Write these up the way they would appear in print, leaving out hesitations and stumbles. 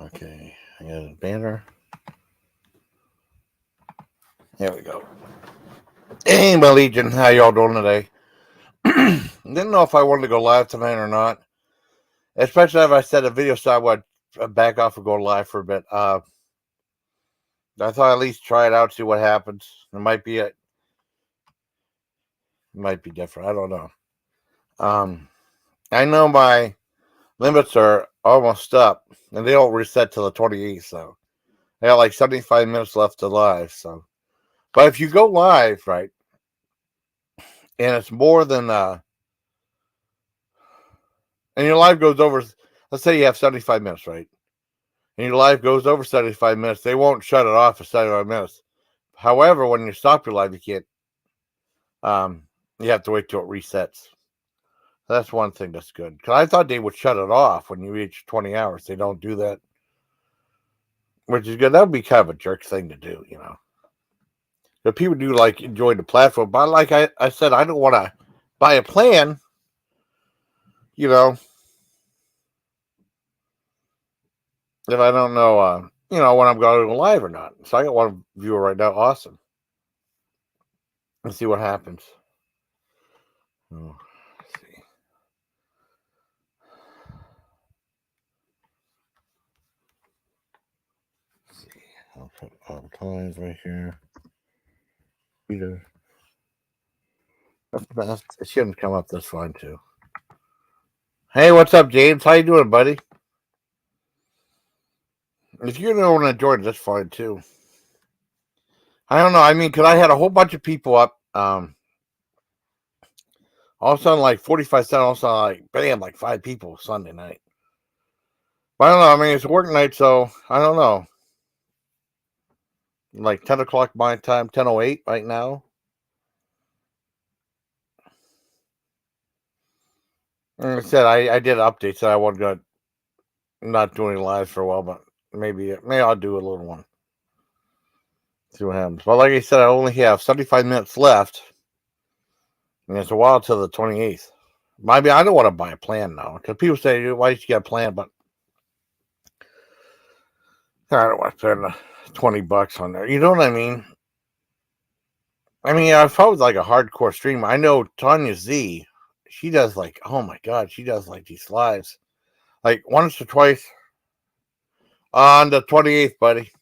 Okay, I got a banner. There we go. Hey, my Legion, how y'all doing today? Didn't know if I wanted to go live tonight or not. Especially if I said a video, so I would back off and go live for a bit. I thought I'd at least try it out, see what happens. It might be different. I don't know. I know my limits are almost up, and they don't reset till the 28th. So I got like 75 minutes left to live. So, but if you go live, right, and it's more than and your live goes over, let's say you have 75 minutes, right? And your live goes over 75 minutes, they won't shut it off at 75 minutes. However, when you stop your live, you can't, you have to wait till it resets. That's one thing that's good. Because I thought they would shut it off when you reach 20 hours. They don't do that, which is good. That would be kind of a jerk thing to do, you know. But people do like enjoy the platform. But like I said, I don't want to buy a plan, you know, if I don't know, you know, when I'm going to go live or not. So I got one viewer right now. Awesome. Let's see what happens. Oh, let's see. Let's see. I'll put all the times right here. Peter. It shouldn't come up this fine too. Hey, what's up, James? How you doing, buddy? If you don't want to join, that's fine too. I don't know. I mean, because I had a whole bunch of people up. All of a sudden, like 45 cents, all of a sudden, like, bam, like 5 people Sunday night. But I don't know. I mean, it's a work night, so I don't know. Like 10 o'clock my time, 10:08 right now. Like I said, I did updates that I wasn't going to not doing lives for a while, but maybe I'll do a little one. See what happens. But like I said, I only have 75 minutes left. And it's a while till the 28th. Maybe I don't want to buy a plan now. Because people say, why did you get a plan? But I don't want to spend $20 on there. You know what I mean? I mean, if I was like a hardcore streamer, I know Tanya Z, she does like, oh my God, she does like these lives. Like once or twice on the 28th, buddy.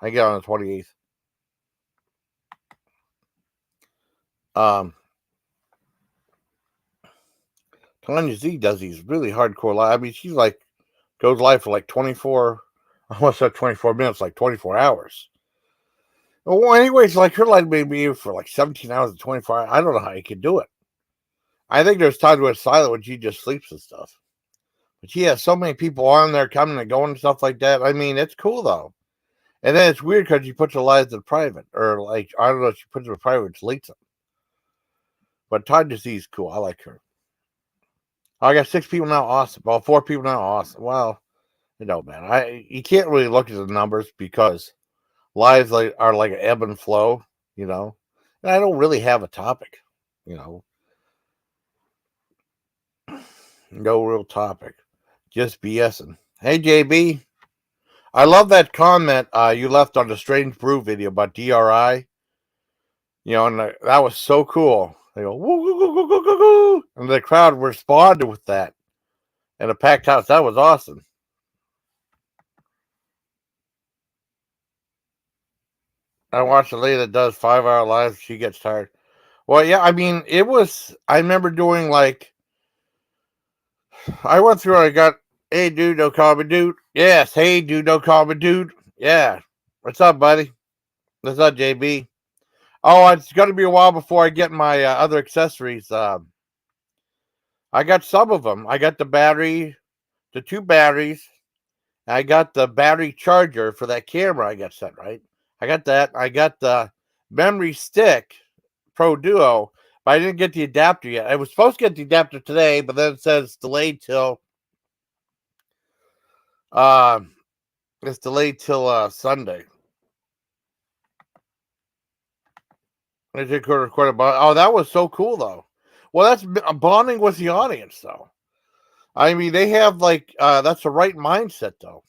I get on the 28th. Tanya Z does these really hardcore live. I mean, she's like goes live for like 24, I almost said 24 minutes, like 24 hours. Well, anyways, like her live may be for like 17 hours and 24 hours. I don't know how you can do it. I think there's times where it's silent when she just sleeps and stuff. But she has so many people on there coming and going and stuff like that. I mean, it's cool though. And then it's weird because she puts her lives in private. Or like, I don't know if she puts them in private and deletes them. But Tanya Z is cool. I like her. I got 6 people now. Awesome. Well, 4 people now. Awesome. Well, you know, man, you can't really look at the numbers because lives are like an ebb and flow, you know. And I don't really have a topic, you know. No real topic. Just BSing. Hey, JB. I love that comment you left on the Strange Brew video about DRI. You know, and that was so cool. They go, woo, woo, woo, woo, woo, woo, and the crowd responded with that. And a packed house. That was awesome. I watched a lady that does 5-hour lives. She gets tired. Well, yeah, I mean, I remember doing like, I went through and I got, hey, dude, don't call me dude. Yes, hey, dude, don't call me dude. Yeah. What's up, buddy? What's up, JB? Oh, it's going to be a while before I get my other accessories. I got some of them. I got the 2 batteries. I got the battery charger for that camera I got set, right? I got that. I got the memory stick Pro Duo, but I didn't get the adapter yet. I was supposed to get the adapter today, but then it says delayed till it's delayed till Sunday. I did record about. Oh, that was so cool though. Well, that's bonding with the audience though. I mean, they have like that's the right mindset though.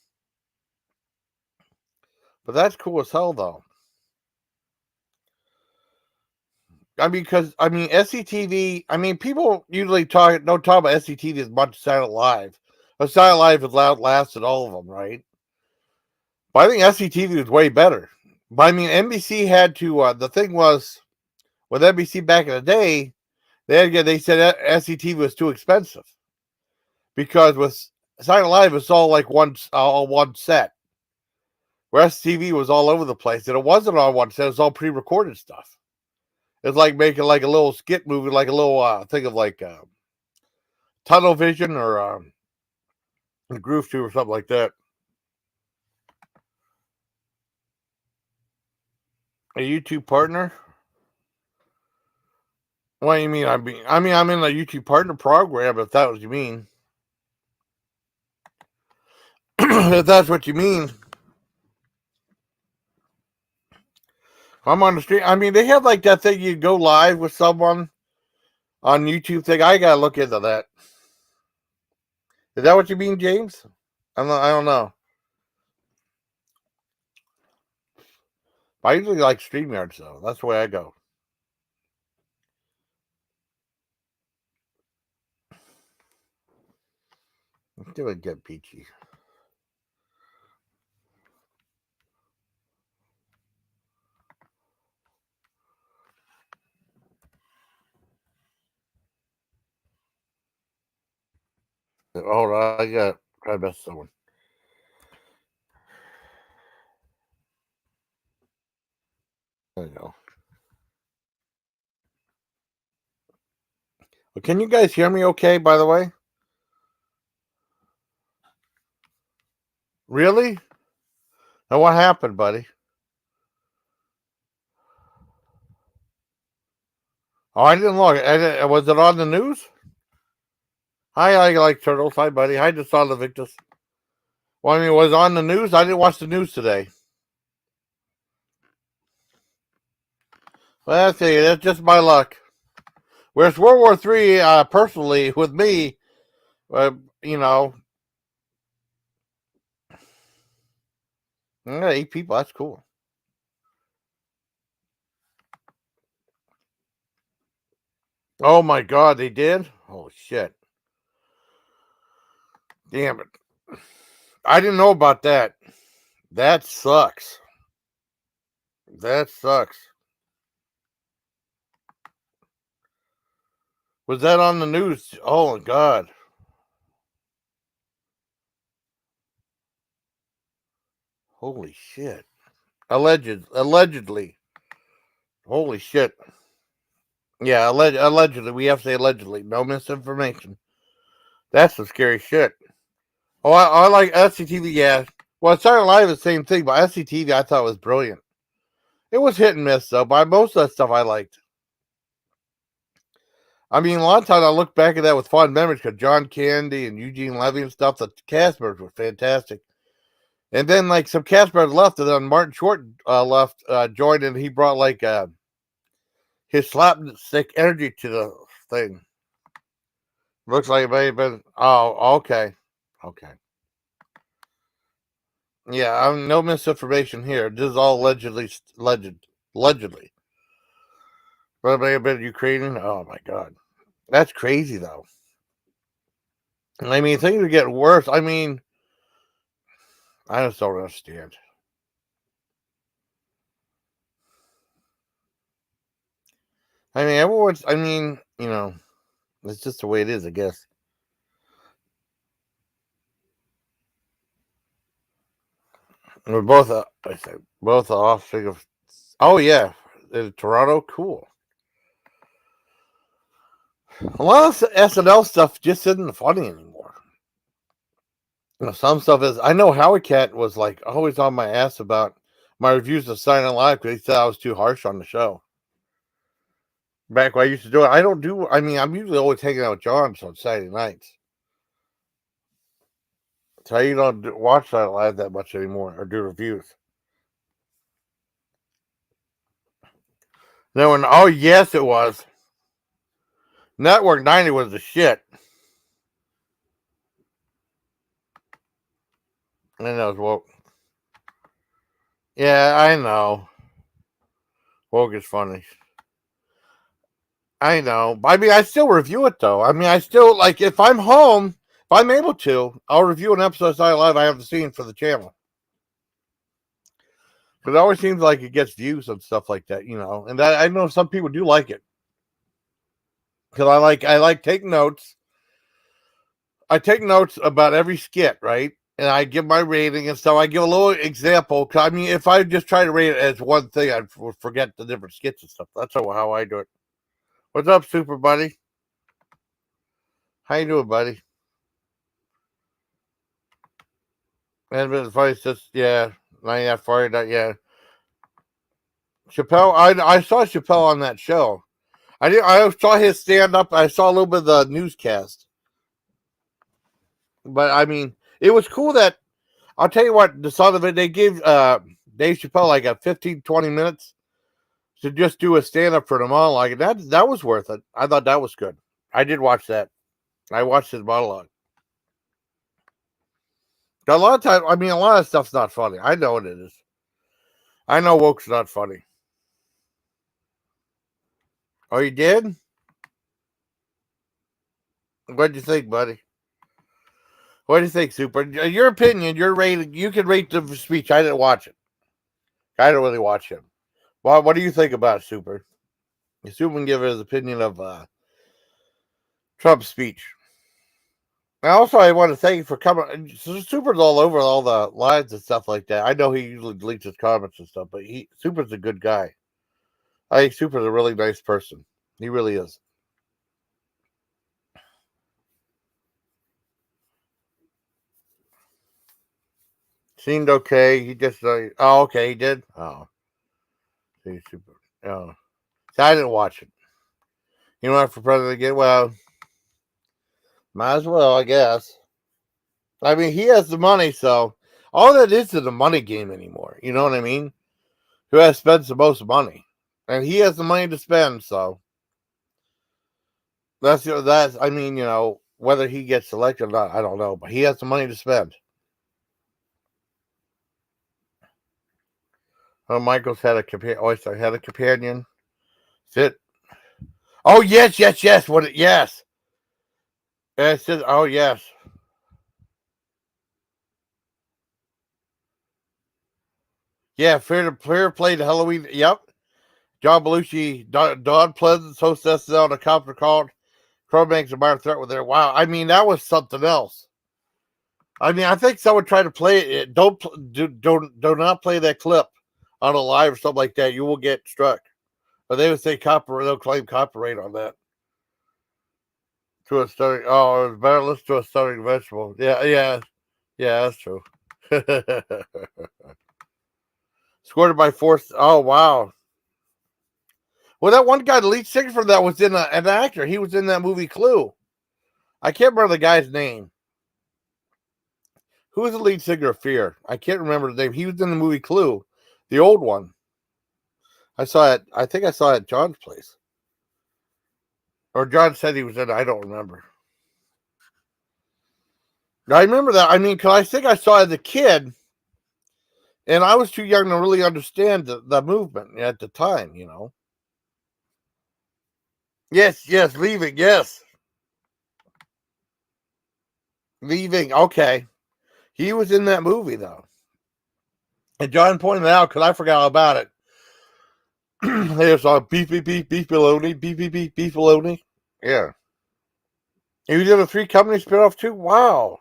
But that's cool as hell, though. I mean, because SCTV. I mean, people usually don't talk about SCTV as much as Silent Live. But Silent Live has outlasted all of them, right? But I think SCTV was way better. But I mean, NBC had to. The thing was with NBC back in the day, they said SCTV was too expensive because with Silent Live it's all like all one set. Where SCTV was all over the place, and it wasn't all one set; it was all pre-recorded stuff. It's like making like a little skit movie, like a little think of like Tunnel Vision or Groove Tube or something like that. A YouTube partner? What do you mean? I'm in a YouTube partner program. If that was what you mean, if that's what you mean, I'm on the street. I mean, they have like that thing you go live with someone on YouTube thing. I gotta look into that. Is that what you mean, James? I don't know. I usually like StreamYard, so that's the way I go. Let's do it. Get peachy. Hold on, I got try best someone. There you go. Well, can you guys hear me okay, by the way? Really? Now what happened, buddy? Oh, I didn't look. Was it on the news? Hi, I like turtles. Hi, buddy. Hi, just saw the Victus. Well, I mean, was it on the news? I didn't watch the news today. Well, that's just my luck. Whereas World War III, personally, with me, you know, 8 people. That's cool. Oh my God, they did? Oh shit! Damn it! I didn't know about that. That sucks. That sucks. Was that on the news? Oh my God! Holy shit! Allegedly. Holy shit! Yeah, allegedly. We have to say allegedly. No misinformation. That's some scary shit. Oh, I like SCTV. Yeah. Well, Saturday Live is the same thing, but SCTV I thought was brilliant. It was hit and miss though. But most of that stuff I liked. I mean, a lot of times I look back at that with fond memories because John Candy and Eugene Levy and stuff. The cast members were fantastic. And then like some cast members left, and then Martin Short left, joined, and he brought like his slapstick energy to the thing. Looks like it may have been. Oh, okay, okay. Yeah, I'm no misinformation here. This is all allegedly. But it may have been Ukrainian. Oh my God, that's crazy though. I mean, things are getting worse. I mean, I just don't understand. I mean, everyone's. I mean, it's just the way it is, I guess. We're both. I say both offspring of. Oh yeah, Toronto, cool. A lot of SNL stuff just isn't funny anymore. Some stuff is. I know Howard Cat was like always on my ass about my reviews of Silent Live because he said I was too harsh on the show. Back when I used to do it, I don't do. I mean, I'm usually always hanging out with John on Saturday nights. So you don't watch Silent Live that much anymore or do reviews. No, and oh yes, it was. Network 90 was the shit. And that was woke. Yeah, I know. Woke is funny. I know. I mean, I still review it though. I mean, I still like if I'm home, if I'm able to, I'll review an episode of Silent Live I haven't seen for the channel. Because it always seems like it gets views and stuff like that, you know. And I know some people do like it. Because I like taking notes. I take notes about every skit, right? And I give my rating and stuff. I give a little example. I mean, if I just try to rate it as one thing, I'd forget the different skits and stuff. That's how I do it. What's up, Super Buddy? How you doing, buddy? And been funny since yeah, 99 Friday night, yeah. Chappelle, I saw Chappelle on that show. I saw his stand up. I saw a little bit of the newscast. But I mean, it was cool that I'll tell you what, the son of it, they gave Dave Chappelle like a 15, 20 minutes to just do a stand up for the monologue. That was worth it. I thought that was good. I did watch that. I watched his monologue. A lot of times, I mean, a lot of stuff's not funny. I know it is. I know woke's not funny. Oh, you did? What'd you think, buddy? What do you think, Super? Your opinion, your rating, you can rate the speech. I didn't watch it. I don't really watch him. Well, what do you think about it, Super? Super can give his opinion of Trump's speech. And also, I want to thank you for coming. Super's all over all the lines and stuff like that. I know he usually deletes his comments and stuff, but Super's a good guy. I think Super's a really nice person. He really is. Seemed okay. He just oh, okay, he did. Oh, see, Super. Oh, see, I didn't watch it. You know what? For president again? Well, might as well, I guess. I mean, he has the money, so all that is a money game anymore. You know what I mean? Who has spent the most money, and he has the money to spend. So that's. I mean, you know, whether he gets elected or not, I don't know, but he has the money to spend. Oh, Michael's had a companion. Oh, I had a companion. Sit. Oh yes, yes, yes. What? Yes. And it says, oh yes. Yeah, fair play to Halloween. Yep. John Belushi, Don Pleasance hostesses on a copter called Cro-Mags and Minor Threat with there. Wow. I mean, that was something else. I mean, I think someone tried to play it. Do not play that clip on a live or something like that. You will get struck. But they would say copyright. They'll claim copyright on that. To a stunning. Oh, it's better listen to a stunning vegetable. Yeah, that's true. Scored by force. Oh wow. Well, that one guy, the lead singer for that, was in an actor. He was in that movie Clue. I can't remember the guy's name. Who was the lead singer of Fear? I can't remember the name. He was in the movie Clue, the old one. I saw it. I think I saw it at John's place. Or John said he was in it. I don't remember. I remember that. I mean, because I think I saw it as a kid, and I was too young to really understand the movement at the time, you know. Yes, leaving, yes. Leaving, okay. He was in that movie, though. And John pointed out, because I forgot all about it. There's a beef baloney, beef baloney. Yeah. He was in a Three Company spinoff, too? Wow.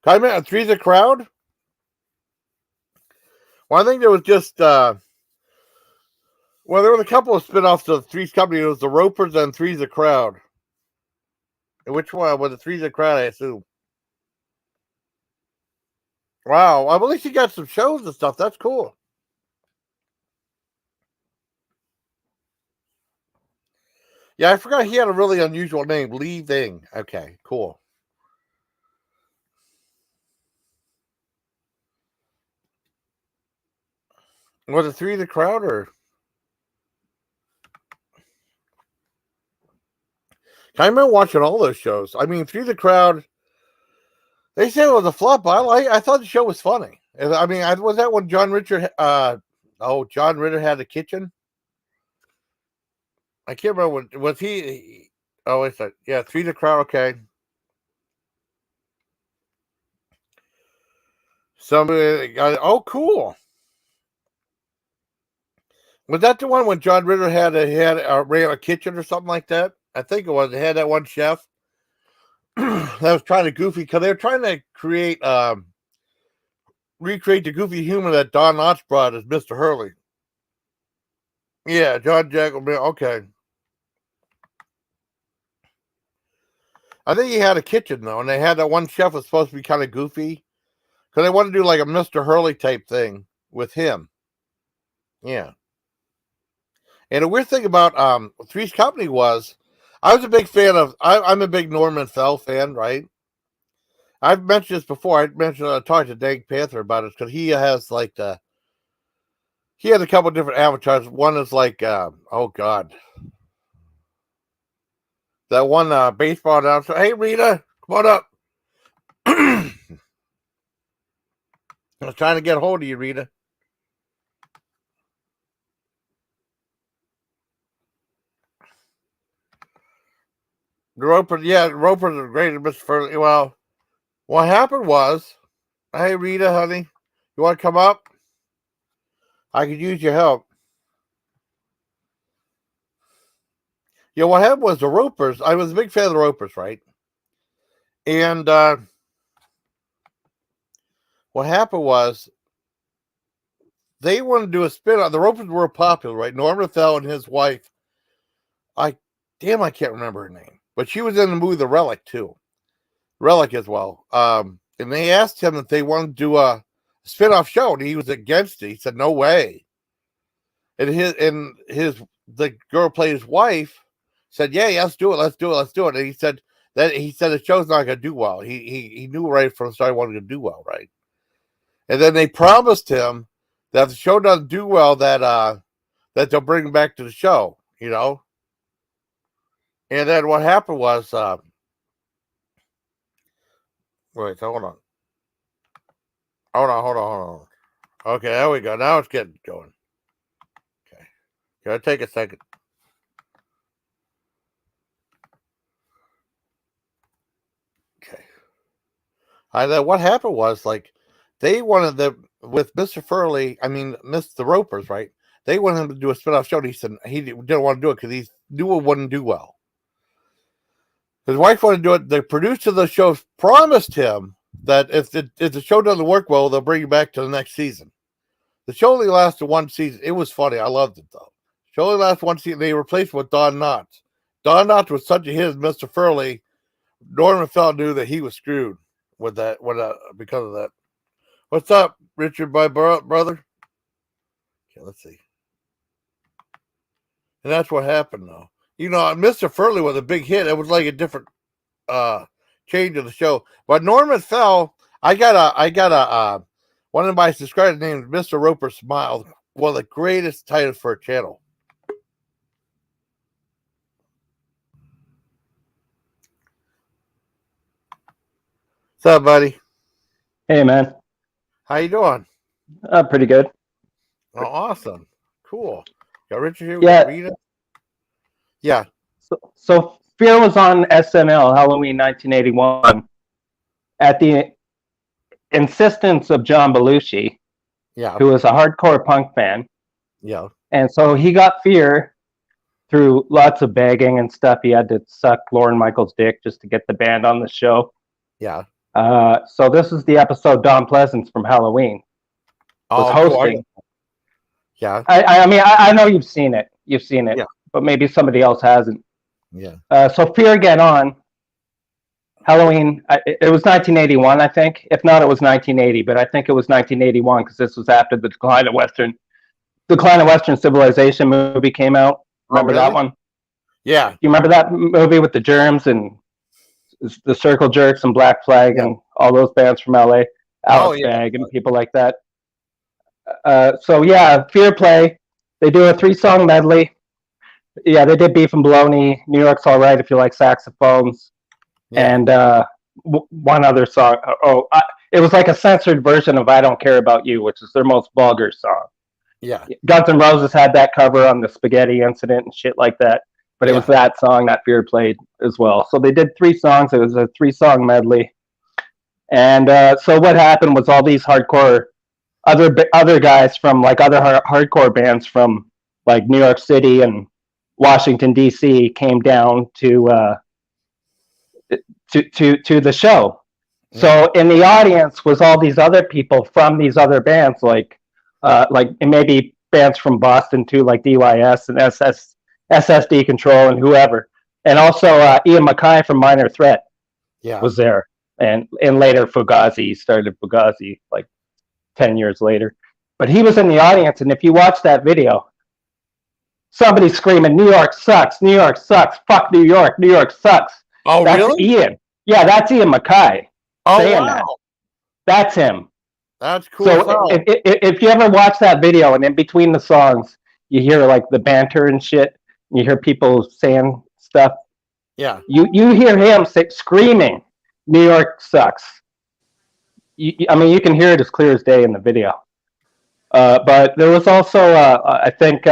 I meant Three's a Crowd? Well, I think there was just, well, there was a couple of spinoffs of Three's Company. It was the Ropers and Three's a Crowd. And which one? Was it Three's a Crowd, I assume? Wow. Well, at least he got some shows and stuff. That's cool. Yeah, I forgot he had a really unusual name. Leaving. Okay, cool. Was it Three the Crowd or? I remember watching all those shows. I mean, Three the Crowd. They said it was a flop. But I thought the show was funny. I mean, was that when John Richard? John Ritter had a kitchen. I can't remember. Was he? Oh, wait a second. Yeah, Feed the Crowd. Okay. Somebody. Oh, cool. Was that the one when John Ritter ran a kitchen or something like that? I think it was. They had that one chef that was trying to goofy because they were trying to recreate the goofy humor that Don Knotts brought as Mr. Hurley. Yeah, John Jackal. Okay. I think he had a kitchen though, and they had that one chef was supposed to be kind of goofy because they wanted to do like a Mr. Hurley type thing with him. Yeah. And the weird thing about Three's Company was, I was a big fan of. I'm a big Norman Fell fan, right? I've mentioned this before. I talked to Dank Panther about it because he has like he has a couple of different avatars. One is like, oh God, that one baseball announcer. Hey Rita, come on up. I was trying to get a hold of you, Rita. The Roper, yeah, Roper's a great Mr. Furley. Well, what happened was, hey Rita, honey, you want to come up? I could use your help. Yeah, what happened was the Ropers. I was a big fan of the Ropers, right? And what happened was they wanted to do a spin-off. The Ropers were popular, right? Norman Fell and his wife. I can't remember her name, but she was in the movie The Relic too. Relic as well. And they asked him if they wanted to do a spin-off show, and he was against it. He said, "No way." And the girl played his wife. Said, "Yeah, let's do it." And he said the show's not going to do well. He knew right from the start he wanted to do well, right? And then they promised him that if the show doesn't do well, that they'll bring him back to the show, you know. And then what happened was, wait, hold on. Okay, there we go. Now it's getting going. Okay, gotta take a second. What happened was, like, they wanted with Mr. Furley, the Ropers, right? They wanted him to do a spin-off show, and he said he didn't want to do it because he knew it wouldn't do well. His wife wanted to do it. The producer of the show promised him that if the show doesn't work well, they'll bring you back to the next season. The show only lasted one season. It was funny. I loved it, though. The show only lasted one season. They replaced it with Don Knotts. Don Knotts was such a hit as Mr. Furley. Norman Fell knew that he was screwed with that because of that. What's up, Richard, my brother? Okay, let's see. And that's what happened, though. You know, Mr. Furley was a big hit. It was like a different change of the show. But Norman Fell, I got a one of my subscribers named Mr. Roper Smile, one of the greatest titles for a channel. What's up, buddy? Hey, man. How you doing? Pretty good. Oh, awesome. Cool. Got Richard here. Yeah. Rita. Yeah. So Fear was on SNL Halloween 1981 at the insistence of John Belushi, who was a hardcore punk fan. Yeah. And so he got Fear through lots of begging and stuff. He had to suck Lorne Michaels' dick just to get the band on the show. Yeah. So this is the episode Don Pleasance from Halloween was hosting. Cool. Yeah. I know you've seen it. Yeah. But maybe somebody else hasn't. Yeah. So Fear get on Halloween. It was 1981, I think. If not, it was 1980. But I think it was 1981 because this was after the Decline of Western Civilization movie came out. Remember that one? Yeah. You remember that movie with the Germs and the Circle Jerks and Black Flag and all those bands from LA, Alex Bag and people like that. Fear play. They do a 3-song medley. Yeah, they did Beef and Bologna, New York's All Right if you like saxophones, and one other song. it was like a censored version of "I Don't Care About You," which is their most vulgar song. Yeah. Guns N' Roses had that cover on the Spaghetti Incident and shit like that, but it was that song that Fear played as well. So they did 3 songs. It was a 3-song medley. And so what happened was all these hardcore other guys from like other hardcore bands from like New York City and Washington D.C. came down to the show. So in the audience was all these other people from these other bands, like maybe bands from Boston too, like DYS and SSD Control and whoever, and also Ian MacKaye from Minor Threat was there, and later Fugazi started Fugazi like 10 years later, but he was in the audience, and if you watch that video, somebody's screaming, "New York sucks! New York sucks! Fuck New York! New York sucks!" Oh, that's really? Ian. Yeah, that's Ian MacKaye. Oh, saying wow. that. That's him. That's cool. So if you ever watch that video and in between the songs, you hear like the banter and shit, and you hear people saying stuff. Yeah. You hear him screaming, "New York sucks." I mean, you can hear it as clear as day in the video. But there was also, I think,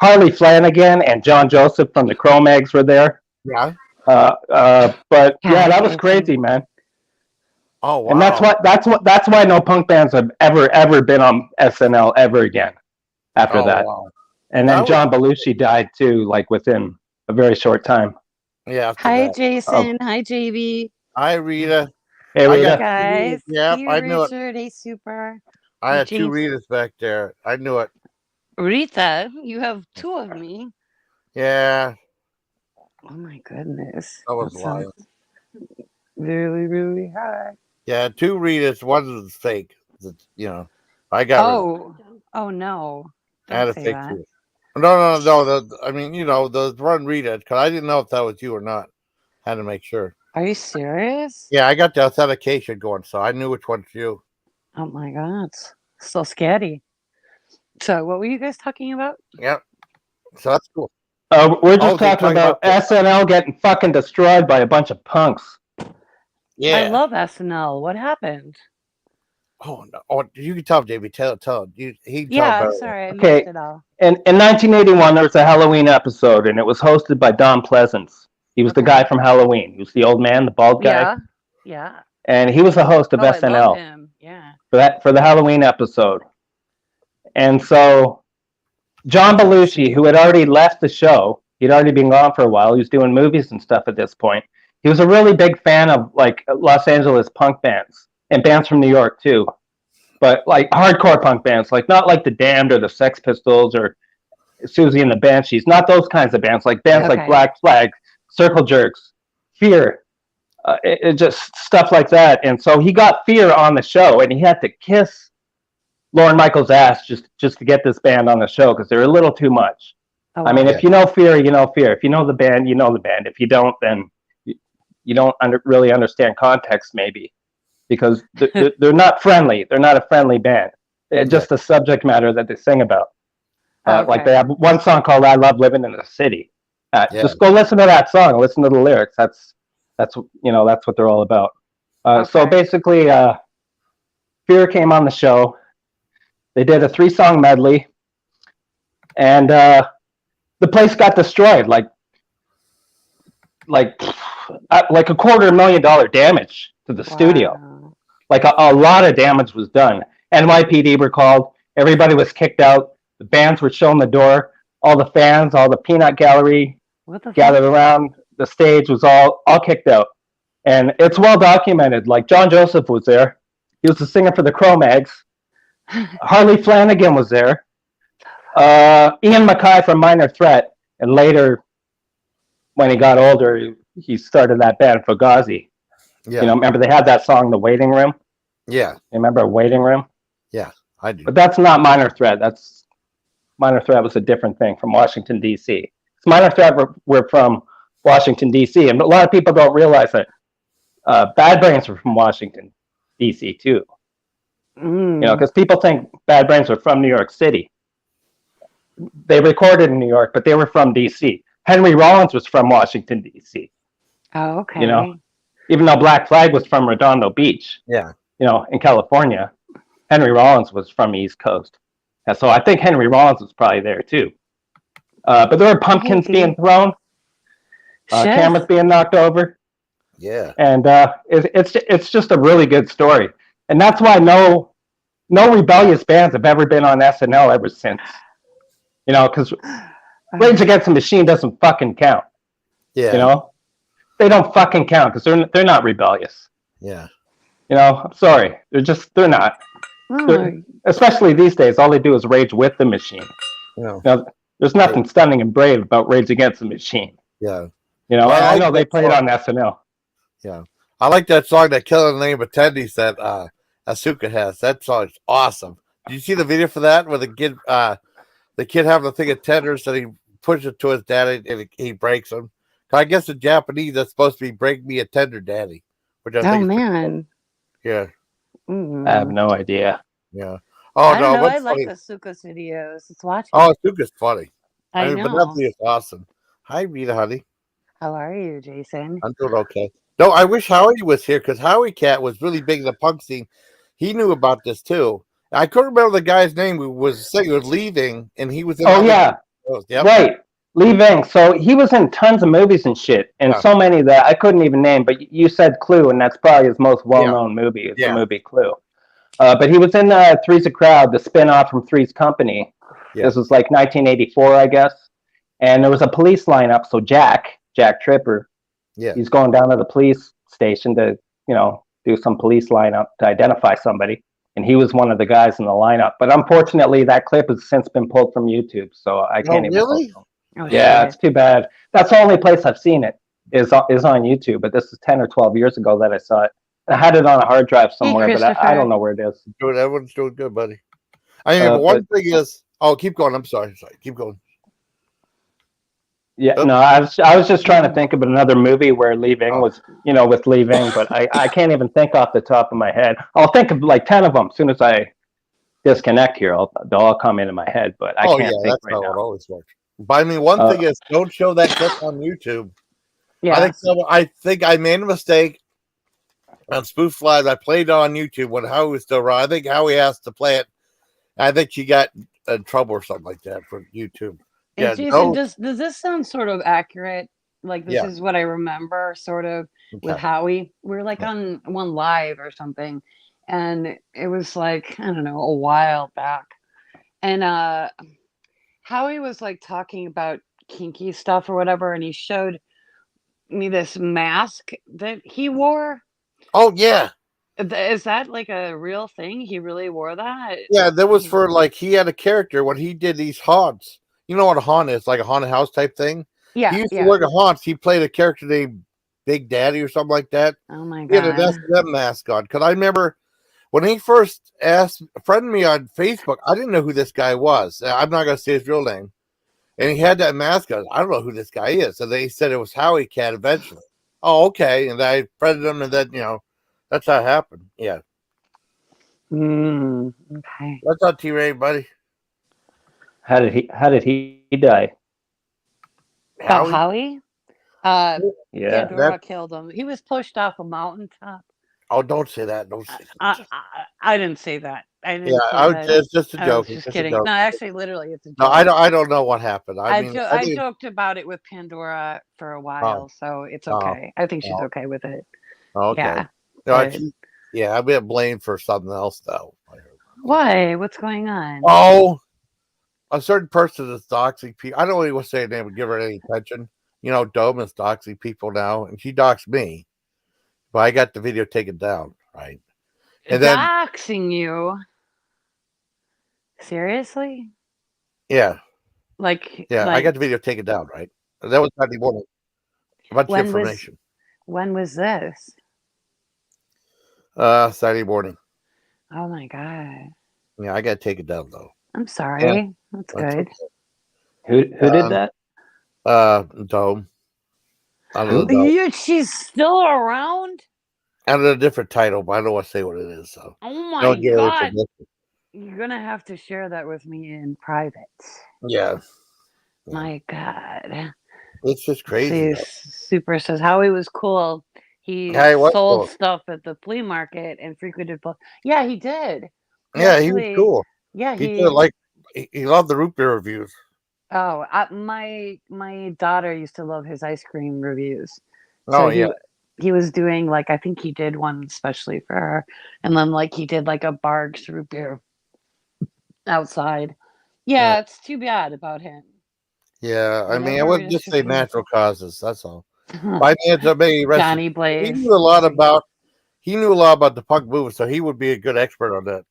Harley Flanagan and John Joseph from the Cro-Mags were there. Yeah. But yeah, that was crazy, man. Oh, wow. And that's why no punk bands have ever been on SNL ever again after that. Wow. And then John Belushi died too, like within a very short time. Yeah. Hi, Jason. Hi, Jaybee. Hi, Rita. Hey, Rita. Hey, guys. Yep, hey, I knew Richard. Hey, Super. I had James. 2 Ritas back there. I knew it. Rita, you have 2 of me. Yeah. Oh my goodness. I was That lying. sounds really, really high. Yeah, 2 Ritas. One was fake. I got. Oh no. I had Don't a say fake that. too. No. I mean, the run Rita, because I didn't know if that was you or not. Had to make sure. Are you serious? Yeah, I got the authentication going, so I knew which one's you. Oh my god. So scary. So what were you guys talking about? Yep. So that's cool. We're just talking about SNL getting fucking destroyed by a bunch of punks. Yeah. I love SNL. What happened? Oh no! Oh, you can tell David. Tell him. I'm sorry. I Okay. missed it all. In 1981, there was a Halloween episode, and it was hosted by Don Pleasance. He was the guy from Halloween. He was the old man, the bald guy. Yeah. And he was the host of SNL. I love him. Yeah. For the Halloween episode. And so John Belushi, who had already left the show, he'd already been gone for a while. He was doing movies and stuff at this point. He was a really big fan of like Los Angeles punk bands and bands from New York too. But like hardcore punk bands, like not like the Damned or the Sex Pistols or Susie and the Banshees, not those kinds of bands, like bands like Black Flag, Circle Jerks, Fear, it just stuff like that. And so he got Fear on the show, and he had to kiss Lorne Michaels' ass just to get this band on the show because they're a little too much. Oh, wow. I mean, if you know Fear, you know Fear. If you know the band, you know the band. If you don't, then you don't really understand context, maybe, because they're not friendly. They're not a friendly band. It's just the subject matter that they sing about. Like they have one song called "I Love Living in the City." Just go listen to that song. Listen to the lyrics. That's what they're all about. So basically, Fear came on the show. They did a 3-song medley, and the place got destroyed. Like $250,000 damage to the studio. Like a lot of damage was done. NYPD were called. Everybody was kicked out. The bands were shown the door. All the fans, all the peanut gallery gathered around the stage was all kicked out. And it's well documented. Like John Joseph was there. He was the singer for the Cro-Mags. Harley Flanagan was there. Ian MacKaye from Minor Threat. And later, when he got older, he started that band Fugazi. Yeah. Remember they had that song, The Waiting Room? Yeah. You remember Waiting Room? Yeah, I do. But that's not Minor Threat. Minor Threat was a different thing from Washington, D.C. Minor Threat were from Washington, D.C. And a lot of people don't realize that Bad Brains were from Washington, D.C. too. Because people think Bad Brains were from New York City. They recorded in New York, but they were from D.C. Henry Rollins was from Washington, D.C. Oh, okay. Even though Black Flag was from Redondo Beach, Yeah. in California, Henry Rollins was from East Coast. And so I think Henry Rollins was probably there too. But there were pumpkins being thrown, cameras being knocked over. Yeah. And it's just a really good story. And that's why no rebellious bands have ever been on SNL ever since. Because Rage Against the Machine doesn't fucking count. Yeah. They don't fucking count because they're not rebellious. Yeah. I'm sorry. They're not. Especially these days, all they do is rage with the machine. There's nothing stunning and brave about Rage Against the Machine. Yeah. I know they played on SNL. Yeah. I like that song, that Killing the Name Attendees that Asuka has. That song's awesome. Did you see the video for that where the kid having a thing of tenders that he pushes it to his daddy and he breaks them? I guess in Japanese that's supposed to be "break me a tender, daddy." Which I think man. Yeah. I have no idea. Yeah. I don't know. I like Asuka's videos. It's watching. Oh, Asuka's funny. I mean, know. But that is awesome. Hi, Rita, honey. How are you, Jason? I'm doing okay. No, I wish Howie was here because Howie Cat was really big in the punk scene. He knew about this too. I couldn't remember the guy's name who was saying he was leaving, and he was in. Oh yeah, yep. Right. Leaving. So he was in tons of movies and shit, and so many that I couldn't even name. But you said Clue, and that's probably his most well-known movie. It's the movie Clue. But he was in Three's a Crowd, the spin-off from Three's Company. Yeah. This was like 1984, I guess. And there was a police lineup. So Jack Tripper, he's going down to the police station to, do some police lineup to identify somebody. And he was one of the guys in the lineup. But unfortunately, that clip has since been pulled from YouTube. So I can't even. Really? Yeah, it's too bad. That's the only place I've seen it is on YouTube. But this is 10 or 12 years ago that I saw it. I had it on a hard drive somewhere, but I don't know where it is. Good, everyone's doing good, buddy. I mean, but one thing is, keep going. I'm sorry. Keep going. Yeah, no, I was just trying to think of another movie where Leaving was, with Leaving, but I can't even think off the top of my head. I'll think of like 10 of them as soon as I disconnect here. They'll all come into my head, but I can't think that's right how now. It always works. But I mean, one thing is, don't show that clip on YouTube. Yeah, I think I made a mistake on Spoof Live. I played it on YouTube when Howie was still around. I think Howie asked to play it. I think she got in trouble or something like that for YouTube. Yeah, Jason, does this sound sort of accurate? Like this is what I remember, sort of with Howie. We're like on one live or something, and it was like I don't know, a while back, and Howie was like talking about kinky stuff or whatever, and he showed me this mask that he wore. Oh yeah. Is that like a real thing? He really wore that? Yeah, that was for like he had a character when he did these haunts. You know what a haunt is? Like a haunted house type thing. Yeah. He used to work at haunts. He played a character named Big Daddy or something like that. Oh my god. He had an S&M mask on. Because I remember when he first friended me on Facebook, I didn't know who this guy was. I'm not gonna say his real name. And he had that mask on. I don't know who this guy is. So they said it was Howie Cat eventually. Oh, okay. And I friended him, and then that's how it happened. Yeah. Okay. What's up, T-Ray, buddy? How did he die? Howie? Yeah. Pandora killed him. He was pushed off a mountaintop. Oh, don't say that. Don't say that. I didn't say that. I didn't. It's just a joke. I was just kidding. No, actually, literally, it's a joke. No, I don't know what happened. I joked about it with Pandora for a while, so it's okay. I think she's okay with it. Okay. Yeah. No, I've been blamed for something else though. Why? What's going on? Oh, a certain person is doxing people. I don't even want to say her name and give her any attention. Dome is doxing people now, and she doxed me, but I got the video taken down, right? And then doxing you? Seriously? Yeah. I got the video taken down, right? That was Saturday morning. A bunch of information. When was this? Saturday morning. Oh my god. Yeah, I got to take it down though. I'm sorry. That's good. Okay. Who did that? Dome. She's still around? Under a different title, but I don't want to say what it is. So. Oh my god. You're going to have to share that with me in private. Yeah. My god. It's just crazy. Super says Howie was cool. he Yeah, he was sold cool. stuff at the flea market and frequented. Yeah, he did. He was cool. Yeah, He did like he loved the root beer reviews. Oh, my daughter used to love his ice cream reviews. Oh So yeah, he was doing like I think he did one especially for her, and then like he did like a Barg's root beer outside. Yeah, it's too bad about him. yeah. I mean, I Whatever wouldn't is just say shifting. natural causes. That's all. Financial, maybe Johnny he Blaze. knew a lot about. He knew a lot about the punk movement, so he would be a good expert on that.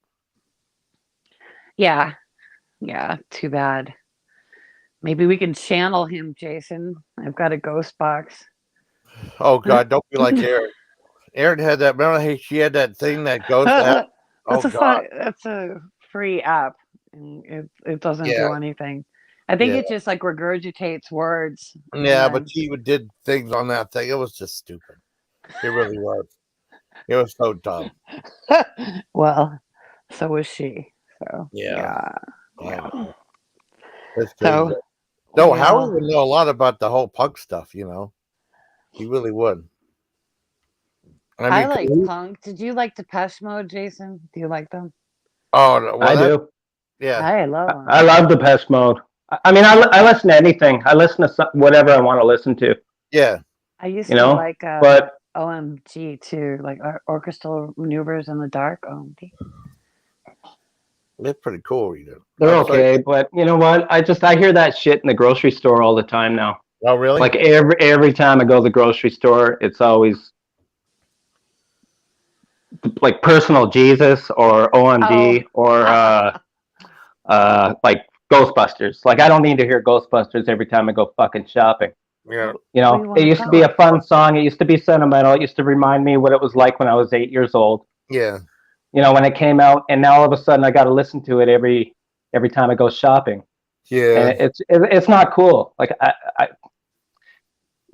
Yeah, yeah. Too bad. Maybe we can channel him, Jason. I've got a ghost box. Oh God, don't be like Aaron. Aaron had that. Remember, she had that thing that ghost app. Oh God, That's a free app, and it doesn't yeah, do anything. I think it just like regurgitates words. yeah. But she did things on that thing. It was just stupid. It really was. It was so dumb. Well, so was she. So Yeah. That's crazy. So No, Howard would know a lot about the whole punk stuff. You know, he really would. I like punk. Did you like Depeche Mode, Jason? Do you like them? Oh, well, I do. Yeah, I love them. I love Depeche Mode. I mean, I listen to anything. I listen to whatever I want to listen to. Yeah. I used to like but OMG too, like orchestral maneuvers in the dark. OMG. They're pretty cool, Rita. They're okay, but you know what? I hear that shit in the grocery store all the time now. Oh, really? Like every time I go to the grocery store, it's always like Personal Jesus or OMG or like Ghostbusters. Like I don't need to hear Ghostbusters every time I go fucking shopping. Yeah. You know, it used to be a fun song. It used to be sentimental. It used to remind me what it was like when I was 8 years old. Yeah. You know, when it came out, and now all of a sudden I got to listen to it every time I go shopping. Yeah. And it's not cool. Like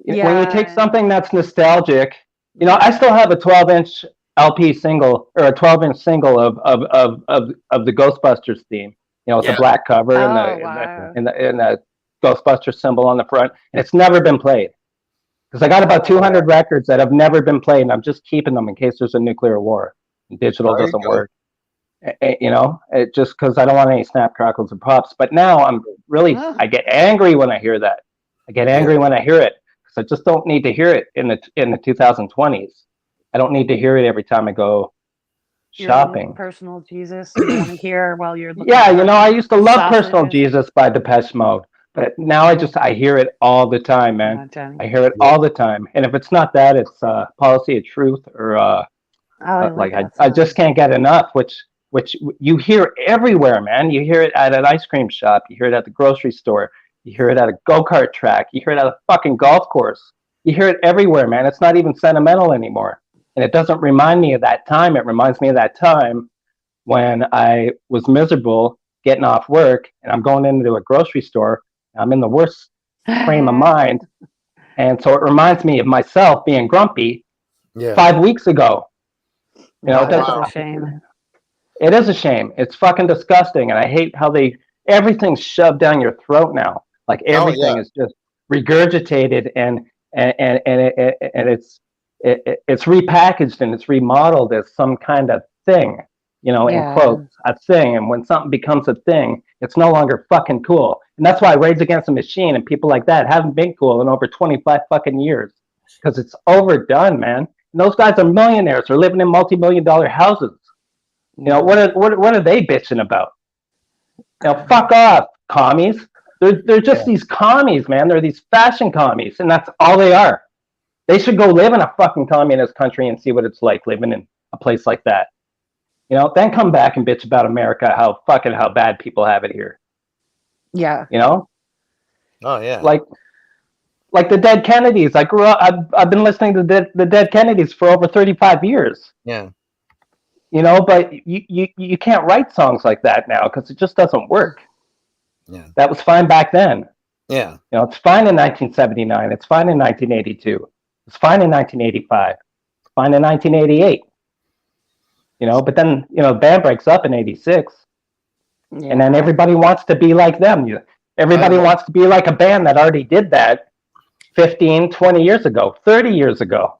when you take something that's nostalgic, you know, I still have a 12-inch LP single or a 12-inch single of the Ghostbusters theme. You know, it's a black cover and the Ghostbuster symbol on the front, and it's never been played because I got about 200 records that have never been played, and I'm just keeping them in case there's a nuclear war. Digital doesn't work, you know. It just because I don't want any snap, crackles, and pops. But now I get angry when I hear that. I get angry when I hear it because I just don't need to hear it in the 2020s. I don't need to hear it every time I go shopping. Personal Jesus, you don't want to hear while you're looking. Yeah, you know, I used to love Personal Jesus by Depeche Mode, but now I hear it all the time, man. I hear it all the time, and if it's not that, it's Policy of Truth or. I just can't get enough, which you hear everywhere, man. You hear it at an ice cream shop, you hear it at the grocery store, you hear it at a go-kart track, you hear it at a fucking golf course. You hear it everywhere, man. It's not even sentimental anymore. And it doesn't remind me of that time. It reminds me of that time when I was miserable getting off work and I'm going into a grocery store. I'm in the worst frame of mind. And so it reminds me of myself being grumpy 5 weeks ago. You know, that's a shame. It is a shame. It's fucking disgusting, and I hate how everything's shoved down your throat now. Like everything is just regurgitated, and it's repackaged and it's remodeled as some kind of thing. You know, in quotes, a thing. And when something becomes a thing, it's no longer fucking cool. And that's why Rage Against the Machine and people like that haven't been cool in over 25 fucking years because it's overdone, man. And those guys are millionaires. They're living in multi-million-dollar houses. You know, what are they bitching about? You know, fuck off, commies. They're just these commies, man. They're these fashion commies, and that's all they are. They should go live in a fucking communist country and see what it's like living in a place like that. You know, then come back and bitch about America, how bad people have it here. Yeah. You know? Oh, yeah. Like the Dead Kennedys. I grew up. I've been listening to the Dead Kennedys for over 35 years. Yeah. You know, but you can't write songs like that now because it just doesn't work. Yeah. That was fine back then. Yeah. You know, it's fine in 1979. It's fine in 1982. It's fine in 1985. It's fine in 1988. You know, but then the band breaks up in 86, and then everybody wants to be like them. Everybody wants to be like a band that already did that 15, 20 years ago, 30 years ago.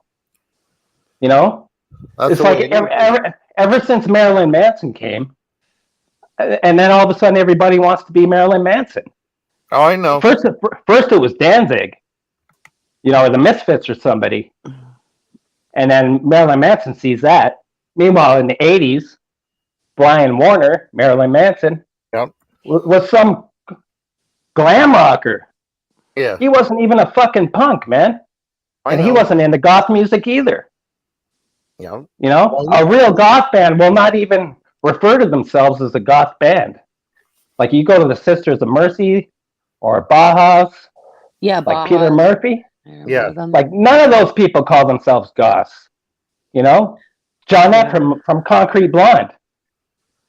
You know, That's it's the like way it is. ever since Marilyn Manson came, and then all of a sudden everybody wants to be Marilyn Manson. Oh, I know. First it was Danzig, you know, or the Misfits or somebody, and then Marilyn Manson sees that. Meanwhile, in the '80s, Brian Warner, Marilyn Manson, Yep. was some glam rocker. Yeah. He wasn't even a fucking punk, man. And he wasn't into goth music either. Yeah. You know, a real goth band will not even refer to themselves as a goth band. Like you go to the Sisters of Mercy or Bajas, Yeah, like Peter Murphy. Yeah. Like none of those people call themselves goths. You know, Johnette from Concrete Blonde.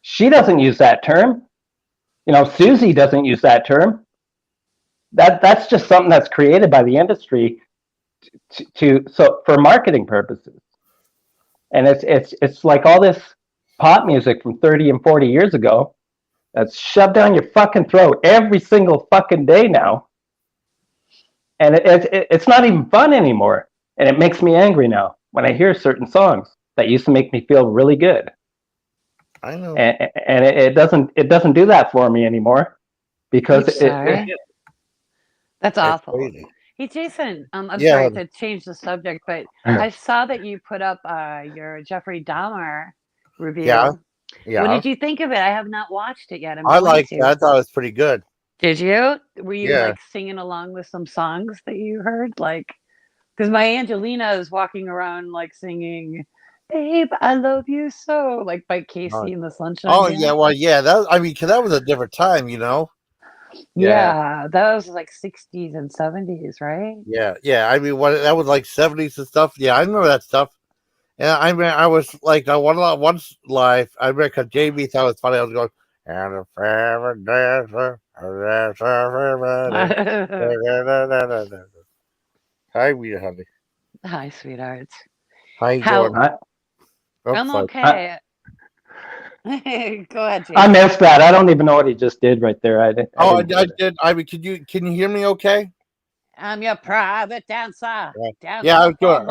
She doesn't use that term. You know, Susie doesn't use that term. That's just something that's created by the industry so for marketing purposes. And it's like all this pop music from 30 and 40 years ago that's shoved down your fucking throat every single fucking day now. And it's not even fun anymore. And it makes me angry now when I hear certain songs that used to make me feel really good. I know. And it doesn't do that for me anymore because that's awful. Crazy. Hey, Jason, I'm sorry to change the subject, but I saw that you put up your Jeffrey Dahmer review. Yeah. What did you think of it? I have not watched it yet. I liked it. I thought it was pretty good. Did you? Were you like singing along with some songs that you heard? Like, because my Angelina is walking around like singing, "Babe, I love you so," like by Casey and the Sunshine Band. Yeah, well, yeah. Because that was a different time, you know. Yeah, that was like 60s and 70s, right? Yeah. I mean, that was like 70s and stuff. Yeah, I remember that stuff. And I mean, I was like, once live, I remember because JB thought it was funny. I was going, and a favorite dancer. Hi, Rita, honey. Hi, sweetheart. How you doing? I'm okay. Go ahead, Jason. I missed that. I don't even know what he just did right there. I did. I mean, can you hear me okay? I'm your private dancer. Yeah, I was doing.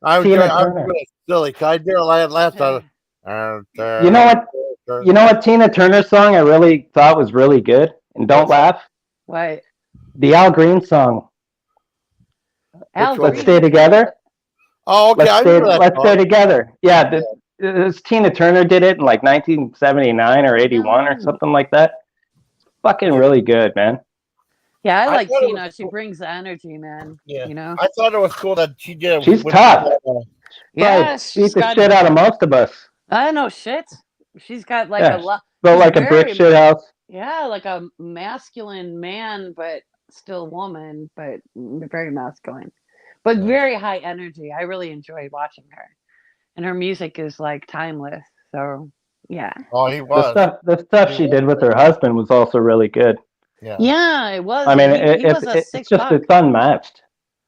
I was doing silly. Cause I did it last time. You know what Tina Turner song I really thought was really good, and don't laugh. What? The Al Green song. Let's Stay Together. Oh, okay. Let's stay together. Yeah, this Tina Turner did it in like 1979 or 81 or something like that. Fucking really good, man. Yeah, I like Tina. She brings the energy, man. Yeah. You know? I thought it was cool that she did. She's tough. Yeah, she's the shit out of most of us. I know shit. She's got like a lot. Built like a brick shit house. Yeah, like a masculine man, but still woman, but very masculine. But very high energy. I really enjoyed watching her. And her music is like timeless. So yeah. Oh, he was. The stuff she did with her husband was also really good. Yeah, it was. I mean, it's unmatched.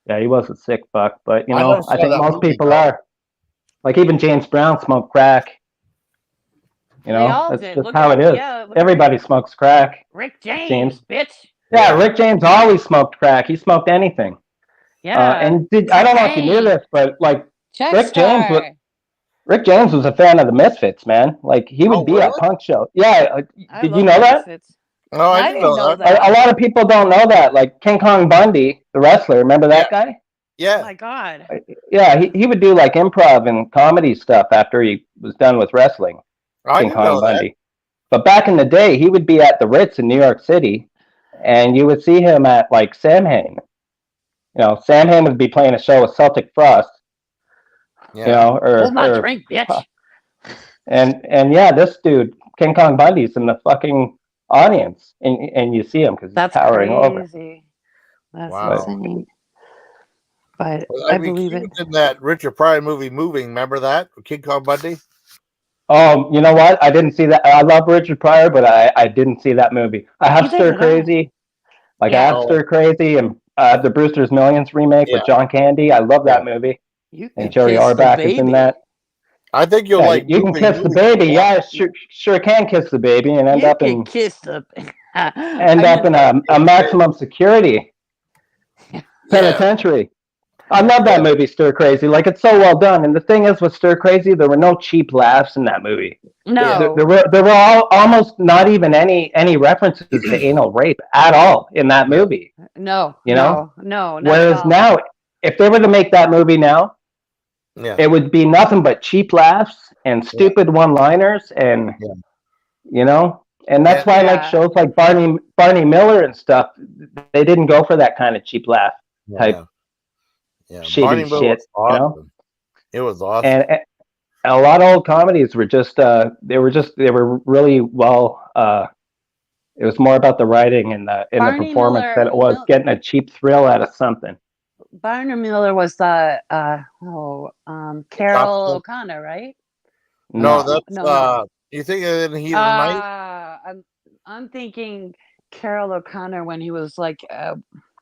Yeah, he was a sick fuck, but you know, I think most people are. Like even James Brown smoked crack. You know, that's just how it is. Yeah, everybody smokes crack. Rick James, bitch. Yeah, Rick James always smoked crack. He smoked anything. Yeah. And I don't know if you knew this, but like Rick James was a fan of the Misfits, man. Like he would be at punk shows. Yeah, did you know that? Oh, I didn't know that. A lot of people don't know that. Like King Kong Bundy, the wrestler, remember that guy? Yeah. Oh my God. Yeah, he would do like improv and comedy stuff after he was done with wrestling. King Kong Bundy. But back in the day, he would be at the Ritz in New York City, and you would see him at like Samhain. You know, Samhain would be playing a show with Celtic Frost. Yeah. You know, hold my drink, bitch. And yeah, this dude, King Kong Bundy's in the fucking audience, and you see him because he's towering over. That's insane. But I believe it. In that Richard Pryor movie, Moving, remember that? King Kong Bundy? Oh, you know what? I didn't see that. I love Richard Pryor, but I didn't see that movie. I have Stir Crazy. I have Stir Crazy and the Brewster's Millions remake with John Candy. I love that movie. And Jerry Orbach is in that. I think you'll like. You can kiss the baby. Yeah, sure can kiss the baby and end up in a maximum security penitentiary. I love that movie, Stir Crazy. Like, it's so well done. And the thing is, with Stir Crazy, there were no cheap laughs in that movie. No. There were almost not even any references to anal rape at all in that movie. No. You know? No. Whereas now, if they were to make that movie now, it would be nothing but cheap laughs and stupid one-liners, and you know. And that's why, like, shows like Barney Miller and stuff, they didn't go for that kind of cheap laugh type. Shitty shit, awesome. You know? It was awesome. And a lot of old comedies were just they were really well. It was more about the writing and the performance than it was getting a cheap thrill out of something. Barney Miller was the Carol O'Connor, right? No, that's you think in the Heat of the Night? I'm thinking Carol O'Connor when he was like.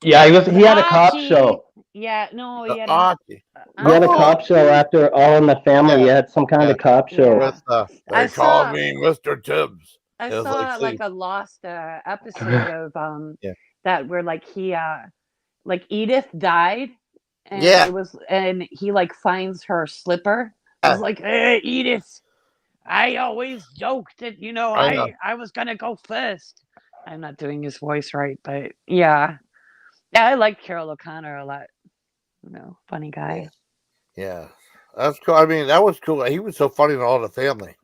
Yeah, he had a cop show. Yeah, no, he had a cop show after All in the Family. He had some kind of cop show. With, they call me Mr. Tibbs. I saw like a lost episode of that where like he like Edith died, and it was, and he like finds her slipper. I was like, hey, Edith, I always joked that I was gonna go first. I'm not doing his voice right, but yeah, I like Carol O'Connor a lot. Funny guy. Yeah, that's cool. I mean, that was cool. He was so funny in All in the Family.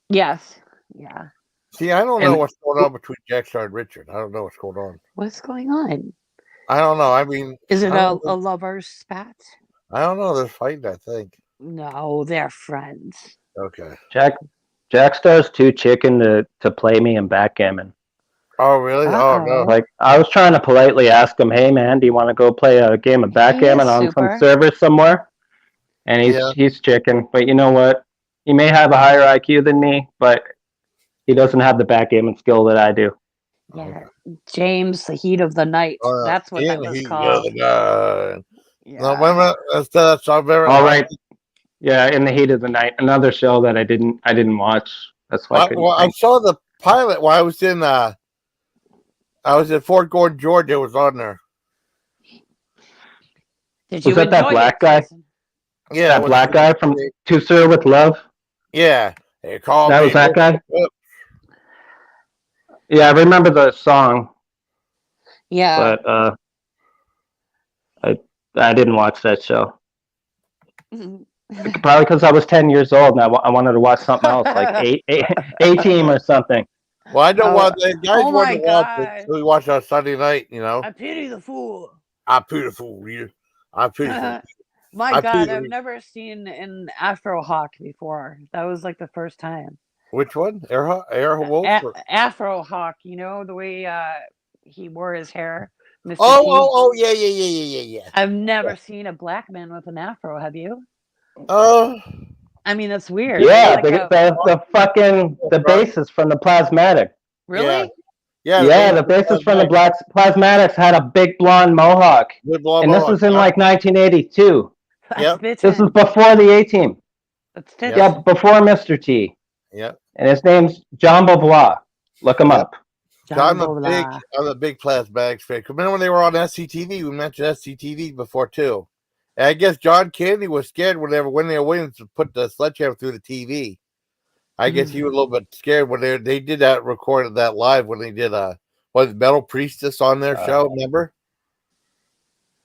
Yes. Yeah. See, I don't know what's going on between Jack Star and Richard. I don't know what's going on. What's going on? I don't know. I mean, is it a lover's spat? I don't know. They're fighting, I think. No, they're friends. Okay. Jack Star's too chicken to play me in backgammon. Oh, really? Oh, no. Like, I was trying to politely ask him, hey, man, do you want to go play a game of backgammon on some server somewhere? And he's chicken. But you know what? He may have a higher IQ than me, but he doesn't have the backgammon skill that I do. Yeah. James, the Heat of the Night. That's what that was called. Yeah. No, wait a minute. That's all right. Yeah, In the Heat of the Night. Another show that I didn't watch. That's why I saw the pilot while I was in Fort Gordon, Georgia. It was on there. Did you was that black guy? Yeah, that black guy from To Sir with Love. Yeah, that was that guy. Yeah, I remember the song. Yeah, but I didn't watch that show. Probably because I was 10 years old and I wanted to watch something else, like A-Team or something. Well, I don't want the guys wanted to watch it, so we watched on Sunday night. I pity the fool. I pity the fool, Rita. I pity the fool. My God, I've never seen an Afro Hawk before. That was like the first time. Which one? Air Wolf? Afro Hawk. You know the way he wore his hair. Mr. Oh, yeah. I've never seen a black man with an afro. Have you? I mean, that's weird. Yeah, like the fucking bassist from the Plasmatic. Really? Yeah, the bassist from the Plasmatics had a big blonde mohawk. This was in like 1982. This is before the A-Team. Yeah, before Mr. T. Yeah. And his name's John Beauvoir. Look him up. I'm a big Plasmatics fan. Remember when they were on SCTV? We mentioned SCTV before too. And I guess John Candy was scared whenever Wendy Williams put the sledgehammer through the TV. I guess he was a little bit scared when they did that, recorded that live when they did Metal Priestess on their show. Remember?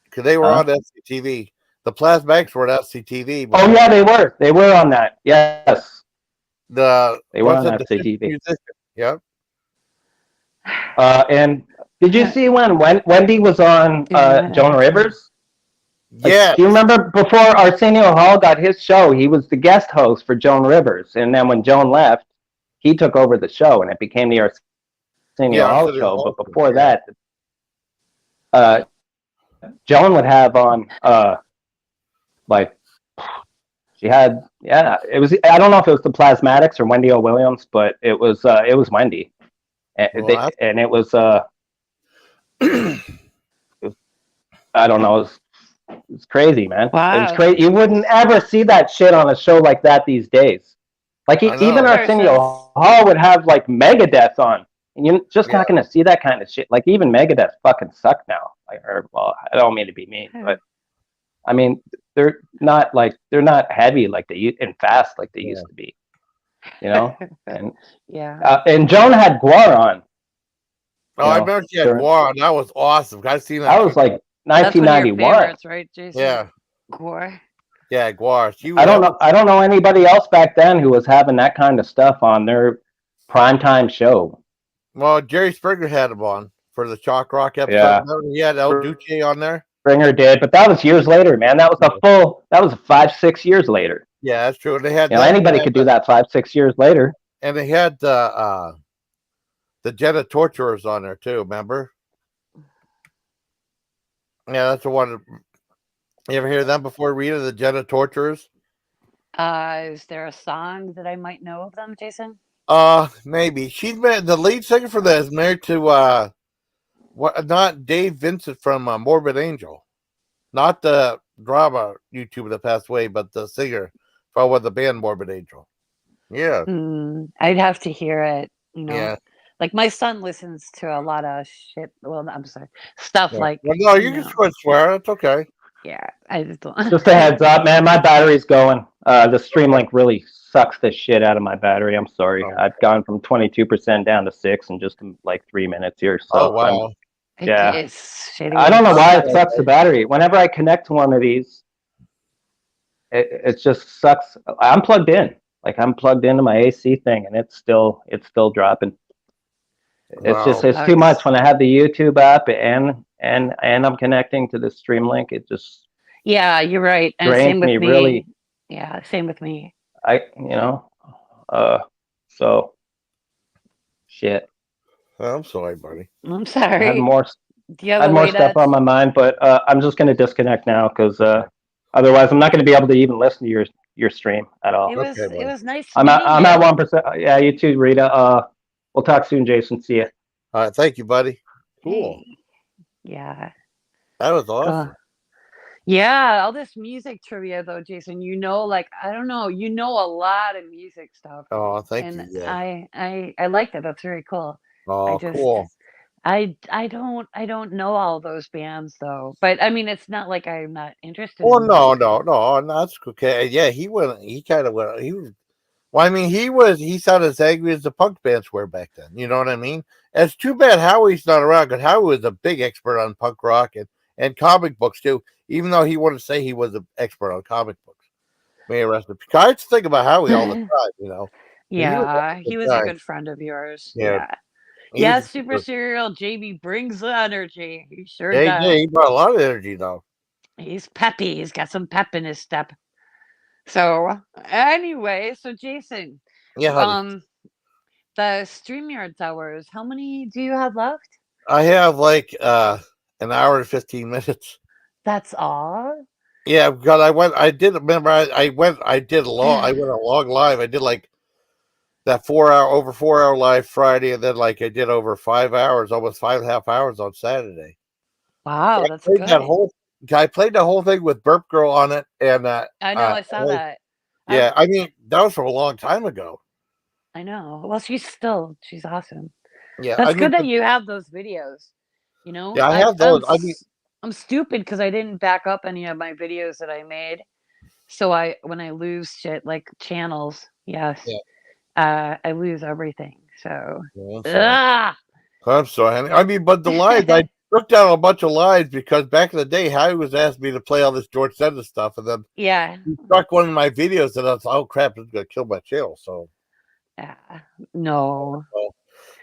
Because they were on SCTV. The Plasmatics were on SCTV. Oh yeah, they were. They were on that. Yes. They were on SCTV. Yeah. And did you see when Wendy was on Joan Rivers? Yeah. Do you remember before Arsenio Hall got his show, he was the guest host for Joan Rivers. And then when Joan left, he took over the show and it became the Arsenio Hall show. But before that, Joan would have on, she had, it was, I don't know if it was the Plasmatics or Wendy O. Williams, but it was Wendy. And, it was, I don't know, it's crazy, man. Wow. It was crazy. You wouldn't ever see that shit on a show like that these days. Like even Arsenio Hall would have like Megadeth on. And you're just not going to see that kind of shit. Like even Megadeth fucking suck now. Well, I don't mean to be mean, but I mean they're not heavy like they and fast like they used to be. You know, and and Joan had Guar on. Oh, I remember she had Guar on. That was awesome. I've seen that. That was like 1991. That's one of your favorites, right, Jason? Yeah. Guar. Yeah, Guar. I don't know anybody else back then who was having that kind of stuff on their primetime show. Well, Jerry Springer had him on for the Chalk Rock episode. Yeah. He had El Duce on there. Springer did, but that was years later, man. That was 5-6 years later. Yeah, that's true. They had anybody could do that 5-6 years later. And they had the Jenna Torturers on there too, remember? Yeah, that's the one. You ever hear them before, Rita, the Jenna Torturers? Is there a song that I might know of them, Jason? Maybe. She's been the lead singer for that is married to not Dave Vincent from Morbid Angel. Not the drama YouTuber that passed away, but the singer from the band Morbid Angel. Yeah. I'd have to hear it, you know. Yeah. Like my son listens to a lot of shit. Well, I'm sorry, stuff like. Well, no, you can swear. It's okay. Yeah, I just don't. Just a heads up, man. My battery's going. The stream link really sucks the shit out of my battery. I'm sorry. I've gone from 22% down to 6 in just like 3 minutes here. So wow. It's shitty. I don't know why it sucks the battery. Whenever I connect to one of these, it just sucks. I'm plugged in. Like I'm plugged into my AC thing, and it's still dropping. It's too much when I have the YouTube app and I'm connecting to the stream link. It just you're right. And same with me. Really. Yeah, same with me. So shit. I'm sorry, buddy. I'm sorry. I had more stuff on my mind, but I'm just going to disconnect now because otherwise I'm not going to be able to even listen to your stream at all. It was nice. I'm at 1%. Yeah, you too, Rita. We'll talk soon, Jason. See you. All right, thank you, buddy. Cool. Yeah. That was awesome. Yeah, all this music trivia though, Jason. I don't know, a lot of music stuff. Oh, thank you. Yeah. I like that. That's very cool. Oh, cool. I don't know all those bands though, but I mean, it's not like I'm not interested. Well, no, that's okay. Yeah, he was. Well, I mean, he sounded as angry as the punk bands were back then. You know what I mean? And it's too bad Howie's not around because Howie was a big expert on punk rock and comic books too. Even though he wouldn't say he was an expert on comic books. May he rest in peace. I just think about Howie all the time. You know. Yeah, he was a good friend of yours. Yeah. Super Serial Jaybee brings the energy. He sure does. Yeah, he brought a lot of energy though. He's peppy. He's got some pep in his step. So anyway, Jason, the StreamYard hours, how many do you have left? I have like an hour and 15 minutes. That's all? Yeah, because I went a long live. I did like that over 4 hour live Friday, and then like I did over 5 hours, almost 5.5 hours on Saturday. Wow, that's good. I played the whole thing with Burp Girl on it, and I know I saw that. Yeah, I mean that was from a long time ago. I know. Well, she's awesome. Yeah, that's good that you have those videos. You know. Yeah, I have those. I'm stupid because I didn't back up any of my videos that I made. So when I lose shit like channels, I lose everything. So I'm sorry, honey. I mean, but the lives I took down a bunch of lives because back in the day, Howie was asking me to play all this George Senda stuff, and then he struck one of my videos, and I was like, "Oh crap, it's gonna kill my channel." So no,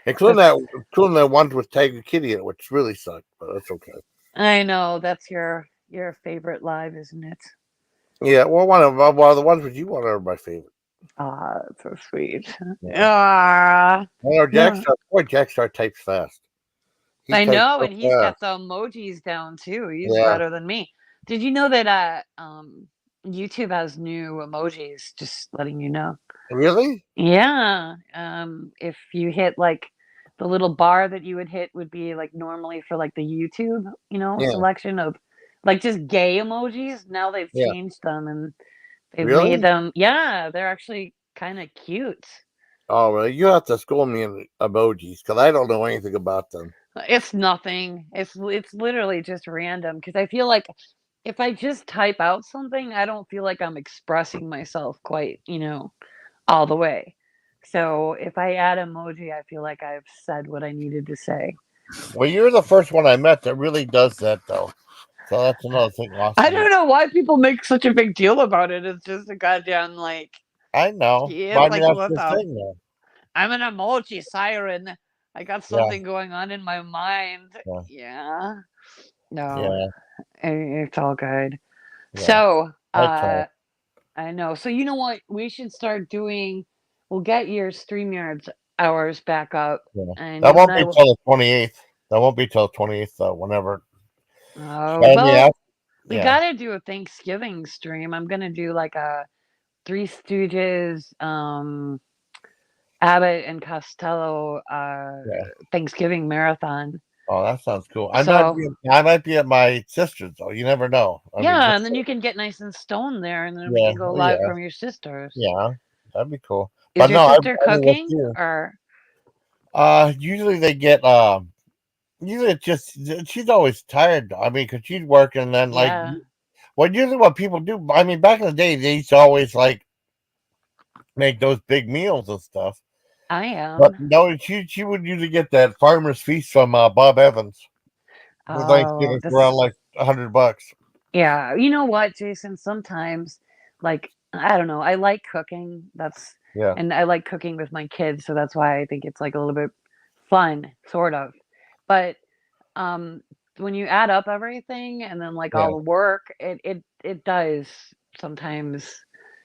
including that one with Tiger Kitty in it, which really sucked, but that's okay. I know that's your favorite live, isn't it? Yeah, well, the ones with you are my favorite. That's so sweet. Jackstar types fast. I know, and he's got the emojis down too. He's better than me. Did you know that YouTube has new emojis? Just letting you know. Really? Yeah. If you hit like the little bar that you would hit would be like normally for like the YouTube, selection of like just gay emojis. Now they've changed them and they've made them. Yeah, they're actually kind of cute. Oh, well, you have to school me in emojis because I don't know anything about them. It's nothing. It's literally just random because I feel like if I just type out something, I don't feel like I'm expressing myself quite, all the way. So if I add emoji, I feel like I've said what I needed to say. Well, you're the first one I met that really does that, though. So that's another thing I awesome. don't know why people make such a big deal about it. It's just a goddamn like, I know. yeah, But it's I mean, like that's what the the thing, though. I'm an emoji siren. I got Yeah, something going on in my mind. yeah, Yeah. No, yeah, it's all good. yeah. So, I try. I know. So you know what? We should start doing. We'll get your StreamYards hours back up, Yeah. and That you and won't I be will. till the 28th. That won't be till the 28th, though. Whenever. Well, Yeah, we yeah, gotta do a Thanksgiving stream. I'm gonna do like a Three Stooges, Abbott and Costello, yeah. Thanksgiving marathon. Oh, that sounds cool. So I might be at my sister's, though. You never know. I mean, yeah, just and then you can get nice and stoned there, and then we yeah, can go oh, live yeah, from your sister's. yeah. That'd be cool. Is But your no, sister I mean, with cooking you. or? Usually they get usually it's just she's always tired. I mean, because she's working, and then like, Yeah, well, usually what people do. I mean, back in the day, they used to always like make those big meals and stuff. I But am. no, she would usually get that farmer's feast from Bob Evans for Oh, Thanksgiving for around like $100. yeah. You know what, Jason? Sometimes, like, I don't know. I like cooking. Yeah, And I like cooking with my kids, so that's why I think it's like a little bit fun, sort of. But um, when you add up everything and then like yeah. all the work, it does sometimes,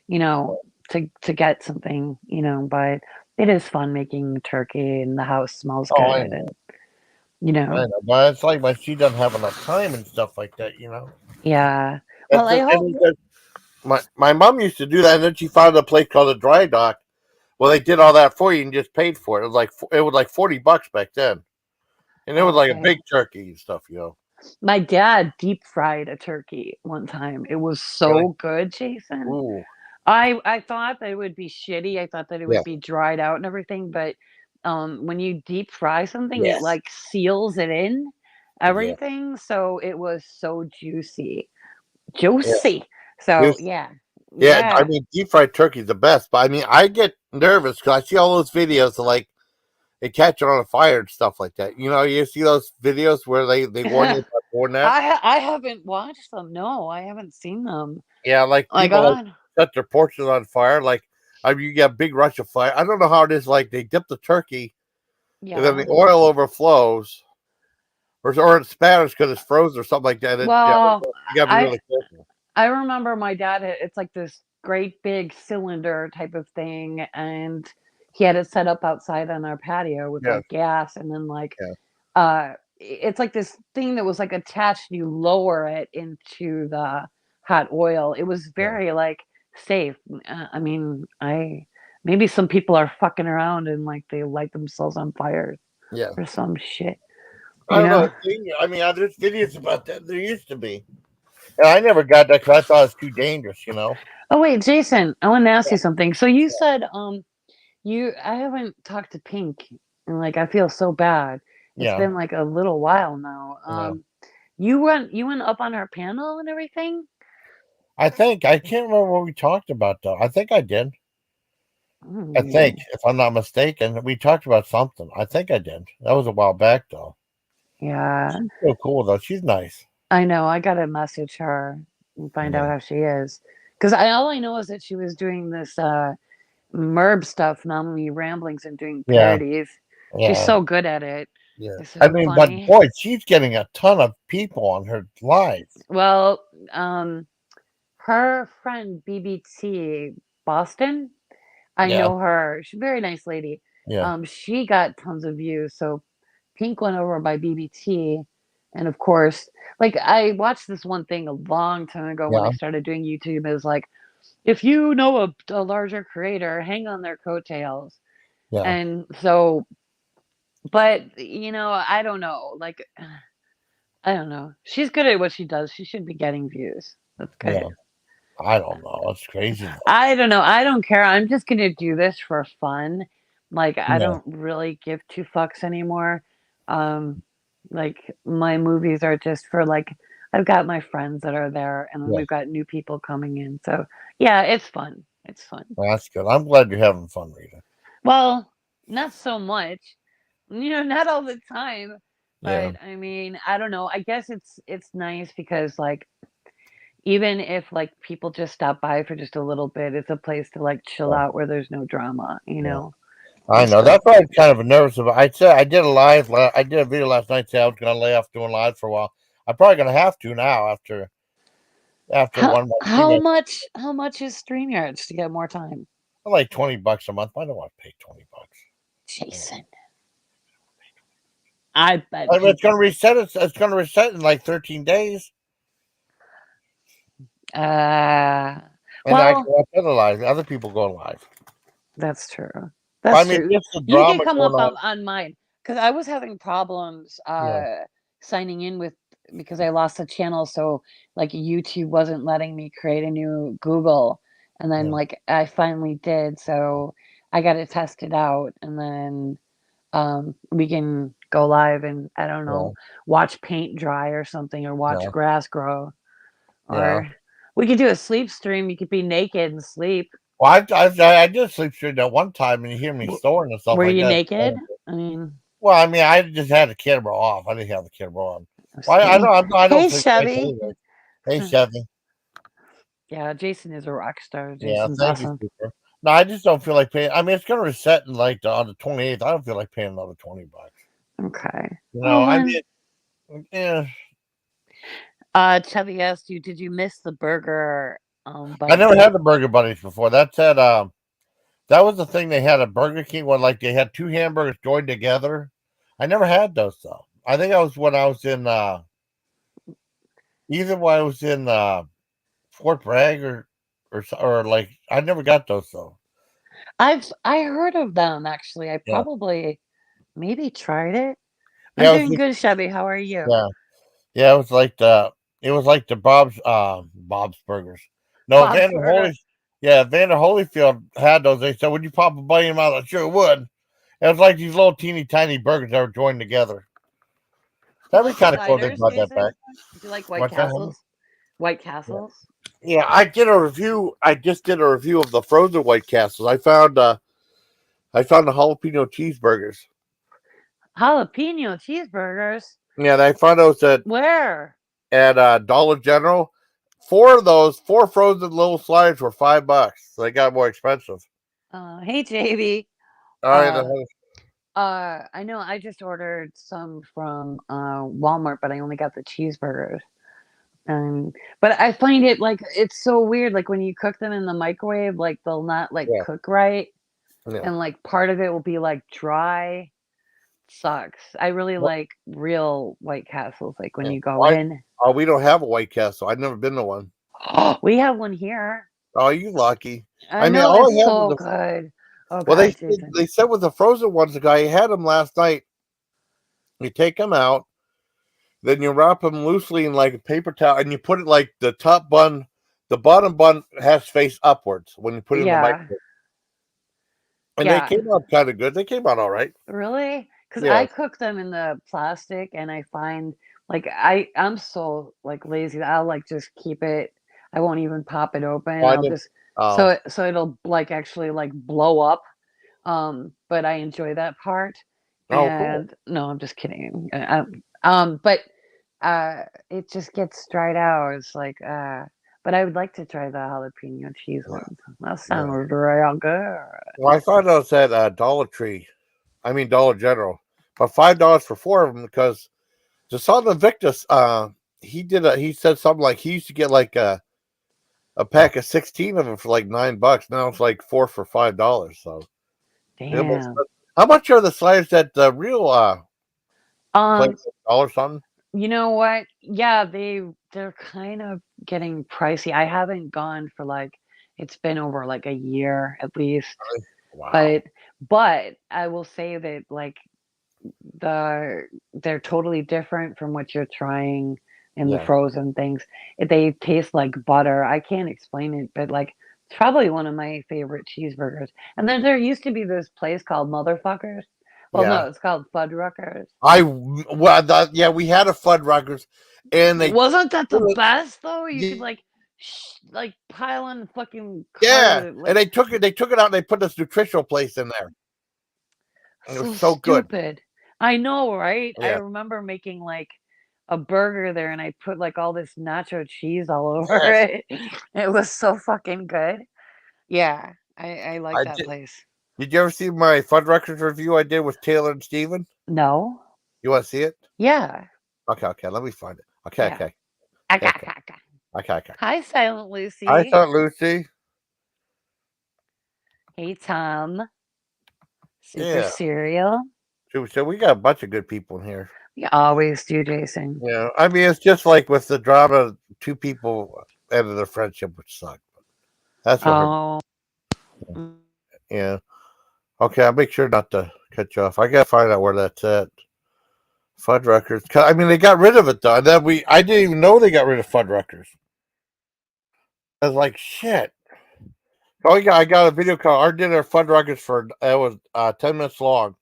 you know, to get something, But it is fun making turkey, and the house smells Oh, I good, know, and you know. I know. But it's like, she doesn't have enough time and stuff like that. Yeah. Well, That's I just, hope. my mom used to do that, and then she found a place called a Dry Dock. Well, they did all that for you and just paid for it. It was like $40 back then, and it was like a Okay. big turkey and stuff. My dad deep fried a turkey one time. It was Really? so good, Jason. Ooh, I thought that it would be shitty. I thought that it yeah, would be dried out and everything, but when you deep fry something, it yes, like seals it in yeah, everything, so it was so juicy. yeah. Juicy. So This, yeah. yeah. I Yeah. mean, deep fried turkey is the best, but I mean, I get nervous because I see all those videos of like they catch it on a fire and stuff like that. You see those videos where they warn you about doing that. I haven't watched them. No, I haven't seen them. Yeah, like Like people like on. set their porches on fire. Like, I mean, you get a big rush of fire. I don't know how it is. Like, they dip the turkey, and then Yeah. the oil overflows, or it spatters because it's frozen or something like that. Yeah, Well, you gotta be I really careful. I remember my dad it's like this great big cylinder type of thing, and he had it set up outside on our patio with Yeah, like gas, and then like yeah, it's like this thing that was like attached, you lower it into the hot oil. It was yeah, very like safe. I mean, I maybe some people are fucking around and like they light themselves on fire yeah. or some shit, I you don't know. know? I mean, there's videos about that. There used to be, and I never got that because I thought it was too dangerous. Oh wait, Jason, I want to ask you something. So you said I haven't talked to Pink, and like I feel so bad. It's Yeah, been like a little while now. yeah. You went up on our panel and everything? I can't remember what we talked about though. I think I did. I think, Mm, if I'm not mistaken, we talked about something. I think I did. That was a while back though. yeah, She's so cool though. She's nice. I know. I gotta message her and find Yeah, out how she is. Because all I know is that she was doing this Merb stuff, Nominee Ramblings, and doing yeah, parodies. She's yeah, so good at it. yeah. It's I so mean, but funny. boy, she's getting a ton of people on her live. Well, um, her friend BBT Boston, I Yeah, know her. She's a very nice lady. yeah, She got tons of views. So Pink went over by BBT. And of course, like I watched this one thing a long time ago when I yeah, started doing YouTube. It was like, if you know a larger creator, hang on their coattails. yeah, And so, but I don't know. Like, I don't know. She's good at what she does. She should be getting views. That's yeah. good. I don't know. It's crazy though. I don't know. I don't care. I'm just going to do this for fun. Like, I Yeah. don't really give two fucks anymore. Like, my movies are just for, like, I've got my friends that are there, and then Yeah. we've got new people coming in. So, yeah, it's fun. It's fun. Well, that's good. I'm glad you're having fun, Rita. Well, not so much. Not all the time. Yeah. But I mean, I don't know. I guess it's nice because, like, even if, like, people just stop by for just a little bit, it's a place to, like, chill Yeah. out where there's no drama, Yeah. I and know. stuff. That's why I'm kind of nervous about. I said I did a live. I did a video last night. Say I was going to lay off doing live for a while. I'm probably going to have to now after How one of my how female, much how much is StreamYards to get more time? like $20 a month. I don't want to pay $20. Jason, I bet I mean, it's going to people. reset. It's going to reset in like 13 days, Uh, and I can well, watch other live. Other people go live. that's true. But I That's mean, true. just the You can drama come going up on. on mine because I was having problems Yeah. signing in with because I lost the channel, so like YouTube wasn't letting me create a new Google, and then Yeah. like I finally did, so I got it tested out, and then we can go live and I don't Yeah. know, watch paint dry or something, or watch Yeah. grass grow, Yeah. or we could do a sleep stream. You could be naked and sleep. Well, I did sleep through that one time, and you hear me W- snoring and stuff Were like you that. naked? I mean, Well, I mean, I just had the camera off. I didn't have the camera on. I was Well, kidding. I don't Hey, sleep nice Chevy. anyway. Hey, Chevy. Yeah, Jason is a rock star. Yeah, Jason's thank you, awesome. super. No, I just don't feel like paying. I mean, it's gonna reset in like on the 28th. I don't feel like paying another $20. Okay. You Well know, I then, mean, yeah. Chevy asked you, did you miss the burger I never buddies? had the Burger Buddies before. That was the thing they had at Burger King when like they had two hamburgers joined together. I never had those though. I think I was when I was in either when I was in Fort Bragg or like I never got those though. I heard of them actually. I Yeah, probably maybe tried it. I'm yeah, it was doing good, Chevy. How are you? yeah, yeah. It was like the Bob's Burgers. No, Bob's Vander Burger. Holy, yeah, Vander Holyfield had those. They said, "Would you pop a bite in your mouth?" I sure would. It was like these little teeny tiny burgers that were joined together. Do you That'd like be kind of cool. They sliders, brought that back. Jason? Do you like White What's that? Honey? Castles? White Yeah. Castles? Yeah, I did a review. I just did a review of the frozen White Castles. I found the jalapeno cheeseburgers. Jalapeno cheeseburgers? Yeah, I found those Where? at Dollar General. Four of those, four frozen little sliders were $5. So they got more expensive. Hey, JB. All right, Uh, I know I just ordered some from Walmart, but I only got the cheeseburgers. But I find it like it's so weird. Like when you cook them in the microwave, like they'll not like yeah, cook right, yeah. and like part of it will be like dry. Sucks. I really What? like real White Castles. Like when Yeah. you go Why? in. Oh, we don't have a White Castle. I've never been to one. We have one here. Oh, you lucky. I I mean, know all I it's have is so the. good. Oh Well, God, Jason. they said with the frozen ones, the guy had them last night. You take them out, then you wrap them loosely in like a paper towel, and you put it like the top bun, the bottom bun has face upwards when you put it in the Yeah, microwave. And they yeah. came out kind of good. They came out all right. Really? Because I Yeah. cook them in the plastic, and I find like I'm so like lazy that I'll like just keep it. I won't even pop it open. I I'll didn't. just Oh, so it'll like actually like blow up. But I enjoy that part. oh, cool. And no, I'm just kidding. But it just gets dried out. It's like but I would like to try the jalapeno cheese Yeah, ones. That yeah. sounds real good. Well, I found out at Dollar Tree. I mean Dollar General, but $5 for four of them because the son of Victus. He said something like he used to get like a pack of 16 of them for like $9. Now it's like four for $5. So it makes Damn. sense. How much are the sliders at the real place? Um, $1 something? you know what? Yeah, they're kind of getting pricey. I haven't gone for like it's been over like a year at least. Wow. But I will say that like they're totally different from what you're trying in the Yeah. frozen things. They taste like butter. I can't explain it, but like It's probably one of my favorite cheeseburgers. And then there used to be this place called Motherfuckers. Well, Yeah. no, it's called Fuddruckers. Yeah, we had a Fuddruckers, and they Wasn't that the best though? You could yeah, like pile on fucking yeah, cart. and they took it out, and they put this nutritional place in there. And it was So so good. stupid. I know, right? I Yeah. remember making like a burger there and I put like all this nacho cheese all over Yes. it. It was so fucking good. Yeah, I like I that did. place. Did you ever see my Fuddruckers review I did with Taylor and Steven? No? You want to see it? Yeah. Okay. Let me find it. Okay. Yeah. Okay. Hi, Silent I Lucy. thought Lucy. Hey, Tom. Super Yeah. Cereal. So we got a bunch of good people in here. You always do, Jason. Yeah. I mean, it's just like with the drama, two people ended their friendship, which sucked. That's what Oh. Yeah. Okay, I'll make sure not to cut you off. I gotta find out where that's at. Fuddruckers. I mean, they got rid of it though. And then I didn't even know they got rid of Fuddruckers. I was like, shit. Oh yeah, I got a video call. Our dinner Fuddruckers for it was 10 minutes long.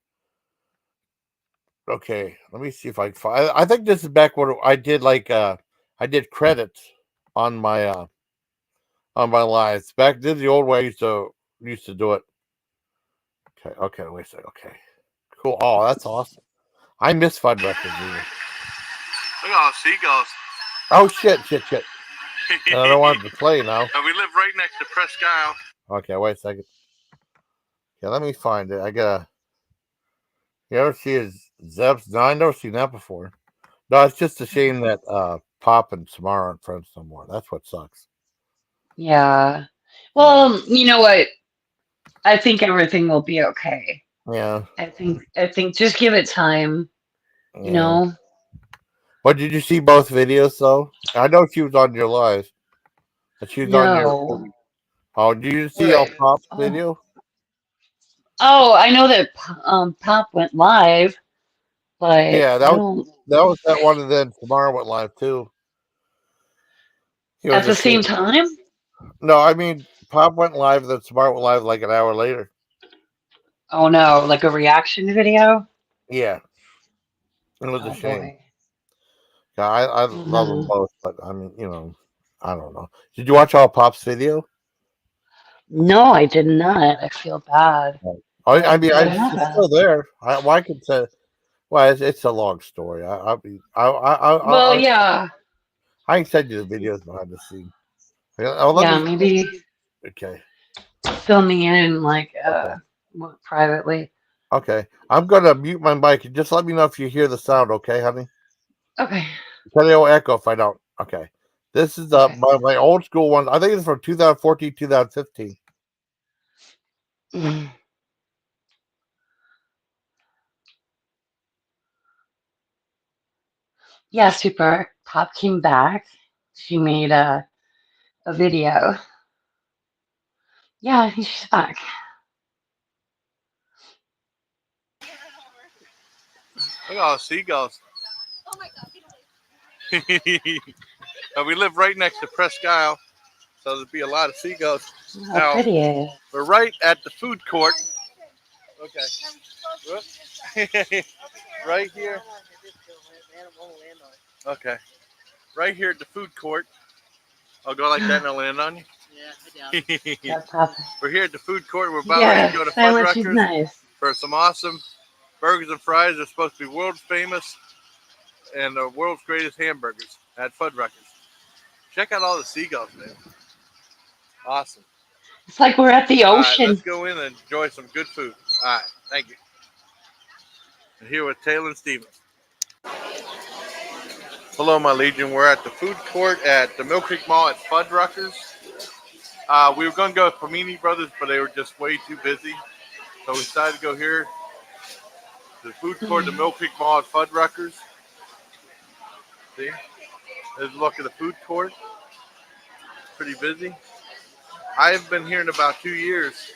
Okay, let me see if I can find. I think this is back when I did I did credits on my lives. Back this is the old way I used to do it. Okay, wait a second. Okay. Cool. Oh, that's awesome. I miss Fuddruckers. Look at all the seagulls. Oh shit. And I don't want it to play now. We live right next to Presque Isle. Okay, wait a second. Okay, let me find it. I gotta. You ever see his Zeb's? No, I've never seen that before. No, it's just a shame that Pop and Samara aren't friends no more. That's what sucks. Yeah. Well, you know what? I think everything will be okay. Yeah. I think just give it time. You know. But did you see both videos though? I know she was on your live. But she was on your. Oh, did you see all Pop's video? Oh, I know that Pop went live, but Yeah, that was that one, and then Samara went live too. At the same time? No, I mean Pop went live, then Samara went live like an hour later. Oh no, like a reaction video? Yeah. It was a shame. Boy. Yeah, I love them both, but I mean, I don't know. Did you watch all Pop's video? No, I did not. I feel bad. I mean, it's still there. I could say, well, it's a long story. Yeah. I can send you the videos behind the scenes. Maybe. Okay. Fill me in privately. Okay, I'm gonna mute my mic and just let me know if you hear the sound. Okay, honey. Okay. It'll echo if I don't. Okay. This is my old school one. I think it's from 2014, 2015. Yeah, super. Pop came back. She made a video. Yeah, she's back. Look at all the seagulls. Oh my God. We live right next to Presque Isle, so there'll be a lot of seagulls. How pretty it is. We're right at the food court. Okay. Right here. Okay. Right here at the food court. I'll go like that and I'll land on you. Yeah, we're here at the food court. We're about ready to go to Fuddruckers for some awesome burgers and fries. They're supposed to be world famous and the world's greatest hamburgers at Fuddruckers. Check out all the seagulls, man. Awesome. It's like we're at the ocean. All right, let's go in and enjoy some good food. All right, thank you. I'm here with Taylor and Steven. Hello, my Legion. We're at the food court at the Mill Creek Mall at Fuddruckers. We were going to go with Pamini Brothers, but they were just way too busy. So we decided to go here to the food court at the Mill Creek Mall at Fuddruckers. See? There's a look at the food court. Pretty busy. I haven't been here in about 2 years.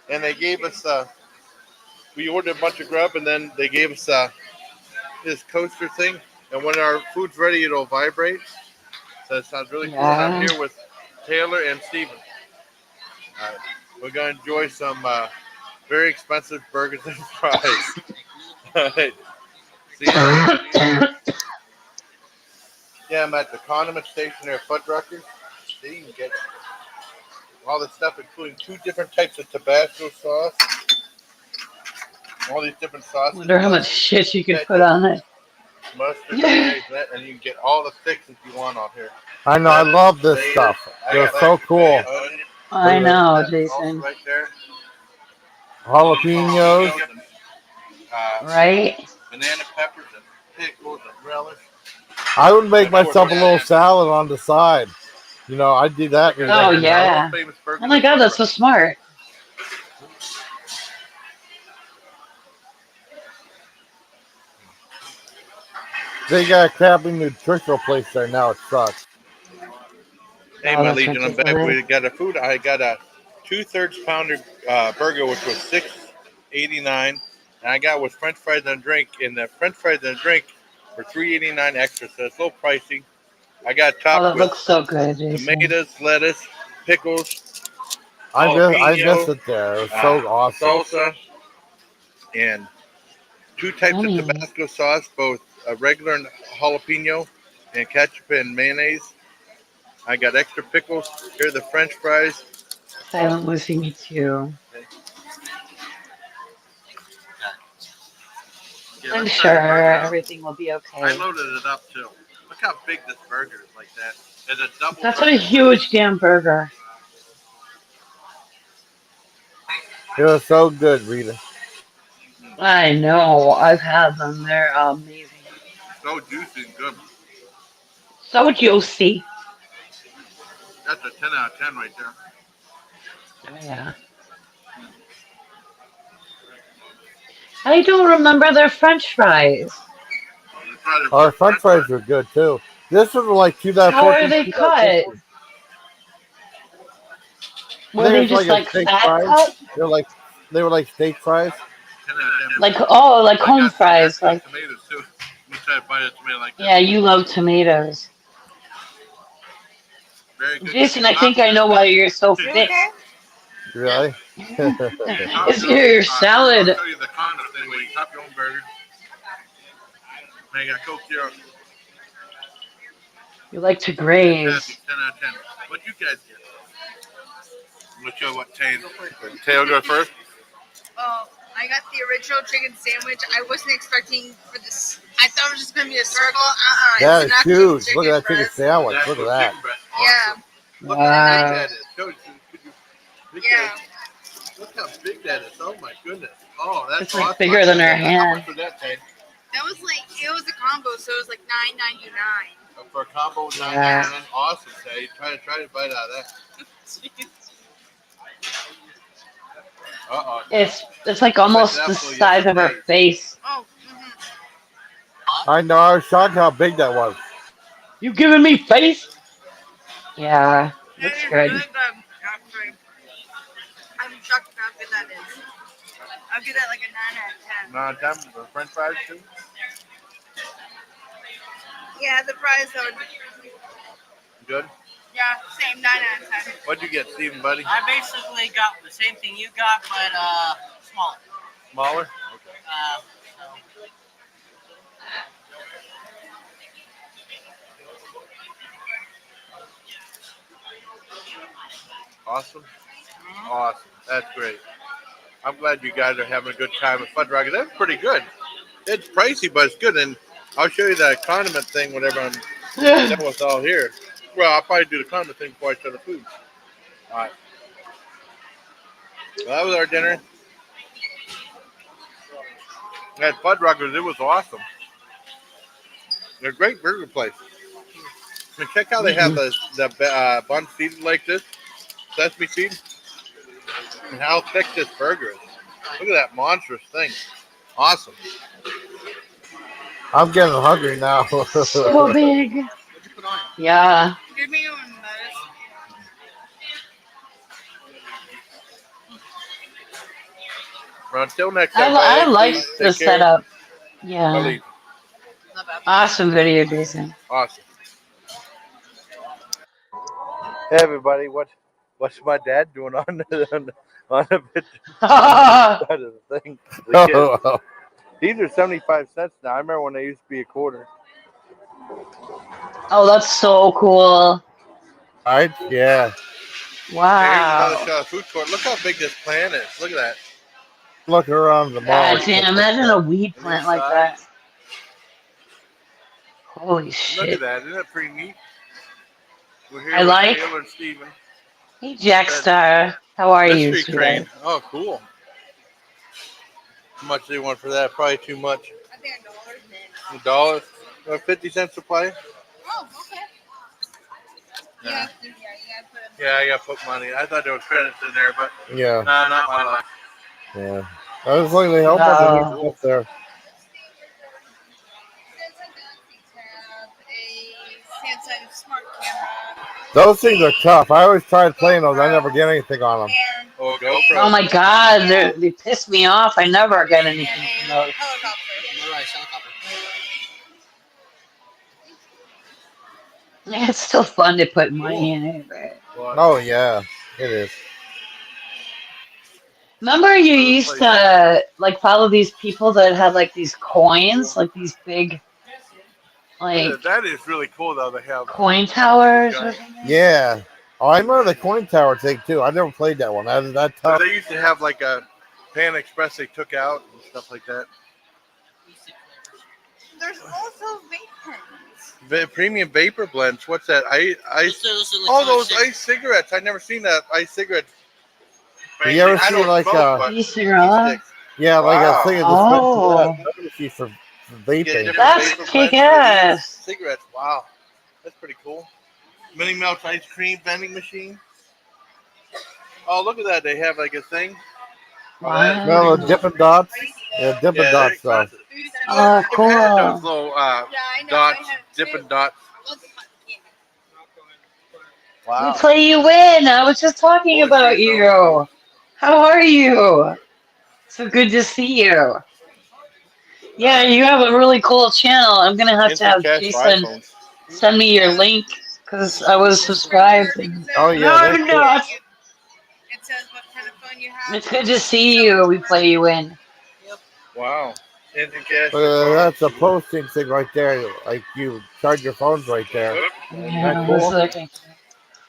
And they gave us, we ordered a bunch of grub, and then they gave us this coaster thing. And when our food's ready, it'll vibrate. So it sounds really cool. And I'm here with Taylor and Steven. All right. We're going to enjoy some very expensive burgers and fries. All right. See ya. Yeah, I'm at the condiment station there at Fuddruckers. See, you can get all this stuff, including 2 different types of Tabasco sauce. All these different sauces. Wonder how much shit you could put on it. Mustard, mayonnaise, and you can get all the fixes you want on here. I know. I love this stuff. They're so cool. I know, Jason. Right there. Jalapenos. Right? Banana peppers and pickles and relish. I would make myself a little salad on the side. You know, I'd do that. Oh, yeah. Oh, my God, that's so smart. They got a crappy nutritional place there now. It sucks. Hey, my Legion, I'm back. We got a food. I got a 2/3 pounder burger, which was $6.89, and I got with French fries and a drink. And the French fries and a drink were $3.89 extra, so it's a little pricey. I got topped with looks so good, Jason. tomatoes, lettuce, pickles. I missed it there. It was so awesome. Salsa and 2 types of Tabasco sauce, both a regular and jalapeno, and ketchup and mayonnaise. I got extra pickles. Here are the French fries. Silent Lucy, me too. Okay. I'm sure everything will be okay. I loaded it up too. Look how big this burger is like that. It's a double. That's a huge damn burger. It was so good, Rita. I know. I've had them. They're amazing. So juicy and good. So juicy. That's a 10 out of 10 right there. Oh, yeah. I don't remember their French fries. Our French fries were good too. This was like 2014. How are they cut? Were they just like fat cut? They were like steak fries. Like home fries. Like tomatoes too. Let me try to bite a tomato like that. Yeah, you love tomatoes. Very good. Jason, I think I know why you're so thick. Really? It's your salad. I'll show you the condiment thing where you top your own burger. Man, you got Coke Zero. You like to graze. 10 out of 10. What'd you guys get? I'm going to show what Taylor go first. Oh, I got the original chicken sandwich. I wasn't expecting for this. I thought it was just going to be a circle. That is huge. Look at that chicken sandwich. Look at that. Yeah. Look how big that is. Yeah. Look how big that is. Oh my goodness. Oh, that's It's like awesome. bigger than our hand. How much was that, Tay? That was like, it was a combo, so it was like $9.99. For a combo, Yeah. $9.99. Awesome, Tay. Try to bite out of that. Uh-oh. It's like almost the size of her face. Oh, I know. I was shocked how big that was. You giving me face? Yeah, looks It is good. really good, actually. I'm shocked at how good that is. I'll give that like a 9 out of 10. 9 out of 10 for French fries too. Yeah, the fries are Good. yeah, same 9 out of 10. What'd you get, Steven, buddy? I basically got the same thing you got, but smaller. Smaller. Okay. So. Awesome. Awesome. That's great. I'm glad you guys are having a good time at Fuddruckers. That's pretty good. It's pricey, but it's good. And I'll show you that condiment thing whenever I'm done with all here. Well, I'll probably do the condiment thing before I show the food. All right. Well, that was our dinner. At Fuddruckers, it was awesome. They're a great burger place. And check how they have the bun seated like this. Sesame seed. And how thick this burger is. Look at that monstrous thing. Awesome. I'm getting hungry now. So big. Yeah. Give me one, lettuce. Well, until next time. I guys, like please the take care. setup. Yeah. Believe. Not bad. Awesome video, Jason. Awesome. Hey everybody, what's my dad doing on a picture Oh, side of the thing? The kids. These are 75 cents now. I remember when they used to be a quarter. that's so cool. Yeah. Hey, here's another Wow. shot of food court. Look how big this plant is. Look at that. Look around the mall. God damn, imagine a weed And plant like inside, that. Holy look at shit. that. Isn't that pretty neat? We're I here with like. Taylor and Steven. Hey, Said Jackstar. How are you, mystery sweetheart? crane. Oh, cool. How much do you want for that? Probably too much. I think $1. $1? 50 cents to play? Oh, okay. Yeah. You gotta put it. Yeah, I got to put money. I thought there was credits in there, but Yeah. no, not my life. Yeah. I was looking to help on the new Wow. stuff there. A Samsung smart camera. Those things are tough. I always tried playing those. I never get anything on them. And Oh, Oh GoPro. my god, they piss me off. I never get anything from a those. helicopter. All right, helicopter. Yeah, it's still fun to put money in it, but What? Oh yeah, it is. remember you Other used place. to like follow these people that had like these coins, like these big like That is really cool, though. They have coin this towers or guy. something? Yeah. Oh, I remember the coin tower thing too. I never played that one. That But tough. they used to have like a Pan Express they took out and stuff like that. There's also vape pens. Premium vapor blends. What's that? Those are Oh, those cigarettes. ice cigarettes. I never seen that ice cigarettes. You ever I see don't like smoke, but E-cigarette? e-sticks. yeah, like a Wow. thing of Oh, dispenser for You get vaping. different that's vapor blends kick for these ass. cigarettes. Wow, that's pretty cool. Mini Melts ice cream vending machine. Oh, look at that. They have like a thing. Oh, that is pretty No, Wow. the cool. Dippin' Dots. Yeah, Dippin' Yeah, they're Dot stuff. expensive. Oh, I've had those cool. little Yeah, I know. dots, I have Dippin' two. Dots. Lots of cotton candy. We Wow. play you win. I was just talking Poetry about is always cool. you. How are you? So good to see you. Yeah, you have a really cool channel. I'm gonna have Instant cash for Jason iPhones. send me your Yeah. link because I was It's pretty weird subscribed because and Oh it, no, yeah, they're I'm cool. not. it says what kind of phone you have. It's good to see So you. it's We play you in. Wow. Instant cash for phones. That's a posting thing right there. Like you charge your phones right there. Whoop. Isn't that Yeah, cool?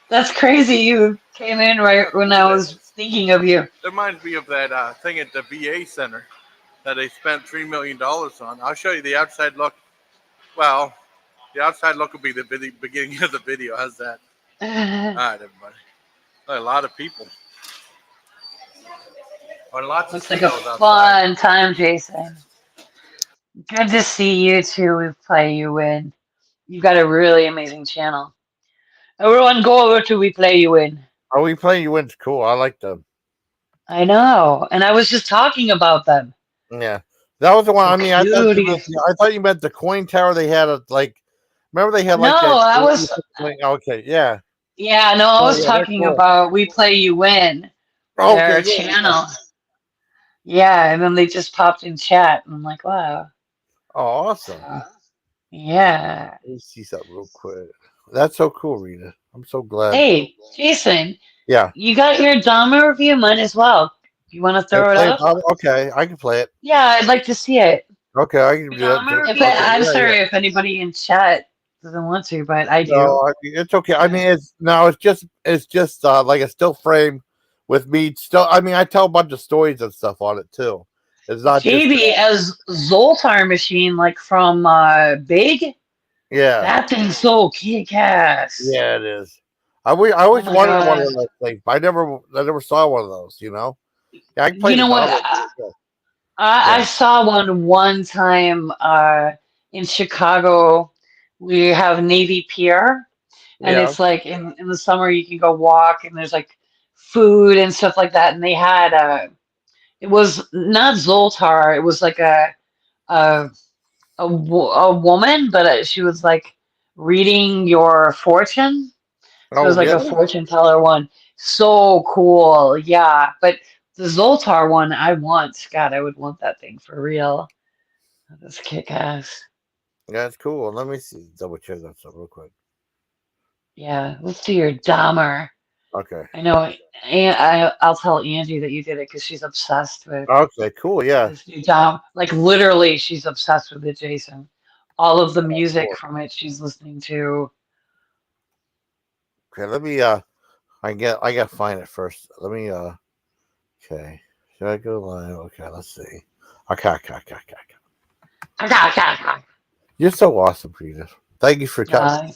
that's crazy. You came in right How when cool I that was is. thinking of you. That reminds me of that thing at the VA center that they spent $3 million on. I'll show you the outside look. Well, the outside look will be the beginning of the video. How's that? All right, everybody. A lot of people. Or lots of Looks like a seagulls outside. fun time, Jason. Good to see you too. We play you in. You've got a really amazing channel. Everyone, go over to We Play You In. Oh, we play you win's cool. I like them. I know, and I was just talking about them. Yeah, that was the one. So I mean, I thought you meant cuties. I thought you meant the coin tower. They had a like. Remember they had No, like that. I was. Okay, yeah. Yeah, no, I Oh was yeah, they're talking cool. about We Play You Win, Okay, their yeah. channel. Yeah, and then they just popped in chat, and I'm like, wow. Oh, awesome. Yeah. Let me see something real quick. That's so cool, Rita. I'm so glad. Hey, Jason, Yeah. you got your Dama review? Mine as well. You want to throw it up? Okay, I can play it. Yeah, I'd like to see it. Okay, I can do that. If Okay, I'm yeah, sorry yeah. if anybody in chat doesn't want to, but I do. No, it's okay. I mean, it's just like a still frame with me. Still, I mean, I tell a bunch of stories and stuff on it too. It's not just JB as Zoltar machine, like from Big. yeah, That thing's so kick ass. yeah, it is. I always my wanted one God. of those things, but I never saw one of those. You know, yeah, I can play You the know what? Dom. I saw one time in Chicago. We have Navy Pier, and Yeah. it's like in the summer you can go walk, and there's like food and stuff like that. And they had it was not Zoltar. It was like a a woman, but she was like reading your fortune. So it Oh, was like a really? fortune teller one. So cool. Yeah. But the Zoltar one, I want. God, I would want that thing for real. That's kick ass. Yeah, it's cool. Let me see. Double check that stuff real quick. Yeah, let's do your Dahmer. Okay. I know, and I'll tell Angie that you did it because she's obsessed with Okay. Cool. Yeah. this new Dom. Like literally, she's obsessed with it, Jason. All of the music Cool. from it, she's listening to. Okay. Let me. I gotta find it first. Let me. Okay. Should I go live? Okay. Let's see. Okay. You're so awesome, Rita. Thank you for Uh,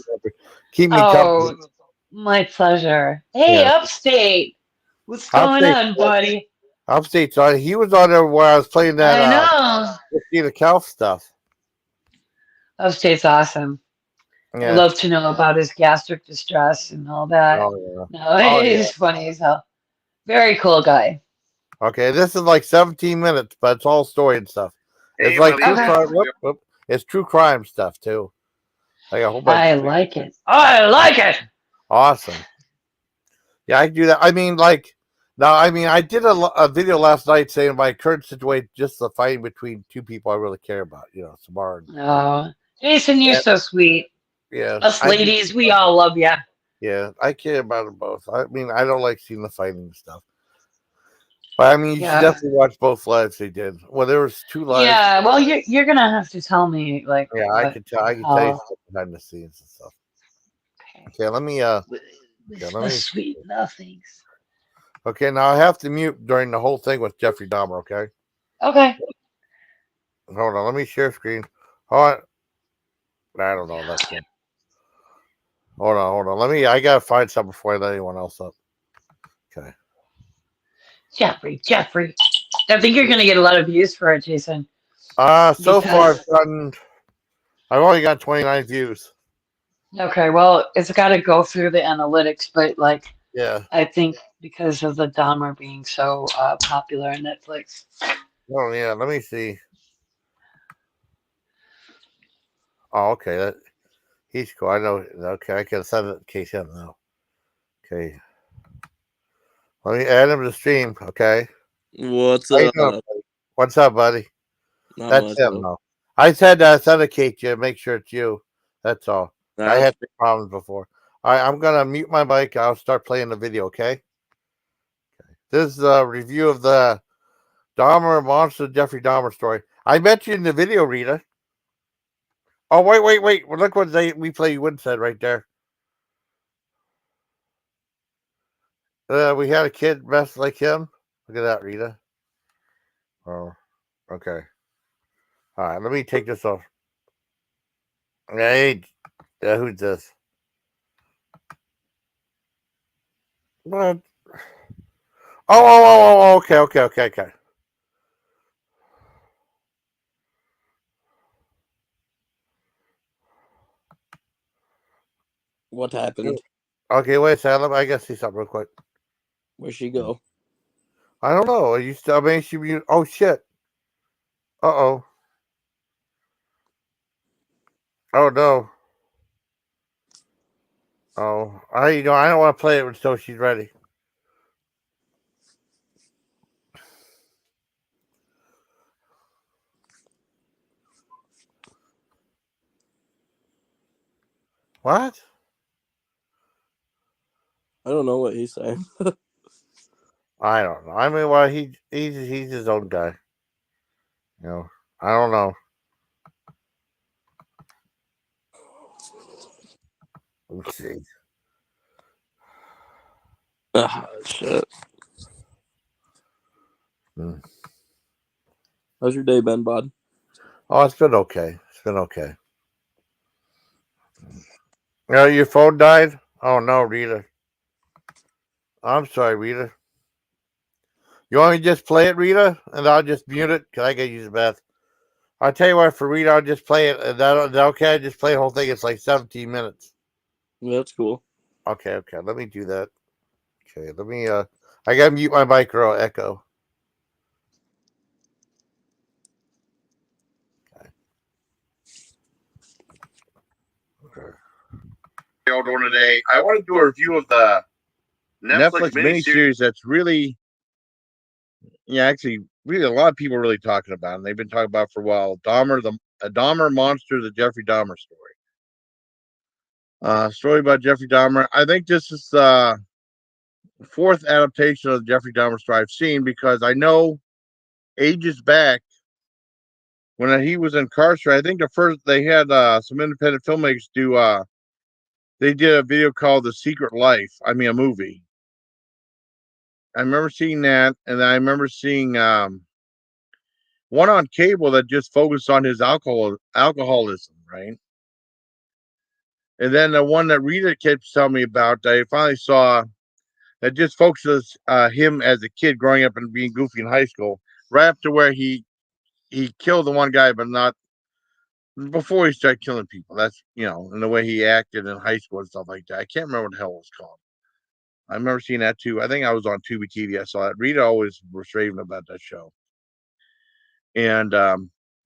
keep me company. oh, my pleasure. Hey, Yeah. Upstate, what's going Upstate. on, buddy? Upstate's on. He was on there where I was playing that I know. Christina Calf stuff. Upstate's awesome. I Yeah. love to know about his gastric distress and all that. Oh yeah. No, Oh yeah. he's funny as hell. Very cool guy. Okay. This is like 17 minutes, but it's all story and stuff. It's Hey, like buddy. true Okay. crime. Whoop. It's true crime stuff too. Like a whole bunch. I like it. I like it. Awesome. Yeah, I can do that. I mean, like, now, I mean, I did a video last night saying my current situation, just the fighting between two people I really care about, Samara. Oh, Jason, you're so sweet. Yeah, Us ladies, we all love ya. Yeah, I care about them both. I mean, I don't like seeing the fighting and stuff. But I mean, you should definitely watch both lives they did. Well, there was 2 lives. Yeah, well, you're gonna have to tell me like. Yeah, I can tell you stuff behind the scenes and stuff. Okay, let me Sweet nothings. Okay, now I have to mute during the whole thing with Jeffrey Dahmer. Okay. Okay. Hold on, let me share screen. Hold on. I don't know. That's it. Hold on. I gotta find something before I let anyone else up. Okay. Jeffrey. I think you're gonna get a lot of views for it, Jason. So far I've only got 29 views. Okay, well, it's got to go through the analytics, but like, yeah, I think because of the Dahmer being so popular on Netflix. Oh yeah, let me see. Oh, okay. He's cool. I know. Okay, I can send it in case you don't know. Okay. Let me add him to the stream. Okay. What's up? What's up, buddy? Not That's much, him, though. though. I said to authenticate you, make sure it's you. That's all. All I right. had problems before. All right, I'm gonna mute my mic. I'll start playing the video. Okay. This is a review of the Dahmer Monster Jeffrey Dahmer story. I met you in the video, Rita. Oh wait! Well, look what we play. Wood said right there. We had a kid mess like him. Look at that, Rita. Oh, okay. All right, let me take this off. Hey, who's this? What? Oh, okay. What happened? Okay, wait a second. I gotta see something real quick. Where'd she go? I don't know. Are you still? I mean, oh shit. Oh no. Oh, I don't want to play it until she's ready. What? I don't know what he's saying. I don't know. I mean, well, he's his own guy. I don't know. Let's see. Shit. Hmm. How's your day been, bud? Oh, it's been okay. Your phone died? Oh no, Rita. I'm sorry, Rita. You want me to just play it, Rita? And I'll just mute it? Because I gotta use the bath. I'll tell you what, for Rita, I'll just play it. Is that okay? I just play the whole thing. It's like 17 minutes. Yeah, that's cool. Okay. Let me do that. Okay, let me I gotta mute my micro echo. Doing today. I want to do a review of the Netflix miniseries that's really, actually, really a lot of people are really talking about, and they've been talking about for a while. The Dahmer Monster, the Jeffrey Dahmer story. Story about Jeffrey Dahmer. I think this is the fourth adaptation of the Jeffrey Dahmer story I've seen, because I know ages back when he was incarcerated, I think the first they had some independent filmmakers do. They did a video called "The Secret Life." I mean, a movie. I remember seeing that, and I remember seeing one on cable that just focused on his alcoholism, right? And then the one that Rita kept telling me about, I finally saw that just focuses him as a kid growing up and being goofy in high school, right up to where he killed the one guy, but not before he started killing people. That's, and the way he acted in high school and stuff like that. I can't remember what the hell it was called. I remember seeing that too. I think I was on Tubi TV. I saw that. Rita always was raving about that show. And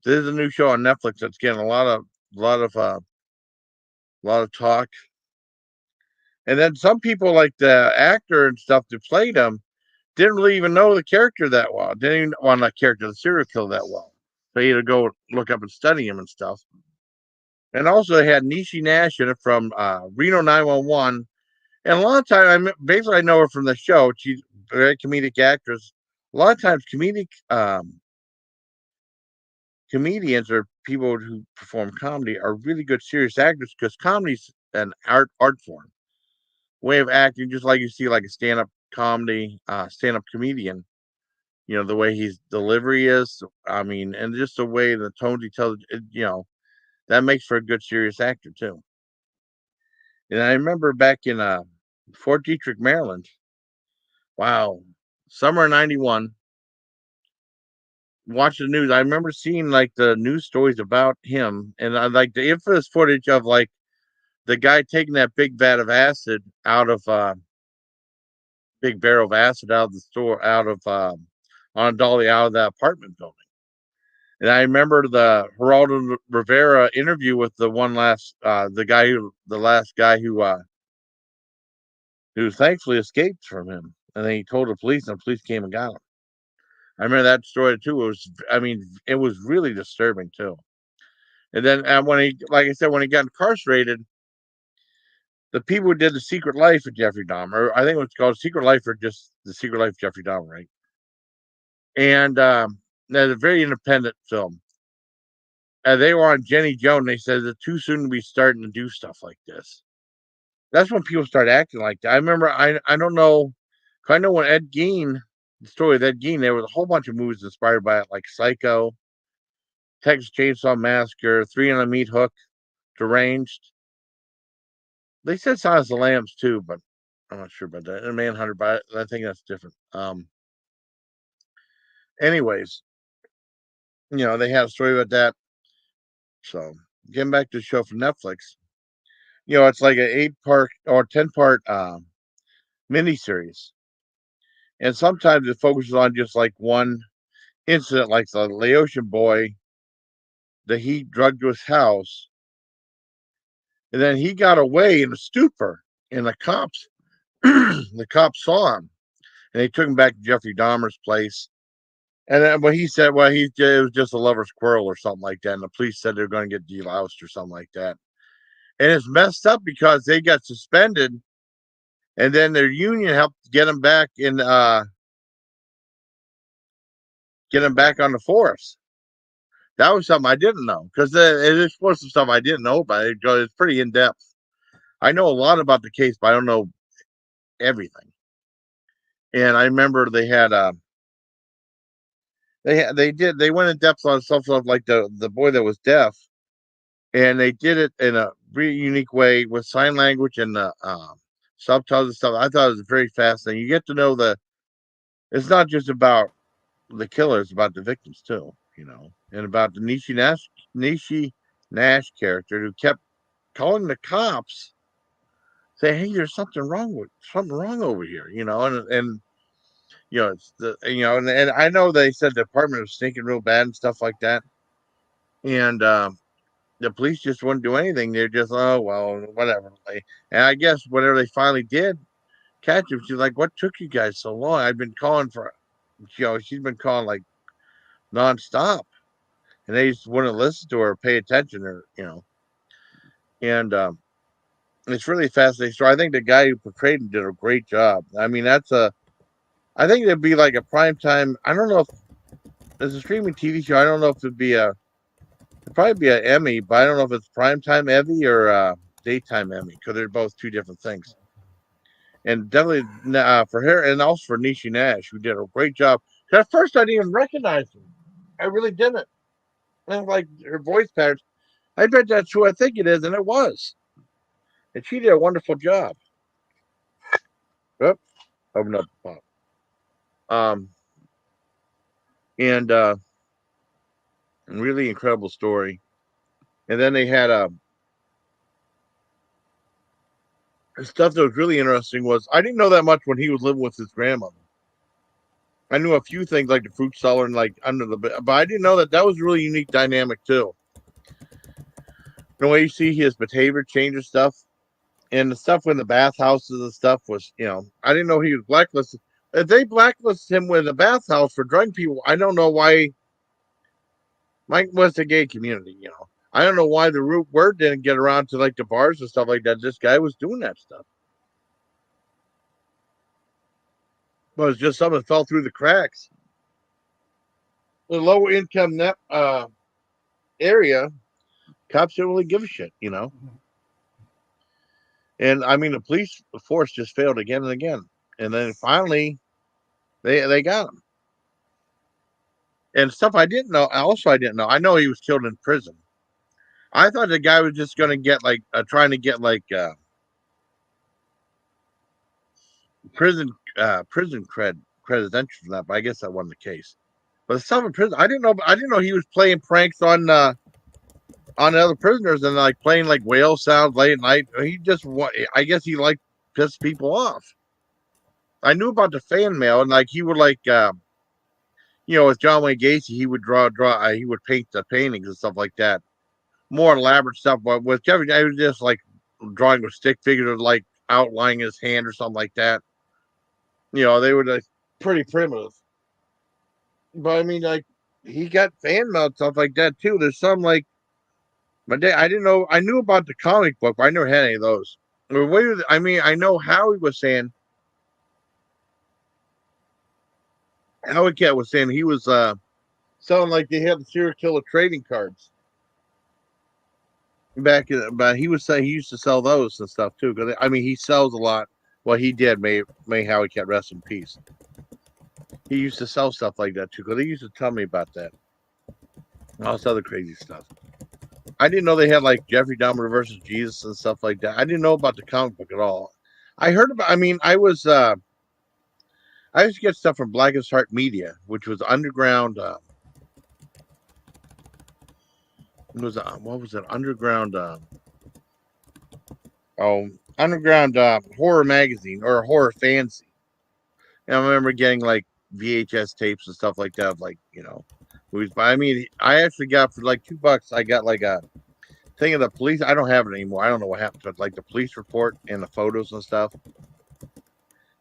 there's a new show on Netflix that's getting a lot of talk. And then some people, like the actor and stuff that played him, didn't really even know the character that well. Didn't even want the character, the serial killer, that well. So you had to go look up and study him and stuff. And also they had Niecy Nash in it from Reno 911. And a lot of times, I know her from the show. She's a very comedic actress. A lot of times, comedians or people who perform comedy are really good serious actors, because comedy's an art form, way of acting, just like you see like a stand-up comedian. The way his delivery is. I mean, and just the way the tones he tells, that makes for a good serious actor too. And I remember back in Fort Detrick, Maryland. Wow, summer '91. Watch the news. I remember seeing like the news stories about him, and I like the infamous footage of like the guy taking that big vat of acid out of big barrel of acid out of the store, out of on a dolly out of that apartment building. And I remember the Geraldo Rivera interview with the last guy who thankfully escaped from him, and then he told the police, and the police came and got him. I remember that story too. It was really disturbing too. And then like I said, when he got incarcerated, the people who did The Secret Life of Jeffrey Dahmer, I think it was called Secret Life, or just The Secret Life of Jeffrey Dahmer, right? And that's a very independent film. They were on Jenny Jones. They said it's too soon to be starting to do stuff like this. That's when people start acting like that. I remember, I don't know, I know when Ed Gein, the story of Ed Gein, there was a whole bunch of movies inspired by it, like Psycho, Texas Chainsaw Massacre, 3 on a Meat Hook, Deranged. They said Silence of the Lambs too, but I'm not sure about that. And Manhunter, but I think that's different. Anyways, they had a story about that. So getting back to the show from Netflix, it's like an 8-part or 10-part miniseries, and sometimes it focuses on just like one incident, like the Laotian boy that he drugged to his house, and then he got away in a stupor, and the cops saw him, and they took him back to Jeffrey Dahmer's place. And then, but he said, well, it was just a lover's quarrel or something like that. And the police said they're going to get deloused or something like that. And it's messed up because they got suspended, and then their union helped get them back on the force. That was something I didn't know, because it is supposed to stuff I didn't know about it. It's pretty in depth. I know a lot about the case, but I don't know everything. And I remember they had they went in depth on stuff like the boy that was deaf, and they did it in a really unique way with sign language and the subtitles and stuff. I thought it was very fascinating. You get to know it's not just about the killer, it's about the victims too, and about the Niecy Nash character, who kept calling the cops, saying, "Hey, there's something wrong over here," and it's and I know they said the apartment was stinking real bad and stuff like that, and the police just wouldn't do anything. They're just, oh well, whatever. And I guess whenever they finally did catch him, she's like, "What took you guys so long? I've been calling for," she's been calling like nonstop, and they just wouldn't listen to her, or pay attention, or and It's really fascinating story. I think the guy who portrayed him did a great job. I mean, I think it'd be like a primetime. I don't know if it's a streaming TV show. I don't know if it'd probably be an Emmy, but I don't know if it's primetime Emmy or daytime Emmy because they're both two different things. And definitely for her and also for Niecy Nash, who did a great job. At first, I didn't even recognize him. I really didn't. And like her voice patterns, I bet that's who I think it is, and it was. And she did a wonderful job. Oop, open up the pop. And really incredible story. And then they had stuff that was really interesting was I didn't know that much when he was living with his grandmother. I knew a few things like the fruit cellar and like under the bed, but I didn't know that was a really unique dynamic too. The way you see his behavior change and stuff, and the stuff in the bathhouses and stuff was, I didn't know he was blacklisted. If they blacklisted him with a bathhouse for drug people, I don't know why. Mike was the gay community, I don't know why the root word didn't get around to like the bars and stuff like that. This guy was doing that stuff. But it's just something that fell through the cracks. The lower income net area, cops don't really give a shit, And I mean, the police force just failed again and again. And then finally, they got him. And stuff I didn't know. I didn't know. I know he was killed in prison. I thought the guy was just going to get like trying to get like prison credentials for that, but I guess that wasn't the case. But the stuff in prison, I didn't know he was playing pranks on other prisoners and like playing like whale sounds late at night. I guess he like pissed people off. I knew about the fan mail and like he would like with John Wayne Gacy, he would he would paint the paintings and stuff like that. More elaborate stuff, but with Jeffrey, I was just like drawing with stick figures, like outlining his hand or something like that. They were like pretty primitive. But I mean, like he got fan mail and stuff like that too. There's some like my dad. I didn't know. I knew about the comic book, but I never had any of those. I mean, I know Howie was saying. Howie Cat was saying he was selling like they had the serial killer trading cards. But he was saying he used to sell those and stuff too. Because I mean, he sells a lot. Well, he did. May Howie Cat rest in peace. He used to sell stuff like that too. Because they used to tell me about that. All this other crazy stuff. I didn't know they had like Jeffrey Dahmer versus Jesus and stuff like that. I didn't know about the comic book at all. I heard about. I mean, I used to get stuff from Blackest Heart Media, which was underground. It was what was it? Underground. Underground horror magazine or horror fancy. And I remember getting like VHS tapes and stuff like that, of like movies. But I mean, I actually got for like $2. I got like a thing of the police. I don't have it anymore. I don't know what happened to it. Like the police report and the photos and stuff.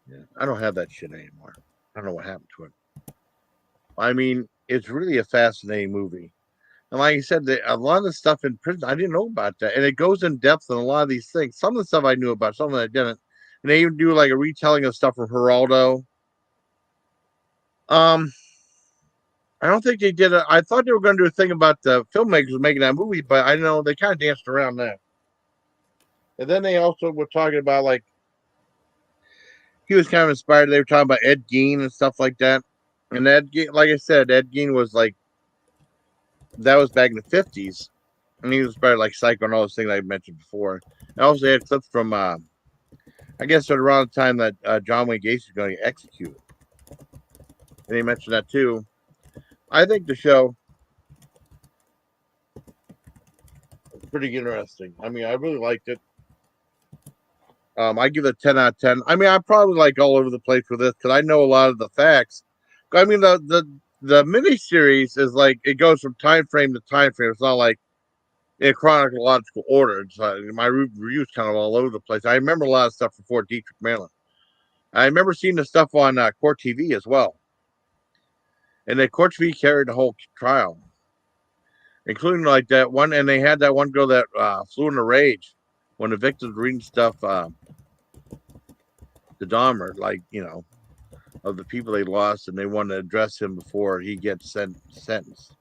Yeah, I don't have that shit anymore. I don't know what happened to it. I mean, it's really a fascinating movie. And like you said, a lot of the stuff in prison, I didn't know about that. And it goes in depth on a lot of these things. Some of the stuff I knew about, some of it I didn't. And they even do like a retelling of stuff from Geraldo. I don't think they did. I thought they were going to do a thing about the filmmakers making that movie, but I know they kind of danced around that. And then they also were talking about like, he was kind of inspired. They were talking about Ed Gein and stuff like that. And Ed Gein, like I said, Ed Gein was like, that was back in the 50s. And he was inspired like Psycho and all those things I mentioned before. And also they had clips from, I guess around the time that John Wayne Gacy was going to get executed. And they mentioned that too. I think the show was pretty interesting. I mean, I really liked it. I give it a 10 out of 10. I mean, I'm probably like all over the place with this because I know a lot of the facts. I mean, the miniseries is like it goes from time frame to time frame. It's not like in chronological order. It's, my review is kind of all over the place. I remember a lot of stuff from Fort Detrick, Maryland. I remember seeing the stuff on Court TV as well. And the Court TV carried the whole trial, including like that one. And they had that one girl that flew in a rage. when the victims were reading stuff, the Dahmer, like, you know, of the people they lost, and they wanted to address him before he gets sentenced.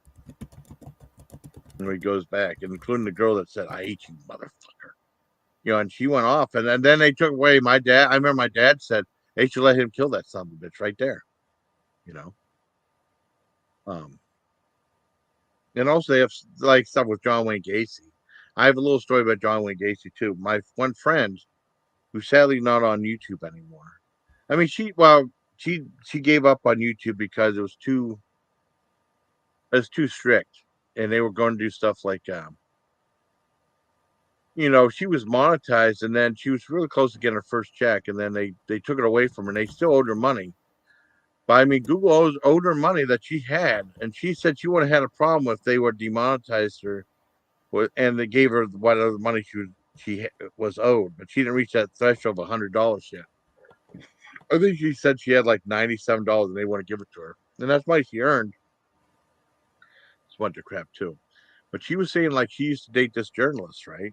And he goes back, including the girl that said, "I hate you, motherfucker." You know, and she went off, and then they took away my dad. I remember my dad said they should let him kill that son of a bitch right there. You know. And also they have like stuff with John Wayne Gacy. I have a little story about John Wayne Gacy too. My one friend, who's sadly not on YouTube anymore. I mean, she gave up on YouTube because it was too strict, and they were going to do stuff like you know, she was monetized, and then she was really close to getting her first check, and then they took it away from her, and they still owed her money. But I mean, Google owed her money that she had, and she said she would have had a problem if they would demonetize her, and they gave her whatever money she was owed, but she didn't reach that threshold of $100 yet. I think she said she had like $97, and they want to give it to her, and that's money she earned. It's a bunch of crap too. But she was saying like she used to date this journalist, right?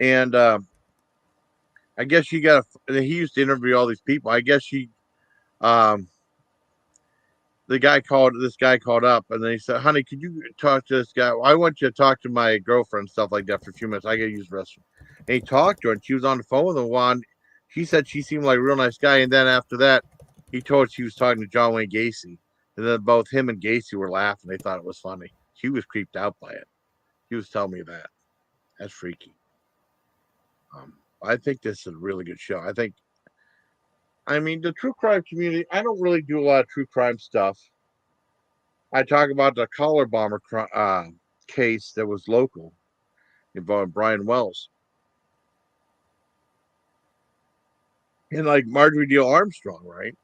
And I guess he used to interview all these people. I guess this guy called up, and then he said, "Honey, could you talk to this guy? I want you to talk to my girlfriend and stuff like that for a few minutes. I gotta use the restroom." And he talked to her, and she was on the phone with him. One, she said she seemed like a real nice guy, and then after that, he told her she was talking to John Wayne Gacy, and then both him and Gacy were laughing. They thought it was funny. She was creeped out by it. He was telling me that. That's freaky. I think this is a really good show. I mean, the true crime community, I don't really do a lot of true crime stuff. I talk about the collar bomber case that was local involving Brian Wells. And like Marjorie Dale Armstrong, right?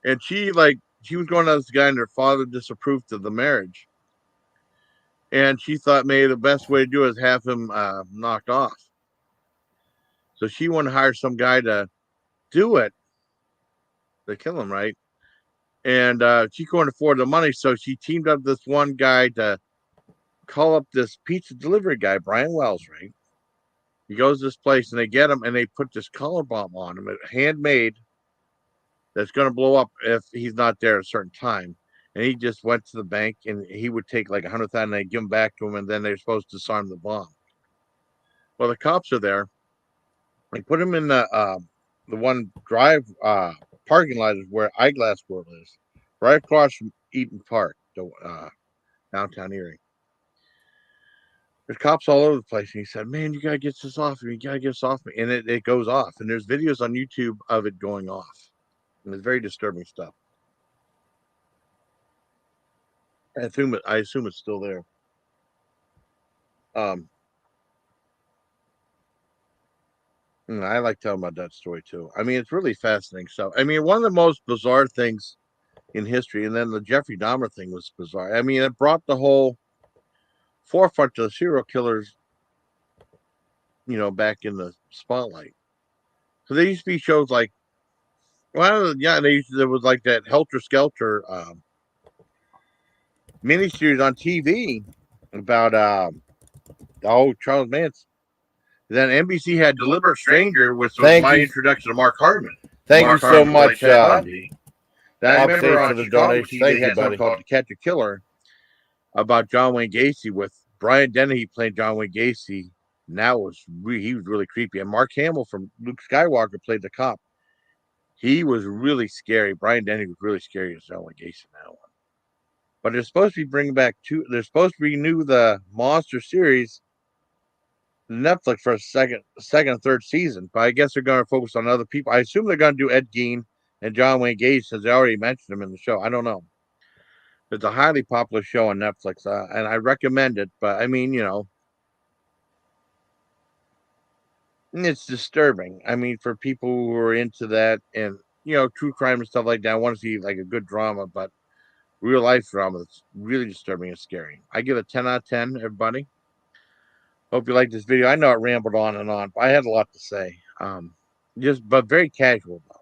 And she was going to this guy, and her father disapproved of the marriage. And she thought maybe the best way to do it is have him knocked off. So she wanted to hire some guy to do it, to kill him, right? And she couldn't afford the money, so she teamed up with this one guy to call up this pizza delivery guy, Brian Wells, right? He goes to this place, and they get him, and they put this collar bomb on him, handmade, that's going to blow up if he's not there at a certain time. And he just went to the bank, and he would take like $100,000, and they give him back to him, and then they're supposed to disarm the bomb. Well, the cops are there. They put him in the one parking lot is where Eyeglass World is, right across from Eaton Park, downtown Erie. There's cops all over the place, and he said, "Man, you gotta get this off me. You gotta get this off me." And it goes off, and there's videos on YouTube of it going off, and it's very disturbing stuff. I assume it's still there. I like telling about that story too. I mean, it's really fascinating stuff. I mean, one of the most bizarre things in history, and then the Jeffrey Dahmer thing was bizarre. I mean, it brought the whole forefront to the serial killers, you know, back in the spotlight. So there used to be shows like, well, yeah, there was like that Helter Skelter miniseries on TV about Charles Manson. Then NBC had Deliberate Stranger, which was my introduction to Mark Hartman. Thank you so much, Then I remember for on the Chicago donation. TV, Thank they you, had something buddy. called To Catch a Killer about John Wayne Gacy with Brian Dennehy playing John Wayne Gacy. And that was he was really creepy. And Mark Hamill from Luke Skywalker played the cop. He was really scary. Brian Dennehy was really scary as John Wayne Gacy in that one. But they're supposed to be bringing back they're supposed to renew the Monster series Netflix for a second and third season, but I guess they're going to focus on other people. I assume they're going to do Ed Gein and John Wayne Gacy, since they already mentioned him in the show. I don't know. It's a highly popular show on Netflix, and I recommend it. But I mean, you know, it's disturbing. I mean, for people who are into that and, you know, true crime and stuff like that, I want to see like a good drama, but real life drama that's really disturbing and scary. I give it 10 out of 10, everybody. Hope you like this video. I know it rambled on and on, but I had a lot to say. But very casual though.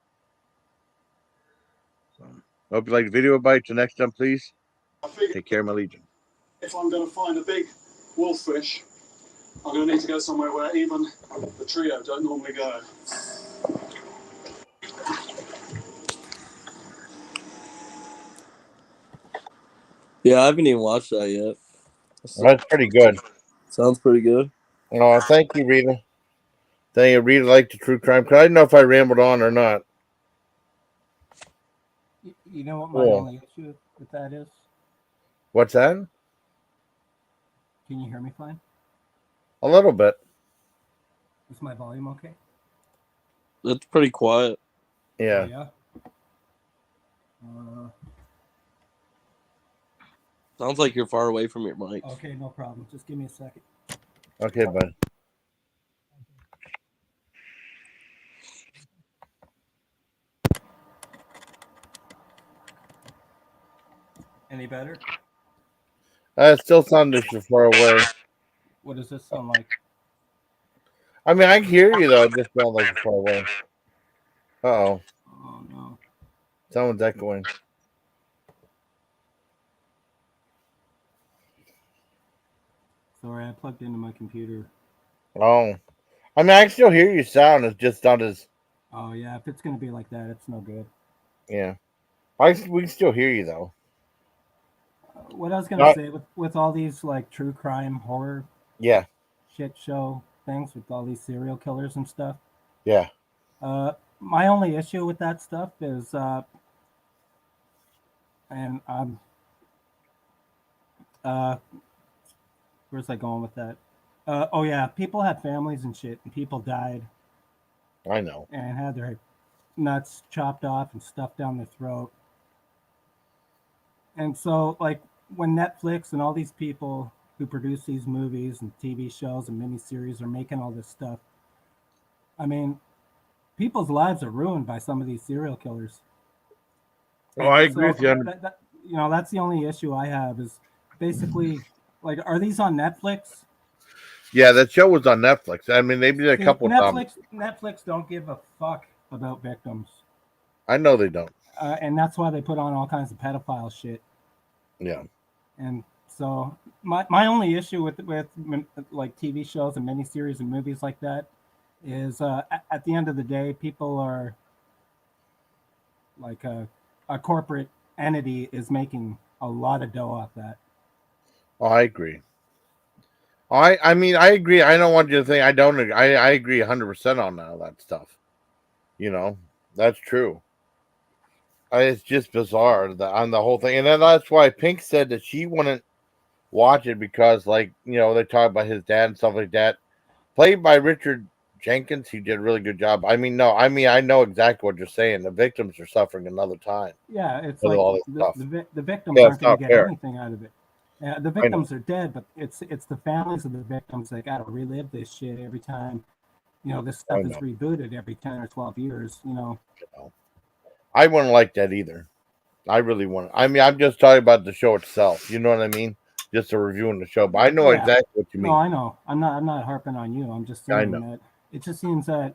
So, hope you like the video, everybody. Till next time, please. Take care, my legion. If I'm going to find a big wolffish, I'm going to need to go somewhere where even the trio don't normally go. Yeah, I haven't even watched that yet. That's pretty good. Sounds pretty good. Oh, thank you, Rita. Thank you. Rita liked the true crime. Cause I didn't know if I rambled on or not. You know what my only issue with that is? What's that? Can you hear me fine? A little bit. Is my volume okay? It's pretty quiet. Yeah. Oh, yeah. Sounds like you're far away from your mic. Okay, no problem. Just give me a second. Okay, bud. Any better? It still sounds like you're far away. What does this sound like? I mean, I can hear you, though. It just sounds like you're far away. Uh-oh. Oh, no. Someone's echoing. Sorry, I plugged into my computer. Oh. I mean, I can still hear you sound. It's just not as... Oh, yeah. If it's going to be like that, it's no good. Yeah. We can still hear you, though. What I was going to say, with all these, like, true crime, horror... Yeah. Shit show things with all these serial killers and stuff. Yeah. My only issue with that stuff is... and I'm... where's I going with that? Oh, yeah. People had families and shit, and people died. I know. And had their nuts chopped off and stuffed down their throat. And so, like, when Netflix and all these people who produce these movies and TV shows and miniseries are making all this stuff, I mean, people's lives are ruined by some of these serial killers. Oh, I agree with you. You know, that's the only issue I have is basically, like, are these on Netflix? Yeah, that show was on Netflix. I mean, they did a couple times. Netflix don't give a fuck about victims. I know they don't. And that's why they put on all kinds of pedophile shit. Yeah. And so my only issue with like TV shows and miniseries and movies like that is at the end of the day, people are like a corporate entity is making a lot of dough off that. Oh, I agree. I mean, I agree. I don't want you to think I don't agree. I agree 100% on all that stuff. You know, that's true. It's just bizarre on the whole thing. And then that's why Pink said that she wouldn't watch it because, like, you know, they talk about his dad and stuff like that. Played by Richard Jenkins, he did a really good job. I mean, I know exactly what you're saying. The victims are suffering another time. Yeah, it's like all this stuff. The victims aren't going to get anything out of it. The victims are dead, but it's the families of the victims that got to relive this shit every time. You know, this stuff is rebooted every 10 or 12 years, you know. I wouldn't like that either. I really wouldn't. I mean, I'm just talking about the show itself. You know what I mean? Just a reviewing the show. But I know exactly what you mean. No, I know. I'm not harping on you. I'm just saying that it just seems that,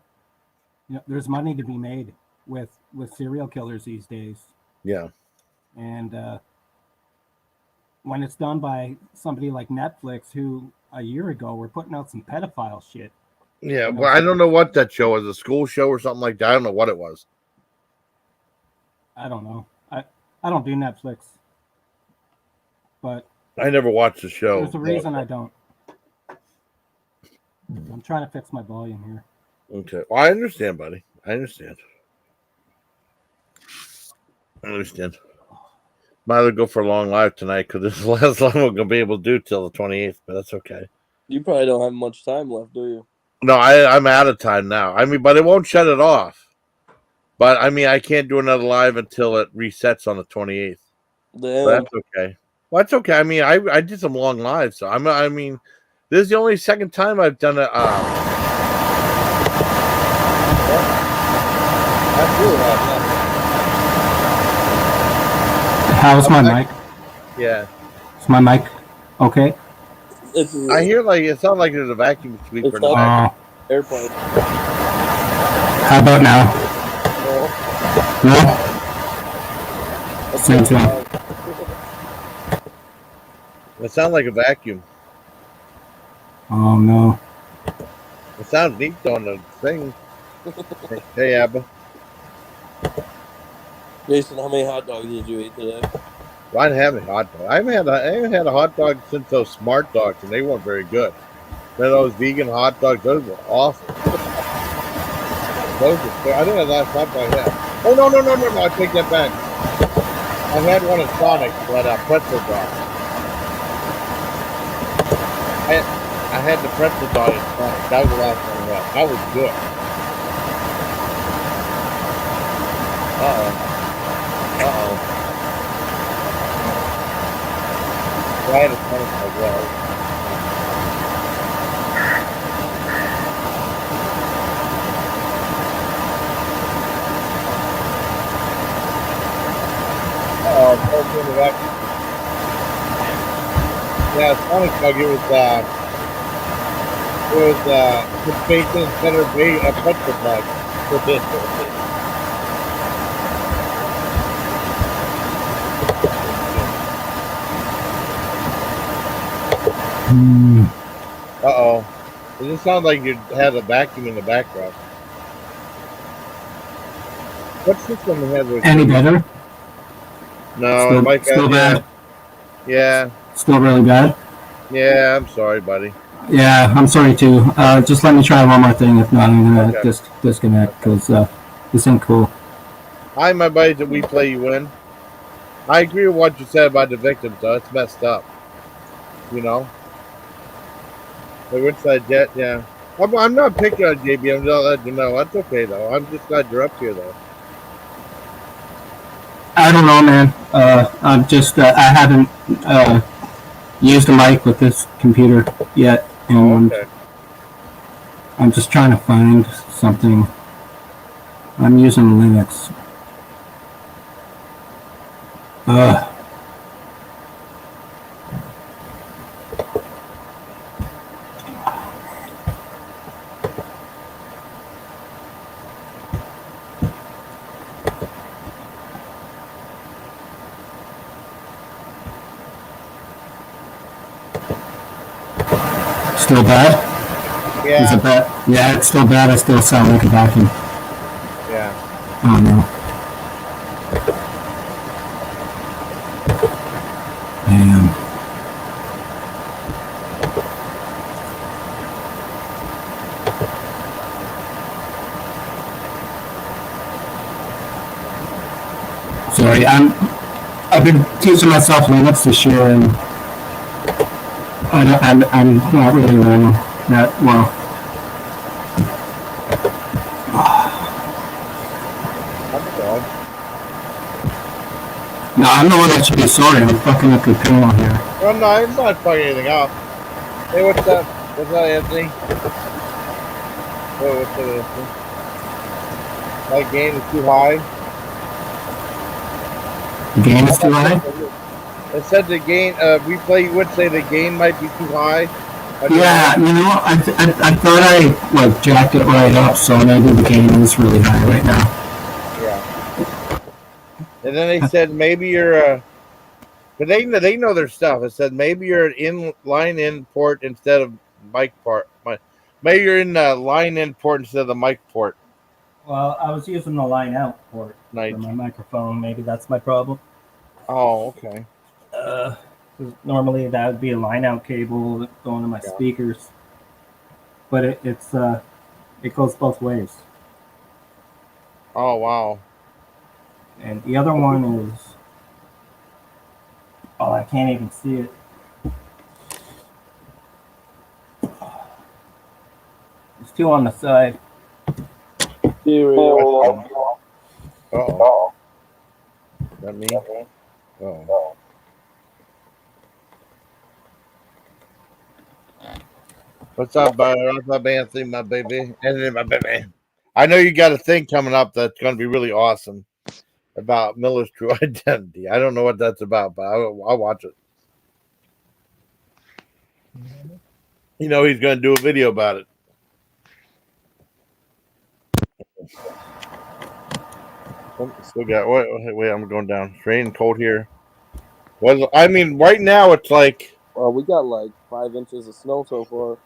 you know, there's money to be made with serial killers these days. Yeah. And when it's done by somebody like Netflix, who a year ago were putting out some pedophile shit. Yeah, well, I don't know what that show was, a school show or something like that. I don't know what it was. I don't know. I don't do Netflix. But I never watched the show. There's a reason I don't. I'm trying to fix my volume here. Okay. Well, I understand, buddy. I understand. Might as well go for a long live tonight because this is the last one we're going to be able to do till the 28th, but that's okay. You probably don't have much time left, do you? No, I'm out of time now. I mean, but it won't shut it off. But, I mean, I can't do another live until it resets on the 28th. Damn. But that's okay. Well, that's okay. I mean, I did some long lives, so I mean, this is the only second time I've done it. How's my mic? Yeah. Is my mic okay? I hear it sounds like there's a vacuum sweeper in the back. Airplane. How about now? No? Same thing. It sounds like a vacuum. Oh no. It sounds neat on the thing. Hey, Abba. Jason, how many hot dogs did you eat today? Well, I didn't have any hot dog. I haven't had a hot dog since those smart dogs, and they weren't very good. Then those vegan hot dogs, those were awful. Those were, I think the last hot dog I had. Oh no! I take that back. I had one at Sonic, but pretzel dog. I had the pretzel dog at Sonic. That was the last one I had. That was good. I had a Sonic as well. Yeah, Sonic Bug, it was Bacon Center Bay a pretzel bug for this. It just sounds like you had a vacuum in the background. What system we had was Any better? No, still bad. Yeah. Still really bad. Yeah, I'm sorry, buddy. Yeah, I'm sorry too. Just let me try one more thing. If not, I'm gonna disconnect because this ain't cool. Hi, my buddies that We Play You Win. I agree with what you said about the victims, though. It's messed up. You know? The Woodside Jet, yeah. I'm not picking on JB. I'm just letting you know. That's okay, though. I'm just glad you're up here, though. I don't know, man. I'm just I haven't used a mic with this computer yet, and Okay. I'm just trying to find something. I'm using Linux. Still bad? Yeah. Is it bad? Yeah, it's still bad. I still sound like a vacuum. Yeah. Oh no. Damn. Sorry, I've been teaching myself Linux this year, and I'm not really learning that well. No, I'm the one that should be sorry. I'm fucking up your panel here. Well, no, it's not fucking anything up. Hey, what's up? What's up, Anthony? Oh, what's up, Anthony? My gain is too high. The game is too high? It said the gain, would say the gain might be too high. Yeah, you know, I thought I like jacked it right up, so maybe the gain is really high right now. Yeah. And then they said maybe you're but they know their stuff. It said maybe you're in line in port instead of mic port. Maybe you're in line in port instead of the mic port. Well, I was using the line out port for my microphone. Maybe that's my problem. Oh, okay. Normally that would be a line out cable going to my speakers, but it goes both ways. Oh wow! And the other one is, oh, I can't even see it. There's two on the side. Oh. That me? Oh. What's up, brother? What's up, Anthony, my baby? Anthony, my baby. I know you got a thing coming up that's going to be really awesome about Miller's true identity. I don't know what that's about, but I'll watch it. You know, he's going to do a video about it. Still got wait, I'm going down. It's raining cold here. Well, I mean, right now it's like. Well, we got like 5 inches of snow so far.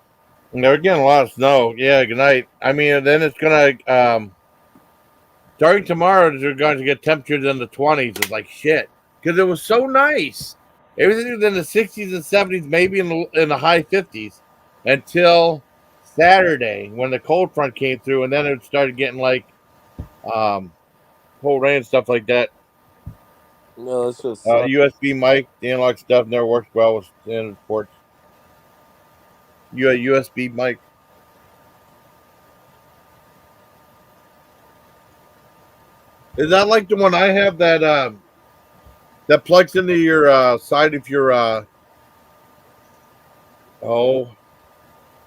And they're getting a lot of snow. Yeah, good night. I mean, then it's gonna starting tomorrow. They're going to get temperatures in the 20s. It's like shit because it was so nice. Everything was in the 60s and 70s, maybe in the high 50s, until Saturday when the cold front came through, and then it started getting like cold rain and stuff like that. No, that's just USB mic, the analog stuff never works well with standard ports. You a USB mic. Is that like the one I have that plugs into your side of your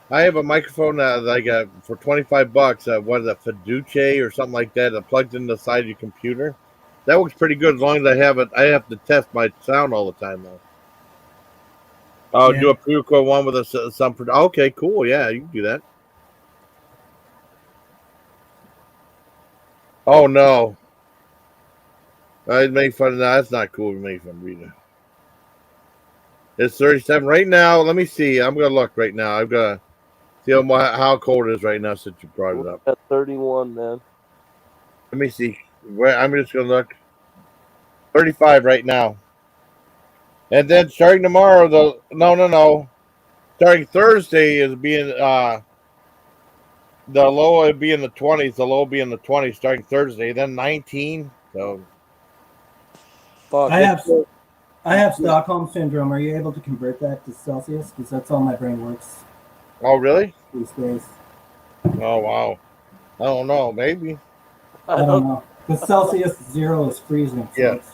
I have a microphone that I got for $25. What is it, Fiducie or something like that? That plugs into the side of your computer. That works pretty good as long as I have it. I have to test my sound all the time though. Oh, Yeah. do a pre-record one with some. Okay, cool. Yeah, you can do that. Oh no, I make fun of that. That's not cool to make fun of Rita. It's 37 right now. Let me see. I'm gonna look right now. I've got to see how cold it is right now since you brought it up. at 31, man. Let me see. I'm just gonna look. 35 right now. And then starting tomorrow, no. Starting Thursday is being the low would be in the 20s. The low will be in the 20s starting Thursday. Then 19. So Fuck. I have Stockholm syndrome. Are you able to convert that to Celsius? Because that's how my brain works Oh really? these days. Oh wow. I don't know. Maybe. I don't know. Because Celsius 0 is freezing. So Yeah. it's,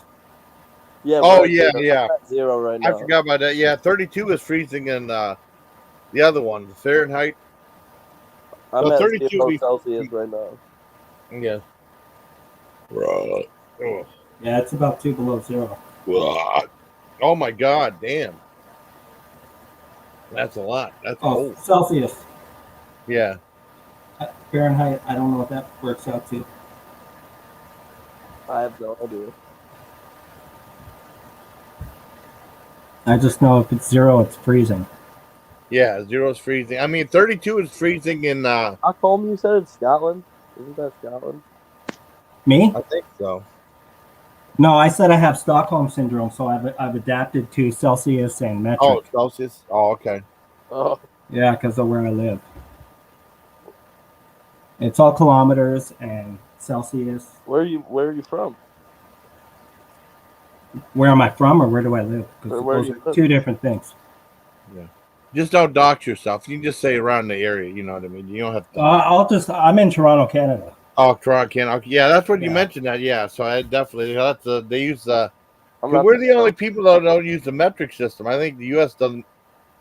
Yeah. Oh yeah, yeah. At 0 right now. I forgot about that. Yeah, 32 is freezing in the other one, the Fahrenheit. I'm So at 32 0 Celsius right now. Yeah. Right. Oh. yeah, it's about 2 below 0. Oh my God! Damn. That's a lot. That's cold. Celsius. Yeah. Fahrenheit, I don't know what that works out to. I have no idea. I just know if it's 0, it's freezing. Yeah, 0 is freezing. I mean, 32 is freezing in. Stockholm, you said it's Scotland? Isn't that Scotland? Me? I think so. No, I said I have Stockholm syndrome, so I've adapted to Celsius and metric. Oh, Celsius. Oh, okay. Oh. Yeah, because of where I live. It's all kilometers and Celsius. Where are you from? Where am I from, or where do I live? Because Where those you are live? two different things. Yeah. Just don't dox yourself. You can just say around the area. You know what I mean? You don't have to. I'm in Toronto, Canada. Oh, Toronto, Canada. Okay. Yeah, that's what you Yeah. mentioned. That. Yeah. So I definitely. They use the. I'm We're the only people that don't use the metric system. I think the U.S. doesn't.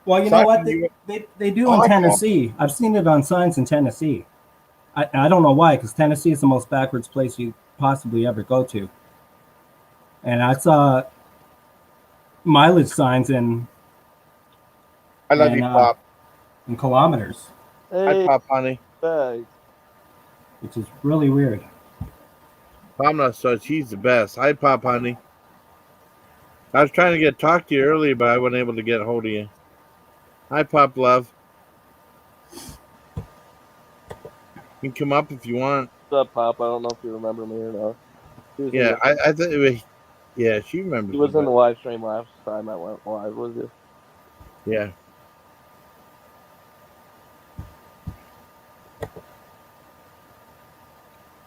Well, you know what? They do in Tennessee. I've seen it on signs in Tennessee. I don't know why, because Tennessee is the most backwards place you possibly ever go to. And I saw mileage signs in. I love you, Pop. In kilometers. Hey, Hi, Pop, honey. thanks. Which is really weird. Pamela says she's the best. Hi, Pop, honey. I was trying to talk to you earlier, but I wasn't able to get a hold of you. Hi, Pop, love. You can come up if you want. What's up, Pop? I don't know if you remember me or not. Yeah, I think it was. Yeah, she remembers. He was in the live stream last time I went live, was he? Yeah.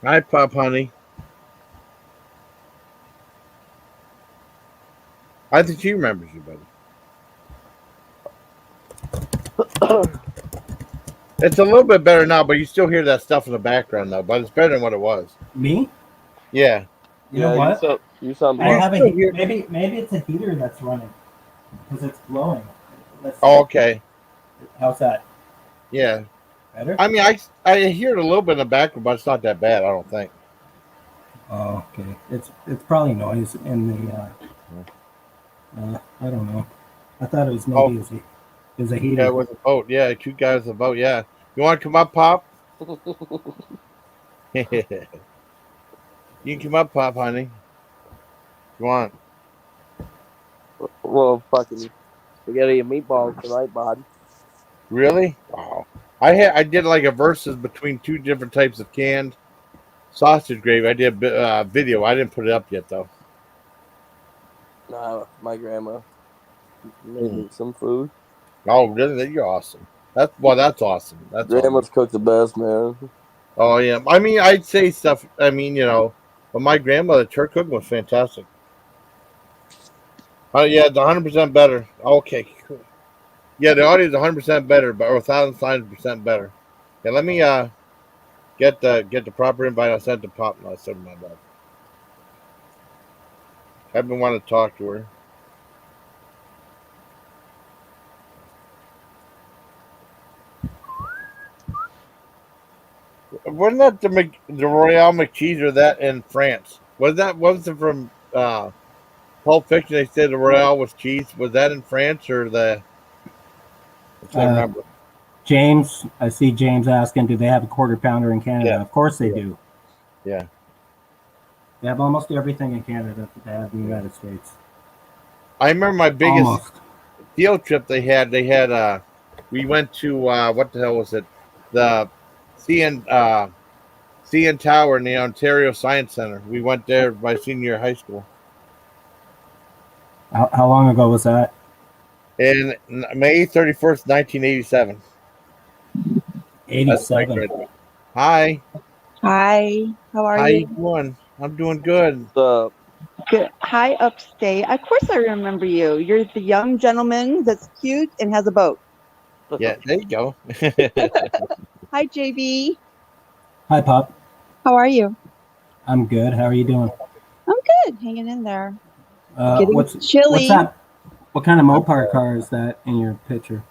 Hi, Pop, honey. I think she remembers you, buddy. It's a little bit better now, but you still hear that stuff in the background, though. But it's better than what it was. Me? Yeah. You know what? You sound. I have maybe it's a heater that's running because it's blowing. Oh, okay. How's that? Yeah. Better? I mean, I hear it a little bit in the background, but it's not that bad. I don't think. Oh, okay. It's probably noise in the. I don't know. I thought it was maybe is a heater. Yeah, with a boat. Yeah, 2 guys with a boat. Yeah. You want to come up, Pop? You can come up, Pop, honey. If you want. Well, fucking spaghetti and meatballs tonight, bud. Really? Wow. I did like a versus between two different types of canned sausage gravy. I did a video. I didn't put it up yet though. Nah, my grandma made me some food. Oh, really? You're awesome. That's awesome. That's Grandma's awesome. cooked the best, man. Oh yeah. I mean, I'd say stuff. I mean, but my grandmother, her cooking was fantastic. Oh yeah, it's 100% better. Okay, cool. Yeah, the audio is 100% better, but or 1,000% better. Yeah, let me get the proper invite. I sent to Pop. No, I sent my bad. I've been wanting to talk to her. Wasn't that the Royale McCheese or that in France? Wasn't from Pulp Fiction? They said the Royale was cheese. Was that in France or the? I can't remember. James, I see James asking, do they have a quarter pounder in Canada? Yeah. Of course they do. Yeah. They have almost everything in Canada that they have in the United States. I remember my biggest field trip they had. We went to what the hell was it? The CN Tower in the Ontario Science Center. We went there my senior year of high school. How long ago was that? In May 31st, 1987. 87. Hi. Hi, how are How you? you doing? I'm doing good. What's Good. Hi, Upstate. Of course I remember you. You're the young gentleman that's cute and has a boat. Yeah, there you go. Hi, JB. Hi, Pop. How are you? I'm good. How are you doing? I'm good. Hanging in there. What's that? What kind of Mopar car is that in your picture?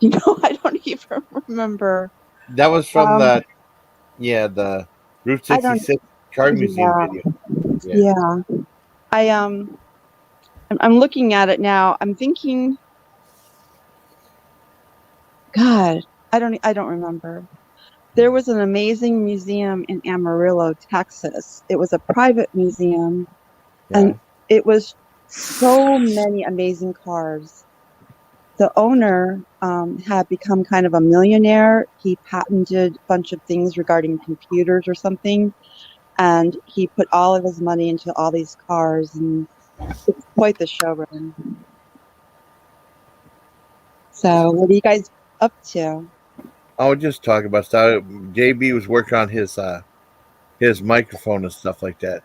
I don't even remember. That was from the Route 66 car museum video. Yeah. I'm looking at it now. I'm thinking, God, I don't remember. There was an amazing museum in Amarillo, Texas. It was a private museum, and it was so many amazing cars. The owner had become kind of a millionaire. He patented a bunch of things regarding computers or something, and he put all of his money into all these cars, and it's quite the showroom. So, what are you guys up to? I was just talking about stuff. JB was working on his microphone and stuff like that.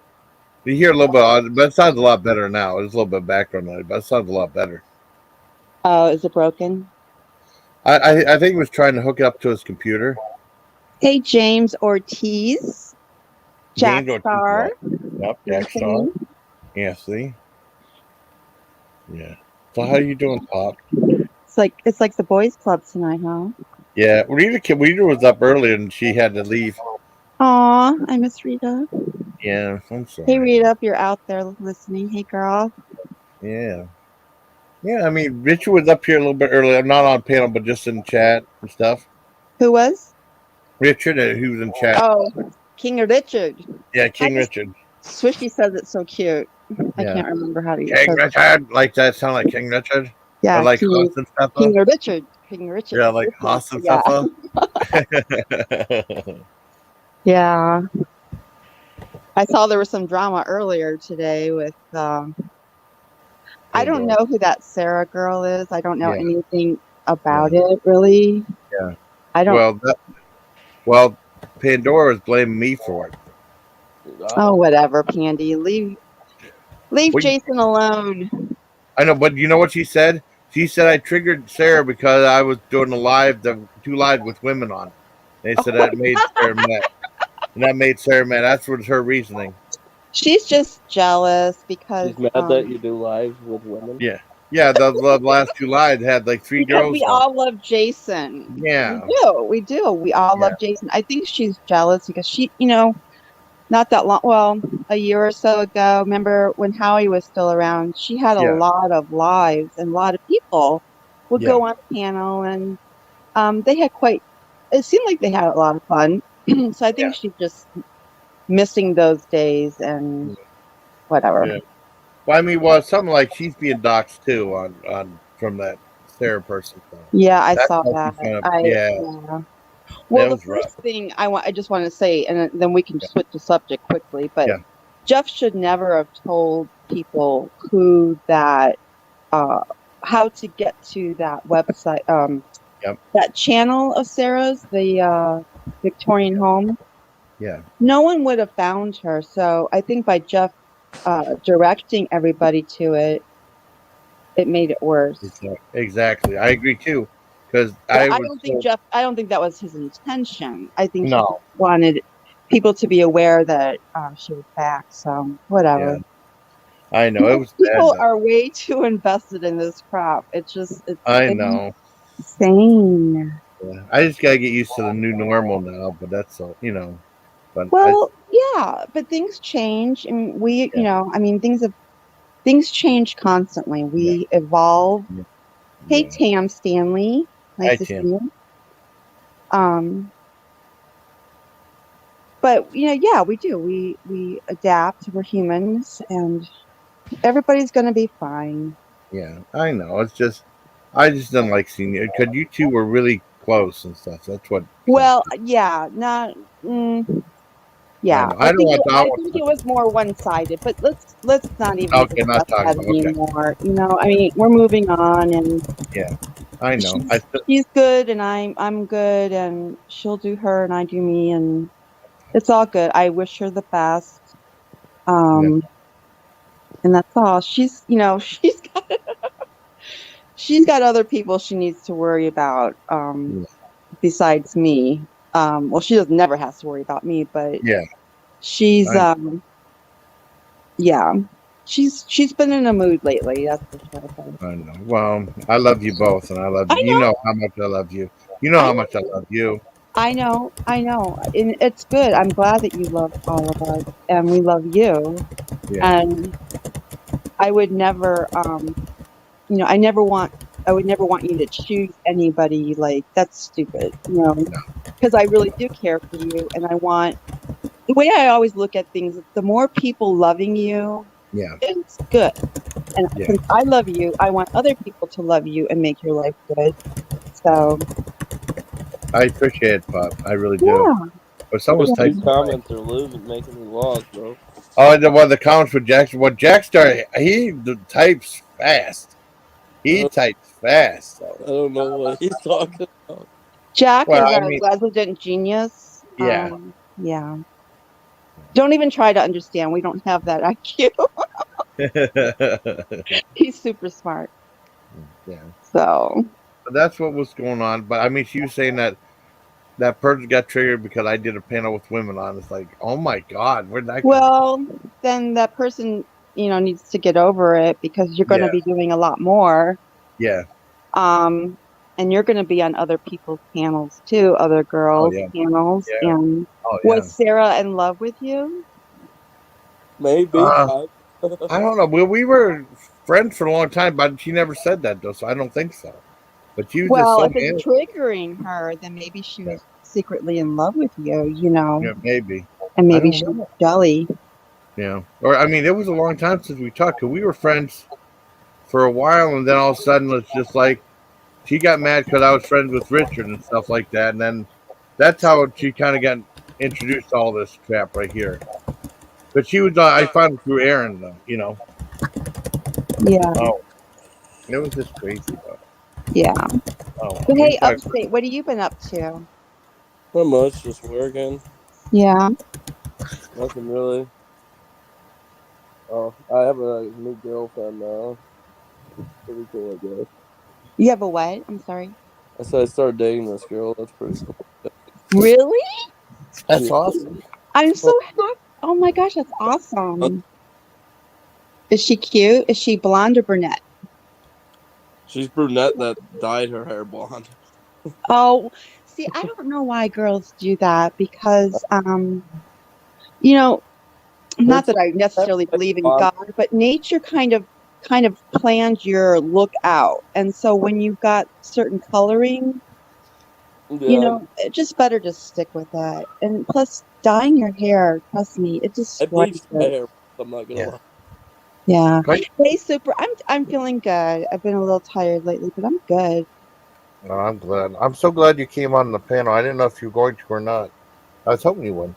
You hear a little bit odd, but it sounds a lot better now. There's a little bit of background noise, but it sounds a lot better. Oh, is it broken? I think he was trying to hook it up to his computer. Hey, James Ortiz. Jack Star. Yep, Jack Star. Yeah, see? Yeah. So how you doing, Pop? It's like the boys club tonight, huh? Yeah, Rita was up earlier and she had to leave. Aw, I miss Rita. Yeah, I'm sorry. Hey, Rita, if you're out there listening. Hey, girl. Yeah. Yeah, I mean, Richard was up here a little bit earlier. Not on panel, but just in chat and stuff. Who was? Richard, who was in chat. Oh, King Richard. Yeah, King Richard. Swishy says it's so cute. I can't remember how to use it. King Richard, like that sound like King Richard? Yeah, or like King Richard. King Richard. Yeah, like Haas and stuff. Yeah. I saw there was some drama earlier today with I don't know who that Sarah girl is. I don't know anything about it really. Yeah. I don't. Well, Pandora is blaming me for it. Oh, whatever, Pandy. Leave Jason alone. I know, but you know what she said? She said I triggered Sarah because I was doing the 2 lives with women on. They said that made Sarah mad. And that made Sarah mad. That's what her reasoning. She's just jealous because she's mad that you do lives with women. Yeah. Yeah, the last 2 lives had like 3 girls. We all love Jason. Yeah. We do. We all love Jason. I think she's jealous because she, not that long, well, a year or so ago, remember when Howie was still around, she had a lot of lives and a lot of people would go on the panel and they had it seemed like they had a lot of fun. So I think she's just missing those days and whatever. Yeah. Well, I mean, something like she's being doxxed too on from that Sarah person. So yeah, I saw that. Well, the was rough. first thing I just want to say, and then we can switch the subject quickly, but Yeah. Jeff should never have told people how to get to that website, Yep. that channel of Sarah's, the Victorian home. Yeah. No one would have found her. So I think by Jeff directing everybody to it, it made it worse. Exactly. I agree too. Because But I I was don't think I don't think that was his intention. I think he no. just wanted people to be aware that she was back. So whatever. Yeah. I know it was People bad. are way too invested in this crap. It's I know. insane. Yeah. I just gotta get used to the new normal now. But that's all. But Well, yeah, but things change, and I mean, things change constantly. We evolve. Hey, Yeah. Tam Stanley, nice Hi, to see Tim. you. But yeah, we do. We adapt. We're humans, and everybody's gonna be fine. Yeah, I know. It's just I just don't like seeing you because you two were really close and stuff. That's what. Well, yeah, not. Mm, I yeah, know. I don't want to. I think it was more one-sided. But let's not even Okay, discuss not talking that about. Okay. anymore. I mean, we're moving on, and Yeah, I know. she's good, and I'm good, and she'll do her, and I do me, and it's all good. I wish her the best. Yeah. And that's all. She's got other people she needs to worry about besides me. Well, she doesn't never has to worry about me, but Yeah. she's yeah. She's been in a mood lately, that's for sure. I know. Well, I love you both, and I love you. I You know. know how much I love you. You know how much I love you. I know. And it's good. I'm glad that you love all of us and we love you. Yeah. And I would never I would never want you to choose anybody. Like, that's stupid, because I really do care for you, and the way I always look at things is the more people loving you, Yeah. it's good. And since I love you, I want other people to love you and make your life good. So I appreciate it, Pop. I really do. yeah. But someone's These typing. comments are making me lost, bro. Oh, the comments with Jackson. What Jack started, he types fast. He types fast. So. I don't know what he's talking about. Jack Well, is I a mean, resident genius. yeah. Yeah. Don't even try to understand. We don't have that IQ. He's super smart. Yeah. So. But that's what was going on. But I mean, she was saying that person got triggered because I did a panel with women on. It's like, oh my God, where'd that come from? Well, then that person, needs to get over it, because you're going to be doing a lot more. Yeah. And you're going to be on other people's panels too, other girls' panels. Yeah. And was Sarah in love with you? Maybe. I don't know. Well, we were friends for a long time, but she never said that though, so I don't think so. But she was just so If it's triggering her, then maybe she was secretly in love with you, Yeah, maybe. And maybe she was jelly. Yeah. Or I mean, it was a long time since we talked. 'Cause we were friends for a while, and then all of a sudden it's just like she got mad because I was friends with Richard and stuff like that, and then that's how she kind of got introduced to all this crap right here. But she was, I found it through Aaron, though, Yeah. Oh, it was just crazy, though. Yeah. Oh, but hey, Upstate, what have you been up to? Not much, just working. Yeah. Nothing really. Oh, I have a new girlfriend now. Pretty cool, I guess. You have a what? I'm sorry. I said I started dating this girl. That's pretty cool. Really? That's awesome. I'm so happy. Oh my gosh, that's awesome. Is she cute? Is she blonde or brunette? She's brunette that dyed her hair blonde. Oh, see, I don't know why girls do that, because, not that I necessarily believe in God, but nature kind of plans your look out. And so when you've got certain coloring, it's just better to stick with that. And plus, dyeing your hair, trust me, it just I destroys bleached my it. hair. I'm not gonna lie. Yeah. Hey, super. I'm feeling good. I've been a little tired lately, but I'm good. Oh, I'm glad. I'm so glad you came on the panel. I didn't know if you were going to or not. I was hoping you would.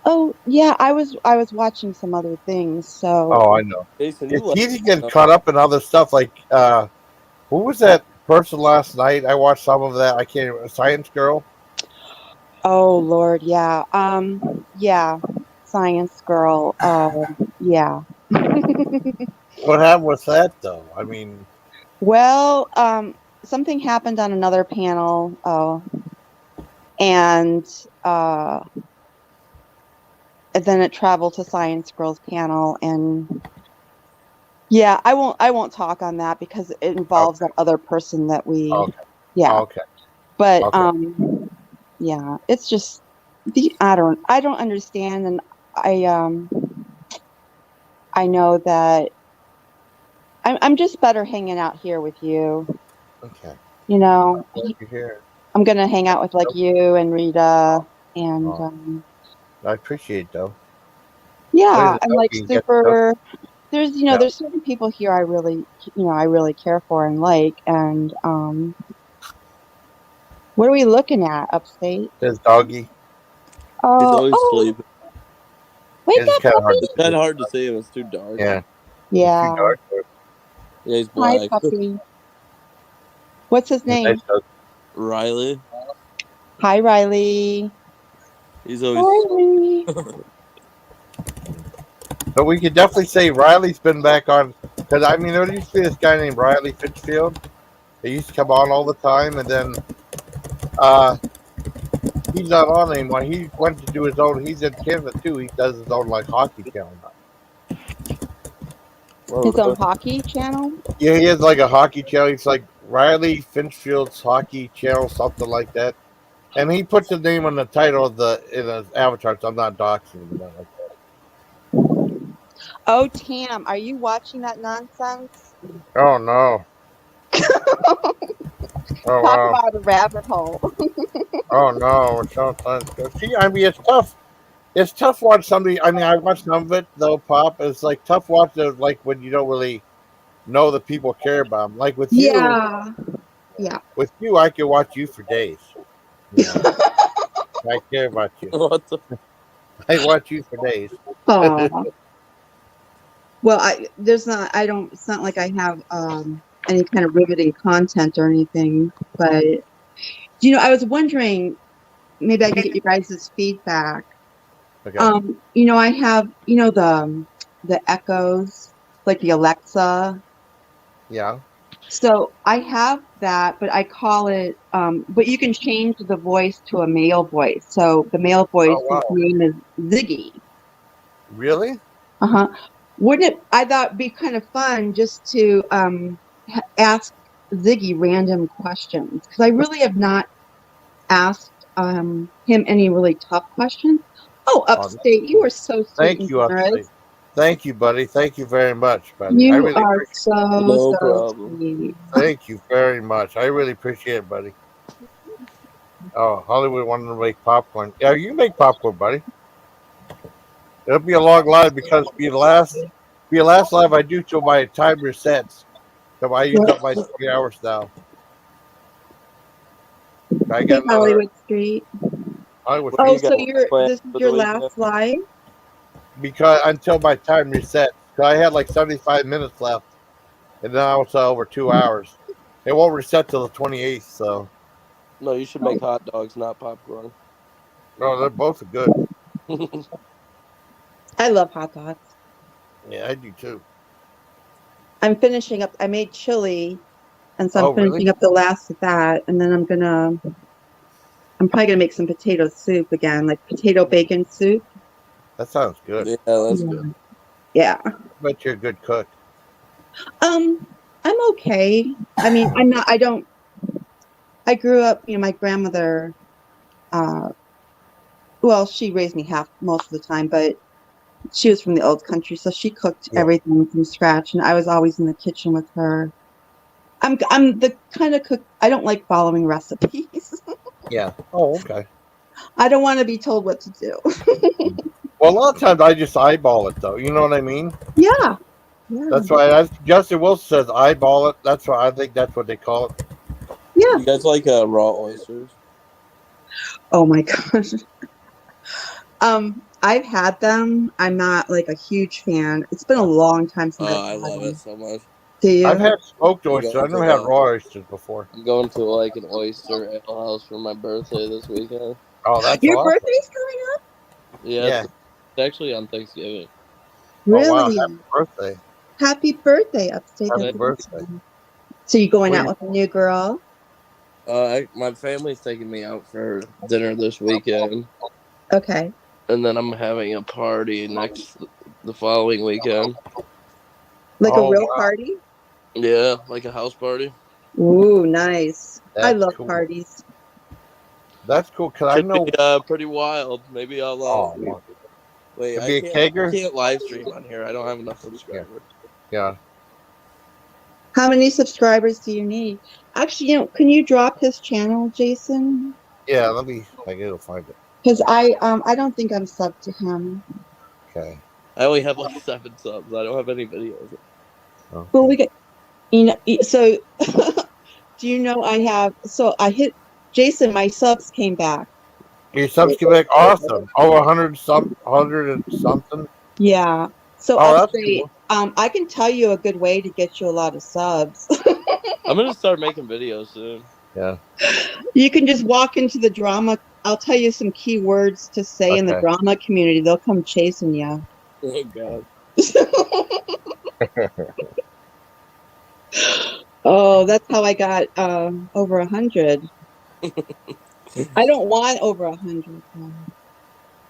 Oh yeah, I was watching some other things. So Oh, I know. Jason, you It's like easy to get caught up in other stuff. Like, who was that person last night? I watched some of that. I can't remember. Science Girl. oh Lord, yeah. Yeah, Science Girl. Yeah. What happened with that, though? I mean, Well, something happened on another panel. And uh, and then it traveled to Science Girl's panel, and yeah, I won't talk on that because it involves that other person that we, okay, yeah. okay, But okay. yeah, it's just I don't understand, and I know that I'm just better hanging out here with you. Okay. You know, Glad you're here. I'm gonna hang out with like you and Rita, and Oh, I appreciate it, though. yeah, There's and like Ducky. Get Ducky. super. There's Yeah. there's certain people here I really care for and like, and what are we looking at, Upstate? There's Doggy. He's Oh, always oh, sleeping. wake It's up, kind of hard puppy. to It's kind see. of hard to see him. It's too dark. Yeah. It's too Yeah. dark. For Yeah, he's Hi, black. puppy. What's his nice name? Ducky. Riley. Hi, Riley. He's always. Riley. But we could definitely say Riley's been back on. Because, I mean, there used to be this guy named Riley Fitzfield. He used to come on all the time. And then he's not on anymore. He went to do his own. He's in Canada, too. He does his own, like, hockey channel now. His own hockey channel? Yeah, he has, like, a hockey channel. He's like Riley Finchfield's hockey channel, something like that. And he puts the name on the title of in his avatar, so I'm not doxing him. Like that. Oh, Tam, are you watching that nonsense? Oh, no. Oh, Talk wow. about a rabbit hole. Oh, no. See, I mean, it's tough. It's tough watch somebody. I mean, I watched some of it, though, Pop. It's like tough watch, like, when you don't really know that people care about them. Like with you. Yeah. Yeah. With you, I could watch you for days. You know? I care about you. What the? I watch you for days. Aw. Well, it's not like I have any kind of riveting content or anything, but I was wondering, maybe I can get you guys' feedback. Okay. I have, the Echoes, like the Alexa. Yeah. So I have that, but I call it, but you can change the voice to a male voice. So the male voice, wow. His name is Ziggy. Really? Uh-huh. I thought it'd be kind of fun just to ask Ziggy random questions, because I really have not asked him any really tough questions. Oh, Upstate, you are so sweet. Thank you, Upstate. Thank you, buddy. Thank you very much, buddy. You I really are No problem. sweet. Thank you very much. I really appreciate it, buddy. Oh, Hollywood wanted to make popcorn. Yeah, you make popcorn, buddy. It'll be a long live because be the last live I do till my time resets. So I use up my 3 hours now. I got Hollywood Street. Hollywood Oh, Street. so this is your last live? Because until my time resets. Because I had like 75 minutes left. And now it's over 2 hours. It won't reset till the 28th, so. No, you should make hot dogs, not popcorn. No, they're both good. I love hot dogs. Yeah, I do too. I'm finishing up. I made chili, and so I'm finishing up the last of that, and then I'm probably gonna make some potato soup again, like potato bacon soup. That sounds good. Yeah, that's good. Yeah. I bet you're a good cook. I'm okay. I mean, I'm not. I grew up. My grandmother. Well, she raised me most of the time, but she was from the old country, so she cooked everything from scratch, and I was always in the kitchen with her. I'm the kind of cook. I don't like following recipes. Yeah. Oh, okay. I don't want to be told what to do. Well, a lot of times I just eyeball it, though. You know what I mean? Yeah. That's why Justin Wilson says eyeball it. That's why I think that's what they call it. Yeah. You guys like raw oysters? Oh my gosh. I've had them. I'm not like a huge fan. It's been a long time since I've I had love it them. so much. Do you? I've had smoked I'm oysters. going I've never to had raw oysters before. I'm going to like an oyster ale house for my birthday this weekend. Oh, that's Your awesome. birthday's coming up? Yeah, Yeah. it's actually on Thanksgiving. Oh, wow. Really? Happy birthday. Happy birthday, Upstate. Happy That's birthday. awesome. So you going Wait. out with a new girl? My family's taking me out for dinner this weekend, Okay. and then I'm having a party the following weekend. Like a Oh, real wow. party? Yeah, like a house party. Ooh, nice. I That's love cool. parties. That's cool because I Could know. be pretty wild. Maybe I'll. Oh, wow. Wait, It'd I be a can't. I kegger? can't live stream on here. I don't have enough subscribers. Yeah. How many subscribers do you need? Actually, can you drop his channel, Jason? Yeah, let me. I gotta find it. Because I don't think I'm subbed to him. Okay. I only have like 7 subs. I don't have any videos. Okay. Well, we get so. Do you know I hit Jason? My subs came back. Your subs came back awesome. Over 100 and something. Yeah. So Oh, that's Upstate, cool. I can tell you a good way to get you a lot of subs. I'm gonna start making videos soon. Yeah. You can just walk into the drama. I'll tell you some key words to say in the Okay. drama community. They'll come chasing you. Oh God. Oh, that's how I got over 100. I don't want over 100.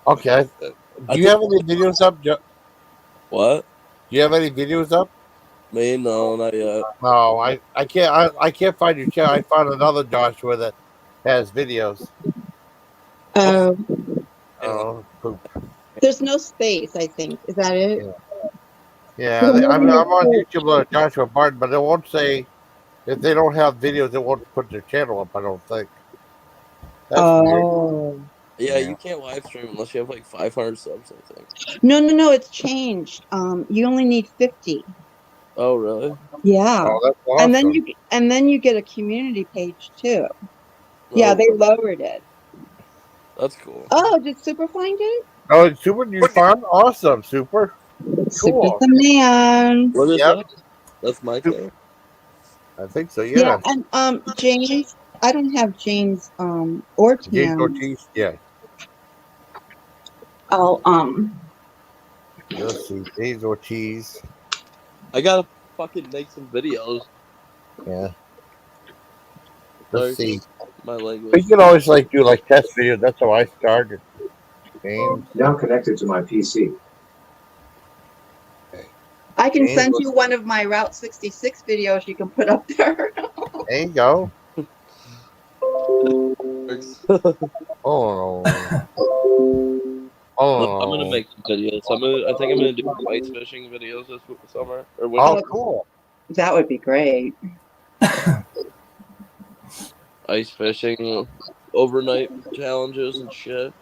Okay. Do you have any videos up? What? Do you have any videos up? Me? No, not yet. No, I can't. I can't find your channel. I found another Joshua that has videos. Oh, poop. There's no space, I think. Is that it? Yeah, I'm on YouTube, Joshua Barton, but it won't say if they don't have videos. It won't put their channel up. I don't think. That's weird. Yeah, you can't live stream unless you have like 500 subs, I think. No, it's changed. You only need 50. Oh, really? Yeah. Oh, that's awesome. And then you get a community page too. Yeah, they lowered it. That's cool. Oh, did Super find it? Oh, Super, you found awesome, Super. Super's Cool. the man. What is that? That's my channel. I think so. Yeah. And James, I don't have James or Tam. James Ortiz. Yeah. I'll Let's see, James Ortiz. I gotta fucking make some videos. Yeah. Let's see. My language. We can always do test videos. That's how I started. James. Now connected to my PC. I can send you one of my Route 66 videos you can put up there. There you go. Oh. Oh. I'm gonna make some videos. I think I'm gonna do ice fishing videos this summer or winter. Oh, cool. That would be great. Ice fishing, overnight challenges and shit.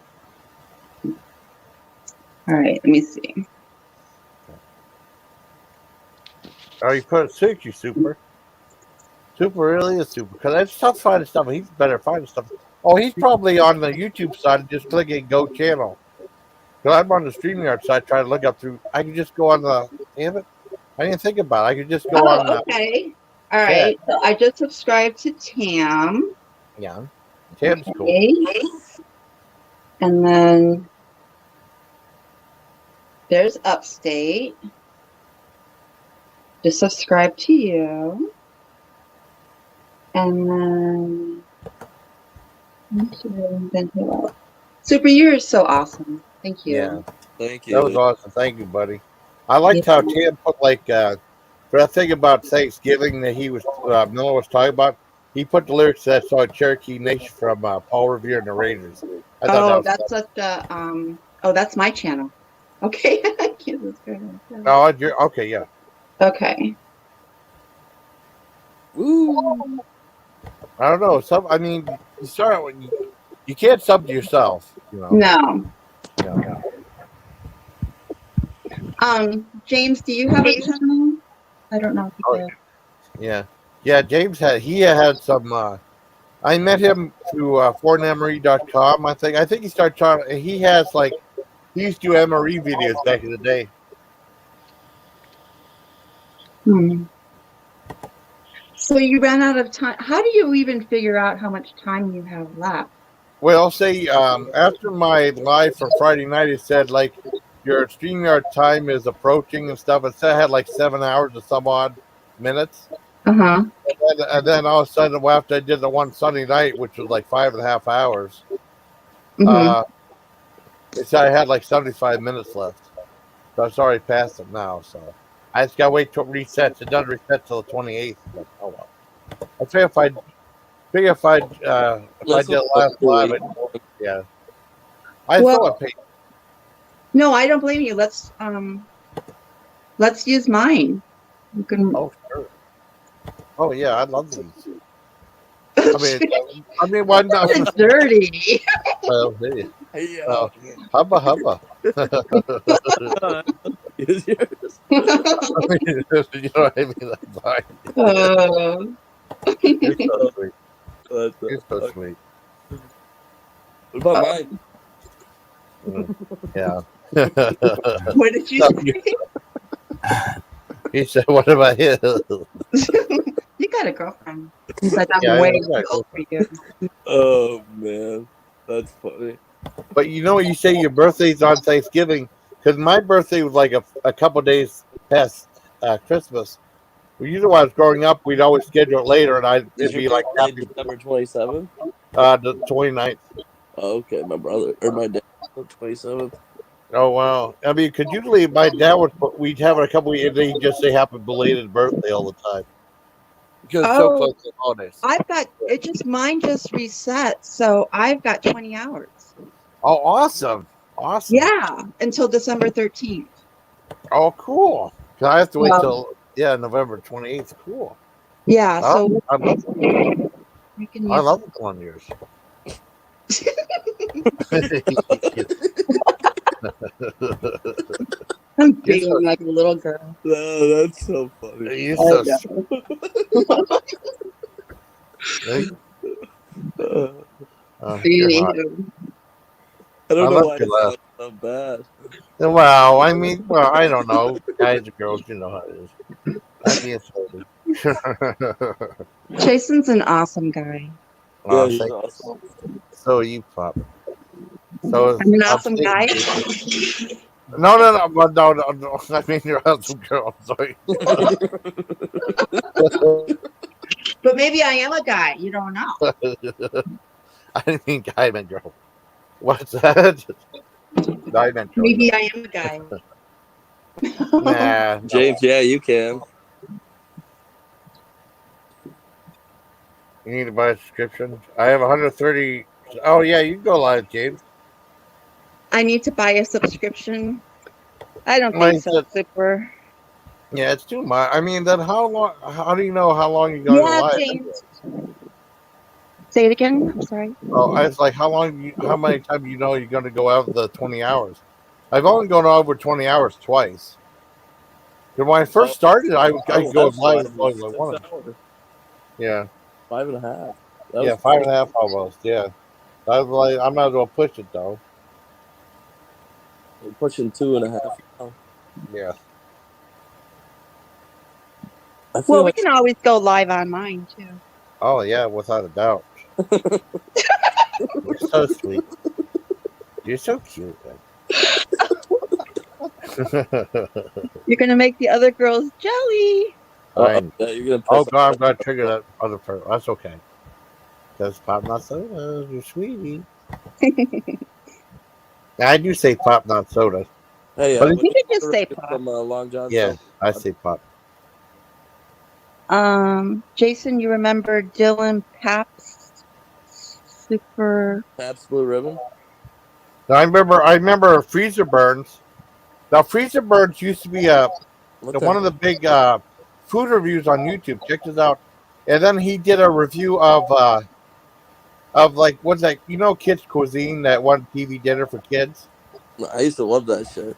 All right, let me see. Oh, you put it suits you, Super. Super really is Super. Because it's tough finding stuff. He's better finding stuff. Oh, he's probably on the YouTube side just clicking Go Channel. Because I'm on the StreamYard side trying to look up through. I can just go on the. Damn it. I didn't think about it. I could just go on the. Okay. All right. So I just subscribed to Tam. Yeah. Tam's cool. And then there's Upstate. Just subscribe to you. And then Super, you're so awesome. Thank you. Yeah. Thank you. That was awesome. Thank you, buddy. I liked how Tam put for that thing about Thanksgiving that he was Miller was talking about. He put the lyrics to that song "Cherokee Nation" from Paul Revere and the Raiders. I thought that's such a that's my channel. Okay. I can't subscribe. No, you're okay. Yeah. Okay. Woo. I don't know. You start when you can't sub to yourself. You know. No. James, do you have a channel? I don't know if you do. Yeah. James had some I met him through foreignMRE.com. I think he started trying. He has he used to do MRE videos back in the day. So you ran out of time. How do you even figure out how much time you have left? Well, say after my live from Friday night, it said your StreamYard time is approaching and stuff. It said I had 7 hours or some odd minutes. Uh-huh. And then all of a sudden, after I did the one Sunday night, which was 5.5 hours, it said I had 75 minutes left. So it's already past it now. So I just gotta wait till it resets. It doesn't reset till the 28th. But oh well. I figure if I did last live, yeah. I thought it. No, I don't blame you. Let's use mine. You can. Oh sure. Oh yeah, I love these. I mean, why not? It's dirty. Well, yeah. Hubba hubba. Is yours? You know what I mean? That's fine. You're so sweet. You're so sweet. What about mine? Yeah. What did you say? He said, "What about his?" You got a girlfriend. But I'm way too old for you. Oh man, that's funny. But you know what? You say your birthday's on Thanksgiving, because my birthday was a couple days past Christmas. Well, you know, when I was growing up, we'd always schedule it later, and it'd be December 27th. The 29th. Oh, okay, my brother or my dad, 27th. Oh wow! I mean, because usually my dad we'd have it a couple weeks, and he'd just say happy belated birthday all the time. Because it's so close to the holidays. Mine just reset, so I've got 20 hours. Oh, awesome. Awesome. Yeah, until December 13th. Oh, cool. I have to wait till November 28th. Cool. Yeah, so I love the 1 years. I'm feeling like a little girl. No, that's so funny. You're so I don't know why it's so bad. Well, I mean, I don't know. Guys and girls, you know how it is. I'm being silly. Jason's an awesome guy. Yeah, he's awesome. So you pop. So I'm an awesome guy. No. I mean, you're an awesome girl. Sorry. But maybe I am a guy. You don't know. I didn't mean guy, I meant girl. What's that? I meant girl. Maybe I am a guy. Nah, James, yeah, you can. You need to buy a subscription. I have 130. Oh yeah, you can go live, James. I need to buy a subscription. I don't think so. Super. Yeah, it's too much. I mean, then how long? How do you know how long you're going to go live? James. Say it again. I'm sorry. Oh, it's like how many times you know you're going to go out the 20 hours? I've only gone over 20 hours twice. When I first started, I go live as long as I wanted. Yeah. 5.5. 5.5 almost. Yeah. I was like, I'm not going to push it though. We're pushing 2.5 now. Yeah. Well, we can always go live on mine too. Oh yeah, without a doubt. You're so sweet. You're so cute. You're gonna make the other girls jelly. You're oh God, I'm gonna trigger that other person. That's okay. That's Pop NotSoda. You're sweetie. I do say Pop NotSoda. Hey, but you can just say Pop. From Long John. Yeah, I say Pop. Jason, you remember Dylan Pabst Pabst Blue Ribbon? Now, I remember Freezer Burns. Now Freezer Burns used to be one of the big food reviews on YouTube. Check this out. And then he did a review of like what's that? You know, Kids Cuisine, that one TV dinner for kids. I used to love that shit.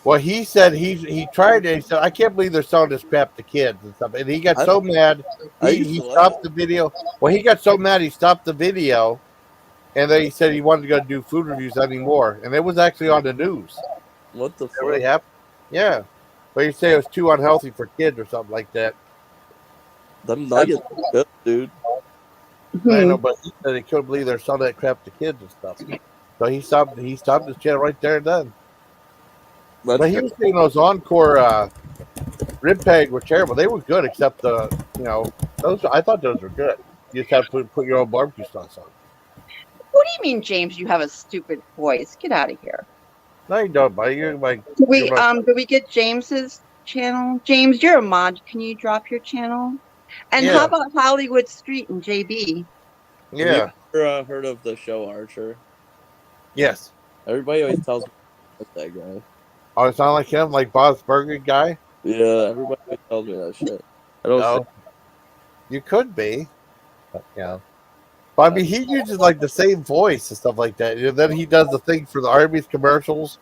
Well, he said he tried it. He said, "I can't believe they're selling this crap to kids and stuff." And he got so mad, he stopped the video. Well, he got so mad he stopped the video, and then he said he wanted to go do food reviews anymore. And it was actually on the news. What the fuck? That really happened? Yeah, but he said it was too unhealthy for kids or something like that. Them nuggets are good, dude. I know, but he said he couldn't believe they're selling that crap to kids and stuff. So he stopped his channel right there and then. But he was saying those Encore rib peg were terrible. They were good, except those. I thought those were good. You just have to put your own barbecue sauce on. What do you mean, James? You have a stupid voice. Get out of here. No, you don't, buddy. You're my. Do we get James's channel? James, you're a mod. Can you drop your channel? And how about Hollywood Street and JB? Yeah. Have you ever heard of the show Archer? Yes. Everybody always tells me about that guy. Oh, it sound like him, like Bob's Burger guy. Yeah, everybody always tells me that shit. I don't. No. You could be. But, yeah. But I mean, he uses like the same voice and stuff like that. And then he does the thing for the Arby's commercials.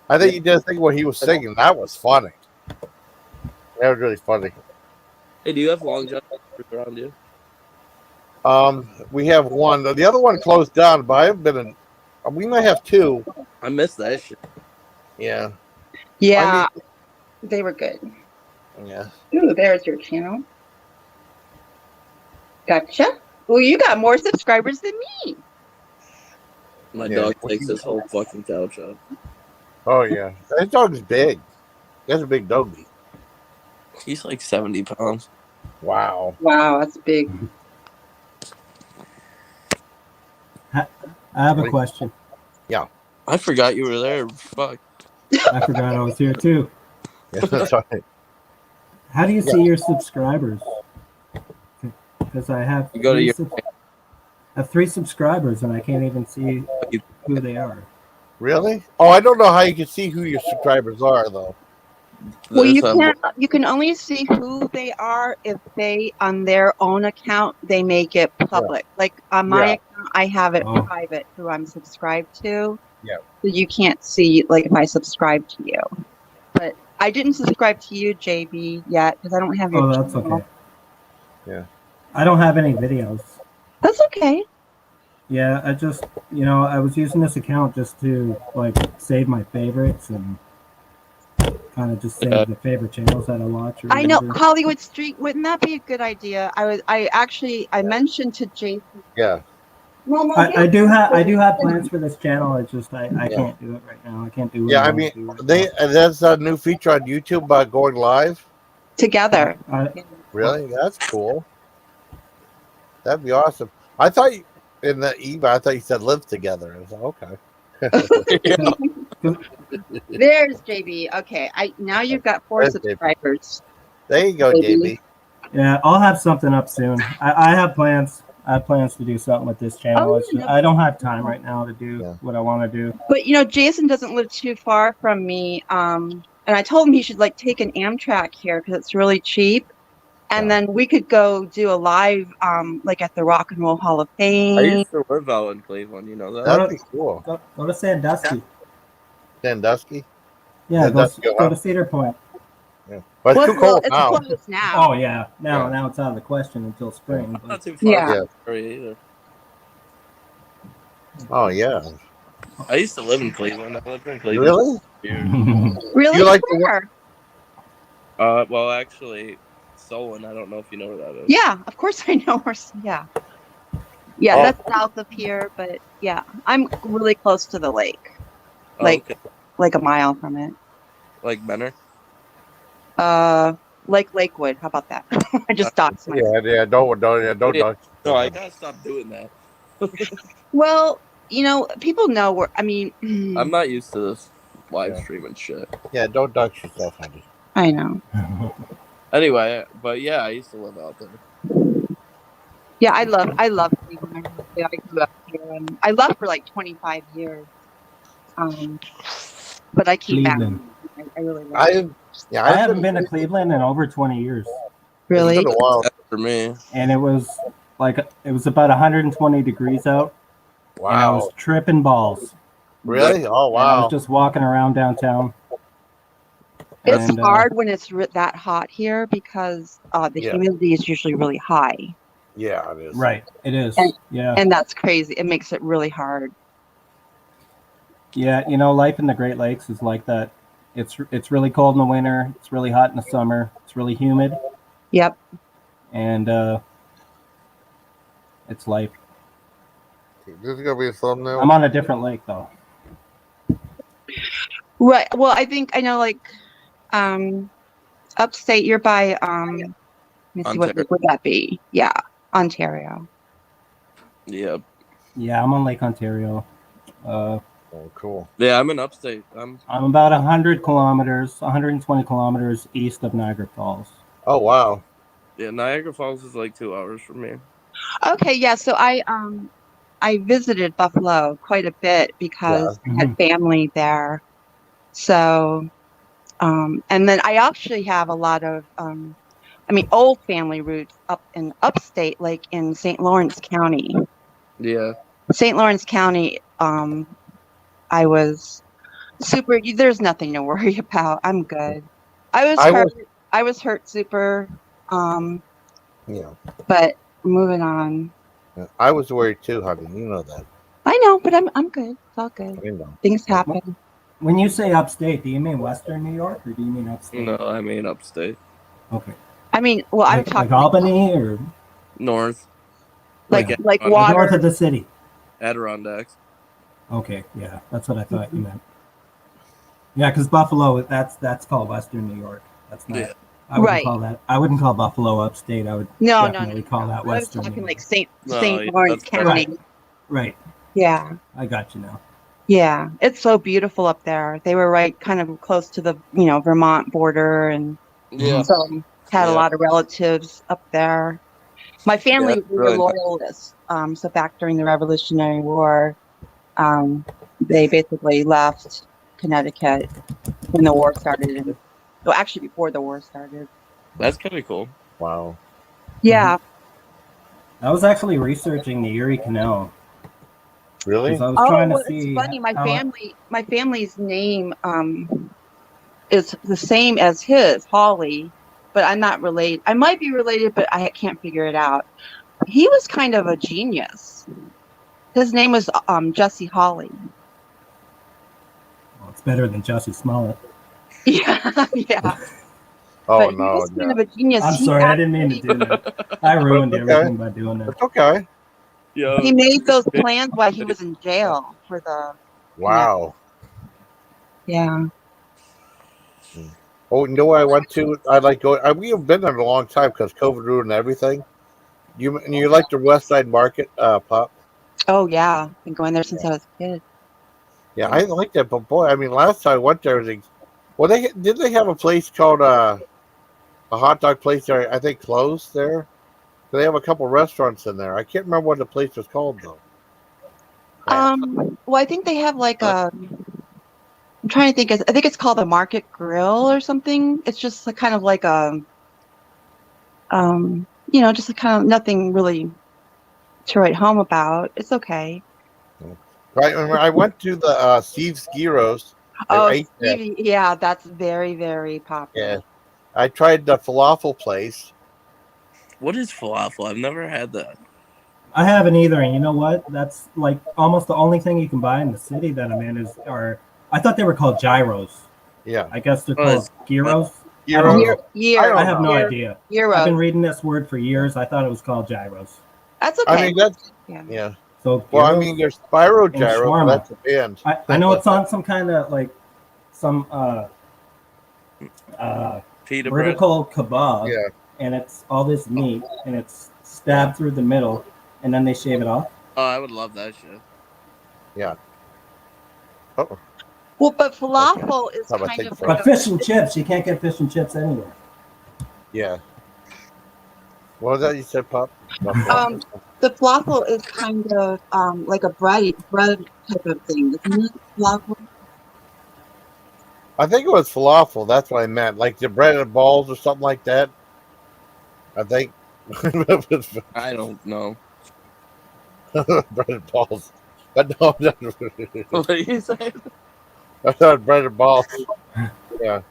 I think he did a thing where he was singing. That was funny. That was really funny. Hey, do you have Long John around you? We have one. The other one closed down, but I haven't been in. We might have two. I missed that shit. Yeah. Yeah, they were good. Yeah. Ooh, there's your channel. Gotcha. Well, you got more subscribers than me. My dog takes this whole fucking couch up. Oh, yeah. That dog's big. That's a big doggy. He's like 70 pounds. Wow. Wow, that's big. I have a question. Yeah. I forgot you were there. Fuck. I forgot I was here too. Yeah, that's right. How do you see your subscribers? Because I have You go to your I have 3 subscribers and I can't even see who they are. Really? Oh, I don't know how you can see who your subscribers are, though. Well, you can only see who they are if they, on their own account, they make it public. Like on my account, I have it private who I'm subscribed to. Yeah. So you can't see, like, if I subscribe to you. But I didn't subscribe to you, JB, yet, because I don't have your Oh, that's channel. okay. Yeah. I don't have any videos. That's okay. Yeah, I just, I was using this account just to, like, save my favorites and kind of just save the favorite channels that I watch. Or I know whatever. Hollywood Street. Wouldn't that be a good idea? I mentioned to Jason. Yeah. I do have plans for this channel. It's just I can't do it right now. I can't do it. Yeah, I mean, that's a new feature on YouTube about going live together. Really? That's cool. That'd be awesome. I thought in the email, I thought you said live together. I was like, okay. There's JB. Okay, now you've got 4 subscribers. There you go, JB. Yeah, I'll have something up soon. I have plans. I have plans to do something with this channel. I don't have time right now to do what I want to do. But Jason doesn't live too far from me. And I told him he should take an Amtrak here because it's really cheap. And then we could go do a live, at the Rock and Roll Hall of Fame. I used to live out in Cleveland, you know that? That'd be cool. Go to Sandusky. Sandusky? Yeah, go to Cedar Point. Yeah. But it's too cold now. It's closed now. Oh, yeah. Now it's out of the question until spring. Not too far either. Oh, yeah. I used to live in Cleveland. I lived in Cleveland. Really? Really? You like where? Well, actually, Solon. I don't know if you know where that is. Yeah, of course I know where. Yeah. Yeah, that's south of here, but yeah, I'm really close to the lake. Like a mile from it. Like Benner? Like Lakewood. How about that? I just doxed myself. Yeah, don't dox. No, I gotta stop doing that. Well, people know where. I mean, I'm not used to this live streaming shit. Yeah, don't dox yourself, honey. I know. Anyway, but yeah, I used to live out there. Yeah, I love Cleveland. I grew up here, and I left for 25 years. But I came back. I really love it. I haven't been to Cleveland in over 20 years. Really? It's been a while. For me. And it was about 120 degrees out. Wow. And I was tripping balls. Really? Oh, wow. And I was just walking around downtown. It's And hard when it's that hot here because the Yeah. humidity is usually really high. Yeah, it is. right, it is. And, Yeah. and that's crazy. It makes it really hard. Yeah, you know, life in the Great Lakes is like that. It's really cold in the winter. It's really hot in the summer. It's really humid, Yep. and it's life. This is gonna be a thumbnail. I'm on a different lake though. Right. Well, I know like upstate. You're by let me see, what Ontario. would that be? Yeah, Ontario. Yeah. Yeah, I'm on Lake Ontario. Oh, cool. Yeah, I'm in upstate. I'm about 120 kilometers east of Niagara Falls. Oh, wow. Yeah, Niagara Falls is like 2 hours from me. Okay. Yeah. So I visited Buffalo quite a bit because I had family there. So and then I actually have a lot of old family roots up in upstate, like in St. Lawrence County. Yeah. St. Lawrence County, I was super. There's nothing to worry about. I'm good. I was hurt super. Yeah. But moving on. I was worried too, honey. You know that. I know, but I'm good. It's all good. I know. Things happen. When you say upstate, do you mean Western New York or do you mean upstate? No, I mean upstate. Okay. I mean, well, I'm Like talking Albany or North. like Adirondack. water. north of the city. Adirondacks. Okay, yeah, that's what I thought you meant. Yeah, because Buffalo, that's called Western New York. That's not. Yeah. I wouldn't Right. call that. I wouldn't call Buffalo upstate. I would No, definitely call that I was Western. talking New like York. St. Lawrence that's County. perfect. Right. Yeah. I got you now. Yeah, it's so beautiful up there. They were right kind of close to the, Vermont border, and Yeah. so had a Yeah. lot of relatives up there. My family Yeah, we were really nice. loyalists. So back during the Revolutionary War, they basically left Connecticut when the war started. Well, actually before the war started. That's kind of cool. Wow. Yeah. I was actually researching the Erie Canal. Really? 'Cause I was trying to Well, see. it's funny. My how- family's name is the same as his, Hawley, but I'm not related. I might be related, but I can't figure it out. He was kind of a genius. His name was Jesse Hawley. Well, it's better than Jussie Smollett. Yeah, yeah. Oh, But he no. was kind of a genius. I'm He sorry, I didn't mean to do that. I ruined Okay. everything by doing that. It's okay. Yeah. He made those plans while he was in jail for the. Wow. Yeah. Oh, you know where I went to? I like go. We have been there a long time because COVID ruined everything. You like the West Side Market, Pop? Oh yeah, been going there since I was a kid. Yeah, I like that. But boy, I mean, last time I went there, well, did they have a place called a hot dog place there? I think closed there. They have a couple restaurants in there. I can't remember what the place was called though. Well, I think they have like a. I'm trying to think. I think it's called the Market Grill or something. It's just kind of like a. Just kind of nothing really to write home about. It's okay. Right. I went to the Steve's Gyros. Oh, ate that. Stevie, yeah, that's very, very popular. Yeah. I tried the falafel place. What is falafel? I've never had that. I haven't either, and you know what? That's like almost the only thing you can buy in the city that I'm in I thought they were called gyros. Yeah. I guess they're called gyros. Gyros. I have no idea. Gyros. I've been reading this word for years. I thought it was called gyros. That's okay. I mean, that's yeah. So well, I gyros mean, there's Spyro and Gyro. shawarma. That's a band. I know it's on some kind of like some Pita bread. vertical kebab, Yeah. and it's all this meat, and it's stabbed through the middle, and then they shave it off. Oh, I would love that shit. Yeah. Oh. Well, but falafel is How about kind take of four? like But fish and chips, you can't get fish and chips anywhere. Yeah. What was that you said, Pop? the falafel is kind of like a bread type of thing, isn't it? Falafel. I think it was falafel. That's what I meant. Like the breaded balls or something like that. I think. I don't know. Breaded balls. But no, What are you saying? I thought breaded balls. Yeah.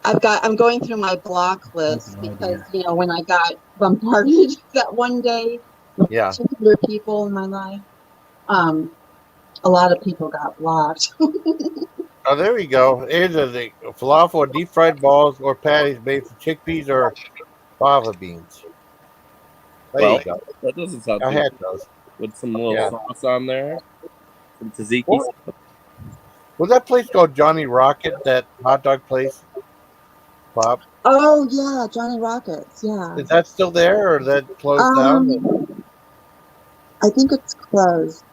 I'm going through my block list because when I got bombarded that one day with 200 people in my life, a lot of people got blocked. Oh, there we go. Here's a falafel, deep fried balls, or patties made from chickpeas or fava beans. There you go. That doesn't sound I too had bad. those. With some little sauce on there, some tzatziki. What? Was that place called Johnny Rocket? That hot dog place? Bob? Oh yeah, Johnny Rockets. Yeah. Is that still there, or is that closed down? I think it's closed.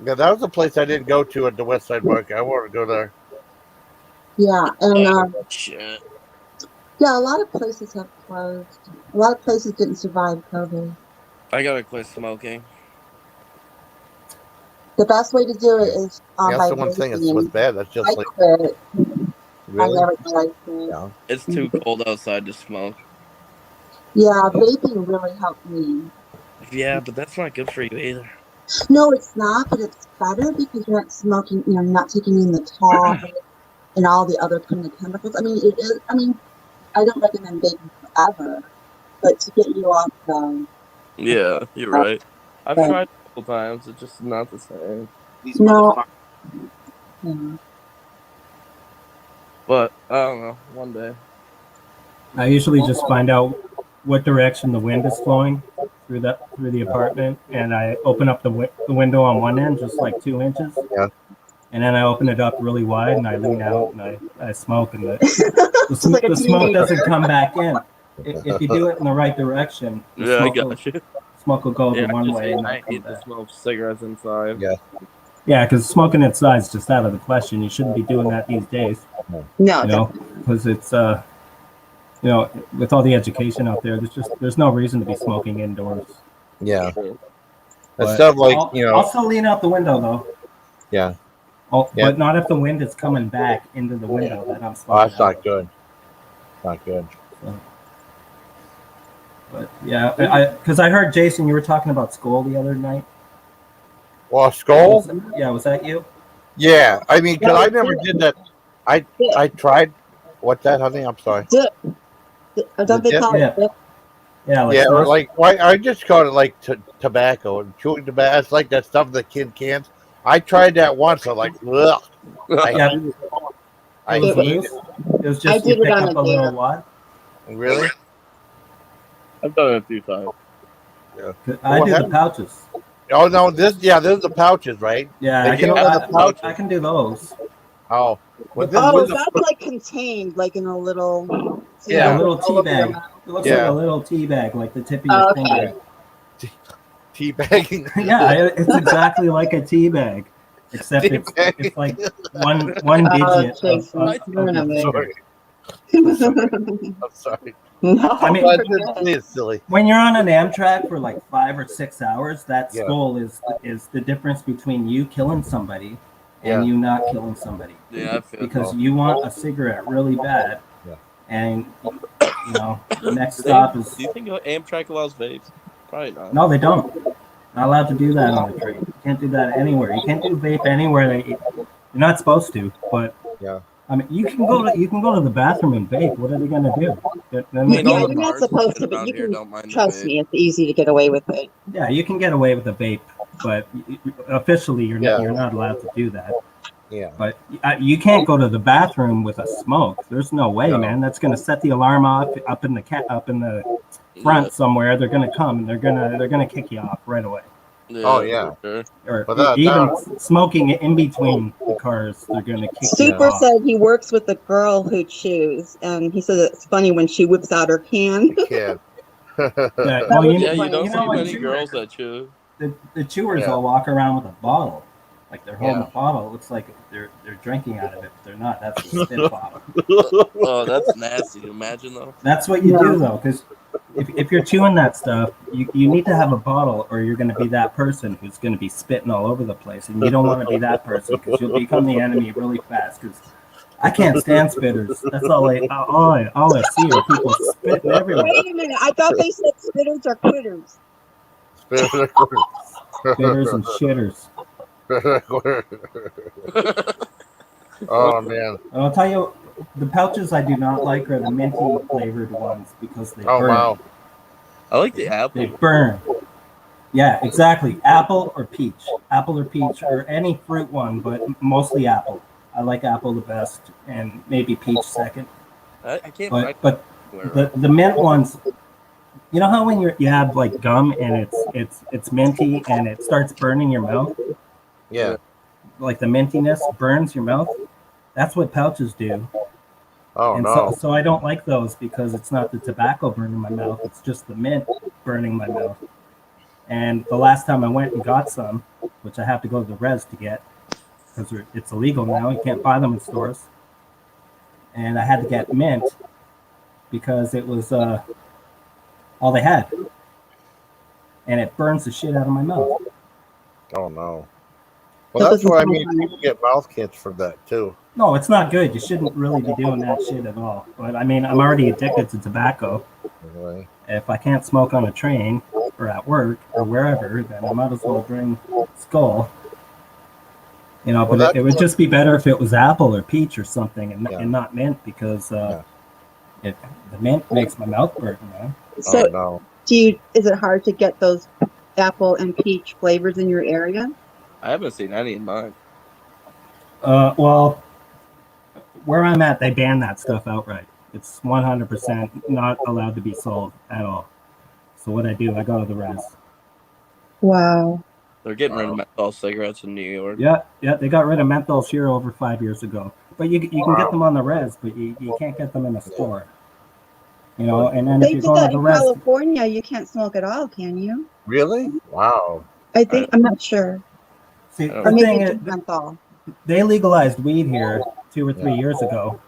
Yeah, that was a place I didn't go to at the West Side Market. I wanted to go there. Yeah, and shit. Yeah, a lot of places have closed. A lot of places didn't survive COVID. I gotta quit smoking. The best way to do it is That's by the one thing. It's vaping. what's bad. That's just I like quit. really. I never thought I quit. Yeah. It's too cold outside to smoke. Yeah, vaping really helped me. Yeah, but that's not good for you either. No, it's not, but it's better because you're not smoking. You're not taking in the tar and all the other kind of chemicals. I mean, it is. I mean, I don't recommend vaping forever, but to get you off the. Yeah, you're right. I've tried a couple times. It's just not the same. No. Yeah. But I don't know. One day. I usually just find out what direction the wind is flowing through the apartment, and I open up the window on one end, just like 2 inches. Yeah. And then I open it up really wide, and I lean out, and I smoke, and the smoke doesn't come back in. If you do it in the right direction, I got you. Smoke will go the one way. And I hate to smoke cigarettes inside. Yeah. Yeah, because smoking inside is just out of the question. You shouldn't be doing that these days. No. Because it's with all the education out there, there's no reason to be smoking indoors. Yeah. But stuff like I'll still lean out the window though. Yeah. But not if the wind is coming back into the window that I'm smoking. Oh, that's not good. Not good. So, but yeah, because I heard Jason, you were talking about Skull the other night. Well, Skull? Was that you? Yeah, I mean, because I never did that. I tried. What's that, honey? I'm sorry. Dip. Don't they call it dip? Yeah, or I just called it like tobacco and chewing tobacco. It's like that stuff the kid cans. I tried that once. I'm like, ugh. I hate it. It was just you pick up a little wad. Really? I've done it a few times. Yeah. I do the pouches. Oh no, this is the pouches, right? Yeah, I can do those. Oh. That's like contained, like in a little. Yeah, a little tea bag. It looks like a little tea bag, like the tip of your finger. Tea bagging. Yeah, it's exactly like a tea bag, except it's like one digit. I'm sorry. No, I mean, it's silly. When you're on an Amtrak for like 5 or 6 hours, that skull is the difference between you killing somebody and you not killing somebody. Yeah, I feel because you want a cigarette really bad, and the next stop is. Do you think Amtrak allows vapes? Probably not. No, they don't. Not allowed to do that on the train. You can't do that anywhere. You can't do vape anywhere. You're not supposed to, but I mean, you can go to the bathroom and vape. What are they gonna do? You're not supposed to, but you can. Trust me, it's easy to get away with it. Yeah, you can get away with a vape, but officially you're not allowed to do that. Yeah. But you can't go to the bathroom with a smoke. There's no way, man. That's gonna set the alarm off up in the front somewhere. They're gonna come and they're gonna kick you off right away. Yeah, oh yeah. Sure. Or even smoking in between the cars, they're gonna kick you Super off. said he works with a girl who chews, and he said it's funny when she whips out her can. Yeah. Well, you don't see many girls that chew. The chewers all walk around with a bottle, like they're holding a bottle. It looks like they're drinking out of it, but they're not. That's a spit bottle. Oh, that's nasty. Imagine though. That's what you do though, because if you're chewing that stuff, you need to have a bottle, or you're going to be that person who's going to be spitting all over the place, and you don't want to be that person because you'll become the enemy really fast. Because I can't stand spitters. That's all I see are people spitting everywhere. Wait a minute, I thought they said spitters are quitters. Spitters and shitters. Oh man. And I'll tell you, the pouches I do not like are the minty flavored ones because they Oh burn. wow. I like the apple. They burn. Yeah, exactly. Apple or peach. Apple or peach or any fruit one, but mostly apple. I like apple the best, and maybe peach second. I can't find But the mint ones, you know how when you have like gum and it's minty and it starts burning your mouth? Yeah. Like the mintiness burns your mouth. That's what pouches do. Oh And no. so I don't like those because it's not the tobacco burning my mouth, it's just the mint burning my mouth. And the last time I went and got some, which I have to go to the res to get because it's illegal now, you can't buy them in stores. And I had to get mint because it was all they had. And it burns the shit out of my mouth. Oh no. Well, that's why I mean people get mouth cancer for that too. No, it's not good. You shouldn't really be doing that shit at all. But I mean, I'm already addicted to tobacco. Really? If I can't smoke on a train or at work or wherever, then I might as well bring Skull. You know, but it would just be better if it was apple or peach or something and not mint because the mint makes my mouth burn, man. So, is it hard to get those apple and peach flavors in your area? I haven't seen any in mine. Well, where I'm at, they ban that stuff outright. It's 100% not allowed to be sold at all. So what I do, I go to the res. Wow. They're getting rid of menthol cigarettes in New York. Yeah, they got rid of menthols here over 5 years ago. But you can get them on the res, but you can't get them in the store. You know, and then They if you did go to that the in res, California. You can't smoke at all, can you? Really? Wow. I think I'm not sure. see, Or the maybe thing it's is, just menthol. they legalized weed here 2 or 3 years ago.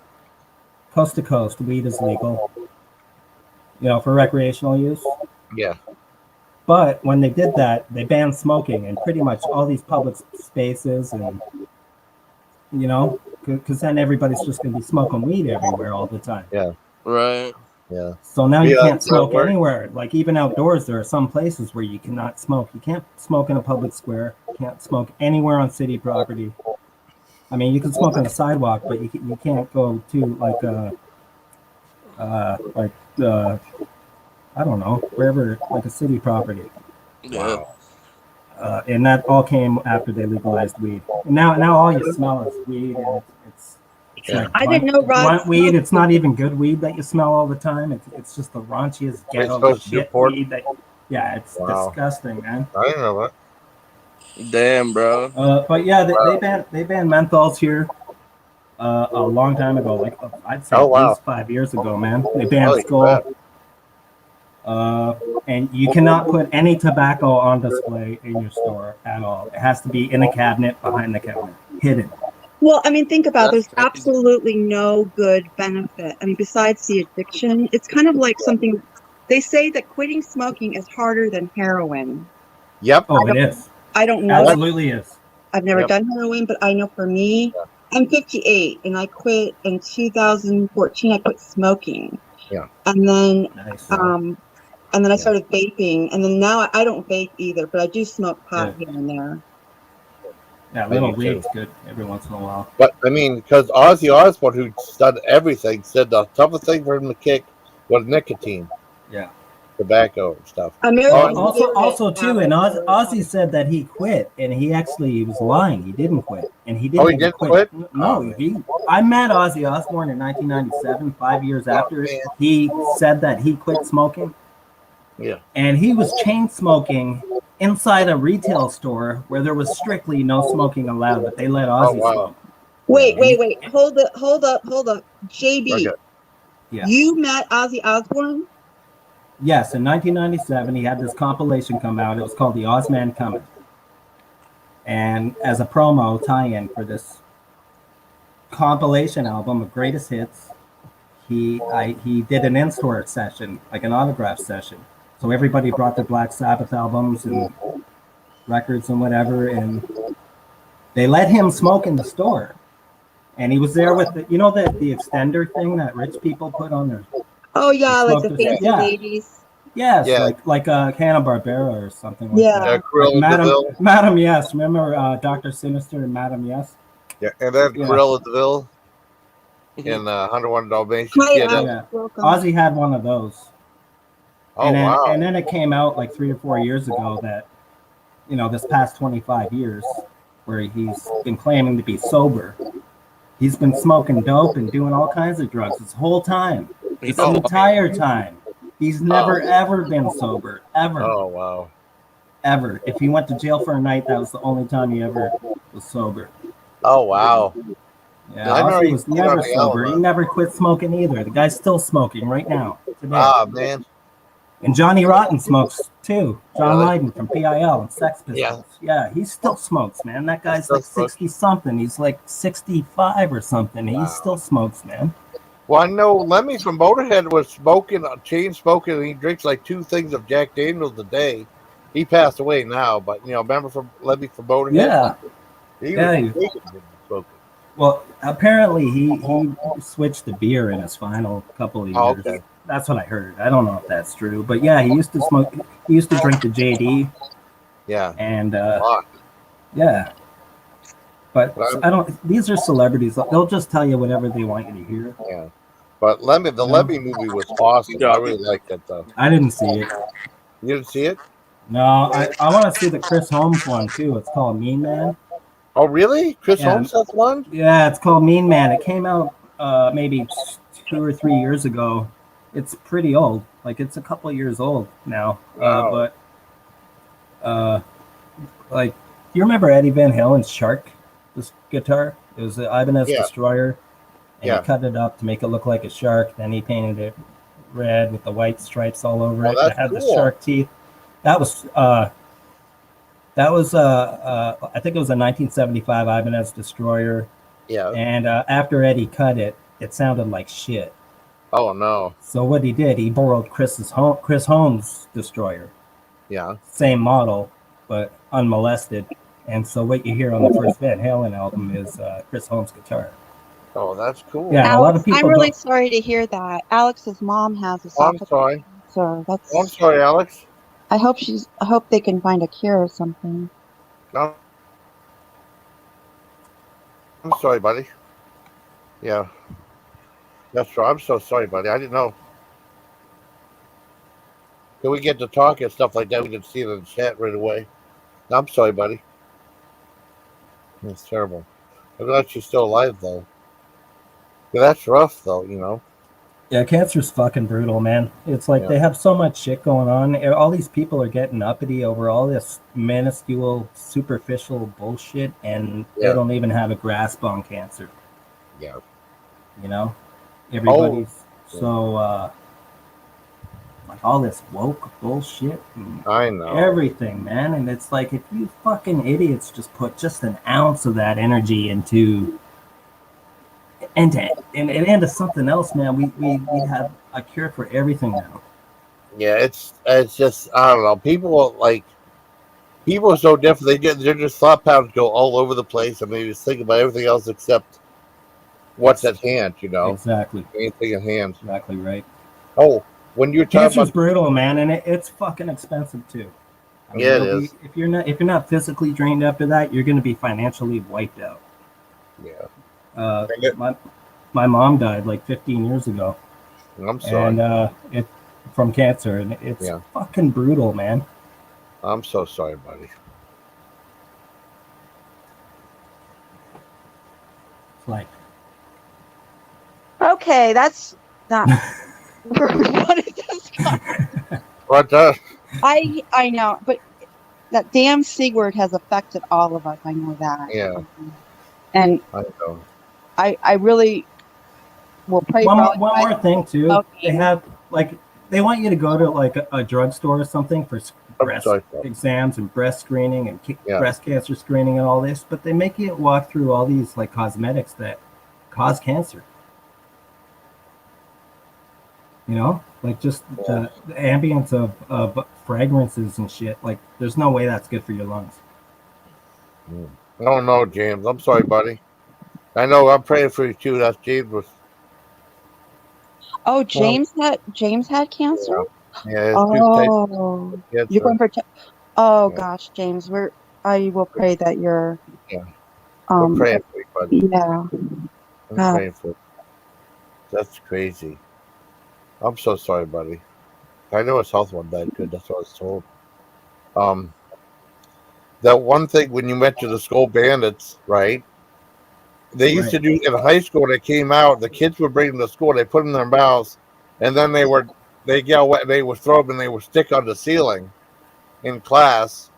Coast to coast, weed is legal. You know, for recreational use. Yeah. But when they did that, they banned smoking in pretty much all these public spaces, and you know, because then everybody's just going to be smoking weed everywhere all the time. Yeah. Right. Yeah. So now you can't smoke anywhere. Like even outdoors, there are some places where you cannot smoke. You can't smoke in a public square. You can't smoke anywhere on city property. I mean, you can smoke on the sidewalk, but you can't go to I don't know, wherever, like a city property. Yeah. And that all came after they legalized weed. And now all you smell is weed, and it's like I didn't know blunt weed. It's not even good weed that you smell all the time. It's just the raunchiest ghetto shit weed that. Yeah, it's disgusting, man. I didn't know that. Damn, bro. But yeah, they banned menthols here a long time ago. Like I'd say at least 5 years ago, man. They banned Skull. And you cannot put any tobacco on display in your store at all. It has to be in a cabinet behind the counter, hidden. Well, I mean, think about it. There's absolutely no good benefit. I mean, besides the addiction, it's kind of like something. They say that quitting smoking is harder than heroin. Yep. Oh, it is. I don't know. Absolutely is. I've never done heroin, but I know for me, I'm 58, and I quit in 2014. I quit smoking. Yeah. And then, nice. And then I started vaping, and then now I don't vape either, but I do smoke pot here and there. Yeah, a little weed's good every once in a while. But I mean, because Ozzy Osbourne, who's done everything, said the toughest thing for him to kick was nicotine. Yeah. Tobacco and stuff. Also too, and Ozzy said that he quit, and he was lying. He didn't quit, and he didn't. Oh, he didn't quit? No, I met Ozzy Osbourne in 1997, 5 years after he said that he quit smoking. Yeah. And he was chain smoking inside a retail store where there was strictly no smoking allowed, but they let Ozzy smoke. Wait. Hold up. JB. Okay. Yeah. You met Ozzy Osbourne? Yes, in 1997, he had this compilation come out. It was called The Ozman Coming. And as a promo tie-in for this compilation album of greatest hits, he did an in-store session, like an autograph session. So everybody brought their Black Sabbath albums and records and whatever, and they let him smoke in the store. And he was there with the extender thing that rich people put on their. Oh yeah, like the fancy ladies. Yes, yeah. like Hanna-Barbera or something like that. Yeah. Like Madam Yes. Remember Dr. Sinister and Madam Yes? Yeah, and then Yeah. Cruella DeVille in 101 Dalmatians. Hi, Yeah, Alex. Yeah. Welcome. Ozzy had one of those. oh And then wow. and then it came out like 3 or 4 years ago that, this past 25 years, where he's been claiming to be sober. He's been smoking dope and doing all kinds of drugs this whole time. This Oh, entire time. He's never, ever been sober. Ever. Oh wow. Ever. If he went to jail for a night, that was the only time he ever was sober. Oh wow. Yeah, I know Ozzy he was put never on the sober. He album. never quit smoking either. The guy's still smoking right now, today. Ah man. And Johnny Rotten smokes too. John Really? Lydon from PIL and Sex Yeah. Pistols. Yeah, he still smokes, man. That guy's Still like smokes. 60 something. He's like 65 or something. He Wow. still smokes, man. Well, I know Lemmy from Motorhead was smoking, chain smoking, and he drinks like 2 things of Jack Daniels a day. He passed away now, but remember from Lemmy from Motorhead? Yeah. He Yeah, was smoking. Well, apparently he switched to beer in his final couple of years. Oh, okay. That's what I heard. I don't know if that's true, but yeah, he used to smoke. He used to drink the JD, Yeah. and Wow. yeah. But But I don't. These are celebrities. They'll just tell you whatever they want you to hear. Yeah. But Lemmy, the Lemmy movie was awesome. I really liked it though. I didn't see it. You didn't see it? No, I want to see the Chris Holmes one too. It's called Mean Man. Oh, really? Chris Yeah. Holmes has one? Yeah, it's called Mean Man. It came out maybe 2 or 3 years ago. It's pretty old. Like it's a couple of years old now. Wow. Like, you remember Eddie Van Halen's Shark? This guitar. It was the Ibanez Yeah. Destroyer, and Yeah. he cut it up to make it look like a shark. Then he painted it red with the white stripes all over Oh, it. that's It had the cool. shark teeth. That was I think it was a 1975 Ibanez Destroyer. Yeah. And after Eddie cut it, it sounded like shit. Oh no. So what he did, he borrowed Chris Holmes Destroyer, Yeah. same model, but unmolested. And so what you hear on the first Van Halen album is Chris Holmes guitar. Oh, that's cool. Yeah, a lot of Alex, people I'm really don't- sorry to hear that. Alex's mom has Oh, I'm esophageal sorry. cancer. That's. Oh, I'm sorry, Alex. I hope they can find a cure or something. No. I'm sorry, buddy. Yeah. That's right. I'm so sorry, buddy. I didn't know. Can we get to talk and stuff like that? We can see it in the chat right away. I'm sorry, buddy. It's terrible. I'm glad she's still alive, though. Yeah, that's rough, though, Yeah, cancer's fucking brutal, man. It's like they have so much shit going on. All these people are getting uppity over all this minuscule, superficial bullshit, and they Yeah. don't even have a grasp on cancer. Yeah. Everybody's so like all this woke bullshit and I know. everything, man. And it's like, if you fucking idiots just put just an ounce of that energy into something else, man, we'd have a cure for everything now. Yeah, it's just, I don't know. People are so different. Their just thought patterns go all over the place, and they just think about everything else except what's at hand, Exactly. Anything at hand. Exactly right. Oh, when you're talking Cancer's about, brutal, man, and it's fucking expensive too. Yeah, it is. If you're not physically drained after that, you're going to be financially wiped out. Yeah. My mom died like 15 years ago. I'm sorry. And from cancer, and it's fucking brutal, man. I'm so sorry, buddy. It's like, Okay, that's not. What is this? What the? I know, but that damn C word has affected all of us. I know that. Yeah. And I know. I really will pray one for all you more guys. thing too. Okay. They have they want you to go to like a drugstore or something for breast sorry. exams and breast screening and Yeah. breast cancer screening and all this, but they make you walk through all these like cosmetics that cause cancer. Like just the ambience of fragrances and shit. Like, there's no way that's good for your lungs. I don't know, James. I'm sorry, buddy. I know. I'm praying for you too. That's James was. Oh, James had cancer. Yeah. Oh, Yes, you're sir. going for. Oh Yeah. gosh, James, I will pray that you're. Yeah. We're praying for you, buddy. Yeah. I'm God. praying for you. That's crazy. I'm so sorry, buddy. I know his health wasn't that good. That's what I was told. Um, that one thing when you mentioned the Skull Bandits, right? They used to do in high school when they came out. The kids would bring them to school. They put them in their mouths, and then they would get wet. They would throw them and they would stick on the ceiling in class.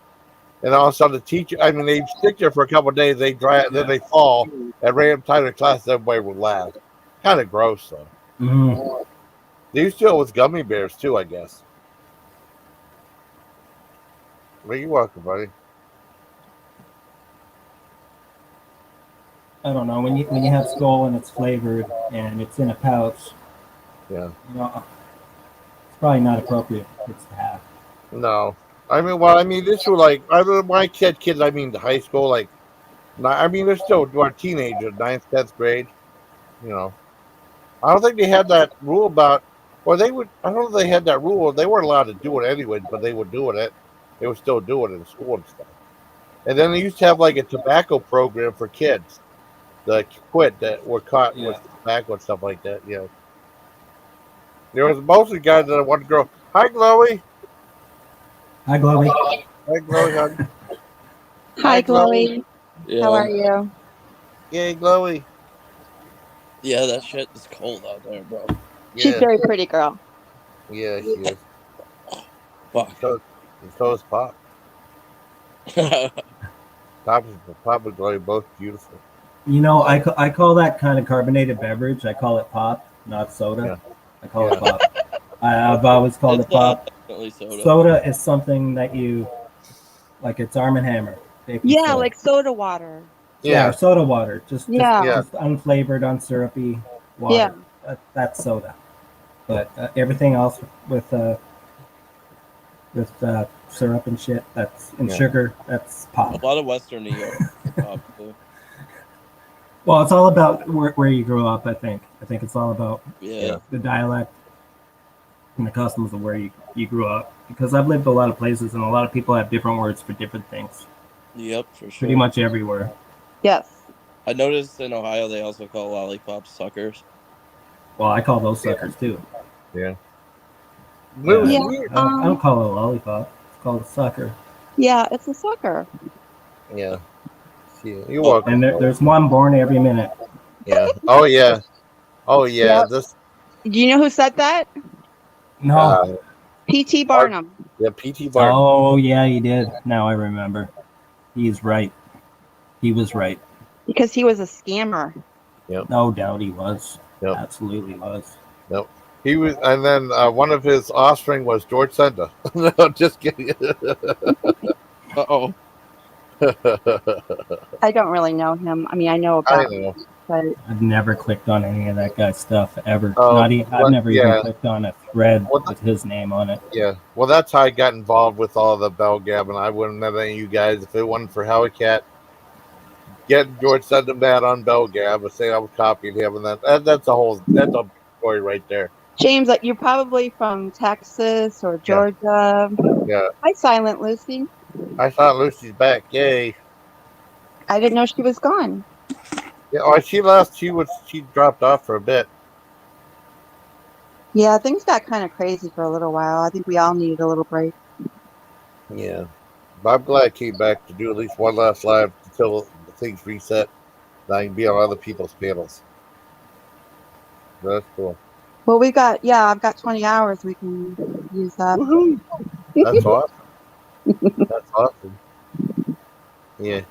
And all of a sudden, the teacher, I mean, they stick there for a couple of days. They dry, then they fall. At random time in class, everybody would laugh. Kind of gross, though. Mm. They used to do it with gummy bears too, I guess. Well, you're welcome, buddy. I don't know, when you have Skull and it's flavored and it's in a pouch, Yeah. you know, it's probably not appropriate for kids to have. No, I mean, this was like, I mean, my kids. I mean, the high school, like, I mean, they're still teenagers, 9th, 10th grade. You know, I don't think they had that rule about. Well, they would. I don't know if they had that rule. They weren't allowed to do it anyway, but they would do it. They would still do it in school and stuff. And then they used to have like a tobacco program for kids that quit that were caught with tobacco and stuff like that. You know, there was mostly guys that wanted to grow. Hi, Chloe. Hi, Chloe. Hi, Chloe. Honey. Hi, Chloe. Yeah. How are you? Yay, Chloe. Yeah, that shit is cold out there, bro. She's a very pretty girl. Yeah, she is. Fuck. So is Pop. Pop and Chloe both beautiful. You know, I call that kind of carbonated beverage, I call it pop, not soda. Yeah. I call it pop. I've always called it pop. Definitely soda. Soda is something that you, like, it's Arm & Hammer. Yeah, soda. like soda water. Yeah, or soda water. Just unflavored, unsyrupy water. Yeah. That's soda. But everything else with syrup and shit, and sugar, that's pop. A lot of Western New York pop too. Well, it's all about where you grew up, I think. I think it's all about the dialect and the customs of where you grew up. Because I've lived a lot of places, and a lot of people have different words for different things. Yep, for sure. Pretty much everywhere. Yes. I noticed in Ohio they also call lollipops suckers. Well, I call those suckers too. Yeah. I don't call it a lollipop. It's called a sucker. Yeah, it's a sucker. Yeah. You're welcome. And there's one born every minute. Yeah. Oh yeah. Oh yeah. Yep. This. Do you know who said that? No. P.T. Barnum. Yeah, P.T. Barnum. Oh yeah, he did. Now I remember. He's right. He was right. Because he was a scammer. Yep. No doubt he was. Yep. Absolutely was. Nope. He was, and then one of his offspring was George Senda. No, just kidding. Uh-oh. I don't really know him. I mean, I know about him, but I've never clicked on any of that guy's stuff ever. I've never even clicked on a thread with his name on it. Yeah. Well, that's how I got involved with all the Bell Gab, and I wouldn't have any of you guys if it wasn't for Howie Cat getting George Senda mad on Bell Gab and saying I was copying him, and that's a story right there. James, you're probably from Texas or Georgia. Yeah. Hi, Silent Lucy. I thought Lucy's back. Yay. I didn't know she was gone. Yeah. Oh, she left. She dropped off for a bit. Yeah, things got kind of crazy for a little while. I think we all needed a little break. Yeah. But I'm glad I came back to do at least one last live until things reset. And I can be on other people's panels. That's cool. Well, I've got 20 hours we can use that. That's awesome. That's awesome. Yeah.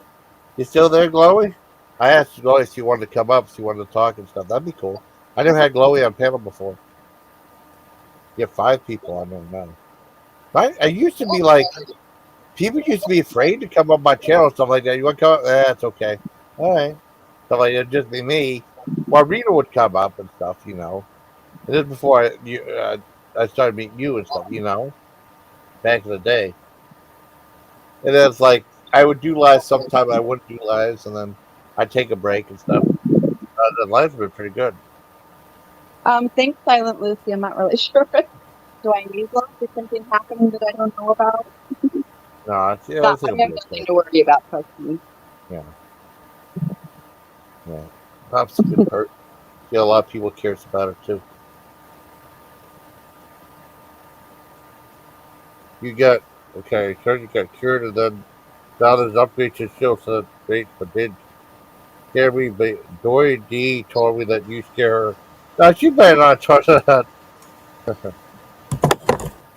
You still there, Glowy? I asked Glowy if she wanted to come up, if she wanted to talk and stuff. That'd be cool. I never had Glowy on panel before. You have 5 people on there now. I used to be like, people used to be afraid to come up my channel and stuff like that. You want to come up? That's okay. All right. So like, it'd just be me. Well, Rita would come up and stuff, you know. And this is before I started meeting you and stuff, you know, back in the day. And then it's like, I would do lives sometimes, I wouldn't do lives, and then I'd take a break and stuff. The lives have been pretty good. Thanks, Silent Lucy. I'm not really sure. Do I need one? Is something happening that I don't know about? No, I have nothing to worry about, personally. Yeah. Yeah. Pop's a good person. Yeah, a lot of people cares about her too. You got okay, so you got cured and then now there's updates to show so great, but did scare me but Dory D told me that you scare her. No, she better not touch that.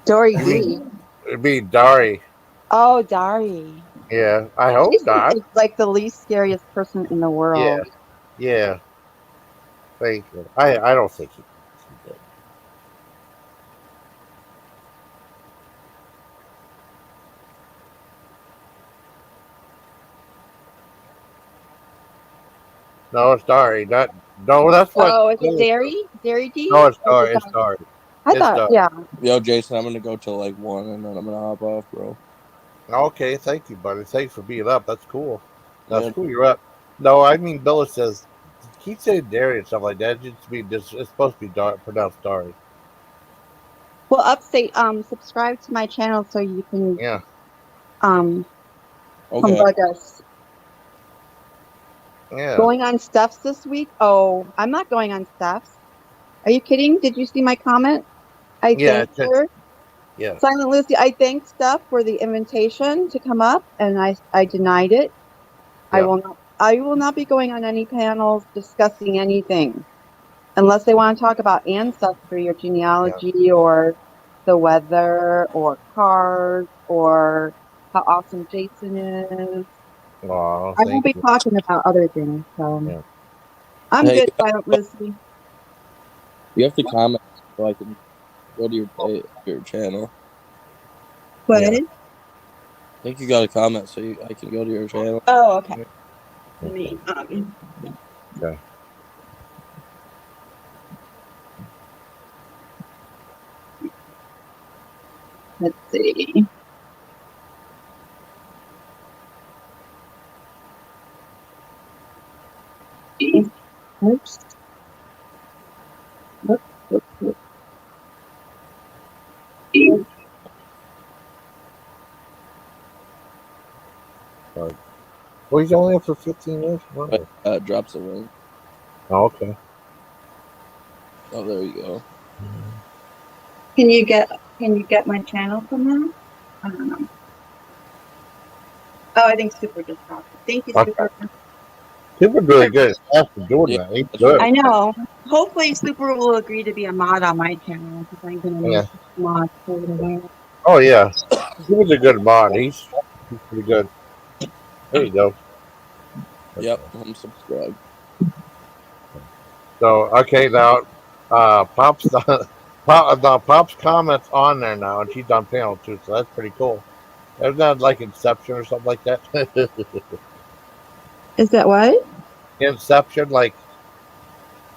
Dory I mean D. it'd be Dari. Oh, Dari. Yeah. I hope Jason not. is like the least scariest person in the Yeah. world. Yeah. Thank you. I don't think he did. No, it's Dari. Not no, that's what Oh, is it Dairy? Dairy D? no, it's Or is it Dari. It's Dari? Dari. I It's thought, Dari. yeah. Yo, Jason, I'm gonna go till like 1, and then I'm gonna hop off, bro. Okay, thank you, buddy. Thanks for being up. That's cool. That's Yeah. cool. You're up. No, I mean, Billa says, keep saying dairy and stuff like that. It's supposed to be pronounced Dari. Well, Upstate, subscribe to my channel so you can Yeah. come Okay. bug us. Yeah. Going on Stuffs this week? Oh, I'm not going on Stuffs. Are you kidding? Did you see my comment? I Yeah. thanked her. Yeah. Silent Lucy, I thanked Stuff for the invitation to come up, and I denied it. Yeah. I will not be going on any panels discussing anything unless they want to talk about ancestry or genealogy or the weather or cars or how awesome Jason is. Aw, I thank won't be you. talking about other things. So Yeah. I'm Hey, good, Silent Lucy. you have to comment so I can go to your channel. What? Yeah. I think you got a comment so I can go to your channel. Oh, okay. Yeah. Let me, Okay. let's see. Oops. Oops. Sorry. Well, he's only up for 15 minutes. Wonder. Drops a link. Oh, okay. Oh, there you go. Can you get my channel from there? I don't know. Oh, I think Super just dropped it. Thank you, Okay. Super. Super's really good. After doing Yeah, that, he's that's good. right. I know. Hopefully, Super will agree to be a mod on my channel because I'm gonna Yeah. make a mod for it. Oh yeah. Super's a good mod. He's pretty good. There you go. Yep, I'm subscribed. So okay now, Pop's Pop's comments on there now, and she's on panel too. So that's pretty cool. Isn't that like Inception or something like that? Is that what? Inception, like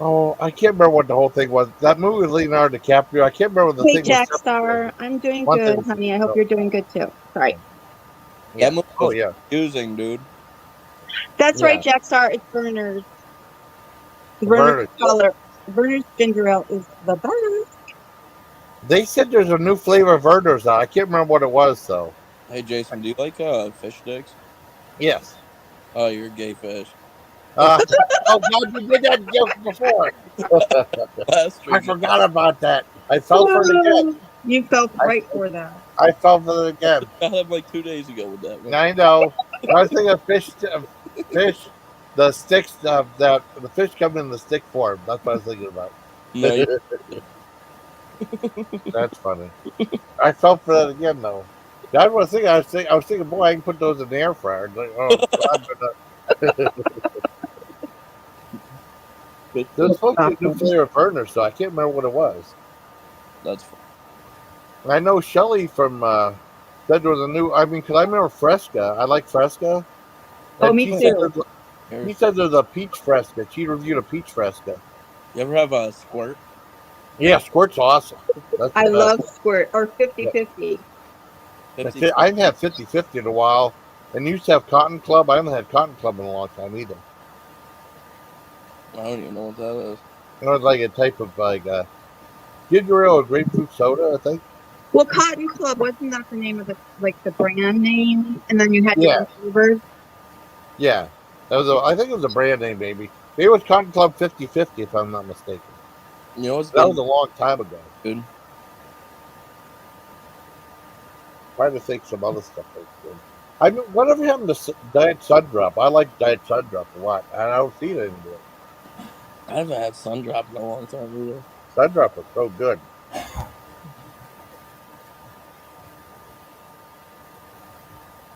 I can't remember what the whole thing was. That movie with Leonardo DiCaprio. I can't remember what the Hey, thing was. Jack Star. I'm doing One good, thing. honey. I hope you're doing good too. Sorry. Yeah. That movie Oh was yeah. confusing, dude. That's Yeah. right, Jack Star. It's Berners. Berners. Color. Berners ginger ale is the best. They said there's a new flavor of Verner's out. I can't remember what it was though. Hey, Jason, do you like fish sticks? Yes. Oh, you're gay fish. Oh God, you did that joke before. Last I stream. forgot about that. I fell for it again. You fell right for that. I fell for it again. I got him like 2 days ago with that one. I know. I was thinking of fish. The sticks that the fish come in the stick form. That's what I was thinking about. No, That's funny. I fell for that again though. That was the thing. I was thinking, boy, I can put those in the air fryer. Like, oh God, there's supposed to be a new flavor of burner, so I can't remember what it was. That's fun. I know Shelly from said there was a new. I mean, because I remember Fresca. I like Fresca. Oh, me too. He said there's a peach Fresca. She reviewed a peach Fresca. You ever have a squirt? Yeah, Squirt's awesome. I love Squirt or 50-50. I haven't had 50-50 in a while. And used to have Cotton Club. I haven't had Cotton Club in a long time either. I don't even know what that is. It was like a type of ginger ale or grapefruit soda, I think. Well, Cotton Club, wasn't that the name of the brand name? And then you had different flavors? Yeah. I think it was a brand name, maybe. Maybe it was Cotton Club 50/50, if I'm not mistaken. You know what's That good? was a long time ago. Good. Trying to think some other stuff that's good. I mean, whatever happened to Diet Sun Drop? I like Diet Sun Drop a lot. I don't see it anymore. I haven't had Sun Drop in a long time either. Sun Drop was so good.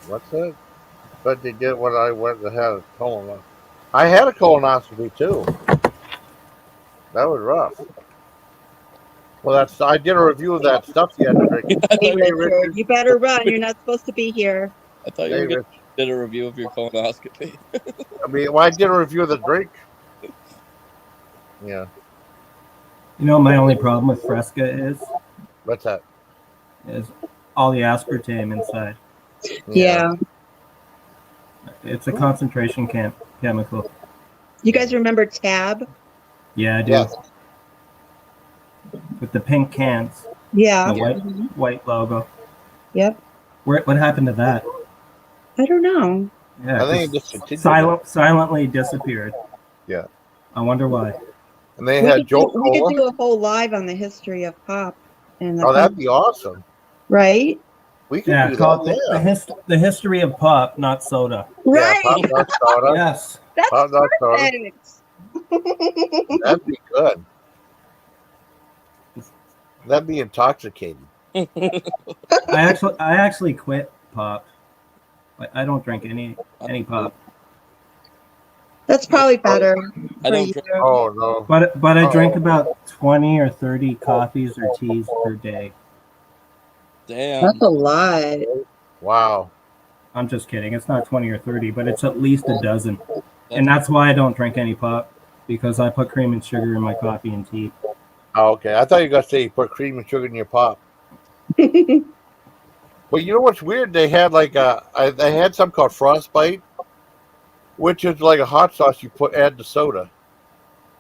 What's that? But they did when I went and had a colonoscopy. I had a colonoscopy too. That was rough. Well, I did a review of that stuff you had to drink. Hey, Richard, you better run. You're not supposed to be here. I thought you were going to did a review of your colonoscopy. I mean, well, I did a review of the drink. Yeah. You know, my only problem with Fresca is. What's that? Is all the aspartame inside. Yeah. It's a concentration chemical. You guys remember Tab? Yeah, I do. Yes. With the pink cans. Yeah. The white logo. Yep. What happened to that? I don't know. Yeah, I think it just silently disappeared. Yeah. I wonder why. And they had Joe Cola. We could do a whole live on the history of pop. And that'd be awesome. Right? We could do called that. The history of pop, not soda. Right. Yeah, pop, not soda. Yes. That's pop, not perfect. That'd be good. That'd be intoxicating. I actually quit pop. I don't drink any pop. That's probably better. I don't drink. Oh no. But I drink about 20 or 30 coffees or teas per day. Damn. That's a lot. Wow. I'm just kidding. It's not 20 or 30, but it's at least a dozen. And that's why I don't drink any pop, because I put cream and sugar in my coffee and tea. Oh, okay. I thought you were gonna say you put cream and sugar in your pop. Well, you know what's weird? They had they had something called Frostbite, which is like a hot sauce you add to soda.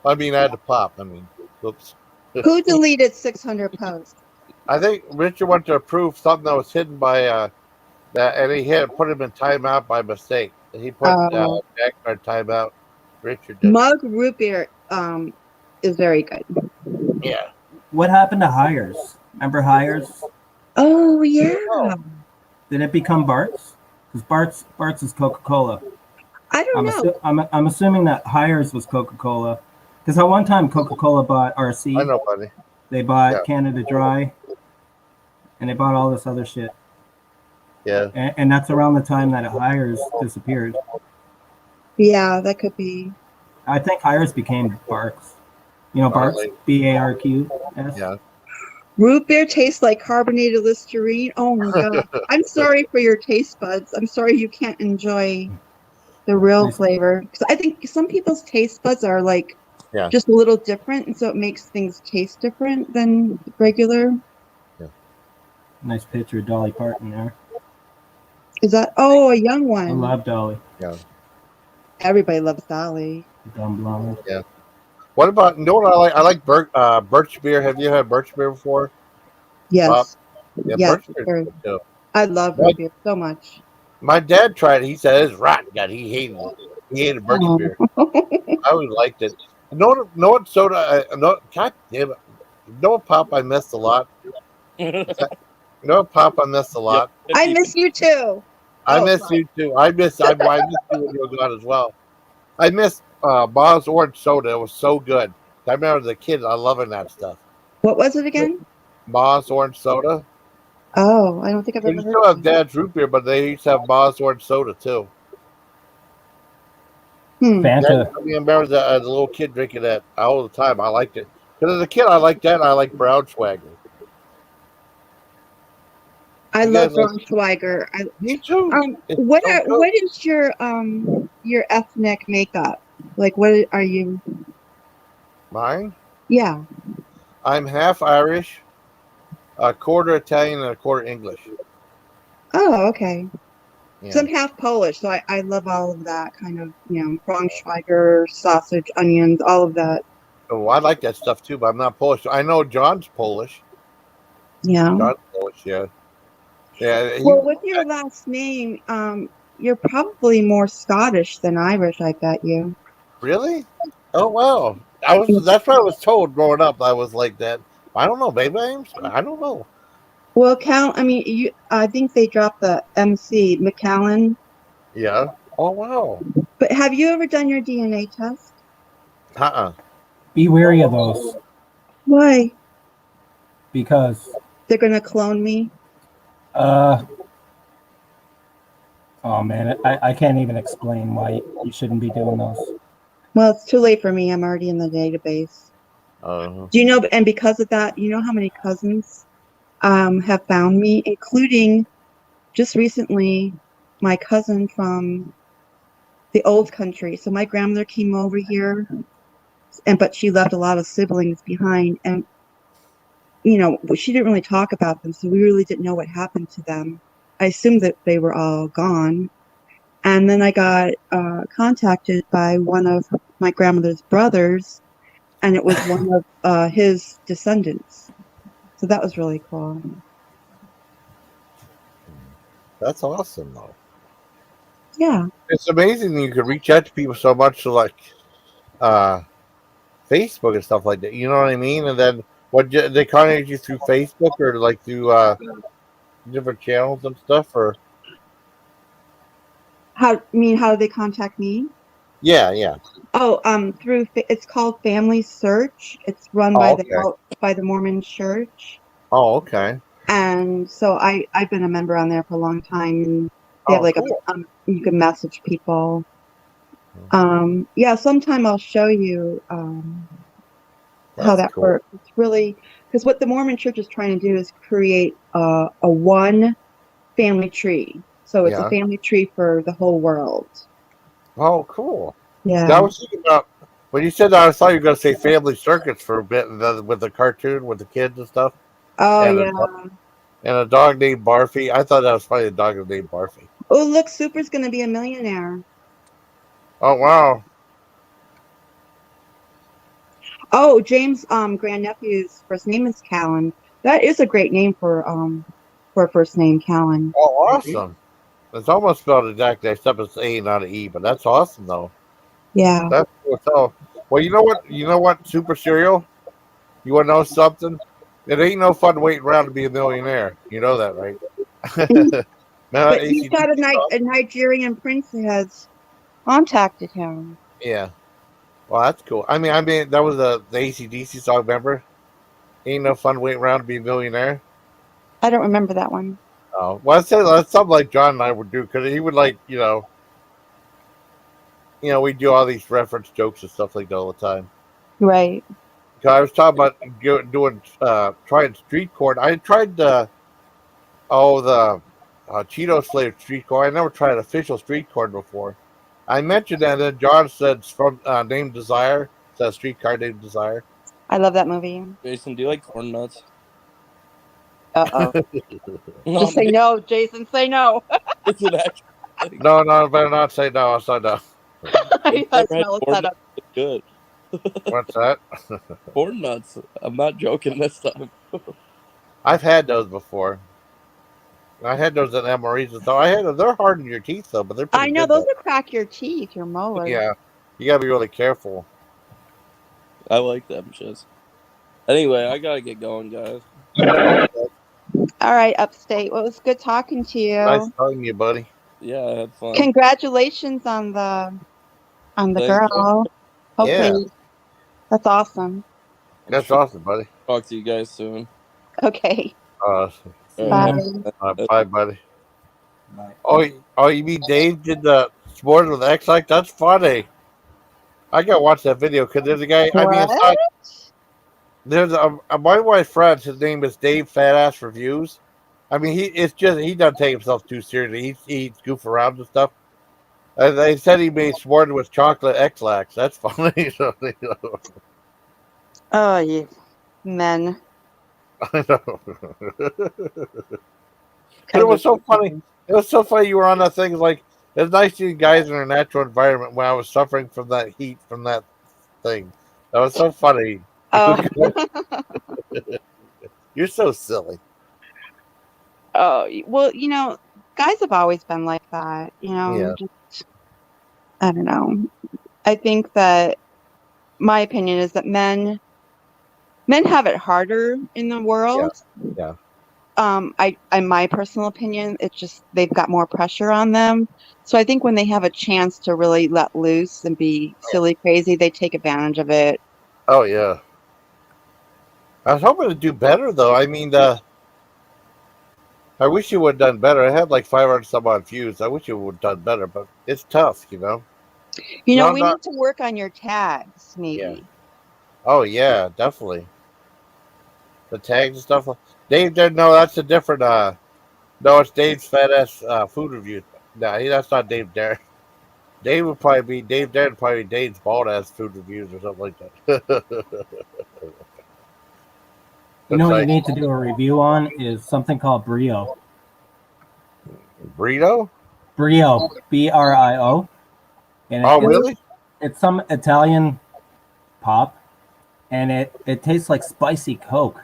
I mean, add to pop. I mean, oops. Who deleted 600 posts? I think Richard wanted to approve something that was hidden by that, and he had put him in timeout by mistake. He put Jack in timeout. Richard did. Mug root beer is very good. Yeah. What happened to Hires? Remember Hires? Oh yeah. Did it become Bart's? Because Bart's is Coca-Cola. I don't know. I'm assuming that Hires was Coca-Cola. Because at one time Coca-Cola bought RC. I know, buddy. They bought Canada Dry. And they bought all this other shit. Yeah. And that's around the time that Hires disappeared. Yeah, that could be. I think Hires became Bart's. You know, Bart's, BARQS. Yeah. Root beer tastes like carbonated Listerine. Oh my god. I'm sorry for your taste buds. I'm sorry you can't enjoy the real flavor. Because I think some people's taste buds are like just a little different, and so it makes things taste different than regular. Yeah. Nice picture of Dolly Parton there. Is that a young one? I love Dolly. Yeah. Everybody loves Dolly. Dumb blonde. Yeah. What about, you know what I like? I like birch beer. Have you had birch beer before? Yes. Yeah, yes. birch beer too. I love root beer so much. My dad tried it. He said it's rotten. God, he hated it. He hated birch beer. I always liked it. Know what soda? God damn it! You know what pop I missed a lot? You know what pop I missed a lot? I miss you too. I miss you too. I miss you when you were gone as well. I miss Bob's Orange Soda. It was so good. I remember as a kid, I loving that stuff. What was it again? Bob's Orange Soda. Oh, I don't think I've ever They heard still of have Dad's root beer, but they used to have Bob's Orange Soda too. Fanta. I remember as a little kid drinking that all the time. I liked it. Because as a kid, I liked that. I liked Brown Swagger. I love Braunschweiger. Me too. What is your ethnic makeup? Like, what are you? Mine? Yeah. I'm half Irish, a quarter Italian, and a quarter English. Oh, okay. Yeah. So I'm half Polish, so I love all of that kind of, Braunschweiger, sausage, onions, all of that. Oh, I like that stuff too, but I'm not Polish. I know John's Polish. Yeah. John's Polish, yeah. Yeah. Well, with your last name, you're probably more Scottish than Irish, I bet you. Really? Oh wow! That's what I was told growing up. I was like that. I don't know. Maybe I don't know. Well, I mean, I think they dropped the MC, McCallan. Yeah. Oh wow. But have you ever done your DNA test? Be wary of those Why? because They're going to clone me? oh man, I can't even explain why you shouldn't be doing those. Well, it's too late for me. I'm already in the database. Do you know, and because of that, you know how many cousins have found me, including just recently my cousin from the old country. So my grandmother came over here, but she left a lot of siblings behind, and she didn't really talk about them, so we really didn't know what happened to them. I assumed that they were all gone. And then I got contacted by one of my grandmother's brothers, and it was one of his descendants. So that was really cool. That's awesome, though. Yeah. It's amazing that you can reach out to people so much, so like Facebook and stuff like that. You know what I mean? And then they contact you through Facebook or like through different channels and stuff, or How do they contact me? yeah. Oh, it's called Family Search. It's run by the Mormon Church. Oh, okay. And so I've been a member on there for a long time, and they have cool. You can message people. Yeah, sometime I'll show you how that works. It's really because what the Mormon Church is trying to do is create a one family tree. So it's a family tree for the whole world. Oh, cool. Yeah. I was thinking about when you said that. I thought you were going to say Family Circuits for a bit, with the cartoon with the kids and stuff. Oh, and yeah. And a dog named Barfy. I thought that was funny. A dog named Barfy. Oh, look, Super's going to be a millionaire. Oh, wow. Oh, James' grandnephew's first name is Callan. That is a great name for a first name, Callan. Oh, awesome. It's almost spelled exactly except it's A, not an E, but that's awesome, though. Yeah. That's cool. So, well, you know what? Super Cereal? You want to know something? It ain't no fun waiting around to be a millionaire. You know that, right? But he's got a Nigerian prince that has contacted him. Yeah. Well, that's cool. I mean, that was the AC/DC song, remember? Ain't no fun waiting around to be a millionaire. I don't remember that one. Oh, well, I'd say that's something like John and I would do, because he would we do all these reference jokes and stuff like that all the time. Right. I was talking about trying street corn. I tried the Cheeto flavored street corn. I never tried official street corn before. I mentioned that, and then John said it's from Named Desire. It's a streetcar named Desire. I love that movie. Jason, do you like corn nuts? Uh-oh. Just say no, Jason. Say no. It's an actual thing. No, better not say no. I said no. I smell a setup. Good. What's that? Corn nuts. I'm not joking this time. I've had those before. I had those at MREs and stuff. They're hard in your teeth though, but they're pretty I know good, those will crack your teeth, your molars. Yeah, you gotta be really careful. I like them shits. Anyway, I gotta get going, guys. All right, Upstate. Well, it was good talking to you. Nice talking to you, buddy. Yeah, I had fun. Congratulations on the girl. Hopefully, that's awesome. That's awesome, buddy. Talk to you guys soon. Okay. Bye. Bye, buddy. Bye. Oh, you mean Dave did the sports with X-Like? That's funny. I gotta watch that video because there's a guy. What? I mean, there's my wife's friend. His name is Dave Fatass Reviews. I mean, he doesn't take himself too seriously. He goof around and stuff. They said he made s'mores with chocolate X-Lax. That's funny. Oh, you men. I know. It was so funny. It was so funny you were on that thing. Like, it's nice seeing guys in their natural environment when I was suffering from that heat from that thing. That was so funny. Oh. You're so silly. Oh, well, guys have always been like that, you know. Yeah. Just, I don't know. I think that my opinion is that men have it harder in the Yeah. world. Yeah. In my personal opinion, it's just they've got more pressure on them. So I think when they have a chance to really let loose and be silly crazy, they take advantage of it. Oh yeah. I was hoping to do better though. I mean, I wish you would have done better. I had like 500 some odd views. I wish you would have done better, but it's tough, you know. You No, know, I'm we not. need to work on your tags, Yeah. maybe. Oh yeah, definitely. The tags and stuff. Dave did no. That's a different. No, it's Dave's fat ass food review. No, that's not Dave Darren. Dave would probably be Dave Darren. Probably Dave's bald ass food reviews or something like that. You know It's what you like need to do a review on is something called Brio. burrito. Brio, Brio, and Oh really? it's some Italian pop, and it tastes like spicy Coke.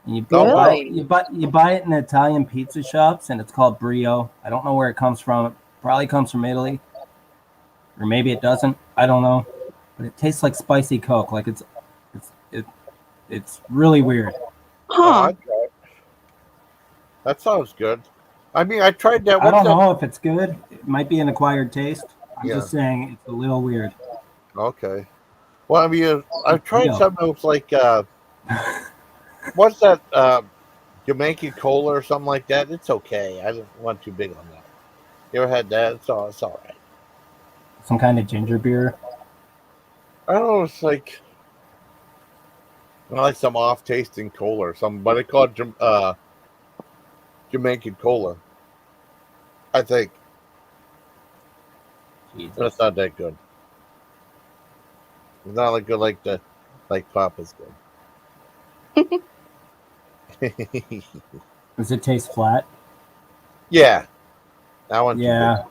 And Oh wow. you buy it in Italian pizza shops, and it's called Brio. I don't know where it comes from. It probably comes from Italy, or maybe it doesn't. I don't know, but it tastes like spicy Coke. Like it's really weird. Oh, Huh. I'd try it. That sounds good. I mean, I tried that. I What's don't that? know if it's good. It might be an acquired taste. I'm Yeah. just saying it's a little weird. Okay. Well, I mean, I've tried Brio. something that was like, what's that? Jamaican cola or something like that. It's okay. I didn't want too big on that. You ever had that? It's all right. Some kind of ginger beer. I don't know. It's like I like some off tasting cola or something, but they call it Jamaican cola. I think Jesus. that's not that good. It's not like good like pop is good. Does it taste flat? Yeah, that one's Yeah.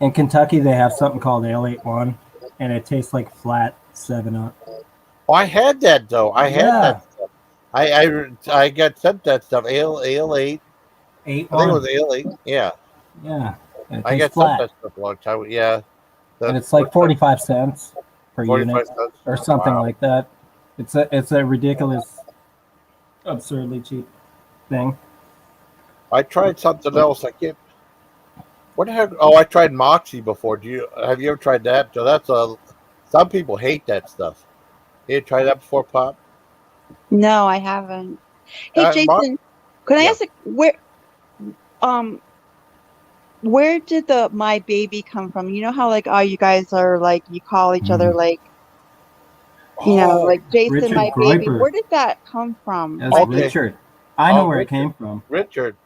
In Kentucky, they have something called Ale 81, and it tastes like flat 7-Up. Oh, I had that though. I had Yeah. that stuff. I got sent that stuff. Ale 8. I think it 8-1. was Ale 8. Yeah, Yeah. And it I tastes got sent flat. that stuff a long time. Yeah, And it's like 45 cents per 45 unit cents or something Wow. like that. It's a ridiculous, absurdly cheap thing. I tried something else. I can't. What the heck? Oh, I tried Moxie before. Have you ever tried that? So that's some people hate that stuff. You tried that before, Pop? No, I haven't. Hey, Mo- Jason, could I yeah. ask um where did the my baby come from? You know how like you guys are like you call each other like Oh, like Jason, Richard my baby. Groiper. Where did that come from? That's okay. Richard. I know Oh, where it came from. Richard.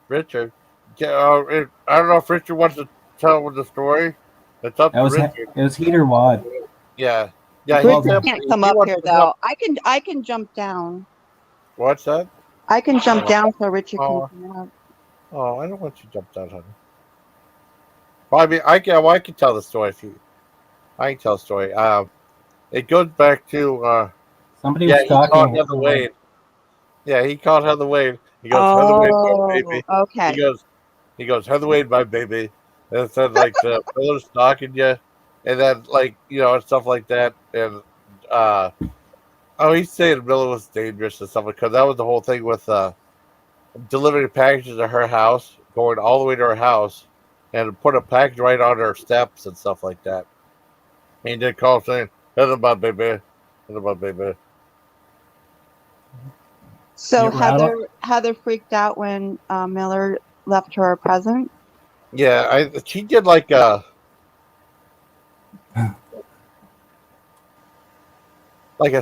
Yeah, I don't know if Richard wants to tell the story. It's up to Richard. It was Heater Wad. Yeah. Yeah, He called he Richard him. can't definitely. come He up wants here to know. though. I can jump down. What's that? I can jump down so Richard can Oh, come up. oh, I don't want you to jump down, honey. Well, I mean, I can tell the story if you. I can tell the story. It goes back to. Somebody Yeah, was he called talking. Heather Wade. Yeah, he called Heather Wade. He goes, Heather Wade, my Oh, baby. okay. He goes, Heather Wade, my baby. And it said like the pillar's stalking you, and then like and stuff like that. And he's saying Miller was dangerous and stuff because that was the whole thing with delivering packages to her house, going all the way to her house, and put a package right on her steps and stuff like that. And he did call saying, Heather, my baby. Heather, my baby. So Get rattled. Heather freaked out when Miller left her a present. Yeah, she did like a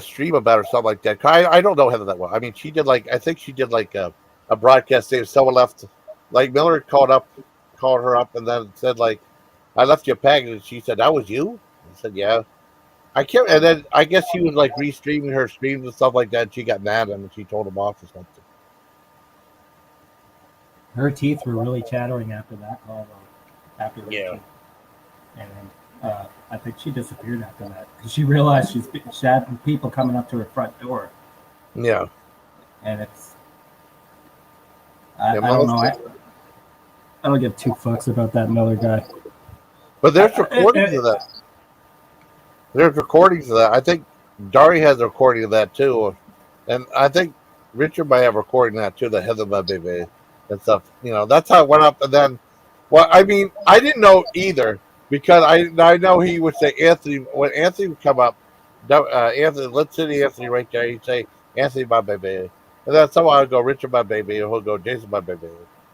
stream about or something like that. I don't know Heather that well. I mean, I think she did like a broadcast thing. Someone left, like Miller called her up, and then said like, I left you a package, and she said, that was you? I said, yeah. I can't, and then I guess she was like restreaming her streams and stuff like that. And she got mad at him, and she told him off or something. Her teeth were really chattering after that call, though. After Richard. And I think she disappeared after that because she realized she had people coming up to her front door. Yeah. And it's I don't know. I don't give two fucks about that Miller guy. But there's recordings of that. There's recordings of that. I think Dari has a recording of that too, and I think Richard might have a recording of that too. The Heather My Baby and stuff. You know, that's how it went up. And then, well, I mean, I didn't know either because I know he would say Anthony when Anthony would come up. Anthony, let's see Anthony right there. He'd say Anthony My Baby, and then someone would go Richard My Baby, or he'll go Jason My Baby,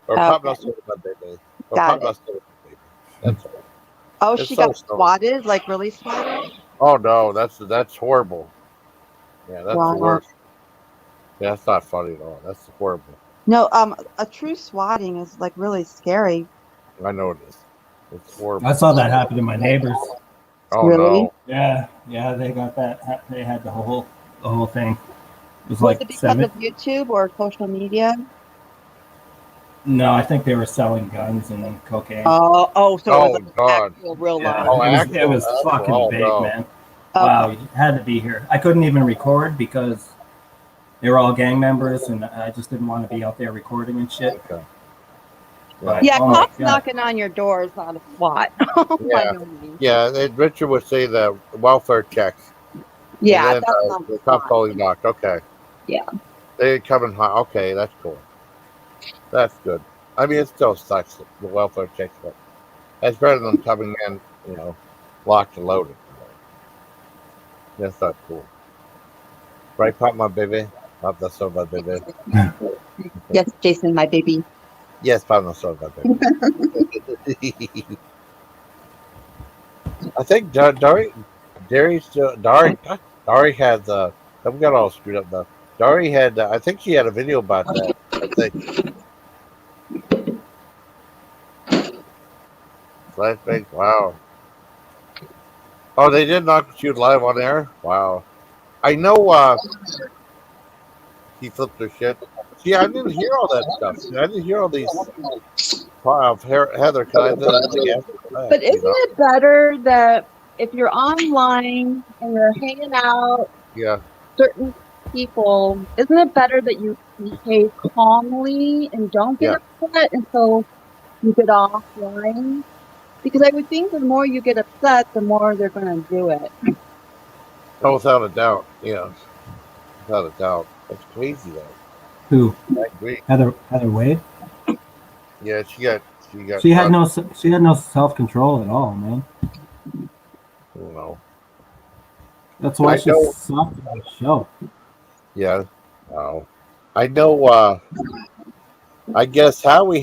or Pop NotSoda My Baby, or Pop NotSoda My Baby. That's all. Oh, It's she so got stupid. swatted, like really swatted. Oh no, that's horrible. Yeah, that's the Wow. worst. Yeah, that's not funny at all. That's horrible. No, a true swatting is like really scary. I know it is. It's horrible. I saw that happen to my neighbors. Oh Really? no. Yeah, they got that. They had the whole thing. It was Was like it because 7. of YouTube or social media? No, I think they were selling guns and then cocaine. So it was like God. actual real Yeah, life. it was fucking Oh, big, no. man. Wow, you had to be here. I couldn't even record because they were all gang members, and I just didn't want to be out there recording and shit. Okay. But, Yeah, oh my cops God. knocking on your door is not a SWAT. By no means. Yeah, Richard would say the welfare checks. Yeah, And then, that's not the SWAT. cops only knocked. Okay. Yeah. They come in hot. Okay, that's cool. That's good. I mean, it still sucks, the welfare checks, but that's better than coming in, you know, locked and loaded. That's not cool. Right, Pop My Baby? Pop NotSoda My Baby. Yes, Jason, my baby. Yes, Pop NotSoda My Baby. I think Dari had, I've got all screwed up now. Dari had, I think she had a video about that. I think. Flashbang, wow. Oh, they did not shoot live on air? Wow. I know he flipped her shit. See, I didn't hear all that stuff. I didn't hear all these of Heather. But isn't it better that if you're online and you're hanging out, Yeah. certain people, isn't it better that you behave calmly and don't get upset until you get offline? Because I would think the more you get upset, the more they're going to do it. Oh, without a doubt. Yeah. Without a doubt. That's crazy, though. Who? I agree. Heather Wade? Yeah, she had no self-control at all, man. No. That's why she sucked on the show. Yeah. Oh. I know I guess Howie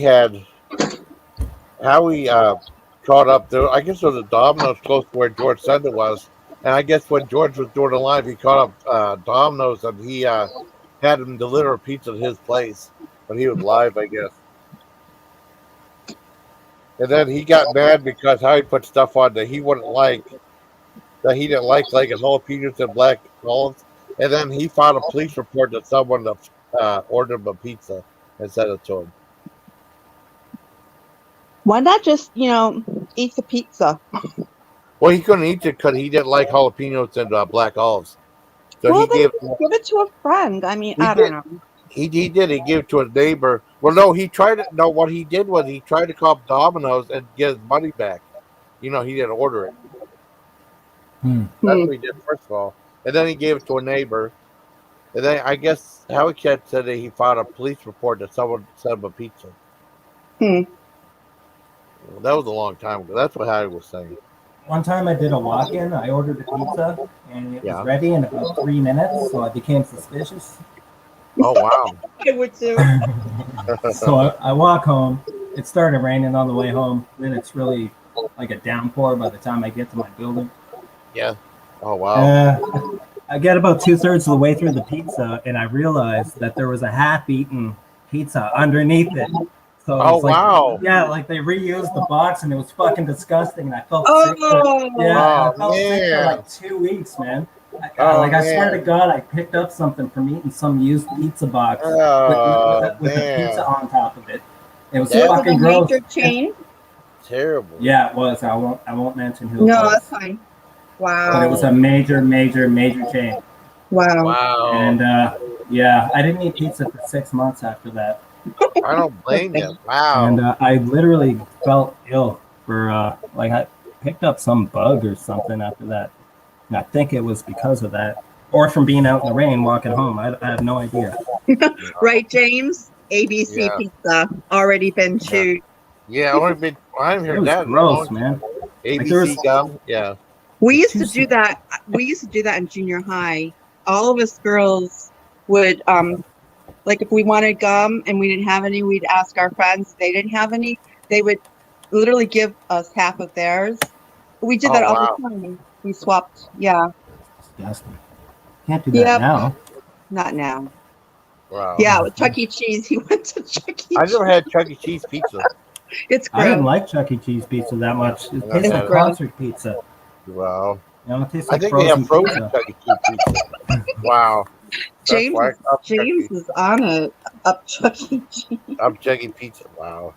caught up there. I guess it was a Domino's close to where George Sender was. And I guess when George was doing it live, he caught up Domino's and he had him deliver a pizza to his place when he was live, I guess. And then he got mad because Howie put stuff on that he wouldn't like, that he didn't like jalapenos and black olives. And then he filed a police report that someone ordered him a pizza and sent it to him. Why not just, eat the pizza? Well, he couldn't eat it because he didn't like jalapenos and black olives. So Well, he then gave give it to a friend. I mean, I don't know. He did. He gave it to a neighbor. Well, no, he tried it. No, what he did was he tried to call up Domino's and get his money back. He didn't order it. That's what he did first of all. And then he gave it to a neighbor. And then I guess Howie Cat said that he filed a police report that someone sent him a pizza. Well, that was a long time ago. That's what Howie was saying. One time I did a walk-in. I ordered a pizza, and it was ready in about 3 minutes, so I became suspicious. Oh, wow. I would too. So I walk home. It started raining on the way home. Then it's really like a downpour by the time I get to my building. Yeah. Oh, wow. I get about 2/3 of the way through the pizza, and I realized that there was a half-eaten pizza underneath it. So oh, wow. Yeah, like they reused the box, and it was fucking disgusting, and I felt sick I felt sick for like 2 weeks, man. I swear to God, I picked up something from eating some used pizza box with the pizza on top of it. It was fucking gross. Major chain? Terrible. Yeah, it was. I won't mention who it was. No, that's fine. Wow. But it was a major chain. Wow. And I didn't eat pizza for 6 months after that. I don't blame you. Wow. And I literally felt ill for like I picked up some bug or something after that. And I think it was because of that, or from being out in the rain walking home. I have no idea. Right, James? ABC Yeah. pizza already been chewed. Yeah, I haven't It heard was that. gross, man. Like, there ABC was- gum. Yeah. We used Two to do that. We used to do that in junior high. All of us girls would like if we wanted gum and we didn't have any, we'd ask our friends if they didn't have any. They would literally give us half of theirs. We did Oh, that all wow. the time. We swapped. Yeah. Disgusting. Can't do that Yep. now. Not now. Wow. Yeah, with Chuck E. Cheese. He went to Chuck E. Cheese. I never had Chuck E. Cheese pizza. It's I didn't gross. like Chuck E. Cheese pizza that much. It I tastes know. like concert pizza. Wow. You know, it tastes I like think they have frozen pizza. Chuck E. Cheese pizza. Wow. That's James, why I love Chuck E. James is on it. Up Chuck E. Cheese. I'm checking pizza. Wow.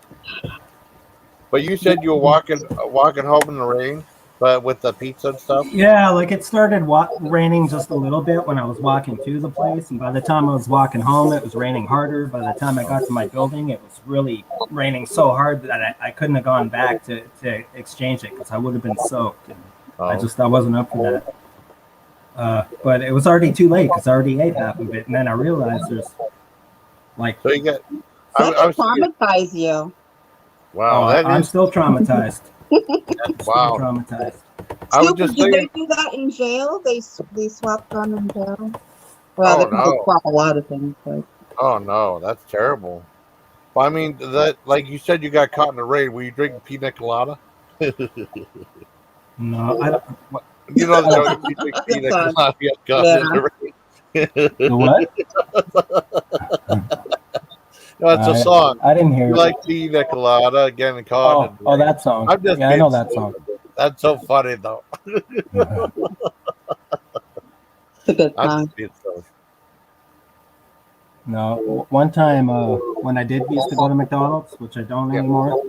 But you said you were walking home in the rain, but with the pizza and stuff. Yeah, like it started raining just a little bit when I was walking to the place, and by the time I was walking home, it was raining harder. By the time I got to my building, it was really raining so hard that I couldn't have gone back to exchange it because I would have been soaked. And I wasn't up for that. But it was already too late because I already ate half of it, and then I realized there's like. So you get. That traumatize you. Wow, I'm still traumatized. Wow. Still traumatized. I was Super, just did saying. they do that in jail? They swap gum in jail? Well, Oh, they probably no. swap a lot of things, but Oh no, that's terrible. Well, I mean, that like you said, you got caught in the rain. Were you drinking pina colada? No, I don't. You know the joke. You drink pina colada, you got caught in the rain. The what? No, it's a song. I didn't hear You it. like pina colada again and caught. Oh, that song. I'm just Yeah, I know being that stupid. song. That's so funny though. it's a good I'm song. just being silly. No, one time when I did used to go to McDonald's, which I don't anymore,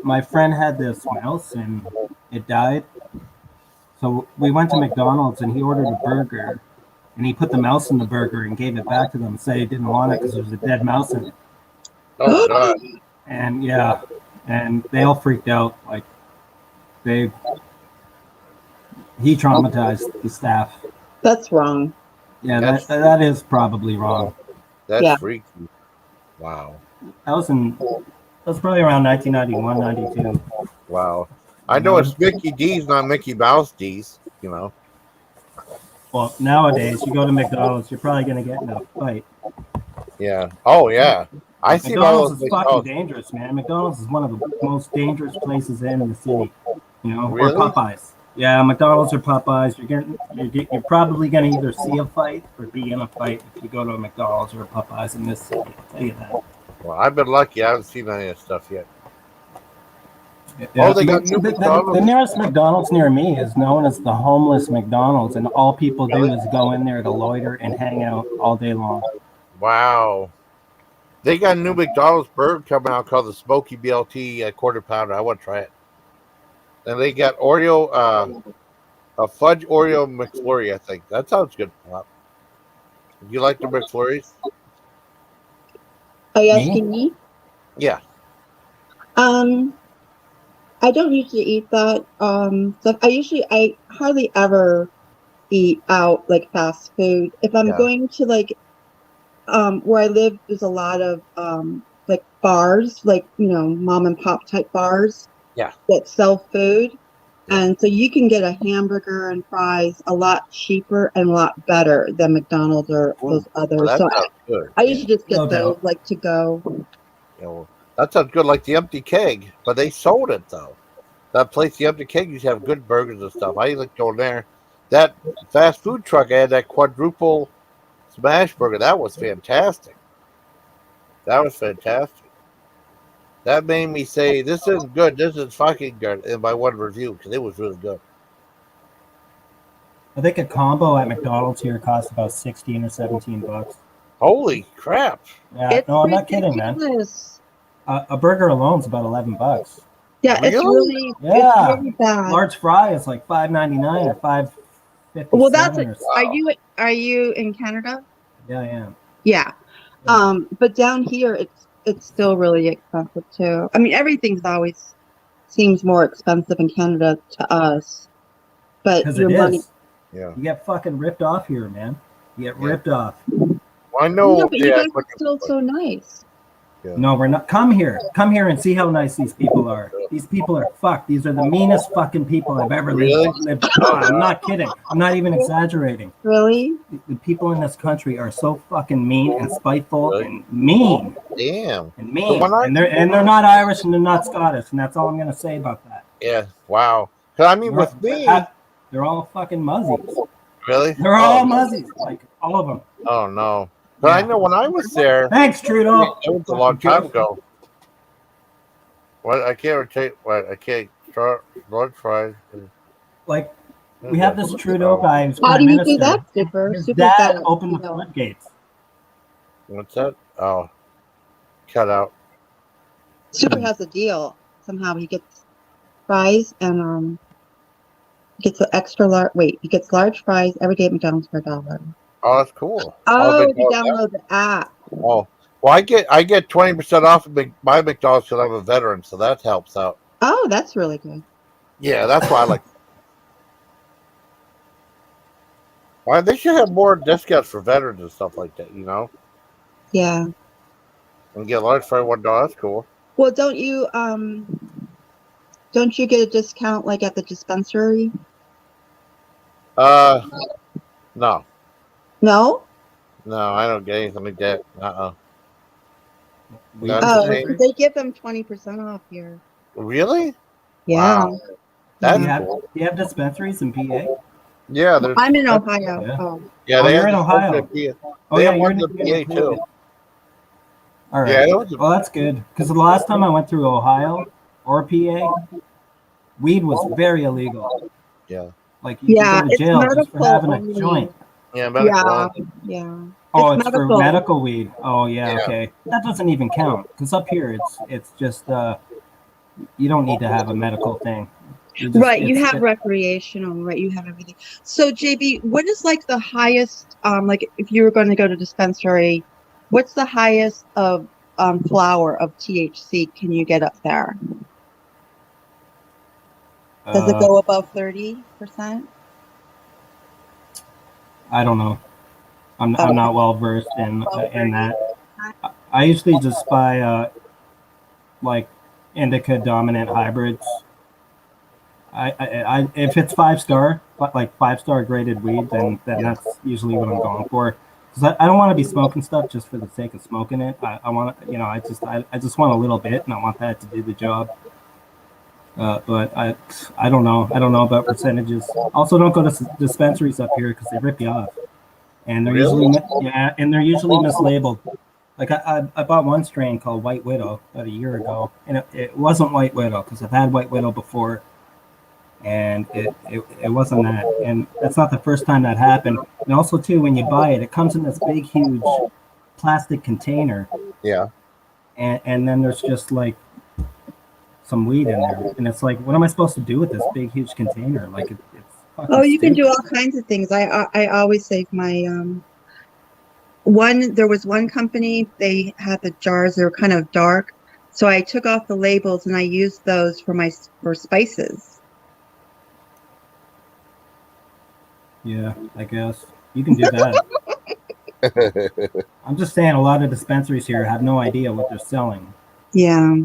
my friend had this mouse and it died. So we went to McDonald's and he ordered a burger and he put the mouse in the burger and gave it back to them and said he didn't want it because there was a dead mouse in it. Oh God. And yeah, and they all freaked out. Like he traumatized the staff. That's wrong. Yeah, that is probably wrong. That's freaky. Wow. That was probably around 1991, 92. Wow. I know it's Mickey D's, not Mickey Mouse D's, you know. Well, nowadays, you go to McDonald's, you're probably going to get in a fight. Yeah. Oh, yeah. I see McDonald's those. is fucking dangerous, man. McDonald's is one of the most dangerous places in the city. You know, Really? or Popeyes. Yeah, McDonald's or Popeyes. You're probably going to either see a fight or be in a fight if you go to a McDonald's or a Popeyes in this city. I'll tell you that. Well, I've been lucky. I haven't seen any of that stuff yet. Yeah. Oh, they got new McDonald's. The nearest McDonald's near me is known as the homeless McDonald's, and all people do is go in there to loiter and hang out all day long. Wow. They got a new McDonald's burger coming out called the Smoky BLT quarter pounder. I want to try it. And they got Oreo, a fudge Oreo McFlurry, I think. That sounds good. Do you like the McFlurries? Are you asking me? Yeah. I don't usually eat that stuff. I hardly ever eat out like fast food. If I'm going to like where I live, there's a lot of like bars, like mom and pop type bars. Yeah. That sell food. And so you can get a hamburger and fries a lot cheaper and a lot better than McDonald's or those others. Well, so good. I usually just get those like to go. Yeah, well, that sounds good, like the Empty Keg, but they sold it though. That place, the Empty Keg, used to have good burgers and stuff. I like going there. That fast food truck had that quadruple smash burger. That was fantastic. That was fantastic. That made me say, "This isn't good. This is fucking good." In my one review, because it was really good. I think a combo at McDonald's here costs about $16 or $17. Holy crap! Yeah, no, I'm not kidding, man. A burger alone's about $11. Yeah, it's really yeah. It's really bad. Large fry is like $5.99 or $5.57. Well, that's it. Are you in Canada? Yeah, I am. Yeah. But down here, it's still really expensive too. I mean, everything's always seems more expensive in Canada to us, but Because your it money. is. Yeah. You get fucking ripped off here, man. You get ripped off. Well, I know. No, but you yeah, guys are still so nice. Yeah. No, we're not. Come here and see how nice these people are. These people are fucked. These are the meanest fucking people I've ever lived. Oh, I'm not kidding. I'm not even exaggerating. Really? The people in this country are so fucking mean and spiteful and mean. Damn. And mean. And they're not Irish and they're not Scottish, and that's all I'm gonna say about that. Yeah. Wow. Because I mean, with me, they're all fucking muzzies. Really? They're all muzzies, like all of them. Oh no. But I know when I was there. Thanks, Trudeau. It was a long time ago. What I can't take. What I can't start large fries. Like we have this Trudeau guy who's How prime do you minister. do that, Skipper? His Super dad fast, opened you the know. floodgates. What's that? Oh, cut out. Super has a deal. Somehow he gets fries and gets an extra large. Wait, he gets large fries every day at McDonald's for $1. Oh, that's cool. Oh, you download the app. Oh, well, I get 20% off of my McDonald's because I'm a veteran, so that helps out. Oh, that's really good. Yeah, that's why I like. Why they should have more discounts for veterans and stuff like that, you know? Yeah. And get large fry $1. That's cool. Well, don't you get a discount like at the dispensary? No. No? No, I don't get anything like that. Oh, they give them 20% off here. Really? Yeah. Wow. That's Do you have dispensaries in PA? Yeah, I'm in Ohio. Yeah. Oh. Yeah, Oh, they you're have in Ohio. They Oh, yeah, have you're one in PA too. All right. Yeah, that was Well, that's good. Because the last time I went through Ohio or PA, weed was very illegal. Yeah. Like you could go to it's jail just for medical having a only. joint. Yeah, medical. Yeah. Oh, it's for medical weed. Oh, yeah, okay. That doesn't even count because up here it's just you don't need to have a medical thing. Right, you have recreational, right? You have everything. So, JB, what is like the highest? Like if you were going to go to dispensary, what's the highest of flower of THC can you get up there? Does it go above 30%? I don't know. I'm not well versed in that. I usually just buy like indica dominant hybrids. I if it's 5-star, but like 5-star graded weed, then that's usually what I'm going for. Because I don't want to be smoking stuff just for the sake of smoking it. I want to, I just want a little bit, and I want that to do the job. But I don't know. I don't know about percentages. Also, don't go to dispensaries up here because they rip you off, and they're usually mislabeled. Like I bought one strain called White Widow about a year ago, and it wasn't White Widow because I've had White Widow before, and it wasn't that. And that's not the first time that happened. And also too, when you buy it, it comes in this big, huge plastic container. Yeah. And then there's just like some weed in there, and it's like, what am I supposed to do with this big, huge container? Like it's Oh, you can do all kinds of things. I always save my there was one company, they had the jars, they were kind of dark, so I took off the labels and I used those for spices. Yeah, I guess you can do that. I'm just saying, a lot of dispensaries here have no idea what they're selling. Yeah.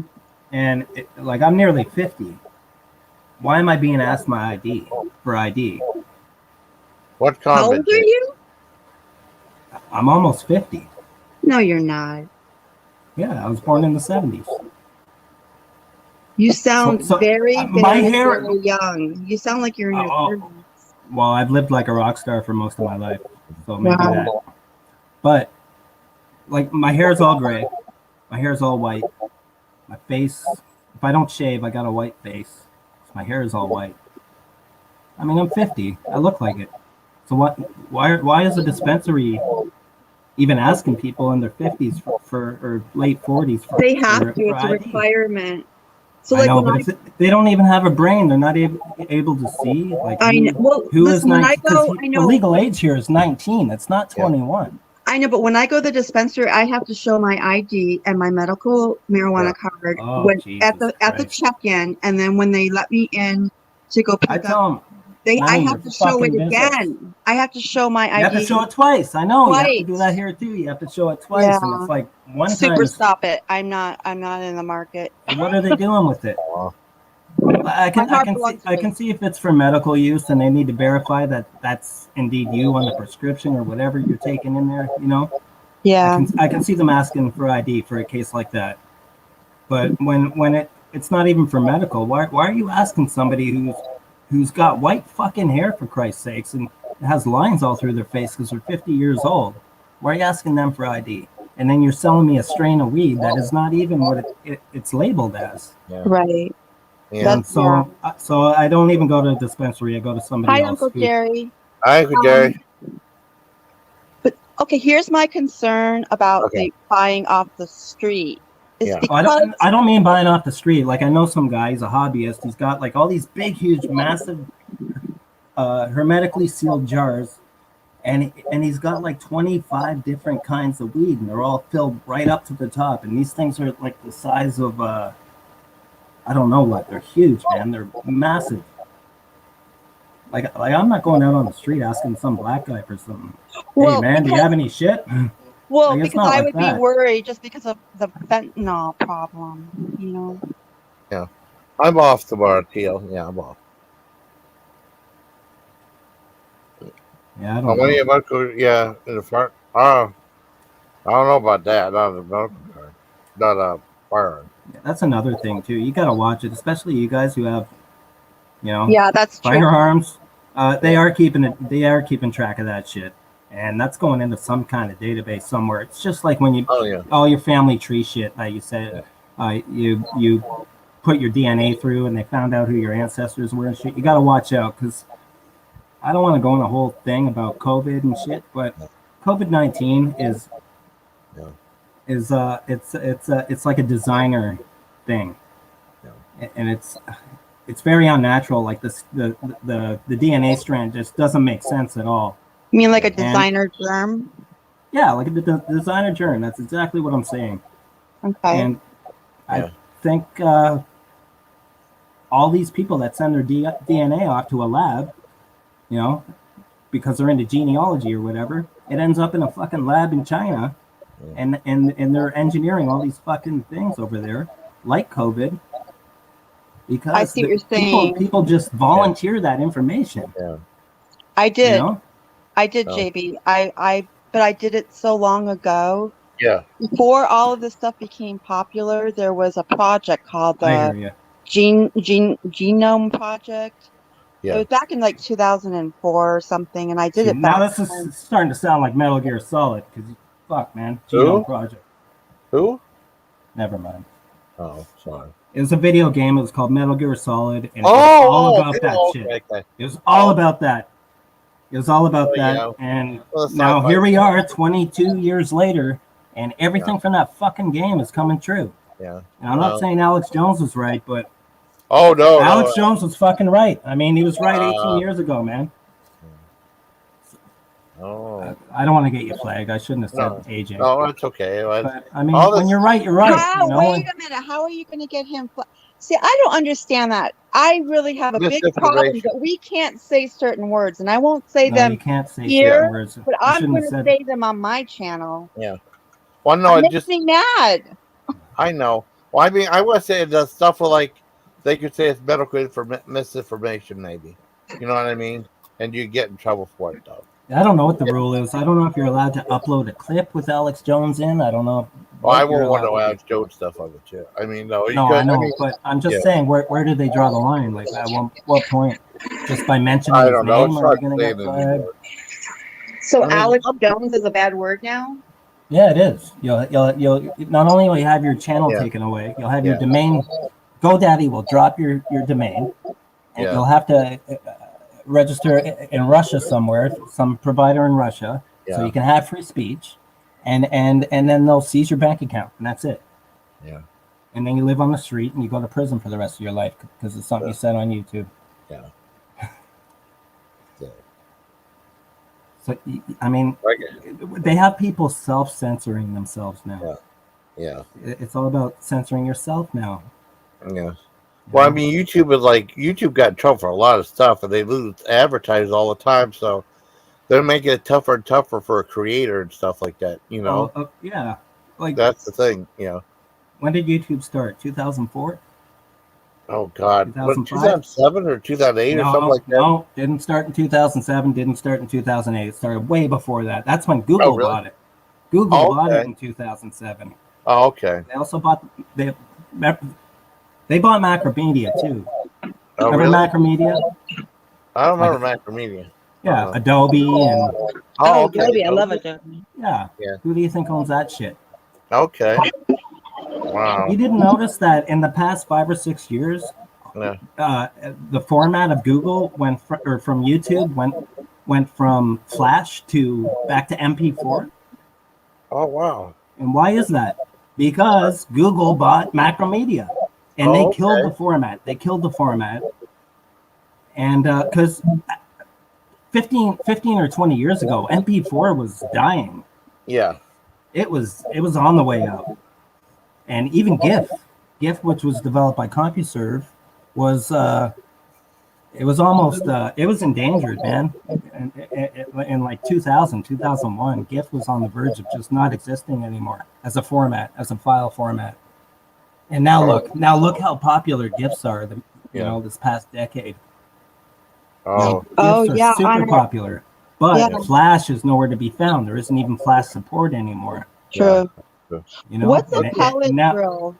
And like, I'm nearly 50. Why am I being asked my ID for ID? What How old are you? I'm almost 50. No, you're not. Yeah, I was born in the 70s. You sound very, my hair, very young. You sound like you're in your 30s. Well, I've lived like a rock star for most of my life, so maybe that. But like, my hair is all gray. My hair is all white. My face, if I don't shave, I got a white face. My hair is all white. I mean, I'm 50. I look like it. So what? Why is a dispensary even asking people in their 50s or late 40s? They have to. It's a requirement. So I know, but they don't even have a brain. They're not able to see. Like, I know. Well, who is 19? the legal age here is 19. It's not 21. I know, but when I go to the dispensary, I have to show my ID and my medical marijuana card Oh, at the check-in, and then when they let me in to go I pick tell up, them, I mind have your to show it fucking business. again. I have to show my ID. You have to show it twice. I know. You have to do Twice. that here too. You have to show it twice, and it's like one time. Super stop it. I'm not in the market. And what are they doing with it? I can see if it's for medical use and they need to verify that that's indeed you on the prescription or whatever you're taking in there, you know? Yeah. I can see them asking for ID for a case like that. But when it's not even for medical, why are you asking somebody who's got white fucking hair, for Christ's sakes, and has lines all through their face because they're 50 years old? Why are you asking them for ID? And then you're selling me a strain of weed that is not even what it's labeled as. Yeah. Right. Yeah. So I don't even go to a dispensary. I go to somebody else. Uncle Jerry. Hi, Uncle Jerry. But okay, here's my concern about the buying off the street. I don't mean buying off the street. Like, I know some guy, he's a hobbyist. He's got like all these big, huge, massive, hermetically sealed jars, and he's got like 25 different kinds of weed, and they're all filled right up to the top. And these things are like the size of I don't know what. They're huge, man. They're massive. Like I'm not going out on the street asking some black guy for something. Hey, man, do you have any shit? Well, because I would be worried just because of the fentanyl problem, you know. Yeah, I'm off tomorrow, Teal. Yeah, I'm off. Yeah, I don't know. Yeah, in the front. I don't know about that. Not a medical card. Not a firearm. Yeah, that's another thing too. You gotta watch it, especially you guys who have, you know, that's firearms. They are keeping track of that shit. And that's going into some kind of database somewhere. It's just like when you all your family tree shit, like you said, you put your DNA through, and they found out who your ancestors were and shit. You got to watch out, because I don't want to go on a whole thing about COVID and shit, but COVID-19 is it's like a designer thing, and it's very unnatural. Like the DNA strand just doesn't make sense at all. You mean like a designer germ? Yeah, like a designer germ. That's exactly what I'm saying. Okay. And I think all these people that send their DNA off to a lab, you know, because they're into genealogy or whatever, it ends up in a fucking lab in China, and they're engineering all these fucking things over there, like COVID, because I see what you're saying. People just volunteer that information. Yeah. I did. You know? I did, JB. But I did it so long ago. Yeah. Before all of this stuff became popular, there was a project called the Genome Project. Yeah. It was back in like 2004 or something, and I did it back. Now this is starting to sound like Metal Gear Solid, because fuck, man, Genome Project. Who? Never mind. Oh, sorry. It was a video game. It was called Metal Gear Solid, and it was all about that shit. Okay. It was all about that. It was all about that, yeah. And now here we are 22 years later, and everything from that fucking game is coming true. Yeah. And I'm not saying Alex Jones was right, but Alex Jones was fucking right. I mean, he was right 18 years ago, man. I don't want to get you flagged. I shouldn't have said AJ. No, that's okay. But, I mean, when you're right, you're right. You know? Wait a minute. How are you going to get him flagged? See, I don't understand that. I really have a big problem that we can't say certain words, and I won't say them you can't say here, certain words. But I'm going to say them on my channel. Yeah. Well, no, it makes me mad. I know. Well, I mean, I would say the stuff like they could say it's medical misinformation, maybe. You know what I mean? And you get in trouble for it, though. I don't know what the rule is. I don't know if you're allowed to upload a clip with Alex Jones in. I don't know. Well, I won't want to Alex Jones stuff on the chat. I mean, no. I know, but I'm just saying, where do they draw the line? Like, at what point? Just by mentioning his name, are you going to get flagged? So Alex Jones is a bad word now? Yeah, it is. You'll not only will you have your channel taken away, you'll have your domain. GoDaddy will drop your domain, and you'll have to register in Russia somewhere, some provider in Russia, so you can have free speech, and then they'll seize your bank account, and that's it. Yeah. And then you live on the street and you go to prison for the rest of your life because it's something you said on YouTube. Yeah. So I mean, they have people self-censoring themselves now. Yeah. It's all about censoring yourself now. Yeah. Well, I mean, YouTube got in trouble for a lot of stuff, and they lose advertisers all the time. So they're making it tougher and tougher for a creator and stuff like that. You know. Yeah. Like that's the thing. You know. When did YouTube start? 2004. Oh God, 2005? 2007 or 2008 or something like that? No, didn't start in 2007. Didn't start in 2008. It started way before that. That's when Google bought it. Google bought it in 2007. Oh, okay. They also bought they bought Macromedia too. Oh, remember Macromedia? I don't remember Macromedia. Yeah, Adobe and Adobe. I love Adobe. Yeah. Who do you think owns that shit? Okay. Wow. You didn't notice that in the past 5 or 6 years, the format of Google went from YouTube went from Flash back to MP4. Oh wow! And why is that? Because Google bought Macromedia, and they killed the format. They killed the format, and because 15 or 20 years ago, MP4 was dying. Yeah, it was on the way out. And even GIF, which was developed by CompuServe, was it was almost it was endangered, man. In like 2000, 2001, GIF was on the verge of just not existing anymore as a format, as a file format. And now look how popular GIFs are. This past decade. GIFs are super popular, but Flash is nowhere to be found. There isn't even Flash support anymore. True. You know, what's a pellet grill?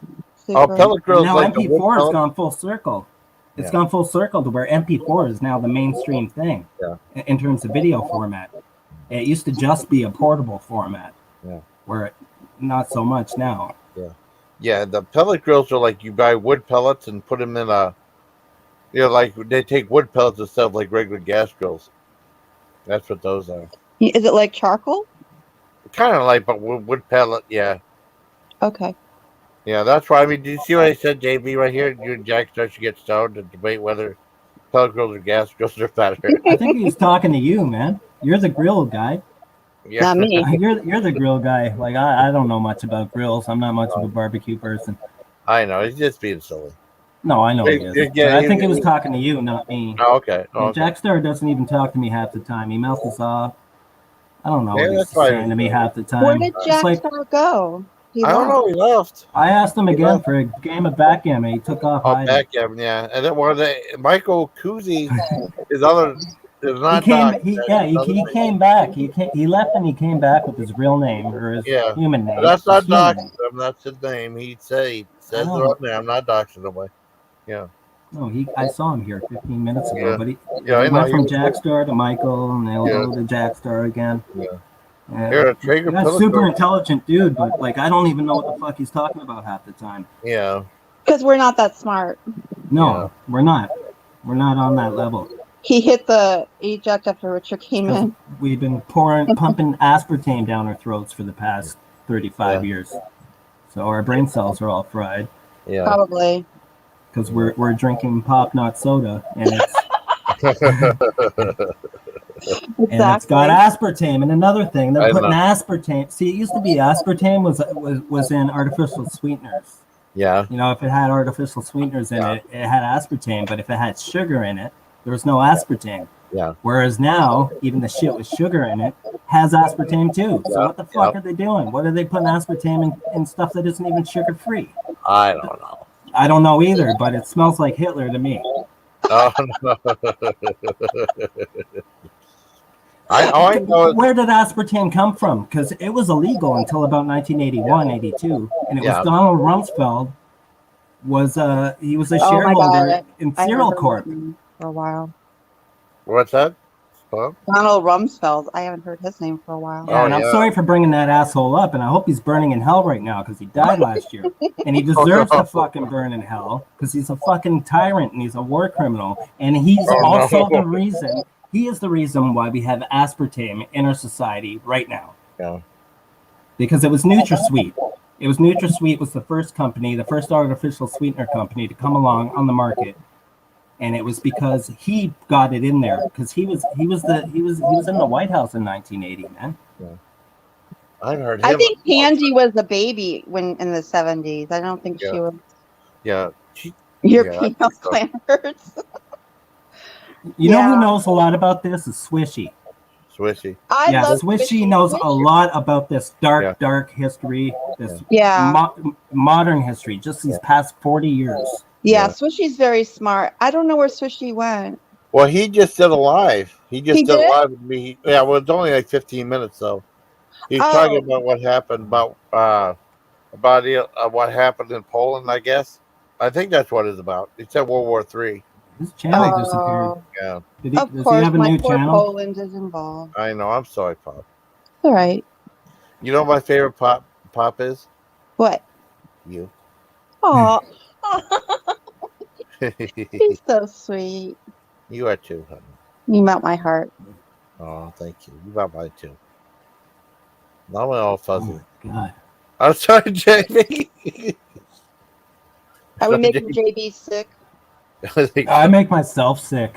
Pellet grill. Now MP4 has gone full circle. It's gone full circle to where MP4 is now the mainstream thing in terms of video format. It used to just be a portable format, where not so much now. Yeah. The pellet grills are like you buy wood pellets and put them in like they take wood pellets instead of like regular gas grills. That's what those are. Is it like charcoal? Kind of like, but wood pellet, yeah. Okay. Yeah, that's why. I mean, did you see what I said, JB, right here? You and Jack start to get stoned to debate whether pellet grills or gas grills are better. I think he's talking to you, man. You're the grill guy. Yeah. Not me. You're the grill guy. Like I don't know much about grills. I'm not much of a barbecue person. I know. He's just being silly. No, I know he is. Yeah, I think he was talking to you, not me. Oh, okay. Jack Star doesn't even talk to me half the time. He mouths us off. I don't know Yeah, what he's that's right. saying to me half the time. Where did Jack Star go? I don't know. He left. I asked him again for a game of backgammon. He took off. Backgammon, yeah. And then Michael Kuzi is not. He came back. He left and he came back with his real name or his human name. But that's not doxing him. That's his name. He says it on there. I'm not doxing him away. Yeah. No, I saw him here 15 minutes ago. Yeah. But he he went from Jack Star to Michael, and they'll go to Jack Star again. Yeah. You're a super intelligent dude, but like I don't even know what the fuck he's talking about half the time. Yeah. Because we're not that smart. No, we're not. We're not on that level. He hit the eject after Richard came in. We've been pumping aspartame down our throats for the past 35 years. So our brain cells are all fried. Yeah. Probably. Because we're drinking pop, not soda, and and it's got aspartame. And another thing, they're putting aspartame. See, it used to be aspartame was in artificial sweeteners. Yeah. You know, if it had artificial sweeteners in it, it had aspartame. But if it had sugar in it, there was no aspartame. Yeah. Whereas now, even the shit with sugar in it has aspartame too. So what the fuck are they doing? What are they putting aspartame in stuff that isn't even sugar free? I don't know. I don't know either, but it smells like Hitler to me. Oh, no. I know. Where did aspartame come from? Because it was illegal until about 1981, 82, and it was Donald Rumsfeld. He was a shareholder in Cereal Corp for a while. What's that? Donald Rumsfeld. I haven't heard his name for a while. Yeah, I'm sorry for bringing that asshole up, and I hope he's burning in hell right now because he died last year, and he deserves to fucking burn in hell because he's a fucking tyrant and he's a war criminal, and he's also the reason. He is the reason why we have aspartame in our society right now. Yeah. Because it was NutraSweet. It was NutraSweet was the first company, the first artificial sweetener company to come along on the market and it was because he got it in there because he was in the White House in 1980, man. Yeah. I heard him. I think Candy was a baby when in the 70s. I don't think she was. Yeah. European planners. You know who knows a lot about this is Swishy. Swishy. I love Swishy knows a lot about this dark history, this modern history, just these past 40 years. Yeah, Swishy's very smart. I don't know where Swishy went. Well, he just did a live. He did a live with me. Yeah, well, it's only like 15 minutes though. He's talking about what happened about what happened in Poland, I guess. I think that's what it's about. He said World War III. His channel disappeared. Yeah. Of course, have a my new poor channel? Poland is involved. I know. I'm sorry, Pop. All right. You know what my favorite pop is? What? You. Oh. He's so sweet. You are too, honey. You melt my heart. Oh, thank you. You got mine too. Now I'm all fuzzy. Oh, God. I'm sorry, JB. Are we making JB sick? I make myself sick.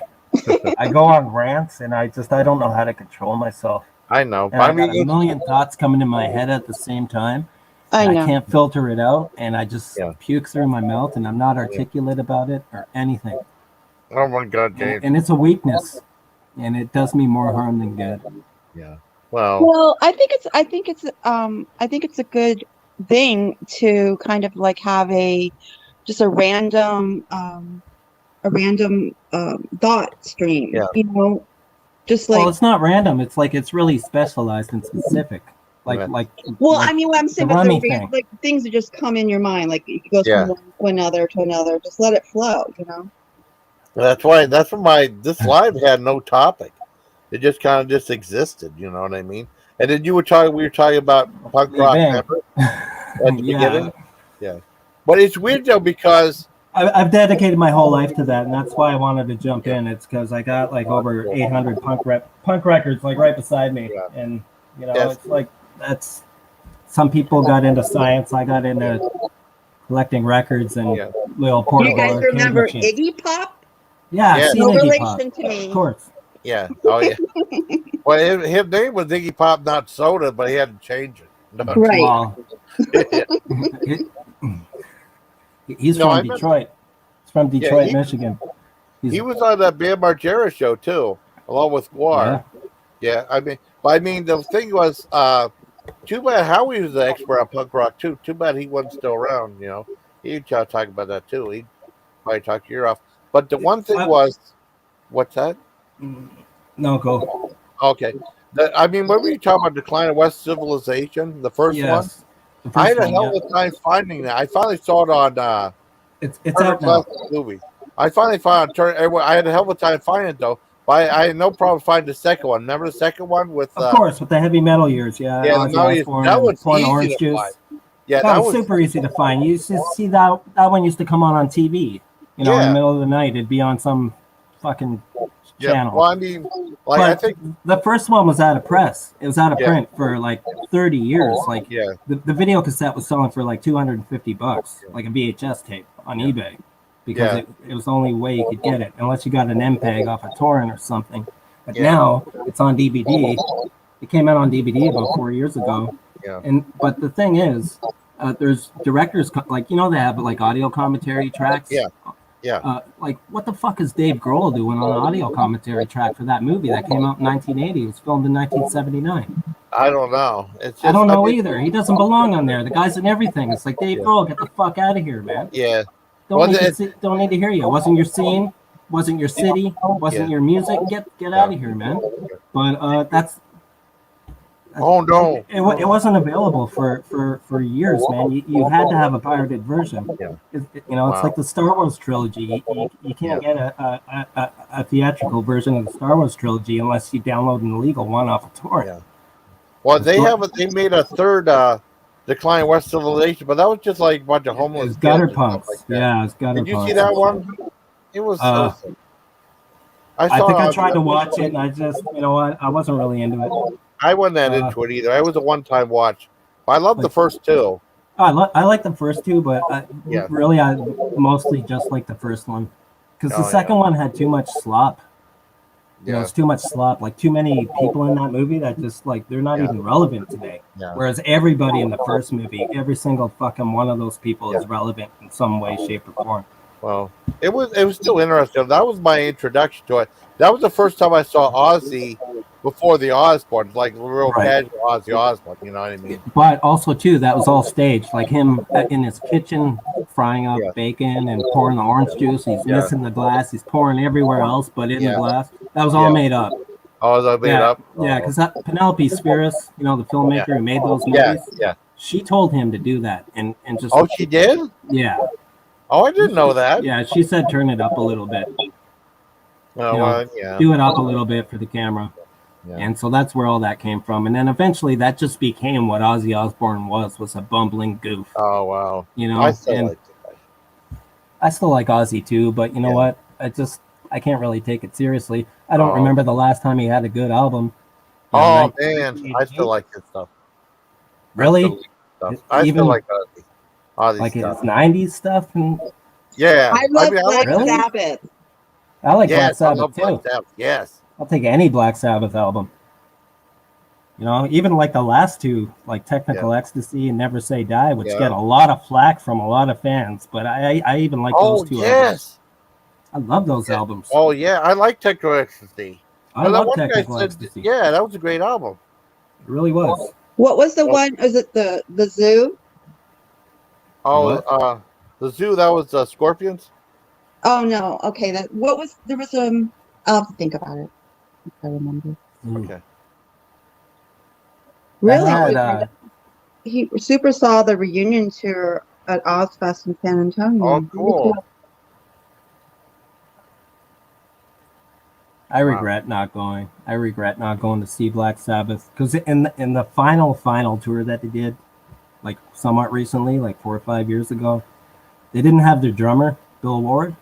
I go on rants and I don't know how to control myself. I know. And I got a million thoughts coming in my head at the same time. I can't filter it out, and I just puke through my mouth, and I'm not articulate about it or anything. Oh my God, James! And it's a weakness, and it does me more harm than good. Yeah. Well, I think it's a good thing to kind of like have a random thought stream. Yeah. You know, just like. Well, it's not random. It's like it's really specialized and specific. Well, I mean, what I'm saying, but like things that just come in your mind, like it goes from one to another. Just let it flow, you know. That's why. That's why this live had no topic. It just kind of just existed. You know what I mean? And then we were talking about punk rock at the beginning. Yeah, but it's weird though because I've dedicated my whole life to that, and that's why I wanted to jump in. It's because I got like over 800 punk records like right beside me, and you know it's like. That's some people got into science. I got into collecting records and little portable. You guys remember Iggy Pop? Yeah, I've seen no Iggy relation Pop. to me. Of course. Yeah. Oh yeah. Well, his name was Iggy Pop, not Soda, but he had to change it. Right. Well, he's from Detroit. He's from Detroit, Michigan. He was on that Bam Margera show too, along with Guar. Yeah. I mean, the thing was, too bad Howie was the expert on punk rock too. Too bad he wasn't still around. You know, he'd talk about that too. He'd probably talk your ear off. But the one thing was, what's that? No, go. Okay. I mean, when we talk about Decline of West Civilization, the first one, I had a hell of a time finding that. I finally saw it on. It's out now. Movie. I finally found I had a hell of a time finding it though. But I had no problem finding the second one. Remember the second one with? Of course, with the heavy metal years. Yeah. Yeah, that was easy orange to juice. find. Yeah, that was super easy to find. You used to see that one used to come on TV. You know, in the middle of the night, it'd be on some fucking channel. Well, I mean, like I think the first one was out of press. It was out of print for like 30 years. Like the video cassette was selling for like $250, like a VHS tape on eBay, because it was the only way you could get it, unless you got an MPEG off a torrent or something. But now it's on DVD. It came out on DVD about 4 years ago. Yeah. But the thing is, there's directors like they have like audio commentary tracks. Yeah. Yeah. Like, what the fuck is Dave Grohl doing on an audio commentary track for that movie that came out in 1980? It was filmed in 1979. I don't know. I don't know either. He doesn't belong on there. The guy's in everything. It's like, Dave Grohl, get the fuck out of here, man. Yeah. Don't need to hear you. It wasn't your scene. Wasn't your city. Wasn't your music. Get out of here, man. But that's. Oh no! It wasn't available for years, man. You had to have a pirated version. Yeah. It's like the Star Wars trilogy. You can't get a theatrical version of the Star Wars trilogy unless you download an illegal one off a torrent. Yeah. Well, they made a third Decline West Civilization, but that was just like a bunch of homeless gutter punks. Like yeah, it's gutter punks. Did you see that one? It was. I think I tried to watch it, and I just, I wasn't really into it. I wasn't that into it either. I was a one-time watch. But I love the first two. I like the first two, but really, I mostly just like the first one. Because the second one had too much slop. You know, Yeah. it's too much slop. Like too many people in that movie that just like they're not even relevant today. Yeah. Whereas everybody in the first movie, every single fucking one of those people is relevant in some way, shape, or form. Well, it was still interesting. That was my introduction to it. That was the first time I saw Ozzy before the Osbournes, like real casual Ozzy Osbourne. You know what I mean? But also too, that was all staged. Like him in his kitchen frying up bacon and pouring the orange juice. He's missing the glass. He's pouring everywhere else, but in the glass. That was all made up. Oh, was that made up? Yeah, because that Penelope Spheris, you know, the filmmaker who made those movies. Yeah. She told him to do that, and just. Oh, she did? Yeah. Oh, I didn't know that. Yeah, she said turn it up a little bit. Oh, Do it up a little bit for the camera. Yeah. And so that's where all that came from. And then eventually that just became what Ozzy Osbourne was a bumbling goof. Oh, wow. You know, I still like Ozzy too, but you know what? I can't really take it seriously. I don't remember the last time he had a good album. Oh, man. I still like his stuff. Really? I still like Ozzy. Like his 90s stuff? Yeah. I love Black really? Sabbath. I like Black Sabbath too. Black Sabbath. Yes. I'll take any Black Sabbath album. You know, even like the last two, like Technical Ecstasy and Never Say Die, which get a lot of flack from a lot of fans, but I even like those two albums. I love those albums. Oh, yeah. I like Technical Ecstasy. I love Technical Ecstasy. Yeah, that was a great album. It really was. What was the one? Was it the Zoo? Oh, the Zoo, that was Scorpions? Oh, no. Okay. There was I'll have to think about it if I remember. Okay. Really? He super saw the reunion tour at Ozfest in San Antonio. Oh, cool. I regret not going. I regret not going to see Black Sabbath because in the final tour that they did, like somewhat recently, like 4 or 5 years ago, they didn't have their drummer, Bill Ward.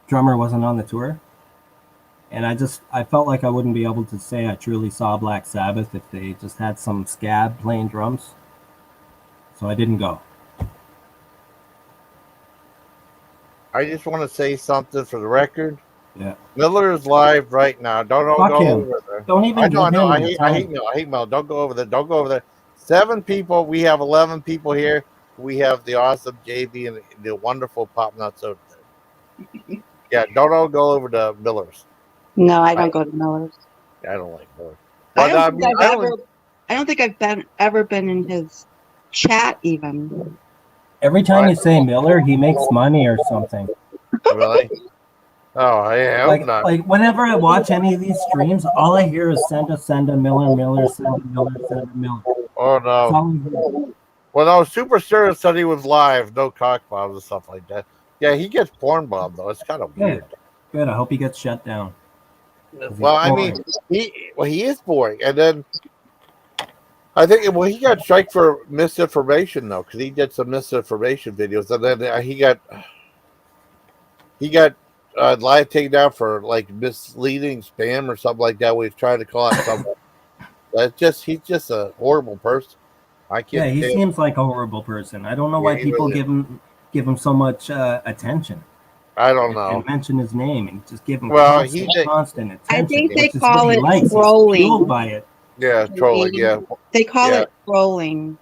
Drummer wasn't on the tour. And I felt like I wouldn't be able to say I truly saw Black Sabbath if they just had some scab playing drums. So I didn't go. I just want to say something for the record. Yeah. Miller is live right now. Don't go over there. Don't even. I hate Miller. Don't go over there. Don't go over there. 7 people. We have 11 people here. We have the awesome JB and the wonderful Pop NotSoda. Yeah, don't all go over to Miller's. No, I don't go to Miller's. I don't like Miller. I don't think I've ever been in his chat even. Every time you say Miller, he makes money or something. Really? Oh, yeah. Like whenever I watch any of these streams, all I hear is send a Miller, send a Miller. Oh, no. Well, no, Super Stir said he was live. No cock bombs and stuff like that. Yeah, he gets porn bombed, though. It's kind of weird. Good. I hope he gets shut down. Well, I mean, he is boring. And then I think, he got striked for misinformation, though, because he did some misinformation videos. And then he got live taken down for like misleading spam or something like that. We've tried to call out someone. He's just a horrible person. I can't. Yeah, he seems like a horrible person. I don't know why people give him so much attention. I don't know. And mention his name and just give him constant attention. I think they call it trolling. By it. Yeah, trolling. Yeah, they call it trolling.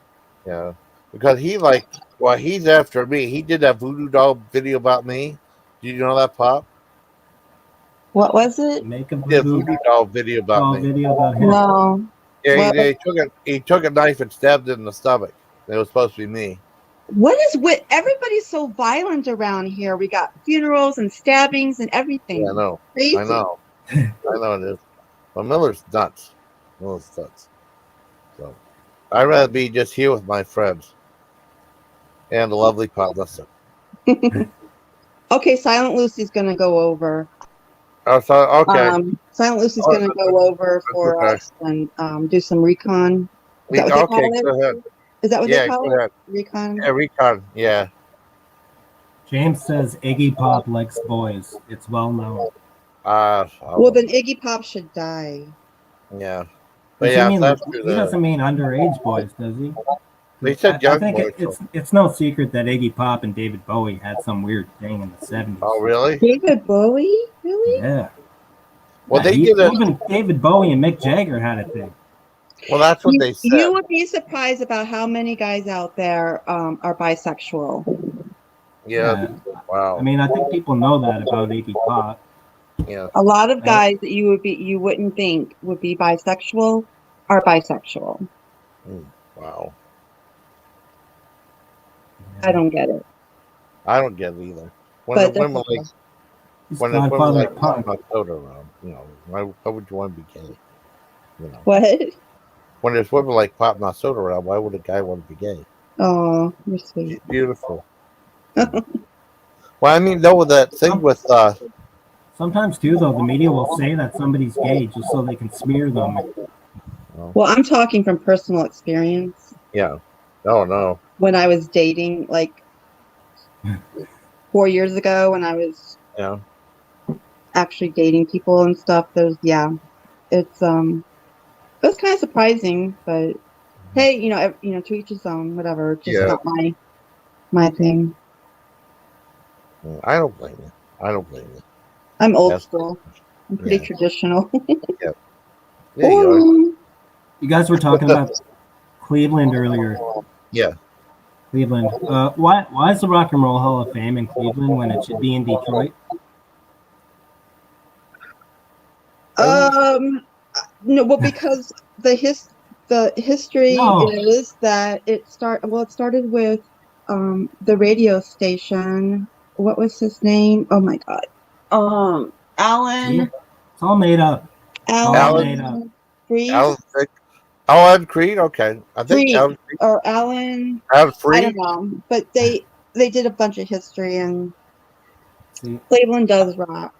Yeah, because he's after me. He did that voodoo doll video about me. Did you know that, Pop? What was it? Make a voodoo doll video about me. Video about him. No. Yeah, he took a knife and stabbed it in the stomach. It was supposed to be me. What is with everybody's so violent around here? We got funerals and stabbings and everything. Yeah, I know. Crazy. I know it is. Well, Miller's nuts. So I'd rather be just here with my friends and the lovely Pop. Listen. Okay, Silent Lucy's gonna go over. Oh, so okay. Silent Lucy's gonna go over for us and do some recon. Is that what they call it? Go ahead. Is that what they call go it? Ahead. Recon? Yeah, recon. Yeah. James says Iggy Pop likes boys. It's well known. Well, then Iggy Pop should die. Yeah. But yeah, he doesn't mean underage boys, does he? They said I young think boys. it's no secret that Iggy Pop and David Bowie had some weird thing in the 70s. Oh, really? David Bowie? Really? Yeah. Well, Yeah, they did it. even David Bowie and Mick Jagger had a thing. Well, that's what they said. You would be surprised about how many guys out there are bisexual. Yeah. Wow. I mean, I think people know that about Iggy Pop. Yeah. A lot of guys that you wouldn't think would be bisexual are bisexual. Wow. I don't get it. I don't get it either. When But the women like when the women Godfather like of punk. NotSoda around, why would you want to be gay? What? When there's women like Pop NotSoda around, why would a guy want to be gay? Oh, you're sweet. She's beautiful. Well, I mean, though, that thing with Sometimes too, though, the media will say that somebody's gay just so they can smear them. Well, I'm talking from personal experience. Yeah. Oh no. When I was dating, like 4 years ago, when I was actually dating people and stuff, it was kind of surprising, but hey, to each his own, whatever. Just not my thing. I don't blame you. I'm old school. I'm pretty traditional. Yeah. You guys were talking about Cleveland earlier. Yeah. Cleveland. Why is the Rock and Roll Hall of Fame in Cleveland when it should be in Detroit? No, well, because the history is that it started with the radio station. What was his name? Oh my God. Alan. See? It's all made up. Alan Freed. Alan Creed. Okay, I think Freed, Alan Creed. or Alan. Freed. I don't know, but they did a bunch of history, and Cleveland does rock.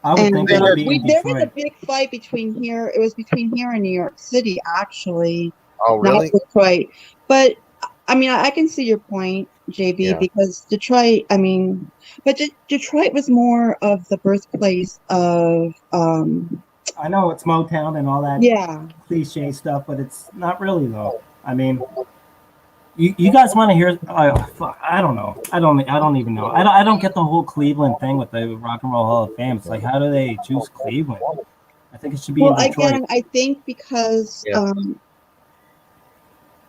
I would think it would be in there was a Detroit. big fight between here. It was between here and New York City, actually. Oh, really? Not Detroit. But I mean, I can see your point, JB, because Detroit. I mean, but Detroit was more of the birthplace of. I know it's Motown and all that cliche stuff, but it's not really though. I mean, you guys want to hear? I don't know. I don't even know. I don't get the whole Cleveland thing with the Rock and Roll Hall of Fame. It's like, how do they choose Cleveland? I think it should be in Detroit. Again, I think because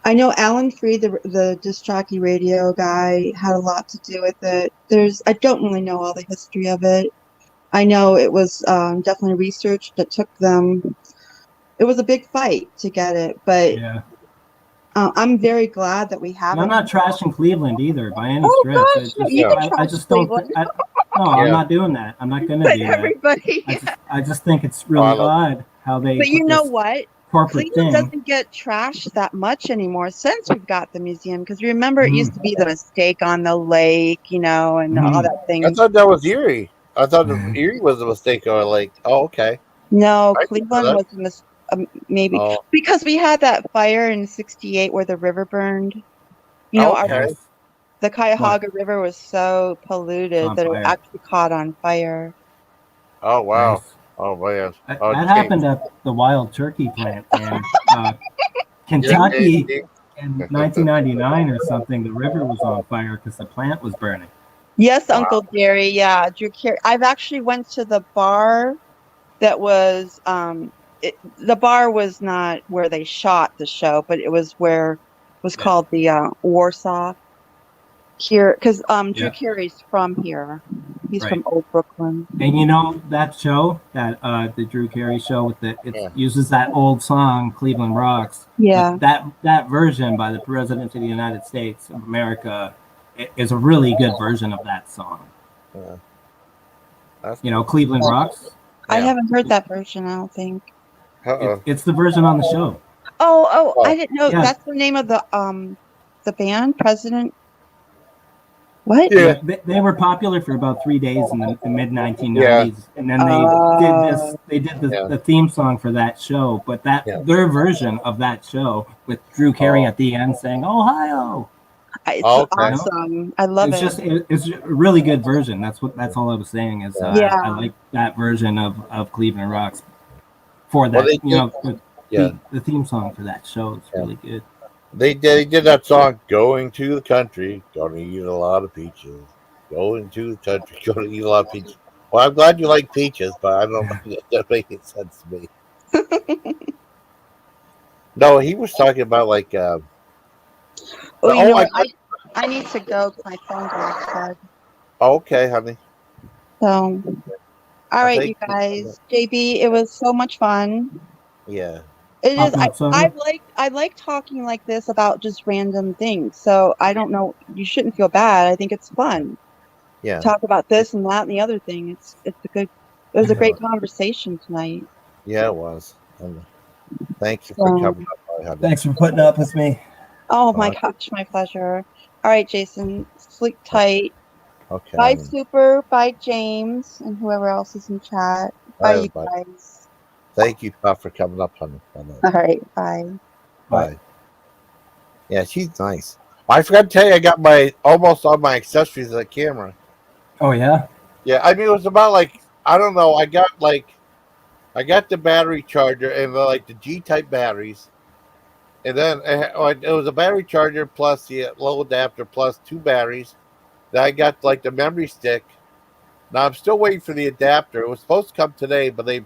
I know Alan Freed, the disc jockey radio guy, had a lot to do with it. I don't really know all the history of it. I know it was definitely research that took them. It was a big fight to get it, but I'm very glad that we have and it. I'm not trashing Cleveland either by any stretch. Gosh, I just don't. I'm not doing that. I'm not going to do that. I just think it's really odd how they. But you know what? Corporate Cleveland thing. doesn't get trashed that much anymore since we've got the museum. Because remember, it used to be the mistake on the lake, and all that thing. I thought that was Erie. I thought Erie was a mistake on a lake. Oh, okay. No, Cleveland was a mistake. Maybe because we had that fire in '68 where the river burned. The Cuyahoga River was so polluted that it actually caught on fire. Oh wow! Nice. Oh man! That happened at the Wild Turkey plant in Kentucky in 1999 or something. The river was on fire because the plant was burning. Yes, Uncle Gary. Yeah, Drew Carey. I've actually went to the bar that was. The bar was not where they shot the show, but it was where it was called the Warsaw. Here, because Drew Carey's from here. He's from Old Brooklyn. And that show, that the Drew Carey show it uses that old song "Cleveland Rocks." Yeah. That version by the President of the United States of America is a really good version of that song. Yeah. Cleveland Rocks. I haven't heard that version. I don't think. It's the version on the show. Oh! I didn't know that's the name of the band, President. What? Yeah. They were popular for about 3 days in the mid 1990s, and then they did the theme song for that show. But their version of that show with Drew Carey at the end saying "Ohio." It's awesome. I love it. It's a really good version. That's all I was saying is I like that version of Cleveland Rocks for that. The theme song for that show is really good. They did that song, "Going to the Country, Gonna Eat a Lot of Peaches." Going to the country, gonna eat a lot of peaches. Well, I'm glad you like peaches, but I don't know if that making sense to me. No, he was talking about like. Oh, you Oh, know what? I need to go because my phone got dead. Okay, honey. So, all I right, you think. guys. JB, it was so much fun. Yeah. It is. NotSoda? I like talking like this about just random things. So I don't know. You shouldn't feel bad. I think it's fun. Yeah. Talk about this and that and the other thing. It's a good. It was a great conversation tonight. Yeah, it was. Thank you for So, coming up, honey. Thanks for putting up with me. oh my Uh, gosh, my pleasure. All right, Jason, sleep tight. okay, Bye, honey. Super. Bye, James, and whoever else is in chat. Bye, Bye, you everybody. guys. Thank you, Pop, for coming up, honey. Bye. All right, bye. Bye. Yeah, she's nice. I forgot to tell you, I got almost all my accessories of the camera. Oh yeah. Yeah, I mean it was about like I don't know. I got the battery charger and the G type batteries, and then it was a battery charger plus the low adapter plus two batteries. Then I got like the memory stick. Now I'm still waiting for the adapter. It was supposed to come today, but it's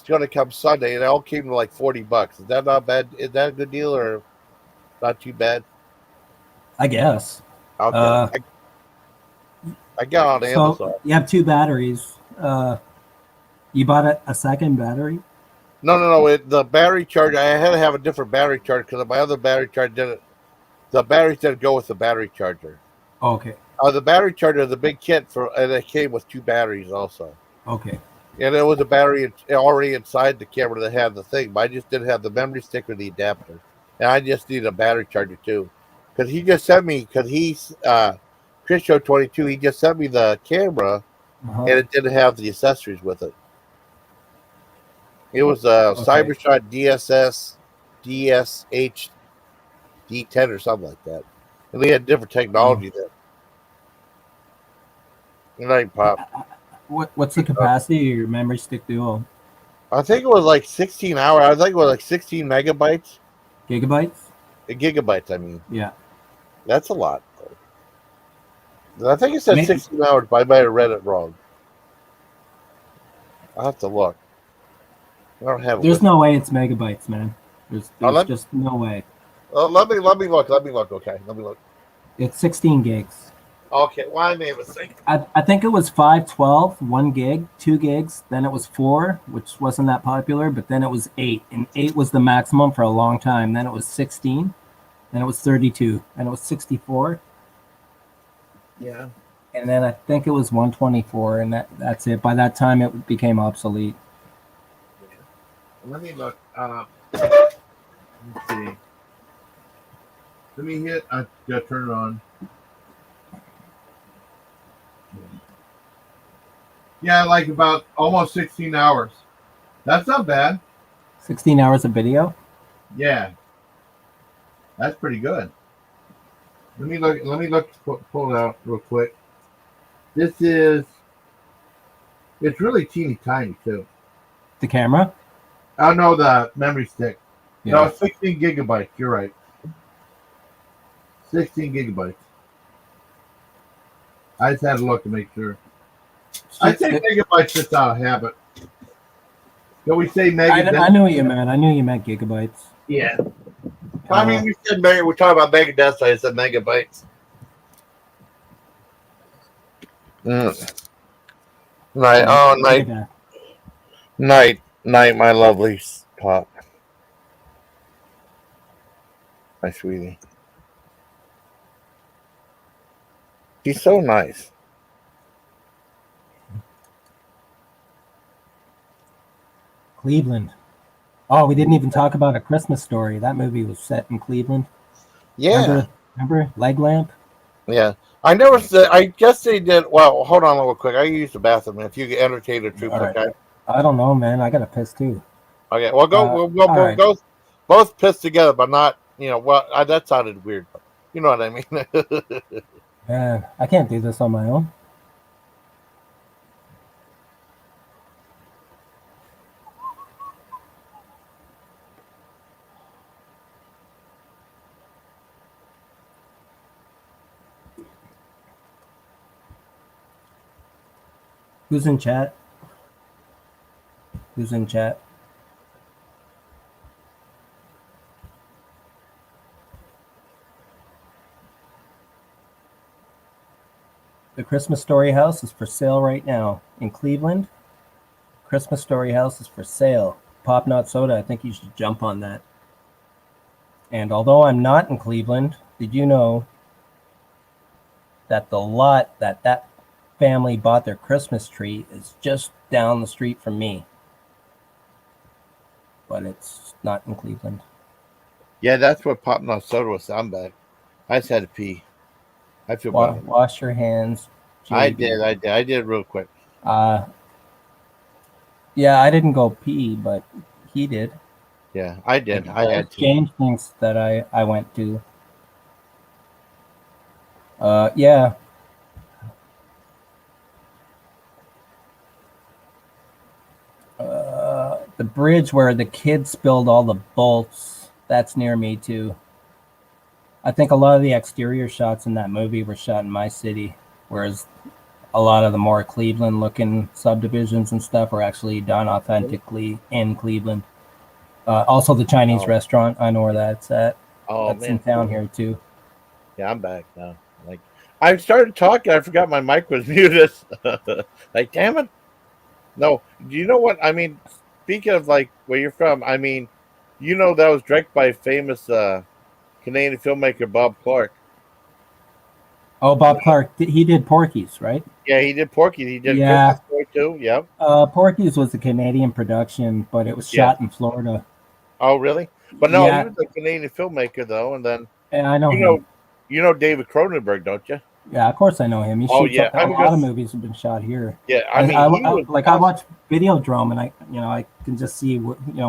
going to come Sunday, and it all came to like $40. Is that not bad? Is that a good deal or not too bad? I guess. Okay, I got on So Amazon. you have two batteries. You bought a second battery? No. The battery charger. I had to have a different battery charger because my other battery charger didn't. The batteries didn't go with the battery charger. Okay. The battery charger, the big kit and it came with two batteries also. Okay. And it was a battery already inside the camera that had the thing, but I just didn't have the memory stick or the adapter, and I just need a battery charger too. Because he just sent me, Chris Show 22. He just sent me the camera, and it didn't have the accessories with it. It was a Cybershot DSH D10 or something like that. And they had different technology there. Good night, Pop. What's the capacity of your memory stick duo? I think it was like 16 hours. I think it was like 16 megabytes. Gigabytes? Gigabytes, I mean. Yeah. That's a lot. I think it said 16 hours, but I might have read it wrong. I'll have to look. I don't have it. There's no way it's megabytes, man. There's just no way. Let me look. Okay, let me look. It's 16 gigs. Okay, why made a mistake? I think it was 512, 1 gig, 2 gigs. Then it was 4, which wasn't that popular. But then it was 8, and 8 was the maximum for a long time. Then it was 16, then it was 32, and it was 64. Yeah. And then I think it was 124, and that's it. By that time, it became obsolete. Let me look. Let's see. Let me hit. I gotta turn it on. Yeah, like about almost 16 hours. That's not bad. 16 hours of video? Yeah. That's pretty good. Let me look. Pull it out real quick. It's really teeny tiny too. The camera? Oh no, the memory stick. Yeah. No, 16 gigabytes. You're right. 16 gigabytes. I just had to look to make sure. I say megabytes just out of habit. Can we say megabytes? I knew what you meant. I knew you meant gigabytes. Yeah. I mean, we said we're talking about megabytes. I said megabytes. Night. Oh, night, my lovely Pop. My sweetie. She's so nice. Cleveland. Oh, we didn't even talk about A Christmas Story. That movie was set in Cleveland. Yeah. Remember Leg Lamp? Yeah. I never said. I guess they did. Well, hold on real quick. I use the bathroom. If you get entertained troops, All right. okay? I don't know, man. I got to piss too. Okay. Well, we'll right. go both piss together, but not. That sounded weird. But you know what I mean? Man, I can't do this on my own. Who's in chat? Who's in chat? The Christmas Story House is for sale right now in Cleveland. Christmas Story House is for sale. Pop NotSoda, I think you should jump on that. And although I'm not in Cleveland, did you know that the lot that family bought their Christmas tree is just down the street from me? But it's not in Cleveland. Yeah, that's what Pop NotSoda was. I'm back. I just had to pee. I feel better. Wash your hands. JB. I did it real quick. Yeah, I didn't go pee, but he did. Yeah, I did. I had to. James thinks that I went to. Yeah. The bridge where the kid spilled all the bolts, that's near me too. I think a lot of the exterior shots in that movie were shot in my city, whereas a lot of the more Cleveland-looking subdivisions and stuff are actually done authentically in Cleveland. Also, the Chinese restaurant, I know where that's at. Oh, that's in town here too. Yeah, I'm back now. Like, I started talking, I forgot my mic was muted. Like, damn it! No, do you know what I mean? Speaking of like where you're from, I mean, you know that was directed by famous Canadian filmmaker Bob Clark. Oh, Bob Clark, he did Porky's, right? Yeah, he did Porky. He did Christmas Story too. Yep. Porky's was a Canadian production, but it was shot in Florida. Oh, really? But no, he was a Canadian filmmaker though, and then I know him. You know David Cronenberg, don't you? Yeah, of course I know him. He shoots a lot of movies have been shot here. Yeah, I mean, I watch Videodrome, and I can just see where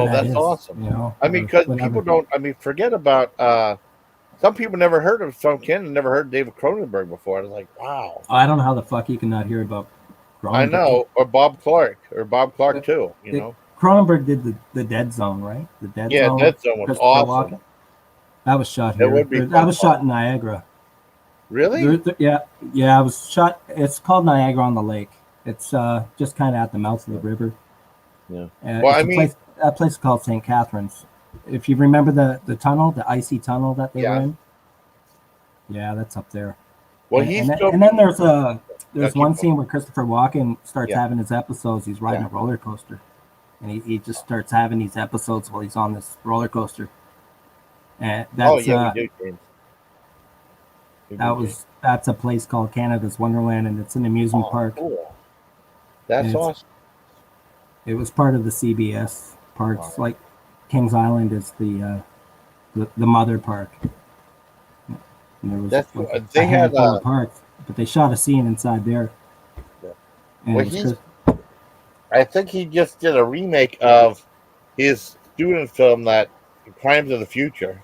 that's is, awesome. I mean, because people don't. I mean, forget about. Some people never heard of Ken and never heard David Cronenberg before. I was like, wow. I don't know how the fuck you can not hear about Cronenberg. I know, or Bob Clark too. You know, Cronenberg did the Dead Zone, right? The Dead Zone. Yeah, Dead Zone was awesome. That was shot here. That was shot in Niagara. Really? Yeah. It was shot. It's called Niagara on the Lake. It's just kind of at the mouth of the river. Yeah. Well, that place is called St. Catharines. If you remember the tunnel, the icy tunnel that they were in. Yeah, that's up there. Well, and then there's one scene where Christopher Walken starts having his episodes. He's riding a roller coaster, and he just starts having these episodes while he's on this roller coaster. And that's that's a place called Canada's Wonderland, and it's an amusement park. Cool. That's awesome. It was part of the CBS parks, like Kings Island is the mother park. And there was they had parks, but they shot a scene inside there. Well, I think he just did a remake of his student film, that Crimes of the Future.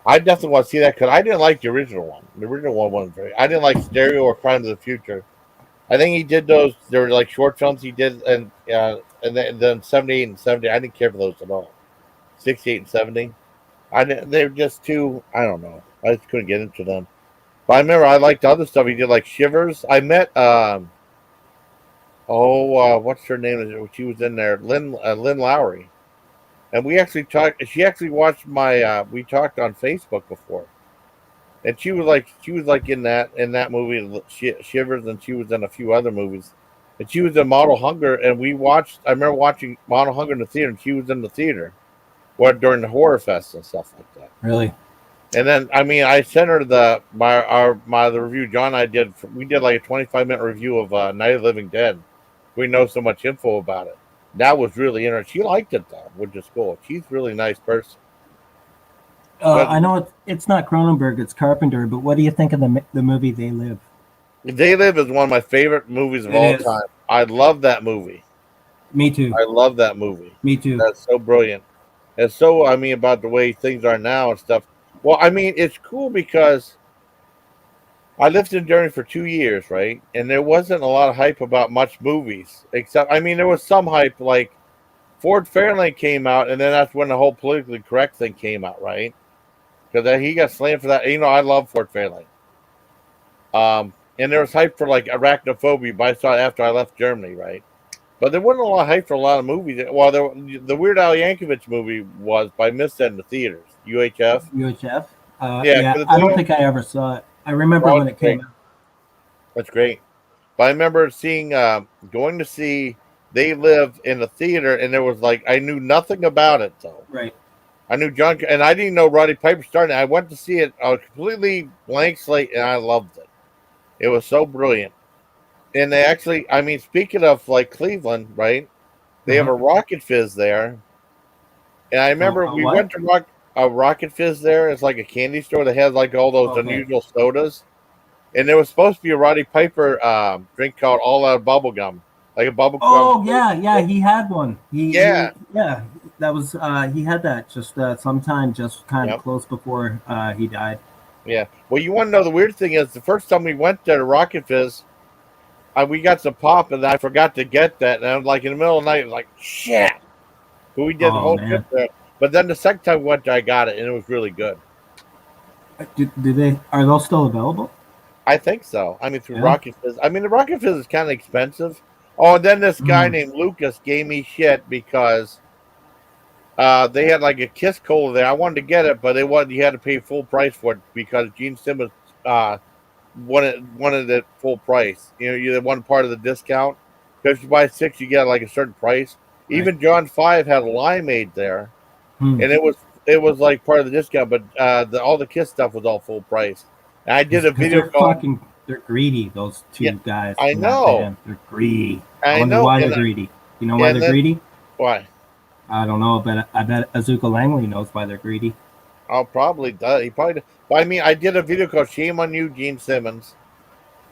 I definitely want to see that because I didn't like the original one. The original one wasn't very. I didn't like Stereo or Crimes of the Future. I think he did those. They were like short films he did, and then 78 and 70. I didn't care for those at all. 68 and 70. They were just too. I don't know. I just couldn't get into them. But I remember I liked other stuff he did, like Shivers. I met what's her name? She was in there, Lynn Lowry. And we actually talked. She actually watched my. We talked on Facebook before, and she was like in that movie Shivers, and she was in a few other movies, and she was in Model Hunger. And I remember watching Model Hunger in the theater, and she was in the theater, during the horror fest and stuff like that. Really. And then I sent her the review. John and I did. We did like a 25-minute review of Night of the Living Dead. We know so much info about it. That was really interesting. She liked it though, which is cool. She's a really nice person. I know it's not Cronenberg, it's Carpenter, but what do you think of the movie They Live? They Live is one of my favorite movies of all time. I love that movie. Me too. I love that movie. Me too. That's so brilliant. And so, about the way things are now and stuff. Well, it's cool because I lived in Germany for 2 years, right? And there wasn't a lot of hype about much movies, except, there was some hype, like Ford Fairlane came out, and then that's when the whole politically correct thing came out, right? Because he got slammed for that. I love Ford Fairlane. and there was hype for like Arachnophobia, but I saw it after I left Germany, right? But there wasn't a lot of hype for a lot of movies. Well, the Weird Al Yankovic movie was, but I missed that in the theaters. UHF. UHF. Yeah, Yeah, I don't think I ever saw it. I remember when it came out. That's great. But I remember seeing, going to see They Live in the theater, and there was like, I knew nothing about it, though. Right. I knew John, and I didn't know Roddy Piper started. I went to see it, a completely blank slate, and I loved it. It was so brilliant. And they actually, I mean, speaking of like Cleveland, right? They have a Rocket Fizz there. And I remember we went to a Rocket Fizz there. It's like a candy store that has like all those unusual sodas. And there was supposed to be a Roddy Piper drink called All Out Bubble Gum. Like a bubble gum. Oh, yeah, he had one. Yeah. That was, he had that just sometime just kind of close before he died. Yeah. Well, you want to know the weird thing is the first time we went there to Rocket Fizz, we got some pop and I forgot to get that. And I was like in the middle of the night, like, shit. But we did the whole trip there. But then the second time we went there, I got it and it was really good. Are those still available? I think so. I mean, through Rocket Fizz. I mean, the Rocket Fizz is kind of expensive. Oh, and then this guy named Lucas gave me shit because they had like a Kiss Cola there. I wanted to get it, but you had to pay full price for it because Gene Simmons wanted it full price. You know, you one part of the discount. Because if you buy 6, you get like a certain price. Right. Even John 5 had a limeade there, and it was like part of the discount. But all the Kiss stuff was all full price. And I did a video call. They're greedy, those two guys. I know. They're greedy. I wonder why they're greedy. You know why they're greedy? Why? I don't know, but I bet Azuka Langley knows why they're greedy. Oh, probably does. He probably does. Well, I mean, I did a video called Shame on You, Gene Simmons,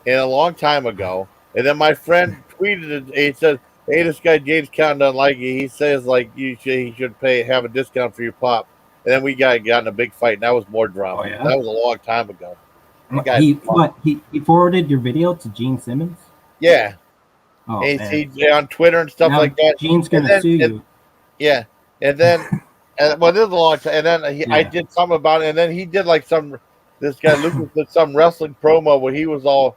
a long time ago. And then my friend tweeted it. He said, hey, this guy James Count doesn't like you. He says, like, he should have a discount for your pop. And then we got in a big fight, and that was more drama. Oh, yeah? That was a long time ago. He forwarded your video to Gene Simmons? Yeah. Oh, he on Twitter and stuff like that. Gene's gonna sue you. Yeah, and then, well, this is a long time. And then I did something about it, and then he did like this guy Lucas did some wrestling promo where he was all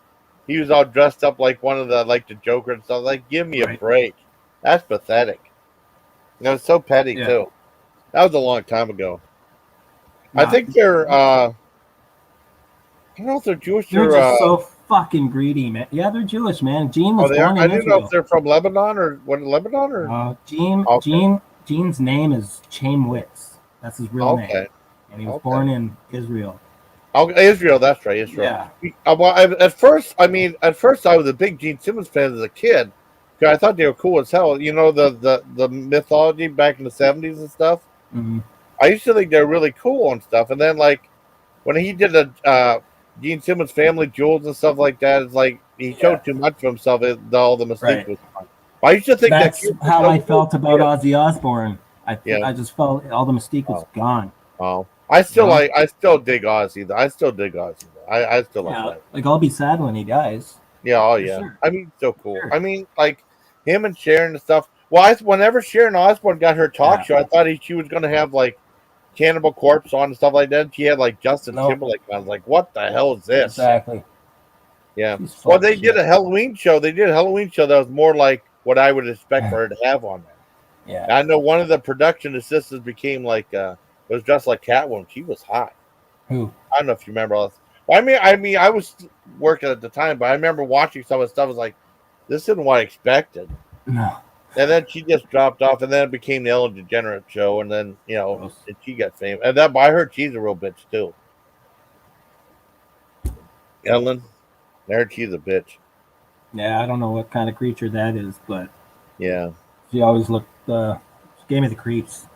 dressed up like one of the the Joker and stuff. Like, give me a break. That's pathetic. It was so petty too. That was a long time ago. I think they're. I don't know if they're Jewish. They're just so fucking greedy, man. Yeah, they're Jewish, man. Gene was born in Israel. I didn't know if they're from Lebanon or Lebanon or. Gene's name is Chaimwitz. That's his real name, and he was born in Israel. Oh, Israel, that's right, Israel. Yeah. Well, at first I was a big Gene Simmons fan as a kid because I thought they were cool as hell. You know the mythology back in the 70s and stuff. Mm-hmm. I used to think they were really cool and stuff, and then like when he did Gene Simmons Family Jewels and stuff like that, it's like he showed too much of himself. All the mistakes was fun. I used to think that's how I felt about Ozzy Osbourne. I just felt all the mystique was gone. Oh, I still dig Ozzy. I still dig Ozzy. I still like that. Like, I'll be sad when he dies. Yeah, oh yeah. Sure. I mean, so cool. Sure. I mean, like him and Sharon and stuff. Well, whenever Sharon Osbourne got her talk show, I thought she was going to have like Cannibal Corpse on and stuff like that. She had like Justin Timberlake. I was like, what the hell is this? Exactly. Yeah. Well, they did a Halloween show. They did a Halloween show that was more like what I would expect for her to have on there. Yeah. And I know one of the production assistants became like was dressed like Catwoman. She was hot. Who? I don't know if you remember all this. I mean, I was working at the time, but I remember watching some of the stuff. I was like, this isn't what I expected. No. And then she just dropped off, and then it became the Ellen DeGeneres show, and then and she got famous. And that, I heard she's a real bitch too. Ellen, I heard she's a bitch. Yeah, I don't know what kind of creature that is, but yeah, she always looked. She gave me the creeps.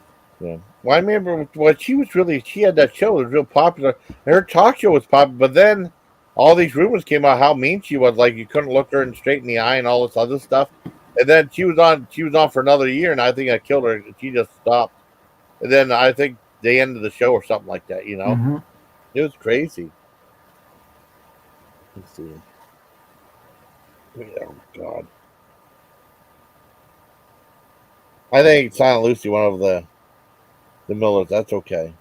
Yeah. Well, I remember she had that show. It was real popular. And her talk show was popular, but then all these rumors came out how mean she was. Like, you couldn't look her straight in the eye and all this other stuff. And then she was on for another year, and I think I killed her. She just stopped. And then I think they ended the show or something like that. You know, Mm-hmm. It was crazy. Let's see. Oh God. I think Silent Lucy, one of the Millers. That's okay.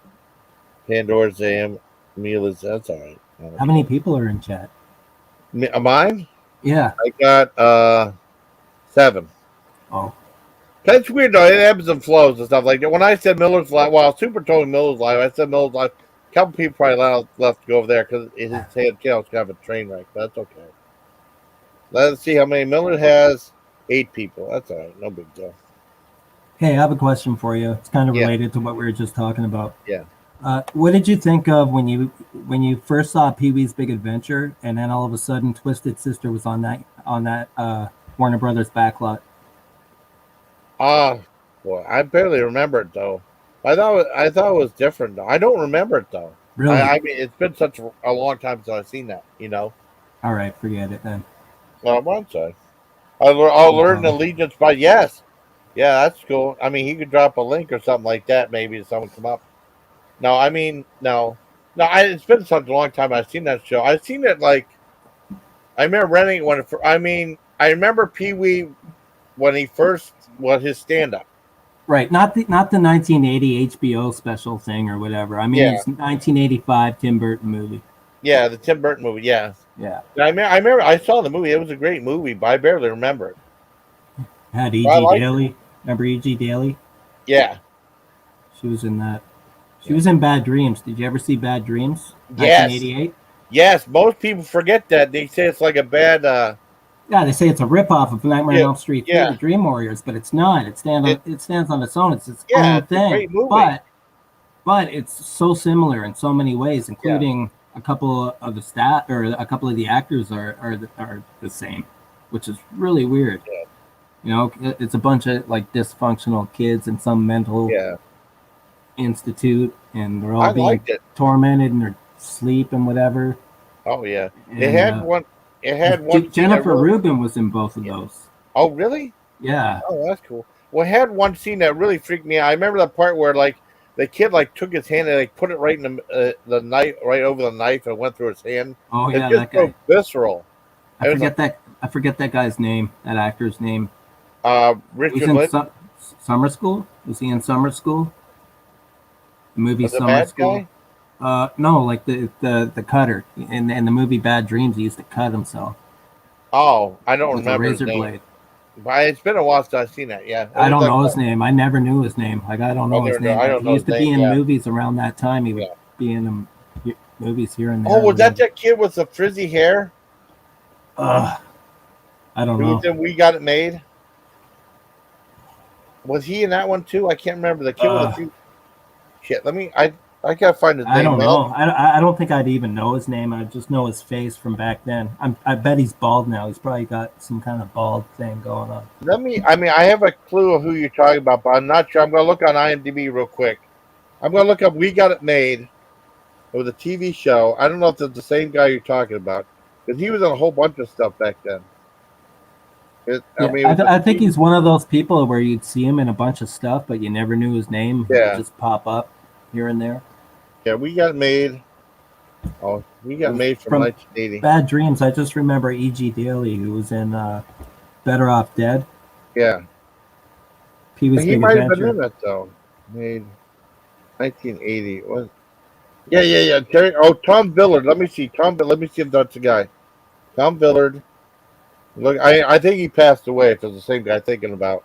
Pandora's AM, Mila's. That's all right. How many people are in chat? Mine? Yeah. I got 7. Oh. That's weird though. It ebbs and flows and stuff like that. When I said Miller's Life, well, Super told me Miller's Life. I said Miller's Life. A couple people probably left to go over there because his head channel's kind of a train wreck. That's okay. Let's see how many Miller has. 8 people. That's all right. No big deal. Hey, I have a question for you. It's kind of related to what we were just talking about. Yeah. What did you think of when you first saw Pee-wee's Big Adventure, and then all of a sudden Twisted Sister was on that Warner Brothers backlot? Boy, I barely remember it though. I thought it was different though. I don't remember it though. Really? I mean, it's been such a long time since I've seen that. All right, forget it then. Well, I'm sorry. I'll learn allegiance by yes. Yeah, that's cool. I mean, he could drop a link or something like that, maybe to someone come up. No, I mean, no. It's been such a long time I've seen that show. I've seen it I remember renting it when I remember Pee-wee when he first his stand-up. Right, not the 1980 HBO special thing or whatever. I mean, it's 1985 Tim Burton movie. Yeah, the Tim Burton movie. Yeah. Yeah. I remember I saw the movie. It was a great movie, but I barely remember it. Had E.G. Daly. Remember E.G. Daly? Yeah. She was in that. She was in Bad Dreams. Did you ever see Bad Dreams? Yes. 1988? Yes. Most people forget that. They say it's like a bad... Yeah, they say it's a ripoff of Nightmare on Elm Street 3, Dream Warriors, but it's not. It stands on its own. It's its own thing. A great movie. But it's so similar in so many ways, including a couple of the staff or a couple of the actors are the same, which is really weird. Yeah. It's a bunch of dysfunctional kids in some mental institute, and they're all being tormented in their sleep and whatever. Oh yeah, it had one. Jennifer Rubin was in both of those. Oh really? Yeah. Oh, that's cool. Well, it had one scene that really freaked me out. I remember the part where the kid took his hand and put it right in the knife, right over the knife, and went through his hand. Oh yeah, that guy. So visceral. I forget that guy's name. That actor's name. Richard Lynch. Summer School? Was he in Summer School? The movie Summer School. No, the cutter in the movie Bad Dreams. He used to cut himself. Oh, I don't remember a razor his name. blade. But it's been a while since I've seen that. Yeah, I don't know his name. I never knew his name. I don't know his name. He used to be in movies around that time. He would be in movies here and there. Oh, was that kid with the frizzy hair? I don't know. We Got It Made. Was he in that one too? I can't remember. The kid with the few. Shit, I gotta find his name. I don't know. I don't think I'd even know his name. I just know his face from back then. I bet he's bald now. He's probably got some kind of bald thing going on. I have a clue of who you're talking about, but I'm not sure. I'm gonna look on IMDb real quick. I'm gonna look up We Got It Made. It was a TV show. I don't know if it's the same guy you're talking about, because he was in a whole bunch of stuff back then. I think he's one of those people where you'd see him in a bunch of stuff, but you never knew his name. Yeah. He'd just pop up here and there. Yeah, We Got Made. Oh, We Got Made from 1980. Bad Dreams. I just remember E.G. Daly, who was in Better Off Dead. Yeah. He might have been in that though. Made 1980. Yeah. Tom Villard. Let me see. Let me see if that's the guy. Tom Villard. Look, I think he passed away. If it's the same guy thinking about.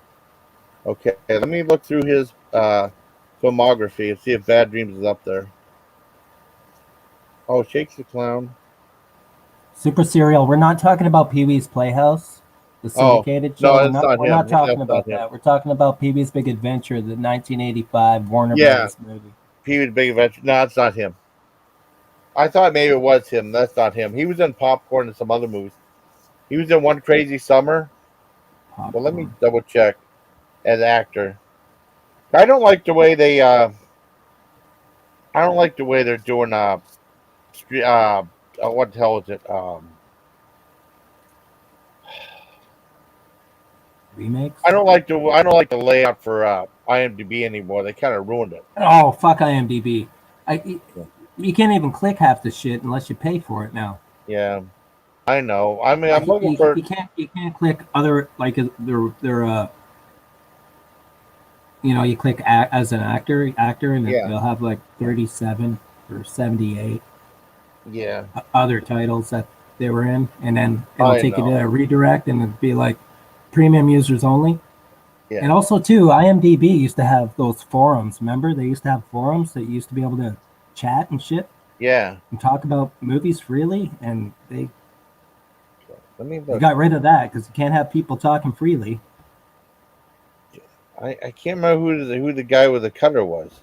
Okay, let me look through his filmography and see if Bad Dreams is up there. Oh, Shakes the Clown. Super Serial. We're not talking about Pee-wee's Playhouse, the syndicated show. We're not talking about that. We're talking about Pee-wee's Big Adventure, the 1985 Warner Brothers movie. Pee-wee's Big Adventure. No, it's not him. I thought maybe it was him. That's not him. He was in Popcorn and some other movies. He was in One Crazy Summer. Popcorn. Well, let me double check. As actor, I don't like the way they. I don't like the way they're doing. What the hell is it? Remakes. I don't like the layout for IMDb anymore. They kind of ruined it. Oh, fuck IMDb! You can't even click half the shit unless you pay for it now. Yeah. I know. I mean, I'm looking for. You can't click other they're you click as an actor, and they'll have 37 or 78. Yeah. Other titles that they were in, and then it'll I take you know. to a redirect, and it'd be like premium users only. Yeah. And also, too, IMDb used to have those forums. Remember, they used to have forums that you used to be able to chat and shit Yeah. and talk about movies freely, and they Let me they look. got rid of that because you can't have people talking freely. I can't remember who the guy with the cutter was.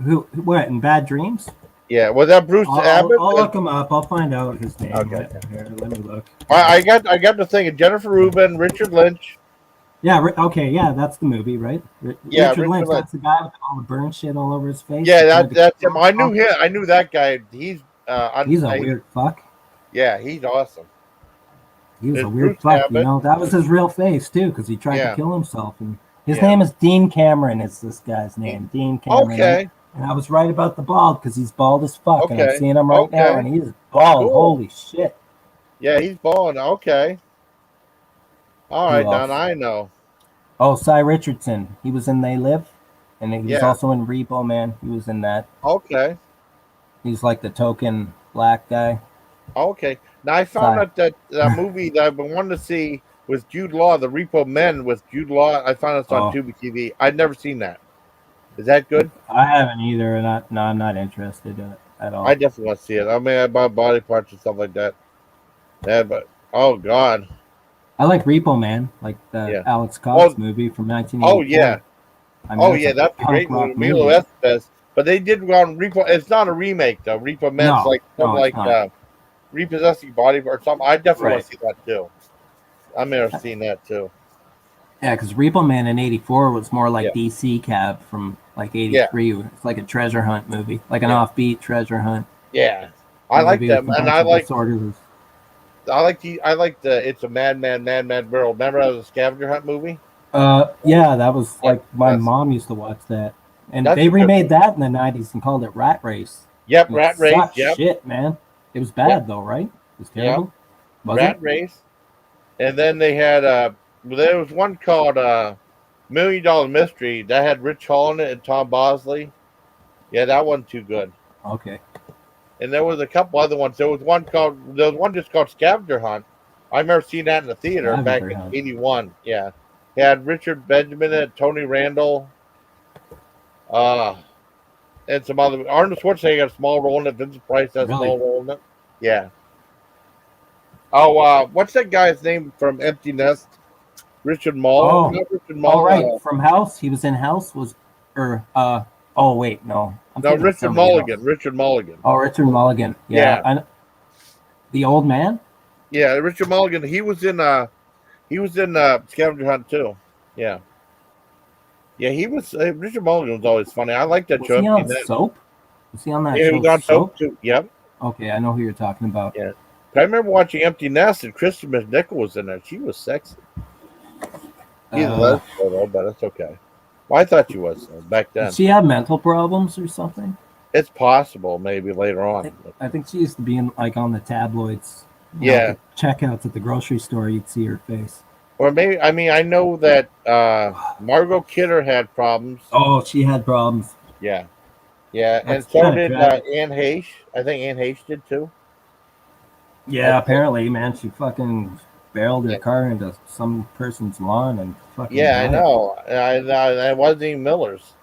Who? What? In Bad Dreams? Yeah, was that Bruce Abbott? I'll look him up. I'll find out his name. Okay. Here, let me look. I got to thinking Jennifer Rubin, Richard Lynch. Yeah. Okay. Yeah, that's the movie, right? Yeah, Richard Lynch. Lynch. That's the guy with all the burn shit all over his face. Yeah, that's him. I knew him. I knew that guy. He's a weird fuck. Yeah, he's awesome. He was There's a weird Bruce fuck. Abbott. You know, that was his real face too, because he tried Yeah. to kill himself. And his Yeah. name is Dean Cameron. It's this guy's name, Dean Cameron. Okay. And I was right about the bald because he's bald as fuck, and I'm Okay. seeing him right now, Okay. and he's bald. Cool. Holy shit! Yeah, he's bald. Okay. All Who right, else? Don. I know. Oh, Cy Richardson. He was in They Live, and he was Yeah. also in Repo Man. He was in that. Okay. He's like the token black guy. Okay. Now I found out that movie that I've been wanting to see with Jude Law, The Repo Men with Jude Law. I found it's on Tubi TV. I'd never seen that. Is that good? I haven't either, and I'm not interested in it at all. I definitely want to see it. I mean, I buy body parts and stuff like that. Yeah, but oh god. I like Repo Man, like the Yeah. Alex Cox movie from 1984. Oh yeah. I mean, yeah, that's a great movie. rock Milo Estevez. But they did go on Repo. It's not a remake though. Repo Men's No, like no, it's not. Repossessing Body or something. I definitely want Right. to see that too. I've never seen that too. Yeah, because Repo Man in '84 was more like Yeah. DC Cab from like '83. It's like a treasure hunt movie, like an offbeat treasure hunt. Yeah, I like movie that, with a and bunch I of like disorders. I like the It's a Madman World. Remember that was a scavenger hunt movie? Yeah, that was like my that's- mom used to watch that, and That's they a good remade that in the '90s and called it Rat Race. Yep, And it Rat Race. sucked Yep, shit, man. It was bad Yep. though, right? It was Yep. terrible. Was Rat it? Race. And then they had there was one called $1 Million Mystery that had Rich Hall in it and Tom Bosley. Yeah, that wasn't too good. Okay. And there was a couple other ones. There was one just called Scavenger Hunt. I remember seeing that in the theater back Scavenger in Hunt. '81. Yeah, it had Richard Benjamin in it, Tony Randall, and some other. Arnold Schwarzenegger got a small role in it. Vincent Price has a Really? small role in it. Yeah. Oh, what's that guy's name from Empty Nest? Richard Mall. Oh. Not Richard Mall. All right, from House. He was in House. Oh wait, no. I'm No, thinking of Richard somebody Mulligan. else. Richard Mulligan. Oh, Richard Mulligan. Yeah. The old man. Yeah, Richard Mulligan. He was in Scavenger Hunt too. Yeah. Yeah, he was. Richard Mulligan was always funny. I like that Was show. he on Soap? Was he on that Yeah, show? he was on Soap too. Yep. Okay, I know who you're talking about. Yeah. I remember watching Empty Nest and Kristen McNichol was in there. She was sexy. She's less though, but it's okay. Well, I thought she was back then. Did she have mental problems or something? It's possible, maybe later on. I think she used to be in like on the tabloids. You Yeah. know, the checkouts at the grocery store. You'd see her face. Or maybe I know that Margot Kidder had problems. Oh, she had problems. Yeah. Yeah, and That's so kinda did tragic. Anne Heche. I think Anne Heche did too. Yeah, apparently, man, she fucking barreled her car into some person's lawn and fucking. Yeah, I died. know. I wasn't even Miller's.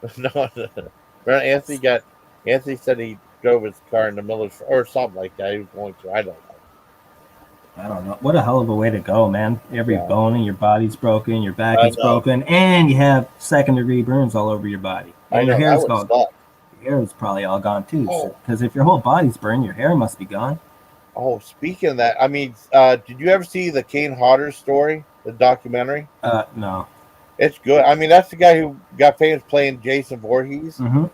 No, Anthony said he drove his car into Miller's or something like that. He was going to. I don't know. I don't know. What a hell of a way to go, man. Every bone in your body's broken, your back I is know. broken, and you have second-degree burns all over your body. And I your know, that hair's would gone. suck. Your hair is probably all gone too. Oh. Because if your whole body's burned, your hair must be gone. Oh, speaking of that, I mean, did you ever see the Kane Hodder story, the documentary? No. It's good. I mean, that's the guy who got famous playing Jason Voorhees. Mm-hmm.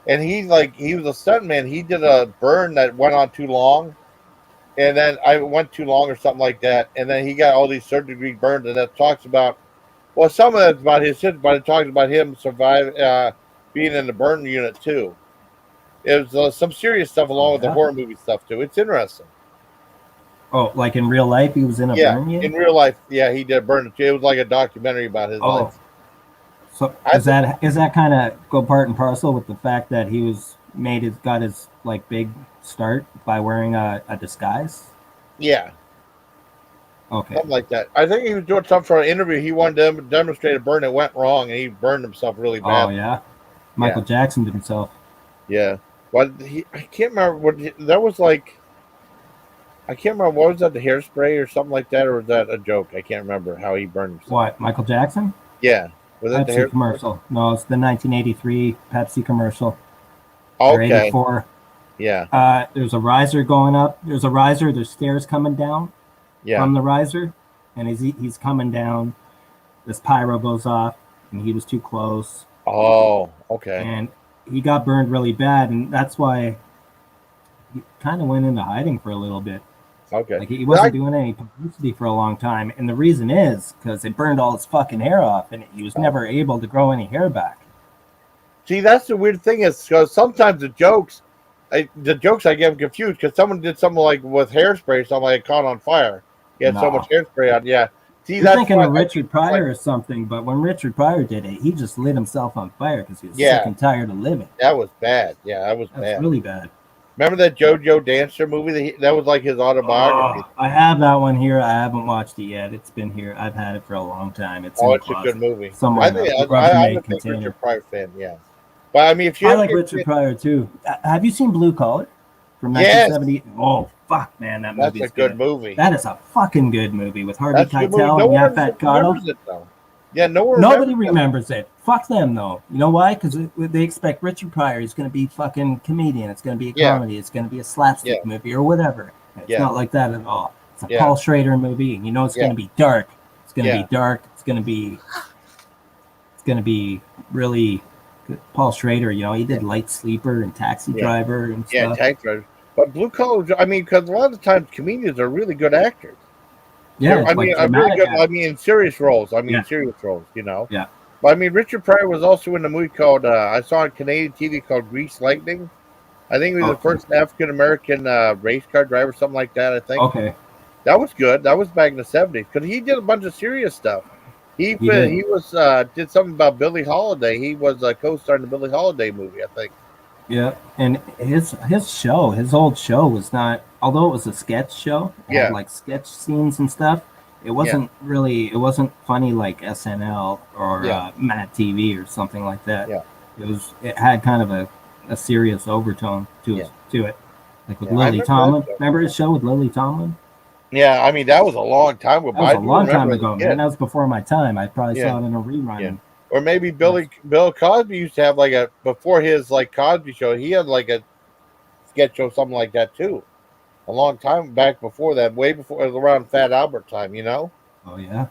And he was a stuntman. He did a burn that went on too long. And then I went too long or something like that. And then he got all these third degree burns. And that talks about, well, some of it's about his shit, but it talks about him being in the burn unit too. It was some serious stuff along with the horror movie stuff too. It's interesting. Oh, like in real life, he was in a burn unit? In real life, yeah, he did burn. It was like a documentary about his life. So is that kind of go part and parcel with the fact that he got his like big start by wearing a disguise? Yeah. Okay. Something like that. I think he was doing something for an interview. He wanted to demonstrate a burn that went wrong, and he burned himself really bad. Oh yeah, Michael Jackson did himself. Yeah. But I can't remember what that was like. I can't remember, what was that, the hairspray or something like that, or was that a joke? I can't remember how he burned himself. What, Michael Jackson? Yeah. Was that the Pepsi commercial? No, it's the 1983 Pepsi commercial. Okay. Or 84. Yeah. There's a riser going up. There's a riser. There's stairs coming down from the riser, and he's coming down. This pyro goes off, and he was too close. Oh, okay. And he got burned really bad, and that's why he kind of went into hiding for a little bit. Okay. Like he wasn't doing any publicity for a long time, and the reason is because it burned all his fucking hair off, and he was never able to grow any hair back. See, that's the weird thing is because sometimes the jokes I get them confused because someone did something like with hairspray, something like caught on fire. He had so much hairspray on. Yeah. See, You're thinking of Richard Pryor or something, but when Richard Pryor did it, he just lit himself on fire because he was sick and tired of living. That was bad. Yeah, that was bad. That's really bad. Remember that JoJo Dancer movie? That was like his autobiography. Oh, I have that one here. I haven't watched it yet. It's been here. I've had it for a long time. It's a good movie. Somewhere I'm a big Richard Pryor fan. Yeah, but I mean, if you I like Richard Pryor too. Have you seen Blue Collar from 1970? Yes. Oh fuck, man, that movie. That's a good movie. That is a fucking good movie with Harvey Keitel and Yaphet Kotto. Yeah, nobody remembers it. Fuck them though. You know why? Because they expect Richard Pryor. He's going to be fucking comedian. It's going to be a comedy. It's going to be a slapstick movie or whatever. It's not like that at all. It's a Paul Schrader movie, and you know it's going to be dark. It's going to be dark. It's going to be really good. Paul Schrader. You know, he did Light Sleeper and Taxi Driver and stuff. Yeah, Taxi Driver. But Blue Collar, I mean, because a lot of the times comedians are really good actors. Yeah, I mean, I'm really good. I mean, in serious roles. You know. Yeah. But I mean, Richard Pryor was also in a movie called I saw on Canadian TV called Grease Lightning. I think he was the first African American race car driver, something like that. I think. Okay. That was good. That was back in the 70s because he did a bunch of serious stuff. He did something about Billie Holiday. He was a co-star in the Billie Holiday movie, I think. Yeah, and his old show was not, although it was a sketch show, it had like sketch scenes and stuff. It wasn't really, it wasn't funny like SNL or Mad TV or something like that. Yeah, it had kind of a serious overtone to it, like with Lily Tomlin. Remember his show with Lily Tomlin? Yeah, I mean that was a long time ago. That was a long time ago, man. That was before my time. I probably saw it in a rerun. Yeah. Or maybe Bill Cosby used to have like before his like Cosby Show, he had like a sketch show, something like that too. A long time back before that, way before, it was around Fat Albert time, you know? Oh yeah.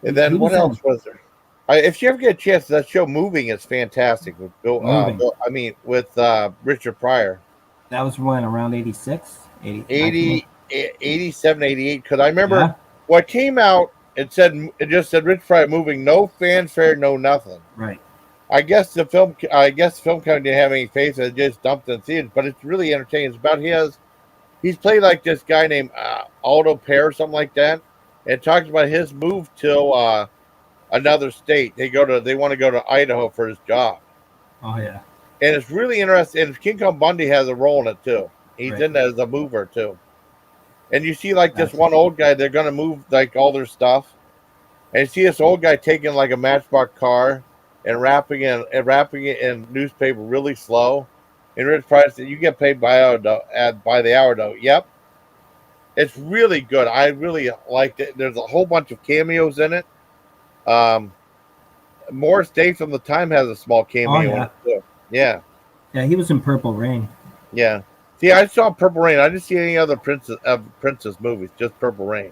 And then what else was there? If you ever get a chance, that show Moving is fantastic with with Richard Pryor. That was when, around 86? 87, 88. Because I remember what came out, it just said Richard Pryor Moving, no fanfare, no nothing. Right. I guess the film company didn't have any faith, and it just dumped it in theaters. But it's really entertaining. It's about he's played like this guy named Aldo Pear or something like that. It talks about his move to another state. They want to go to Idaho for his job. Oh yeah. And it's really interesting. And King Kong Bundy has a role in it too. He's in that as a mover too. And you see like this one old guy, they're gonna move like all their stuff. And you see this old guy taking like a Matchbox car and wrapping it in newspaper really slow. And Rich Price said, "You get paid by the hour, though." Yep, it's really good. I really liked it. There's a whole bunch of cameos in it. Morris Day from the Time has a small cameo in it too. Yeah. Yeah, he was in Purple Rain. Yeah. See, I saw Purple Rain. I didn't see any other Princess movies. Just Purple Rain.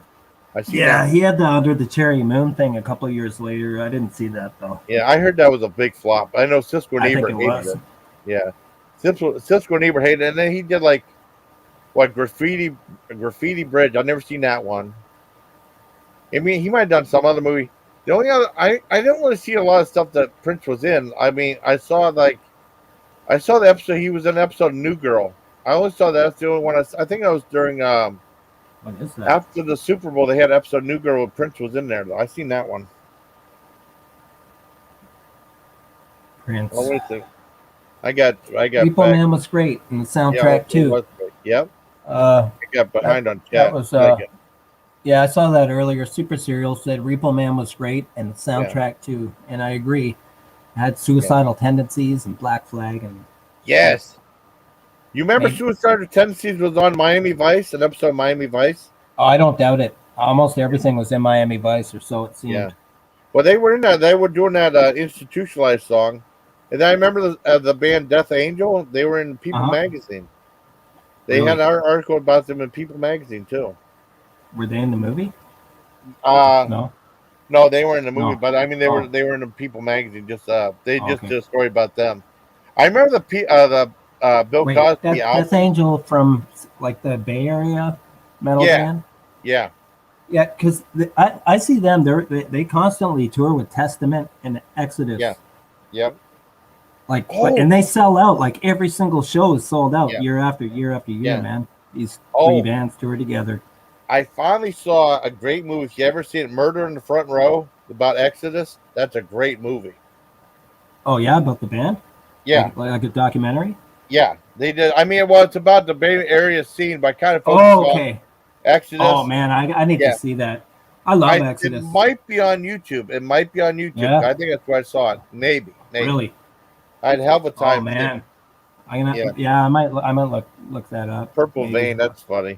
He had the Under the Cherry Moon thing a couple of years later. I didn't see that though. Yeah, I heard that was a big flop. I know Siskel and Ebert hated it. Yeah, Siskel and Ebert hated it, and then he did like Graffiti Bridge. I've never seen that one. I mean, he might have done some other movie. The only other I didn't really see a lot of stuff that Prince was in. I mean, I saw the episode he was in an episode of New Girl. I only saw that. That's the only one I think that was during what is that? After the Super Bowl, they had an episode of New Girl where Prince was in there. Though I seen that one. Prince. Oh, wait a second. I got. Repo Man was great, and the soundtrack too. Yep. got behind on chat. That was yeah, I saw that earlier. Super Serial said Repo Man was great and the soundtrack too, and I agree. It had suicidal tendencies and Black Flag and yes. You remember Suicidal Tendencies was on Miami Vice, an episode of Miami Vice? Oh, I don't doubt it. Almost everything was in Miami Vice, or so it seemed. Yeah. Well, they were in that. They were doing that institutionalized song, and I remember the band Death Angel. They were in People magazine. They had an article about them in People magazine too. Were they in the movie? No, they weren't in the movie. No. But I mean, they were in the People magazine. Just they just did a story about them. I remember the Bill Cosby. Death Angel from like the Bay Area metal band. Yeah. Yeah, because I see them. They constantly tour with Testament and Exodus. Yeah. Yep. And they sell out. Like every single show is sold out year after year after year, man. These three bands tour together. I finally saw a great movie. If you ever seen it, Murder in the Front Row, about Exodus, that's a great movie. Oh yeah, about the band? Yeah. Like a documentary? Yeah, they did. I mean, well, it's about the Bay Area scene, but kind of focused on Exodus. Oh man, I need to see that. I love Exodus. It might be on YouTube. Yeah. I think that's where I saw it. Maybe. Really? I'd have a time. Oh man. I might look that up. Purple Vein, that's funny.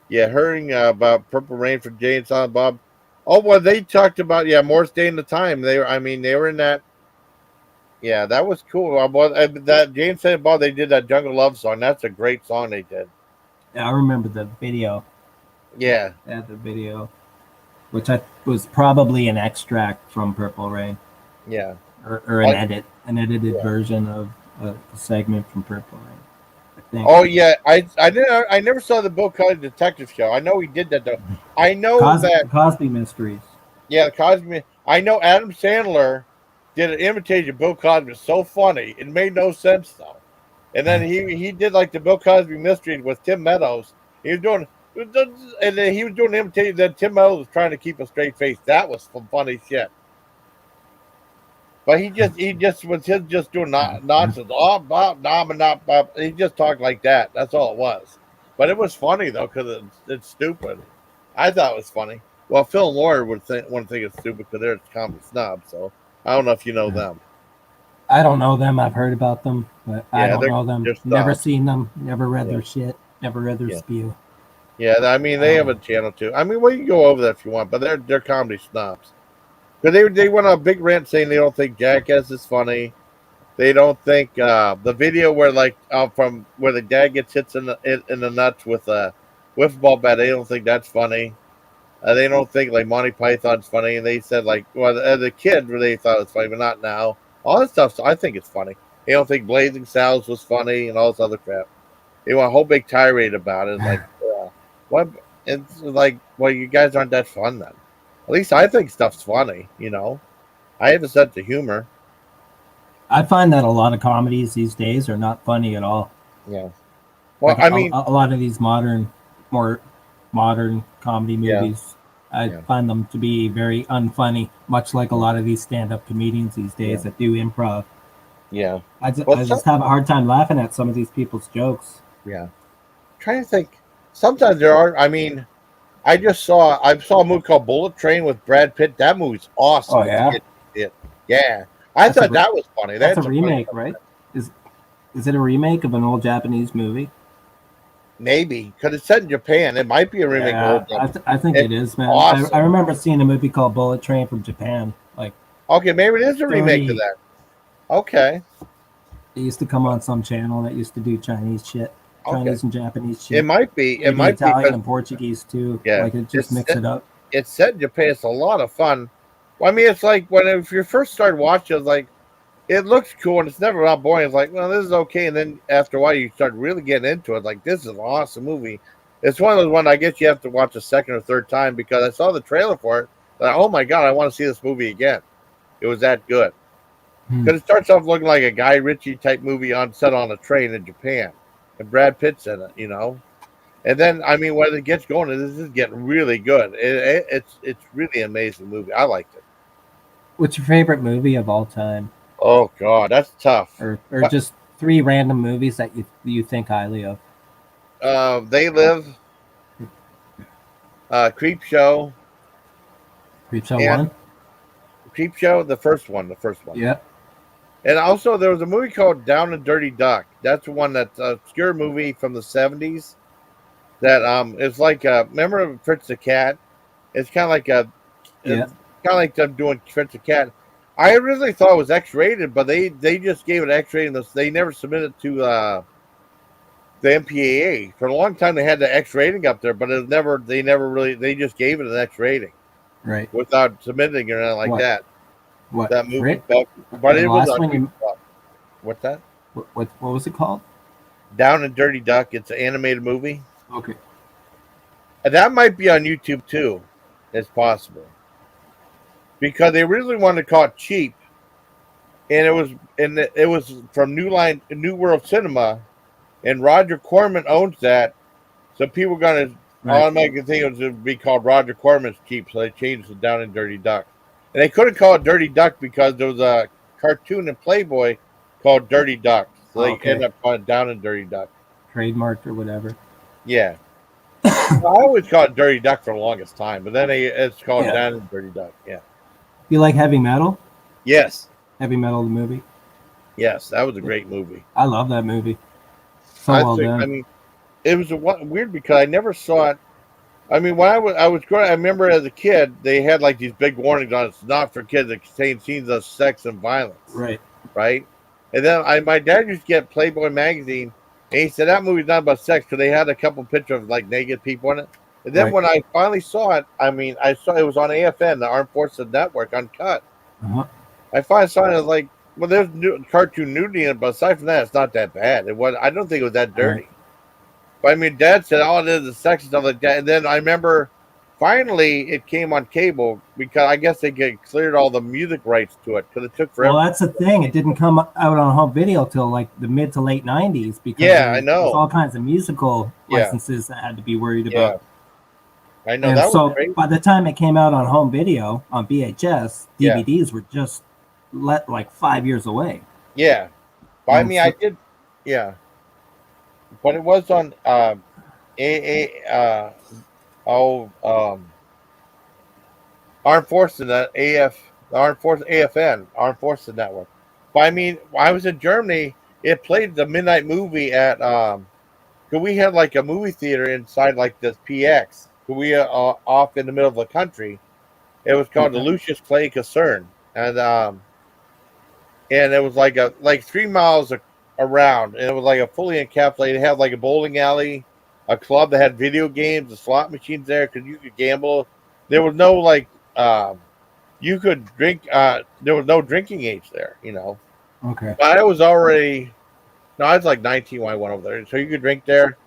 Yeah, hearing about Purple Rain for Jay and Silent Bob. Oh well, they talked about Morris Day and the Time. They were in that. Yeah, that was cool. That Jay and Silent Bob, they did that Jungle Love song. That's a great song they did. Yeah, I remember the video. Yeah. They had the video, which was probably an extract from Purple Rain. Yeah. Or an edited version of a segment from Purple Rain. Oh yeah, I never saw the Bill Cosby detective show. I know he did that though. I know that Cosby Mysteries. Yeah, Cosby. I know Adam Sandler did an imitation of Bill Cosby. So funny, it made no sense though. And then he did like the Bill Cosby Mysteries with Tim Meadows. He was doing, and then he was doing an imitation. Then Tim Meadows was trying to keep a straight face. That was some funny shit. But he just was just doing nonsense. He just talked like that. That's all it was. But it was funny though because it's stupid. I thought it was funny. Well, Phil and Laura want to think it's stupid because they're comedy snobs. So I don't know if you know them. I don't know them. I've heard about them, but I don't know them. Never snobs. seen them. Never read their shit. Never read their spew. Yeah, I mean they have a channel too. I mean, well, you can go over that if you want, but they're comedy snobs. Because they went on a big rant saying they don't think Jackass is funny. They don't think the video where from where the dad gets hits in the nuts with a wiffle ball bat. They don't think that's funny. They don't think like Monty Python's funny. And they said the kid they thought it was funny, but not now. All that stuff. So I think it's funny. They don't think Blazing Saddles was funny and all this other crap. They want a whole big tirade about it. Like what? It's like, well, you guys aren't that fun then. At least I think stuff's funny, I have a sense of humor. I find that a lot of comedies these days are not funny at all. Yeah. Well, I mean, a lot of these more modern comedy movies, I find them to be very unfunny, much like a lot of these stand-up comedians these days that do improv. Yeah. I just have a hard time laughing at some of these people's jokes. Yeah. I'm trying to think. Sometimes there are, I mean, I saw a movie called Bullet Train with Brad Pitt. That movie's awesome. Oh yeah, yeah. I thought that was funny. That's a remake, right? Is it a remake of an old Japanese movie? Maybe because it's set in Japan. It might be a remake. I think it is, man. Awesome. I remember seeing a movie called Bullet Train from Japan. Okay, maybe it is a remake of that. Okay. It used to come on some channel that used to do Chinese shit. Chinese and Japanese shit. It might be. It might Italian be Italian and Portuguese too. Yeah, it just mix it up. It's set in Japan. It's a lot of fun. Well, I mean, it's like if you first started watching, it's like it looks cool and it's never not boring. It's like, well, this is okay, and then after a while, you start really getting into it. Like, this is an awesome movie. It's one of those ones I guess you have to watch a second or third time because I saw the trailer for it. Like, oh my god, I want to see this movie again. It was that good. Because it starts off looking like a Guy Ritchie type movie set on a train in Japan. And Brad Pitt's in it, And then, I mean, when it gets going, this is getting really good. It's really an amazing movie. I liked it. What's your favorite movie of all time? Oh, God, that's tough. Or just 3 random movies that you think highly of. They Live, Creep Show, Creep Show and 1? Creep Show, the first one. Yeah. And also there was a movie called Down and Dirty Duck. That's one that's an obscure movie from the 70s. That it's like remember Fritz the Cat? It's kind of like Yeah. them doing Fritz the Cat. I originally thought it was X-rated, but they just gave it X-rated. They never submitted to the MPAA. For a long time, they had the X rating up there, but they just gave it an X rating, Right. without submitting or anything like What? that. What? That movie, Rick? but The it was last one you... What's that? What was it called? Down and Dirty Duck. It's an animated movie. Okay. And that might be on YouTube too. It's possible. Because they originally wanted to call it Cheap. And it was from New World Cinema, and Roger Corman owns that. So people are gonna automatically think it would be called Roger Corman's Cheap, so they changed it Down and Dirty Duck. And they couldn't call it Dirty Duck because there was a cartoon in Playboy called Dirty Duck. So they ended up calling it Down and Dirty Duck. Trademarked or whatever. Yeah. I always called it Dirty Duck for the longest time, but then it's called Down and Dirty Duck. Yeah. You like Heavy Metal? Yes. Heavy Metal, the movie? Yes, that was a great movie. I love that movie. So well done. I mean, it was weird because I never saw it. I mean, when I was growing, I remember as a kid, they had like these big warnings on it's not for kids that contain scenes of sex and violence. Right. Right. And then my dad used to get Playboy magazine, and he said that movie's not about sex because they had a couple pictures of like naked people in it. And then when I finally saw it, I mean, I saw it was on AFN, the Armed Forces Network, uncut. I finally saw it. I was like, well, there's cartoon nudity in it, but aside from that, it's not that bad. I don't think it was that dirty. But I mean, Dad said all it is sex and stuff like that. And then I remember finally it came on cable because I guess they cleared all the music rights to it because it took forever. Well, that's the thing. It didn't come out on home video till like the mid to late 90s because I know. there's all kinds of musical licenses that had to be worried about. I know. And that so was great. by the time it came out on home video on VHS, DVDs were just like 5 years away. Yeah. But I mean, I did. Yeah. But it was on Armed Forces Armed Forces AFN, Armed Forces Network. But I mean, I was in Germany. It played the midnight movie at cause we had like a movie theater inside like this PX. We off in the middle of the country. It was called the Lucius Clay Concern, and it was like 3 miles around, and it was like a fully encapsulated. It had like a bowling alley, a club that had video games, the slot machines there because you could gamble. There was no you could drink. There was no drinking age there, you know. Okay. But I was already, I was like 19 when I went over there, so you could drink there.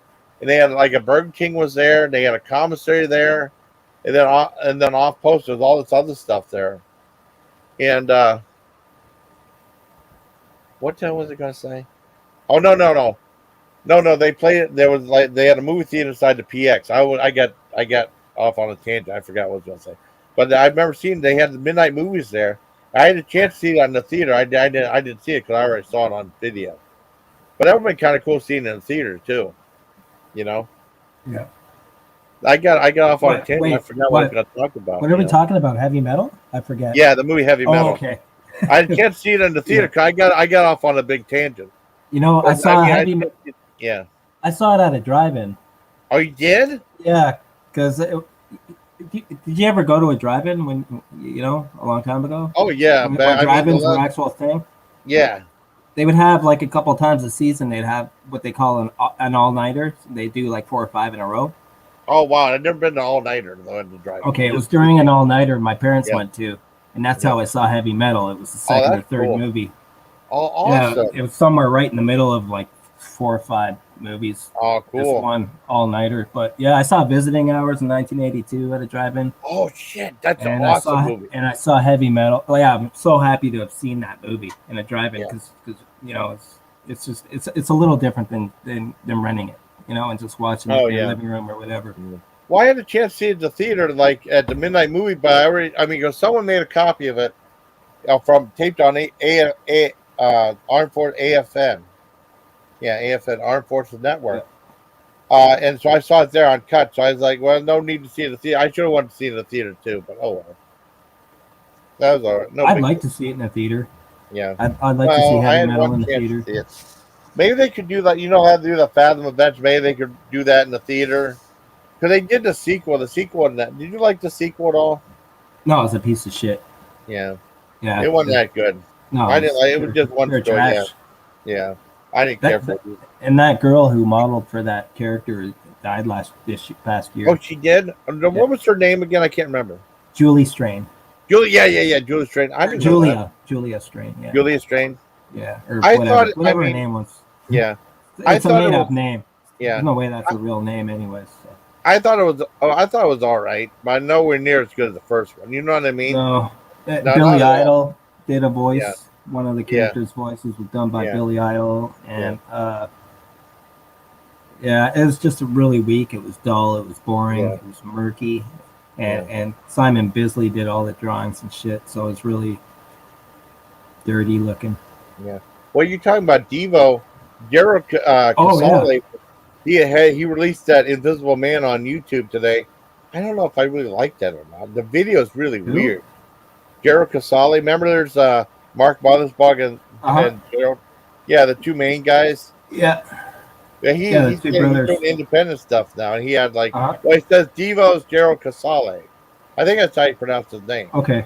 And they had like a Burger King was there. They had a commissary there, and then off post was all this other stuff there. And what the hell was I gonna say? Oh no! They played it. There was they had a movie theater inside the PX. I got off on a tangent. I forgot what I was gonna say, but I remember seeing they had the midnight movies there. I had a chance to see it on the theater. I didn't see it because I already saw it on video. But that would have been kind of cool seeing it in the theater too. You know. Yeah. I got off on a tangent. I forgot what I was going to talk about. What are we talking about? Heavy Metal? I forget. Yeah, the movie Heavy Metal. Oh, okay. I can't see it in the theater because I got off on a big tangent. You know, I saw Heavy Metal. Yeah. I saw it at a drive-in. Oh, you did? Yeah, because did you ever go to a drive-in when a long time ago? Oh yeah, when drive-ins were actual thing. Yeah. They would have like a couple times a season. They'd have what they call an all-nighter. They do like 4 or 5 in a row. Oh wow, I've never been to all-nighter though in the drive-in. Okay, it was during an all-nighter my parents went to, and that's how I saw Heavy Metal. It was the second or third movie. Oh, awesome. Yeah, it was somewhere right in the middle of like 4 or 5 movies. Oh, cool. Just one all-nighter. But yeah, I saw Visiting Hours in 1982 at a drive-in. Oh shit, that's an awesome movie. And I saw Heavy Metal. Oh, yeah, I'm so happy to have seen that movie in a drive-in because it's just it's a little different than renting it, and just watching it in your living room or whatever. Well, I had a chance to see it at the theater, like at the midnight movie, but because someone made a copy of it from taped on Armed Forces AFN. Yeah, AFN, Armed Forces Network. And so I saw it there on cut. So I was like, well, no need to see it in the theater. I should have wanted to see it in the theater too, but oh well. That was all right. No I'd big like deal. to see it in the theater. Yeah. I'd like to see Well, I heavy had metal one in the chance theater. to see it. Maybe they could do that. You know how to do the Fathom events? Maybe they could do that in the theater. Because they did the sequel. The sequel in that. Did you like the sequel at all? No, it was a piece of shit. Yeah. Yeah. It wasn't that good. No, I didn't like it. It was just one they're story. Yeah. trash. Yeah. I didn't care for it. And that girl who modeled for that character died past year. Oh, she did? What was her name again? I can't remember. Julie Strain. Yeah. Julie Strain. I didn't know that. Julia Strain. Yeah. Julia Strain. Yeah. Or I whatever, thought, whatever her name was. Yeah. It's a made up name. Yeah. There's no way that's a real name, anyways. So. I thought it was. Oh, I thought it was all right, but nowhere near as good as the first one. You know what I mean? No. No, Billy Idol did a voice. Yeah. One of the characters' voices was done by Billy Idol, and it was just really weak. It was dull. It was boring. It was murky, and Simon Bisley did all the drawings and shit. So it's really dirty looking. Yeah. Well, you're talking about Devo. Gerald Casale, he released that Invisible Man on YouTube today. I don't know if I really like that or not. The video is really weird. Gerald Casale. Remember, there's Mark Mothersbaugh and Gerald. Yeah, the two main guys. Yeah. Yeah, he's doing independent stuff now. And he had well, he says Devo's Gerald Casale. I think that's how you pronounce his name. Okay.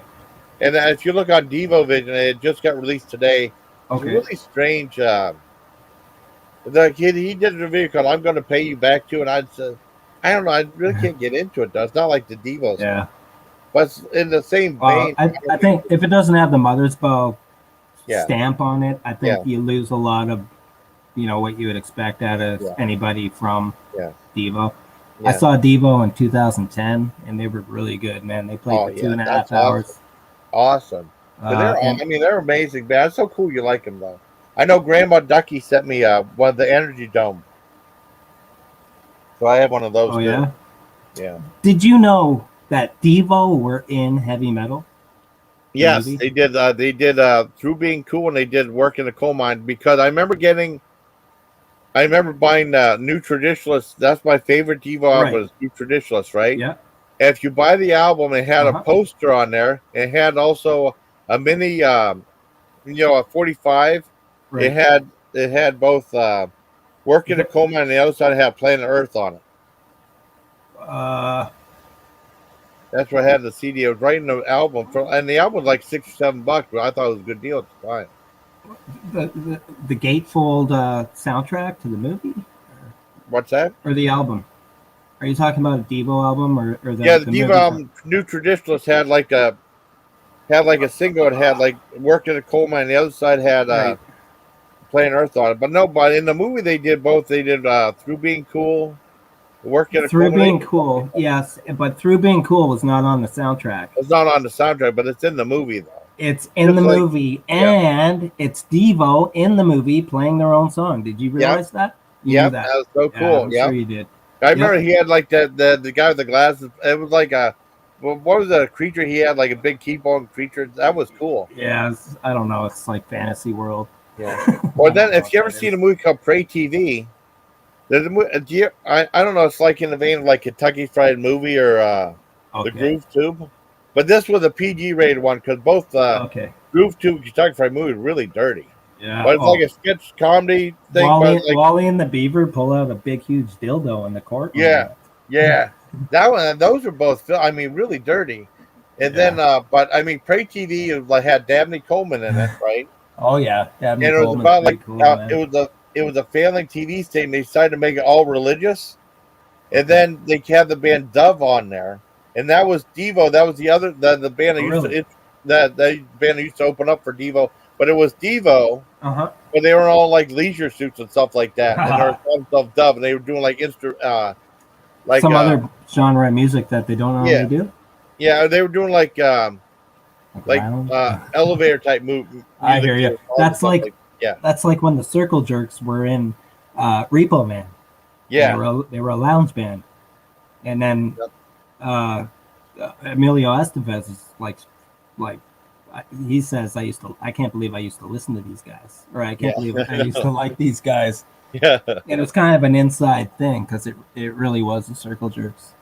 And if you look on Devo Vision, it just got released today. It's really strange. The kid, he did a video called "I'm Going to Pay You Back To," and I said, I don't know, I really can't get into it. Though it's not like the Devo stuff, but it's in the same vein. I think if it doesn't have the Mothersbaugh stamp on it, I think you lose a lot of, what you would expect out of anybody from Devo. I saw Devo in 2010, and they were really good, man. They played for 2.5 hours. Awesome. They're amazing, man. It's so cool you like them, though. I know Grandma Ducky sent me one of the Energy Dome. So I have one of those. Oh, too. Yeah. Did you know that Devo were in heavy metal? Yes, they did. They did Through Being Cool, and they did Work in the Coal Mine, because I remember buying New Traditionalist. That's my favorite Devo album, was New Traditionalist, right? Yeah. And if you buy the album, it had a poster on there. It had also a mini, a 45. Right. It had both Work in the Coal Mine, and the other side had Planet Earth on it. That's what I had the CD. It was right in the album, and the album was like $6 or $7, but I thought it was a good deal at the time. The gatefold soundtrack to the movie? What's that? Or the album? Are you talking about a Devo album or the Devo album? New Traditionalist had like a single. It had like Work in the Coal Mine. The other side had Planet Earth on it. But no, but in the movie they did both. They did Through Being Cool, Work in the Coal Mine. Through Being Cool, yes, but Through Being Cool was not on the soundtrack. It's not on the soundtrack, but it's in the movie though. It's in the movie, and it's Devo in the movie playing their own song. Did you realize that? Yeah, that was so cool. Yeah, I'm sure you did. I remember he had like the guy with the glasses. It was like what was the creature he had? Like a big keep-on creature. That was cool. Yeah, I don't know. It's like fantasy world. Yeah. Or then, if you ever seen a movie called Pray TV, there's a movie. I don't know. It's like in the vein of like Kentucky Fried Movie or the Groove Tube, but this was a PG-rated one because both Groove Tube and Kentucky Fried Movie are really dirty. Yeah, but it's like a sketch comedy thing. Wally and the Beaver pull out a big, huge dildo in the court. Yeah. That one, those are both, really dirty. And then, but Pray TV had Dabney Coleman in it, right? Oh yeah, Dabney and it was Coleman's about like cool, it was a failing TV station. They decided to make it all religious, and then they had the band Dove on there, and that was Devo. That was the band that used to open up for Devo. But it was Devo, but they were all like leisure suits and stuff like that. And they were calling themselves Dove, and they were doing some other genre of music that they don't normally do. Yeah, they were doing like elevator type music. I hear you. That's like when the Circle Jerks were in Repo Man. Yeah, they were a lounge band, and then Emilio Estevez is like. He says I can't believe I used to listen to these guys, or I can't believe I used to like these guys. Yeah. And it's kind of an inside thing because it really was the circle jerks.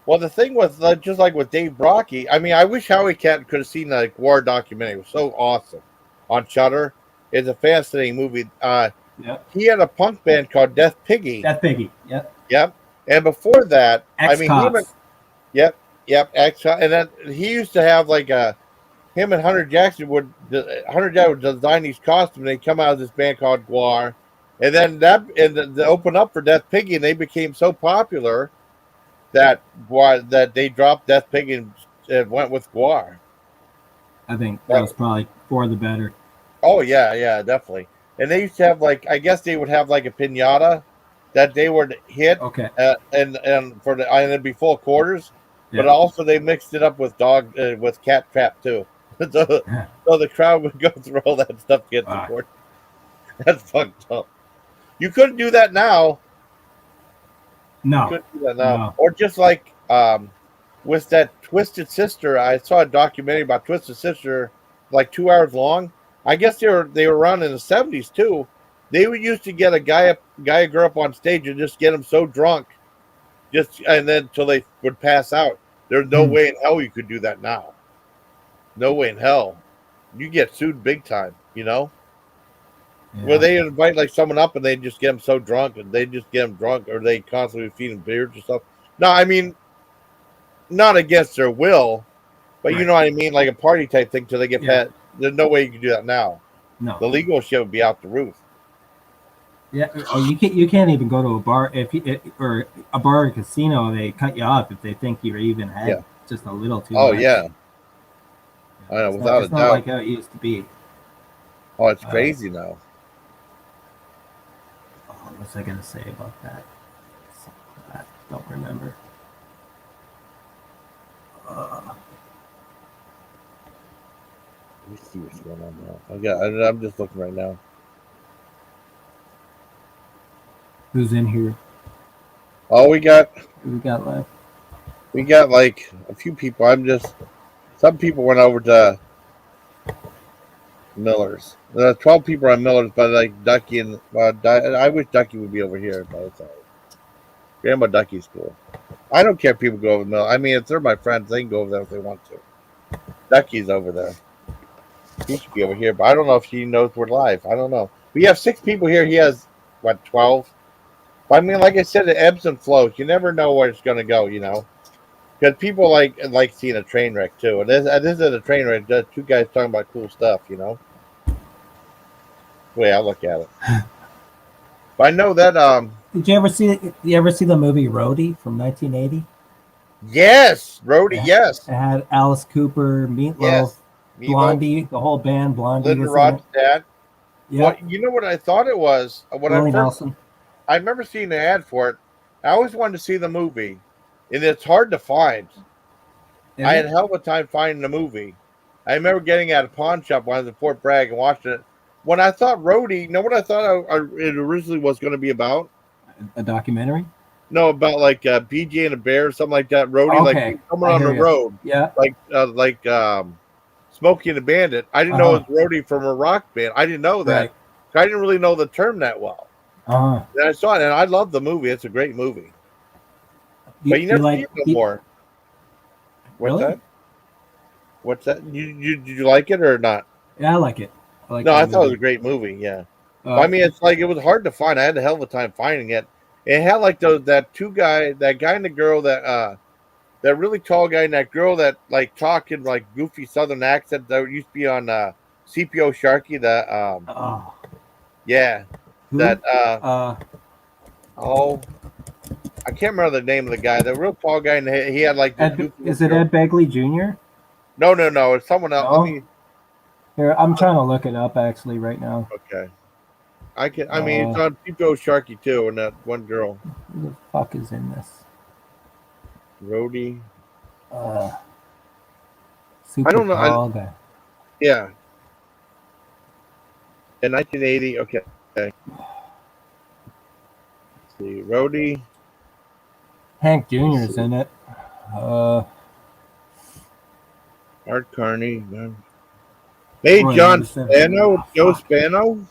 Well, the thing was just like with Dave Brocky. I mean, I wish Howie Cat could have seen the war documentary. It was so awesome on Shudder. It's a fascinating movie. Yep. He had a punk band called Death Piggy. Death Piggy. Yep. Yep. And before that, Ex-Cops. Yep. Ex. And then he used to have like him and Hunter Jackson would design these costumes. They come out of this band called Guar, and then they opened up for Death Piggy, and they became so popular that they dropped Death Piggy and went with Guar. I think that was probably for the better. Oh yeah, definitely. And they used to have I guess they would have like a pinata that they would hit. Okay. And it'd be full of quarters, Yeah. but also they mixed it up with with cat trap too. so the crowd would go through all that stuff to get the quarters. That's fucked up. You couldn't do that now. No. You couldn't do that now. No. Or just like with that Twisted Sister, I saw a documentary about Twisted Sister, like 2 hours long. I guess they were around in the 70s too. They would used to get a guy or girl up on stage and just get them so drunk, and then until they would pass out. There's no way in hell you could do that now. No way in hell. You get sued big time, Yeah. Where they invite like someone up and they just get them so drunk, and they just get them drunk, or they constantly feed them beers or stuff. No, I mean, not against their will, but you know what I mean, like a party type thing till they get past. There's no way you can do that now. No, the legal shit would be out the roof. Yeah, or you can't even go to a bar or a bar or casino. They cut you off if they think you're even had just a little too much. Oh yeah, I know, without a doubt. It's not like how it used to be. Oh, it's crazy now. What was I going to say about that? I don't remember. Let me see what's going on now. I'm just looking right now. Who's in here? Oh, we got left. We got like a few people. Some people went over to Miller's. 12 people on Miller's, but like Ducky and I wish Ducky would be over here, but it's all right. Grandma Ducky's cool. I don't care if people go over to Miller. I mean, if they're my friends, they can go over there if they want to. Ducky's over there. He should be over here, but I don't know if he knows we're live. I don't know. We have 6 people here. He has 12. But I mean, like I said, it ebbs and flows. You never know where it's going to go, Because people like seeing a train wreck too, and this is a train wreck. Just 2 guys talking about cool stuff, The way I look at it. But I know that. Did you ever see the movie Roadie from 1980? Yes, Roadie. Yes. It had Alice Cooper, Meatloaf, Blondie, the whole band. Blondie. Linda Rod's dad. Yeah. Well, you know what I thought it was? Willie Nelson. I remember seeing the ad for it. I always wanted to see the movie, and it's hard to find. I had a hell of a time finding the movie. I remember getting at a pawn shop when I was in Fort Bragg and watching it. When I thought Roadie, you know what I thought it originally was going to be about? A documentary? No, about like BJ and a Bear or something like that. Roadie, like someone on the road. Yeah. Like Smokey and the Bandit. I didn't know it was Roadie from a rock band. I didn't know that. Right. I didn't really know the term that well. And I saw it, and I love the movie. It's a great movie. But you never see it no more. What's that? What's that? Did you like it or not? Yeah, I like it. I thought it was a great movie. Yeah. I mean, it's like it was hard to find. I had a hell of a time finding it. It had like that guy and the girl that really tall guy and that girl that like talked in like goofy Southern accent that used to be on CPO Sharky. Yeah. Who? That I can't remember the name of the guy. The real tall guy, and he had like. Is it Ed Begley Jr.? No. It's someone else. No? Here, I'm trying to look it up actually right now. Okay. I mean, it's on CPO Sharky too, and that one girl. Who the fuck is in this? Roadie. Super I don't know. tall guy. Yeah. In 1980. Okay. Let's see, Roadie. Hank Jr. is in it. Art Carney. Hey, John Spano. Joe Spano.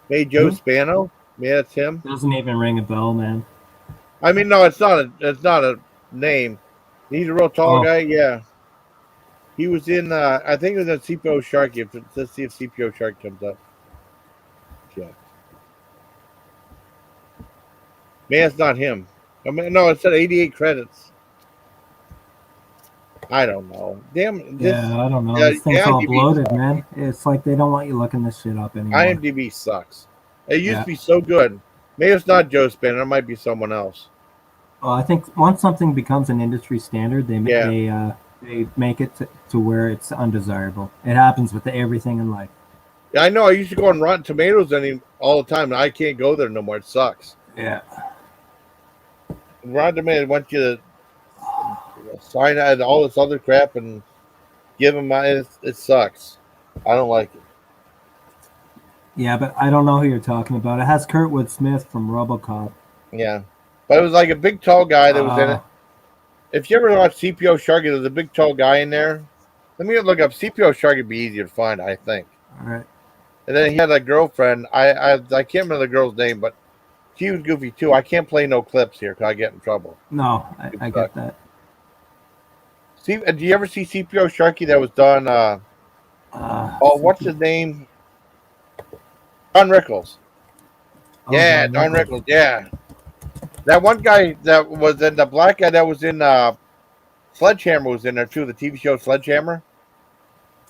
Hey, Joe Spano. Yeah, it's him. Doesn't even ring a bell, man. I mean, no, it's not a name. He's a real tall guy. Yeah, he was in. I think it was in CPO Shark. Let's see if CPO Shark comes up. Yeah, man, it's not him. I mean, no, it said 88 credits. I don't know. Damn this. Yeah, I don't know. This thing's all IMDb bloated, sucks. man. It's like they don't want you looking this shit up anymore. IMDb sucks. It used to be so good. Maybe it's not Joe Spin. It might be someone else. Well, I think once something becomes an industry standard, they make it to where it's undesirable. It happens with everything in life. Yeah, I know. I used to go on Rotten Tomatoes all the time. And I can't go there no more. It sucks. Yeah. Rotten Tomatoes wants you to sign out all this other crap and give them my. It sucks. I don't like it. Yeah, but I don't know who you're talking about. It has Kurtwood Smith from RoboCop. Yeah, but it was like a big tall guy that was in it. If you ever watch CPO Sharky, there's a big tall guy in there. Let me look up CPO Sharky. Would be easier to find, I think. All right. And then he had a girlfriend. I can't remember the girl's name, but she was goofy too. I can't play no clips here because I get in trouble. No, I get that. See, do you ever see CPO Sharky that was done? What's his name? Don Rickles. Yeah, Don Rickles. Yeah, that one guy that was in the black guy that was in Sledgehammer was in there too. The TV show Sledgehammer.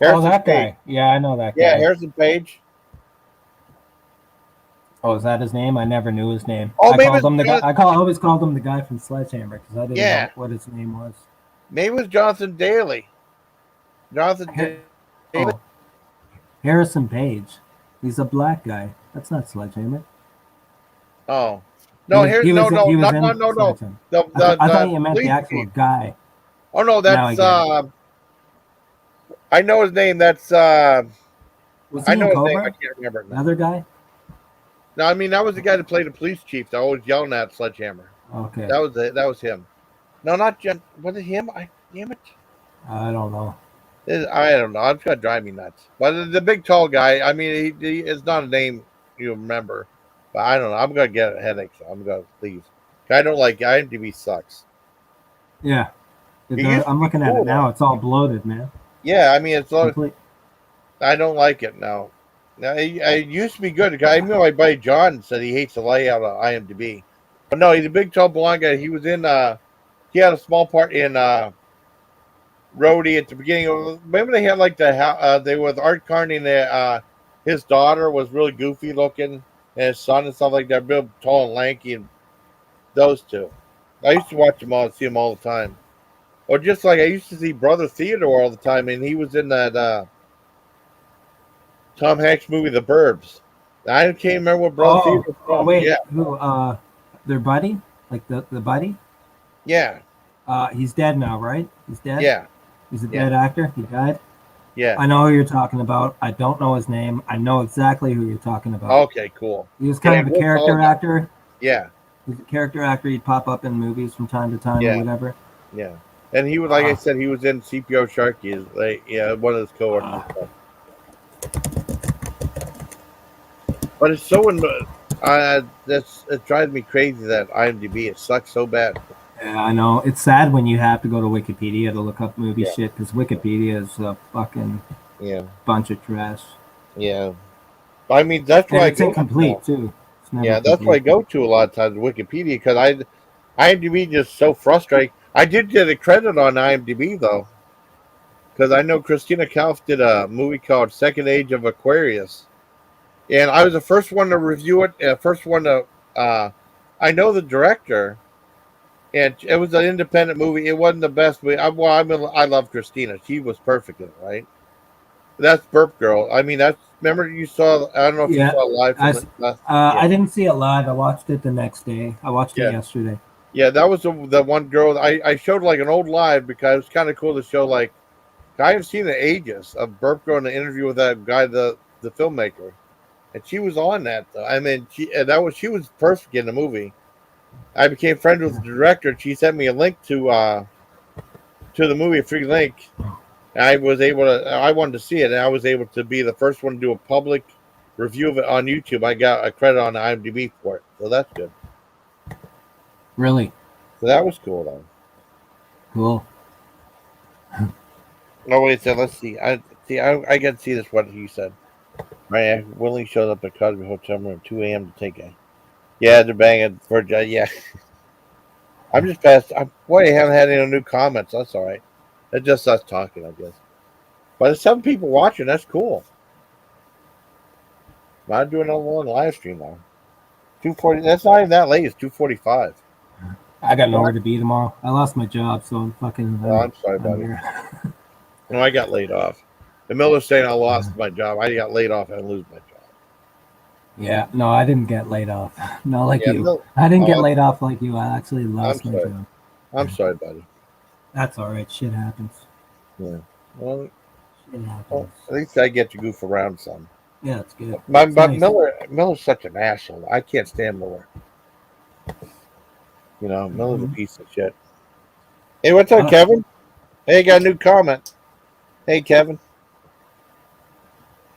Harrison that Page. Guy. Yeah, I know that guy. Yeah, Harrison Page. Oh, is that his name? I never knew his name. Oh, I called him the guy. I always called him the guy from Sledgehammer because I didn't know what his name was. Maybe it was Jonathan Daly. Daly. Oh. Harrison Page. He's a black guy. That's not Sledgehammer. Oh. No, no. I thought you meant the actual guy. Oh no, that's I know his name. That's I know his name. I can't remember. Another guy? No, I mean that was the guy that played the police chief that always yelling at Sledgehammer. Okay. That was him. No, not Jen. Was it him? Damn it. I don't know. I don't know. It's gonna drive me nuts. But the big tall guy, I mean, he is not a name you remember. But I don't know. I'm gonna get a headache, so I'm gonna leave. I don't like IMDb sucks. Yeah. I'm looking at it now. It's all bloated, man. Yeah, I mean it's all. I don't like it now. Now it used to be good. I know my buddy John said he hates the layout of IMDb. But no, he's a big tall blonde guy. He was in he had a small part in Rhodey at the beginning. Remember they had like they were with Art Carney and his daughter was really goofy looking and his son and stuff like that, real tall and lanky, and those two. I used to watch them all, see them all the time. Or just like I used to see Brother Theodore all the time, and he was in that Tom Hanks movie The Burbs. I can't remember what Brother Theodore was. Oh wait, who their buddy? Like the buddy? Yeah. He's dead now, right? He's dead? Yeah. He's a dead actor? He died? Yeah. I know who you're talking about. I don't know his name. I know exactly who you're talking about. Okay, cool. He was kind of a character actor. Yeah. He's a character actor. He'd pop up in movies from time to time or whatever. Yeah. And he was, like I said, he was in CPO Sharky. One of his cohorts. But it's so it drives me crazy that IMDb, it sucks so bad. Yeah, I know. It's sad when you have to go to Wikipedia to look up movie shit because Wikipedia is a fucking bunch of trash. Yeah. I mean, that's why it's incomplete too. That's why I go to a lot of times Wikipedia because IMDb is just so frustrating. I did get a credit on IMDb though, because I know Christina Kauf did a movie called Second Age of Aquarius, and I was the first one to review it. First one to, I know the director, and it was an independent movie. It wasn't the best movie. I love Christina. She was perfect in it, right? That's Burp Girl. I mean, remember you saw. I don't know if you saw it live. I didn't see it live. I watched it the next day. I watched it yesterday. Yeah, that was the one girl I showed like an old live because it was kind of cool to show like I haven't seen in ages of Burp Girl in an interview with that guy, the filmmaker, and she was on that. I mean, she was perfect in the movie. I became friends with the director. And she sent me a link to the movie, a free link. And I wanted to see it, and I was able to be the first one to do a public review of it on YouTube. I got a credit on IMDb for it, so that's good. Really? So that was cool, though. Cool. Oh wait, so let's see. I can see this. What he said. Right, Willie showed up at Cosby Hotel room at 2 a.m. to take a. Yeah, they're banging for yeah. I'm just past. Boy, I haven't had any new comments. That's all right. It's just us talking, I guess. But there's some people watching. That's cool. I'm doing a long live stream now. 2:40. That's not even that late. It's 2:45. I got nowhere to be tomorrow. I lost my job, so I'm fucking. I'm sorry, buddy. No, I got laid off. The Miller's saying I lost my job. I got laid off and lose my job. Yeah, no, I didn't get laid off. Not like you. No, I didn't get laid off like you. I actually lost my job. I'm sorry, buddy. That's all right. Shit happens. Yeah. Well, shit happens. Well, at least I get to goof around some. Yeah, it's good. But nice. Miller's such an asshole. I can't stand Miller. You know, Miller's a piece of shit. Hey, what's up, Kevin? Hey, got a new comment. Hey, Kevin.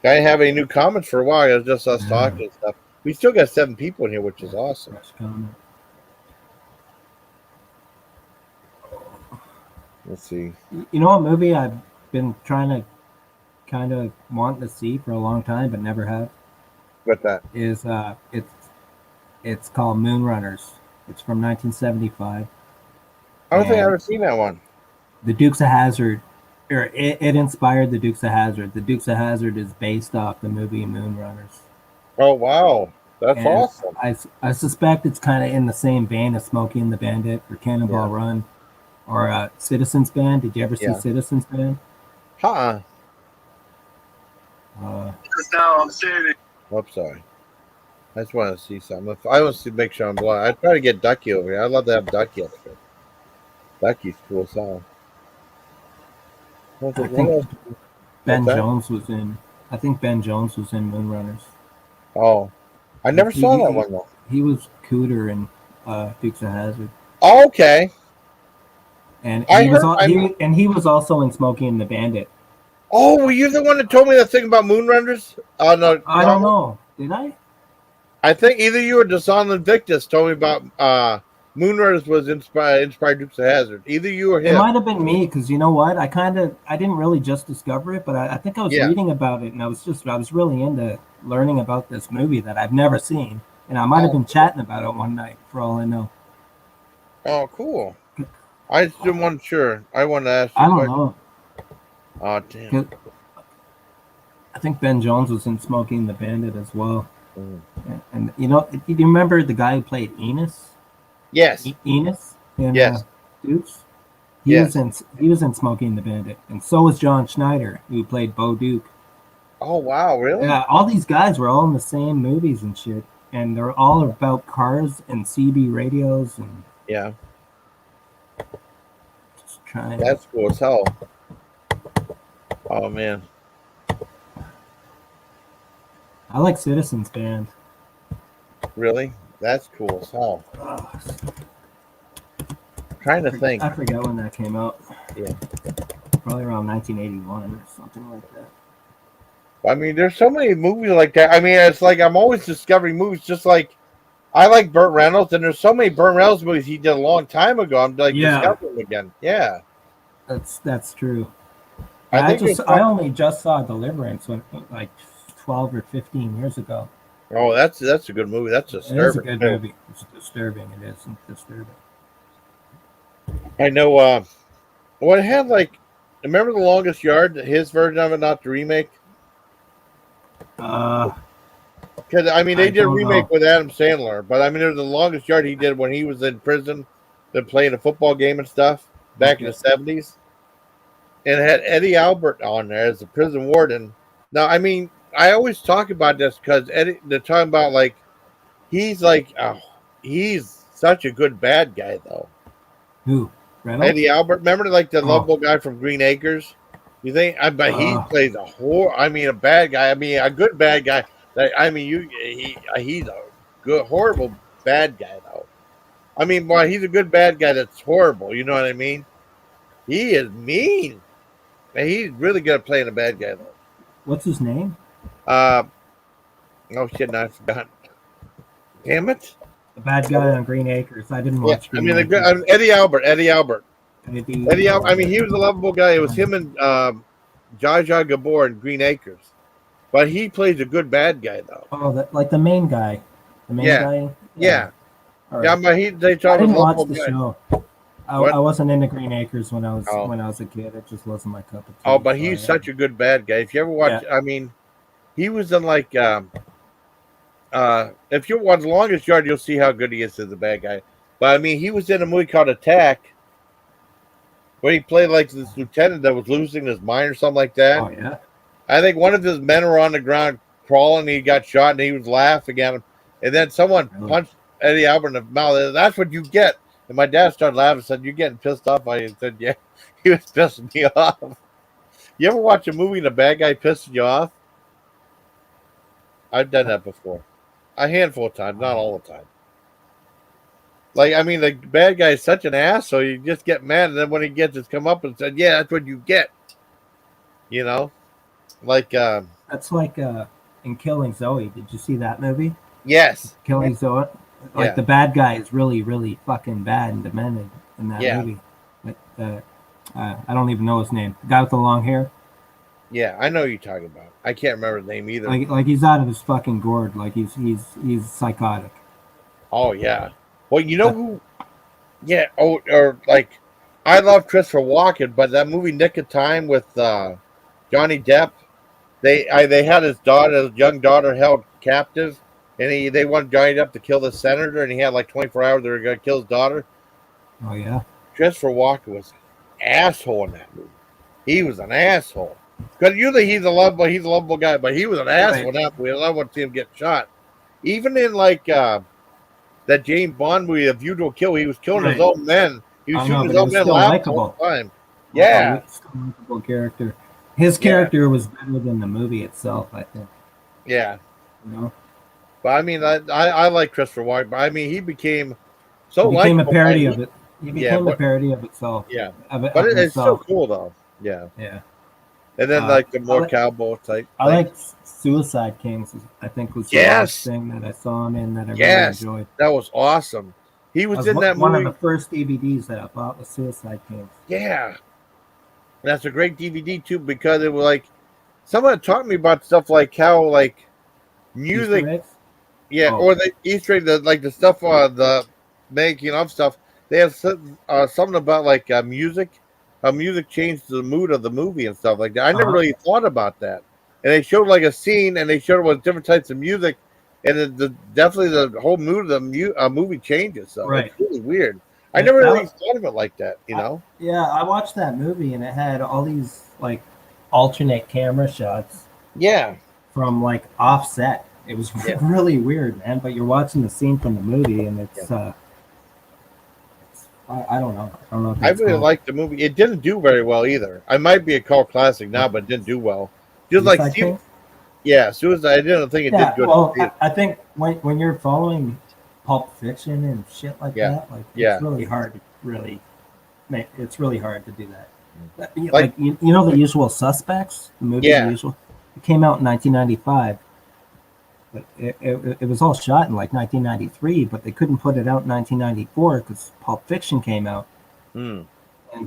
I didn't have any new comments for a while. It was just us talking and stuff. We still got 7 people in here, which is awesome. Let's see. You know what movie I've been trying to kind of want to see for a long time, but never have? What that? Is it's called Moonrunners. It's from 1975. I don't think I've ever seen that one. The Dukes of Hazzard, or it inspired the Dukes of Hazzard. The Dukes of Hazzard is based off the movie Moonrunners. Oh wow, that's awesome! I suspect it's kind of in the same vein as Smokey and the Bandit or Cannonball Run or Citizens Band. Did you ever see Citizens Band? Huh? Now I'm saying it. Oops, sorry. I just want to see something. I want to make sure I'm blind. I try to get Ducky over here. I'd love to have Ducky up here. Ducky's cool sound. I think Ben Jones was in. I think Ben Jones was in Moonrunners. Oh, I never saw that one though. He was Cooter in Dukes of Hazzard. Oh, okay. And he was also in Smokey and the Bandit. Oh, were you the one that told me that thing about Moonrunners? Oh no, I don't know. Did I? I think either you or Dasan Invictus told me about Moonrunners was inspired Dukes of Hazzard. Either you or him. It might have been me because you know what? I didn't really just discover it, but I think I was reading about it and I was really into learning about this movie that I've never seen, and I might have been chatting about it one night for all I know. Oh, cool. I just didn't want sure. I wanted to ask you. I don't know. Oh damn. I think Ben Jones was in Smokey and the Bandit as well. And you know, do you remember the guy who played Enos? Yes. Enos? Yes. Dukes? He was in Smokey and the Bandit. And so was John Schneider, who played Bo Duke. Oh wow, really? Yeah, all these guys were all in the same movies and shit. And they're all about cars and CB radios and just trying. That's cool as hell. Oh man. I like Citizens Band. Really? That's cool as hell. Trying to think. I forget when that came out. Yeah. Probably around 1981 or something like that. I mean, there's so many movies like that. I mean, it's like I'm always discovering movies. Just like I like Burt Reynolds, and there's so many Burt Reynolds movies he did a long time ago. I'm like discovering them again. Yeah. That's true. I only just saw Deliverance like 12 or 15 years ago. Oh, that's a good movie. That's disturbing. It is a good movie. It's disturbing. It is disturbing. I know. Well, it had like, remember The Longest Yard? His version of it, not the remake. Because I mean, they did a remake with Adam Sandler, but I mean, there's The Longest Yard he did when he was in prison, then playing a football game and stuff back in the 70s, and it had Eddie Albert on there as the prison warden. Now, I mean, I always talk about this because Eddie, they're talking about like he's such a good bad guy though. Who? Reynolds? Eddie Albert. Remember like the lovable guy from Green Acres? You think? I bet he plays a bad guy. I mean, a good bad guy. I mean, he's a good, horrible bad guy though. I mean, boy, he's a good bad guy that's horrible. You know what I mean? He is mean. And he's really good at playing a bad guy though. What's his name? Oh shit! No, I forgot. Damn it! The bad guy on Green Acres. I didn't Yeah, watch I Green mean Acres. Eddie Albert. Eddie Albert. Eddie, I mean, he was a lovable guy. It was him and Jar Jar Gabor in Green Acres, but he plays a good bad guy though. Oh, like the main guy. The main Yeah. guy. Yeah. All Yeah, right. but they I thought was didn't a watch lovable the guy. show. What? I wasn't into Green Acres when I Oh. was a kid. It just wasn't my cup of tea. Oh, but so he's I- such a good bad guy. If you ever watch, Yeah. I mean, he was in like if you watch Longest Yard, you'll see how good he is as a bad guy. But I mean, he was in a movie called Attack, where he played like this lieutenant that was losing his mind or something like that. Oh yeah. I think one of his men were on the ground crawling, and he got shot, and he was laughing at him. And then someone punched Eddie Albert in the mouth. That's what you get. And my dad started laughing and said, "You're getting pissed off." I said, "Yeah." He was pissing me off. You ever watch a movie and a bad guy pisses you off? I've done that before. A handful of times, not all the time. Like, I mean, the bad guy is such an asshole, you just get mad, and then when he gets his come up and said, "Yeah, that's what you get." You know? Like, That's like in Killing Zoe. Did you see that movie? yes. Killing Zoe. Like Yeah. the bad guy is really, really fucking bad and demented in that Yeah. movie. But, I don't even know his name. The guy with the long hair. Yeah, I know who you're talking about. I can't remember the name either. Like he's out of his fucking gourd. Like he's psychotic. Oh, yeah. Well, you know who? Yeah, or like, I love Christopher Walken, but that movie Nick of Time with Johnny Depp, they had his young daughter held captive, and they wanted Johnny Depp to kill the senator, and he had like 24 hours they were going to kill his daughter. Oh yeah. Christopher Walken was an asshole in that movie. He was an asshole. Because usually he's a lovable guy, but he was an asshole in that movie. I love to see him get shot. Even in like that James Bond movie, A View to a Kill, he was killing his own men. He was shooting his own men the whole time. Yeah. Still a likable character. His character was better than the movie itself, I think. Yeah. You know? But I mean, I like Christopher Walken, but I mean, he became so He became a likable, parody right? of it. He became a parody of itself. Yeah. Of it, But of it's still himself. cool, though. Yeah. Yeah. And then, like, the more cowboy type. I like Suicide Kings, I think was the last thing that I saw him in that I really enjoyed. That was awesome. He was in that movie. One of the first DVDs that I bought was Suicide Kings. Yeah. That's a great DVD, too, because it was like, someone taught me about stuff like how, like, music. Yeah, or the Easter egg, like the stuff, the making of stuff. They have something about, like, music. How music changed the mood of the movie and stuff like that. I never really thought about that. And they showed like a scene, and they showed with different types of music, and definitely the whole mood of the movie changes. So it's really weird. I never really thought of it like that. You know? I watched that movie, and it had all these like alternate camera shots. Yeah. From like offset. It was really weird, man. But you're watching the scene from the movie, and it's. I don't know. I really liked the movie. It didn't do very well either. I might be a cult classic now, but it didn't do well. Just like Steve, Suicide. I didn't think it did good. Well, I think when you're following Pulp Fiction and shit like that, like it's really hard to it's really hard to do that. Like you know, The Usual Suspects, the movie. The Usual. It came out in 1995. It was all shot in like 1993, but they couldn't put it out in 1994 because Pulp Fiction came out, and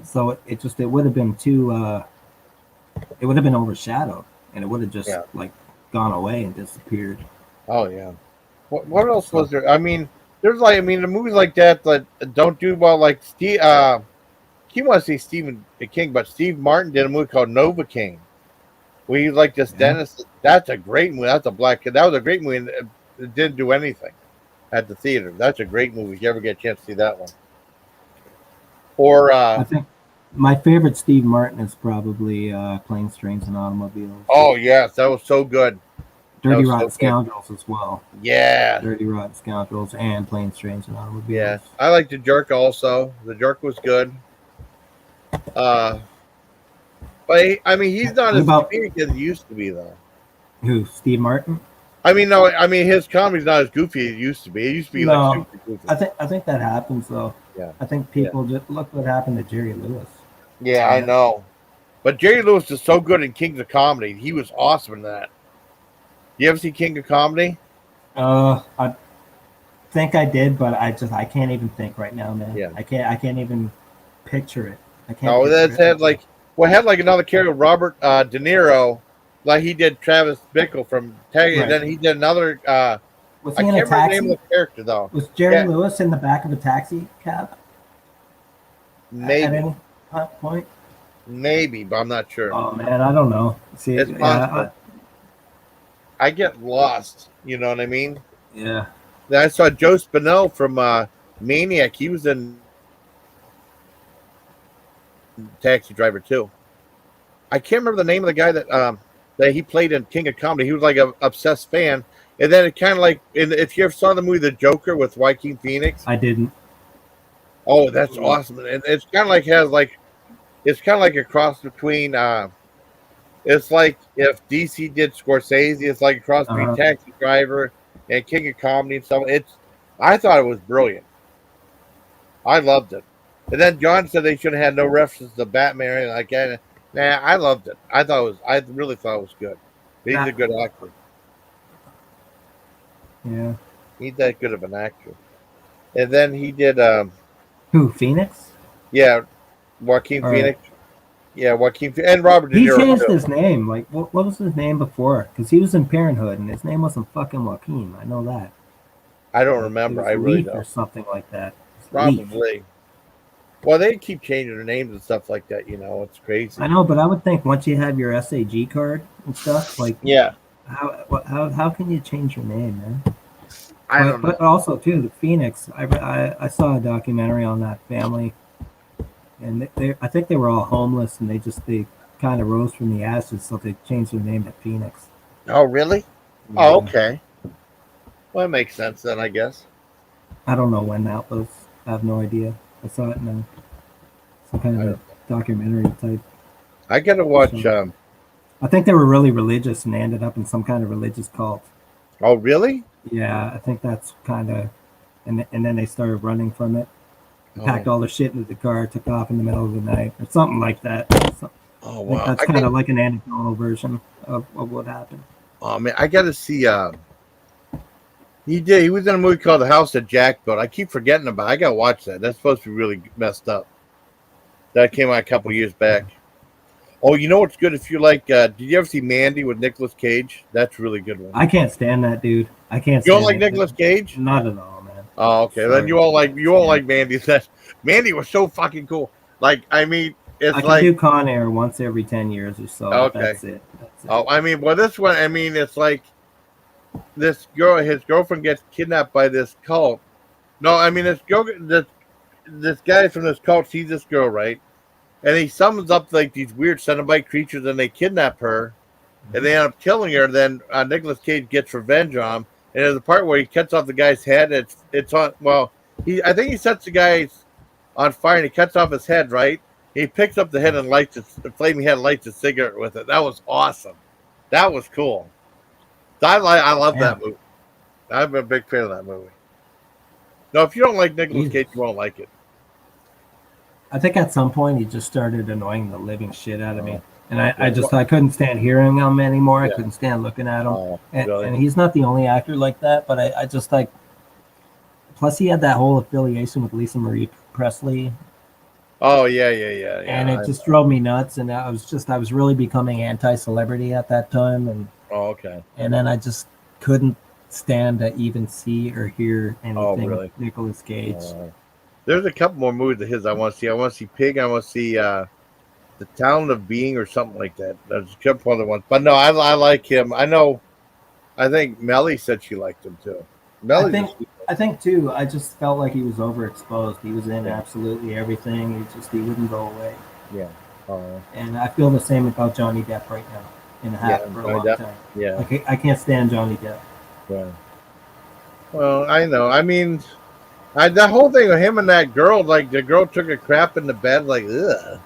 so it would have been too. It would have been overshadowed, and it would have just like gone away and disappeared. Oh yeah. What else was there? I mean, there's like the movies like that don't do well. Like Steve, you want to say Stephen King, but Steve Martin did a movie called Novocaine. We like this dentist. That's a great movie. That's a black kid. That was a great movie. And it didn't do anything at the theater. That's a great movie. If you ever get a chance to see that one. Or I think my favorite Steve Martin is probably Planes, Trains, and Automobiles. Oh yes, that was so good. Dirty Rotten Scoundrels as well. Yeah. Dirty Rotten Scoundrels and Planes, Trains, and Automobiles. Yeah, I like The Jerk also. The Jerk was good. But I mean, he's not as goofy as he used to be, though. Who, Steve Martin? I mean, no. I mean, his comedy's not as goofy as it used to be. It used to be like super goofy. I think that happens though. Yeah. I think people just look what happened to Jerry Lewis. Yeah, I know. But Jerry Lewis is so good in Kings of Comedy. He was awesome in that. You ever see King of Comedy? I think I did, but I can't even think right now, man. Yeah. I can't even picture it. I can't. Oh, picture that's it. had like it had like another character, Robert De Niro, like he did Travis Bickle from Tag, Right. and then he did another. Was I he in can't a remember the name taxi? of the character though. Was Jerry Yeah. Lewis in the back of a taxi cab? At Maybe, any point? maybe, but I'm not sure. Oh man, I don't know. See, It's yeah, possible. I get lost. You know what I mean? yeah. Then I saw Joe Spinell from Maniac. He was in Taxi Driver too. I can't remember the name of the guy that he played in King of Comedy. He was like an obsessed fan, and then it kind of like if you ever saw the movie The Joker with Joaquin Phoenix. I didn't. Oh, that's awesome! And it's kind of like it's kind of like a cross between. It's like if DC did Scorsese. It's like a cross between Taxi Driver and King of Comedy and stuff. I thought it was brilliant. I loved it. And then John said they should have had no references to Batman or anything like that. Nah, I loved it. I really thought it was good. He's a good actor. Yeah. He's that good of an actor. And then he did Who, Phoenix? Yeah, Joaquin Phoenix. Yeah, Joaquin and Robert De He Niro. changed his name. Like, what was his name before? Because he was in Parenthood, and his name wasn't fucking Joaquin. I know that. I don't remember. I really Leaf don't. or something like that. Probably. Leaf. Well, they keep changing their names and stuff like that. You know, it's crazy. I know, but I would think once you have your SAG card and stuff, like, yeah, how can you change your name, man? I don't know. But also too, the Phoenix. I saw a documentary on that family, and I think they were all homeless, and they kind of rose from the ashes, so they changed their name to Phoenix. Oh, really? Yeah. Oh, okay. Well, it makes sense then, I guess. I don't know when that was. I have no idea. I saw it in some kind of a documentary type. I gotta watch. I think they were really religious, and they ended up in some kind of religious cult. Oh, really? Yeah, I think that's kind of, and then they started running from it. Packed all their shit into the car, took off in the middle of the night, or something like that. Oh, wow. That's kind of like an anecdotal version of what happened. Oh man, I gotta see. He was in a movie called The House That Jack Built. I keep forgetting about it. I gotta watch that. That's supposed to be really messed up. That came out a couple years back. Oh, you know what's good if you like? Did you ever see Mandy with Nicolas Cage? That's a really good one. I can't stand that dude. I can't. You don't like Nicolas Cage? Not at all, man. Oh, okay. Sorry. Then you all like Mandy. Mandy was so fucking cool. Like, I mean, I can do Con Air once every 10 years or so. Okay. That's it. Oh, I mean, well, this one, I mean, it's like his girlfriend gets kidnapped by this cult. No, I mean, this guy from this cult sees this girl, right? And he summons up like these weird Cenobite creatures, and they kidnap her, and they end up killing her. Then Nicolas Cage gets revenge on him, and there's a part where he cuts off the guy's head. It's on. Well, I think he sets the guy on fire, and he cuts off his head. Right? He picks up the head and lights the flaming head, and lights a cigarette with it. That was awesome. That was cool. I love that movie. I'm a big fan of that movie. No, if you don't like Nicolas Cage, you won't like it. I think at some point he just started annoying the living shit out of me, and I couldn't stand hearing him anymore. I couldn't stand looking at him, and he's not the only actor like that. But I just like. Plus, he had that whole affiliation with Lisa Marie Presley. Oh yeah. And it just drove me nuts, and I was really becoming anti-celebrity at that time, and okay. And then I just couldn't stand to even see or hear anything with Nicolas Cage. There's a couple more movies of his I want to see. I want to see Pig. I want to see The Talent of Being or something like that. There's a couple other ones, but no, I like him. I know. I think Melly said she liked him too. I think too. I just felt like he was overexposed. He was in absolutely everything. He wouldn't go away. Yeah. And I feel the same about Johnny Depp right now. And have for a long time. Yeah. Like I can't stand Johnny Depp. Yeah. Well, I know. I mean, that whole thing with him and that girl, like the girl took a crap in the bed, like ugh.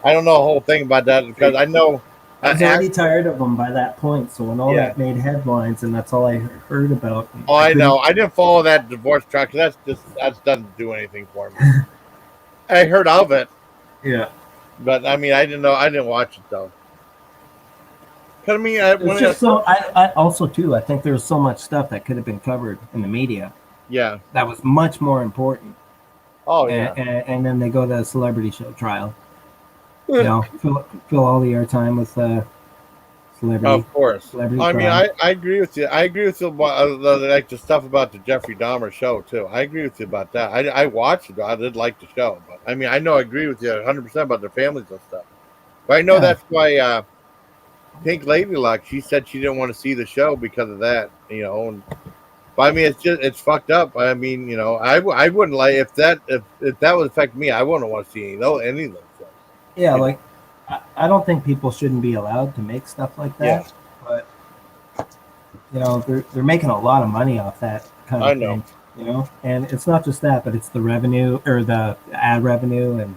I don't know the whole thing about that because I know. I was already tired of him by that point. So when all that made headlines, and that's all I heard about. Oh, I know. I didn't follow that divorce track because that doesn't do anything for me. I heard of it. Yeah. But I mean, I didn't know. I didn't watch it though. Cause I mean, It's just so I also too. I think there's so much stuff that could have been covered in the media. Yeah. That was much more important. Oh yeah. And then they go to a celebrity show trial. You know, fill all the airtime with celebrity. Of course. Celebrity I mean, trial. I agree with you. I agree with you about like the stuff about the Jeffrey Dahmer show too. I agree with you about that. I watched it. I did like the show, but I mean, I know I agree with you 100% about their families and stuff. But I know that's why Pink Lady Luck. She said she didn't want to see the show because of that. You know. But I mean, it's fucked up. I mean, you know, I wouldn't like if that would affect me. I wouldn't want to see any of those shows. Yeah, like I don't think people shouldn't be allowed to make stuff like that. Yeah. But you know, they're making a lot of money off that kind of thing. You know, and it's not just that, but it's the revenue or the ad revenue and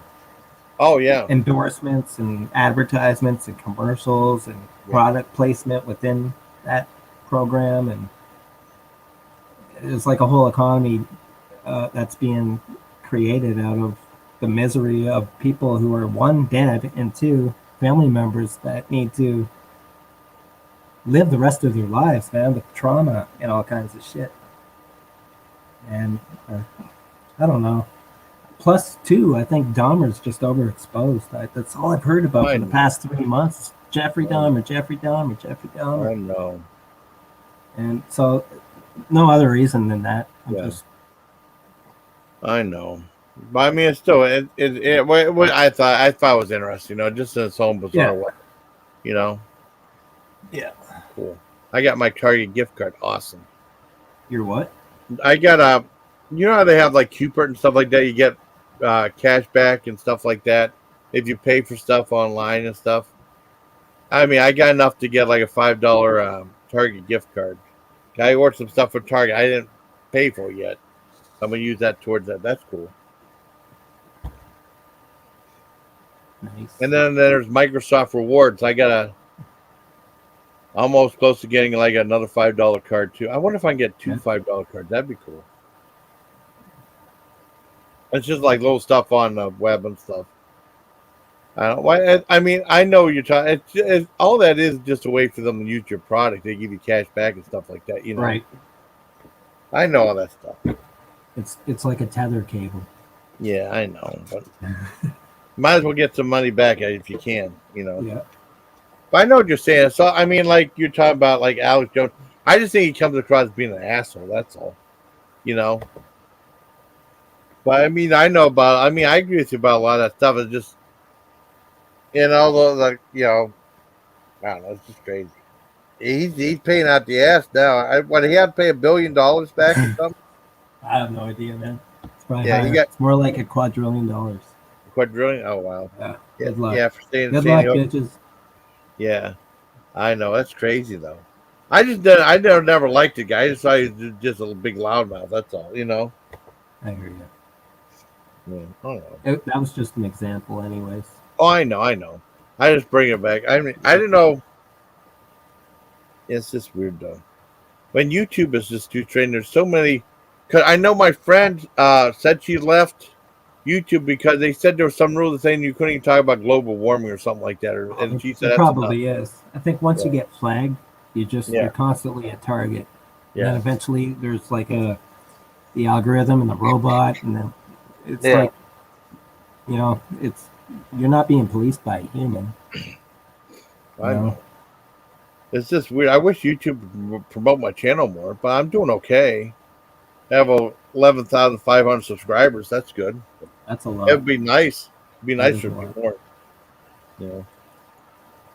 endorsements and advertisements and commercials and product placement within that program, and it's like a whole economy that's being created out of the misery of people who are, one, dead, and two, family members that need to live the rest of their lives, man, with trauma and all kinds of shit. And I don't know. Plus, too, I think Dahmer's just overexposed. That's all I've heard about for the past 3 months. Jeffrey Dahmer. I know. And so, no other reason than that. I know. But I mean, it's still what I thought it was interesting, you know, just in its own bizarre way, you know. Yeah. Cool. I got my Target gift card. Awesome. Your what? I got you know how they have like Cupid and stuff like that. You get cash back and stuff like that if you pay for stuff online and stuff. I mean, I got enough to get like a $5 Target gift card. I ordered some stuff from Target. I didn't pay for it yet. I'm gonna use that towards that. That's cool. Nice. And then there's Microsoft Rewards. I got almost close to getting like another $5 card too. I wonder if I can get two $5 cards. That'd be cool. It's just like little stuff on the web and stuff. I don't. Why? I mean, I know you're talking. It's all that is just a way for them to use your product. They give you cash back and stuff like that. You know. Right. I know all that stuff. It's like a tether cable. Yeah, I know, but might as well get some money back if you can. You know. Yeah. But I know what you're saying. So I mean, like you're talking about like Alex Jones. I just think he comes across as being an asshole. That's all. You know. But I mean, I agree with you about a lot of that stuff. It's just, you know, like, you know, I don't know. It's just crazy. He's paying out the ass now. What, he had to pay $1 billion back or something? I have no idea, man. It's probably it's more like $1 quadrillion. Quadrillion? Oh wow. Yeah. Good luck. Yeah, for staying. Good luck, bitches. Yeah, I know that's crazy though. I never liked the guy. I just thought he was just a big loudmouth. That's all, you know. I hear you. Yeah, I don't know. That was just an example, anyways. Oh, I know. I just bring it back. I mean, I don't know. It's just weird though. When YouTube is just too trained, there's so many. Cause I know my friend said she left YouTube because they said there was some rule saying you couldn't even talk about global warming or something like that. And she said it probably is. I think once you get flagged, you're constantly a target. Yeah. And then eventually there's like the algorithm and the robot, and then it's like, you know, you're not being policed by a human. I know. It's just weird. I wish YouTube would promote my channel more, but I'm doing okay. I have 11,500 subscribers. That's good. That's a lot. It would be nice. It'd be nice for me more. Yeah.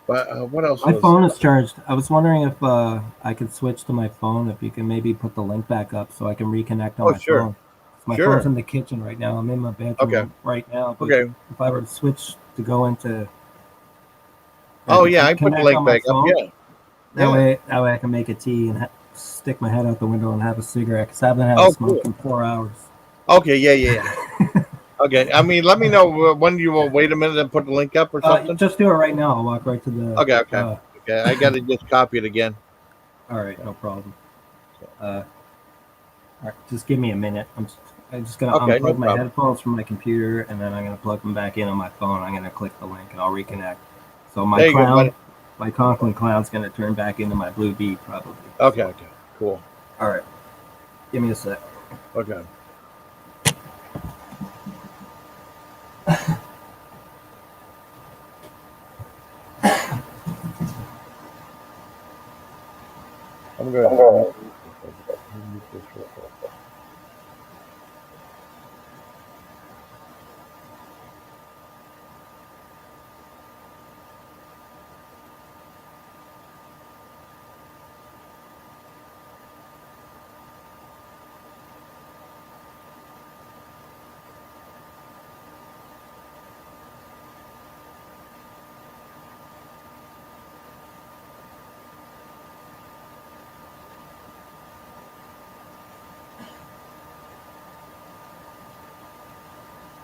But what else? My phone is charged. I was wondering if I could switch to my phone. If you can maybe put the link back up so I can reconnect on my phone. My phone's in the kitchen right now. I'm in my bedroom right now. But if I were to switch to go into, I put the link back up. Yeah. That way I can make a tea and stick my head out the window and have a cigarette because I haven't had a smoke in 4 hours. Okay. Yeah. Okay. I mean, let me know when you will wait a minute and put the link up or something. Just do it right now. I'll walk right to the. Okay. I got to just copy it again. All right. No problem. All right. Just give me a minute. I'm just going to unplug my headphones from my computer, and then I'm going to plug them back in on my phone. I'm going to click the link, and I'll reconnect. So my my Conklin Clown's going to turn back into my Blue Bee probably. Okay, okay, cool. All right. Give me a sec. Okay. I'm going to mute this real quick.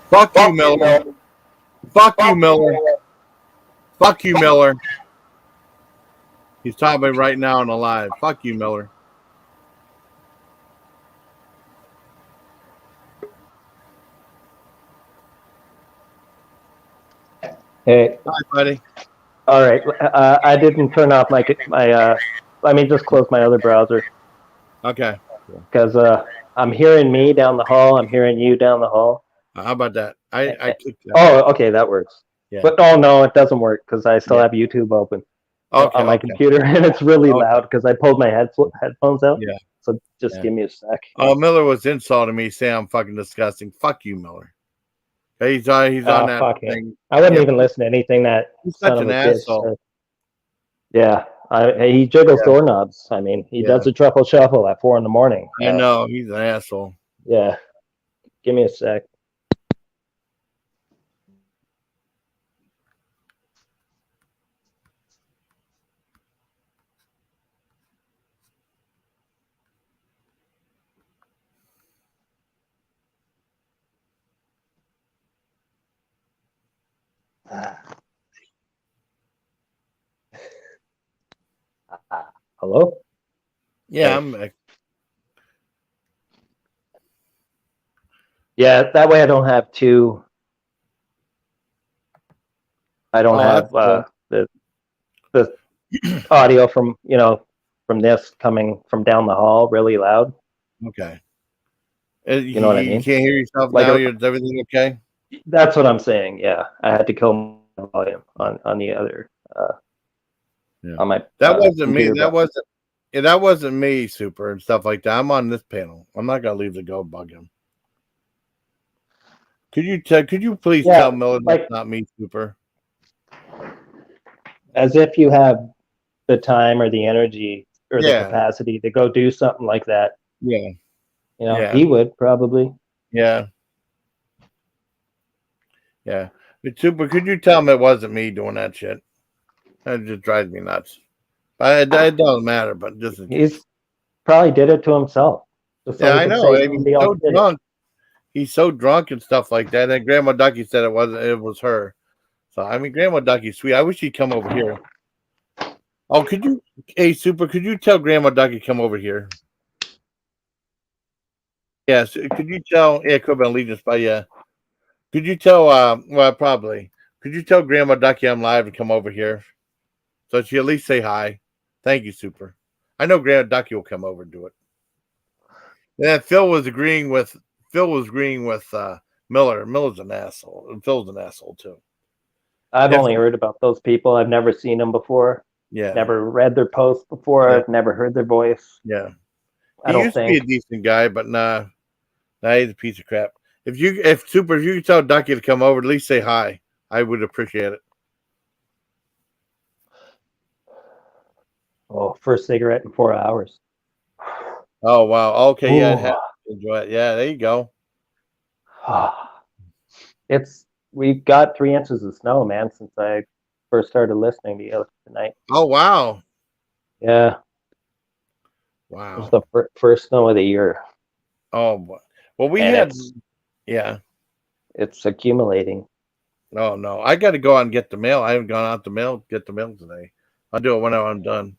Fuck you, Miller. Fuck you, Miller. Fuck you, Miller. He's talking to me right now on the live. Fuck you, Miller. Hey. Hi, buddy. All right. I didn't turn off my. Let me just close my other browser. Okay. Because I'm hearing me down the hall. I'm hearing you down the hall. How about that? I clicked that. Oh, okay, that works. Yeah. But no, it doesn't work because I still have YouTube open on my computer, and it's really loud because I pulled my headphones out. Yeah. So just give me a sec. Oh, Miller was insulting me, saying I'm fucking disgusting. Fuck you, Miller. He's on that fuck thing. him. I wouldn't even listen to anything that He's son such of an a bitch asshole. said. Yeah, he jiggles doorknobs. I mean, he does a truffle shuffle at 4 a.m. I know he's an asshole. Yeah, give me a sec. Hello? Yeah, hey. Yeah, that way I don't have two. I don't have the audio from this coming from down the hall really loud. Okay. You know what I mean? You can't hear yourself like now. Is everything okay? That's what I'm saying. Yeah, I had to kill my volume on the other. On my that wasn't me. Computer. That wasn't me. Super and stuff like that. I'm on this panel. I'm not gonna leave the go bug him. Could you please tell Miller that's not me, Super? As if you have the time or the energy or the capacity to go do something like that. Yeah. He would probably. Yeah. Yeah. But Super, could you tell him it wasn't me doing that shit? That just drives me nuts. But it doesn't matter, but just he's probably did it to himself. Yeah, I know. I mean, he's so drunk. He's so drunk and stuff like that. And Grandma Ducky said it was her. So I mean, Grandma Ducky's sweet. I wish she'd come over here. Oh, hey Super, could you tell Grandma Ducky come over here? Yes, could you tell it could have been Allegiance, but yeah. Could you tell well probably. Could you tell Grandma Ducky I'm live and come over here? So she at least say hi. Thank you, Super. I know Grandma Ducky will come over and do it. And then Phil was agreeing with Miller. Miller's an asshole. And Phil's an asshole too. I've only heard about those people. I've never seen them before. Yeah. Never read their posts before. Yeah. I've never heard their voice. Yeah. I don't think. He used to be a decent guy, but nah, he's a piece of crap. If you could tell Ducky to come over, at least say hi. I would appreciate it. Oh, first cigarette in 4 hours. Oh wow. Okay, Ooh. yeah, enjoy it. Yeah, there you go. We've got 3 inches of snow, man, since I first started listening to you tonight. Oh wow. Yeah. Wow. It was the first snow of the year. Oh well, we had. It's accumulating. Oh no, I got to go out and get the mail. I haven't gone out to get the mail today. I'll do it when I'm done.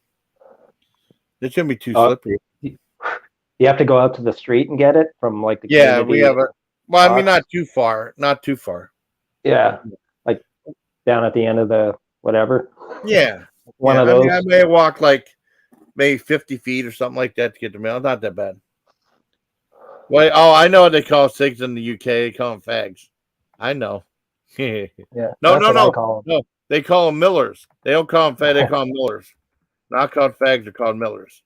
It shouldn't be too slippery. You have to go out to the street and get it from like the community. We have a. Well, I mean, not too far. Not too far. Yeah, like down at the end of the whatever. Yeah, one yeah, of I those. mean, I may walk like maybe 50 feet or something like that to get to mail. Not that bad. Well, oh, I know what they call cigs in the UK. They call them fags. I know. Yeah, No, that's no, what I no, call them. no. They call them millers. They don't call them fag. They call them millers. Not called fags. They're called millers.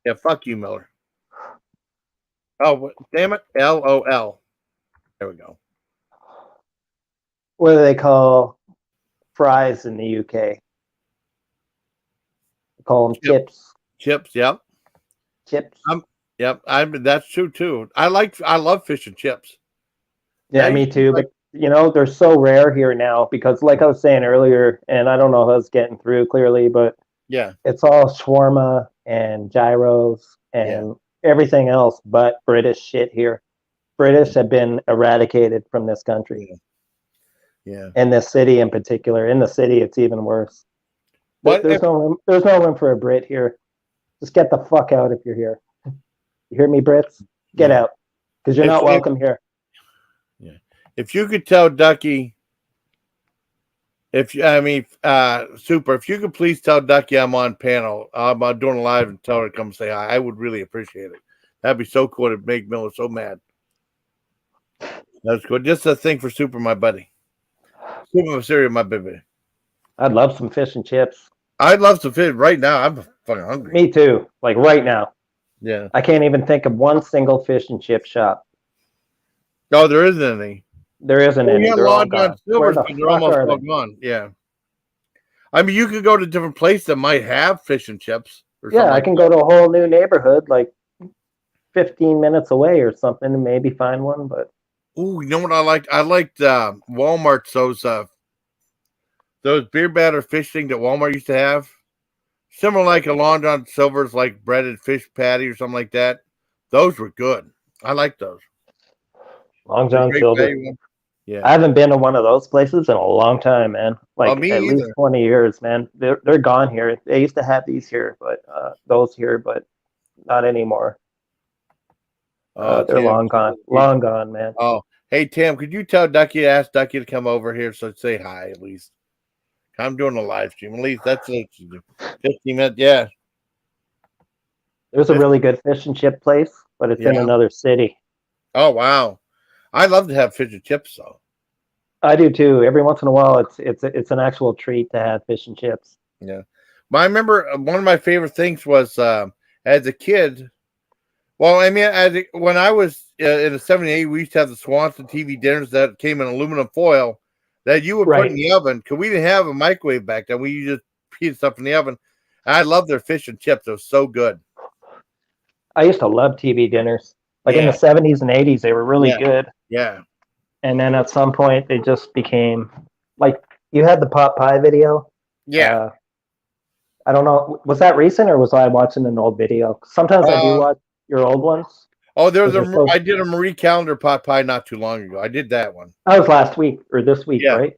Yeah, fuck you, Miller. Oh, damn it. LOL. There we go. What do they call fries in the UK? They call them chips. Chips, yep. Chips. Yep. That's true too. I love fish and chips. Yeah, me too. But you know, they're so rare here now because, like I was saying earlier, and I don't know if I was getting through clearly, but yeah, it's all shawarma and gyros and everything else but British shit here. British have been eradicated from this country. Yeah. And this city in particular. In the city, it's even worse. But there's no room for a Brit here. Just get the fuck out if you're here. You hear me, Brits? Get out, because you're not welcome here. Yeah. If you could tell Ducky, Super, if you could please tell Ducky I'm on panel, I'm doing a live and tell her to come say hi, I would really appreciate it. That'd be so cool to make Miller so mad. That's good. Just a thing for Super, my buddy. Super cereal, my baby. I'd love some fish and chips. I'd love some fish right now. I'm fucking hungry. Me too. Like right now. Yeah. I can't even think of one single fish and chip shop. No, there isn't any. There isn't any. Yeah, They're all Long John gone. Silver's, Where but the they're fuck almost are all they? gone. Yeah. I mean, you could go to different places that might have fish and chips. Yeah, I can go to a whole new neighborhood, like 15 minutes away or something, and maybe find one. But ooh, you know what I liked? I liked Walmart's those beer batter fish things that Walmart used to have. Similar like a Long John Silver's, like breaded fish patty or something like that. Those were good. I like those. Long John Silver. Yeah. I haven't been to one of those places in a long time, man. Like at least 20 years, man. They're gone here. They used to have these here, but those here, but not anymore. They're Tim, long gone. Long gone, man. Oh, hey Tim, could you tell Ducky, ask Ducky to come over here so say hi at least? I'm doing a live stream. At least that's like 15 minutes. Yeah. There's a really good fish and chip place, but it's in another city. Oh wow. I love to have fish and chips though. I do too. Every once in a while, it's an actual treat to have fish and chips. Yeah, but I remember one of my favorite things was as a kid. Well, I mean, when I was in the 70s, we used to have the Swanson TV dinners that came in aluminum foil that you would put in the oven because we didn't have a microwave back then. We just heated stuff in the oven. I love their fish and chips; it was so good. I used to love TV dinners. Like in the 70s and 80s, they were really good. Yeah. And then at some point, they just became like you had the pot pie video. Yeah. I don't know. Was that recent or was I watching an old video? Sometimes I do watch your old ones. Oh, I did a Marie Calendar pot pie not too long ago. I did that one. That was last week or this week, right?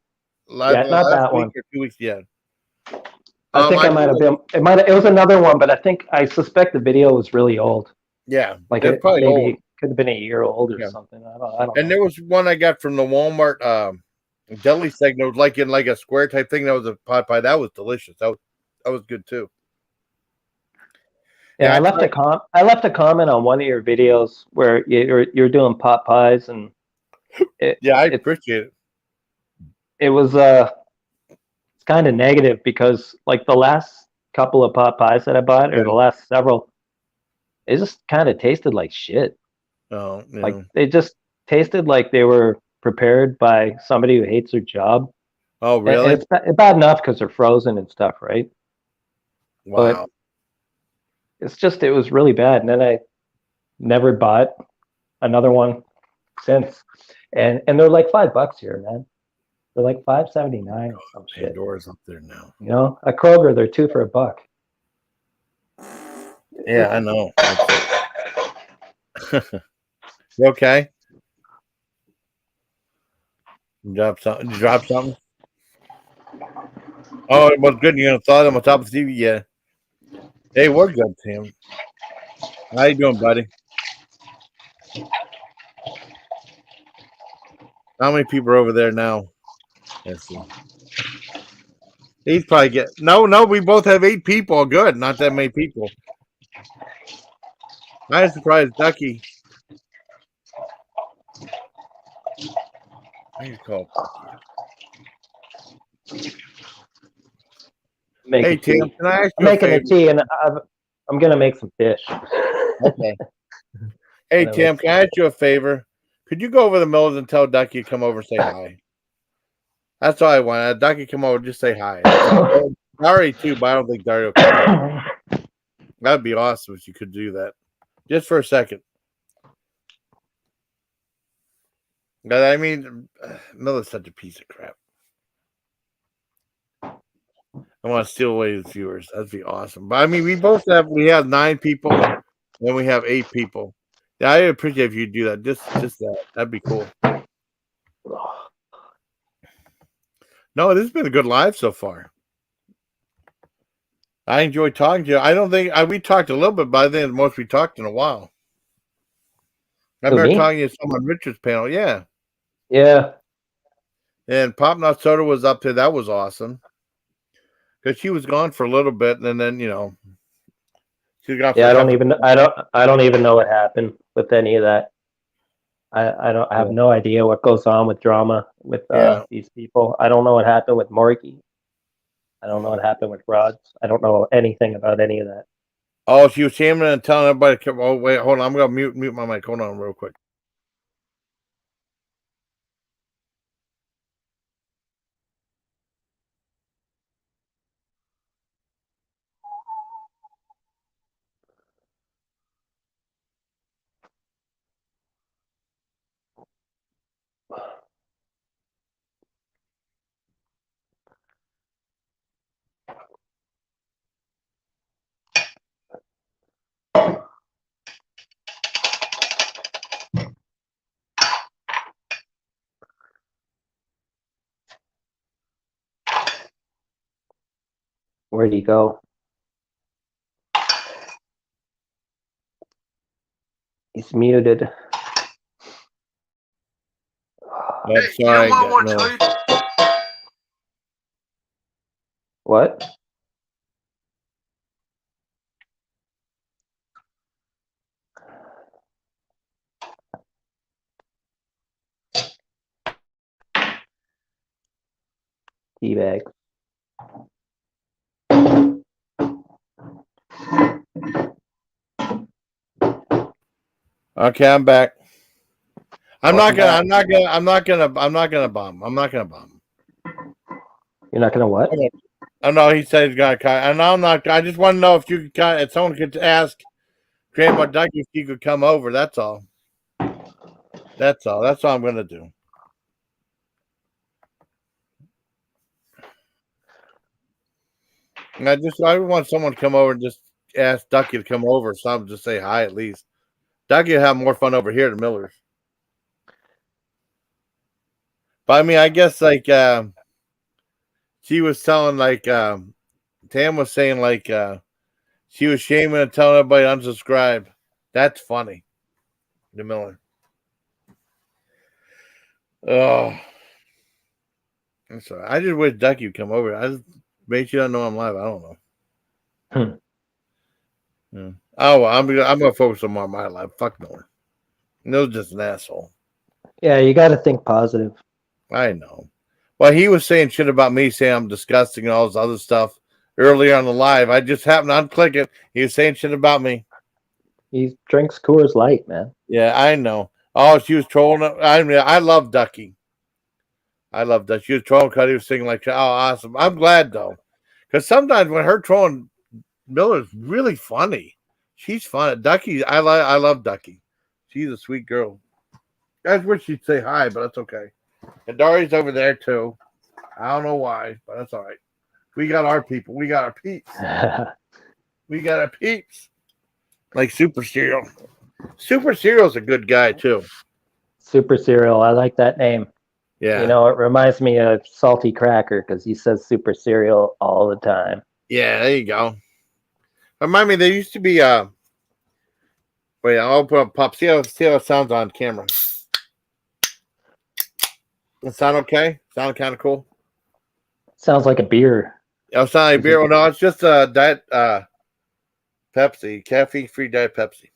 Not that one. Or 2 weeks, I think I might have been. It was another one, but I suspect the video was really old. Yeah, like it probably maybe old. Could have been a year old or something. I don't know. There was one I got from the Walmart deli segment, like in like a square type thing. That was a pot pie. That was delicious. That was good too. Yeah, I left a comment on one of your videos where you're doing pot pies, and I appreciate it. It was it's kind of negative because like the last couple of pot pies that I bought or the last several, it just kind of tasted like shit. Oh, yeah. Like they just tasted like they were prepared by somebody who hates their job. Oh, really? And it's bad enough because they're frozen and stuff, right? Wow. But it was really bad. And then I never bought another one since. And they're like $5 here, man. They're like $5.79 or some shit. Pandora's up there now. You know, at Kroger, they're 2 for $1. Yeah, I know. You okay? You drop something? Oh, it was good. You're gonna throw them on top of the TV, yeah. Hey, we're good, Tim. How you doing, buddy? How many people are over there now? Let's see. He's probably get no. We both have 8 people. Good, not that many people. I'm surprised, Ducky. I need to call Ducky. Hey Tim, can I ask you I'm making the tea, and I'm gonna make some fish. Okay. Hey Tim, can I ask you a favor? Could you go over the Millers and tell Ducky to come over and say hi? That's all I want. Ducky, come over, just say hi. Dari too, but I don't think Dari will come over. That'd be awesome if you could do that, just for a second. I mean, Miller's such a piece of crap. I want to steal away his viewers. That'd be awesome. But I mean, we have 9 people, and we have 8 people. Yeah, I appreciate if you do that. Just that. That'd be cool. No, this has been a good live so far. I enjoy talking to you. I don't think we talked a little bit by then, the most we talked in a while. I remember talking to someone on Richard's panel. Yeah. Yeah. And Pop NotSoda was up there. That was awesome. Because she was gone for a little bit, and then she got. Yeah, I don't even know what happened with any of that. I have no idea what goes on with drama with these people. I don't know what happened with Morky. I don't know what happened with Rods. I don't know anything about any of that. Oh, she was shaming and telling everybody. Oh, wait, hold on. I'm gonna mute my mic. Hold on, real quick. Where'd he go? He's muted. I'm sorry. What? Teabag. Okay, I'm back. I'm not gonna bomb. I'm not gonna bomb. You're not gonna what? Oh no, he said he's gonna cut. And I'm not. I just want to know if you could cut. If someone could ask Grandma Ducky if he could come over. That's all. That's all. That's all I'm gonna do. And I want someone to come over and just ask Ducky to come over. So I'm just say hi at least. Ducky will have more fun over here than Miller's. But I mean, I guess she was telling Tam was saying she was shaming and telling everybody to unsubscribe. That's funny. The Miller. Oh, I'm sorry. I just wish Ducky would come over. I just made sure I know I'm live. I don't know. Yeah. Oh, well, I'm gonna focus on my life. Fuck Miller. Miller's just an asshole. Yeah, you got to think positive. I know. Well, he was saying shit about me, saying I'm disgusting and all this other stuff earlier on the live. I just happened to unclick it. He was saying shit about me. He drinks Coors Light, man. Yeah, I know. Oh, she was trolling. I love Ducky. I love Ducky. She was trolling because he was singing oh, awesome. I'm glad, though. Because sometimes when her trolling Miller's really funny. She's fun. Ducky, I love Ducky. She's a sweet girl. I just wish she'd say hi, but that's okay. And Dari's over there, too. I don't know why, but that's all right. We got our people. We got our peeps. We got our peeps. Like Super Cereal. Super Cereal's a good guy, too. Super Cereal. I like that name. Yeah. You know, it reminds me of Salty Cracker because he says Super Cereal all the time. Yeah, there you go. Remind me, there used to be wait, I'll put up Pop. See how it sounds on camera. Does it sound okay? Sound kind of cool? Sounds like a beer. It's not a beer. Well, no, it's just a diet Pepsi, caffeine-free diet Pepsi.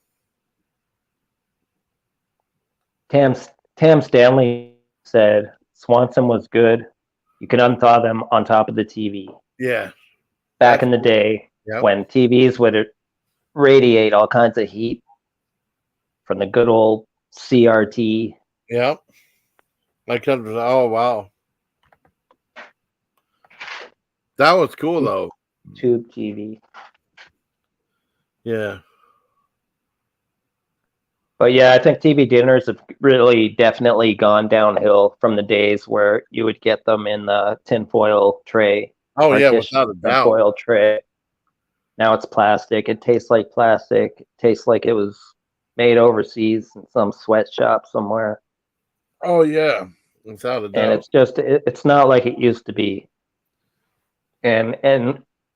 Tam Stanley said Swanson was good. You can unthaw them on top of the TV. Yeah. Back in the day, when TVs would radiate all kinds of heat from the good old CRT. Yep. My cousin was, oh, wow. That was cool, though. Tube TV. Yeah. But yeah, I think TV dinners have really definitely gone downhill from the days where you would get them in the tinfoil tray. Oh, yeah, without a doubt. Tinfoil tray. Now it's plastic. It tastes like plastic. It tastes like it was made overseas in some sweatshop somewhere. Oh, yeah, without a doubt. And it's just, it's not like it used to be. And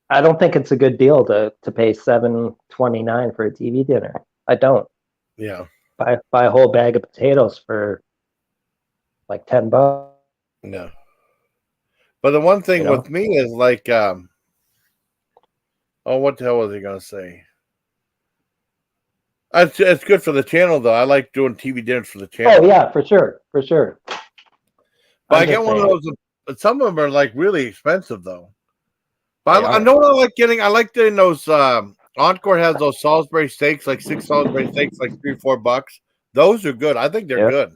I don't think it's a good deal to pay $7.29 for a TV dinner. I don't. Yeah. Buy a whole bag of potatoes for like $10. No. But the one thing with me is like, oh, what the hell was I gonna say? It's good for the channel, though. I like doing TV dinners for the channel. Oh yeah, for sure. But I get one of those. Some of them are like really expensive, though. But I know what I like getting. I like getting those. Encore has those Salisbury steaks, like 6 Salisbury steaks, like $3 or $4. Those are good. I think they're good.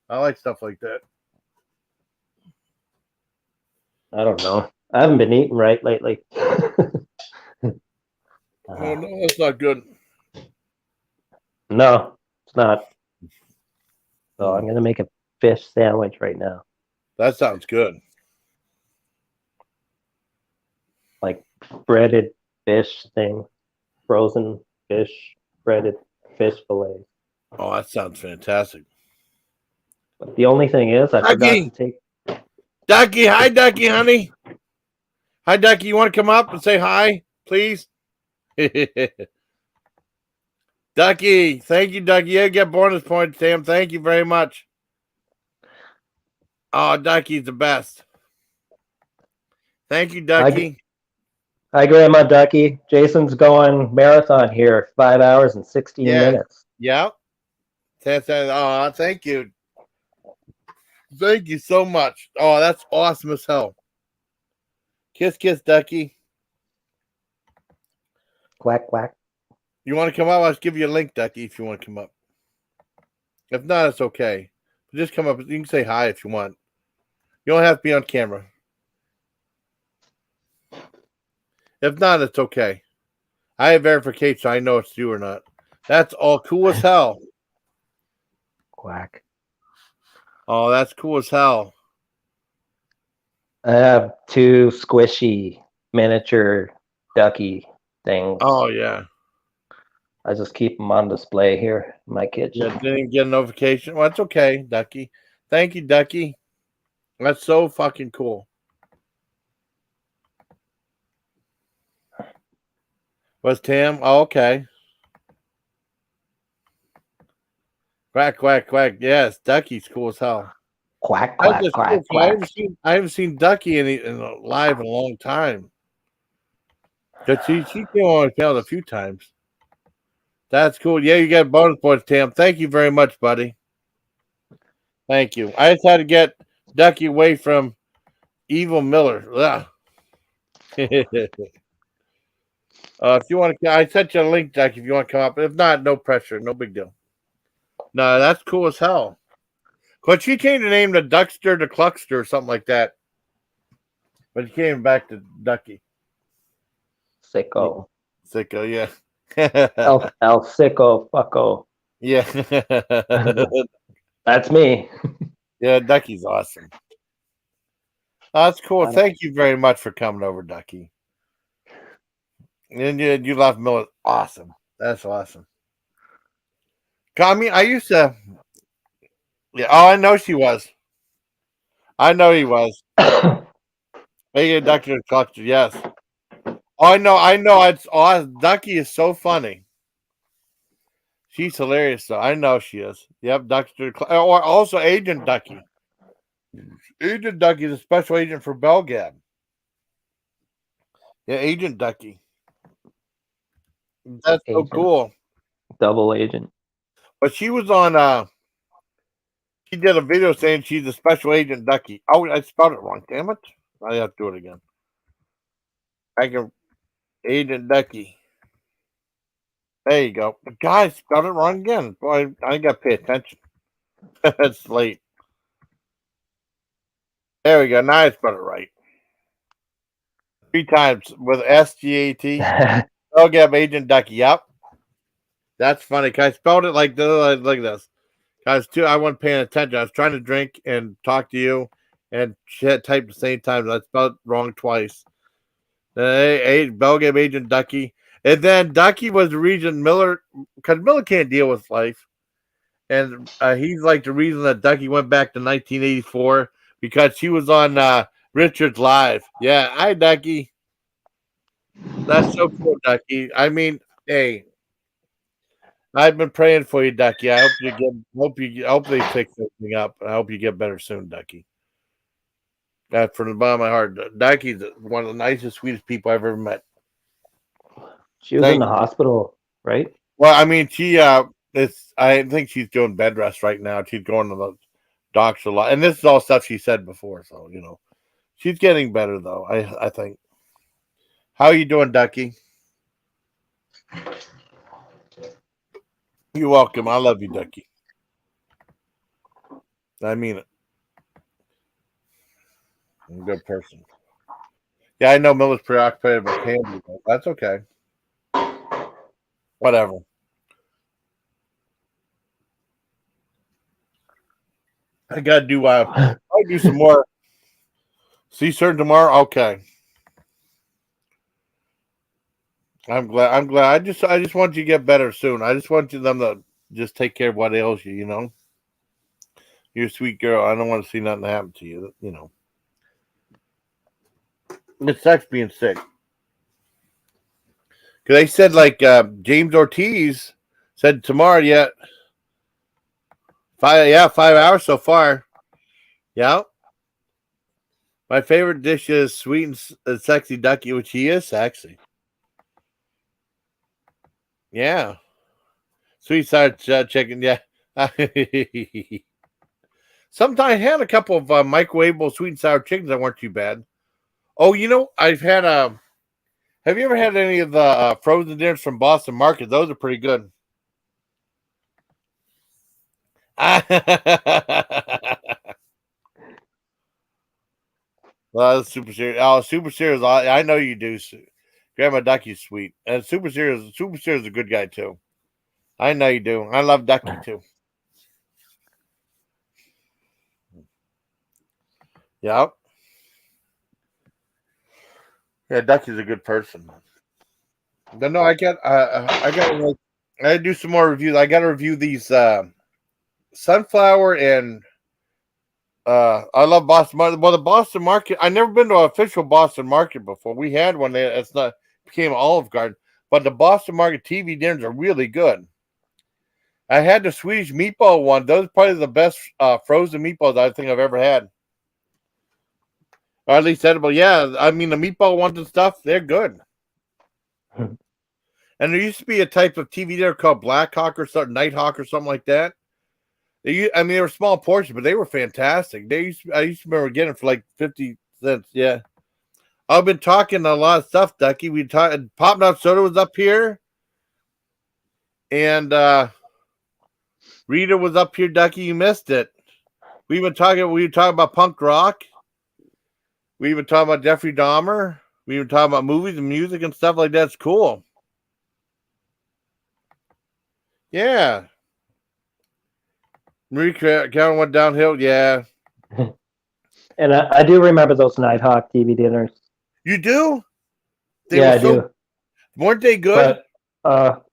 I like stuff like that. I don't know. I haven't been eating right lately. Oh no, that's not good. No, it's not. So I'm gonna make a fish sandwich right now. That sounds good. Like breaded fish thing, frozen fish, breaded fish fillets. Oh, that sounds fantastic. But the only thing is, I forgot to take. Ducky, hi, Ducky, honey. Hi, Ducky. You want to come up and say hi, please? Ducky, thank you, Ducky. You get bonus points, Sam. Thank you very much. Oh, Ducky's the best. Thank you, Ducky. Hi, Grandma Ducky. Jason's going marathon here, 5 hours and 16 minutes. Yeah. Oh, thank you. Thank you so much. Oh, that's awesome as hell. Kiss, kiss, Ducky. Quack, quack. You want to come up? I'll give you a link, Ducky, if you want to come up. If not, it's okay. Just come up. You can say hi if you want. You don't have to be on camera. If not, it's okay. I have verification, so I know it's you or not. That's all cool as hell. Quack. Oh, that's cool as hell. I have 2 squishy miniature ducky things. Oh, yeah. I just keep them on display here in my kitchen. Yeah, didn't get a notification. Well, it's okay, Ducky. Thank you, Ducky. That's so fucking cool. What's Tam? Oh, okay. Quack, quack, quack. Yes, Ducky's cool as hell. Quack, quack, quack, cool. quack. I haven't seen Ducky live in a long time. But she came on my channel a few times. That's cool. Yeah, you got bonus points, Tam. Thank you very much, buddy. Thank you. I just had to get Ducky away from Evil Miller. If you want to, I sent you a link, Ducky, if you want to come up. If not, no pressure. No big deal. No, that's cool as hell. But she changed the name to Duckster to Cluckster or something like that. But she came back to Ducky. Sicko. Sicko, yeah. El Sicko Fucko. Yeah. That's me. Yeah, Ducky's awesome. That's cool. Thank you very much for coming over, Ducky. And you love Miller. Awesome. That's awesome. I mean, I used to. Yeah. Oh, I know she was. I know he was. Hey, Dr. Cluster. Yes. Oh, I know. It's awesome. Ducky is so funny. She's hilarious, though. I know she is. Yep, Dr. Or also Agent Ducky. Agent Ducky is a special agent for Belgab. Yeah, Agent Ducky. That's so Agent. cool. Double agent. But she was on. She did a video saying she's a special agent Ducky. Oh, I spelled it wrong. Damn it! I have to do it again. I can Agent Ducky. There you go. The guy spelled it wrong again. Boy, I got to pay attention. It's late. There we go. Now I spelled it right. 3 times with SGAT. Oh, yeah, Agent Ducky. Yep. That's funny. Cause I spelled it like this. Guys, too, I wasn't paying attention. I was trying to drink and talk to you, and she had typed the same time. I spelled it wrong twice. Bell gave Agent Ducky. And then Ducky was the reason Miller, because Miller can't deal with life. And he's like the reason that Ducky went back to 1984 because she was on Richard's Live. Yeah, hi, Ducky. That's so cool, Ducky. I mean, hey, I've been praying for you, Ducky. I hope they fix everything up. I hope you get better soon, Ducky. From the bottom of my heart, Ducky's one of the nicest, sweetest people I've ever met. She was in the hospital, right? Well, I mean, I think she's doing bed rest right now. She's going to the doctor a lot, and this is all stuff she said before. So she's getting better though. I think. How are you doing, Ducky? You're welcome. I love you, Ducky. I mean it. I'm a good person. Yeah, I know Miller's preoccupied with Candy, but that's okay. Whatever. I gotta do. I do some more. See certain tomorrow. Okay. I'm glad. I just want you to get better soon. I just want them to just take care of what ails you. You're a sweet girl. I don't want to see nothing happen to you. It sucks being sick. Because they said, like, James Ortiz said tomorrow, yet 5 hours so far. Yeah. My favorite dish is sweet and sexy Ducky, which he is sexy. Yeah. Sweet sour chicken, yeah. Sometimes I had a couple of microwavable sweet and sour chickens that weren't too bad. Oh, I've had have you ever had any of the frozen dinners from Boston Market? Those are pretty good. Well, super serious. Oh, super serious. I know you do. Grandma Ducky's sweet, and super serious is a good guy too. I know you do. I love Ducky too. Yep. Yeah, Ducky's a good person. But no, I do some more reviews. I got to review these sunflower and I love Boston Market. Well, the Boston Market. I've never been to an official Boston Market before. We had one. It's not became Olive Garden, but the Boston Market TV dinners are really good. I had the Swedish meatball one. Those are probably the best frozen meatballs I think I've ever had. Or at least edible. Yeah, I mean the meatball ones and stuff, they're good. And there used to be a type of TV dinner called Black Hawk or something, Nighthawk or something like that. They were small portions, but they were fantastic. I used to remember getting them for like 50 cents. Yeah. I've been talking a lot of stuff, Ducky. Pop NotSoda was up here. And Rita was up here, Ducky. You missed it. We were talking about punk rock. We were talking about Jeffrey Dahmer. We were talking about movies and music and stuff like that. It's cool. Yeah. Marie Callan went downhill. Yeah. And I do remember those Nighthawk TV dinners. You do? I do. Weren't they good? But,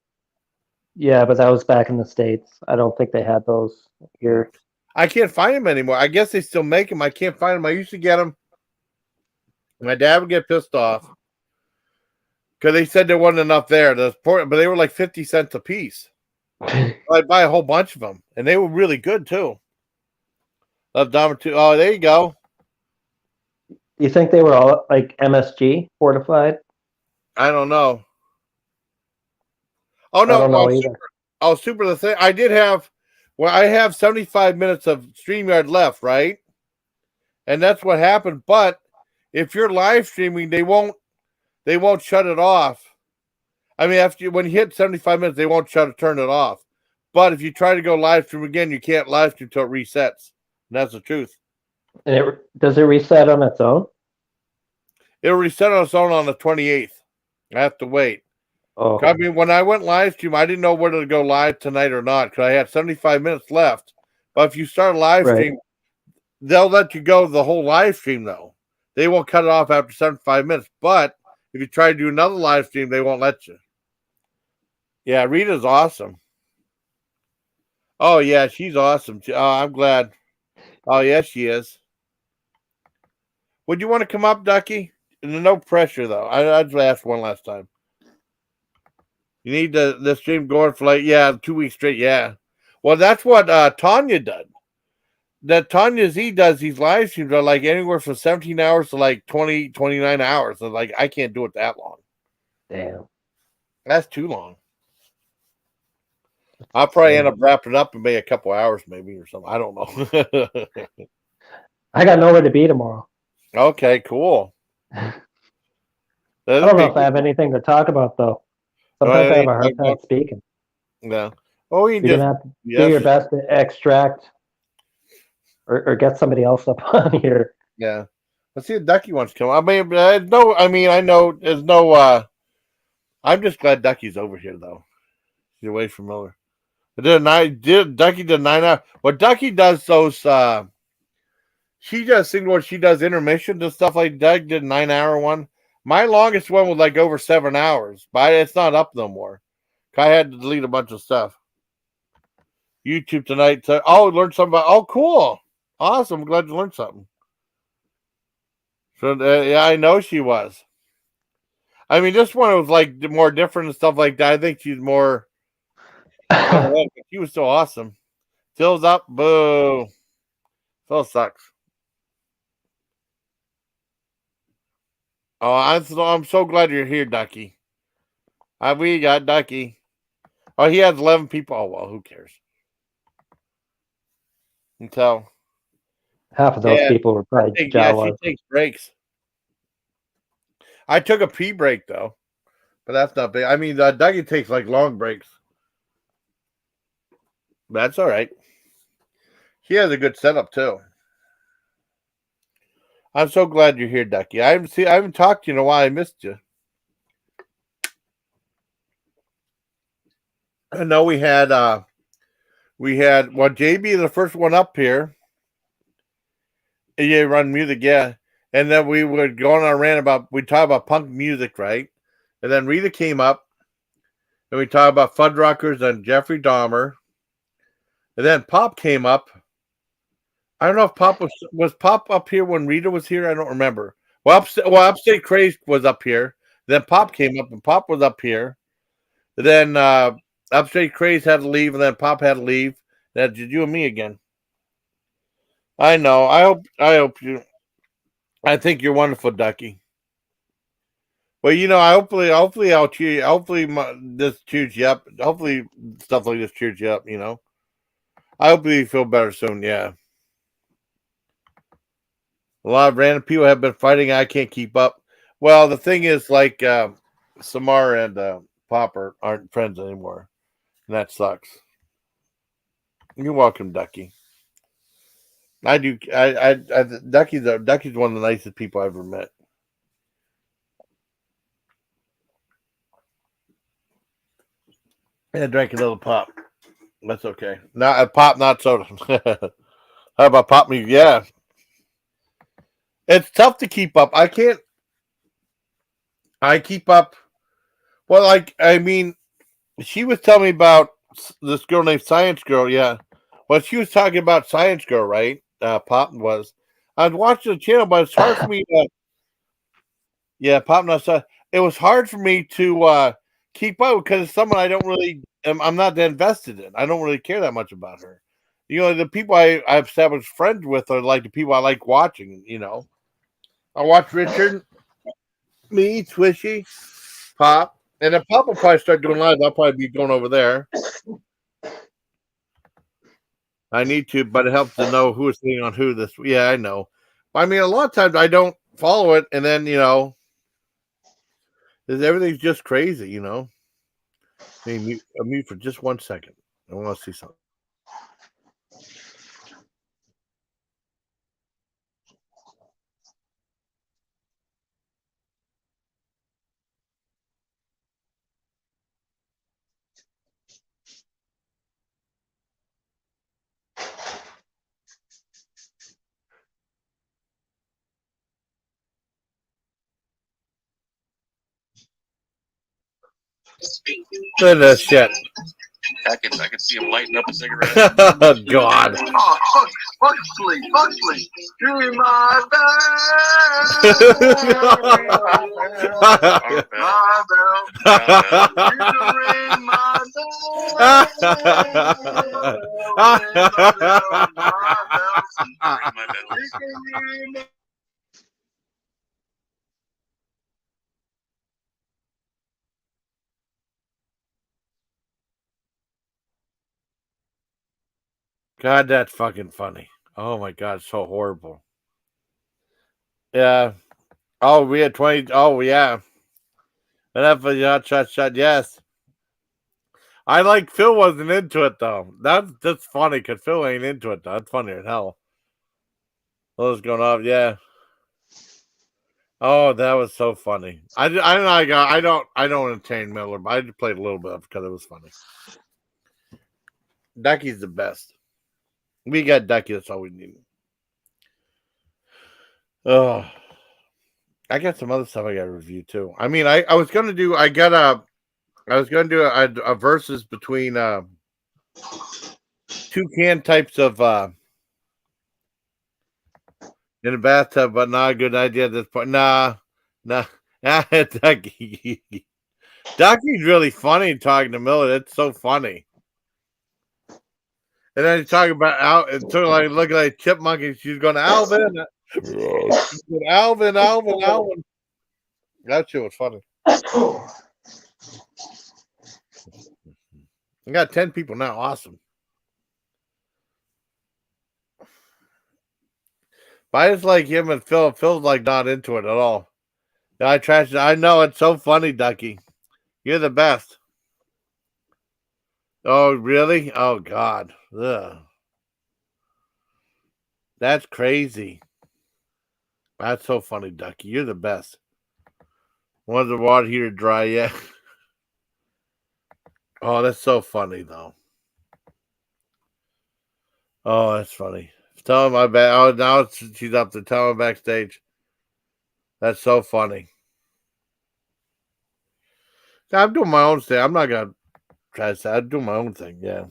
yeah, but that was back in the States. I don't think they had those here. I can't find them anymore. I guess they still make them. I can't find them. I used to get them. My dad would get pissed off because they said there wasn't enough there. But they were like 50 cents a piece. I'd buy a whole bunch of them, and they were really good too. Love Dahmer too. Oh, there you go. You think they were all like MSG fortified? I don't know. Oh I no! don't know either. Super. The thing I did have. Well, I have 75 minutes of StreamYard left, right? And that's what happened. But if you're live streaming, they won't shut it off. I mean, when you hit 75 minutes, they won't turn it off. But if you try to go live stream again, you can't live stream until it resets. And that's the truth. And does it reset on its own? It'll reset on its own on the 28th. I have to wait. Oh. I mean, when I went live stream, I didn't know whether to go live tonight or not because I had 75 minutes left. But if you start a live stream, they'll let you go the whole live stream, though. They won't cut it off after 75 minutes. But if you try to do another live stream, they won't let you. Yeah, Rita's awesome. Oh, yeah, she's awesome. I'm glad. Oh, yes, she is. Would you want to come up, Ducky? No pressure, though. I just asked one last time. You need the stream going for 2 weeks straight. Yeah. Well, that's what Tanya did. That Tanya Z does these live streams are anywhere from 17 hours to 20, 29 hours. So I can't do it that long. Damn. That's too long. I'll probably end up wrapping up in maybe a couple hours, maybe, or something. I don't know. I got nowhere to be tomorrow. Okay, cool. I don't know if I have anything to talk about, though. Sometimes I have a hard time speaking. Yeah. Oh, you're going to have to do your best to extract or get somebody else up on here. Yeah. Let's see if Ducky wants to come. I know there's no. I'm just glad Ducky's over here, though. He's away from Miller. Ducky did 9 hours. What Ducky does, those. She does things where she does intermissions and stuff like Doug did a 9-hour one. My longest one was over 7 hours, but it's not up no more. I had to delete a bunch of stuff. YouTube tonight. Learned something about. Oh, cool. Awesome. I'm glad you learned something. So, yeah, I know she was. I mean, this one was more different and stuff like that. I think she's more. She was so awesome. Tills up. Boo. Phil sucks. Oh, I'm so glad you're here, Ducky. We got Ducky. Oh, he has 11 people. Oh, well, who cares? Until half of those people were probably Jawas. She takes breaks. I took a pee break, though. But that's not big. I mean, Ducky takes long breaks. That's all right. He has a good setup, too. I'm so glad you're here, Ducky. I haven't talked to you in a while. I missed you. I know we had JB the first one up here. Yeah, run music, yeah. And then we would go on our rant we talk about punk music, right? And then Rita came up and we talked about Fuddruckers and Jeffrey Dahmer. And then Pop came up. I don't know if Pop was Pop up here when Rita was here. I don't remember. Well, Upstate Craze was up here. Then Pop came up and Pop was up here. Then Upstate Craze had to leave, and then Pop had to leave. That's you and me again. I know. I hope you. I think you're wonderful, Ducky. Well, hopefully I'll cheer you. Hopefully this cheers you up. Hopefully stuff like this cheers you up. I hope you feel better soon. Yeah. A lot of random people have been fighting. I can't keep up. Well, the thing is, Samara and Popper aren't friends anymore. And that sucks. You're welcome, Ducky. I do. Ducky's one of the nicest people I've ever met. I drank a little pop. That's okay. Not pop, not soda. How about pop me? Yeah. It's tough to keep up. I can't. I keep up. Well, she was telling me about this girl named Science Girl. Yeah. Well, she was talking about Science Girl, right? Pop was. I was watching the channel, but it's hard for me to. Yeah, Pop NotSoda. It was hard for me to keep up because it's someone I don't really. I'm not that invested in. I don't really care that much about her. The people I've established friends with are the people I like watching. I watch Richard, me, Swishy, Pop. And then Pop will probably start doing live. I'll probably be going over there. I need to, but it helps to know who is sitting on who this. Yeah, I know. I mean, a lot of times I don't follow it, and then everything's just crazy. Let me mute for just 1 second. I want to see something. Look at this shit. I can see him lighting up a cigarette. Oh, God. Oh, Huxley, you're my God, that's fucking funny. Oh my God, so horrible. Yeah. Oh, we had 20. Oh, yeah. Enough of the shot. Yes. I like Phil wasn't into it though. That's funny because Phil ain't into it though. That's funny as hell. What was going on? Yeah. Oh, that was so funny. I don't entertain Miller, but I just played a little bit because it was funny. Ducky's the best. We got Ducky. That's all we need. Oh, I got some other stuff I got to review too. I mean, I was gonna do. I was gonna do a versus between two can types of in a bathtub, but not a good idea at this point. Nah. Ducky. Ducky's really funny talking to Miller. It's so funny. And then he's talking about and sort of like looking like chipmunk, and she's going to Alvin. Alvin. That shit was funny. I got 10 people now. Awesome. But I just like him and Phil. Phil's like not into it at all. I know, it's so funny, Ducky. You're the best. Oh, really? Oh, God. Ugh. That's crazy. That's so funny, Ducky. You're the best. Want the water heater dry yet? Oh, that's so funny, though. Oh, that's funny. Tell him I bet. Oh, now she's up to tell him backstage. That's so funny. I'm doing my own thing. I'm not gonna try to say. I'm doing my own thing. Yeah.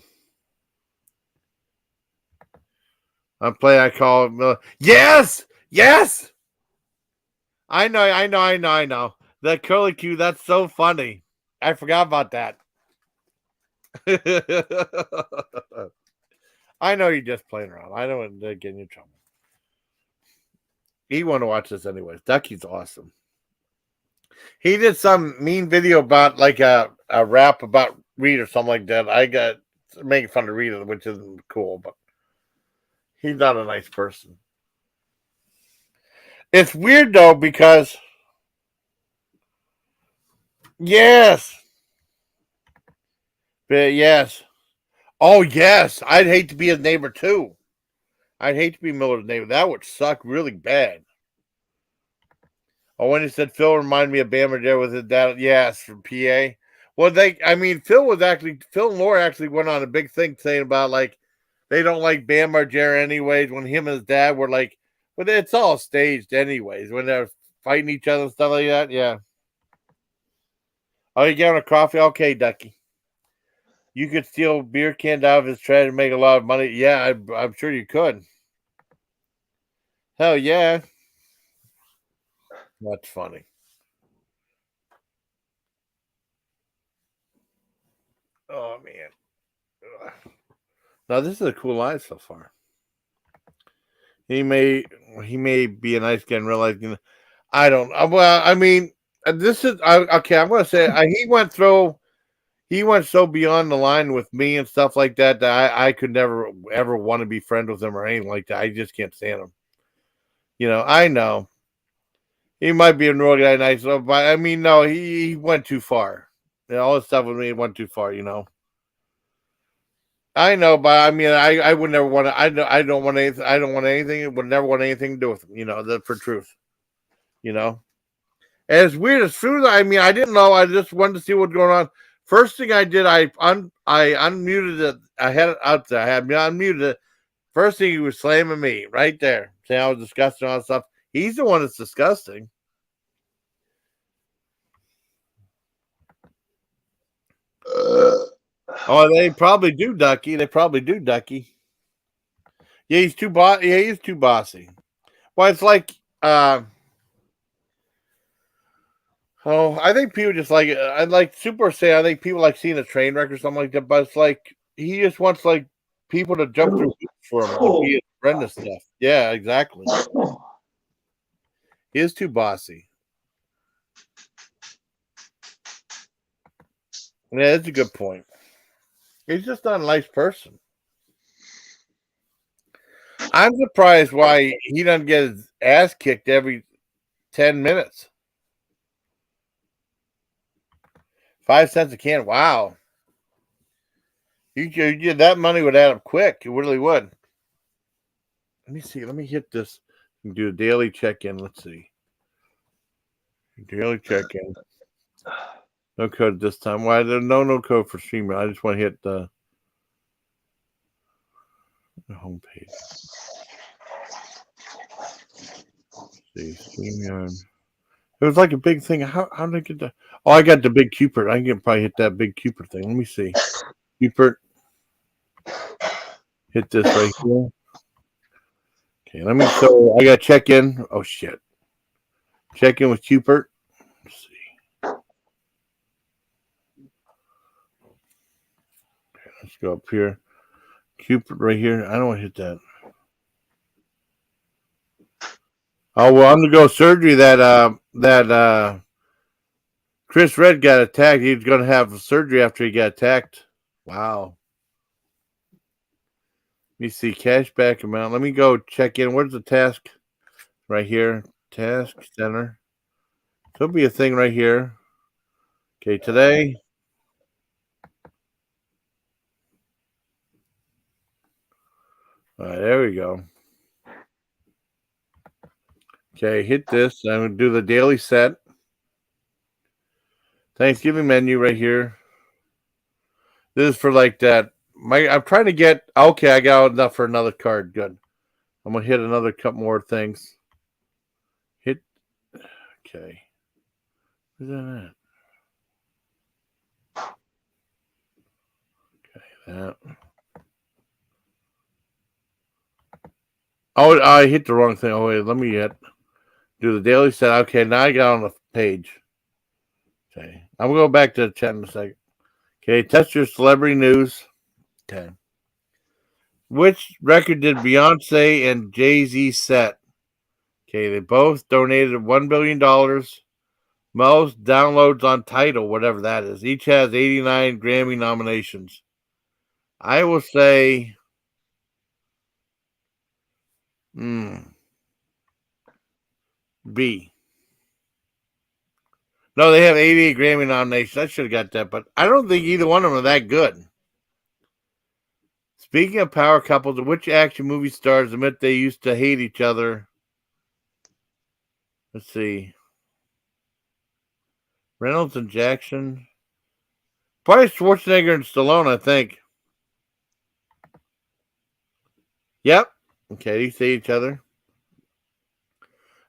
I'm playing. I call it. Yes. I know. That curly Q. That's so funny. I forgot about that. I know you're just playing around. I don't want to get in trouble. He want to watch this anyways. Ducky's awesome. He did some mean video about like a rap about Rita or something like that. I got making fun of Rita, which isn't cool, but he's not a nice person. It's weird though because yes. But yes. Oh yes. I'd hate to be his neighbor too. I'd hate to be Miller's neighbor. That would suck really bad. Oh, when he said Phil reminded me of Bam there with his dad. Yes, from PA. Well, Phil and Laura actually went on a big thing saying about like they don't like Bam Margera anyways. When him and his dad were like, but it's all staged anyways. When they're fighting each other and stuff like that. Yeah. Oh, you getting a coffee? Okay, Ducky. You could steal beer cans out of his trash and make a lot of money. Yeah, I'm sure you could. Hell yeah. That's funny. Oh man. Ugh. Now this is a cool line so far. He may be a nice guy and realize, I don't. Well, I mean, this is okay. I'm going to say he went so beyond the line with me and stuff like that I could never ever want to be friends with him or anything like that. I just can't stand him. I know he might be a real guy, nice, but I mean, no, he went too far. All this stuff with me went too far. I know, but I mean, I would never want to. I don't want anything. I don't want anything. Would never want anything to do with him. That's for truth. As weird as soon as I didn't know. I just wanted to see what's going on. First thing I did, I unmuted it. I had it up there. I had me unmuted it. First thing he was slamming me right there, saying I was disgusting and all that stuff. He's the one that's disgusting. Oh, they probably do, Ducky. They probably do, Ducky. Yeah, he's too he's too bossy. Well, it's like, I think people just like it. I like Super say. I think people like seeing a train wreck or something like that. But it's like he just wants like people to jump through hoops for him, like he is Brenda stuff. Yeah, exactly. He is too bossy. Yeah, that's a good point. He's just not a nice person. I'm surprised why he doesn't get his ass kicked every 10 minutes. 5 cents a can. Wow. That money would add up quick. It really would. Let me see. Let me hit this and do a daily check-in. Let's see. Daily check-in. No code this time. Why? There's no code for streaming. I just want to hit the homepage. Let's see. StreamYard. It was like a big thing. How did I get that? Oh, I got the big Cupid. I can probably hit that big Cupid thing. Let me see. Cupid. Hit this right here. Okay, so I got check in. Oh shit. Check in with Cupid. Let's see. Okay, let's go up here. Cupid right here. I don't want to hit that. Oh well, I'm gonna go surgery that Chris Red got attacked. He's gonna have surgery after he got attacked. Wow. Let me see cashback amount. Let me go check in. Where's the task? Right here. Task center. There'll be a thing right here. Okay, today. All right, there we go. Okay, hit this. I'm going to do the daily set. Thanksgiving menu right here. This is for like that. I'm trying to get. Okay, I got enough for another card. Good. I'm going to hit another couple more things. Hit. Okay. Where's that at? Okay, that. Oh, I hit the wrong thing. Oh, wait, let me do the daily set. Okay, now I got on the page. Okay, I'm going to go back to the chat in a second. Okay, test your celebrity news. Okay. Which record did Beyonce and Jay-Z set? Okay, they both donated $1 billion. Most downloads on Tidal, whatever that is. Each has 89 Grammy nominations. I will say... B. No, they have 88 Grammy nominations. I should have got that, but I don't think either one of them are that good. Speaking of power couples, which action movie stars admit they used to hate each other? Let's see. Reynolds and Jackson. Probably Schwarzenegger and Stallone, I think. Yep. Okay, they say each other.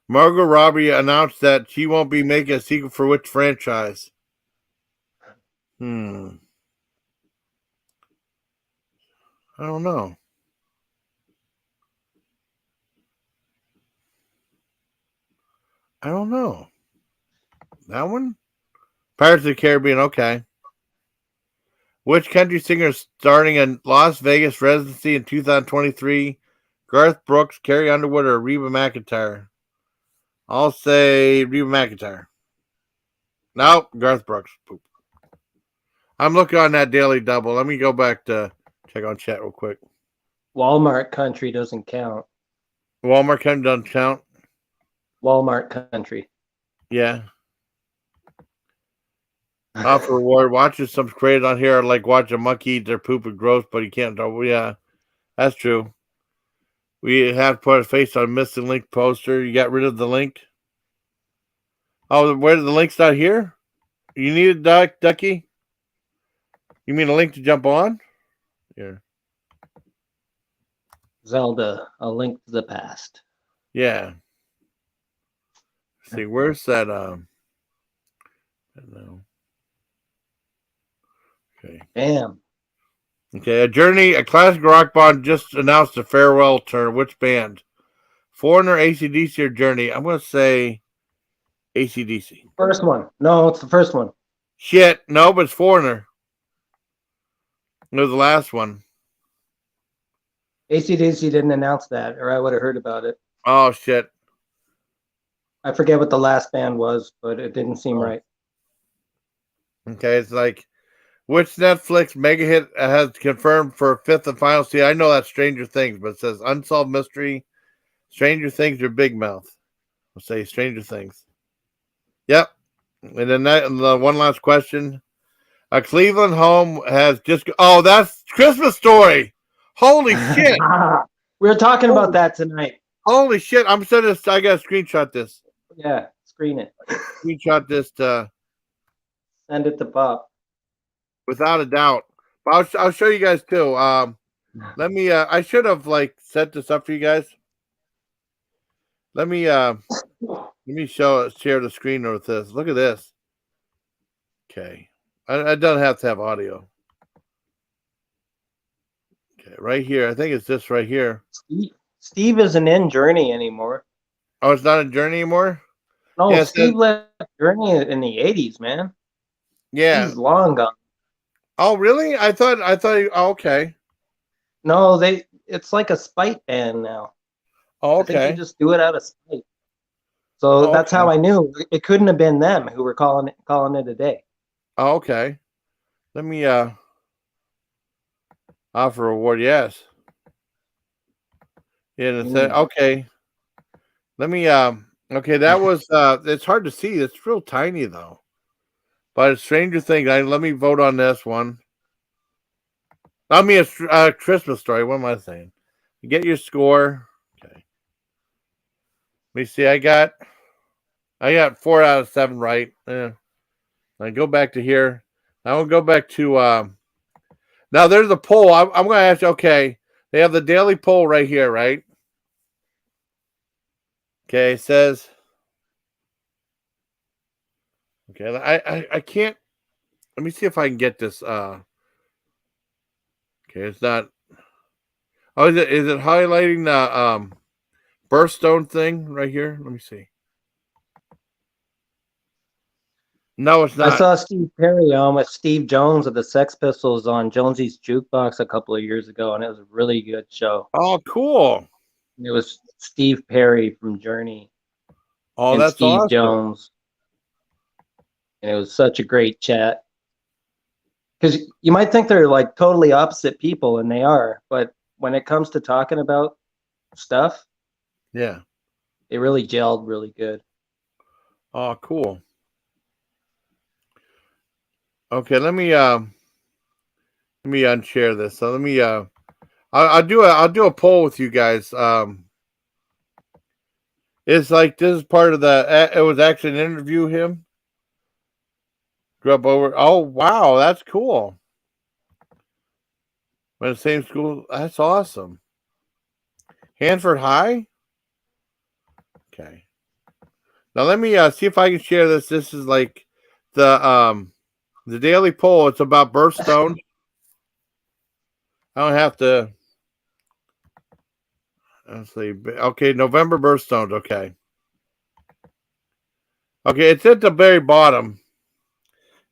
Margot Robbie announced that she won't be making a sequel for which franchise? I don't know. That one? Pirates of the Caribbean, okay. Which country singer is starting a Las Vegas residency in 2023? Garth Brooks, Carrie Underwood, or Reba McEntire? I'll say Reba McEntire. Nope, Garth Brooks. Poop. I'm looking on that Daily Double. Let me go back to check on chat real quick. Walmart country doesn't count. Walmart country doesn't count? Walmart country. Yeah. Offer reward. Watching some creators on here like watch a monkey eat their poop and gross, but he can't. Yeah, that's true. We have to put a face on a missing link poster. You got rid of the link? Oh, where the link's not here? You need a Ducky? You mean a link to jump on? Yeah. Zelda, a link to the past. Yeah. Let's see, where's that? I don't know. Okay. Damn. Okay, a classic rock band just announced a farewell tour. Which band? Foreigner, AC/DC, or Journey? I'm going to say AC/DC. First one. No, it's the first one. Shit. No, but it's Foreigner. No, the last one. AC/DC didn't announce that, or I would have heard about it. Oh, shit. I forget what the last band was, but it didn't seem right. Okay, it's like, which Netflix mega hit has confirmed for a fifth and final season? I know that's Stranger Things, but it says Unsolved Mystery, Stranger Things, or Big Mouth. I'll say Stranger Things. Yep. And then the one last question. A Cleveland home has just... Oh, that's Christmas Story. Holy shit. We were talking about that tonight. Holy shit. I'm sending this. I got to screenshot this. Yeah, screen it. Screenshot this to... Send it to Pop. Without a doubt. But I'll show you guys too. Let me... I should have set this up for you guys. Let me share the screen with this. Look at this. Okay. I don't have to have audio. Okay, right here. I think it's this right here. Steve isn't in Journey anymore. Oh, it's not in Journey anymore? No, yeah, Steve left Journey in the 80s, man. Yeah. He's long gone. Oh, really? I thought oh, okay. No, it's like a spite band now. Oh, okay. I think they just do it out of spite. So that's how I knew it couldn't have been them who were calling it a day. Oh, okay. Let me offer reward. Yes. Yeah, okay. Let me okay, that was it's hard to see. It's real tiny though. But it's Stranger Things. Let me vote on this one. I mean, it's a Christmas Story. What am I saying? You get your score. Okay. Let me see. I got 4 out of 7 right. I go back to here. I will go back to now there's a poll. I'm going to ask you, okay, they have the daily poll right here, right? Okay, it says, okay, I can't, let me see if I can get this. Okay, it's not, oh, is it highlighting the birthstone thing right here? Let me see. No, it's not. I saw Steve Perry on with Steve Jones of the Sex Pistols on Jonesy's Jukebox a couple of years ago, and it was a really good show. Oh, cool. It was Steve Perry from Journey. Oh, and that's Steve awesome. Jones. And it was such a great chat. Because you might think they're like totally opposite people, and they are, but when it comes to talking about stuff, yeah, they really gelled really good. Oh, cool. Okay, let me unshare this. So let me I'll do a poll with you guys. It's like this is part of the. It was actually an interview. Him grew up over. Oh wow, that's cool. Went to the same school. That's awesome. Hanford High. Okay. Now let me see if I can share this. This is like the daily poll. It's about birthstones. I don't have to. Let's see. Okay, November birthstones. Okay. Okay, it's at the very bottom.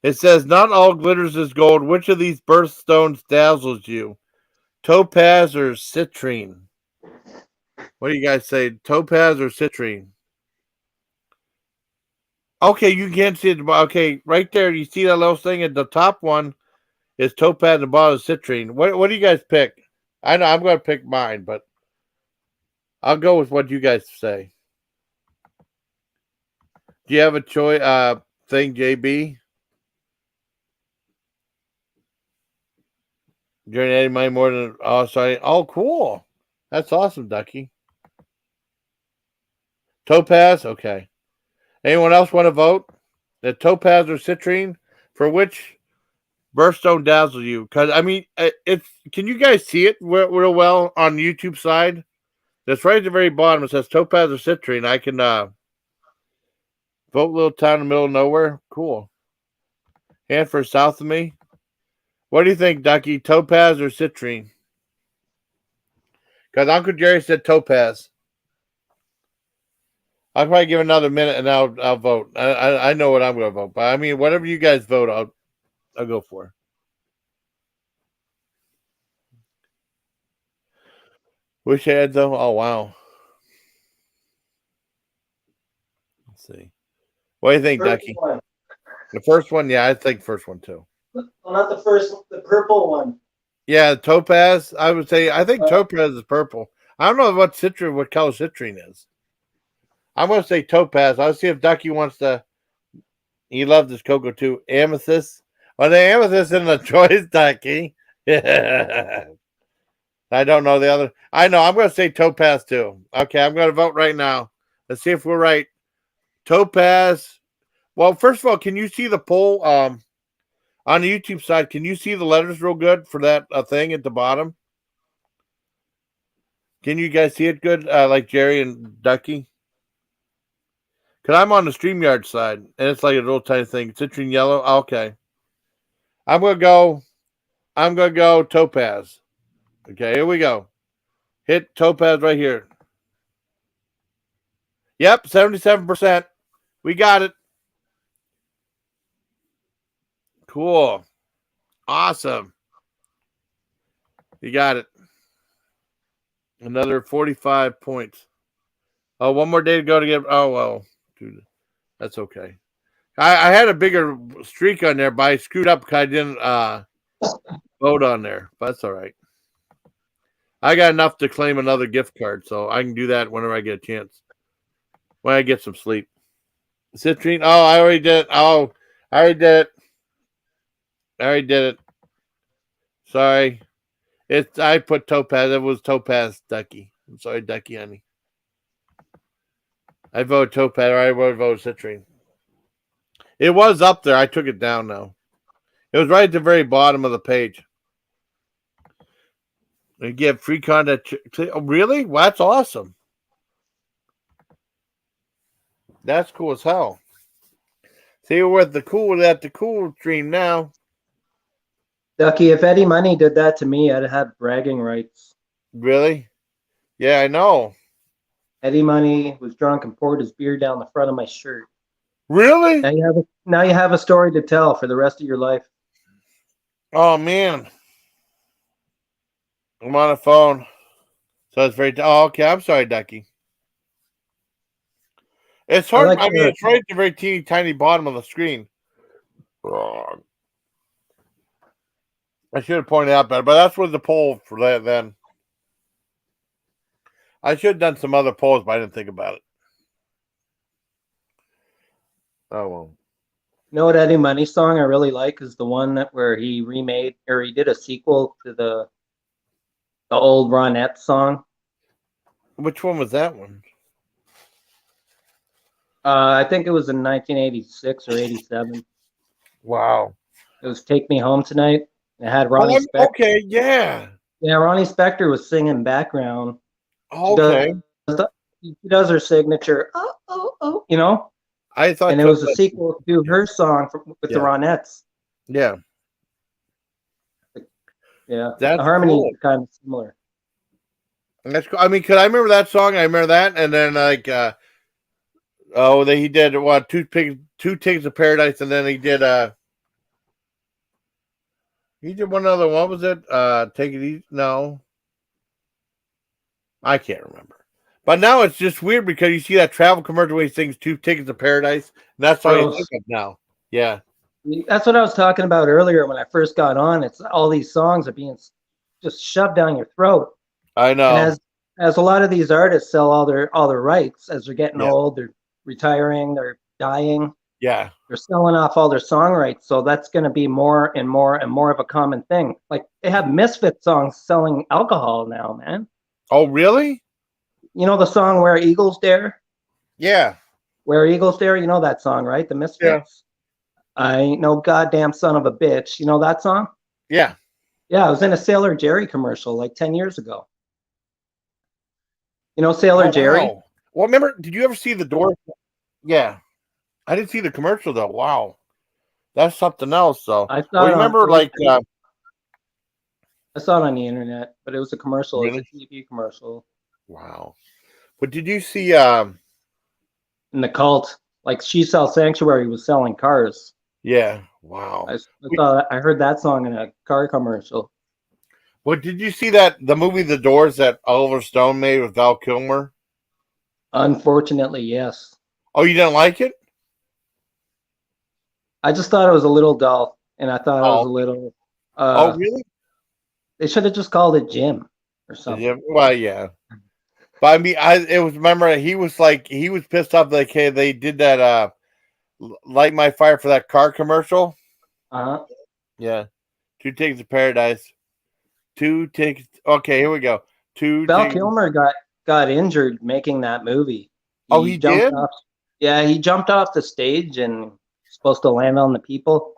It says, "Not all glitters is gold. Which of these birthstones dazzles you? Topaz or citrine?" What do you guys say? Topaz or citrine? Okay, you can't see it. Okay, right there. You see that little thing at the top one is topaz and the bottom is citrine. What do you guys pick? I know I'm going to pick mine, but I'll go with what you guys say. Do you have a choice thing, JB? You're adding money more than sorry. Oh, cool. That's awesome, Ducky. Topaz, okay. Anyone else want to vote? The topaz or citrine? For which birthstone dazzles you? Because I mean, it's. Can you guys see it real well on the YouTube side? That's right at the very bottom. It says topaz or citrine. I can vote. Little town in the middle of nowhere. Cool. Hanford south of me. What do you think, Ducky? Topaz or citrine? Because Uncle Jerry said topaz. I'll probably give another minute and I'll vote. I know what I'm going to vote, but I mean, whatever you guys vote, I'll go for. Wish I had though. Oh wow. Let's see. What do you think, Ducky? One. The first one, yeah, I think first one too. Well, not the first, the purple one. Yeah, topaz. I would say I think topaz is purple. I don't know what color citrine is. I'm going to say topaz. I'll see if Ducky wants to. He loves this cocoa too. Amethyst. Well, the amethyst in the choice, Ducky. I don't know the other. I know. I'm going to say topaz too. Okay, I'm going to vote right now. Let's see if we're right. Topaz. Well, first of all, can you see the poll on the YouTube side? Can you see the letters real good for that thing at the bottom? Can you guys see it good, like Jerry and Ducky? Because I'm on the StreamYard side, and it's like a little tiny thing. Citrine yellow. Okay. I'm going to go topaz. Okay, here we go. Hit topaz right here. Yep, 77%. We got it. Cool. Awesome. You got it. Another 45 points. Oh, one more day to go to get. Oh, well. Dude, that's okay. I had a bigger streak on there, but I screwed up because I didn't vote on there. But that's all right. I got enough to claim another gift card, so I can do that whenever I get a chance. When I get some sleep. Citrine. Oh, I already did it. Oh, I already did it. Sorry. I put topaz. It was topaz, Ducky. I'm sorry, Ducky, honey. I voted topaz. Or I voted citrine. It was up there. I took it down now. It was right at the very bottom of the page. You get free content. Oh, really? Well, that's awesome. That's cool as hell. See, we're at the cool stream now. Ducky, if Eddie Money did that to me, I'd have bragging rights. Really? Yeah, I know. Eddie Money was drunk and poured his beer down the front of my shirt. Really? Now you have a story to tell for the rest of your life. Oh man, I'm on a phone, so it's very. Oh, okay. I'm sorry, Ducky. It's hard. I mean, it's right at the very teeny tiny bottom of the screen. I should have pointed out better, but that's what the poll for that then. I should have done some other polls, but I didn't think about it. Oh well. You know what Eddie Money song I really like is the one where he remade or he did a sequel to the old Ronette song. Which one was that one? I think it was in 1986 or 87. Wow. It was "Take Me Home Tonight." It had Ronnie Spector. Okay, yeah. Yeah, Ronnie Spector was singing background. Okay. She does her signature. Oh. You know. I thought. And it was a sequel to her song with the Ronettes. Yeah. Yeah. That's the harmony cool. is kind of similar. That's cool. I mean, cause I remember that song. I remember that, and then like, he did what? Two Tickets to Paradise, and then he did one other. What was it? Take It Easy. No, I can't remember. But now it's just weird because you see that travel commercial where he sings 2 Tickets to Paradise. And that's all you think of now. Yeah. That's what I was talking about earlier when I first got on. It's all these songs are being just shoved down your throat. I know. And as a lot of these artists sell all their rights as they're getting old, they're retiring, they're dying. Yeah. They're selling off all their song rights. So that's going to be more and more and more of a common thing. Like they have Misfit songs selling alcohol now, man. Oh, really? You know the song Where Eagles Dare? Yeah. Where Eagles Dare? You know that song, right? The Misfits? Yeah. I ain't no goddamn son of a bitch. You know that song? Yeah. Yeah, I was in a Sailor Jerry commercial like 10 years ago. You know Sailor Jerry? Wow. Well, remember, did you ever see the Doors? Yeah. I didn't see the commercial, though. Wow. That's something else, though. I saw well, you remember, like... I saw it on the internet, but it was a commercial. Really? It was a TV commercial. Wow. But did you see... In the Cult, like She Sells Sanctuary was selling cars. Yeah. Wow. I heard that song in a car commercial. Well, did you see the movie The Doors that Oliver Stone made with Val Kilmer? Unfortunately, yes. Oh, you didn't like it? I just thought it was a little dull, and I thought it was a little... oh, really? They should have just called it Jim or something. Yeah, well, yeah. But I mean, remember, he was pissed off like, hey, they did that Light My Fire for that car commercial. Uh-huh. Yeah. 2 Tickets to Paradise. 2 tickets. Okay, here we go. Val Kilmer got injured making that movie. He did? He jumped off the stage and supposed to land on the people.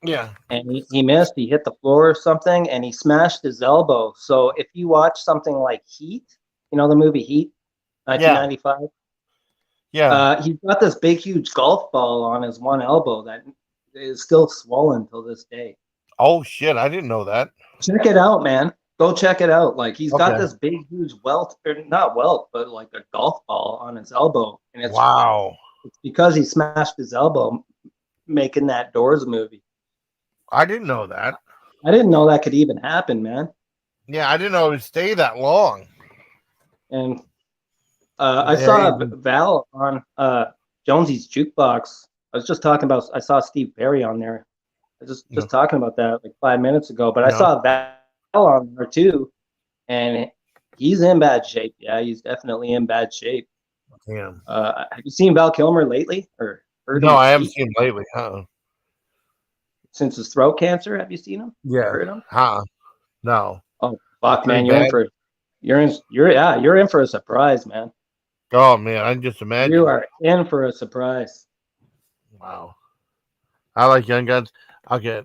Yeah. And he missed. He hit the floor or something, and he smashed his elbow. So if you watch something like Heat, you know the movie Heat, 1995? Yeah. He's got this big, huge golf ball on his one elbow that is still swollen till this day. Oh, shit. I didn't know that. Check it out, man. Go check it out. Like, he's got Okay. this big, huge not welt, but like a golf ball on his elbow. And it's because he smashed his elbow making that Doors movie. I didn't know that. I didn't know that could even happen, man. Yeah, I didn't know it would stay that long. And I saw Val on Jonesy's Jukebox. I was just talking about, I saw Steve Perry on there. I was just talking about that like 5 minutes ago. But I saw Val on there too. And he's in bad shape. Yeah, he's definitely in bad shape. Damn. Have you seen Val Kilmer lately? Or heard No, him I haven't speak? seen him lately. Since his throat cancer, have you seen him? Yeah. Heard him? No. Oh fuck, man, Pretty you're in for a surprise, man. Oh man, I can just imagine. You are in for a surprise. Wow. I like Young Guns. Okay.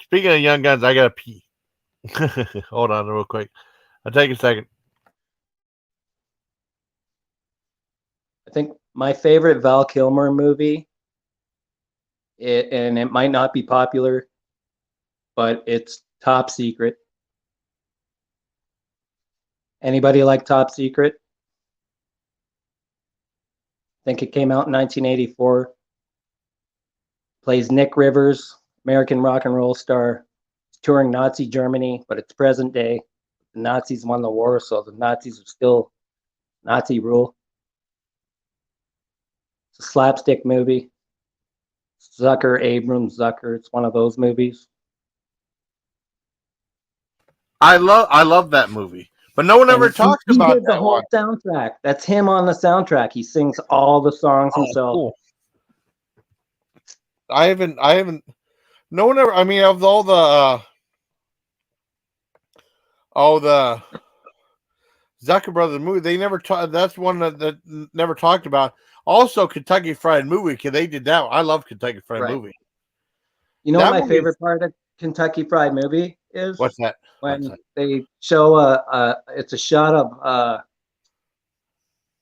Speaking of Young Guns, I gotta pee. Hold on real quick. I'll take a second. I think my favorite Val Kilmer movie, and it might not be popular, but it's Top Secret. Anybody like Top Secret? I think it came out in 1984. Plays Nick Rivers, American rock and roll star. He's touring Nazi Germany, but it's present day. The Nazis won the war, so the Nazis are still Nazi rule. It's a slapstick movie. Abrams Zucker. It's one of those movies. I love that movie, but no one ever talks about did the whole soundtrack. That's him on the soundtrack. He sings all the songs himself. Cool. I haven't. No one ever. I mean, of all the Zucker Brothers movie, they never talked. That's one that never talked about. Also, Kentucky Fried Movie. They did that. I love Kentucky Fried Movie. You know what my favorite part of Kentucky Fried Movie is? What's that? When they show it's a shot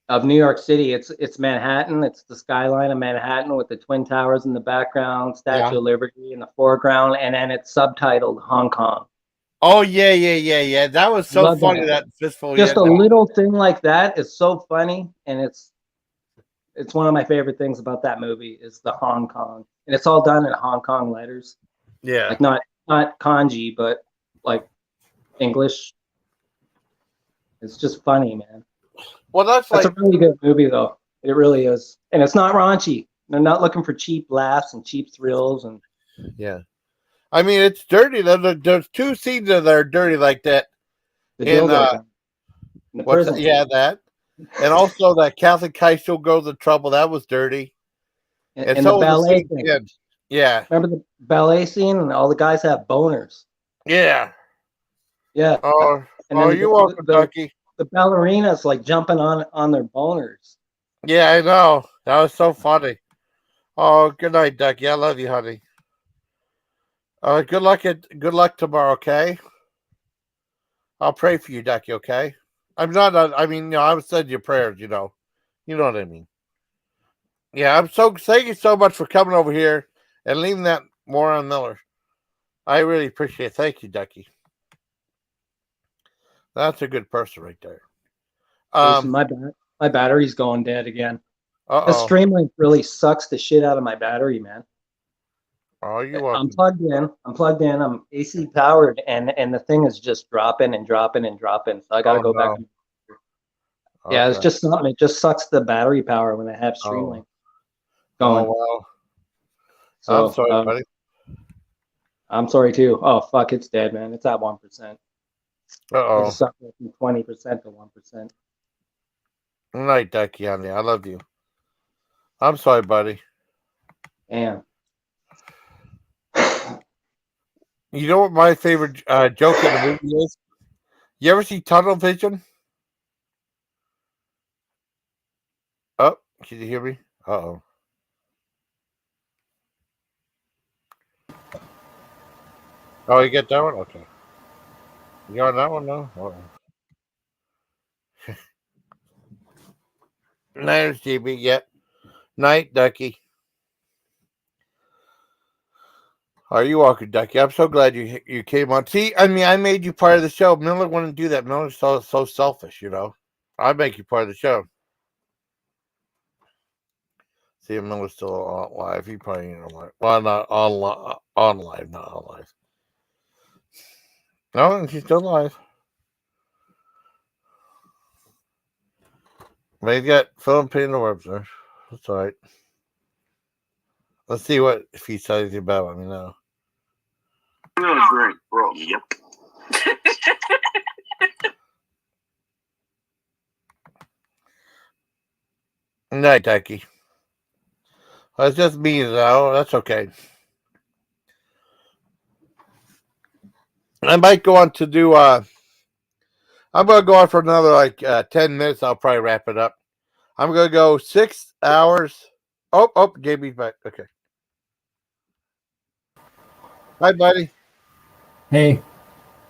of New York City. It's Manhattan. It's the skyline of Manhattan with the Twin Towers in the background, Statue of Liberty in the foreground, and then it's subtitled Hong Kong. Oh yeah. That was so funny. That fistful. Just a little thing like that is so funny, and it's one of my favorite things about that movie is the Hong Kong, and it's all done in Hong Kong letters. Yeah, like not kanji, but like English. It's just funny, man. Well, that's a really good movie, though. It really is, and it's not raunchy. They're not looking for cheap laughs and cheap thrills, and yeah. I mean, it's dirty. There's two scenes that are dirty like that. the dildo in the prison. Yeah, that, and also that Catholic high school goes in trouble. That was dirty. And so the ballet thing. Yeah. Remember the ballet scene, and all the guys have boners. Yeah. Yeah. Oh, you welcome, Ducky. The ballerinas like jumping on their boners. Yeah, I know. That was so funny. Oh, good night, Ducky. I love you, honey. Good luck tomorrow, okay? I'll pray for you, Ducky, okay? I'm not. I mean, I would send you prayers. You know what I mean. Yeah, thank you so much for coming over here and leaving that moron Miller. I really appreciate it. Thank you, Ducky. That's a good person right there. Listen, my battery's going dead again. Uh-oh. This Streamlink really sucks the shit out of my battery, man. Oh, you want? I'm plugged in. I'm AC powered, and the thing is just dropping and dropping and dropping. So I got to go back. Yeah, okay. It's just something. It just sucks the battery power when I have Streamlink going. Oh, wow. So, I'm sorry, buddy. I'm sorry too. Oh fuck, it's dead, man. It's at 1%. Uh-oh. It's from 20% to 1%. Good night, Ducky, honey. I love you. I'm sorry, buddy. Damn. You know what my favorite joke in the movie is? You ever see Tunnel Vision? Oh, can you hear me? Uh-oh. Oh, you get that one? Okay. You got that one now? Uh-oh. Night, Jaybee. Yep. Night, Ducky. Are you welcome, Ducky? I'm so glad you came on. See, I mean, I made you part of the show. Miller wouldn't do that. Miller's so selfish, you know. I make you part of the show. See if Miller's still live. He probably ain't alive. Well, not on live, not on live. No, he's still alive. But he's got Filipino webs there. That's all right. Let's see if he says anything about it. Let me know. Great, bro. Yep. Night, Ducky. Well, it's just me, though. That's okay. I might go on to do. I'm going to go on for another 10 minutes. I'll probably wrap it up. I'm going to go 6 hours. Oh, JB's back. Okay. Hi, buddy. Hey,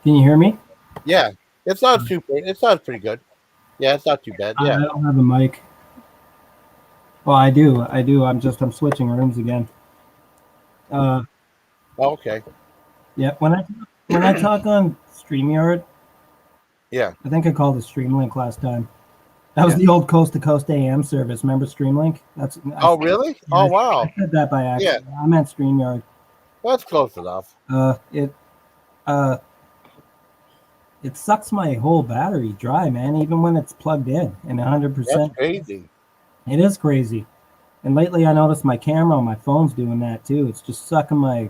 can you hear me? Yeah, it's not super. It sounds pretty good. Yeah, it's not too bad. Yeah, I don't have a mic. Well, I do. I'm switching rooms again. Okay. Yeah, when I talk on StreamYard. Yeah. I think I called it Streamlink last time. That was the old Coast to Coast AM service. Remember Streamlink? Really? Yeah, wow. I said that by accident. Yeah. I meant StreamYard. That's close enough. It sucks my whole battery dry, man, even when it's plugged in and 100%. That's crazy. It is crazy. And lately I noticed my camera on my phone's doing that too. It's just sucking my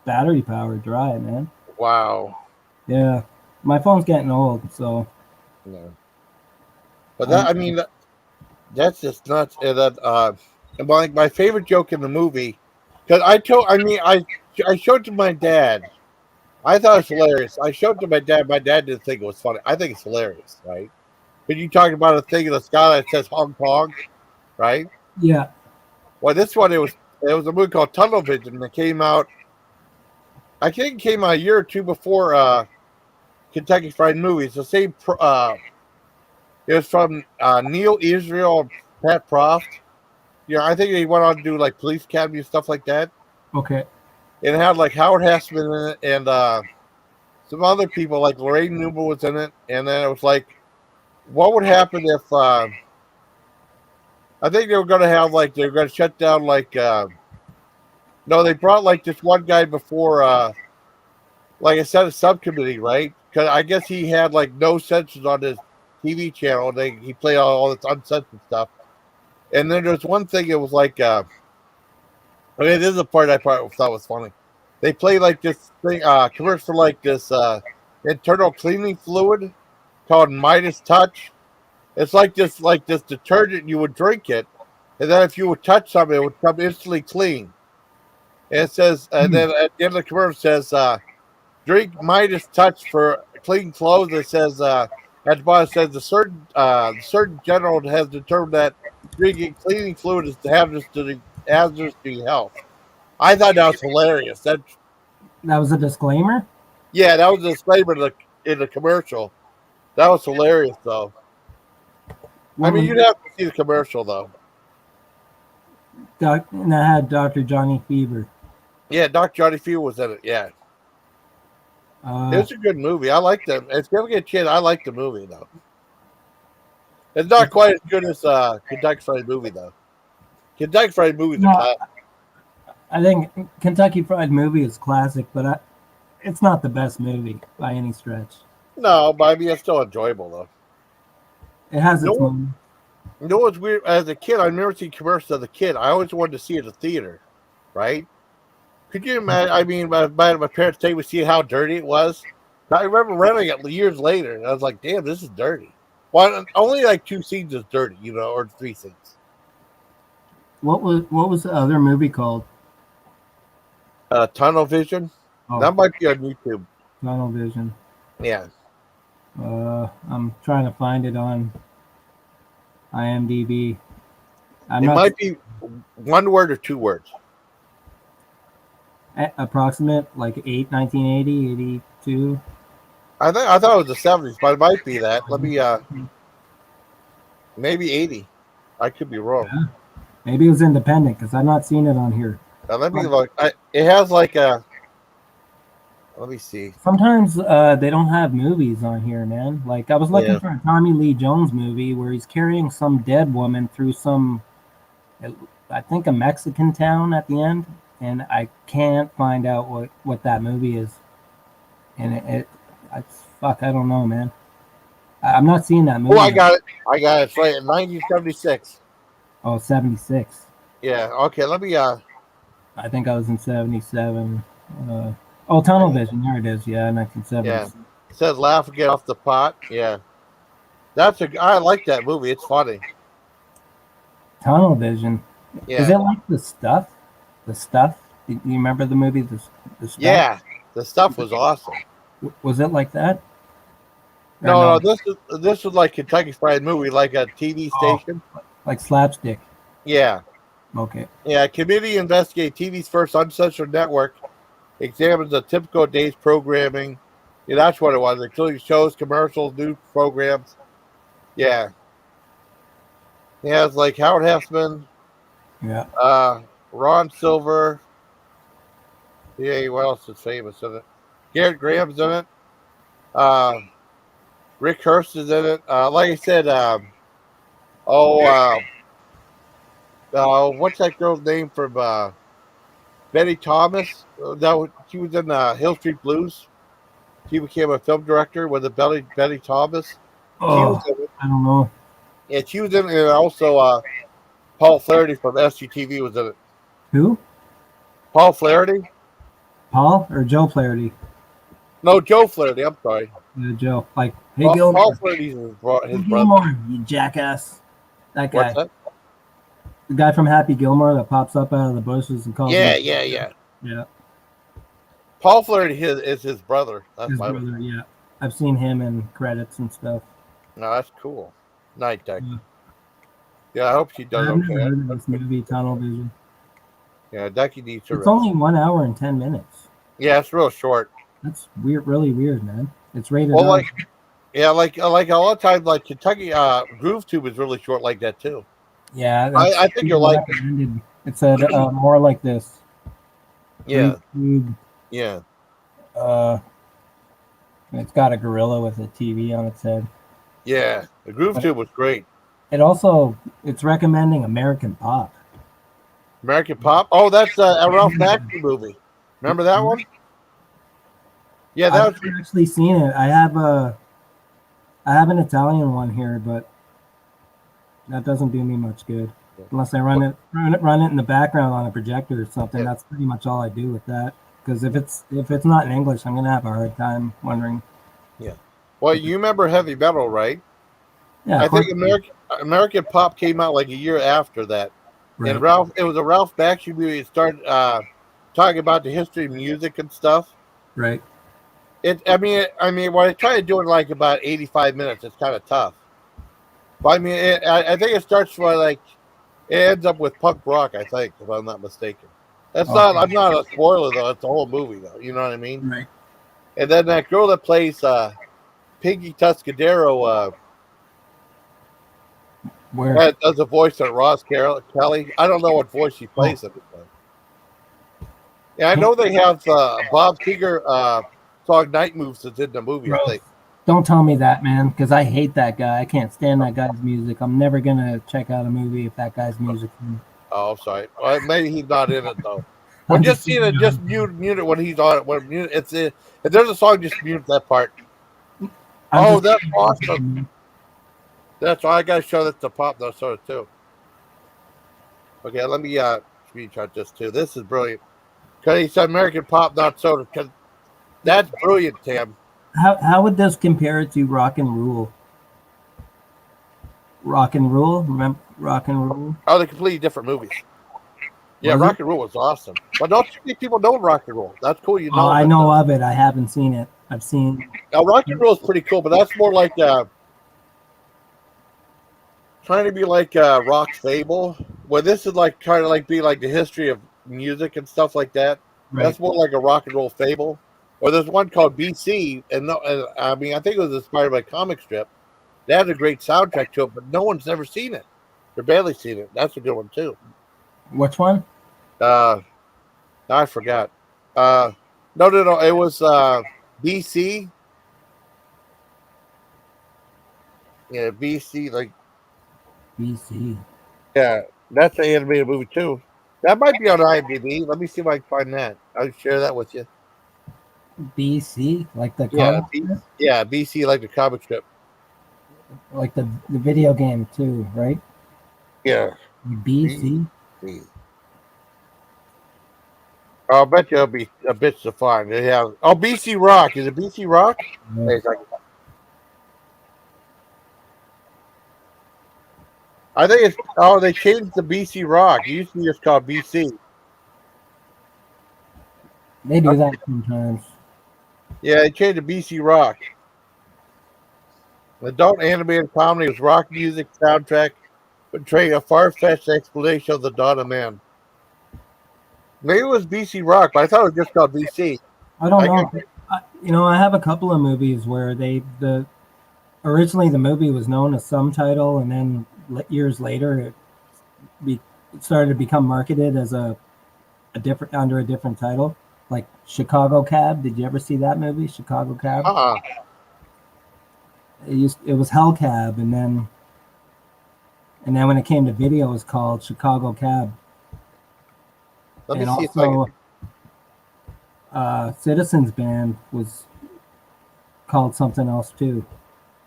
battery power dry, man. Wow. Yeah. My phone's getting old, so. No. But that's just nuts. And my favorite joke in the movie, because I showed it to my dad. I thought it was hilarious. I showed it to my dad. My dad didn't think it was funny. I think it's hilarious, right? But you talking about a thing in the sky that says Hong Kong, right? Yeah. Well, this one, it was a movie called Tunnel Vision that came out. I think it came out a year or two before Kentucky Fried Movies. The same. It was from Neil Israel and Pat Proft. I think they went on to do like Police Academy and stuff like that. Okay. It had like Howard Hessman in it and some other people like Lorraine Newman was in it. And then it was like, what would happen if I think they were going to have they were going to shut down no, they brought this one guy before a set of subcommittee, right? Because I guess he had no censors on his TV channel. He played all this uncensored stuff. And then there's one thing. It was like, this is the part I thought was funny. They play like this thing, commercial like this internal cleaning fluid called Midas Touch. It's like this detergent. You would drink it, and then if you would touch something, it would come instantly clean. And it says, and then at the end of the commercial it says, drink Midas Touch for clean clothes. It says at the bottom it says the Surgeon General has determined that drinking cleaning fluid is hazardous to health. I thought that was hilarious. That was a disclaimer? Yeah, that was a disclaimer in the commercial. That was hilarious, though. I mean, you'd have to see the commercial, though. And I had Dr. Johnny Fever. Yeah, Dr. Johnny Fever was in it, yeah. It's a good movie. I like that. If you ever get a chance, I like the movie, though. It's not quite as good as Kentucky Fried Movie, though. Kentucky Fried Movie is a classic. I think Kentucky Fried Movie is classic, but it's not the best movie by any stretch. No, but I mean, it's still enjoyable, though. It has its moments. You know what's weird? As a kid, I never seen commercials as a kid. I always wanted to see it at the theater, right? Could you imagine? I mean, my parents take me see how dirty it was. I remember renting it years later, and I was like, "Damn, this is dirty." Well, only like 2 scenes is dirty, or 3 scenes. What was the other movie called? Tunnel Vision. Oh. That might be on YouTube. Tunnel Vision. Yeah. I'm trying to find it on IMDb. It might be 1 word or 2 words. Approximate, like 1980, 82. I thought it was the 70s, but it might be that. Let me maybe 80. I could be wrong. Yeah. Maybe it was independent because I've not seen it on here. Let me look. It has like a. Let me see. Sometimes they don't have movies on here, man. Like I was looking for a Tommy Lee Jones movie where he's carrying some dead woman through some, I think, a Mexican town at the end, and I can't find out what that movie is. And fuck, I don't know, man. I'm not seeing that movie. Oh, I got it. It's right in 1976. Oh, 76. Yeah. Okay. Let me. I think I was in 77. Tunnel Vision. There it is. Yeah, 1970. Yeah. It says "Laugh and Get Off the Pot." Yeah. I like that movie. It's funny. Tunnel Vision. Yeah. Is it like The Stuff? The Stuff? Do you remember the movie The Stuff? Yeah. The Stuff was awesome. Was it like that? No. This was like Kentucky Fried Movie, like a TV station. Like slapstick. Yeah. Okay. Yeah. Committee investigate TV's first uncensored network. Examines the typical day's programming. Yeah, that's what it was, including shows, commercials, news programs. Yeah. He has like Howard Hessman. Yeah. Ron Silver. Yeah, what else is famous in it? Garrett Graham's in it. Rick Hurst is in it. Like I said, what's that girl's name from Betty Thomas? She was in Hill Street Blues. She became a film director with Betty Thomas. Oh, I don't know. Yeah, she was in it. And also, Paul Flaherty from SGTV was in it. Who? Paul Flaherty. Paul or Joe Flaherty? No, Joe Flaherty. I'm sorry. Joe. Like, hey, Gilmore. Paul Flaherty's his brother. Gilmore, you jackass. That guy. What's that? The guy from Happy Gilmore that pops up out of the bushes and calls. Yeah. Paul Flaherty is his brother. That's his brother, yeah. I've seen him in credits and stuff. No, that's cool. Night, Ducky. Yeah, I hope she does I've okay. never heard of this movie, Tunnel Vision. Yeah, Ducky needs to. It's only 1 hour and 10 minutes. Yeah, it's real short. That's weird, really weird, man. It's rated. Well, R. like a lot of times, like Kentucky Groove Tube is really short like that too. Yeah, I think you'll like it. It said more like this. Yeah. Groove, yeah. It's got a gorilla with a TV on its head. Yeah, the Groove Tube was great. It's recommending American Pop. American Pop? Oh, that's a Ralph Bakshi movie. Remember that one? Yeah, I've actually seen it. I have I have an Italian one here, but that doesn't do me much good. Unless I run it in the background on a projector or something. That's pretty much all I do with that. Because if it's not in English, I'm gonna have a hard time wondering. Yeah. Well, you remember heavy metal, right? Yeah. I think American Pop came out like a year after that. Right. And it was a Ralph Bakshi movie. It started talking about the history of music and stuff. Right. I mean, when I try to do it like about 85 minutes, it's kind of tough. But I mean, I think it starts with like it ends up with punk rock. I think, if I'm not mistaken. That's not. I'm not a spoiler though. It's the whole movie though. You know what I mean? Right. And then that girl that plays Piggy Tuscadero. Where does the voice of Ross Kelly? I don't know what voice she plays at the time. Yeah, I know they have Bob Seger song "Night Moves" that's in the movie. I think. Don't tell me that, man, because I hate that guy. I can't stand that guy's music. I'm never gonna check out a movie if that guy's music. Oh, I'm sorry. Well, maybe he's not in it though. Well, just see it. Just mute it when he's on it. When if there's a song, just mute that part. That's awesome. That's why I gotta show that to Pop NotSoda too. Okay, let me screenshot this too. This is brilliant. Because he said American Pop NotSoda. Because that's brilliant, Tim. How would this compare to Rock and Rule? Rock and Rule, remember Rock and Rule? Oh, they're completely different movies. Yeah, Rock and Rule was awesome. But don't you think people know Rock and Roll? That's cool. You know. Oh, I know of it. I haven't seen it. I've seen. Now, Rock and Roll is pretty cool, but that's more like trying to be like Rock's Fable. Well, this is like trying to like be like the history of music and stuff like that. Right. That's more like a Rock and Roll Fable. Or there's one called BC, and I mean, I think it was inspired by a comic strip. They had a great soundtrack to it, but no one's ever seen it. They're barely seen it. That's a good one too. Which one? I forgot. No. It was BC. Yeah, BC, like BC. Yeah, that's an animated movie too. That might be on IMDb. Let me see if I can find that. I'll share that with you. BC, like the comic strip? Yeah, BC, like the comic strip. Like the video game too, right? Yeah. BC. I'll bet you it'll be a bit to find. They have BC Rock. Is it BC Rock? Yeah. Wait a second. I think it's they changed the BC Rock. It used to be just called BC. They do that sometimes. Yeah, they changed to BC Rock. The adult animated comedy was rock music soundtrack portraying a far-fetched explanation of the dawn of man. Maybe it was BC Rock, but I thought it was just called BC. I don't know. I have a couple of movies where originally the movie was known as some title, and then years later it started to become marketed as under a different title, like Chicago Cab. Did you ever see that movie, Chicago Cab? It was Hellcab, and then when it came to video, it was called Chicago Cab. Let me and see also, Citizens Band was called something else too.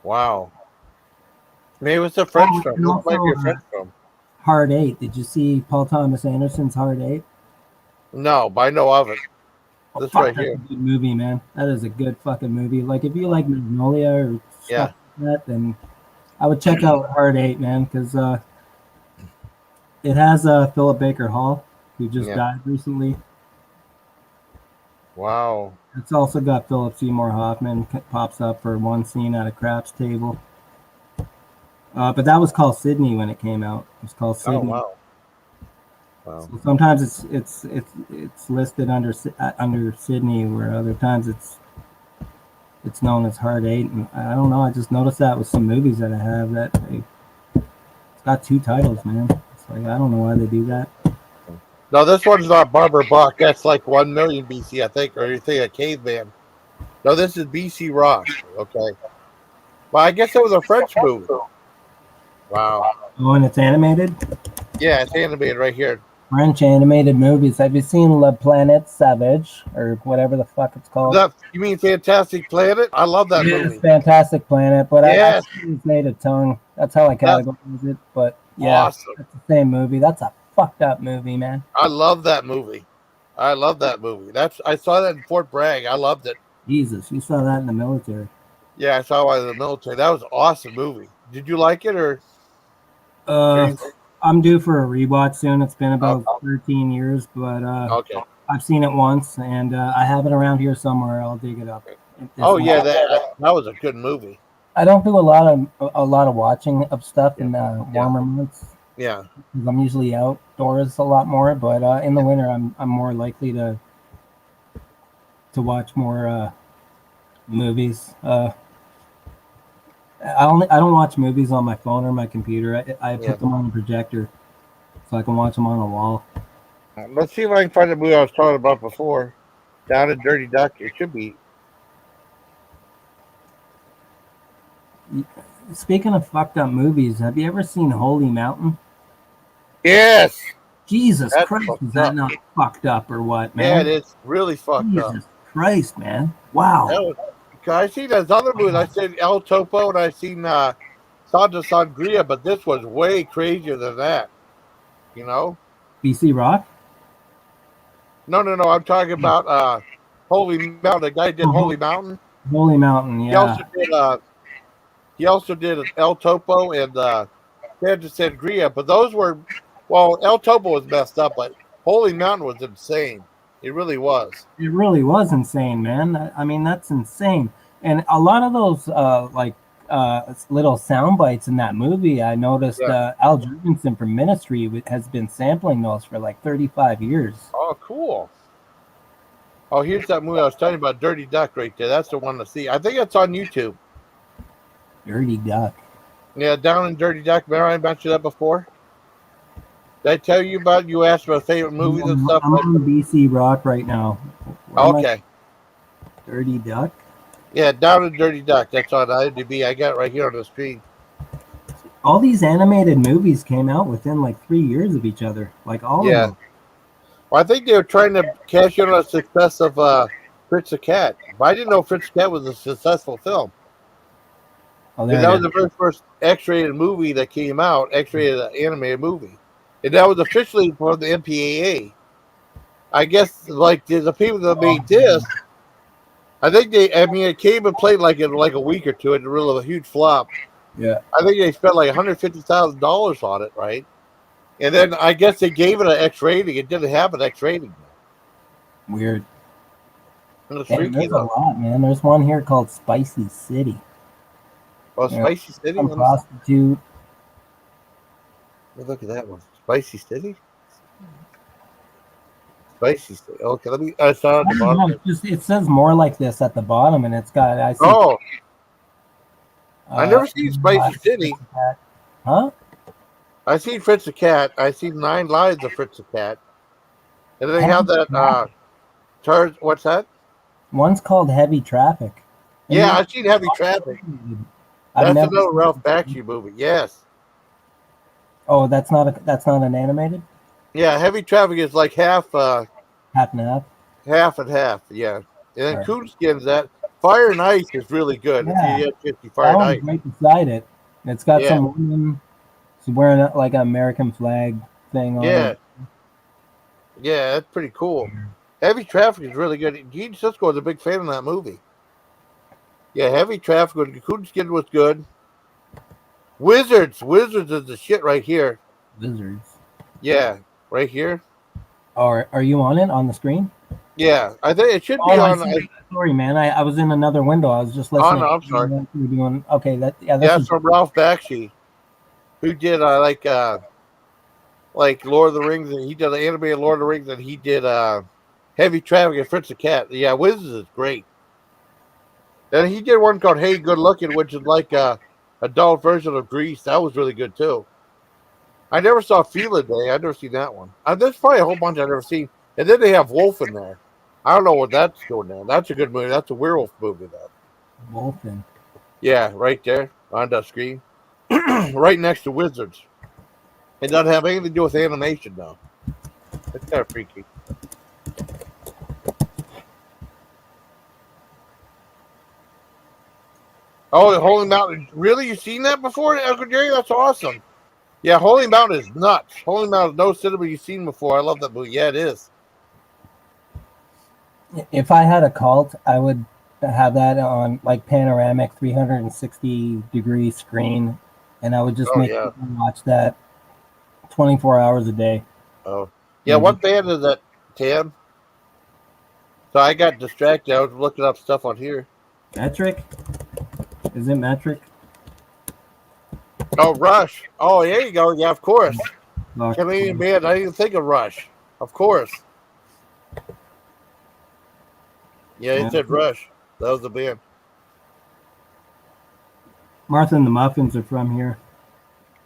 Wow. Maybe it was a French film. It might be a French film. Hard Eight. Did you see Paul Thomas Anderson's Hard Eight? No, but I know of it. This right here. That's a good movie, man. That is a good fucking movie. Like if you like Magnolia or stuff like that, then I would check out Hard Eight, man, because it has Philip Baker Hall, who just died recently. Wow. It's also got Philip Seymour Hoffman pops up for one scene at a craps table. But that was called Sydney when it came out. It was called Sydney. Oh wow! So sometimes it's listed under Sydney, where other times it's known as Hard Eight. And I don't know. I just noticed that with some movies that I have it's got two titles, man. It's like I don't know why they do that. No, this one's not Barbara Bach. That's like 1 million BC, I think, or you think a caveman. No, this is BC Rock. Okay. Well, I guess it was a French movie. Wow. Oh, and it's animated? Yeah, it's animated right here. French animated movies. Have you seen La Planète Savage or whatever the fuck it's called? You mean Fantastic Planet? I love that Yes, movie. Fantastic Planet, but Yes. I use native tongue. That's how I categorize it. But yeah, Awesome. it's the same movie. That's a fucked up movie, man. I love that movie. I saw that in Fort Bragg. I loved it. Jesus, you saw that in the military. Yeah, I saw it in the military. That was an awesome movie. Did you like it or? I'm due for a rewatch soon. It's been about 13 years, but okay. I've seen it once, and I have it around here somewhere. I'll dig it up. Yeah, that was a good movie. I don't do a lot of watching of stuff in warmer months. Yeah, I'm usually outdoors a lot more, but in the winter, I'm more likely to watch more movies. I don't watch movies on my phone or my computer. I put them on the projector so I can watch them on a wall. Let's see if I can find the movie I was talking about before. Down in Dirty Duck. It should be. Speaking of fucked up movies, have you ever seen Holy Mountain? Yes. Jesus Christ, is that not fucked up or what, man? Yeah, it is really fucked up. Jesus Christ, man. Wow. I seen those other movies. I seen El Topo and I seen Santa Sangria, but this was way crazier than that. You know? BC Rock? No. I'm talking about Holy Mountain. The guy did Holy Mountain. Holy Mountain, yeah. He also did El Topo and Santa Sangria, but those were, well, El Topo was messed up, but Holy Mountain was insane. It really was. It really was insane, man. I mean, that's insane. And a lot of those little sound bites in that movie, I noticed Al Jurgensen from Ministry has been sampling those for like 35 years. Oh, cool. Oh, here's that movie I was telling you about, Dirty Duck right there. That's the one to see. I think it's on YouTube. Dirty Duck. Yeah, Down in Dirty Duck. Remember I mentioned that before? Did I tell you about it? You asked about favorite movies and stuff? I'm on BC Rock right now. Okay. Dirty Duck? Yeah, Down in Dirty Duck. That's on IMDb. I got it right here on the screen. All these animated movies came out within like 3 years of each other. Like all of them. Well, I think they were trying to cash in on the success of Fritz the Cat. But I didn't know Fritz the Cat was a successful film. Oh, that was the very first X-rated movie that came out, X-rated animated movie. And that was officially for the MPAA. I guess, like, the people that made this, I think it came and played like in like a week or two. It was really a huge flop. Yeah. I think they spent like $150,000 on it, right? And then I guess they gave it an X rating. It didn't have an X rating. Weird. There's a lot, man. There's one here called Spicy City. Oh, Spicy City? Some prostitute. Look at that one. Spicy City? Spicy City. Okay, let me. I saw it at the bottom. It says more like this at the bottom, and it's got. I never seen Spicy City. Huh? I seen Fritz the Cat. I seen 9 Lives of Fritz the Cat. And then they have that. What's that? One's called Heavy Traffic. Yeah, I've seen Heavy Traffic. That's another Ralph Bakshi movie. Yes. Oh, that's not an animated? Yeah, Heavy Traffic is like half and half. Half and half, yeah. And then Coonskin's that. Fire and Ice is really good. Yeah. Fire and Ice. Right beside it. It's got some woman wearing like an American flag thing on it. Yeah, that's pretty cool. Heavy Traffic is really good. Gene Siskel was a big fan of that movie. Yeah, Heavy Traffic. Coonskin was good. Wizards is the shit right here. Wizards. Yeah, right here. Are you on it on the screen? Yeah, I think it should be on. Sorry, man. I was in another window. I was just listening. Oh no, I'm sorry. Okay, that's from Ralph Bakshi, who did like Lord of the Rings, and he did an animated Lord of the Rings, and he did Heavy Traffic and Fritz the Cat. Yeah, Wizards is great. And he did one called Hey Good Looking, which is like a adult version of Grease. That was really good too. I never saw Feel It Day. I've never seen that one. There's probably a whole bunch I've never seen. And then they have Wolf in there. I don't know what that's doing now. That's a good movie. That's a werewolf movie, though. Wolfen. Yeah, right there on the screen. Right next to Wizards. It doesn't have anything to do with animation, though. It's kind of freaky. Oh, Holy Mountain. Really? You seen that before, Uncle Jerry? That's awesome. Yeah, Holy Mountain is nuts. Holy Mountain is no cinema you've seen before. I love that movie. Yeah, it is. If I had a cult, I would have that on like panoramic 360-degree screen, and I would just make people watch that 24 hours a day. Oh, yeah. What band is that, Tim? So I got distracted. I was looking up stuff on here. Metric? Is it Metric? Oh, Rush. Oh, there you go. Yeah, of course. Canadian band. I didn't even think of Rush. Of course. Yeah, it said Rush. That was the band. Martha and the Muffins are from here.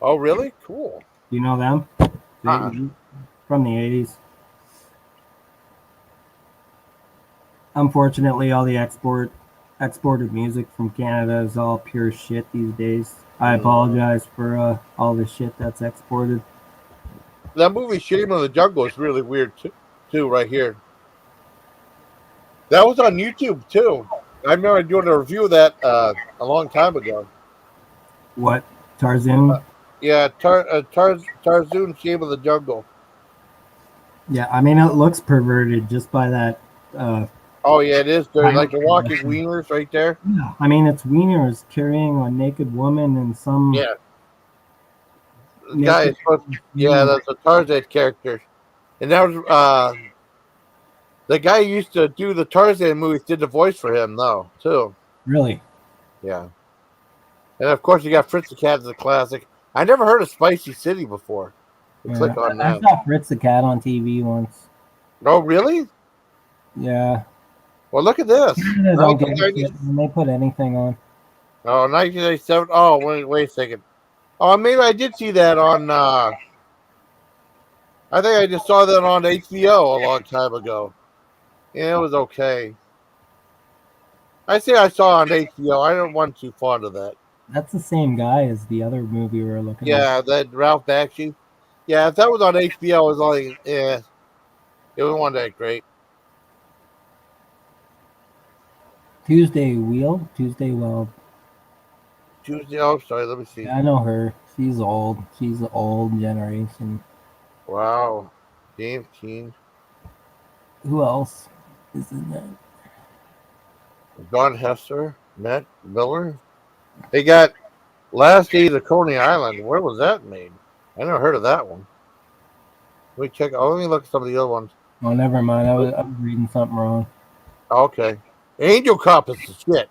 Oh, really? Cool. Do you know them? From the 80s. Unfortunately, all the exported music from Canada is all pure shit these days. I apologize for all the shit that's exported. That movie Shame of the Jungle is really weird too, right here. That was on YouTube too. I remember doing a review of that a long time ago. What? Tarzan? Yeah, Tarzan Shame of the Jungle. Yeah, I mean, it looks perverted just by that. Oh, yeah, it is. There's like the walking wieners right there. Yeah, I mean, it's wieners carrying a naked woman and some. Yeah. The guy is supposed to, yeah, that's a Tarzan character. And that was, the guy who used to do the Tarzan movies did the voice for him, though, too. Really? Yeah. And of course, you got Fritz the Cat as a classic. I never heard of Spicy City before. Click on that. I saw Fritz the Cat on TV once. Oh, really? Yeah. Well, look at this. Canada don't give a shit when they put anything on. Oh, 1987. Oh, wait a second. Oh, maybe I did see that on. I think I just saw that on HBO a long time ago. Yeah, it was okay. I say I saw on HBO. I don't want too fond of that. That's the same guy as the other movie we were looking at. Yeah, that Ralph Bakshi. Yeah, if that was on HBO, it was only it wasn't that great. Tuesday Wheel? Tuesday Well. Tuesday, oh, sorry, let me see. Yeah, I know her. She's old. She's the old generation. Wow. James Keen. Who else is in that? Don Hester, Matt Miller. They got Last Days of Coney Island. Where was that made? I never heard of that one. Let me check. Oh, let me look at some of the other ones. Oh, never mind. I was reading something wrong. Okay. Angel Cop is the shit.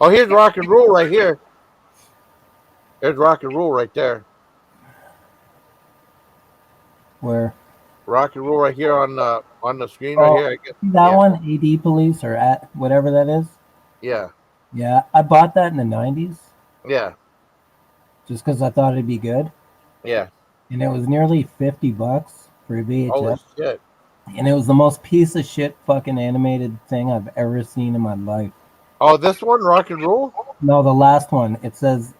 Oh, here's Rock and Roll right here. There's Rock and Roll right there. Where? Rock and Roll right here on the screen right here. I guess. That one, AD Police or at whatever that is. Yeah. Yeah, I bought that in the 90s. Yeah. Just because I thought it'd be good. Yeah. And it was nearly $50 for a VHS. Holy shit. And it was the most piece of shit fucking animated thing I've ever seen in my life. Oh, this one, Rock and Roll? No, the last one. It says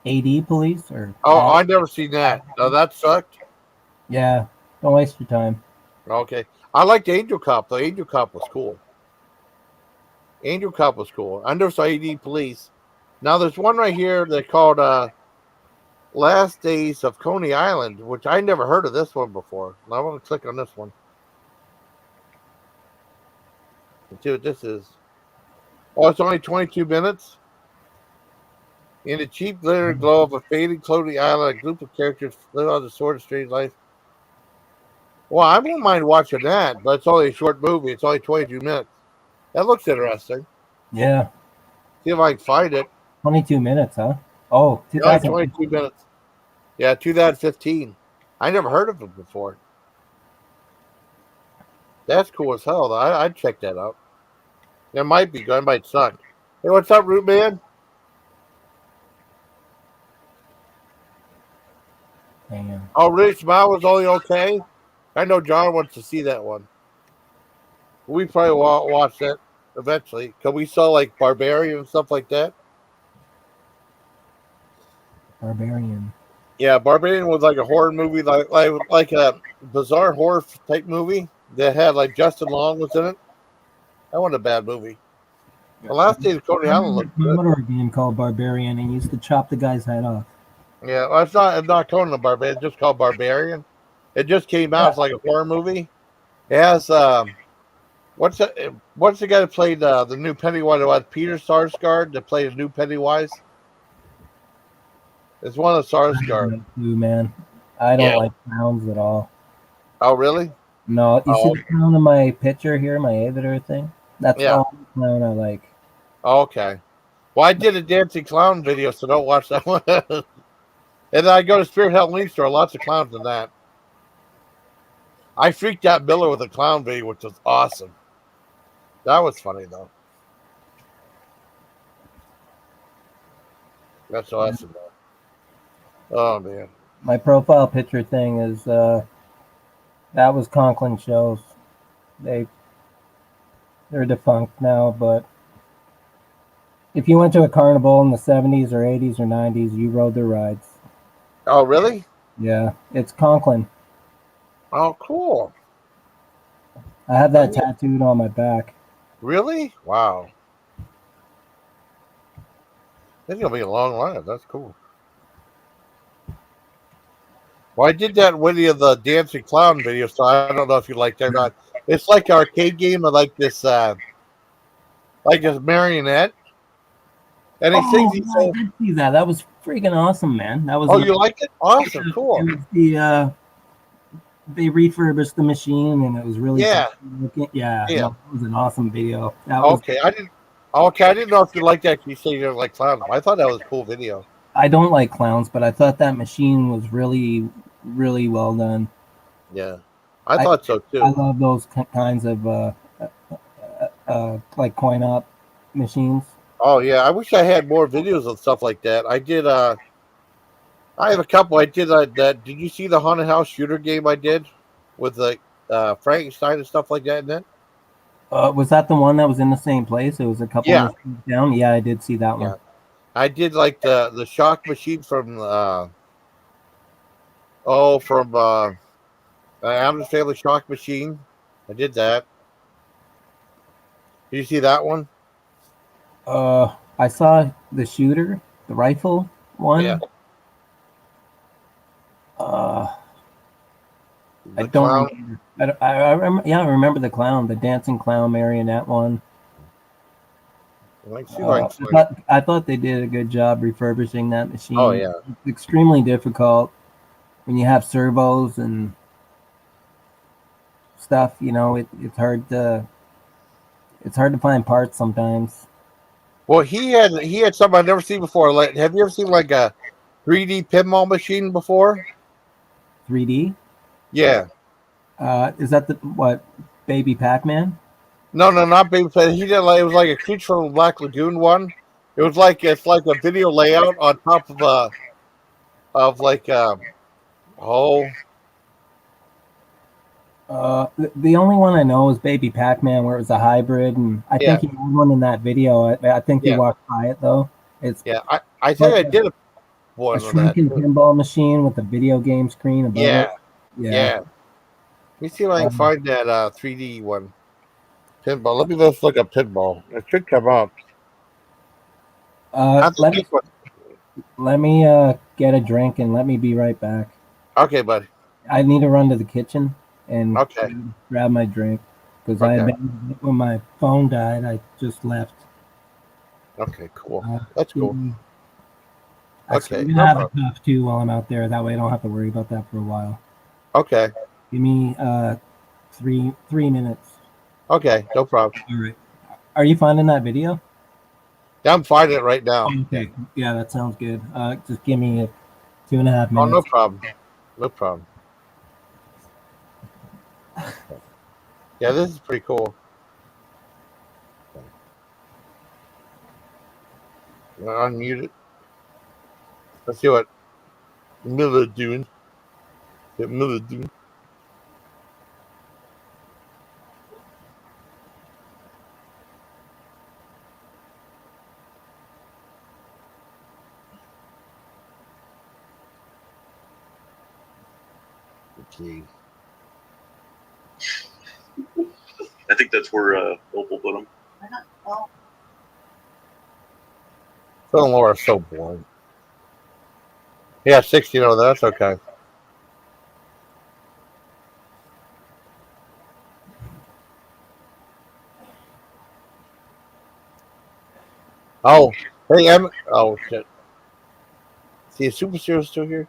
AD Police or. Oh, I never seen that. No, that sucked. Yeah, don't waste your time. Okay, I liked Angel Cop. The Angel Cop was cool. Angel Cop was cool. I never saw AD Police. Now there's one right here that called Last Days of Coney Island, which I never heard of this one before. I want to click on this one. Let's see what this is. Oh, it's only 22 minutes. In the cheap glitter and glow of a faded Coney Island, a group of characters live on the sort of strange life. Well, I won't mind watching that, but it's only a short movie. It's only 22 minutes. That looks interesting. Yeah. See if I can find it. 22 minutes, huh? Oh, 22 minutes. Yeah, 2015. I never heard of it before. That's cool as hell, though. I'd check that out. It might be good. It might suck. Hey, what's up, Root Man? Damn. Oh, really? Smile was only okay? I know John wants to see that one. We probably watch that eventually. Because we saw, like, Barbarian and stuff like that. Barbarian. Yeah, Barbarian was like a horror movie, like a bizarre horror type movie that had like Justin Long was in it. That wasn't a bad movie. The Last Days of Coney I Island remember looked a good. Commodore game called Barbarian, and you used to chop the guy's head off. Yeah, well, it's not Conan the Barbarian. It's just called Barbarian. It just came out. Yeah. It's like a horror movie. It has what's the guy that played the new Pennywise? It was Peter Sarsgaard that played the new Pennywise. It's one of the I have Sarsgaard. no clue, man. I don't Yeah. like clowns at all. Oh, really? No, you see Oh, the clown in my picture here, my avatar thing? That's the yeah. only clown I like. Okay. Well, I did a dancing clown video, so don't watch that one. And then I go to Spirit Halloween store. Lots of clowns in that. I freaked out Miller with a clown video, which was awesome. That was funny though. That's awesome though. Oh man. My profile picture thing is that was Conklin shows. They're defunct now, but if you went to a carnival in the 70s or 80s or 90s, you rode their rides. Oh really? Yeah, it's Conklin. Oh cool. I have that tattooed on my back. Really? Wow. It's gonna be a long line. That's cool. Well, I did that video, the dancing clown video, so I don't know if you like that or not. It's like an arcade game of like this marionette. And he sings Oh, these yeah, I did see that. That was freaking awesome, man. That was. Oh, you like it? Awesome, cool. It was they refurbished the machine, and it was really Yeah. looking. Yeah, Yeah. no, it was an awesome video. That was. Okay, I didn't. Okay, I didn't know if you liked that. You say you don't like clowns. I thought that was a cool video. I don't like clowns, but I thought that machine was really, really well done. Yeah, I thought so too. I love those kinds of like coin op machines. Oh yeah, I wish I had more videos of stuff like that. I did. I have a couple. I did that. Did you see the haunted house shooter game I did with the Frankenstein and stuff like that in it? Was that the one that was in the same place? It was a couple Yeah. of streets down. Yeah, I did see that one. Yeah. I did like the shock machine from Adam's Family Shock Machine. I did that. Did you see that one? I saw the shooter, the rifle one. Yeah. I don't remember. I remember. Yeah, I remember the clown, the dancing clown marionette one. I thought they did a good job refurbishing that machine. Oh yeah, it's extremely difficult when you have servos and stuff. You know, it's hard to find parts sometimes. Well, he had something I've never seen before. Like, have you ever seen like a 3D pinball machine before? 3D? Yeah. Is that what Baby Pac-Man? No, not Baby Pac. He did like it was like a Creature from the Black Lagoon one. It's like a video layout on top of like the only one I know is Baby Pac-Man, where it was a hybrid, and I think he had one in that video. I think he walked by it though. It's I think I did a shrinking pinball machine with a video game screen above it. Yeah. Let me see if I can find that 3D one. Pinball. Let's look up pinball. It should come up. Let me get a drink and let me be right back. Okay, buddy. I need to run to the kitchen and grab my drink because when my phone died, I just left. Okay, cool. That's cool. Okay. I'm gonna have a puff too while I'm out there. That way, I don't have to worry about that for a while. Okay. Give me 3 minutes. Okay, no problem. All right. Are you finding that video? Yeah, I'm finding it right now. Okay. Yeah, that sounds good. Just give me 2.5 minutes. Oh, no problem. No problem. Yeah, this is pretty cool. I'm gonna unmute it. Let's see what Miller doing. What Miller doing. Gee. I think that's where Opal put them. Phil and Laura are so boring. Yeah, 16 over there. That's okay. Oh, hey, Em. Oh, shit. See, is Super Zero still here?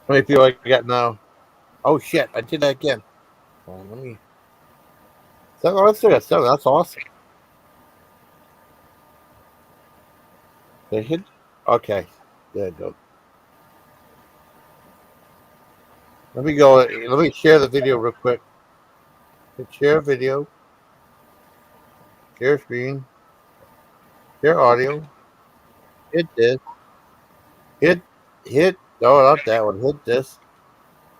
How many people I got now? Oh, shit. I did that again. Hold on, let me. Let's do that. 7. That's awesome. They hit. Okay. There you go. Let me go. Let me share the video real quick. Hit share video. Share screen. Share audio. Hit this. Hit. No, not that one. Hit this.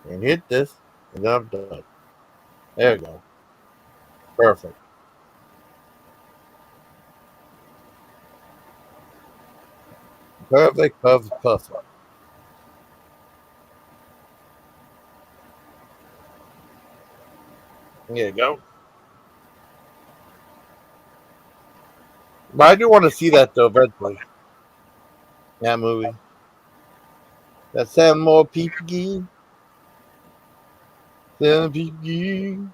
And hit this. And then I'm done. There we go. Perfect. Perfect. Perfect. Perfect. There you go. But I do want to see that though eventually. That movie. That 7 more people. 7 people.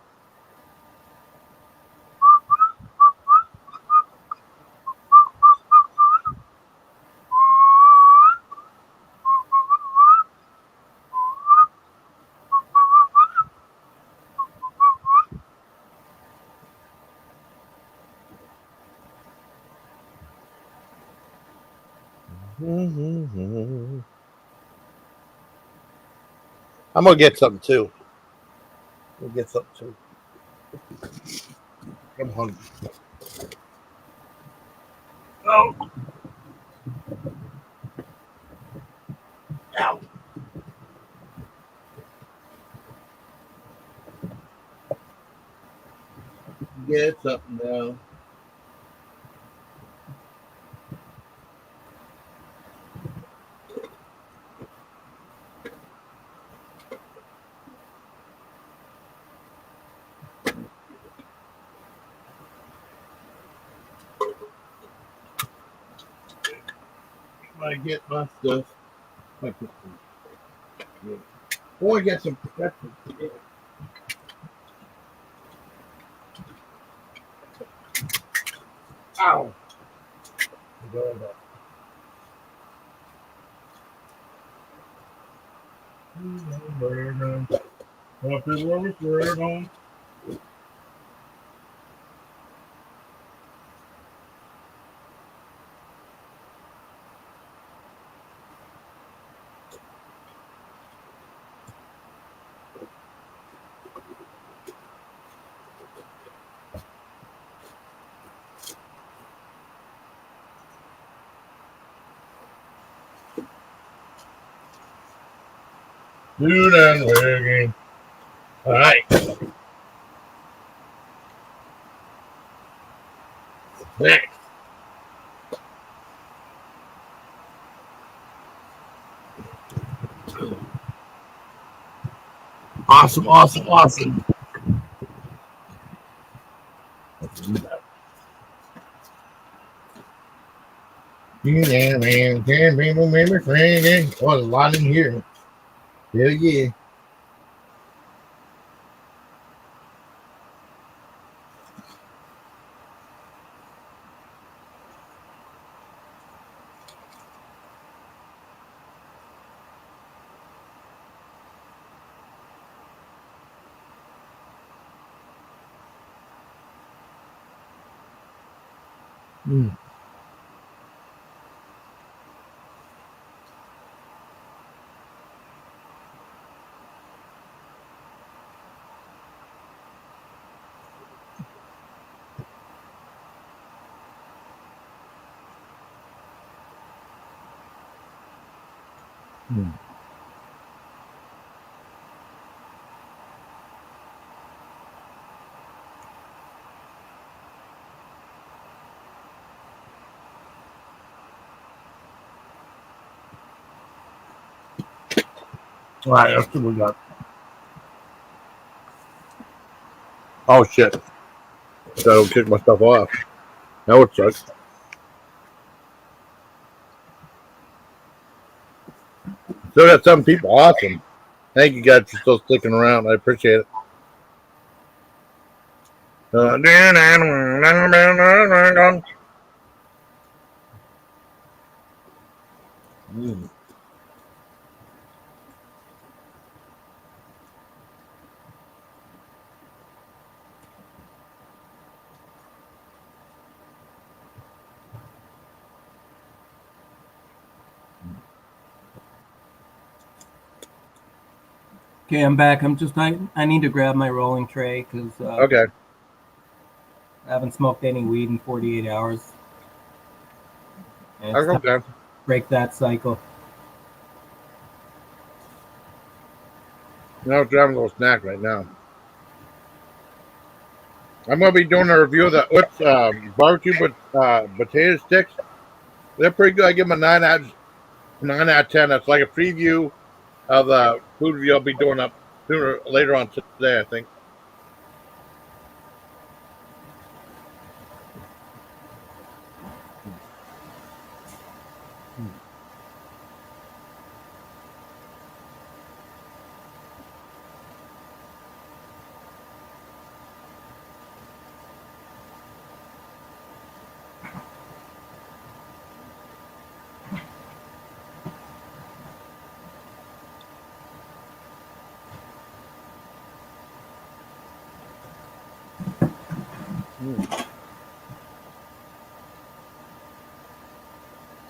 I'm gonna get something too. I'm gonna get something too. I'm hungry. Oh. Ow. Get something now. I get my stuff. I want to get some protection. Ow. Dude, I'm working. All right. Next. Awesome, awesome, awesome. Yeah, man. Can't be no memory friend. Oh, there's a lot in here. Hell yeah. Mm. Mm. All right, let's see what we got. Oh shit! So I don't kick myself off. That would suck. Still got some people. Awesome. Thank you guys for still sticking around. I appreciate it. Mm. Okay, I'm back. I need to grab my rolling tray because Okay. I haven't smoked any weed in 48 hours. And it's time Okay. to break that cycle. Now grabbing a little snack right now. I'm gonna be doing a review of the Ups barbecue potato sticks. They're pretty good. I give them a 9 out of 10. That's like a preview of the food review I'll be doing up sooner later on today, I think.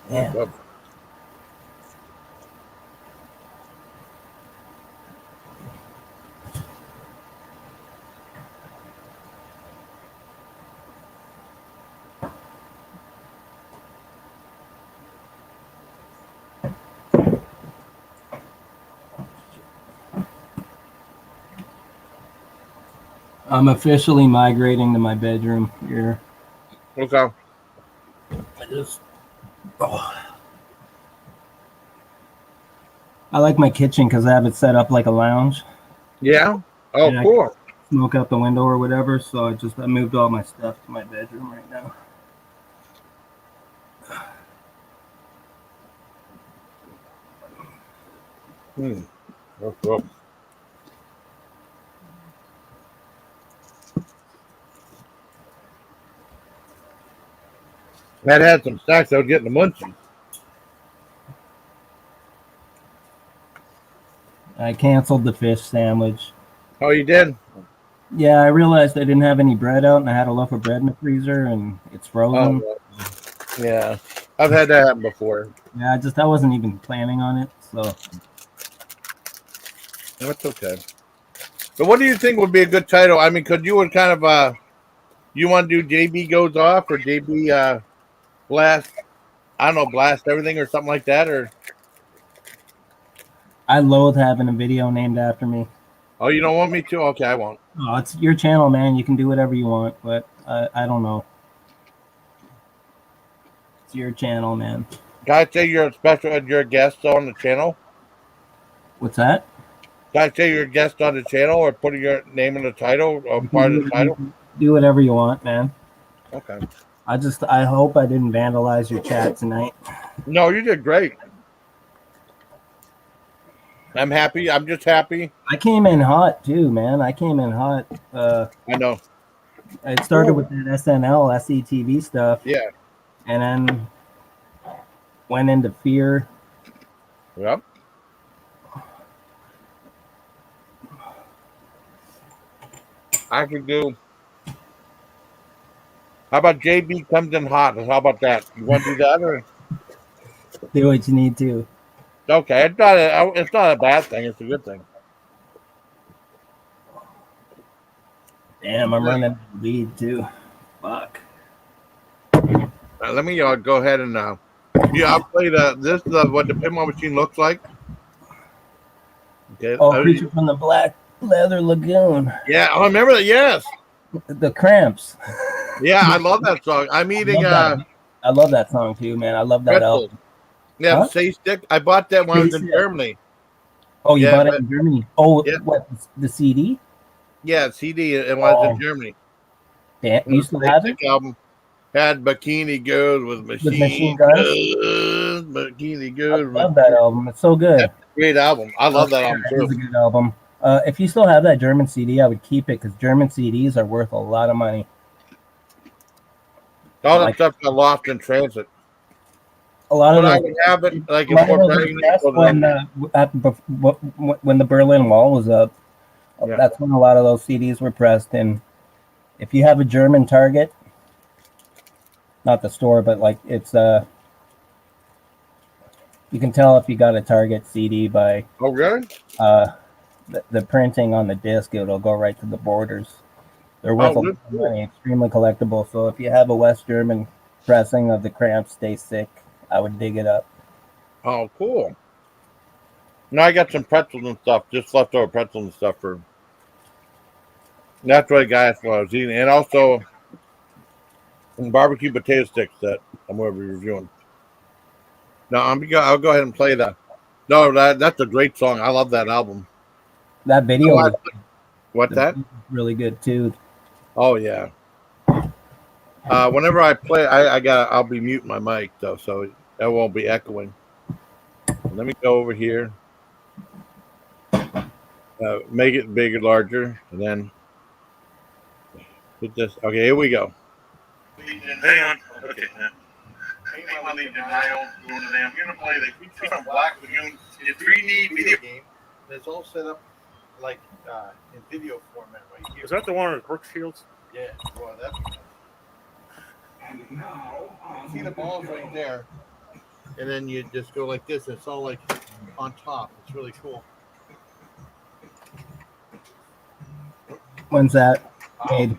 Yeah. I'm officially migrating to my bedroom here. Okay. I like my kitchen because I have it set up like a lounge. Yeah. Oh, and cool. I can smoke out the window or whatever. So I moved all my stuff to my bedroom right now. That's cool. That had some snacks. I was getting the munchies. I canceled the fish sandwich. Oh, you did? Yeah, I realized I didn't have any bread out, and I had a loaf of bread in the freezer, and it's frozen. Oh, yeah. I've had that happen before. Yeah, I wasn't even planning on it, so. That's okay. But what do you think would be a good title? I mean, because you would kind of, you want to do JB Goes Off or JB Blast, I don't know, Blast Everything or something like that? Or I loathe having a video named after me. Oh, you don't want me to? Okay, I won't. Oh, it's your channel, man. You can do whatever you want, but I don't know. It's your channel, man. Can I say you're a guest on the channel? What's that? Can I say you're a guest on the channel or putting your name in the title or part of the title? Do whatever you want, man. Okay. I hope I didn't vandalize your chat tonight. No, you did great. I'm happy. I'm just happy. I came in hot too, man. I came in hot. I know. It started with that SNL, SETV stuff. Yeah. And then went into Fear. Yep. I could do. How about JB comes in hot? How about that? You want to do that or? Do what you need to. Okay, it's not a bad thing. It's a good thing. Damn, I'm running lead too. Fuck. Let me go ahead and I'll play this is what the pinball machine looks like. Okay. Oh, Creature from the Black Leather Lagoon. Yeah, I remember that. Yes. The Cramps. Yeah, I love that song. I'm eating. I love that song too, man. I love that album. Yeah, Huh? Say Stick. I bought that when I was in Germany. Oh, you Yeah, bought it but in Germany. Oh, yeah, what, the CD? yeah, CD. It was in Oh, Germany. damn. It You was still a have it sick album. Had Bikini Girls with with Machine Machine Guns? Guns, Bikini I Girls with love that album. It's so good. That's a great album. I Oh, love that yeah, album it is too. a good album. If you still have that German CD, I would keep it because German CDs are worth a lot of money. All that Like stuff got lost in transit. a lot of But I those, would have it like a in lot of Fort those were Bragg. pressed when the Berlin Wall was up. Yeah. That's when a lot of those CDs were pressed. And if you have a German Target, not the store, but like it's you can tell if you got a Target CD by Oh, really? the printing on the disc. It'll go right to the borders. They're worth Oh, a lot that's of cool. money, extremely collectible. So if you have a West German pressing of the Cramps Stay Sick, I would dig it up. Oh, cool. Now I got some pretzels and stuff, just leftover pretzels and stuff for. That's what I got while I was eating, and also some barbecue potato sticks that I'm going to be reviewing. No, I'll go ahead and play that. No, that's a great song. I love that album. That video was What's that? really good too. Oh yeah. Whenever I play, I'll be muting my mic though, so that won't be echoing. Let me go over here, make it bigger, larger, and then hit this. Okay, here we go. Hang on. Okay. Ain't my lead denial doing the damn. You're gonna play the from Black Lagoon. It's 3D video game. It's all set up like in video format right here. Is that the one with Brookfields? Yeah. Well, that's. See the balls right there, and then you just go like this. And it's all like on top. It's really cool. When's that made?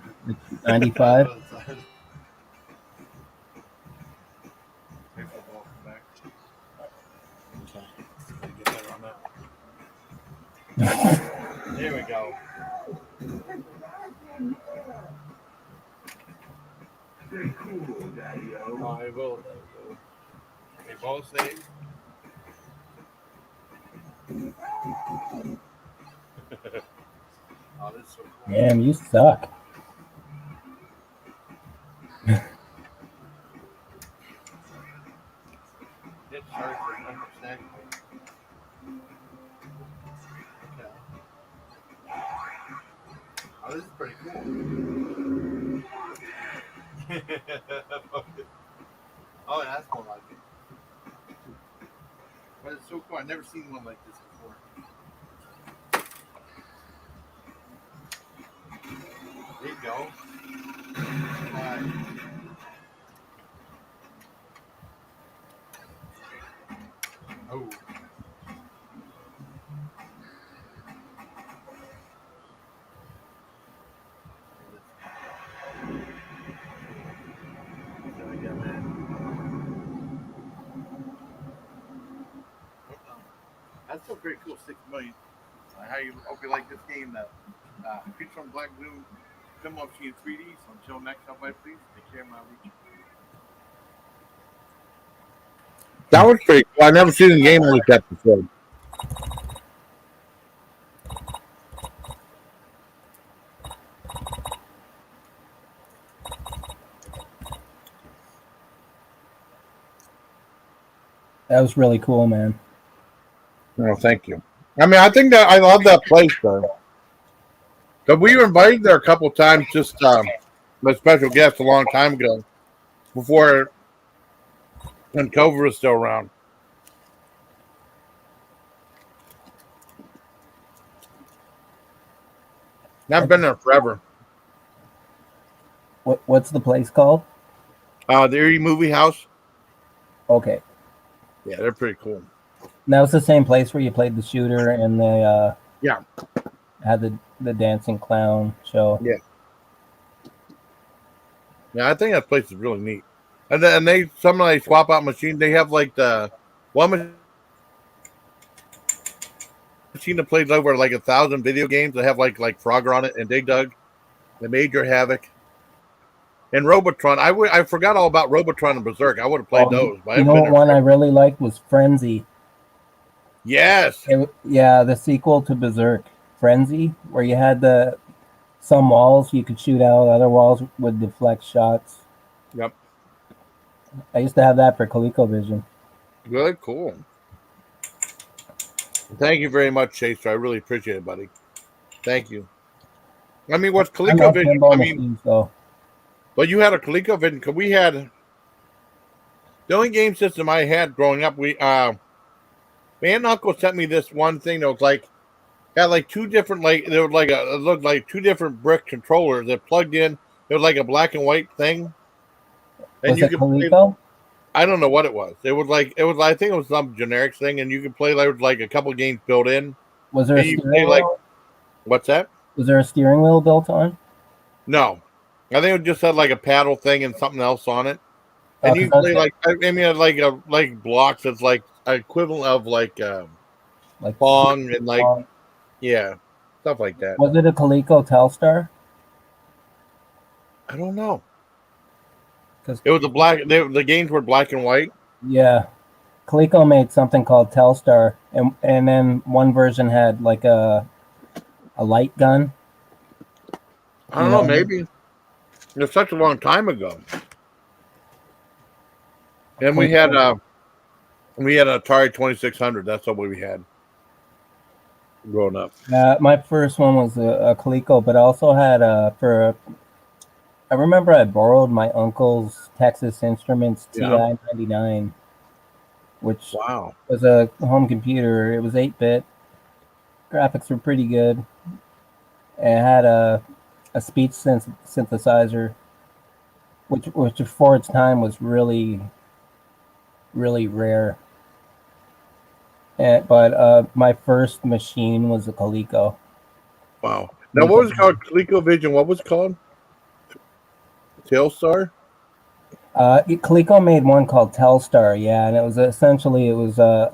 95? There we go. I will. They both say. Oh, this is so cool. Damn, you suck. Get charged for 100%. Okay. Oh, this is pretty cool. Oh, yeah, that's more like it. But it's so cool. I've never seen one like this before. There you go. Oh. That's still pretty cool. 6 million. How you hope you like this game? That Creature from Black Lagoon film up in 3D. So until next time, please take care of my reach. That was pretty cool. I've never seen a game like that before. That was really cool, man. Oh, thank you. I mean, I think that I love that place though. But we were invited there a couple of times, just with special guests a long time ago, before when COVID was still around. I've been there forever. What's the place called? The Erie Movie House. Okay. Yeah, they're pretty cool. And that was the same place where you played the shooter and the yeah, had the dancing clown show. Yeah. Yeah, I think that place is really neat. And then they swap out machines. They have like the one machine that plays over like 1,000 video games. They have like Frogger on it and Dig Dug, the Major Havoc, and Robotron. I forgot all about Robotron and Berserk. I would have played those. But You know what one I really liked was Frenzy. Yes. Yeah, the sequel to Berserk, Frenzy, where you had some walls you could shoot out, other walls would deflect shots. Yep. I used to have that for ColecoVision. Good, cool. Thank you very much, Chase. I really appreciate it, buddy. Thank you. I mean, what's I love ColecoVision? pinball I mean, machines, though. but you had a ColecoVision because we had the only game system I had growing up. My aunt and uncle sent me this one thing that was like had like two different there was like it looked like two different brick controllers that plugged in. It was like a black and white thing, and Was you it could play. Coleco? I don't know what it was. It was I think it was some generic thing, and you could play like a couple games built in. Was there a And you play steering wheel? what's that? Was there a steering wheel built on? No, I think it just had like a paddle thing and something else on it. And you 'Cause play like I mean like blocks that's like equivalent of like Pong and like yeah, stuff like that. Was it a Coleco Telstar? I don't know. It was the games were black and white. Yeah, Coleco made something called Telstar, and then one version had like a light gun. I don't know, maybe. It's such a long time ago. And we had an Atari 2600. That's what we had growing up. My first one was a Coleco, but I also had I remember I borrowed my uncle's Texas Instruments TI-99, which was a home computer. It was 8-bit. Graphics were pretty good. And it had a speech synthesizer, which for its time was really, really rare. But my first machine was a Coleco. Wow. Now, what was it called? ColecoVision. What was it called? Telstar? Coleco made one called Telstar, yeah, and it was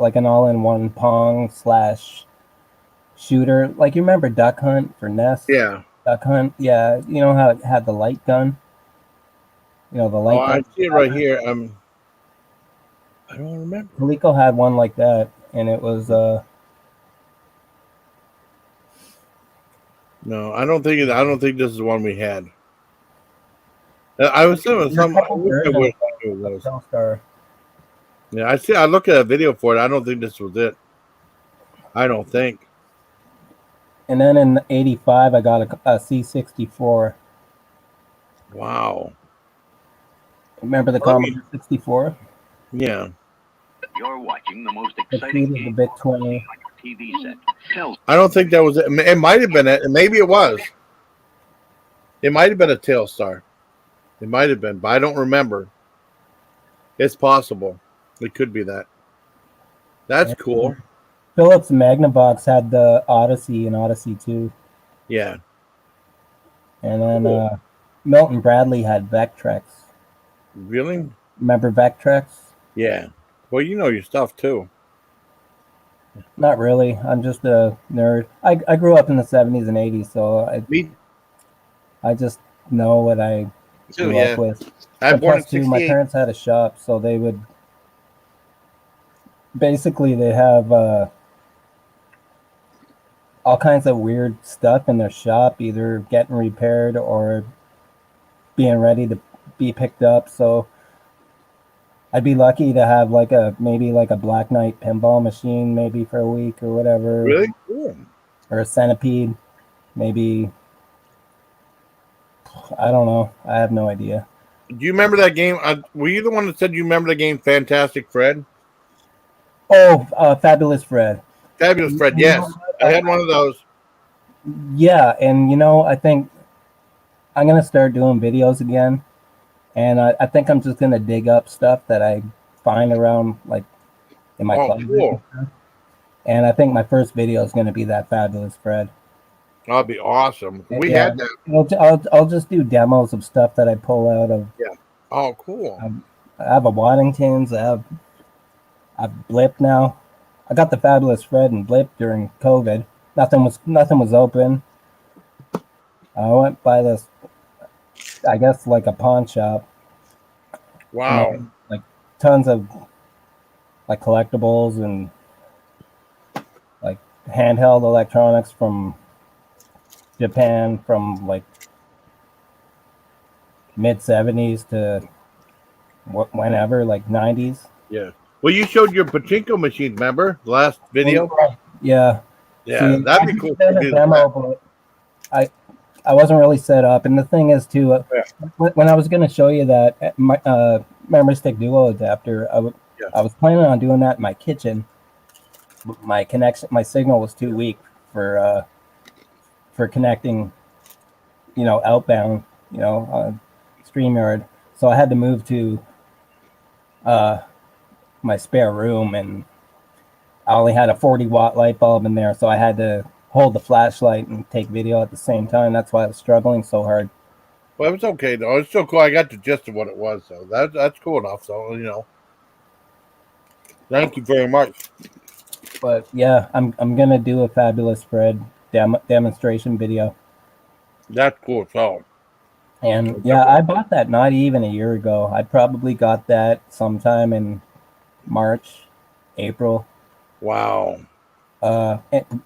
like an all-in-one Pong / shooter. Like, you remember Duck Hunt for NES? Yeah. Duck Hunt, yeah. You know how it had the light gun? You know, the light gun. I see it right here. I don't remember. Coleco had one like that, and it was No, I don't think this is the one we had. I was saying some. I wish I knew it was. Telstar. Yeah, I see. I looked at a video for it. I don't think this was it. I don't think. And then in '85, I got a C64. Wow. Remember the Commodore 64? Yeah. You're watching the most exciting game the Bit 20. on your TV set. I don't think that was it. It might have been it. Maybe it was. It might have been a Telstar. It might have been, but I don't remember. It's possible. It could be that. That's cool. Philips Magnavox had the Odyssey and Odyssey 2. Yeah. And then Milton Bradley had Vectrex. Really? Remember Vectrex? Yeah. Well, you know your stuff too. Not really. I'm just a nerd. I grew up in the 70s and 80s, so I just know what I grew up with. Plus, too, my parents had a shop, so they would basically they have all kinds of weird stuff in their shop, either getting repaired or being ready to be picked up. So I'd be lucky to have maybe a Black Knight pinball machine maybe for a week or whatever. Really? Cool. Or a Centipede, maybe. I don't know. I have no idea. Do you remember that game? Were you the one that said you remember the game Fantastic Fred? Oh, Fabulous Fred. Fabulous Fred, yes. I had one of those. Yeah, and I think I'm going to start doing videos again. And I think I'm just going to dig up stuff that I find around, in my closet. Cool. And I think my first video is going to be that Fabulous Fred. That'd be awesome. We had that. I'll just do demos of stuff that I pull out of. Yeah. Oh, cool. I have a Waddingtons. I've Blip now. I got the Fabulous Fred and Blip during COVID. Nothing was open. I went by this, I guess, like a pawn shop. Wow. Tons of collectibles and handheld electronics from Japan from like mid 70s to whenever, like 90s. Yeah. Well, you showed your pachinko machine, remember? The last video? Yeah. Yeah, See, that'd I be just cool. did a demo, but I wasn't really set up. And the thing is, too, when I was going to show you that my memory stick duo adapter, I was planning on doing that in my kitchen. My signal was too weak for connecting, outbound, StreamYard. So I had to move to my spare room, and I only had a 40-watt light bulb in there, so I had to hold the flashlight and take video at the same time. That's why I was struggling so hard. Well, it was okay though. It's still cool. I got the gist of what it was, so that's cool enough. So thank you very much. But yeah, I'm gonna do a Fabulous Fred demonstration video. That's cool. So, and yeah, I bought that not even a year ago. I probably got that sometime in March, April. Wow.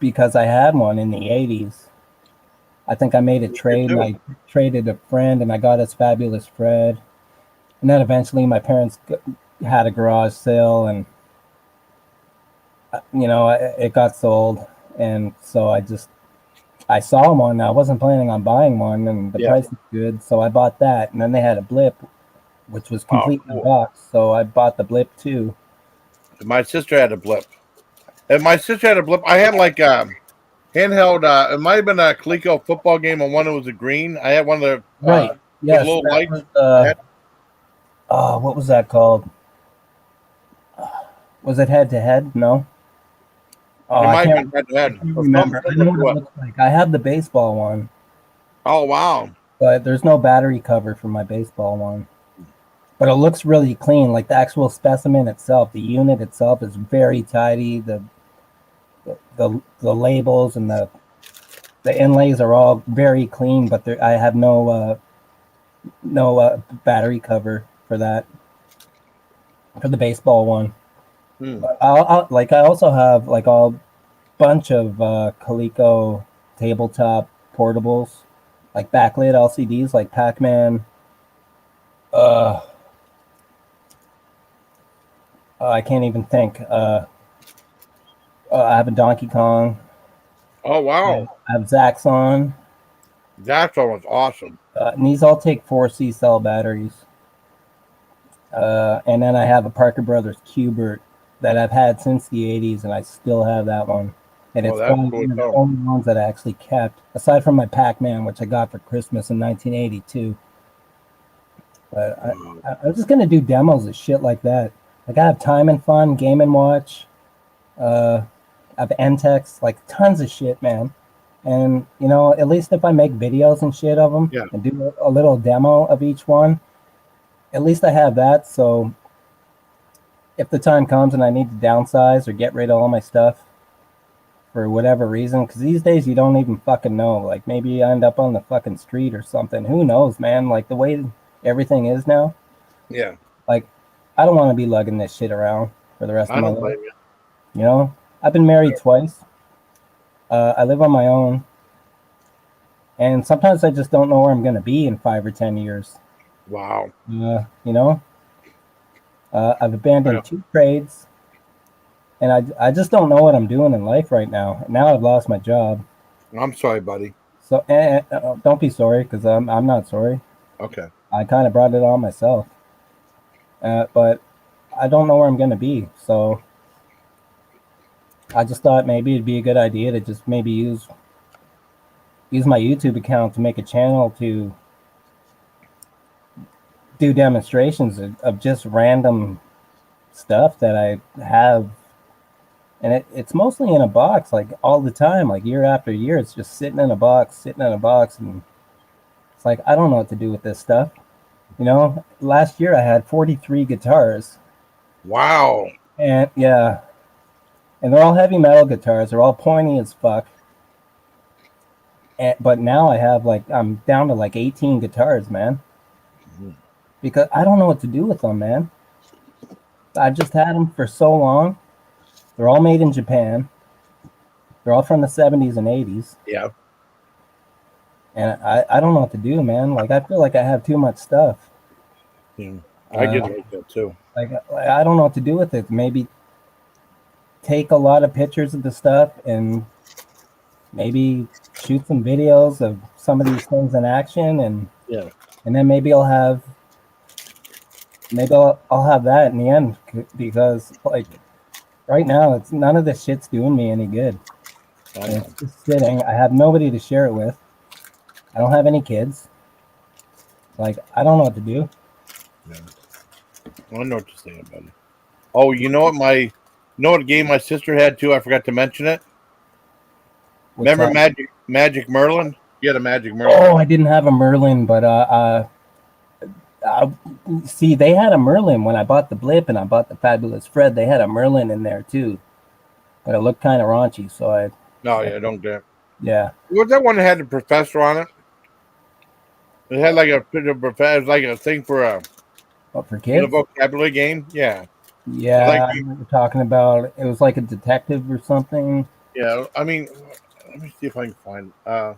Because I had one in the 80s. I think I made a trade, and I traded a friend, and I got his Fabulous Fred. And then eventually my parents had a garage sale, and it got sold. And so I saw one. I wasn't planning on buying one, and the price was good, so I bought that. And then they had a blip, which was completely boxed, so I bought the blip too. My sister had a blip. And my sister had a blip. I had like handheld. It might have been a Coleco football game, and one that was a green. I had one of the right. Yes, little lights. What was that called? Was it head to head? No. I can't remember. I know what it looks like. I have the baseball one. Oh wow! But there's no battery cover for my baseball one. But it looks really clean. Like the actual specimen itself, the unit itself is very tidy. The labels and the inlays are all very clean. But I have no battery cover for that, for the baseball one. But I also have like a bunch of Coleco tabletop portables, like backlit LCDs, like Pac-Man. I can't even think. I have a Donkey Kong. Oh wow! I have Zaxxon. Zaxxon was awesome. And these all take 4 C-cell batteries. And then I have a Parker Brothers Qbert that I've had since the 80s, and I still have that one. And it's one of the only ones that I actually kept, aside from my Pac-Man, which I got for Christmas in 1982. But I'm just going to do demos of shit like that. Like I have Time and Fun, Game and Watch. I have NTEX, like tons of shit, man. And, at least if I make videos and shit of them and do a little demo of each one, at least I have that. So if the time comes and I need to downsize or get rid of all my stuff for whatever reason, because these days you don't even fucking know. Like maybe I end up on the fucking street or something. Who knows, man? Like the way everything is now. Yeah. Like I don't want to be lugging this shit around for the rest of my life. You. I've been married twice. I live on my own. And sometimes I just don't know where I'm going to be in 5 or 10 years. Wow. I've abandoned 2 trades. And I just don't know what I'm doing in life right now. Now I've lost my job. I'm sorry, buddy. So don't be sorry, because I'm not sorry. Okay. I kind of brought it on myself. But I don't know where I'm going to be. So I just thought maybe it'd be a good idea to just maybe use my YouTube account to make a channel to do demonstrations of just random stuff that I have. And it's mostly in a box, like all the time, like year after year. It's just sitting in a box. And it's like, I don't know what to do with this stuff. Last year I had 43 guitars. Wow. And yeah. And they're all heavy metal guitars. They're all pointy as fuck. But now I'm down to like 18 guitars, man. Because I don't know what to do with them, man. I've just had them for so long. They're all made in Japan. They're all from the 70s and 80s. Yeah. And I don't know what to do, man. Like, I feel like I have too much stuff. Yeah. I get like that too. Like, I don't know what to do with it. Maybe take a lot of pictures of the stuff and maybe shoot some videos of some of these things in action, and then maybe I'll have that in the end, because like right now it's none of this shit's doing me any good. And it's just sitting. I have nobody to share it with. I don't have any kids. Like, I don't know what to do. Yeah. I know what you're saying, buddy. Oh, you know what game my sister had too? I forgot to mention it. Remember Magic Merlin? You had a Magic Merlin. Oh, I didn't have a Merlin, but see, they had a Merlin when I bought the Blip and I bought the Fabulous Fred. They had a Merlin in there too, but it looked kind of raunchy. So I. No, yeah, don't get it. Yeah. Was that one that had the professor on it? It had like a professor, like a thing for a. What, for kids? A vocabulary game? Yeah. Yeah, I know what you're talking about. It was like a detective or something. Yeah, I mean, let me see if I can find it.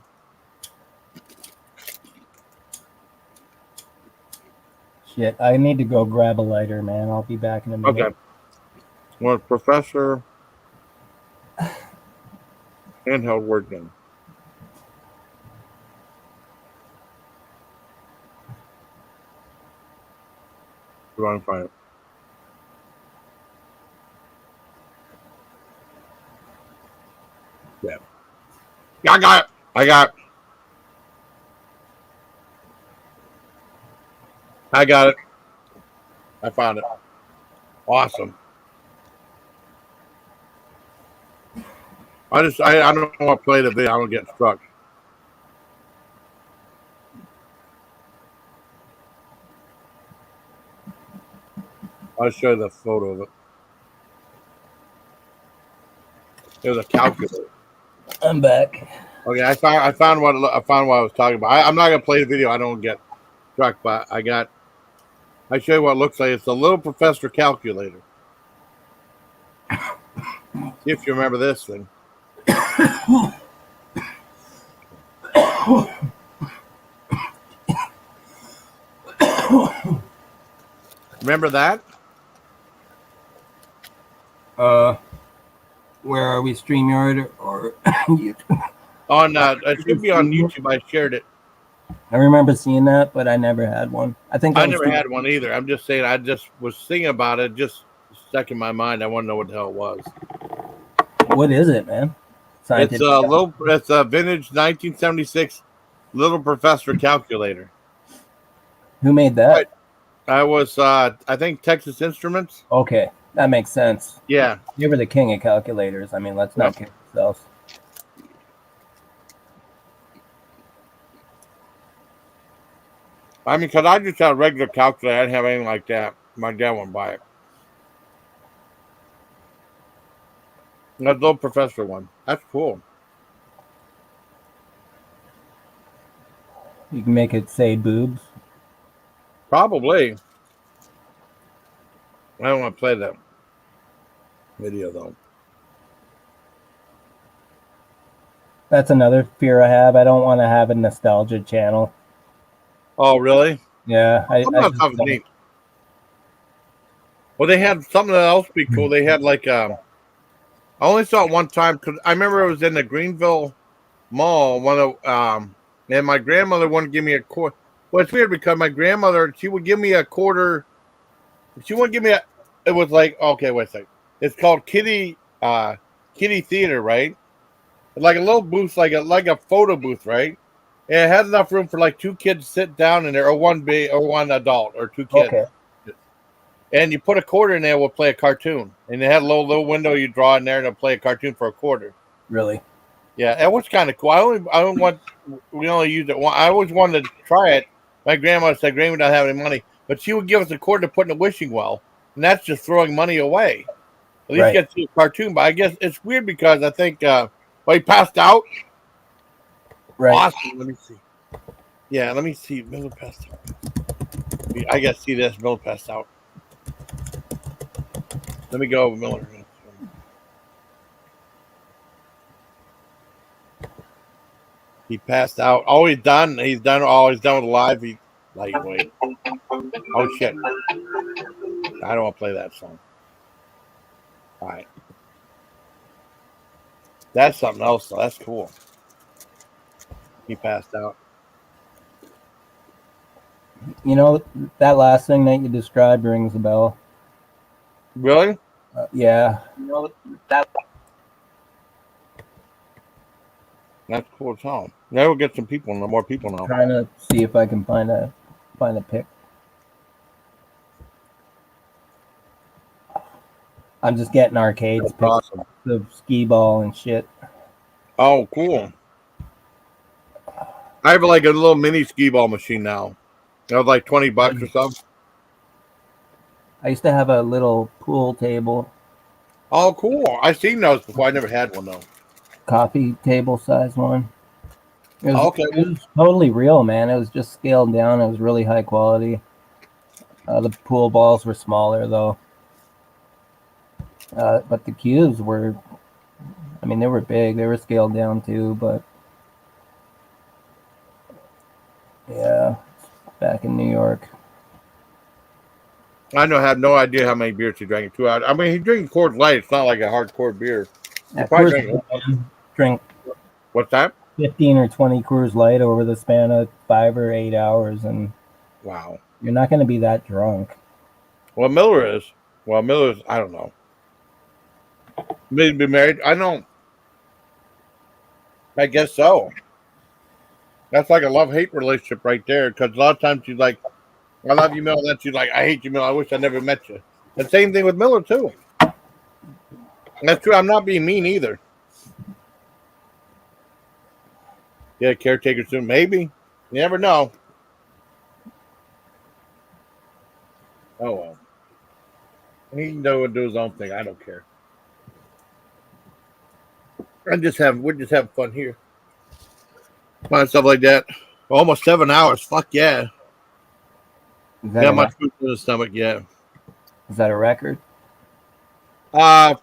Shit, I need to go grab a lighter, man. I'll be back in a minute. Okay. Well, Professor handheld word game. Go on and find it. Yeah. Yeah, I got it. I found it. Awesome. I don't want to play the video. I don't get struck. I'll show you the photo of it. There's a calculator. I'm back. Okay, I found what I was talking about. I'm not gonna play the video. I don't get struck, but I show you what it looks like. It's a little professor calculator. See if you remember this thing. Remember that? Where are we? StreamYard or YouTube? It should be on YouTube. I shared it. I remember seeing that, but I never had one. I never had one either. I'm just saying. I just was thinking about it. Just stuck in my mind. I want to know what the hell it was. What is it, man? It's a vintage 1976 little professor calculator. Who made that? I was, I think, Texas Instruments. Okay, that makes sense. Yeah. You were the king of calculators. I mean, let's not kid ourselves. I mean, because I just had a regular calculator. I didn't have anything like that. My dad wouldn't buy it. That little professor one. That's cool. You can make it say boobs. Probably. I don't want to play that video, though. That's another fear I have. I don't want to have a nostalgia channel. Oh, really? Yeah. Neat. Well, they had something else be cool. They had like, I only saw it one time because I remember it was in the Greenville Mall. And my grandmother wanted to give me a quarter. Well, it's weird because my grandmother, she would give me a quarter. She wouldn't give me it was like, okay, wait a second. It's called Kitty Theater, right? Like a little booth, like a photo booth, right? And it has enough room for like two kids to sit down in there, or one adult, or two kids. Okay. And you put a quarter in there, we'll play a cartoon. And they had a little window you draw in there, and they'll play a cartoon for a quarter. Really? Yeah, it was kind of cool. We only used it. I always wanted to try it. My grandma said, "Granny don't have any money," but she would give us a quarter to put in a wishing well, and that's just throwing money away. At least get to see a cartoon. But I guess it's weird because I think he passed out. Right. Awesome. Let me see. Yeah, let me see. Miller passed out. I got to see this. Miller passed out. Let me go over Miller. He passed out. Oh, he's done. He's done. Oh, he's done with live. He like wait. Oh shit! I don't want to play that song. All right, that's something else. Though. That's cool. He passed out. You know, that last thing that you described rings a bell. Really? Yeah. You know, that's cool as hell. Now we'll get some people, more people now. Trying to see if I can find a pic. I'm just getting arcades, awesome. The skee ball and shit. Oh, cool. I have like a little mini skee ball machine now. It was like $20 or something. I used to have a little pool table. Oh, cool. I've seen those before. I never had one though. Coffee table size one. It was, okay. It was totally real, man. It was just scaled down. It was really high quality. The pool balls were smaller though. But the cubes were, I mean, they were big. They were scaled down too, but yeah, back in New York. I have no idea how many beers he drank in 2 hours. I mean, he's drinking Coors Light. It's not like a hardcore beer. Drink. What's that? 15 or 20 Coors Light over the span of 5 or 8 hours, and wow, you're not going to be that drunk. Well, Miller is. Well, Miller's. I don't know. Maybe be married. I don't. I guess so. That's like a love-hate relationship right there. Because a lot of times she's like, "I love you, Miller." Then she's like, "I hate you, Miller. I wish I never met you." The same thing with Miller too. That's true. I'm not being mean either. Yeah, caretaker soon. Maybe. You never know. Oh well. He can do his own thing. I don't care. We're just having fun here. Find stuff like that. Almost 7 hours. Fuck yeah. Got much food in the stomach. Yeah. Is that a record? I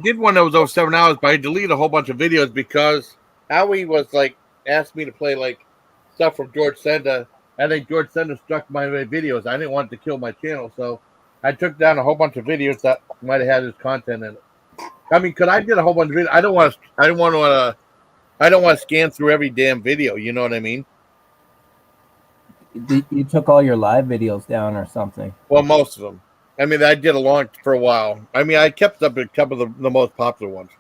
did one that was over 7 hours, but I deleted a whole bunch of videos because Howie was like asked me to play like stuff from George Senda. I think George Senda struck my videos. I didn't want it to kill my channel, so I took down a whole bunch of videos that might have had his content in it. I mean, because I did a whole bunch of videos. I don't want to scan through every damn video. You know what I mean? You took all your live videos down or something? Well, most of them. I mean, I did for a while. I mean, I kept up a couple of the most popular ones.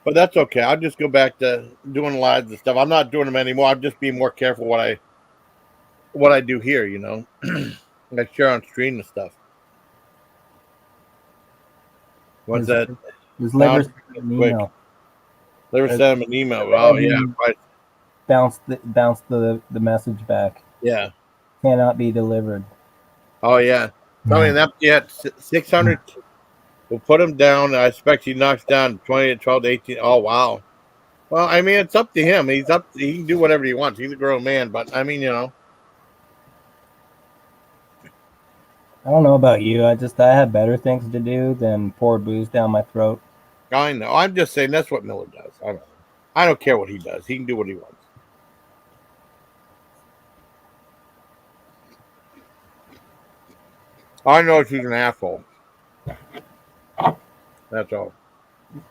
But that's okay. I'll just go back to doing lives and stuff. I'm not doing them anymore. I'm just being more careful what I do here, you know. I share on screen and stuff. What's that? His liver sent an email. Liver sent him an email. Oh yeah, right. Bounce the message back. Yeah. Cannot be delivered. Oh yeah. I mean that 600. We'll put him down. I expect he knocks down 12 to 18. Oh wow. Well, I mean it's up to him. He can do whatever he wants. He's a grown man, but I mean, you know. I don't know about you. I have better things to do than pour booze down my throat. I know. I'm just saying that's what Miller does. I don't care what he does. He can do what he wants. I know he's an asshole. That's all.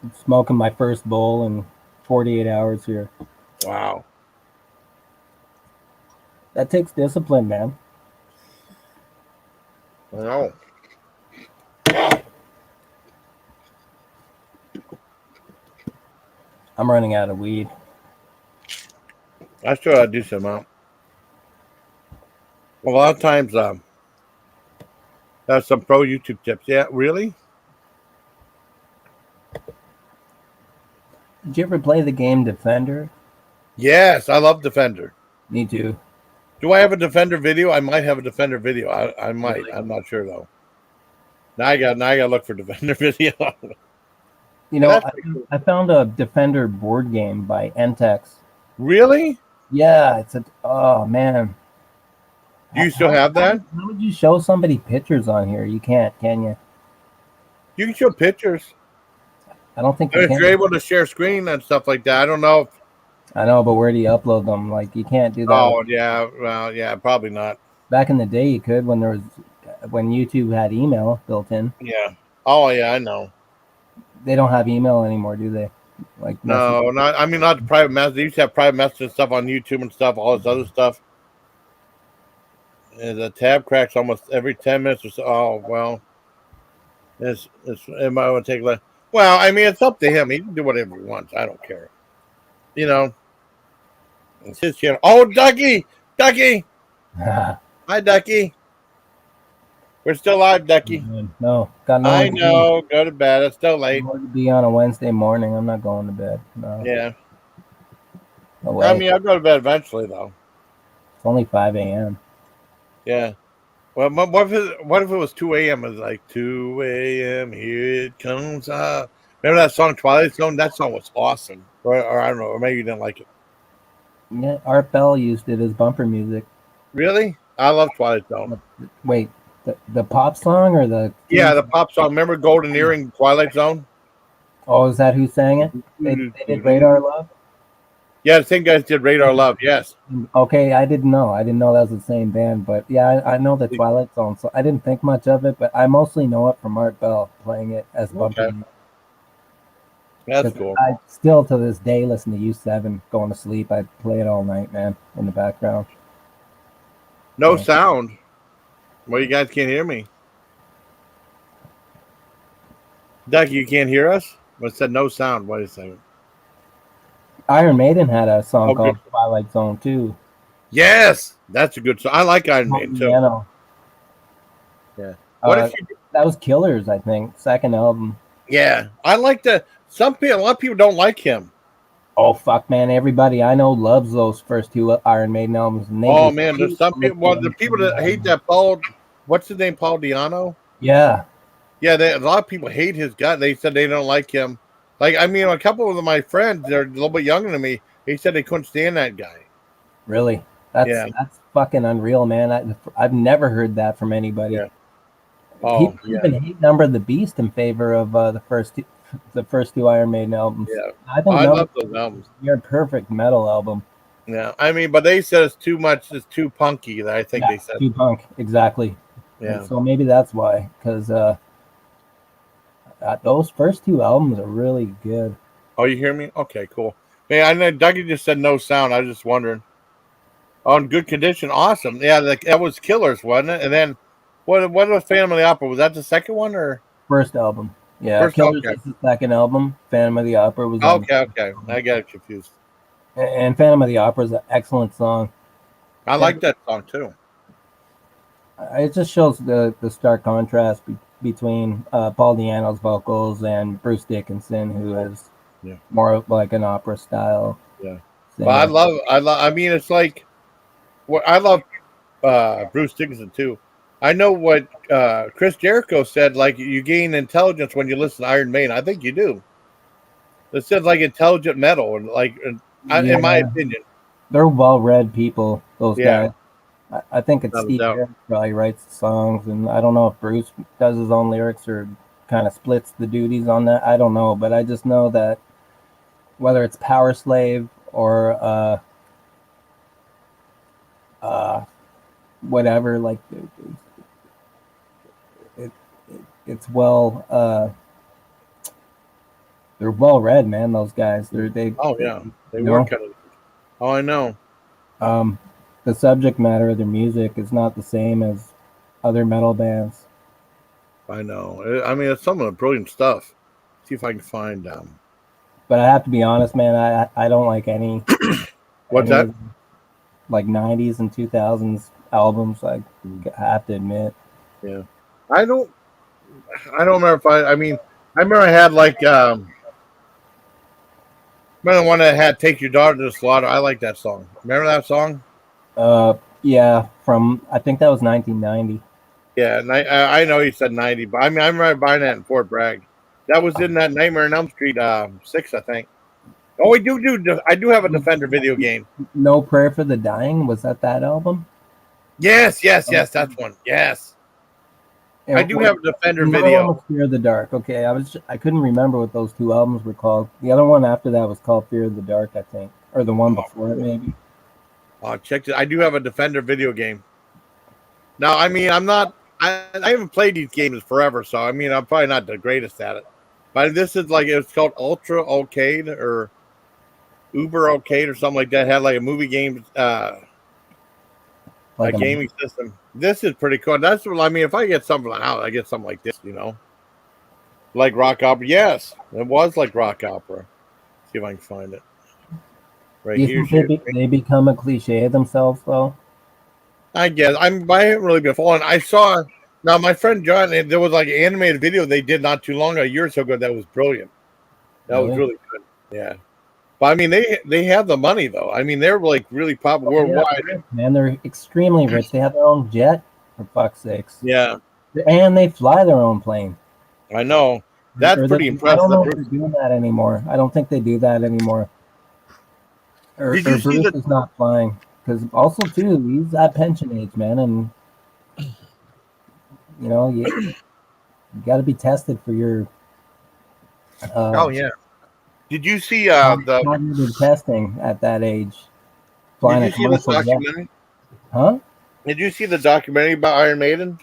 I'm smoking my first bowl in 48 hours here. Wow. That takes discipline, man. I know. I'm running out of weed. I still gotta do some out. A lot of times, that's some pro YouTube tips. Yeah, really? Did you ever play the game Defender? Yes, I love Defender. Me too. Do I have a Defender video? I might have a Defender video. I might. I'm not sure though. Now I gotta look for Defender video. You know, I found a Defender board game by Entex. Really? Yeah, oh man. Do you still have that? How would you show somebody pictures on here? You can't, can you? You can show pictures. I don't think if you're able to share screen and stuff like that. I don't know. I know, but where do you upload them? Like, you can't do that. Oh, yeah. Well, yeah, probably not. Back in the day, you could when YouTube had email built in. Yeah. Oh, yeah, I know. They don't have email anymore, do they? Like, no, not. I mean, not the private message. They used to have private message and stuff on YouTube and stuff, all this other stuff. And the tab cracks almost every 10 minutes or so. Oh, well. It might want to take less. Well, I mean, it's up to him. He can do whatever he wants. I don't care. You know, it's his channel. Oh, Ducky! Ducky! Hi, Ducky. We're still live, Ducky. No, got no. I know. Go to bed. It's still late. To be on a Wednesday morning. I'm not going to bed. No. Yeah. No way. I mean, I'll go to bed eventually, though. It's only 5 a.m. Yeah. Well, what if it was 2 a.m.? It was like 2 a.m. Here it comes. Remember that song, Twilight Zone? That song was awesome. Or I don't know. Or maybe you didn't like it. Yeah, Art Bell used it as bumper music. Really? I love Twilight Zone. Wait, the pop song or the? Yeah, the pop song. Remember Golden Earring, Twilight Zone? Oh, is that who sang it? They did Radar Love? Yeah, the same guys did Radar Love, yes. Okay, I didn't know. I didn't know that was the same band, but yeah, I know the Twilight Zone, so I didn't think much of it, but I mostly know it from Art Bell playing it as bumper music. That's cool. I still to this day listen to U7 going to sleep. I play it all night, man, in the background. No sound. Well, you guys can't hear me. Ducky, you can't hear us? Well, it said no sound. Wait a second. Iron Maiden had a song called Twilight Zone too. Yes, that's a good song. I like Iron Maiden too. Piano. Yeah. That was Killers, I think, second album. Yeah, I like that. A lot of people don't like him. Oh fuck, man! Everybody I know loves those first two Iron Maiden albums. And oh man, there's some people. Well, the people that hate that Paul, what's his name, Paul Diano? Yeah, yeah. A lot of people hate his guy. They said they don't like him. Like, I mean, a couple of my friends, they're a little bit younger than me. They said they couldn't stand that guy. Really? That's fucking unreal, man. I've never heard that from anybody. Yeah. Oh, people even hate Number of the Beast in favor of the first two Iron Maiden albums. Yeah, I love those albums. You're a perfect metal album. Yeah, I mean, but they said it's too much. It's too punky. I think they said too punk. Exactly. Yeah. And so maybe that's why, because those first two albums are really good. Oh, you hear me? Okay, cool. Hey, I know Dougie just said no sound. I was just wondering. On Good Condition, awesome. Yeah, that was Killers, wasn't it? And then what was Phantom of the Opera? Was that the second one or first album? Yeah, Killers is the second album. Phantom of the Opera was okay. I got it confused. And Phantom of the Opera is an excellent song. I like that song too. It just shows the stark contrast between Paul Di'Anno's vocals and Bruce Dickinson, who is more of like an opera style. Yeah, but I love. I mean, it's like, I love Bruce Dickinson too. I know what Chris Jericho said. Like, you gain intelligence when you listen to Iron Maiden. I think you do. It said like intelligent metal, and like, in my opinion, they're well-read people. Those guys. I think it's Steve Harris probably writes the songs, and I don't know if Bruce does his own lyrics or kind of splits the duties on that. I don't know, but I just know that whether it's Power Slave or whatever, like it's well they're well read, man. Those guys, they work at it. Oh, I know. The subject matter of their music is not the same as other metal bands. I know. I mean, it's some of the brilliant stuff. See if I can find them. But I have to be honest, man. I don't like any. What's that? Like 90s and 2000s albums. I have to admit. Yeah, I don't remember if I mean, I remember I had like remember the one that had "Take Your Daughter to the Slaughter." I like that song. Remember that song? Yeah, from I think that was 1990. Yeah, I know you said 90, but I mean, I remember buying that in Fort Bragg. That was in that Nightmare on Elm Street 6, I think. Oh, I do have a Defender video game. No Prayer for the Dying, was that album? Yes, that's one. Yes. I do have a Defender video. One was Fear of the Dark. Okay, I couldn't remember what those two albums were called. The other one after that was called Fear of the Dark, I think. or the one before it, maybe. Check it. I do have a Defender video game. Now, I mean, I haven't played these games forever, so I mean, I'm probably not the greatest at it. But this is like it's called Ultra Arcade or Uber Arcade or something like that. It had like a movie game, Like a gaming system. This is pretty cool. That's what I mean. If I get something out, I get something like this, like rock opera. Yes, it was like rock opera. Let's see if I can find it. Right Do you here. think they become a cliche themselves, though? I guess I haven't really been following. I saw now my friend John. There was like an animated video they did not too long, a year or so ago. That was brilliant. That was really good. Yeah, but I mean they have the money though. I mean they're like really popular worldwide. Yeah, man, they're extremely rich. They have their own jet, for fuck's sakes. Yeah, and they fly their own plane. I know. That's pretty impressive. I don't know if they're doing that anymore. I don't think they do that anymore. Or Bruce is not flying. Because also, too, he's at pension age, man. And, you got to be tested for your... oh, yeah. Did you see the... cognitive testing at that age? Did you see the documentary? Huh? Did you see the documentary about Iron Maiden?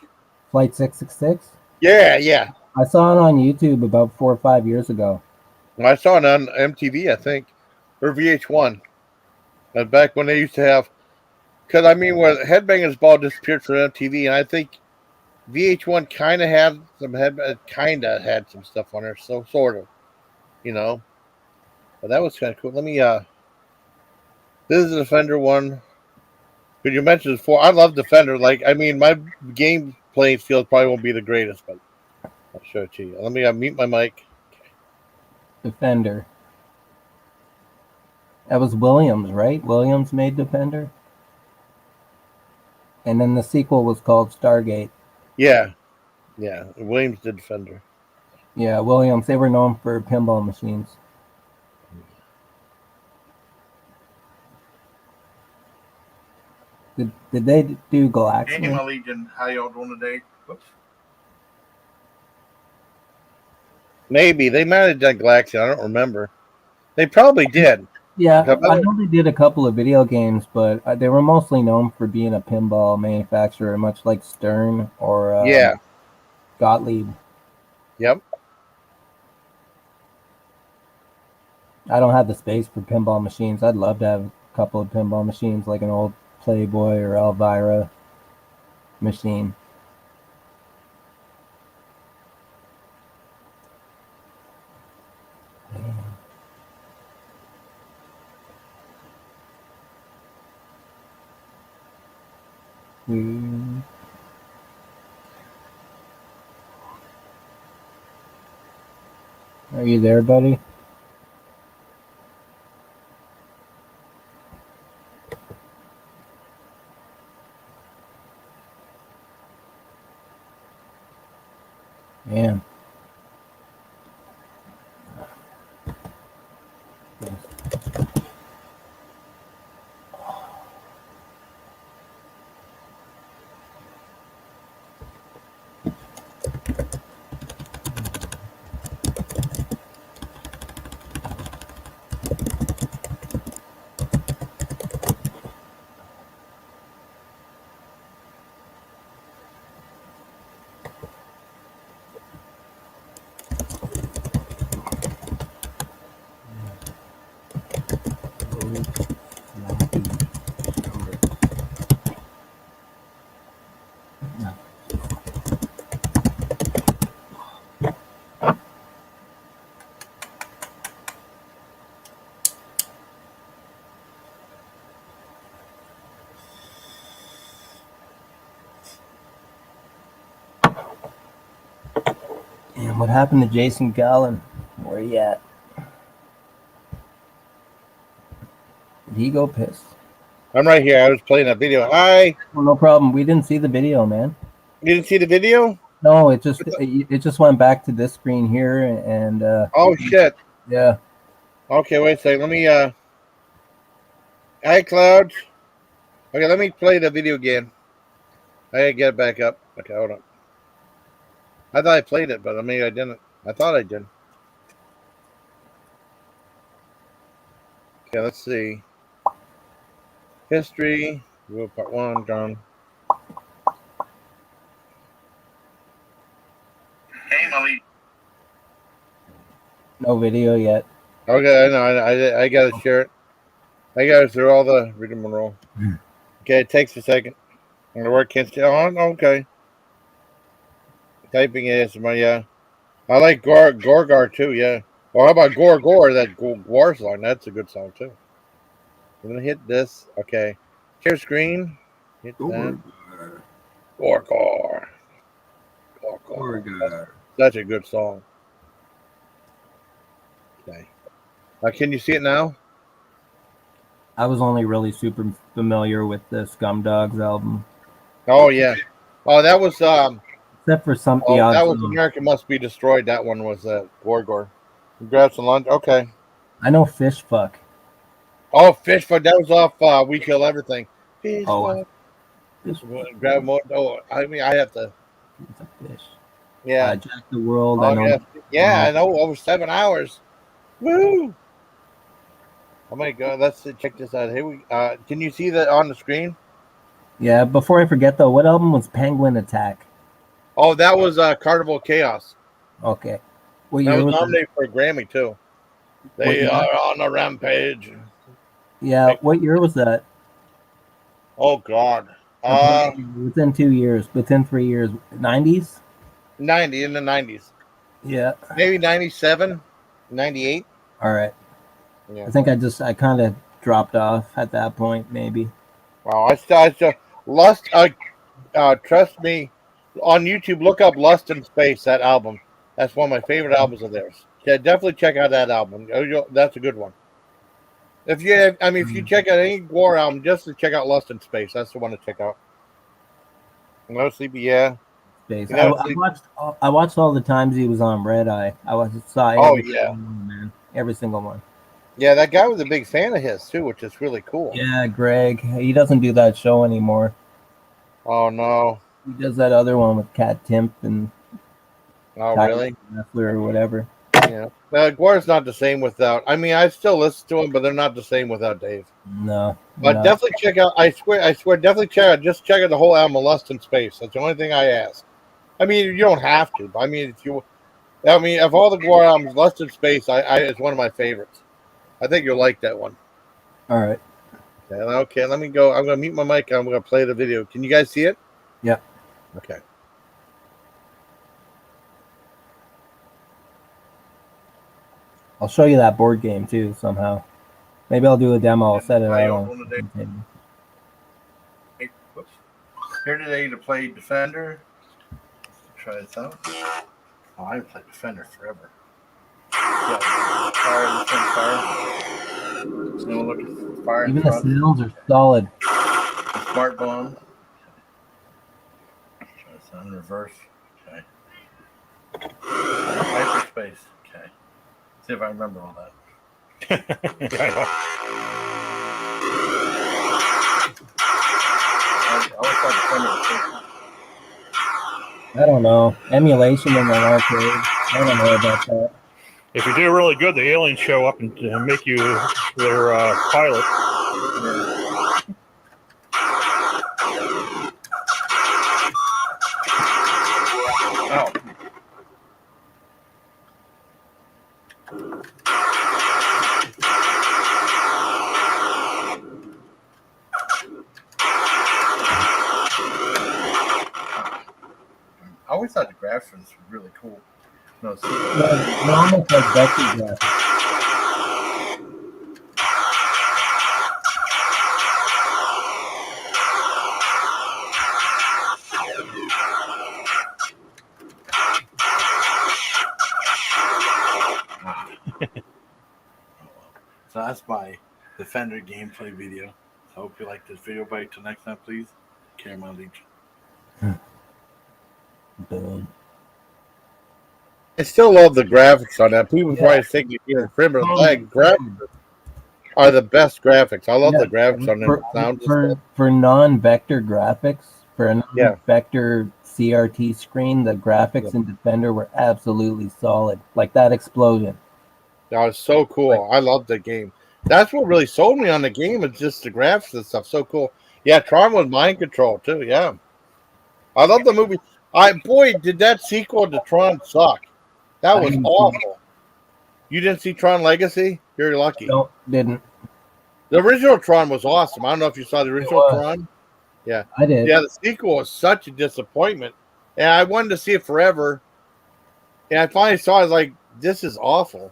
Flight 666? Yeah. I saw it on YouTube about 4 or 5 years ago. I saw it on MTV, I think, or VH1. Back when they used to have, because I mean, when Headbangers Ball disappeared from MTV, and I think VH1 kind of had some stuff on there, so sort of, But that was kind of cool. Let me. This is the Defender one. Could you mention this before? I love Defender. Like, I mean, my game playing skills probably won't be the greatest, but I'll show it to you. Let me mute my mic. Defender. That was Williams, right? Williams made Defender. And then the sequel was called Stargate. Yeah. Williams did Defender. Yeah, Williams. They were known for pinball machines. Did they do Galaxian? Hey, my Legion. How y'all doing today? Whoops. Maybe. They might have done Galaxian. I don't remember. They probably did. Yeah, I know they did a couple of video games, but they were mostly known for being a pinball manufacturer, much like Stern or Gottlieb. Yep. I don't have the space for pinball machines. I'd love to have a couple of pinball machines, like an old Playboy or Elvira machine. Are you there, buddy? Yeah. And what happened to Jason Callan? Where he at? Did he go piss? I'm right here. I was playing that video. Hi. Well, no problem. We didn't see the video, man. You didn't see the video? No, it just went back to this screen here, and oh shit. Yeah. Okay, wait a second. Let me iCloud. Okay, let me play the video again. I gotta get it back up. Okay, hold on. I thought I played it, but maybe I didn't. I thought I did. Okay, let's see. History. Rule part 1 gone. Hey, Molly. No video yet. Okay, I know. I gotta share it. I gotta through all the rigmarole. Okay, it takes a second. I'm gonna work against it. Oh, okay. Typing ASMR, yeah. I like Gorgar too, yeah. Or how about Gore? That Gore song. That's a good song too. I'm gonna hit this. Okay. Share screen. Hit that. Gorgar. Such a good song. Okay. Can you see it now? I was only really super familiar with the Scum Dogs album. Oh yeah. Oh, that was except for some that was America Must Be Destroyed. That one was Gorgor. Grab some lunch. Okay. I know Fish Fuck. Oh, Fish Fuck. That was off We Kill Everything. Fish Fuck. Grab more. Oh, I mean, I have to. It's a fish. Yeah. Jack the World. Oh, I know. Yeah, I know. Over 7 hours. Woo! Oh my God. Let's check this out. Here we. Can you see that on the screen? Yeah. Before I forget though, what album was Penguin Attack? Oh, that was Carnival Chaos. Okay. What year was nominated for a Grammy too. They are on a rampage. Yeah. What year was that? Oh God. Within 2 years. Within 3 years. 90s. 90 in the 90s. Yeah. Maybe 97, 98. All right. Yeah. I think I kind of dropped off at that point, maybe. Wow. I still Lust. Trust me. On YouTube, look up Lust in Space. That album. That's one of my favorite albums of theirs. Yeah, definitely check out that album. That's a good one. If you check out any War album, just to check out Lust in Space. That's the one to check out. No sleepy, yeah. Space. I watched all the times he was on Red Eye. Saw every single one, man. Every single one. Yeah, that guy was a big fan of his too, which is really cool. Yeah, Greg. He doesn't do that show anymore. Oh no. He does that other one with Kat Timp and really? Wrestler or whatever. Yeah. Gore's not the same without. I mean, I still listen to him, but they're not the same without Dave. No. But definitely check out. I swear, definitely check out. Just check out the whole album, Lust in Space. That's the only thing I ask. I mean, you don't have to. But I mean, of all the Gore albums, Lust in Space, is one of my favorites. I think you'll like that one. All right. Okay, let me go. I'm going to mute my mic. I'm going to play the video. Can you guys see it? Yeah. Okay. I'll show you that board game too somehow. Maybe I'll do a demo. I'll set it out on. Here today to play Defender. Let's try this out. Oh, I haven't played Defender forever. Fire. No, look at fire. Even the sounds are solid. Smart bomb. Try this on reverse. Okay. Hyperspace. Okay. See if I remember all that. I don't know. Emulation in an arcade. I don't know about that. If you do really good, the aliens show up and make you their pilot. Oh. I always thought the graphics were really cool. No, it's almost like Ducky graphics. So that's my Defender gameplay video. So I hope you like this video. Bye till next time, please. Caramel Legion. I still love the graphics on that. People probably think you graphics are the best graphics. I love the graphics on them. For non-vector graphics, for a non-vector CRT screen, the graphics in Defender were absolutely solid. Like that explosion. That was so cool. I love the game. That's what really sold me on the game. It's just the graphics and stuff. So cool. Yeah, Tron was mind control too. Yeah, I love the movie. Boy, did that sequel to Tron suck. That I was didn't see it. awful. You didn't see Tron Legacy? You're lucky. No, didn't. The original Tron was awesome. I don't know if you saw the original Tron. Yeah, I did. Yeah, the sequel was such a disappointment, and I wanted to see it forever. And I finally saw it. I was like, this is awful.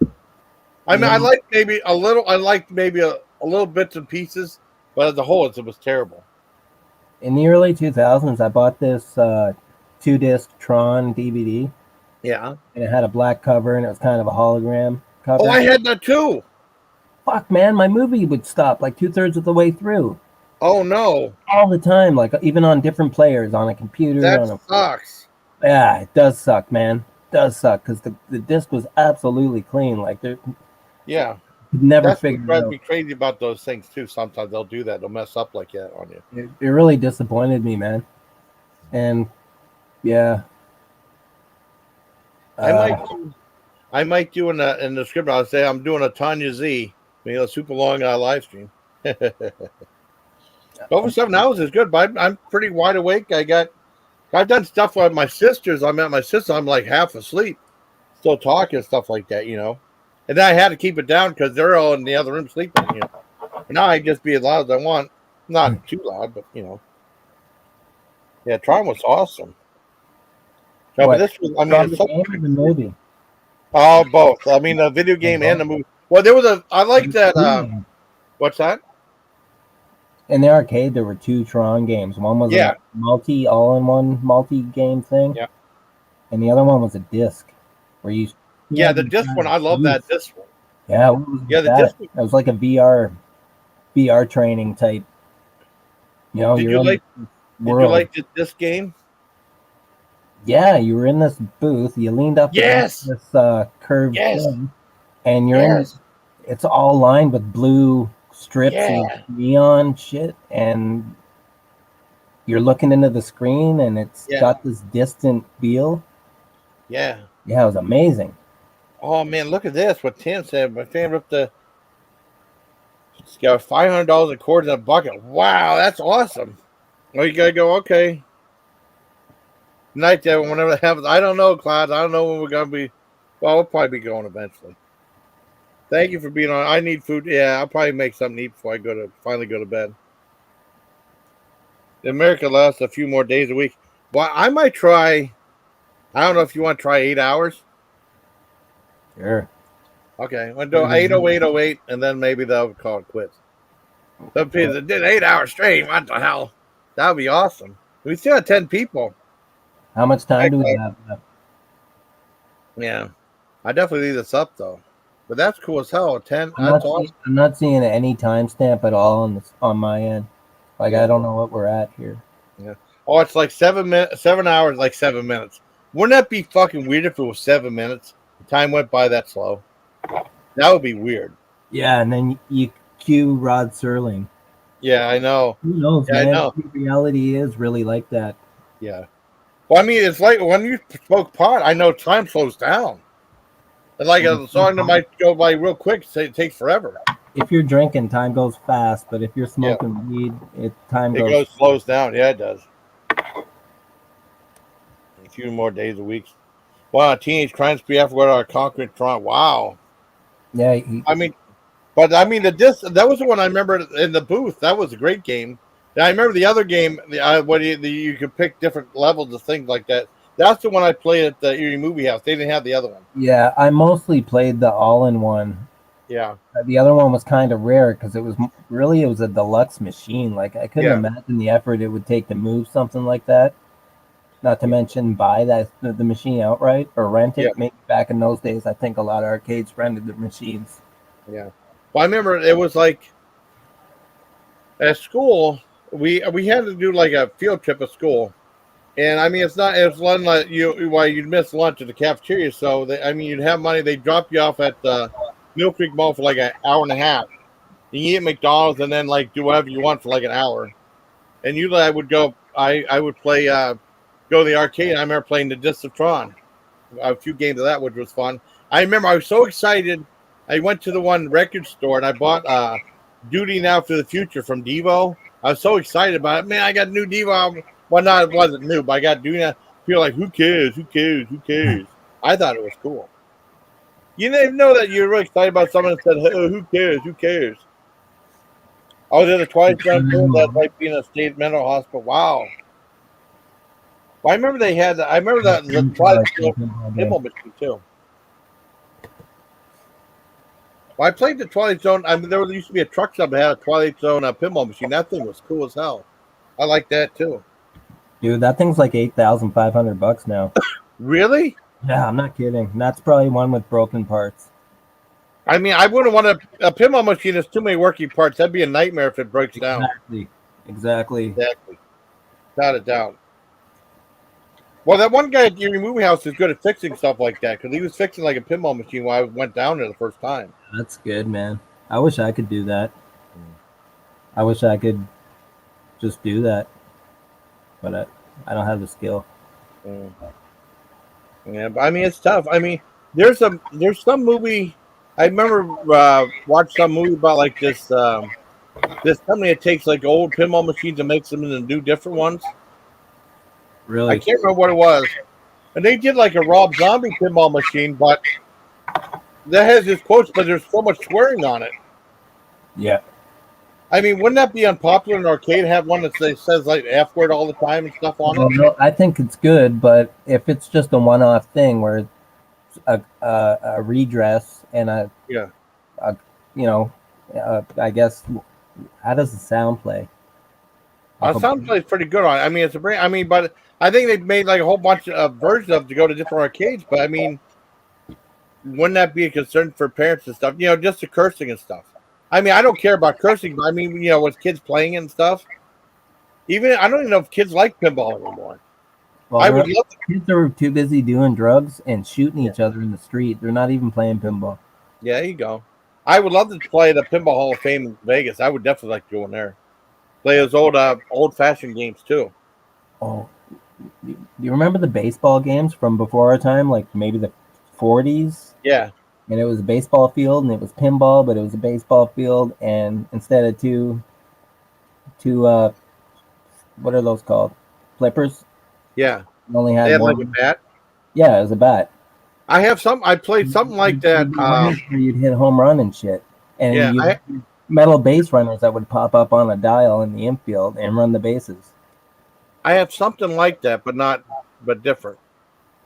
I mean, I liked maybe a little. I liked maybe a little bits and pieces, but as a whole, it was terrible. In the early 2000s, I bought this 2-disc Tron DVD. Yeah. And it had a black cover, and it was kind of a hologram cover. Oh, I had that too. Fuck, man, my movie would stop like 2/3 of the way through. Oh no! All the time, like even on different players, on a computer. That on a, sucks. Yeah, it does suck, man. It does suck because the disc was absolutely clean. Like there. Yeah. Never That's figured what drives it out. me crazy about those things too. Sometimes they'll do that. They'll mess up like that on you. It really disappointed me, man. And yeah. I might do in the script. I'll say I'm doing a Tanya Z, a super long live stream. Over 7 hours is good, but I'm pretty wide awake. I've done stuff with my sisters. I'm at my sister. I'm like half asleep, still talking stuff like that, And then I had to keep it down because they're all in the other room sleeping. Now I just be as loud as I want, not too loud, but Yeah, Tron was awesome. No, but this was, it's so the movie. Oh, both. I mean, the video game and the movie. Well, there was I like that. What's that? In the arcade, there were 2 Tron games. One was a all-in-one multi-game thing. Yeah. And the other one was a disc where you. Yeah, the disc one. I love that disc one. Yeah. What was the disc. It was like a VR training type. Did you like this game? Yeah, you were in this booth. You leaned up against this curved thing, and you're in. It's all lined with blue strips of neon shit, and you're looking into the screen, and it's got this distant feel. Yeah. Yeah, it was amazing. Oh man, look at this! What Tim said. My fan ripped It's got $500 in cords in a bucket. Wow, that's awesome. Well, you gotta go. Okay. Night there, whenever that happens. I don't know, Cloud. I don't know when we're gonna be. Well, we'll probably be going eventually. Thank you for being on. I need food. Yeah, I'll probably make something to eat before I finally go to bed. America lasts a few more days a week. Well, I might try. I don't know if you want to try 8 hours. Sure. Okay, we'll do 80808, and then maybe they'll call it quits. Some people that did 8 hours straight. What the hell? That would be awesome. We still have 10 people. How much time do we have left? Yeah, I definitely leave this up though. But that's cool as hell. 10. That's awesome. I'm not seeing any timestamp at all on my end. Like I don't know what we're at here. Yeah. Oh, it's like 7 minutes. 7 hours, like 7 minutes. Wouldn't that be fucking weird if it was 7 minutes? The time went by that slow. That would be weird. Yeah, and then you cue Rod Serling. Yeah, I know. Who knows, man? I know. Reality is really like that. Yeah. Well, I mean, it's like when you smoke pot, I know time slows down. It's like a song that might go by real quick. It takes forever. If you're drinking, time goes fast. But if you're smoking weed, time slows down. Yeah, it does. A few more days a week. Wow, Teenage Crime Spree after our Conquering Tron. Wow. Yeah. The disc, that was the one I remember in the booth. That was a great game. And I remember the other game, you could pick different levels of things like that. That's the one I played at the Erie Movie House. They didn't have the other one. Yeah, I mostly played the all-in-one. Yeah. The other one was kind of rare because it was a deluxe machine. Like I couldn't imagine the effort it would take to move something like that. Not to mention buy the machine outright or rent it. Maybe back in those days, I think a lot of arcades rented the machines. Yeah. Well, I remember it was like at school we had to do like a field trip at school, and I mean it's lunch like you'd miss lunch at the cafeteria. So you'd have money. They drop you off at the Mill Creek Mall for like an hour and a half. You eat at McDonald's and then like do whatever you want for like an hour. And usually I would go. I would play. Go to the arcade. I remember playing the Disc of Tron, a few games of that, which was fun. I remember I was so excited. I went to the one record store and I bought Duty Now for the Future from Devo. I was so excited about it. Man, I got a new Devo album. Well, no, it wasn't new, but I got Duty Now. People like, who cares? Who cares? Who cares? I thought it was cool. You didn't know that you're really excited about someone that said, oh, who cares? Who cares? I was in the Twilight Zone too. That's like being in a state mental hospital. Wow. Well, I remember they had. I remember that the Twilight Zone pinball machine too. Well, I played the Twilight Zone. I mean, there used to be a truck stop that had a Twilight Zone pinball machine. That thing was cool as hell. I like that too. Dude, that thing's like $8,500 now. Really? Yeah, I'm not kidding. That's probably one with broken parts. I mean, I wouldn't want a pinball machine. There's too many working parts. That'd be a nightmare if it breaks down. Exactly. Without a doubt. Well, that one guy at your movie house is good at fixing stuff like that because he was fixing like a pinball machine while I went down there the first time. That's good, man. I wish I could do that. I wish I could just do that, but I don't have the skill. Yeah, but I mean, it's tough. I mean, there's some movie. I remember watched some movie about like this company that takes like old pinball machines and makes them into new different ones. Really? I can't remember what it was. And they did like a Rob Zombie pinball machine, but that has his quotes, but there's so much swearing on it. Yeah. I mean, wouldn't that be unpopular in an arcade? Have one that says like F word all the time and stuff on it? No, I think it's good, but if it's just a one-off thing where it's a redress and I guess, how does the sound play? Sound plays pretty good on it. I mean, it's a brand. I mean, but I think they've made like a whole bunch of versions of it to go to different arcades. But I mean, wouldn't that be a concern for parents and stuff? You know, just the cursing and stuff. I mean, I don't care about cursing, but I mean, you know, with kids playing and stuff. Even I don't even know if kids like pinball anymore. Well, I would love kids are too busy doing drugs and shooting each other in the street. They're not even playing pinball. Yeah, there you go. I would love to play the Pinball Hall of Fame in Vegas. I would definitely like to go in there. Play those old-fashioned games too. Oh, do you remember the baseball games from before our time, like maybe the 40s? Yeah. And it was a baseball field, and it was pinball, but it was a baseball field, and instead of two what are those called? Flippers? Yeah. You only had they had one. like a bat? Yeah, it was a bat. I played something like that. Where you'd hit home run and shit. And yeah, metal base runners that would pop up on a dial in the infield and run the bases. I have something like that, but different.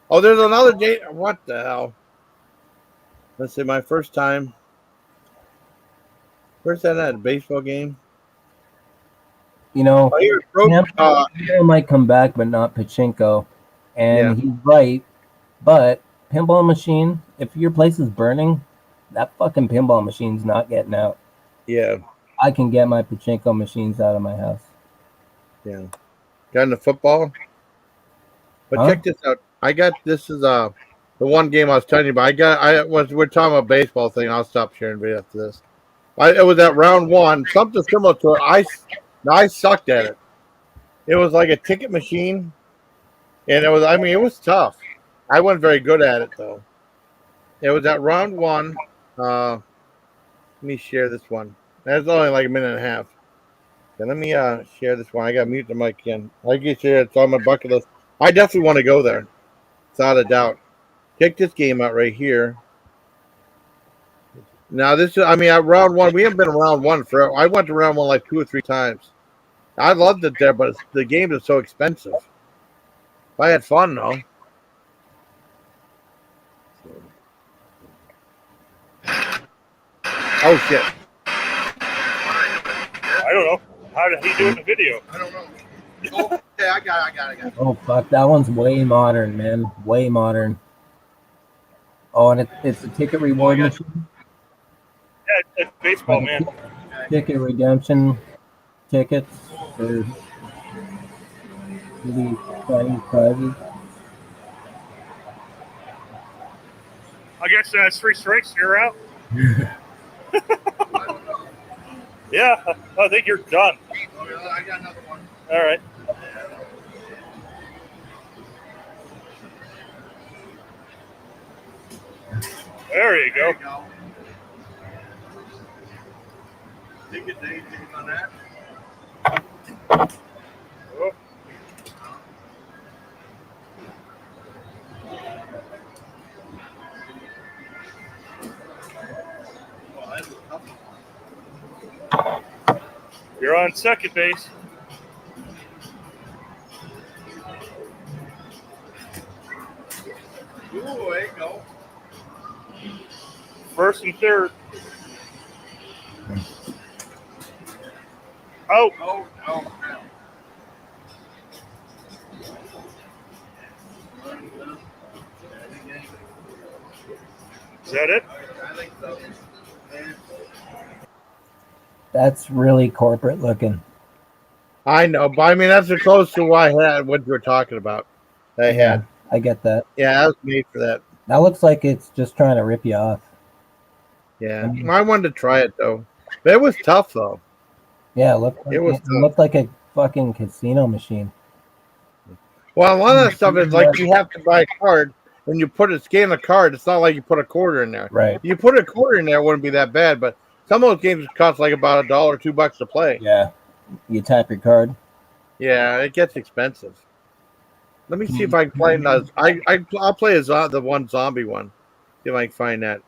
Oh, there's another game. What the hell? Let's see, my first time. Where's that at? A baseball game? You know, pinball might come back, but not pachinko. And he's right. But pinball machine, if your place is burning, that fucking pinball machine's not getting out. Yeah. I can get my pachinko machines out of my house. Yeah. Got into football? But check this out. This is the one game I was telling you about. We're talking about baseball thing. I'll stop sharing video after this. It was at round one, something similar to it. I sucked at it. It was like a ticket machine. And it was tough. I wasn't very good at it though. It was at round one. Let me share this one. That's only like a minute and a half. Okay, let me share this one. I got to mute the mic again. Like you said, it's on my bucket list. I definitely want to go there, without a doubt. Check this game out right here. Now this is, round one. We haven't been around one forever. I went to round one like 2 or 3 times. I loved it there, but the game is so expensive. I had fun though. Oh shit! I don't know. How did he do it in the video? I don't know. Oh, yeah, I got it. Oh fuck, that one's way modern, man. Way modern. Oh, and it's a ticket reward machine. Yeah, it's baseball, man. Ticket redemption tickets for really exciting prizes. I guess that's 3 strikes. You're out. Yeah, I think you're done. I got another one. All right. There you go. ticket to anything on that? Oh. You're on second base. Ooh, there you go. First and third. Oh. Oh, no. Is that it? I think so. That's really corporate looking. I know, but I mean that's as close to what I had what you were talking about. I had. I get that. Yeah, I was made for that. That looks like it's just trying to rip you off. Yeah, I wanted to try it though, but it was tough though. Yeah, it was. It looked like a fucking casino machine. Well, a lot of that stuff is like you have to buy a card and you scan a card. It's not like you put a quarter in there. Right. You put a quarter in there, it wouldn't be that bad. But some of those games cost like about $1 or $2 to play. Yeah. You tap your card. Yeah, it gets expensive. Let me see if I can play. I'll play the one zombie one. See if I can find that.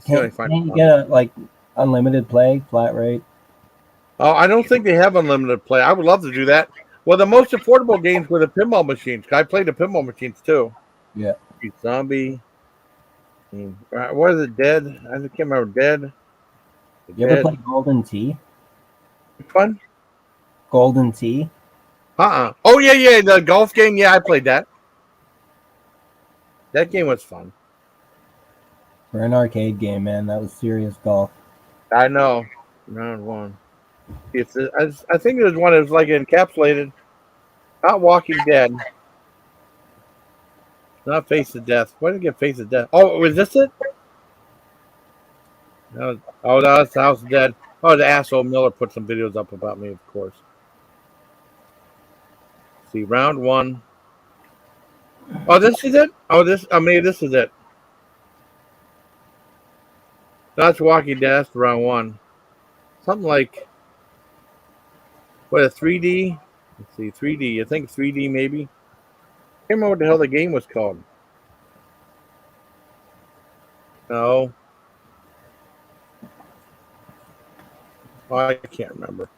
Can you get like unlimited play, flat rate? Oh, I don't think they have unlimited play. I would love to do that. Well, the most affordable games were the pinball machines. I played the pinball machines too. Yeah. Zombie. What is it? Dead? I can't remember. Dead. You ever play Golden Tee? Which one? Golden Tee. Oh yeah. The golf game. Yeah, I played that. That game was fun. For an arcade game, man, that was serious golf. I know. Round one. I think there's one that was like encapsulated. Not Walking Dead. Not Face of Death. Why did I get Face of Death? Oh, was this it? No, that's the House of Dead. Oh, the asshole Miller put some videos up about me, of course. See, round one. Oh, this is it? Oh, this is it. That's Walking Dead. That's round one. Something like, what, a 3D? Let's see, 3D. I think 3D maybe. I can't remember what the hell the game was called. No. Oh, I can't remember.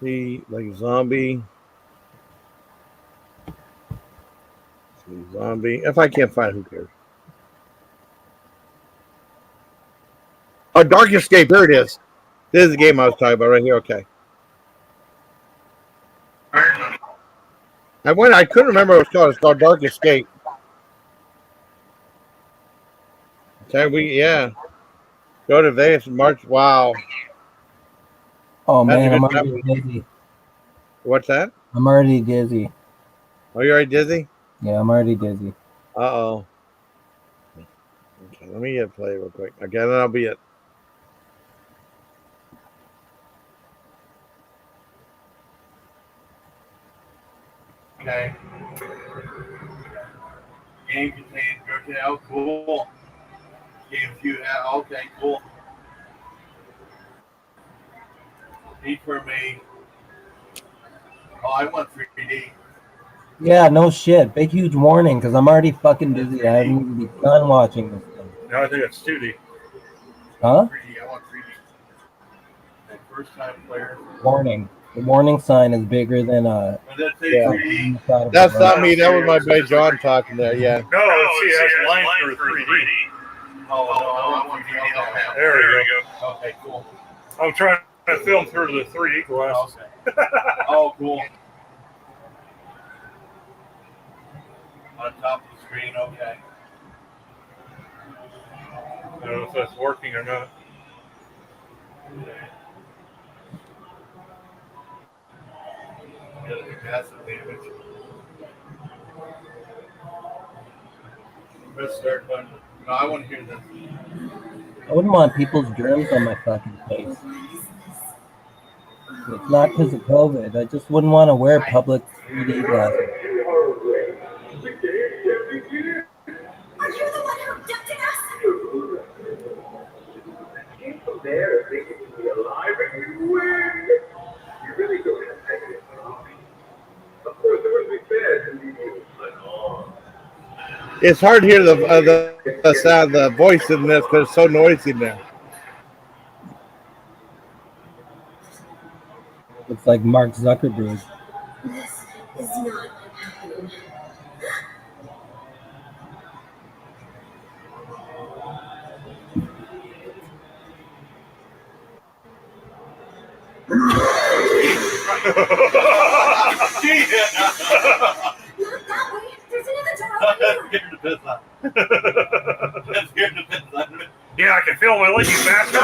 See, like zombie. See, zombie. If I can't find it, who cares? Oh, Dark Escape. Here it is. This is the game I was talking about right here. Okay. I couldn't remember what it's called. It's called Dark Escape. Okay, go to Vegas in March. Wow. Oh man, I'm already dizzy. What's that? I'm already dizzy. Oh, you're already dizzy? Yeah, I'm already dizzy. Uh-oh. Okay, let me get play real quick. Okay, then I'll be it. Okay. Game contains okay, oh cool. Game few okay, cool. Need for me. Oh, I want 3D. Yeah, no shit. Big huge warning because I'm already fucking dizzy. I haven't even begun watching this thing. No, I think it's 2D. Huh? 3D, I want 3D. That first time player. Warning. The warning sign is bigger than Yeah. That's not me. That was my buddy John talking there. Yeah. No, let's see. It has lines through 3D. Oh, no, I want 3D. Okay. There we go. Okay, cool. I'm trying to film through the 3D glasses. Okay. Oh, cool. On top of the screen, okay. I don't know if that's working or not. Massive damage. Press start button. No, I want to hear this. I wouldn't want people's germs on my fucking face. It's not because of COVID. I just wouldn't want to wear public 3D glasses. It's hard to hear the sound, the voice in this because it's so noisy in there. It's like Mark Zuckerberg. This is not happening. Yeah, I can feel my leg, you bastard.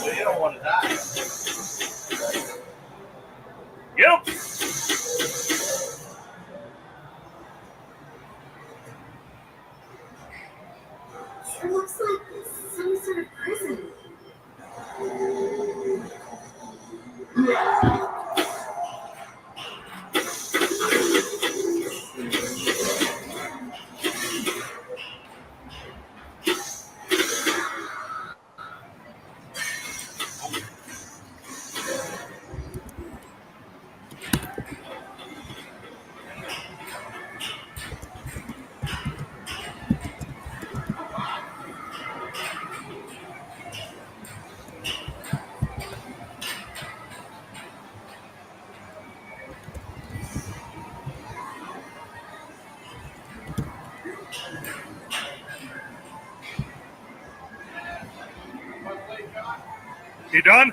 You don't want to die. Yep. It looks like some sort of prison. You done?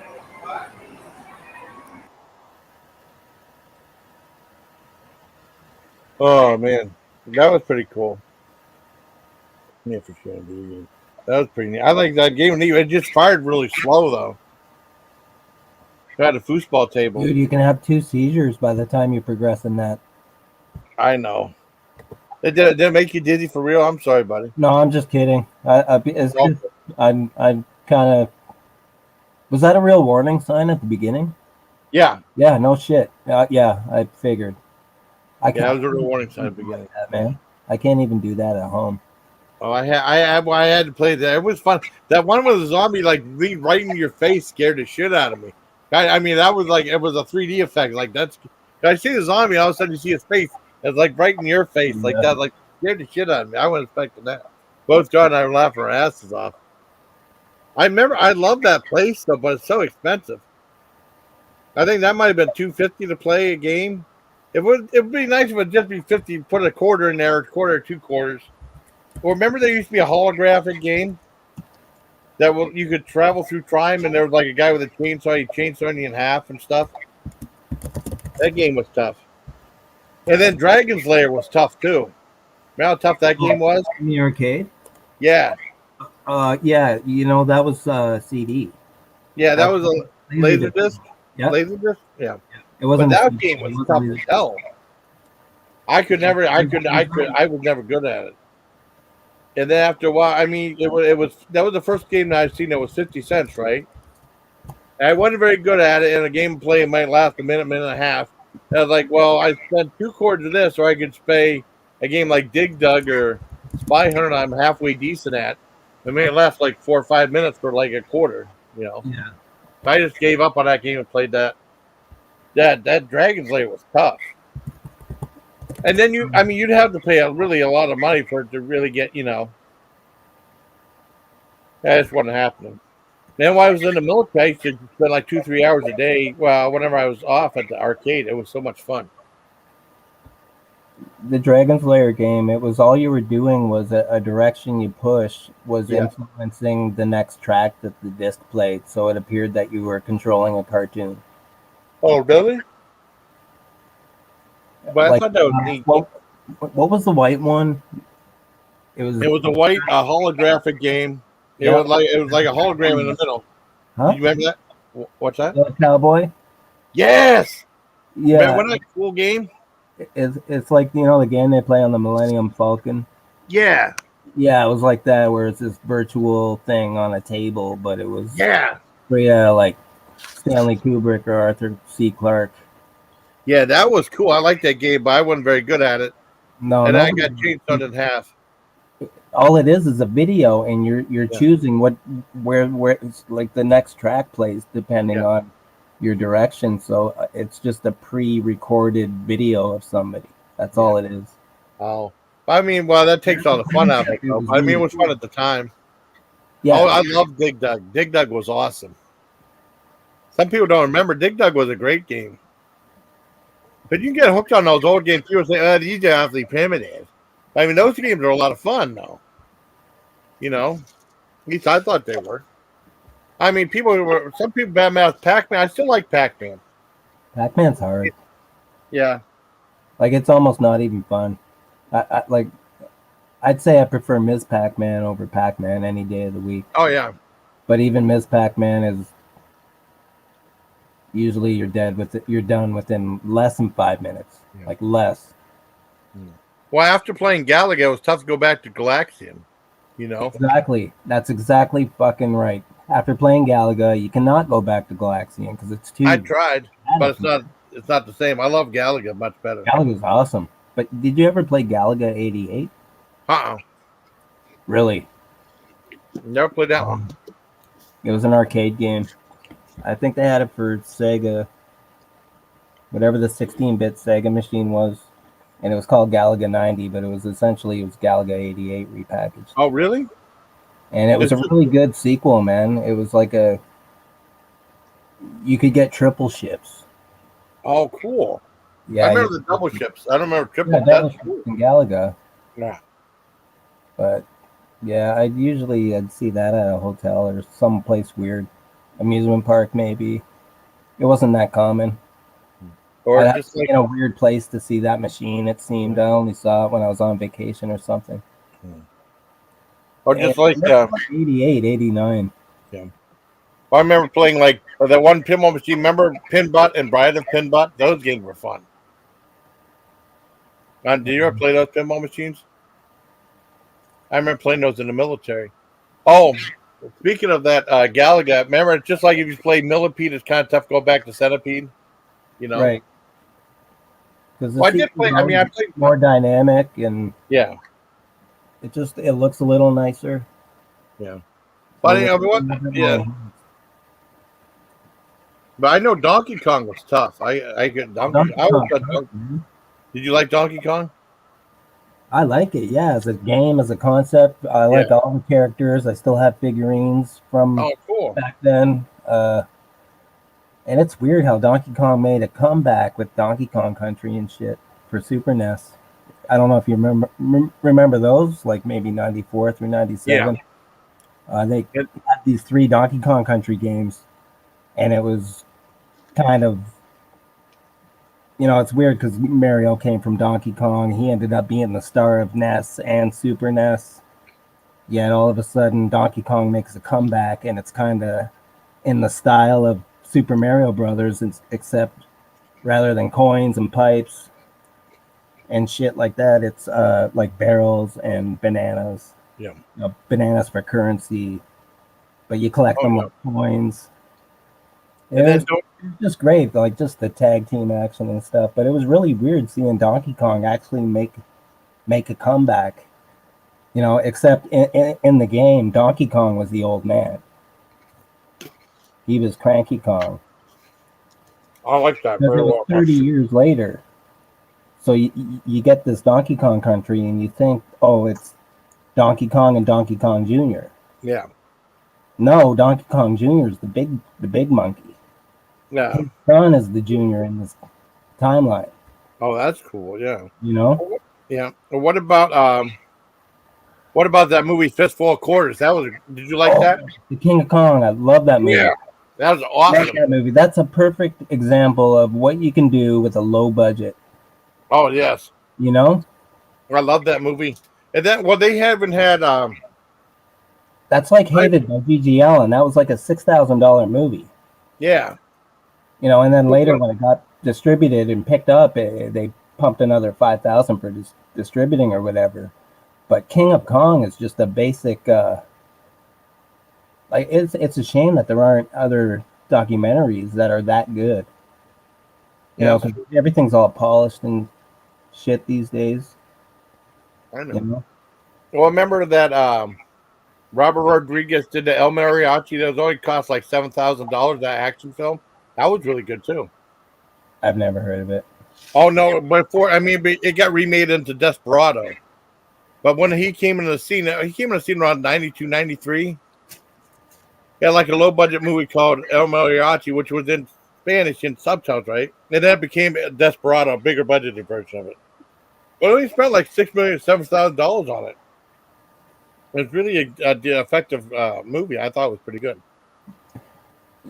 Oh man, that was pretty cool. Yeah, for sure. Dude. That was pretty neat. I like that game. It just fired really slow though. Got a foosball table. Dude, you can have 2 seizures by the time you progress in that. I know. Did it make you dizzy for real? I'm sorry, buddy. No, I'm just kidding. I'm kind of. Was that a real warning sign at the beginning? Yeah. Yeah. No shit. Yeah, I figured. That was a real warning sign at the beginning. That, man. I can't even do that at home. Oh, I had to play that. It was fun. That one with the zombie like right in your face scared the shit out of me. I mean, that was like it was a 3D effect. Like that's. I see the zombie, all of a sudden you see his face. It's like right in your face, like that. Like scared the shit out of me. I wasn't expecting that. Both John and I were laughing our asses off. I remember I love that place though, but it's so expensive. I think that might have been $250 to play a game. It would be nice if it would just be 50. Put a quarter in there, a quarter or 2 quarters. Well, remember there used to be a holographic game that you could travel through time, and there was like a guy with a chainsaw. He chainsawed you in half and stuff. That game was tough. And then Dragon's Lair was tough too. Remember how tough that game was? In the arcade? Yeah. Yeah, that was CD. Yeah, that was a laser disc. Yeah. Laser disc? Yeah. It wasn't. But that game was tough as hell. I was never good at it. And then after a while, I mean, that was the first game that I've seen that was 50 cents, right? And I wasn't very good at it, and a game play might last a minute, minute and a half. And I was like, well, I spent 2 quarters of this, or I could pay a game like Dig Dug or Spy Hunter I'm halfway decent at. It may last like 4 or 5 minutes for like a quarter, Yeah. I just gave up on that game and played that. That Dragon's Lair was tough. And then you'd have to pay really a lot of money for it to really get, That just wasn't happening. Then while I was in the military, I used to spend like 2-3 hours a day. Well, whenever I was off at the arcade, it was so much fun. The Dragon's Lair game, it was all you were doing was a direction you push was influencing the next track that the disc played. So it appeared that you were controlling a cartoon. Oh, really? But I thought that was neat. What was the white one? It was a white holographic game. It was like a hologram in the middle. Huh? You remember that? What's that? The Cowboy? Yes. Yeah. Wasn't that a cool game? It's like the game they play on the Millennium Falcon. Yeah. Yeah, it was like that, where it's this virtual thing on a table, but it was like Stanley Kubrick or Arthur C. Clarke. Yeah, that was cool. I liked that game, but I wasn't very good at it. No, I got chainsawed in half. All it is a video, and you're choosing where it's like the next track plays depending on your direction. So it's just a pre-recorded video of somebody. That's all it is. Oh, I mean, well, that takes all the fun out of it, though. But I mean, it was fun at the time. Yeah. Oh, I love Dig Dug. Dig Dug was awesome. Some people don't remember Dig Dug was a great game. But you can get hooked on those old games. People say, oh, these are awfully primitive. I mean, those games are a lot of fun, though. You know, at least I thought they were. I mean, some people bad mouth Pac-Man. I still like Pac-Man. Pac-Man's hard. Yeah. Like, it's almost not even fun. I'd say I prefer Ms. Pac-Man over Pac-Man any day of the week. Oh, yeah. But even Ms. Pac-Man is usually you're done within less than 5 minutes. Yeah. Like less. Well, after playing Galaga, it was tough to go back to Galaxian. You know? Exactly. That's exactly fucking right. After playing Galaga, you cannot go back to Galaxian because it's too. I tried, but it's not the same. I love Galaga much better. Galaga's awesome. But did you ever play Galaga 88? Really? Never played that one. It was an arcade game. I think they had it for Sega, whatever the 16-bit Sega machine was, and it was called Galaga 90, but it was Galaga 88 repackaged. Oh, really? And it was a really good sequel, man. It was like you could get triple ships. Oh, cool. Yeah, I remember the double ships. I don't remember triple. Yeah, double ships in Galaga. Yeah. But yeah, I'd see that at a hotel or someplace weird, amusement park maybe. It wasn't that common. Or I'd just like in a weird place to see that machine. It seemed I only saw it when I was on vacation or something. Or just like 88, 89. Yeah. Well, I remember playing like that one pinball machine. Remember Pinbot and Bride of Pinbot? Those games were fun. Did you ever play those pinball machines? I remember playing those in the military. Oh, speaking of that, Galaga, remember, it's just like if you play Millipede, it's kind of tough to go back to Centipede. You know? Right. Because I did play. I mean, I played more dynamic and yeah. It looks a little nicer. Yeah. But yeah. But I know Donkey Kong was tough. I get Donkey Kong. Did you like Donkey Kong? I like it, yeah. As a game, as a concept, I like all the characters. I still have figurines from back then. And it's weird how Donkey Kong made a comeback with Donkey Kong Country and shit for Super NES. I don't know if you remember those, like maybe 94 through 97. Yeah. They had these 3 Donkey Kong Country games, and it was kind of, it's weird because Mario came from Donkey Kong. He ended up being the star of NES and Super NES. Yet all of a sudden, Donkey Kong makes a comeback, and it's kind of in the style of Super Mario Brothers, except rather than coins and pipes and shit like that, it's like barrels and bananas. Yeah. Bananas for currency, but you collect them like coins. It was just great, like just the tag team action and stuff. But it was really weird seeing Donkey Kong actually make a comeback. Except in the game, Donkey Kong was the old man. He was Cranky Kong. I like that very well. 30 years later. So you get this Donkey Kong Country, and you think, oh, it's Donkey Kong and Donkey Kong Jr. Yeah. No, Donkey Kong Jr. is the big monkey. No. His son is the junior in this timeline. Oh, that's cool. Yeah. Yeah. What about that movie Fistful of Quarters? Did you like that? The King of Kong. I love that movie. Yeah. That was awesome. That movie. That's a perfect example of what you can do with a low budget. Oh, yes. I love that movie. And then, they haven't had. That's like Hated by G.G. Allen. That was like a $6,000 movie. Yeah. And then later when it got distributed and picked up, they pumped another $5,000 for distributing or whatever. But King of Kong is just a basic. It's a shame that there aren't other documentaries that are that good. Because everything's all polished and shit these days. I know. Well, remember that Robert Rodriguez did the El Mariachi? That was only cost like $7,000. That action film. That was really good too. I've never heard of it. Oh no! Before it got remade into Desperado. But when he came into the scene around 92, 93. He had like a low budget movie called El Mariachi, which was in Spanish in subtitles, right? And that became Desperado, a bigger budgeted version of it. But he spent like $6,000,000, $7,000 on it. It's really a effective movie. I thought it was pretty good.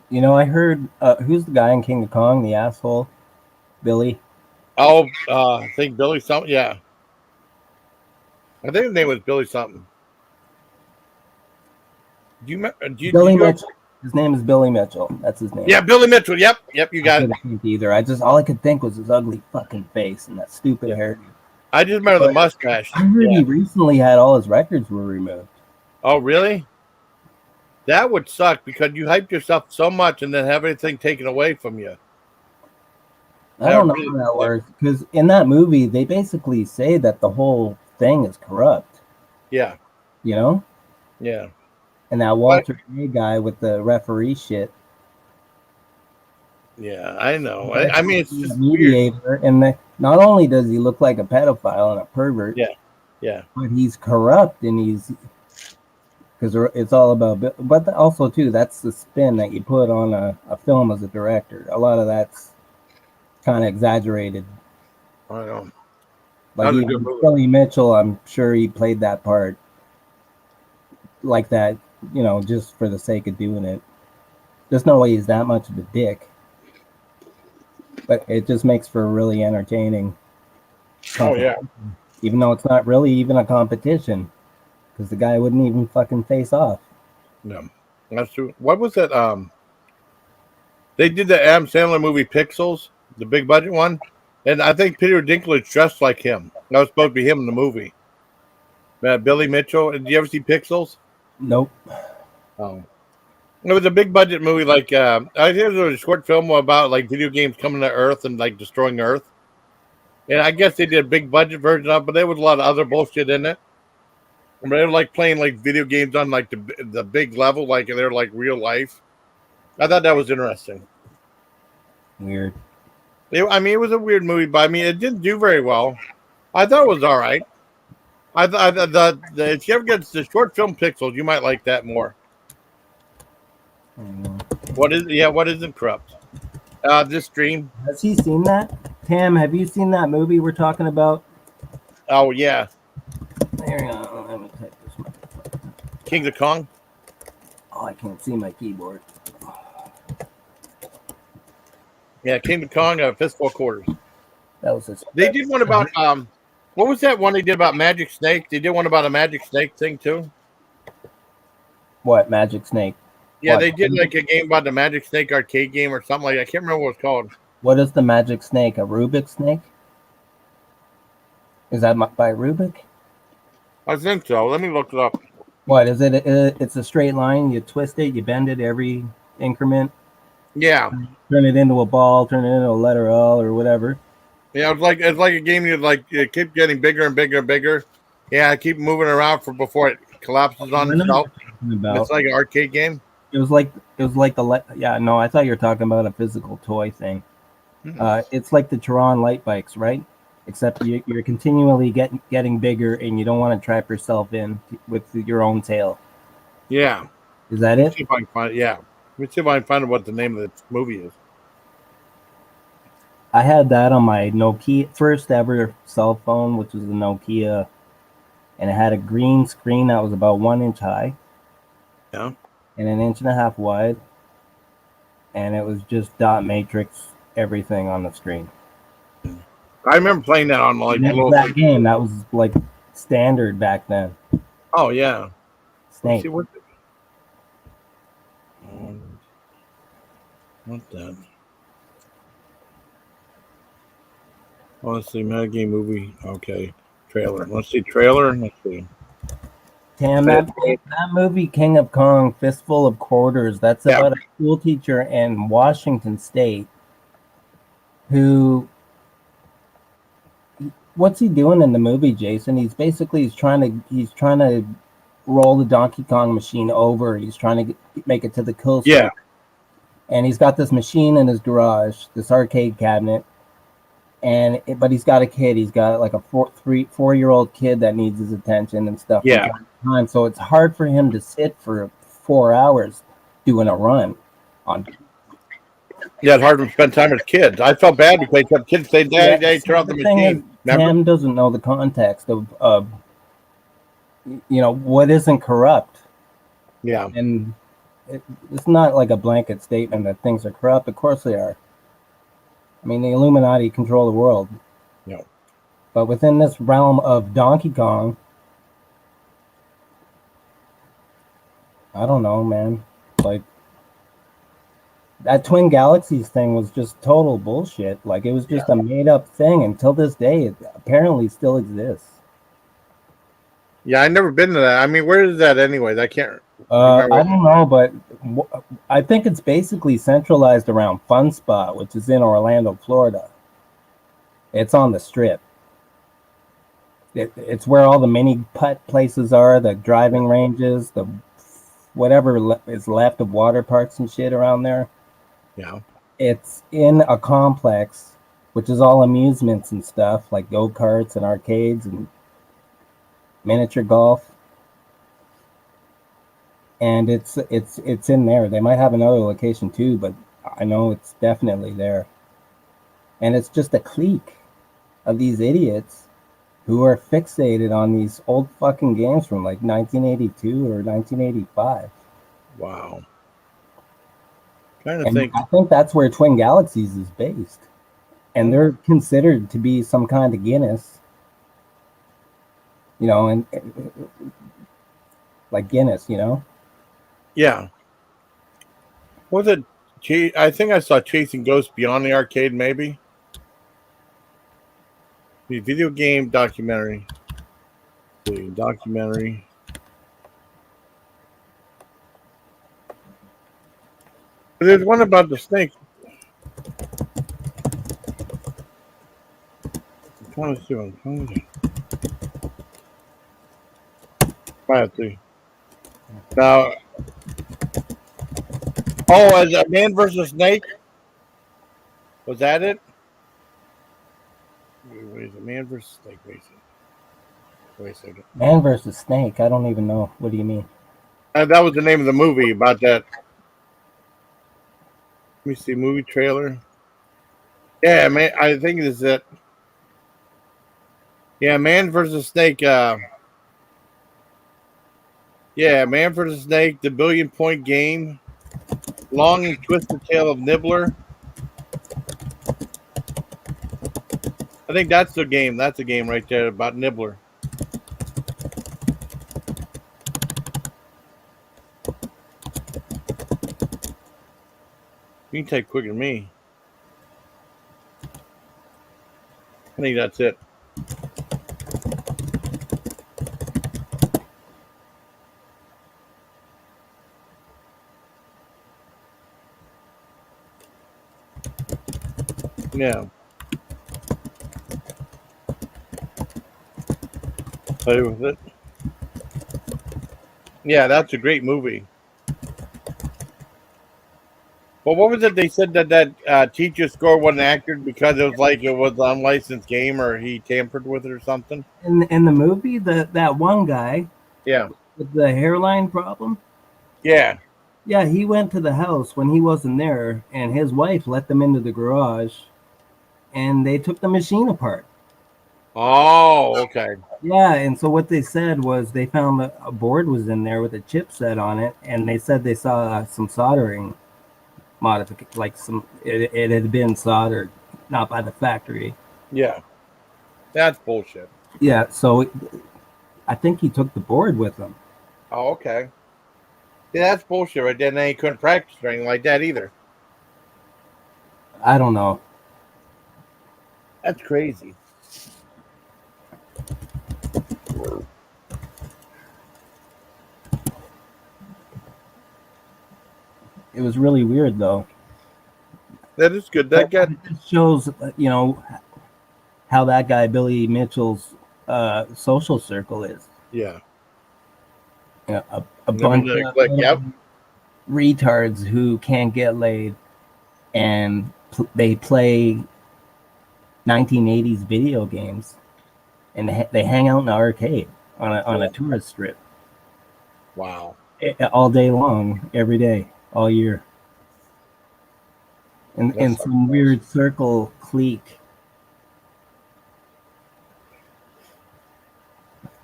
You know, I heard who's the guy in King of Kong, the asshole, Billy. Oh, I think Billy something. Yeah, I think his name was Billy something. Billy Mitchell. His name is Billy Mitchell. That's his name. Yeah, Billy Mitchell. Yep, you got it. I couldn't think either. All I could think was his ugly fucking face and that stupid hair. I just remember the mustache. I heard he recently had all his records were removed. Oh, really? That would suck because you hyped yourself so much and then have everything taken away from you. I don't know how that works because in that movie they basically say that the whole thing is corrupt. Yeah. You know? Yeah. And that Walter Gray guy with the referee shit. Yeah, I know. I mean, it's just mediator, weird. And not only does he look like a pedophile and a pervert, yeah, but he's corrupt and he's because it's all about. But also too, that's the spin that you put on a film as a director. A lot of that's kind of exaggerated. I know. Like Billy Mitchell, I'm sure he played that part like that, you know, just for the sake of doing it. There's no way he's that much of a dick. But it just makes for a really entertaining. Oh yeah. Even though it's not really even a competition, because the guy wouldn't even fucking face off. No, that's true. What was that? They did the Adam Sandler movie Pixels, the big budget one, and I think Peter Dinklage dressed like him. That was supposed to be him in the movie. Billy Mitchell. Did you ever see Pixels? Nope. Oh. It was a big budget movie, like I think it was a short film about like video games coming to Earth and like destroying Earth. And I guess they did a big budget version of it, but there was a lot of other bullshit in it. And they were like playing like video games on like the big level, like they're like real life. I thought that was interesting. Weird. I mean, it was a weird movie, but I mean, it didn't do very well. I thought it was all right. I thought if you ever get the short film Pixels, you might like that more. What isn't corrupt? This stream. Has he seen that? Tam, have you seen that movie we're talking about? Oh yeah. Hang on, let me type this. King of Kong. Oh, I can't see my keyboard. Yeah, King of Kong, Fistful of Quarters. That was his. They did one about what was that one they did about Magic Snake? They did one about a Magic Snake thing too. What Magic Snake? Yeah, What? they did like a game about the Magic Snake arcade game or something like that. I can't remember what it's called. What is the Magic Snake? A Rubik's Snake? Is that by Rubik? I think so. Let me look it up. What is it? It's a straight line. You twist it, you bend it every increment. Yeah. Turn it into a ball. Turn it into a letter L or whatever. Yeah, it's like a game you keep getting bigger and bigger and bigger. Yeah, keep moving around before it collapses on itself. It's like an arcade game. It was like I thought you were talking about a physical toy thing. It's like the Tron light bikes, right? Except you're continually getting bigger, and you don't want to trap yourself in with your own tail. Yeah. Is that it? Let's see if I can find it. Yeah. Let me see if I can find out what the name of the movie is. I had that on my Nokia first ever cell phone, which was a Nokia, and it had a green screen that was about 1 inch high. Yeah. And 1.5 inches wide, and it was just dot matrix everything on the screen. I remember playing that on like that game. That was like standard back then. Oh yeah. Snake. Let's see what that? Oh, let's see. Mad Game movie. Okay. Trailer. Let's see. Trailer. Let's see. Damn, that movie, King of Kong, Fistful of Quarters, that's about a school teacher in Washington State who, what's he doing in the movie, Jason? He's trying to roll the Donkey Kong machine over. He's trying to make it to the kill. Yeah. and he's got this machine in his garage, this arcade cabinet, but he's got a kid. He's got like a 4-year-old kid that needs his attention and stuff. Yeah. From time. So it's hard for him to sit for 4 hours doing a run on. Yeah, it's hard to spend time with kids. I felt bad because kids say, "Daddy, turn off the machine." Tim doesn't know the context of what isn't corrupt. Yeah. And it's not like a blanket statement that things are corrupt. Of course they are. I mean, the Illuminati control the world. Yeah. But within this realm of Donkey Kong, I don't know, man. Like, that Twin Galaxies thing was just total bullshit. Like, it was just a made-up thing. Until this day, it apparently still exists. Yeah, I've never been to that. I mean, where is that anyways? I can't I don't know, but I think it's basically centralized around Fun Spot, which is in Orlando, Florida. It's on the Strip. It's where all the mini putt places are, the driving ranges, the whatever is left of water parks and shit around there. Yeah. It's in a complex, which is all amusements and stuff, like go-karts and arcades and miniature golf. And it's in there. They might have another location too, but I know it's definitely there. And it's just a clique of these idiots who are fixated on these old fucking games from like 1982 or 1985. Wow. I think that's where Twin Galaxies is based. And they're considered to be some kind of Guinness. And like Guinness, Yeah. Was it? I think I saw Chasing Ghosts Beyond the Arcade, maybe. The video game documentary. The documentary. There's one about the snake. I'm trying to see what I'm trying to do. Now, as a man versus snake? Was that it? Wait a second. Man versus snake. Wait a second. Man versus snake. I don't even know. What do you mean? That was the name of the movie about that. Let me see. Movie trailer. Yeah, man. I think this is it. Yeah, Man versus Snake. Yeah, Man versus Snake. The Billion Point Game. Long and Twisted Tale of Nibbler. I think that's the game. That's a game right there about Nibbler. You can type quicker than me. I think that's it. Yeah. Play with it. Yeah, that's a great movie. Well, what was it? They said that teacher score wasn't accurate because it was an unlicensed game or he tampered with it or something. In the movie, that one guy, yeah, with the hairline problem, yeah, he went to the house when he wasn't there, and his wife let them into the garage, and they took the machine apart. Oh, okay. Yeah, and so what they said was they found a board was in there with a chipset on it, and they said they saw some soldering modification, like it had been soldered, not by the factory. Yeah, that's bullshit. Yeah, so I think he took the board with him. Oh, okay. Yeah, that's bullshit right there. And then he couldn't practice or anything like that either. I don't know. That's crazy. It was really weird, though. That is good. That guy shows, how that guy Billy Mitchell's social circle is. Yeah. Yeah, a bunch of retards who can't get laid, and they play 1980s video games, and they hang out in the arcade on a tourist strip. Wow. All day long, every day, all year. And some weird circle clique.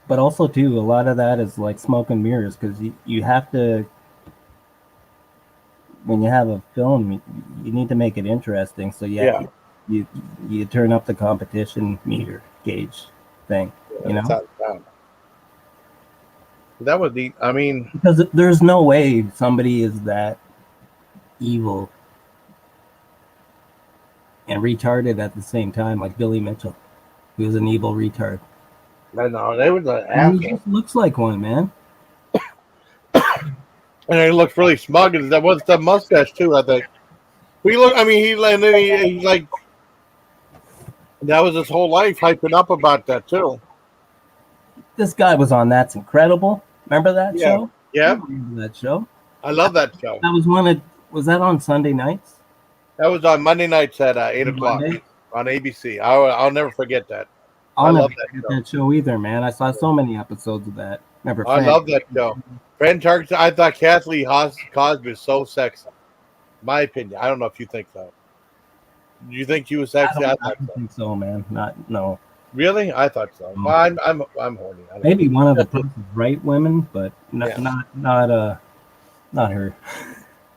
But also, too, a lot of that is like smoke and mirrors, because you have to, when you have a film, you need to make it interesting. So you turn up the competition meter gauge thing, you know? That was the, I mean, because there's no way somebody is that evil and retarded at the same time, like Billy Mitchell, who was an evil retard. I know, they was an He asshole. just looks like one, man. And he looks really smug, and that was the mustache too, I think. We look, I mean, he's like, that was his whole life hyping up about that too. This guy was on That's Incredible. Remember that show? Yeah. I remember that show. I love that show. That was was that on Sunday nights? That was on Monday nights at 8 o'clock Monday? on ABC. I'll never forget that. I'll never love forget that show either, man. I saw so many episodes of that. Remember? I love that show. Fran Tarkenton, I thought Kathleen Cosby was so sexy. My opinion. I don't know if you think so. Do you think she was sexy? I don't think so, man. No. Really? I thought so. Well, I'm horny. Maybe one of the right women, but not her.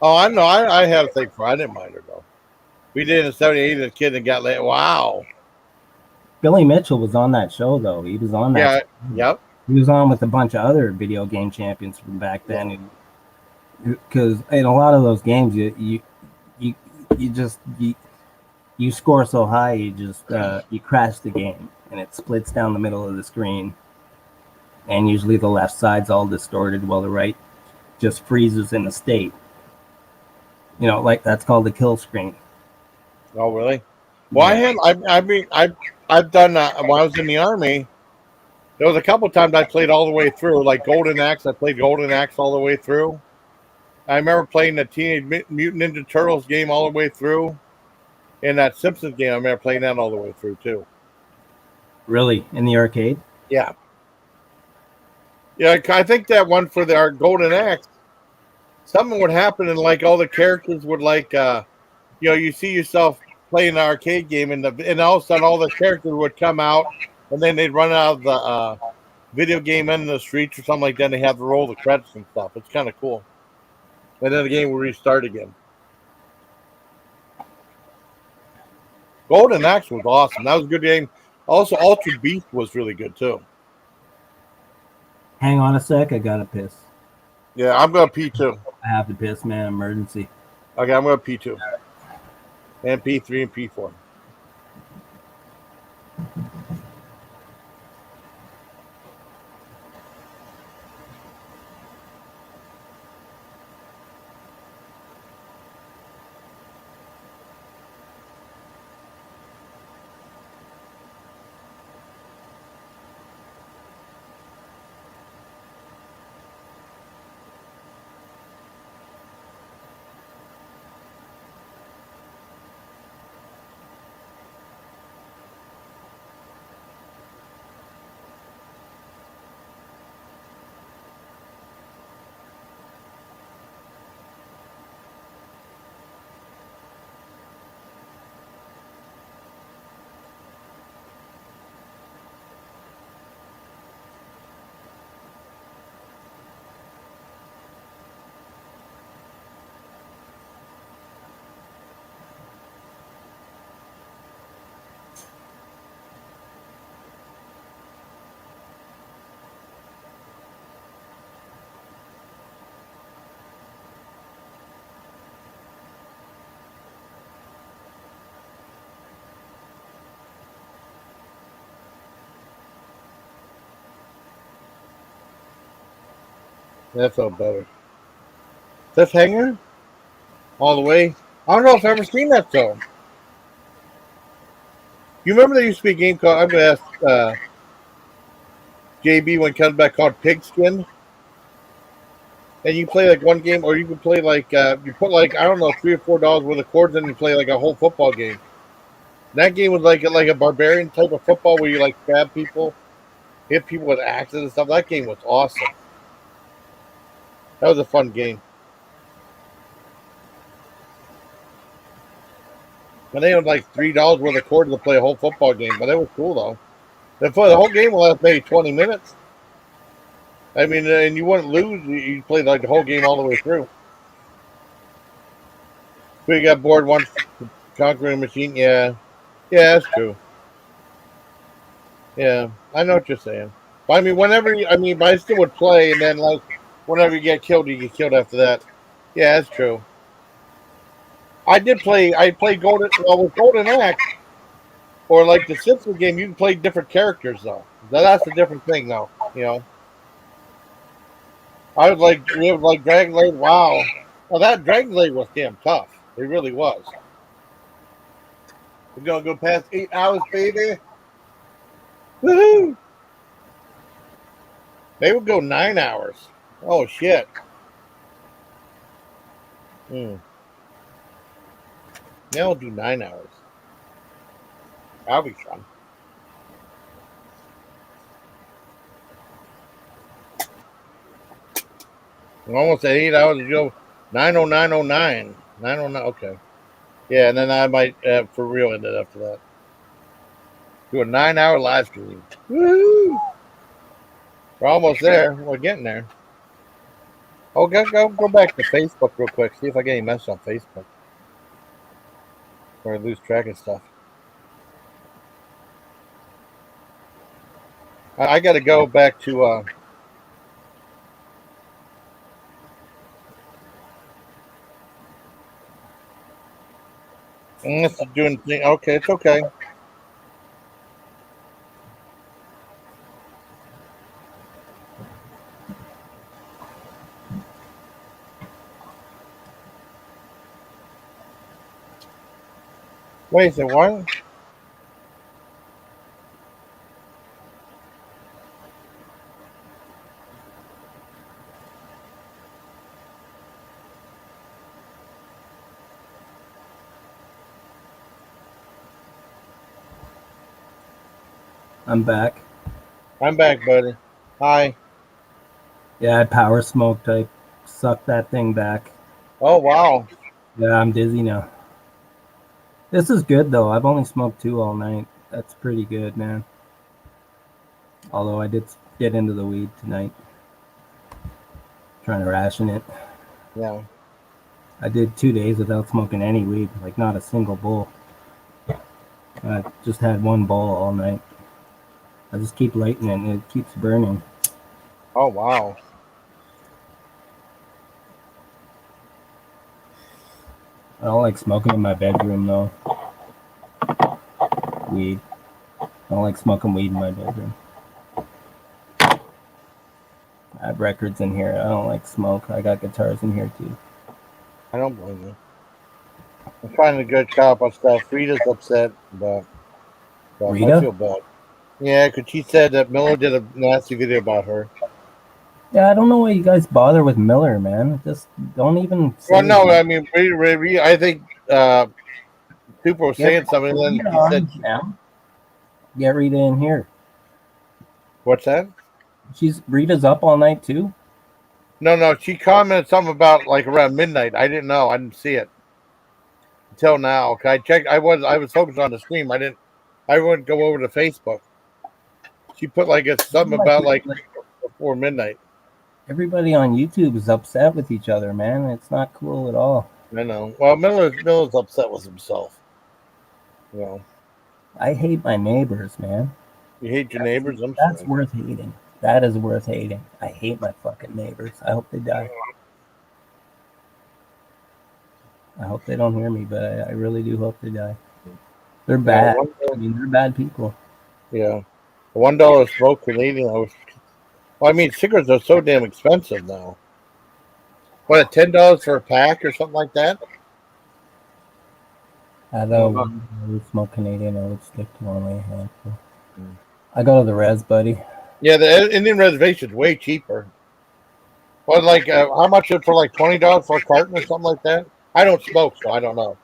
Oh, I know. I had a thing for her. I didn't mind her though. We did in '78 as a kid and got laid. Wow. Billy Mitchell was on that show though. He was on that. Yeah. Yep. He was on with a bunch of other video game champions from back then. Because in a lot of those games, you score so high, you crash the game, and it splits down the middle of the screen. And usually the left side's all distorted, while the right just freezes in a state. You know, like that's called the kill screen. Oh, really? Well, yeah. I've done when I was in the Army. There was a couple times I played all the way through, like Golden Axe. I played Golden Axe all the way through. I remember playing the Teenage Mutant Ninja Turtles game all the way through, and that Simpsons game. I remember playing that all the way through too. Really, in the arcade? Yeah. Yeah, I think that one for our Golden Axe, something would happen, and like all the characters would you see yourself playing an arcade game, and all of a sudden all the characters would come out, and then they'd run out of the video game end of the streets or something like that. And they have to roll the credits and stuff. It's kind of cool. And then the game will restart again. Golden Axe was awesome. That was a good game. Also, Altered Beast was really good too. Hang on a sec. I gotta piss. Yeah, I'm gonna pee too. I have to piss, man. Emergency. Okay, I'm gonna pee too. And P3 and P4. That felt better. Cliffhanger? All the way? I don't know if I've ever seen that show. You remember there used to be a game called, I'm going to ask JB when it comes back, called Pigskin? and you play like one game, or you can play like you put like I don't know $3 or $4 worth of cords, and you play like a whole football game. That game was like a barbarian type of football where you like stab people, hit people with axes and stuff. That game was awesome. That was a fun game. And they had like $3 worth of cords to play a whole football game, but it was cool though. The whole game will last maybe 20 minutes. I mean, and you wouldn't lose. You played like the whole game all the way through. So you got bored once, conquering a machine. Yeah, yeah, that's true. Yeah, I know what you're saying. But I mean, but I still would play, and then like whenever you get killed, you get killed after that. Yeah, that's true. I did play. I played with Golden Axe, or like the Simpsons game. You can play different characters though. That's a different thing though. You know. We would like Dragon Blade. Wow. Well, that Dragon Blade was damn tough. It really was. We're gonna go past 8 hours, baby. Woohoo! They would go 9 hours. Oh shit. Now we'll do 9 hours. That'll be fun. We're almost at 8 hours to go. 9:09:09. 9:09. Okay. Yeah, and then I might for real end it after that. Do a 9-hour live stream. Woo! We're almost there. We're getting there. Oh, go back to Facebook real quick. See if I get any messages on Facebook. Or I lose track of stuff. I got to go back to. This is doing thing. Okay, it's okay. Wait a second, what? I'm back. I'm back, buddy. Hi. Yeah, I power smoked. I sucked that thing back. Oh, wow. Yeah, I'm dizzy now. This is good, though. I've only smoked 2 all night. That's pretty good, man. Although I did get into the weed tonight. Trying to ration it. Yeah. I did 2 days without smoking any weed. Like, not a single bowl. I just had 1 bowl all night. I just keep lighting it and it keeps burning. Oh, wow. I don't like smoking in my bedroom, though. Weed. I don't like smoking weed in my bedroom. I have records in here. I don't like smoke. I got guitars in here, too. I don't blame you. I'm trying to get caught up on stuff. Rita's upset, but Rita? I feel bad. Yeah, because she said that Miller did a nasty video about her. Yeah, I don't know why you guys bother with Miller, man. Just don't even say Well, no, anything. I mean, Rita, I think people were saying something, and then he said, Get Rita in here. What's that? Rita's up all night, too? No, she commented something about like around midnight. I didn't know. I didn't see it until now. I checked. I was focused on the stream. I wouldn't go over to Facebook. She put like something about like before midnight. Everybody on YouTube is upset with each other, man. It's not cool at all. I know. Well, Miller's upset with himself. You know. I hate my neighbors, man. You hate your neighbors? That's worth hating. That is worth hating. I hate my fucking neighbors. I hope they die. I hope they don't hear me, but I really do hope they die. They're bad. I mean, they're bad people. Yeah. $1 smoke Canadian. I mean, cigarettes are so damn expensive now. What, $10 for a pack or something like that? I would smoke Canadian. I would stick to only a handful. I go to the res, buddy. Yeah, the Indian reservation is way cheaper. Well, like how much is it for like $20 for a carton or something like that? I don't smoke, so I don't know.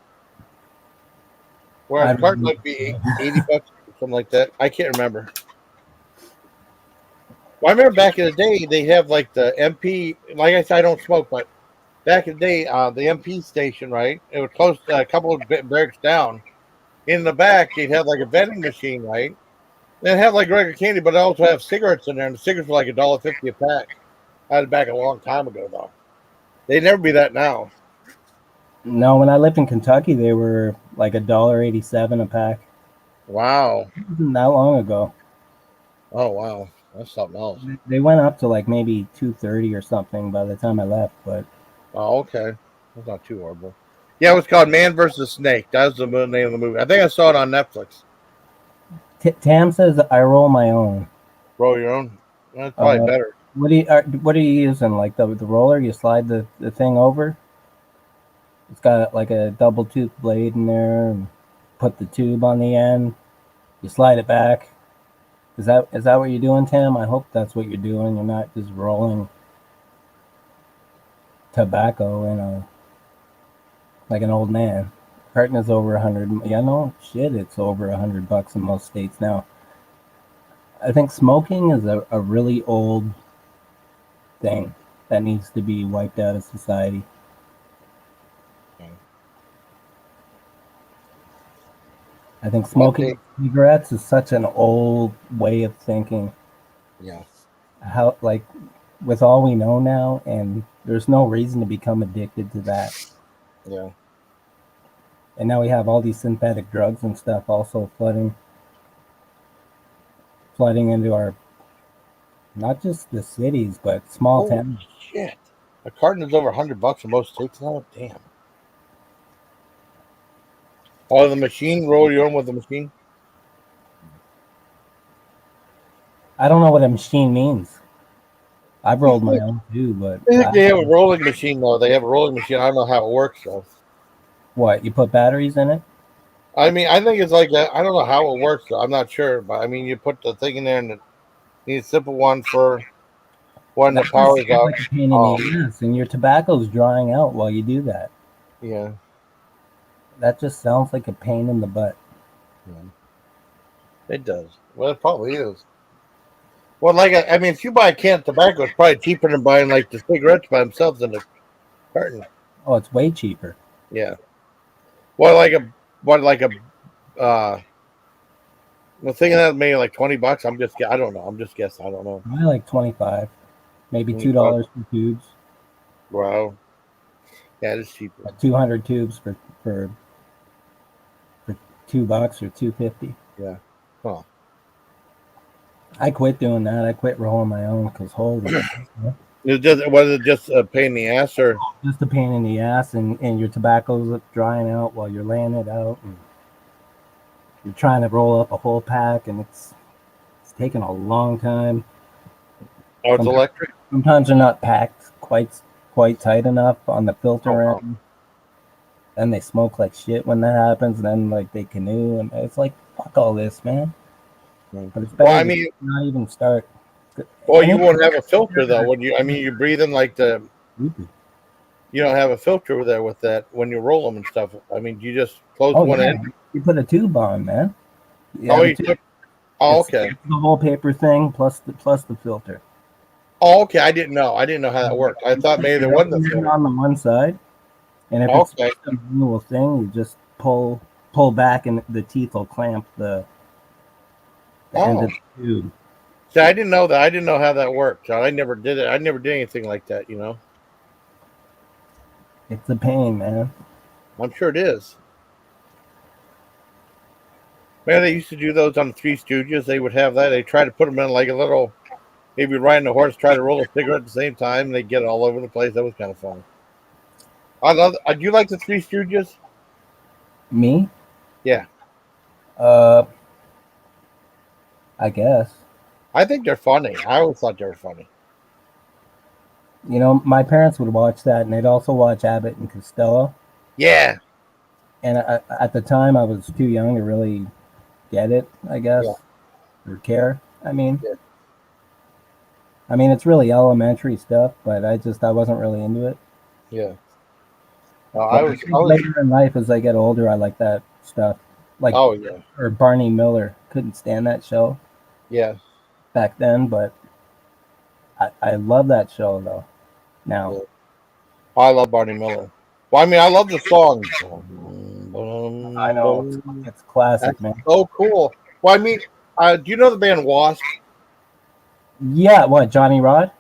Whereas I a carton don't might be $80 or something like that. I can't remember. Well, I remember back in the day they have like the MP. Like I said, I don't smoke, but back in the day, the MP station, right? It was close to a couple of barracks down. In the back, they'd have like a vending machine, right? They'd have like regular candy, but they also have cigarettes in there, and the cigarettes were like $1.50 a pack. I had it back a long time ago, though. They'd never be that now. No, when I lived in Kentucky, they were like $1.87 a pack. Wow. It wasn't that long ago. Oh wow, that's something else. They went up to like maybe $2.30 or something by the time I left, but Oh, okay. That's not too horrible. Yeah, it was called Man versus Snake. That was the name of the movie. I think I saw it on Netflix. Tam says I roll my own. Roll your own. That's probably better. What are you using? Like the roller? You slide the thing over. It's got like a double tooth blade in there, and put the tube on the end. You slide it back. Is that what you're doing, Tam? I hope that's what you're doing. You're not just rolling tobacco in a like an old man. Carton is over 100. Yeah, no shit. It's over $100 in most states now. I think smoking is a really old thing that needs to be wiped out of society. I think smoking cigarettes is such an old way of thinking. Yeah. How, like, with all we know now, and there's no reason to become addicted to that. Yeah. And now we have all these synthetic drugs and stuff also flooding into our, not just the cities, but small towns. Shit. A carton is over $100 in most states now. Damn. Oh, the machine. Roll your own with the machine. I don't know what a machine means. I've rolled my own too, but I think they have a rolling machine though. They have a rolling machine. I don't know how it works though. What, you put batteries in it? I mean, I think it's like that. I don't know how it works though. I'm not sure, but I mean, you put the thing in there, and it needs a simple one for when the power is out. Like a pain in the ass, and your tobacco's drying out while you do that. Yeah. That just sounds like a pain in the butt. Yeah. It does. Well, it probably is. Well, like I mean, if you buy a can of tobacco, it's probably cheaper than buying like the cigarettes by themselves in the carton. Oh, it's way cheaper. Yeah. Well, well, thinking that maybe like $20. I don't know. I'm just guessing. I don't know. I like 25, maybe $2 for tubes. Wow. Yeah, it's cheaper. 200 tubes for $2 or $2.50. Yeah. Huh. I quit doing that. I quit rolling my own because holy. Was it just a pain in the ass or just a pain in the ass, and your tobacco's drying out while you're laying it out, and you're trying to roll up a whole pack, and it's taking a long time. Oh, it's electric? Sometimes they're not packed quite tight enough on the filter end. Then they smoke like shit when that happens, and then like they canoe, and it's like fuck all this, man. But it's better to not even start. Well, you won't have a filter though. When you, I mean, you breathe in like the. You don't have a filter there with that when you roll them and stuff. I mean, you just close one end. You put a tube on, man. Okay. The whole paper thing plus the filter. Oh, okay. I didn't know. I didn't know how that worked. I thought maybe there wasn't a filter on the one side, and if it's just a manual thing, you just pull back, and the teeth will clamp the end of the tube. See, I didn't know that. I didn't know how that worked. I never did it. I never did anything like that. You know. It's a pain, man. I'm sure it is. Man, they used to do those on the Three Stooges. They would have that. They try to put them in like a little, maybe riding a horse, try to roll a cigarette at the same time. And they get it all over the place. That was kind of fun. Do you like the Three Stooges? Me? Yeah. I guess. I think they're funny. I always thought they were funny. You know, my parents would watch that, and they'd also watch Abbott and Costello. Yeah. And at the time, I was too young to really get it, I guess, or care. I mean, I mean, it's really elementary stuff, but I wasn't really into it. Yeah. I was later in life, as I get older, I like that stuff. Like, oh yeah, or Barney Miller. Couldn't stand that show. Yeah. Back then, but I love that show though. Now. Yeah. I love Barney Miller. Well, I mean, I love the song. I know it's classic, That's man. so cool. Well, I mean, do you know the band Wasp? Yeah, what, Johnny Rod?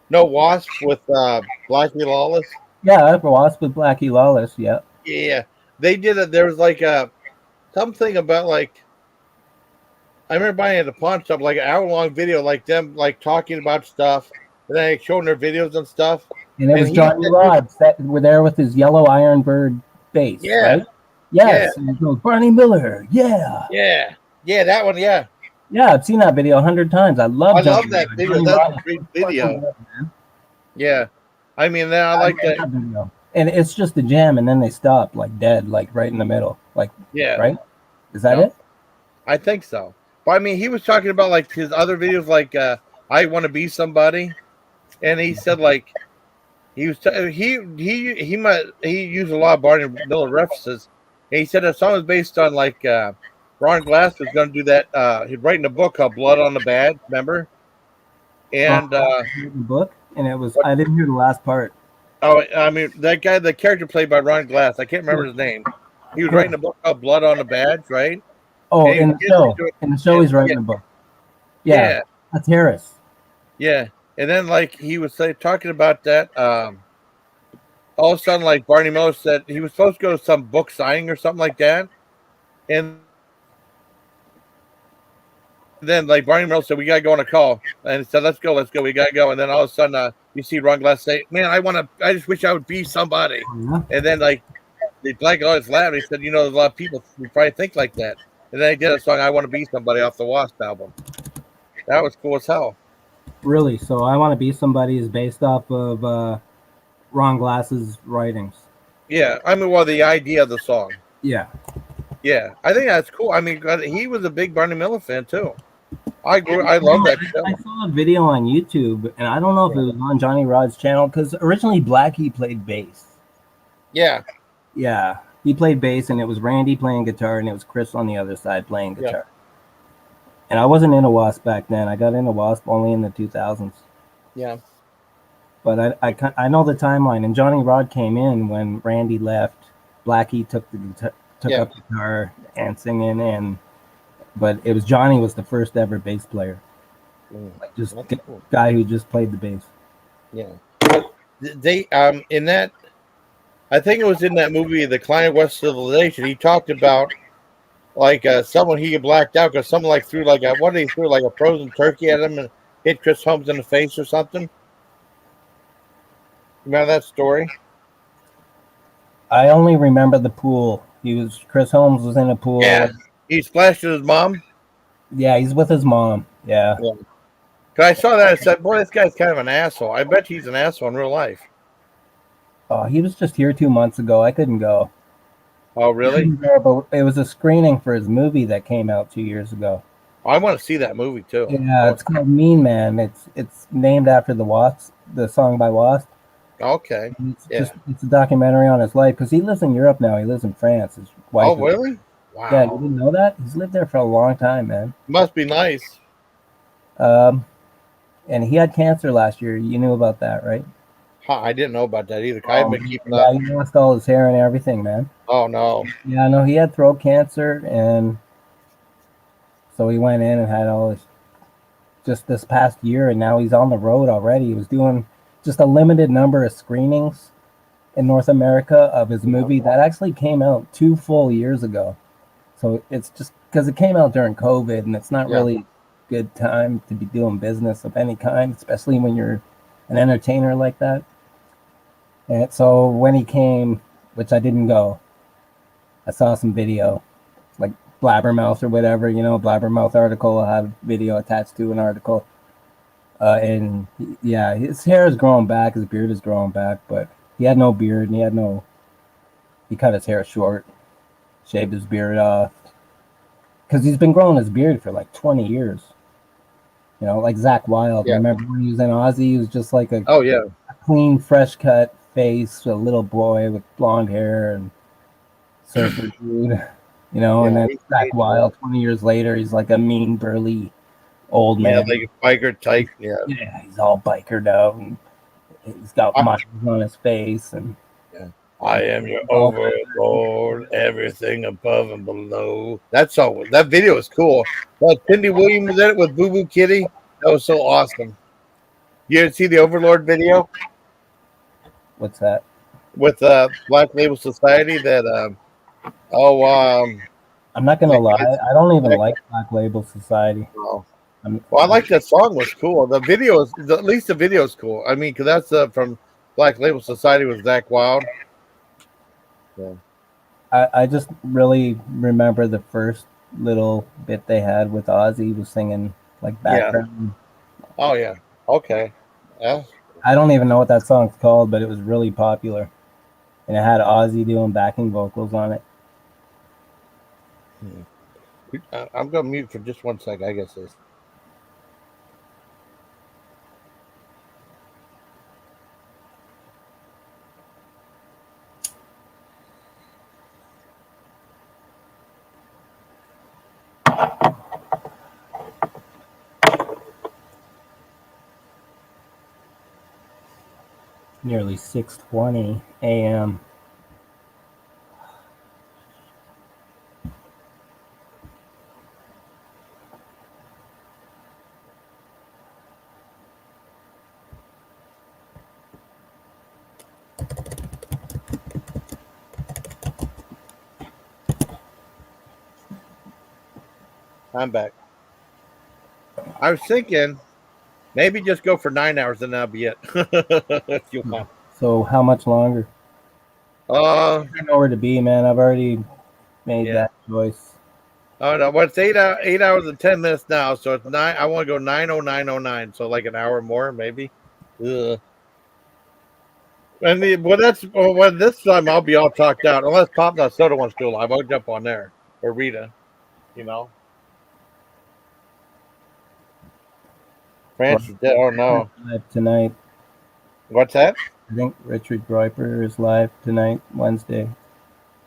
No, Wasp with Blackie Lawless. Yeah, Wasp with Blackie Lawless. Yeah. Yeah, they did it. There was like something about like I remember buying at the pawn shop like an hour-long video, like them like talking about stuff, and then showing their videos and stuff. And it was Johnny Rod were there with his yellow Ironbird bass, yeah, right? Yes. Yeah. And it goes, Barney Miller. Yeah. Yeah. Yeah, that one. Yeah. Yeah, I've seen that video 100 times. I love that video. Johnny That's Rod. a great video. Good, yeah. I mean, I like that video. And it's just a jam, and then they stopped like dead, like right in the middle. Like, yeah. Right? Is that it? I think so. But I mean, he was talking about like his other videos, like I Want to Be Somebody, and he said like he was he used a lot of Barney Miller references. And he said the song was based on like Ron Glass was going to do that. He's writing a book called Blood on the Bad. Remember? And the book, and it was I didn't hear the last part. Oh, I mean that guy, the character played by Ron Glass. I can't remember his name. He was writing a book called Blood on the Badge, right? Oh, in the show. In the show, he's writing a book. Yeah, that's Harris. Yeah, and then like he was talking about that. All of a sudden, like Barney Miller said, he was supposed to go to some book signing or something like that, and then like Barney Miller said, "We gotta go on a call," and he said, "Let's go, we gotta go." And then all of a sudden, you see Ron Glass say, "Man, I just wish I would be somebody." And then like the black always laughed. He said, "You know, there's a lot of people who probably think like that." And then he did a song, "I Want to Be Somebody" off the Wasp album. That was cool as hell. Really? So I Want to Be Somebody is based off of Ron Glass's writings. Yeah, I mean, well, the idea of the song. Yeah. Yeah, I think that's cool. I mean, he was a big Barney Miller fan too. I love that show. I saw a video on YouTube, and I don't know if it was on Johnny Rod's channel, because originally Blackie played bass. Yeah. Yeah. He played bass, and it was Randy playing guitar, and it was Chris on the other side playing guitar. Yeah. And I wasn't into Wasp back then. I got into Wasp only in the 2000s. Yeah. But I know the timeline. And Johnny Rod came in when Randy left. Blackie took up guitar and singing, but it was Johnny was the first ever bass player. Like just cool. Guy who just played the bass. Yeah. They in that. I think it was in that movie, The Decline of West Civilization. He talked about like someone he blacked out because someone like threw like a frozen turkey at him and hit Chris Holmes in the face or something. Remember that story? I only remember the pool. Chris Holmes was in a pool. Yeah, he splashed at his mom. Yeah, he's with his mom. Yeah. Cause I saw that and said, "Boy, this guy's kind of an asshole." I bet he's an asshole in real life. Oh, he was just here 2 months ago. I couldn't go. Oh, really? But it was a screening for his movie that came out 2 years ago. I want to see that movie too. Yeah, it's called Mean Man. It's named after the Wasp, the song by Wasp. Okay. It's a documentary on his life because he lives in Europe now. He lives in France. His wife. Oh, really? Wow. Yeah, you didn't know that? He's lived there for a long time, man. Must be nice. And he had cancer last year. You knew about that, right? I didn't know about that either. I haven't been keeping up. Yeah, he lost all his hair and everything, man. Oh, no. Yeah, no, he had throat cancer, and so he went in and had all his, just this past year, and now he's on the road already. He was doing just a limited number of screenings in North America of his movie that actually came out 2 full years ago. So it's just because it came out during COVID, and it's not really a good time to be doing business of any kind, especially when you're an entertainer like that. And so when he came, which I didn't go, I saw some video, like Blabbermouth or whatever, Blabbermouth article. I'll have video attached to an article. And yeah, his hair is growing back, his beard is growing back, but he had no beard, and he cut his hair short, shaved his beard off, because he's been growing his beard for like 20 years. You know, like Zach Wilde. Yeah. Remember when he was in Ozzy? He was just like a Oh yeah. clean, fresh cut face, a little boy with blonde hair and surfer dude. You know, and Yeah, then he's Zach changed a Wilde, lot. 20 years later, he's like a mean, burly old Yeah, man. like a biker type. Yeah. Yeah, he's all bikered out and he's got muscles on his face and Yeah. I am your all overlord, everything above and below. That song, that video was cool. Cindy Williams was in it with Boo Boo Kitty. That was so awesome. You didn't see the Overlord video What's that? with Black Label Society? I'm not gonna lie, I don't even like Black Label Society. Well, I like that song. Was cool. The video is at least the video is cool. I mean, because that's from Black Label Society with Zach Wilde. Yeah. I just really remember the first little bit they had with Ozzy was singing like background. Yeah. Oh yeah. Okay. Yeah. I don't even know what that song's called, but it was really popular, and it had Ozzy doing backing vocals on it. I'm gonna mute for just 1 second. I guess this. Nearly 6:20 a.m. I'm back. I was thinking maybe just go for 9 hours and that'll be it. If you want. So how much longer? I know where to be, man. I've already made that choice. Oh no, well, it's 8 hours and 10 minutes now, so it's 9. I want to go 9:09:09, so like an hour more, maybe. Ugh. And this time I'll be all talked out, unless Pop NotSoda wants to go live. I'll jump on there, or Rita, you know. Francis, oh no, Live tonight. What's that? I think Richard Groiper is live tonight, Wednesday.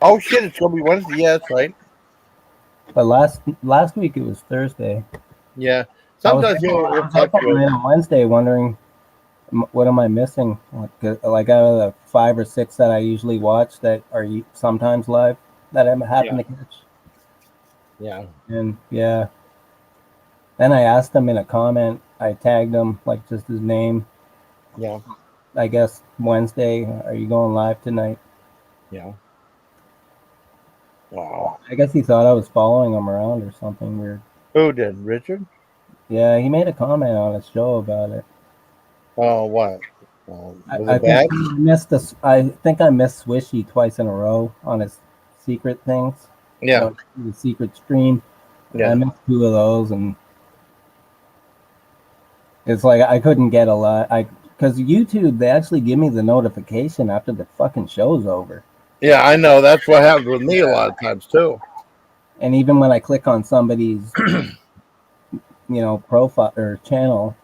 Oh shit, it's gonna be Wednesday. Yeah, that's right. But last week it was Thursday. Yeah, sometimes I was up on Wednesday wondering what am I missing? Like out of the 5 or 6 that I usually watch that are sometimes live that I happen to catch. Yeah. And yeah. Then I asked him in a comment. I tagged him like just his name. Yeah. I guess Wednesday. Are you going live tonight? Yeah. Wow. I guess he thought I was following him around or something weird. Who did? Richard? Yeah, he made a comment on his show about it. Oh, what? I think I think I missed Swishy twice in a row on his secret things. Yeah. The secret stream. Yeah. I missed 2 of those, and it's like I couldn't get a lot. Because YouTube, they actually give me the notification after the fucking show's over. Yeah, I know. That's what happens with me a lot of times too. And even when I click on somebody's, profile or channel,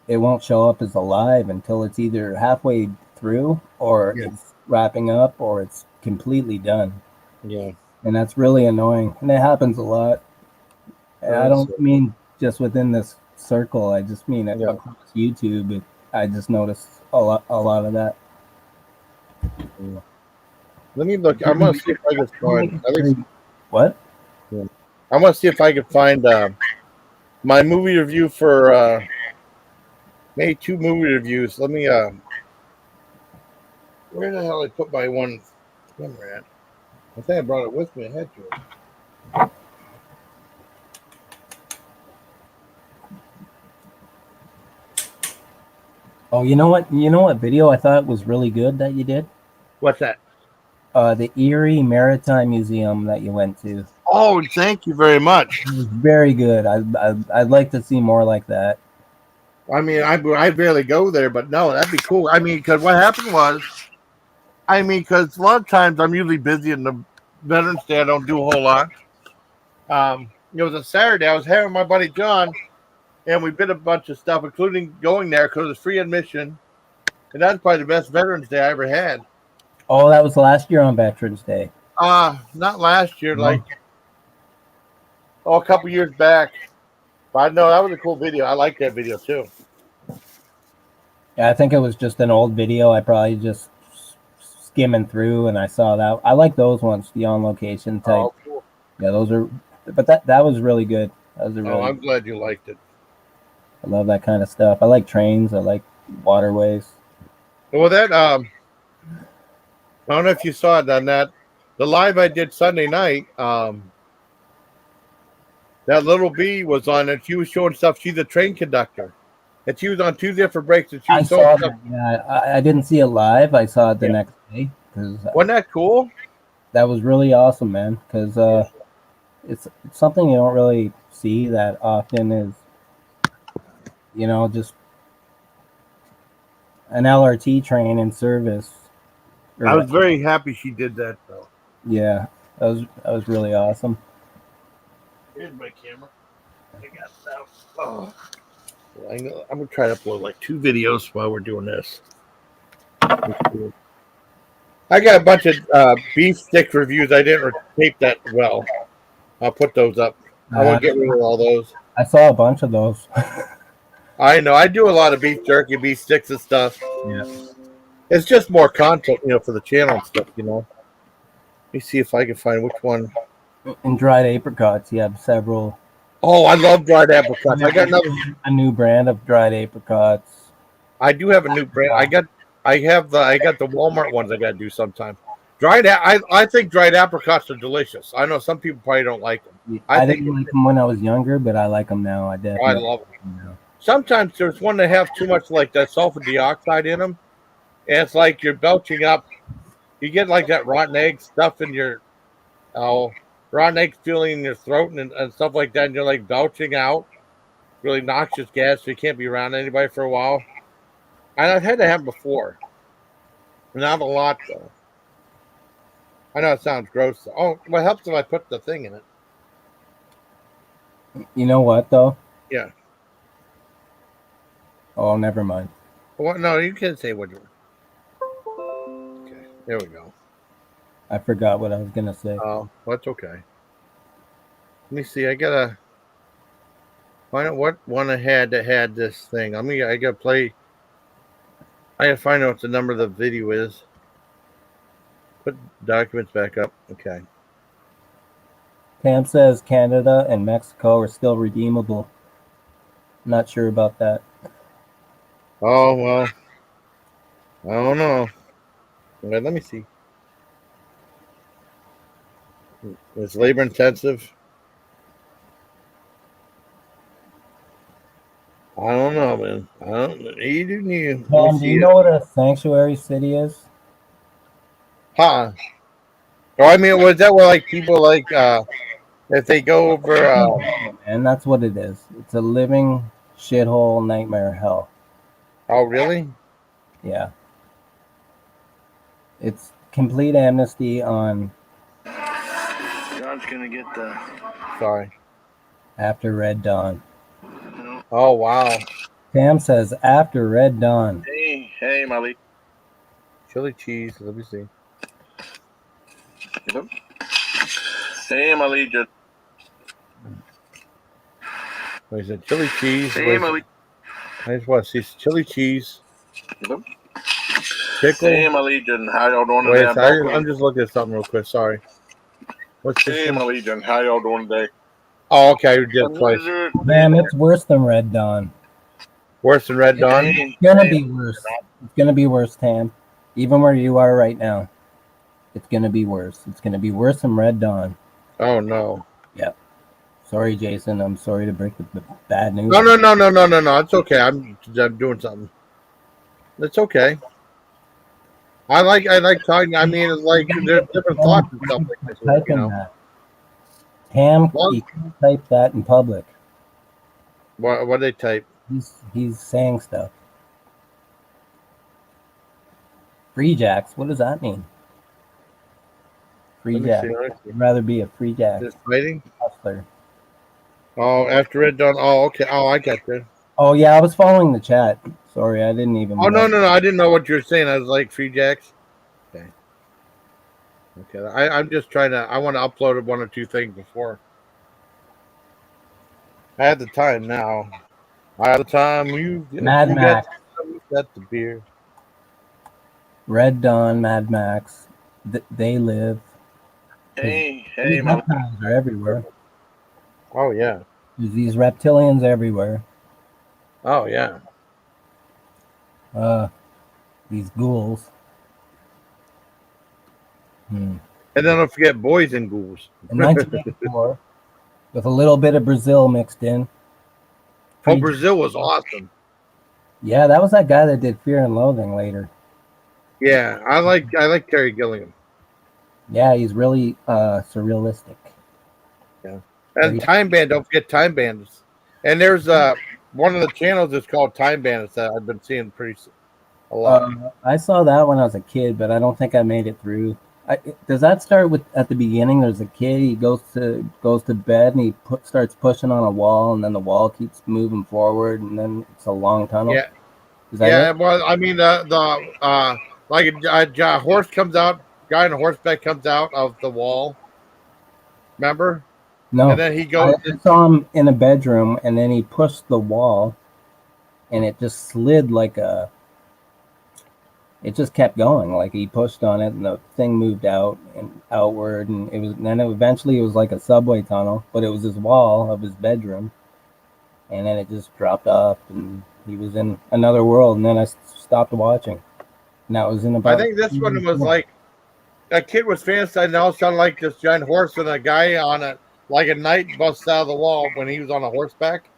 it won't show up as a live until it's either halfway through or it's wrapping up or it's completely done. Yeah. And that's really annoying. And it happens a lot. And I don't mean just within this circle. I just mean across YouTube. I just noticed a lot of that. Yeah. Let me look. I'm gonna see if I can find. What? Yeah. I'm gonna see if I can find my movie review for maybe 2 movie reviews. Let me. Where the hell did I put my one camera at? I think I brought it with me. I had to. Oh, you know what? You know what video I thought was really good that you did? What's that? The Erie Maritime Museum that you went to. Oh, thank you very much. It was very good. I'd like to see more like that. I mean, I barely go there, but no, that'd be cool. I mean, because what happened was, because a lot of times I'm usually busy in the Veterans Day. I don't do a whole lot. It was a Saturday. I was having my buddy John, and we bid a bunch of stuff, including going there because it's free admission, and that's probably the best Veterans Day I ever had. Oh, that was last year on Veterans Day. Not last year, No. like a couple years back. But no, that was a cool video. I like that video too. Yeah, I think it was just an old video. I probably just skimming through and I saw that. I like those ones, the on location type. Oh, cool. Yeah, those are. But that was really good. That was a really. I'm glad you liked it. I love that kind of stuff. I like trains. I like waterways. Well, that I don't know if you saw it on that. The live I did Sunday night. That little bee was on it. She was showing stuff. She's a train conductor, and she was on 2 different breaks. And she was showing stuff. Yeah, I didn't see it live. I saw it the next day. Wasn't that cool? That was really awesome, man. Because it's something you don't really see that often. Is just an LRT train in service. I was very happy she did that, though. Yeah, that was really awesome. Here's my camera. I got stuff. Oh. I'm gonna try to upload like 2 videos while we're doing this. I got a bunch of beef stick reviews. I didn't tape that well. I'll put those up. I want to get rid of all those. I saw a bunch of those. I know. I do a lot of beef jerky, beef sticks, and stuff. Yeah. It's just more content, for the channel and stuff. Let me see if I can find which one. In dried apricots, you have several. Oh, I love dried apricots. I got a new brand of dried apricots. I do have a new brand. I got the Walmart ones. I got to do sometime. I think dried apricots are delicious. I know some people probably don't like them. I didn't like them when I was younger, but I like them now. I definitely. I love them. Sometimes there's one that have too much like that sulfur dioxide in them, and it's like you're belching up. You get like that rotten egg stuff in your rotten egg feeling in your throat and stuff like that, and you're like belching out really noxious gas, so you can't be around anybody for a while. And I've had that happen before. Not a lot, though. I know it sounds gross. Oh, well, it helps if I put the thing in it. You know what, though? Yeah. Oh, never mind. Well, no, you can say what you want. Okay, there we go. I forgot what I was going to say. Oh, that's okay. Let me see. I got to find out what one I had that had this thing. I got to play. I got to find out what the number of the video is. Put documents back up. Okay. Pam says Canada and Mexico are still redeemable. Not sure about that. Oh, well. I don't know. Okay, let me see. It's labor intensive. I don't know, man. I don't know. Tom, do you know what a sanctuary city is? Huh. Oh, I mean, was that where like people like if they go over and that's what it is. It's a living shithole nightmare hell. Oh, really? Yeah. It's complete amnesty on John's gonna get the sorry. After Red Dawn. Oh, wow. Pam says after Red Dawn. Hey, Molly. Chili cheese. Let me see. Yep. Hey, Molly. What is it? Chili cheese. Hey, Molly. I just want to see chili cheese. Yep. Pickle. Hey, my Legion. How y'all doing Wait, today? I'm just looking at something real quick. Sorry. What's this? Hey, my Legion. How y'all doing today? Oh, okay. You did twice. Man, it's worse than Red Dawn. Worse than Red Dawn? It's gonna be worse. It's gonna be worse, Tam. Even where you are right now, it's gonna be worse. It's gonna be worse than Red Dawn. Oh no. Yep. Sorry, Jason. I'm sorry to break the bad news. No. It's okay. I'm doing something. It's okay. I like talking. I mean, it's like there's different thoughts and stuff like this. That. Tam, you can't type that in public. What do they type? He's saying stuff. Free jacks. What does that mean? Free jack. I'd rather be a free jack. Just fighting? Hustler. Oh, after Red Dawn. Oh, okay. Oh, I got you. Oh yeah, I was following the chat. Sorry, I didn't even. Oh no! I didn't know what you were saying. I was like Free Jacks. Okay. Okay. I'm just trying to. I want to upload one or two things before. I have the time now. I have the time. You Mad Max. Got the beer. Red Dawn, Mad Max. They live. Hey, These reptiles are everywhere. Oh yeah. There's these reptilians everywhere. Oh yeah. These ghouls. And then don't forget boys and ghouls. In 1984, with a little bit of Brazil mixed in. Oh, Brazil was awesome. Yeah, that was that guy that did Fear and Loathing later. Yeah, I like Terry Gilliam. Yeah, he's really surrealistic. Yeah. And Time Band, don't forget Time Bandits. And there's one of the channels is called Time Bandits that I've been seeing a lot. I saw that when I was a kid, but I don't think I made it through. Does that start with at the beginning? There's a kid. He goes to bed and he starts pushing on a wall, and then the wall keeps moving forward, and then it's a long tunnel. Yeah, is that it? Well, I mean like a horse comes out, guy on a horseback comes out of the wall. Remember? No. And then he goes. I saw him in a bedroom, and then he pushed the wall, and it just slid like a. It just kept going, like he pushed on it, and the thing moved out and outward, and it was. And then eventually, it was like a subway tunnel, but it was his wall of his bedroom, and then it just dropped off, and he was in another world. And then I stopped watching, and that was in about. I think this one was like a kid was fantasizing, and all of a sudden, like this giant horse and a guy on it, like a knight busts out of the wall when he was on a horseback.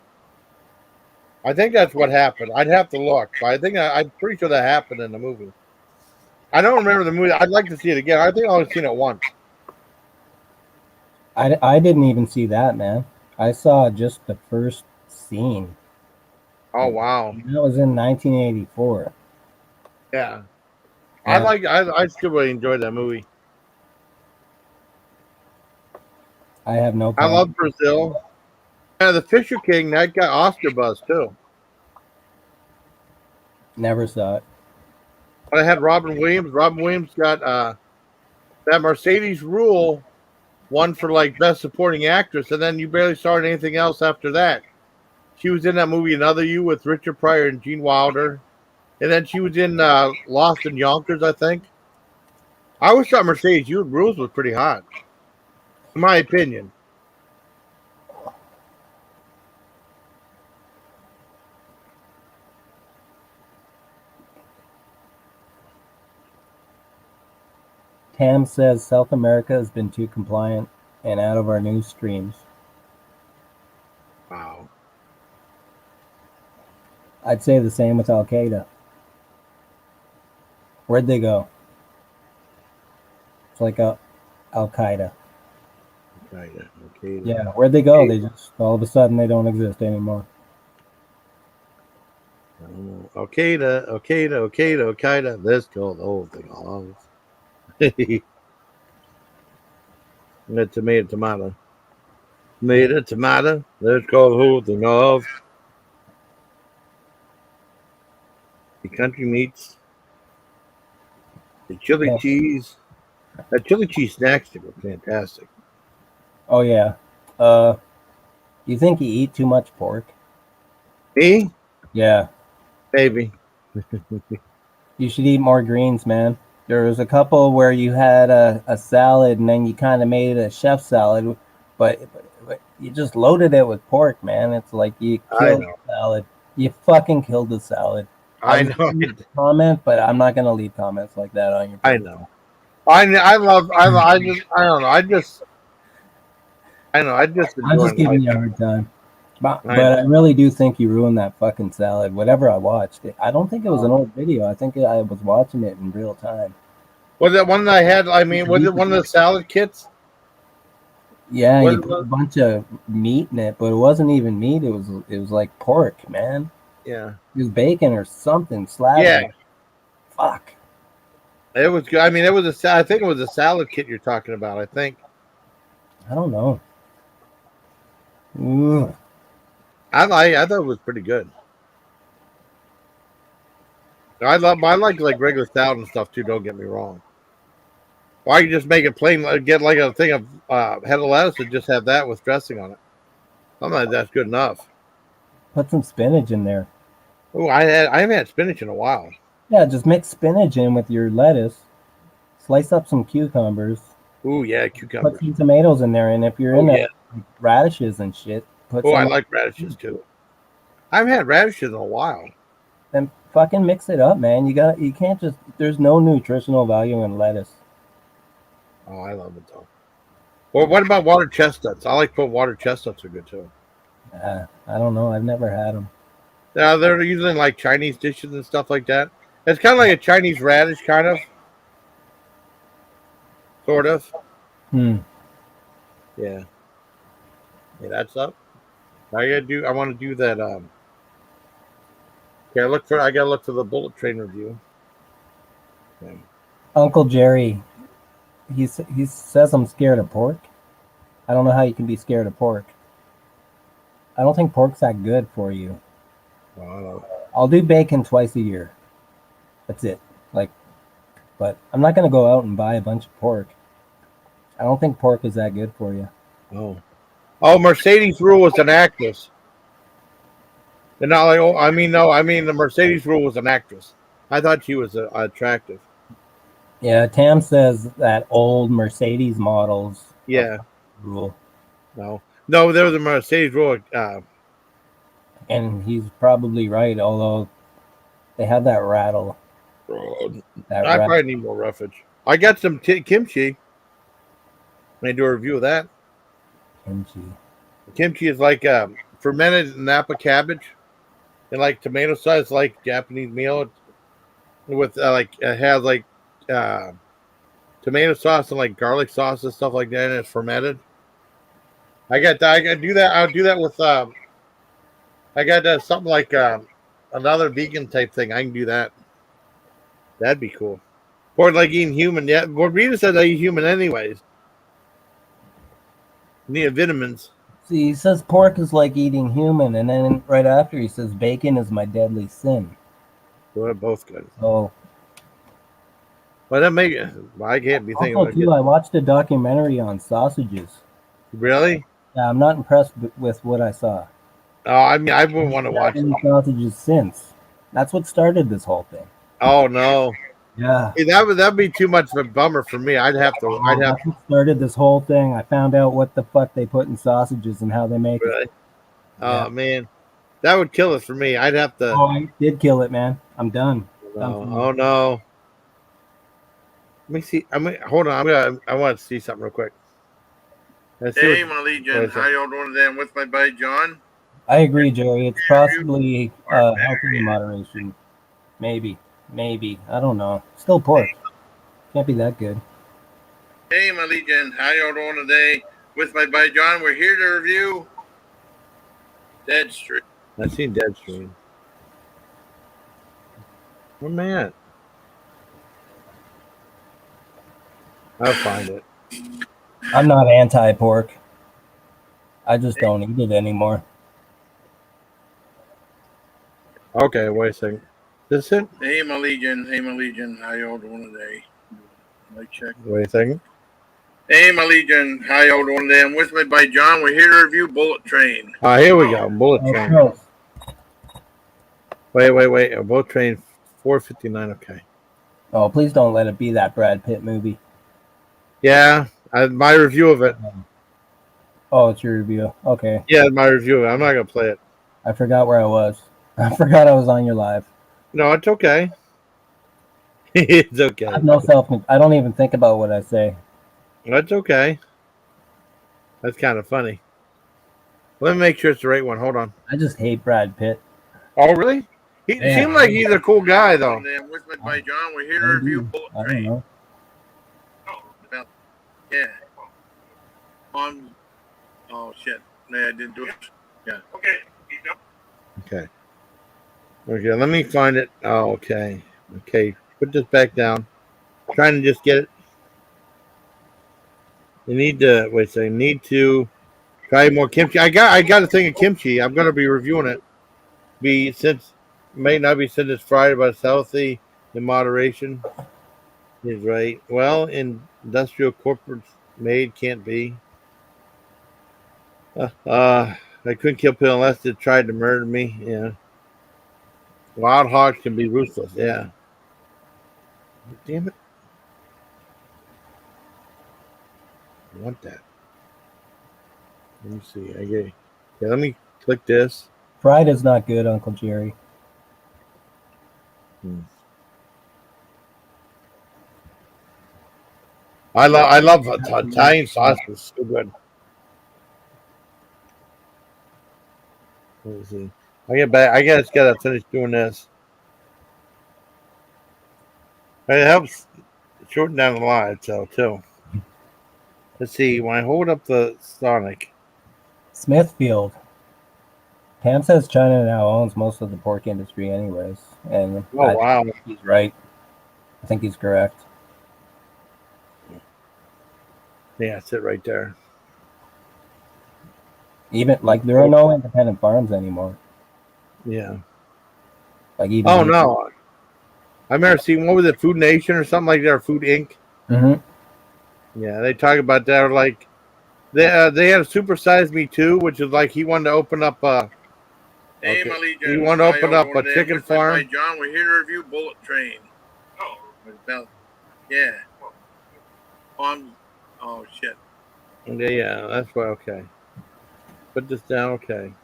I think that's what happened. I'd have to look, but I think I'm pretty sure that happened in the movie. I don't remember the movie. I'd like to see it again. I think I've only seen it once. I didn't even see that, man. I saw just the first scene. Oh wow! That was in 1984. Yeah, I still really enjoyed that movie. I have no. I love Brazil. Yeah, the Fisher King, that got Oscar buzz too. Never saw it. But I had Robin Williams. Robin Williams got that Mercedes Rule won for like best supporting actress, and then you barely saw anything else after that. She was in that movie Another You with Richard Pryor and Gene Wilder, and then she was in Lost in Yonkers, I think. I always thought Mercedes Rules was pretty hot, in my opinion. Tam says South America has been too compliant and out of our news streams. Wow. I'd say the same with Al Qaeda. Where'd they go? It's like Al Qaeda. Yeah, where'd they go? They just all of a sudden they don't exist anymore. Al Qaeda. Let's go the whole thing off. Tomato. Let's call the whole thing off. The country meats. The chili cheese. That chili cheese snack stick was fantastic. Oh yeah. You think you eat too much pork? Me? Yeah. Maybe. You should eat more greens, man. There was a couple where you had a salad and then you kind of made it a chef salad, but you just loaded it with pork, man. It's like you killed the salad. You fucking killed the salad. I know. Comment, but I'm not gonna leave comments like that on your page. I know. I just I'm just giving you a hard time. But I really do think you ruined that fucking salad. Whatever I watched, I don't think it was an old video. I think I was watching it in real time. Was that one that I had? I mean, was it one of the salad kits? Yeah, you put a bunch of meat in it, but it wasn't even meat. It was like pork, man. Yeah, it was bacon or something slathered. Yeah, fuck. It was good. I mean, I think it was a salad kit you're talking about. I think. I don't know. Ooh. I thought it was pretty good. I like regular salad and stuff too. Don't get me wrong. Why you just make it plain? Get like a thing of head of lettuce and just have that with dressing on it. Something like that's good enough. Put some spinach in there. Oh, I haven't had spinach in a while. Yeah, just mix spinach in with your lettuce. Slice up some cucumbers. Oh yeah, cucumbers. Put some tomatoes in there, and if you're into radishes and shit, put some. I like radishes too. I haven't had radishes in a while. Then fucking mix it up, man. You can't just. There's no nutritional value in lettuce. Oh, I love it though. Well, what about water chestnuts? I like put water chestnuts are good too. I don't know. I've never had them. Yeah, they're usually in like Chinese dishes and stuff like that. It's kind of like a Chinese radish, kind of, sort of. Yeah. Yeah, that's up. I want to do that. Okay, I gotta look for the bullet train review. Okay. Uncle Jerry, he says I'm scared of pork. I don't know how you can be scared of pork. I don't think pork's that good for you. Wow. I'll do bacon twice a year. That's it. But I'm not gonna go out and buy a bunch of pork. I don't think pork is that good for you. Oh, Mercedes Rule was an actress. And not like, the Mercedes Rule was an actress. I thought she was attractive. Yeah, Tam says that old Mercedes models. Yeah. Rule. No, there was a Mercedes Rule. And he's probably right, although they have that rattle. I probably need more roughage. I got some kimchi. May do a review of that. Kimchi is like fermented Napa cabbage and like tomato sauce, like Japanese meal with it has like tomato sauce and like garlic sauce and stuff like that, and it's fermented. I got to do that. I'll do that with I got something like another vegan type thing. I can do that. That'd be cool. Or like eating human. Yeah, well, Rita said I eat human anyways. Need vitamins. See, he says pork is like eating human, and then right after he says bacon is my deadly sin. Well, they're both good. Oh. Well, that make it. Well, I can't be thinking. Also, too, I watched a documentary on sausages. Really? Yeah, I'm not impressed with what I saw. Oh, I mean, I wouldn't want to watch any sausages since. That's what started this whole thing. Oh no. Yeah. Hey, that'd be too much of a bummer for me. That's what started this whole thing. I found out what the fuck they put in sausages and how they make it. Oh man, that would kill it for me. I'd have to. Oh, I did kill it, man. I'm done. Oh no. Let me see. Hold on. I want to see something real quick. Hey, my Legion. How y'all doing today? I'm with my buddy John. I agree, Jerry. It's possibly healthy in moderation. Maybe. I don't know. Still pork. Can't be that good. Hey, my Legion. How y'all doing today? With my buddy John. We're here to review Dead Stream. I've seen Dead Stream. Where am I at? I'll find it. I'm not anti-pork. I just don't eat it anymore. Okay, wait a second. This it? Hey, my Legion. How y'all doing today? Mic check. Wait a second. Hey, my Legion. How y'all doing today? I'm with my buddy John. We're here to review Bullet Train. Here we go. Bullet Train. Oh, Wait. A Bullet Train 459. Okay. Oh, please don't let it be that Brad Pitt movie. Yeah, my review of it. Oh, it's your review. Okay. Yeah, my review of it. I'm not gonna play it. I forgot where I was. I forgot I was on your live. No, it's okay. It's okay. I have no self. I don't even think about what I say. That's okay. That's kind of funny. Let me make sure it's the right one. Hold on. I just hate Brad Pitt. Oh, really? He seemed like he's a cool guy, though. I'm with my buddy John. We're here to review Bullet Train. I don't know. Yeah. Oh shit! No, I didn't do it. Yeah. Okay. Let me find it. Oh, okay. Put this back down. I'm trying to just get it. You need to wait. So you need to Try more kimchi. I got a thing of kimchi. I'm gonna be reviewing it. May not be since it's Friday, but it's healthy in moderation. Is right. Well, industrial corporate made can't be. I couldn't kill people unless they tried to murder me. Yeah. Wild hogs can be ruthless. Yeah. Damn it. I want that. Let me see. Yeah, let me click this. Fried is not good, Uncle Jerry. I love Italian sauce. It's so good. Let me see. I just gotta finish doing this. It helps shorten down the line, so too. Let's see. When I hold up the Sonic, Smithfield. Pam says China now owns most of the pork industry, anyways, and wow, he's right. I think he's correct. Yeah, sit right there. Even like there are no independent farms anymore. Yeah. Like even. Oh no. I remember seeing, what was it, Food Nation or something like that, or Food Inc. Mm-hmm. Yeah, they talk about that. Like they had a Super Size Me Too, which is like he wanted to open up Hey, okay. my Legion. He wanted to open up a chicken farm. Hey, John, we're here to review Bullet Train. Oh. Yeah. Oh, shit. Yeah, that's why. Okay. Put this down. Okay.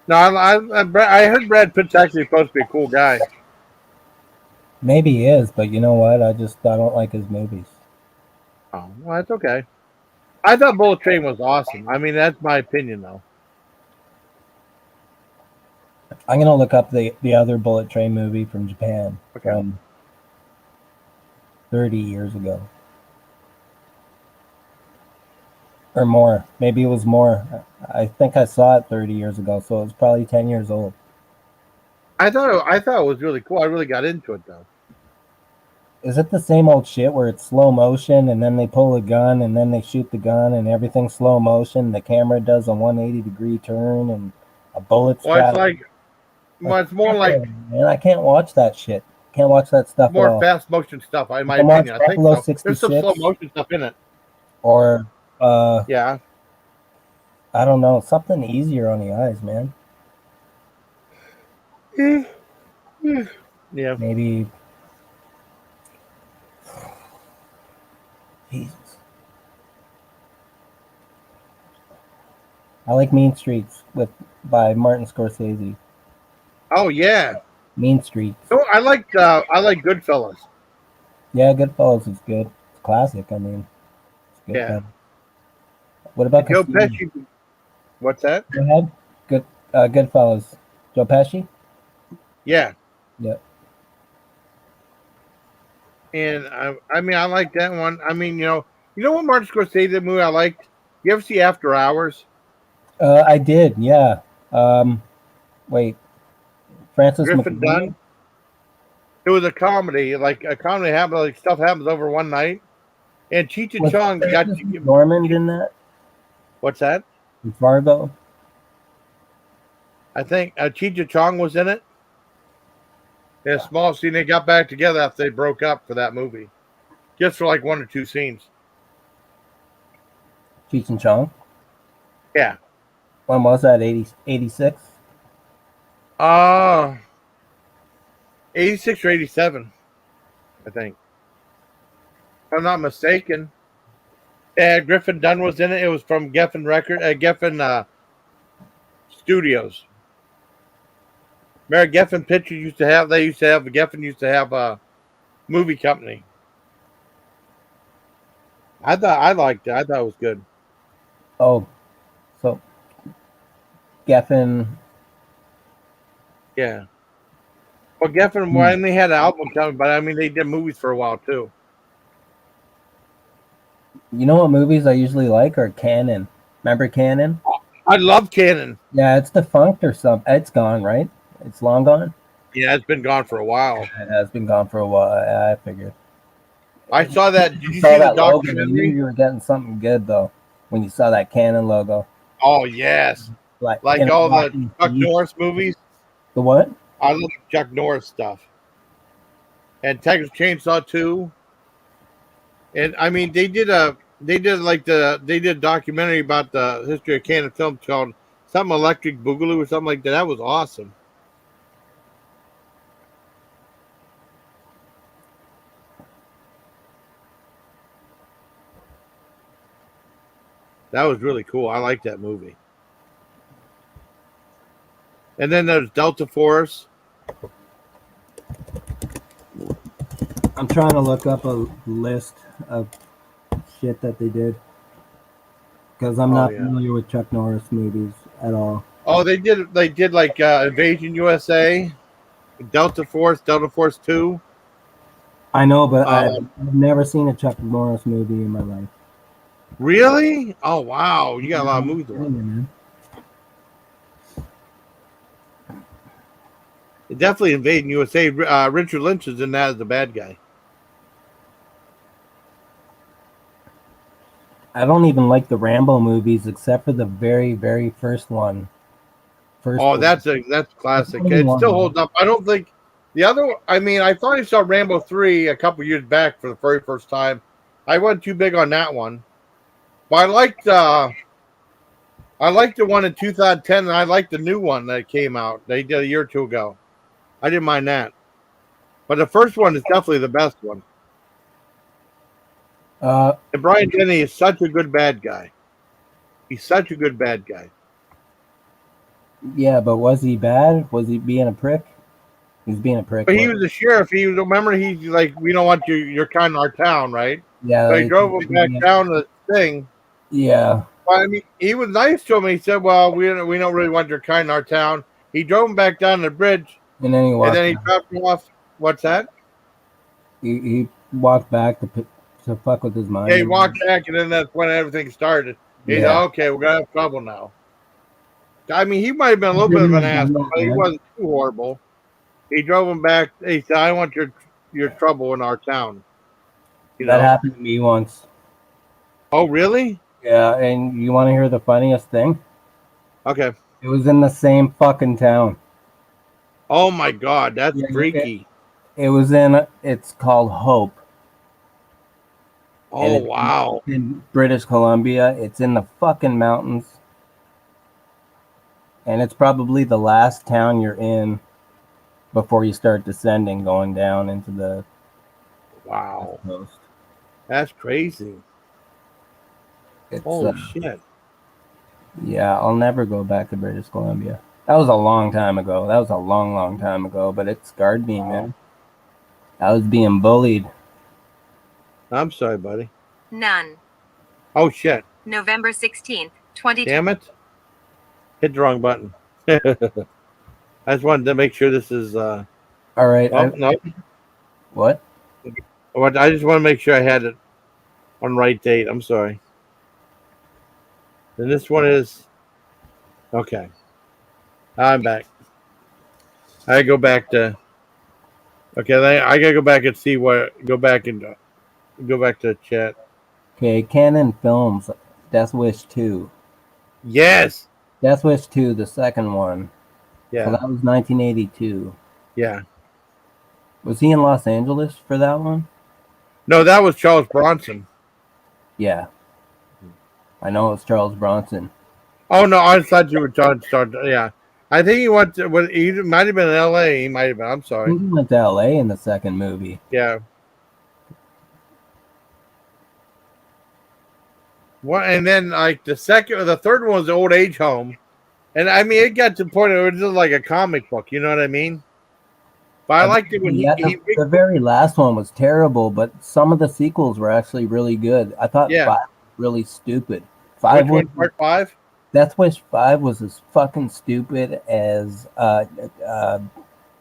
No, I heard Brad Pitt's actually supposed to be a cool guy. Maybe he is, but you know what? I don't like his movies. Oh, well, that's okay. I thought Bullet Train was awesome. I mean, that's my opinion, though. I'm gonna look up the other Bullet Train movie from Japan from 30 years ago. Or more. Maybe it was more. I think I saw it 30 years ago, so it was probably 10 years old. I thought it was really cool. I really got into it, though. Is it the same old shit where it's slow motion and then they pull a gun and then they shoot the gun and everything's slow motion? The camera does a 180-degree turn and a bullet's Well, it's more like, man, I can't watch that shit. Can't watch that stuff. More at all. fast motion stuff, in my can watch opinion. I think Buffalo so. 66. There's some slow motion stuff in it. Or yeah. I don't know, something easier on the eyes, man. Yeah. Maybe. Jesus. I like Mean Streets by Martin Scorsese. Oh yeah. Mean Streets. No, I like Goodfellas. Yeah, Goodfellas is good. It's a classic. I mean, it's good. Yeah. What about Joe Casino? Pesci? What's that? Go ahead. Goodfellas. Joe Pesci? Yeah. Yeah. And I mean, I like that one. I mean, you know what Martin Scorsese movie I liked? You ever see After Hours? I did. Yeah. Wait. Francis Griffin McDormand? Dunn. It was a comedy. Like a comedy happens. Like stuff happens over one night. And Cheech and Chong got Norman in that. What's that? Fargo. I think Cheech and Chong was in it. In a small scene, they got back together after they broke up for that movie, just for like 1 or 2 scenes. Cheech and Chong. Yeah. When was that? 86? 86 or 87, I think. If I'm not mistaken. Griffin Dunn was in it. It was from Geffen Geffen Studios. Remember Geffen Pictures Geffen used to have a movie company. I liked it. I thought it was good. Oh, so Geffen. Yeah. Well, Geffen, when they had an album coming, but I mean, they did movies for a while too. You know what movies I usually like are Canon. Remember Canon? I love Canon. Yeah, it's defunct or something. It's gone, right? It's long gone? Yeah, it's been gone for a while. It has been gone for a while. I figured. I saw that. Did you saw see that the logo, I knew documentary? you were getting something good, though. when you saw that Canon logo. Oh yes, like all the Chuck Norris movies. The what? I love Chuck Norris stuff. And Texas Chainsaw 2. And I mean, they did a documentary about the history of Canon film called something Electric Boogaloo or something like that. That was awesome. That was really cool. I like that movie. And then there's Delta Force. I'm trying to look up a list of shit that they did because I'm not familiar with Chuck Norris movies at all. Oh, they did like Invasion USA, Delta Force 2. I know, but I've never seen a Chuck Norris movie in my life. Really? Oh wow, you got a lot of movies to watch. Man. Definitely Invasion USA. Richard Lynch is in that as the bad guy. I don't even like the Rambo movies except for the very, very first one. That's classic. It still holds up. I don't think the other. I mean, I thought I saw Rambo 3 a couple years back for the very first time. I wasn't too big on that one, but I liked the one in 2010, and I liked the new one that came out. They did a year or two ago. I didn't mind that, but the first one is definitely the best one. And Brian Denny is such a good bad guy. He's such a good bad guy. Yeah, but was he bad? Was he being a prick? He was being a prick. But he was a sheriff. Remember, he's like, we don't want your kind in our town, right? Yeah. So he drove him back down to the thing. Yeah. Well, I mean, he was nice to him. He said, well, we don't really want your kind in our town. He drove him back down the bridge. And then he dropped him off. What's that? He walked back to fuck with his mind. Yeah, he walked back, and then that's when everything started. He said, okay, we're going to have trouble now. I mean, he might have been a little bit of an asshole, but he wasn't too horrible. He drove him back. He said, I want your trouble in our town. That happened to me once. Oh, really? Yeah, and you want to hear the funniest thing? Okay. It was in the same fucking town. Oh, my God. That's freaky. It's called Hope. Oh, wow. In British Columbia. It's in the fucking mountains. And it's probably the last town you're in before you start descending, going down into the coast. That's crazy. Holy shit. Yeah, I'll never go back to British Columbia. That was a long time ago. That was a long, long time ago, but it scarred me, man. I was being bullied. I'm sorry, buddy. None. Oh, shit. November 16th, 2020. Damn it. Hit the wrong button. I just wanted to make sure this is... All right. Oh, no. What? I just want to make sure I had it on right date. I'm sorry. And this one is... Okay. I'm back. I go back to... Okay, I gotta go back and see what... Go back to the chat. Okay, Canon Films, Death Wish 2. Yes! Death Wish 2, the second one. Yeah. So that was 1982. Yeah. Was he in Los Angeles for that one? No, that was Charles Bronson. Yeah. I know it was Charles Bronson. Oh, no, I thought you were talking. Yeah. I think he went to... He might have been in L.A. He might have been. I'm I sorry. think he went to L.A. in the second movie. Yeah. Well, and then like the third one was the old age home, and I mean it got to the point where it was just like a comic book. You know what I mean? But I liked it when the very last one was terrible, but some of the sequels were actually really good. I thought 5 was really stupid. Which one, part 5? Death Wish 5 was as fucking stupid as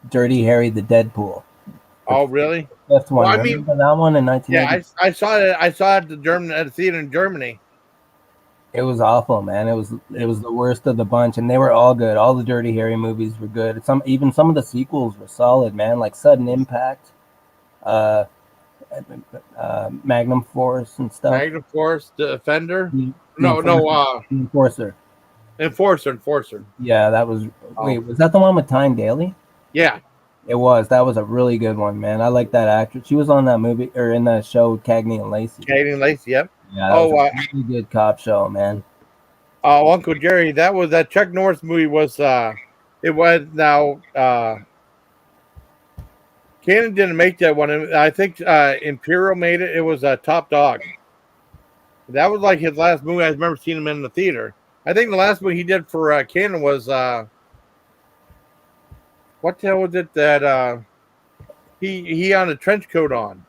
Dirty Harry the Deadpool. Oh, really? Fifth one. Well, I mean, remember that one in 1980? Yeah, I saw it. I saw it at the theater in Germany. It was awful, man. It was the worst of the bunch, and they were all good. All the Dirty Harry movies were good. Even some of the sequels were solid, man. Like Sudden Impact, Magnum Force and stuff. Magnum Force, the Defender. The No, Enforcer. Enforcer. Yeah, that was. Wait, was that the one with Tyne Daly? Yeah. It was. That was a really good one, man. I like that actress. She was on that movie or in that show, Cagney and Lacey. Cagney and Lacey, yep. Yeah, that was a really good cop show, man. Uncle Jerry, that Chuck Norris movie was it was now Cannon didn't make that one. I think Imperial made it. It was Top Dog. That was like his last movie. I remember seeing him in the theater. I think the last movie he did for Cannon was what the hell was it that he had a trench coat on?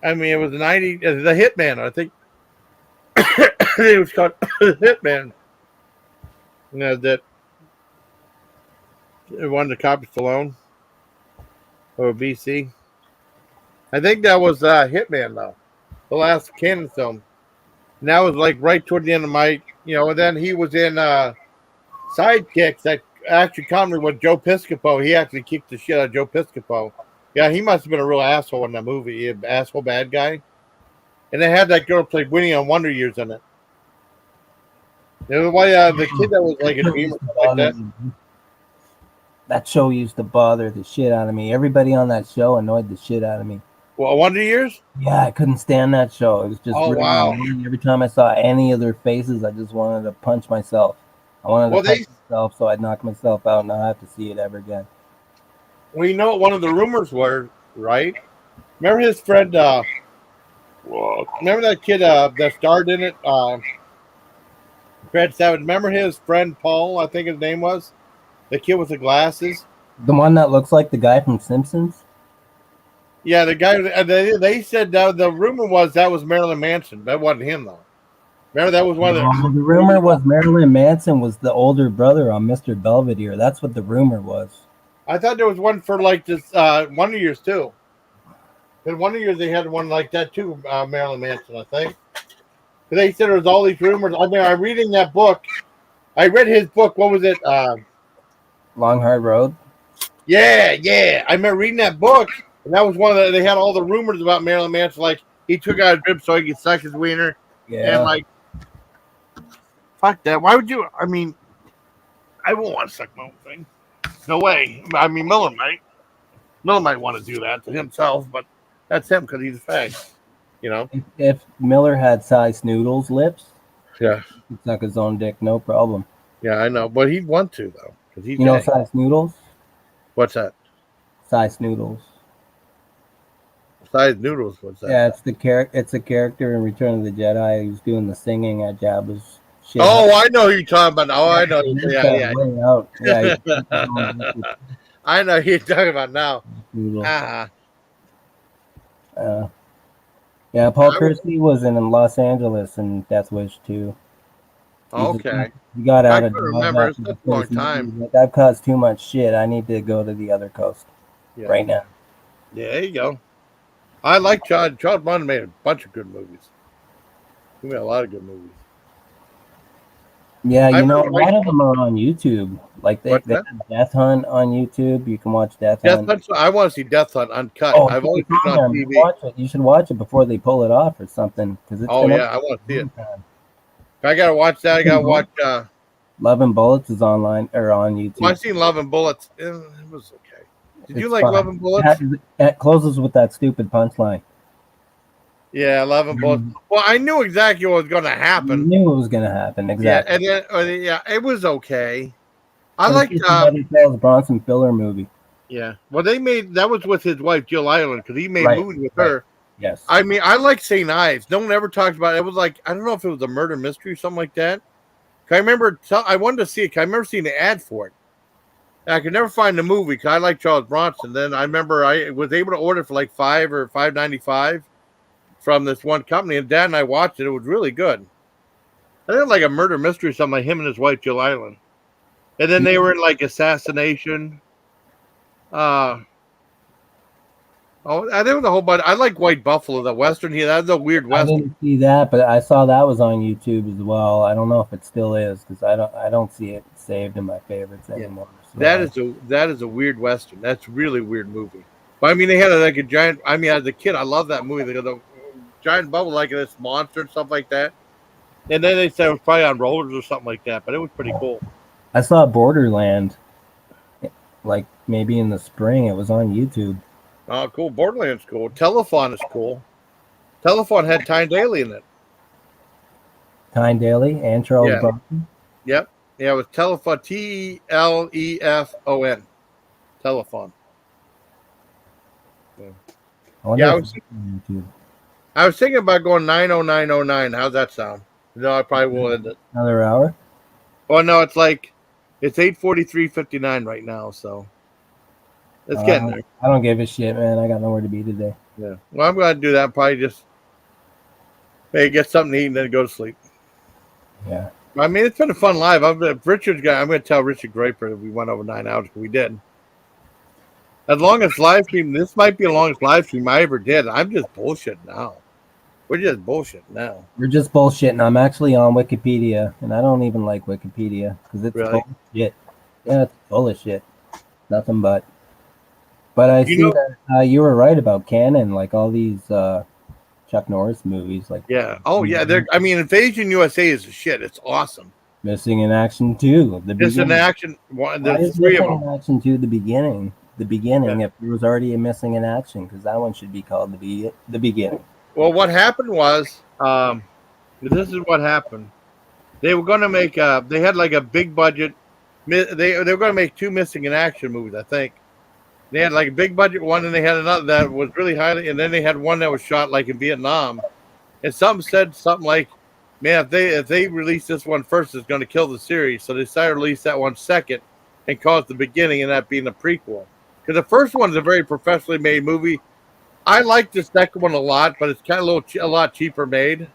I mean, it was the Hitman. I think it was called Hitman. You know that it wanted to copy Stallone or BC. I think that was Hitman though, the last Cannon film. And that was like right toward the end of my, and then he was in Sidekicks, that action comedy with Joe Piscopo. He actually kicked the shit out of Joe Piscopo. Yeah, he must have been a real asshole in that movie, asshole bad guy. And they had that girl play Winnie on Wonder Years in it. It was why the kid that was like a dreamer like that. That show used to bother the shit out of me. Everybody on that show annoyed the shit out of me. Well, Wonder Years? Yeah, I couldn't stand that show. It was just really annoying. Every time I saw any of their faces, I just wanted to punch myself. I wanted to punch myself so I'd knock myself out and not have to see it ever again. Well, you know what one of the rumors were, right? Remember his friend, remember that kid that starred in it? Fred Savage. Remember his friend Paul, I think his name was? The kid with the glasses? The one that looks like the guy from Simpsons? Yeah, the guy, they said the rumor was that was Marilyn Manson. That wasn't him, though. Remember, that was one of the rumor was Marilyn Manson was the older brother on Mr. Belvedere. That's what the rumor was. I thought there was one for like this Wonder Years, too. In Wonder Years, they had one like that, too, Marilyn Manson, I think. They said there was all these rumors. I mean, I'm reading that book. I read his book. What was it? Long Hard Road? Yeah. I remember reading that book. And that was one of they had all the rumors about Marilyn Manson, like he took out a drip so he could suck his wiener. Yeah. And like, fuck that. Why would you? I mean, I won't want to suck my own thing. No way. I mean, Miller might want to do that to himself, but that's him because he's a fag. If Miller had size Noodles lips, yeah, he'd suck his own dick, no problem. Yeah, I know, but he'd want to though, because he's. Size Noodles? What's that? Size Noodles. Size Noodles. What's that? Yeah, it's a character in Return of the Jedi who's doing the singing at Jabba's shit. Oh, I know who you're talking about. Oh, I know. Yeah. I know who you're talking about now. Yeah, Paul Kersey was in Los Angeles in Death Wish 2. Okay. He got out I of couldn't remember. It's a long time. I've caused too much shit. I need to go to the other coast right now. Yeah, there you go. I like Charles Bond made a bunch of good movies. He made a lot of good movies. Yeah, a lot of them are on YouTube. Like they have Death Hunt on YouTube. You can watch Death Hunt. I want to see Death Hunt uncut. Oh, I've only seen it on TV. You should watch it before they pull it off or something. I want to see it. I gotta watch that. I gotta watch. Love and Bullets is online or on YouTube. Well, I've seen Love and Bullets. It was okay. Did you like Love and Bullets? It closes with that stupid punchline. Yeah, Love and Bullets. Well, I knew exactly what was going to happen. You knew it was going to happen, exactly. Yeah, and then, it was okay. I liked Charles Bronson filler movie. Yeah, well, that was with his wife Jill Ireland because he made movies with her. Yes. I mean, I like St. Ives. No one ever talks about it. It was like I don't know if it was a murder mystery or something like that. I remember I wanted to see it. I remember seeing the ad for it. I could never find the movie because I like Charles Bronson. Then I remember I was able to order it for like $5 or $5.95 from this one company, and Dad and I watched it. It was really good. I think like a murder mystery, something like him and his wife Jill Ireland, and then they were in like assassination. I think it was a whole bunch. I like White Buffalo, the Western here. That's a weird Western. I didn't see that, but I saw that was on YouTube as well. I don't know if it still is because I don't see it saved in my favorites anymore. So. That is a weird Western. That's a really weird movie. But I mean, they had like a giant. I mean, as a kid, I love that movie. They got the giant bubble like this monster and stuff like that. And then they said it was probably on rollers or something like that. But it was pretty cool. I saw Borderland, like maybe in the spring. It was on YouTube. Oh, cool. Borderlands cool. Telephone is cool. Telephone had Tyne Daly in it. Tyne Daly and Charles Yeah. Bronson. Yep. Yeah, it was Telephone. Telefon. Telephone. I wonder Yeah, if it's on YouTube. I was thinking about going 90909. How's that sound? No, I probably will end it. Another hour? Well, no, it's 8:43:59 right now, so it's getting there. I don't give a shit, man. I got nowhere to be today. Yeah. Well, I'm going to do that. Probably just maybe get something to eat and then go to sleep. Yeah. I mean, it's been a fun live. I'm going to tell Richard Graper that we went over 9 hours, but we did. As long as live stream, this might be the longest live stream I ever did. I'm just bullshit now. We're just bullshit now. We're just bullshitting. I'm actually on Wikipedia, and I don't even like Wikipedia because it's Really? full of shit. Yeah, it's full of shit. Nothing but. But I see that you were right about canon, like all these Chuck Norris movies. Like Yeah. Oh, yeah. I mean, Invasion USA is a shit. It's awesome. Missing in Action 2. It's an action. There's three of them. Missing in Action 2 the beginning. The beginning, if there was already a Missing in Action, because that one should be called the beginning. Well, what happened was, this is what happened. They were going to make, they had like a big budget. They were going to make 2 Missing in Action movies, I think. They had like a big budget one, and they had another that was really highly, and then they had one that was shot like in Vietnam. And something said something like, man, if they release this one first, it's going to kill the series. So they decided to release that one second and call it the beginning, and that being the prequel. Because the first one is a very professionally made movie. I like the second one a lot, but it's kind of a lot cheaper made.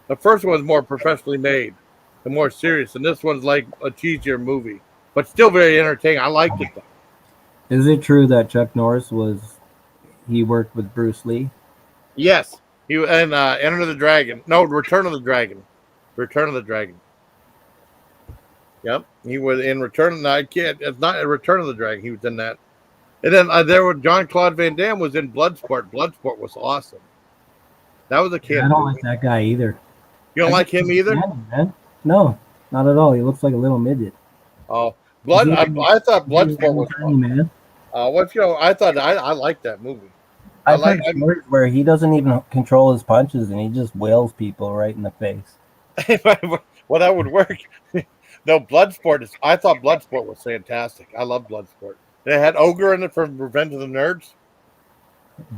The first one was more professionally made and more serious, and this one's like a cheesier movie, but still very entertaining. I liked it though. Is it true that Chuck Norris he worked with Bruce Lee? Yes, he and Enter the Dragon. No, Return of the Dragon. Return of the Dragon. Yep, he was in Return. No, I can't. It's not Return of the Dragon. He was in that. And then Jean-Claude Van Damme was in Bloodsport. Bloodsport was awesome. That was a kid. I don't like that guy either. You don't like him either? Man. No, not at all. He looks like a little midget. Oh, I thought Bloodsport was tiny, man. I thought I liked that movie. I've heard stories where he doesn't even control his punches and he just wails people right in the face. Well, that would work. No, Bloodsport I thought Bloodsport was fantastic. I love Bloodsport. They had Ogre in it from Revenge of the Nerds.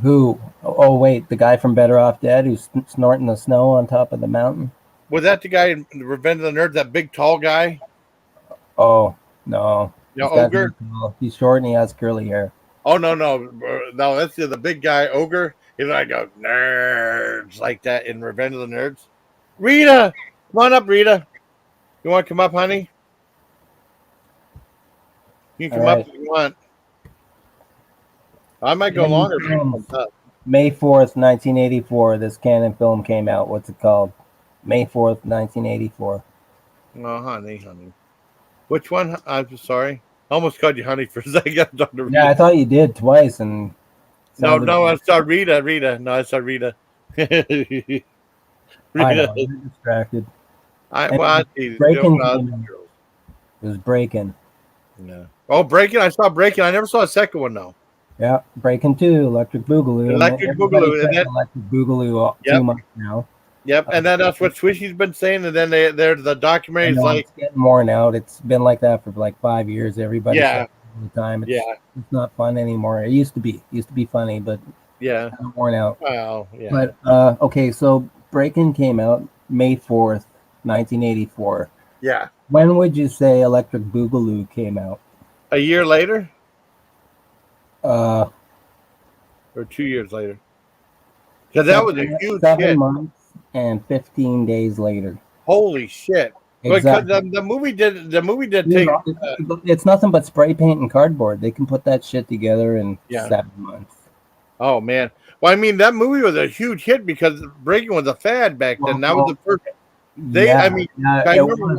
Who? Oh, wait, the guy from Better Off Dead who's snorting the snow on top of the mountain? Was that the guy in Revenge of the Nerds, that big tall guy? Oh, no. You know, Ogre? He's short and he has curly hair. Oh, no. No, that's the big guy, Ogre. He's like a nerds like that in Revenge of the Nerds. Rita! Come on up, Rita. You want to come up, honey? You can come up if you want. I might go longer. May 4th, 1984, this canon film came out. What's it called? May 4th, 1984. Oh, honey. Which one? I'm sorry. I almost called you honey for a second. Yeah, I thought you did twice. And No, I saw Rita. No, I saw Rita. Rita. I know, I'm distracted. Breaking. It was Breaking. Yeah. Oh, Breaking. I saw Breaking. I never saw a second one, though. Yeah, Breaking 2, Electric Boogaloo. Electric Boogaloo. Electric Boogaloo 2 months now. Yep, and then that's what Swishy's been saying, and then they're the documentaries like it's getting worn out. It's been like that for like 5 years. Everybody says it all the time. It's not fun anymore. It used to be. It used to be funny, but it's worn out. Well, yeah. But okay, so Breaking came out May 4th, 1984. Yeah. When would you say Electric Boogaloo came out? A year later? Or 2 years later? Because that was a huge 7 hit. months and 15 days later. Holy shit! Exactly. Because the movie did take. It's nothing but spray paint and cardboard. They can put that shit together in 7 months. Oh man! Well, I mean, that movie was a huge hit because Breaking was a fad back then. That was the first.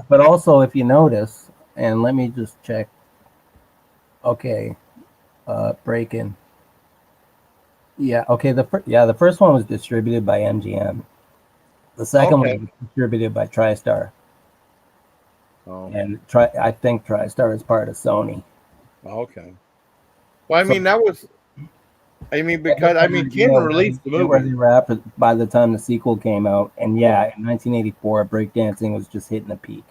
But also, if you notice, and let me just check. Okay, Breaking. Yeah. Okay. The first one was distributed by MGM. The second one was distributed by TriStar. Oh. And I think TriStar is part of Sony. Okay. Well, I mean, that was. I mean, because Ken released the movie. Where they were at by the time the sequel came out, and in 1984, breakdancing was just hitting a peak.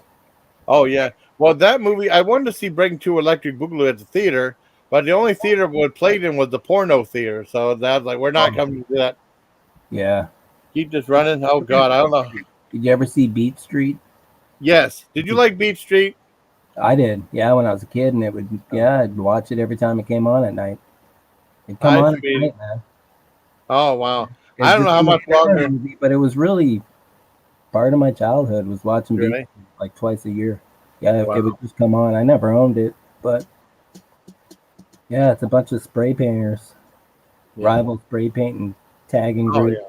Oh yeah. Well, that movie, I wanted to see Breaking 2 Electric Boogaloo at the theater, but the only theater we played in was the porno theater. So that's like, we're not coming to that. Yeah. Keep this running. Oh God, I don't know. Did you ever see Beat Street? Yes. Did you like Beat Street? I did. Yeah, when I was a kid, and I'd watch it every time it came on at night. It'd come on at night, man. Oh wow. I don't know how much longer. Movie, but it was really part of my childhood was watching Beat Street like twice a year. Yeah, it would just come on. I never owned it, but yeah, it's a bunch of spray painters, rival spray painting, tagging group. Yeah.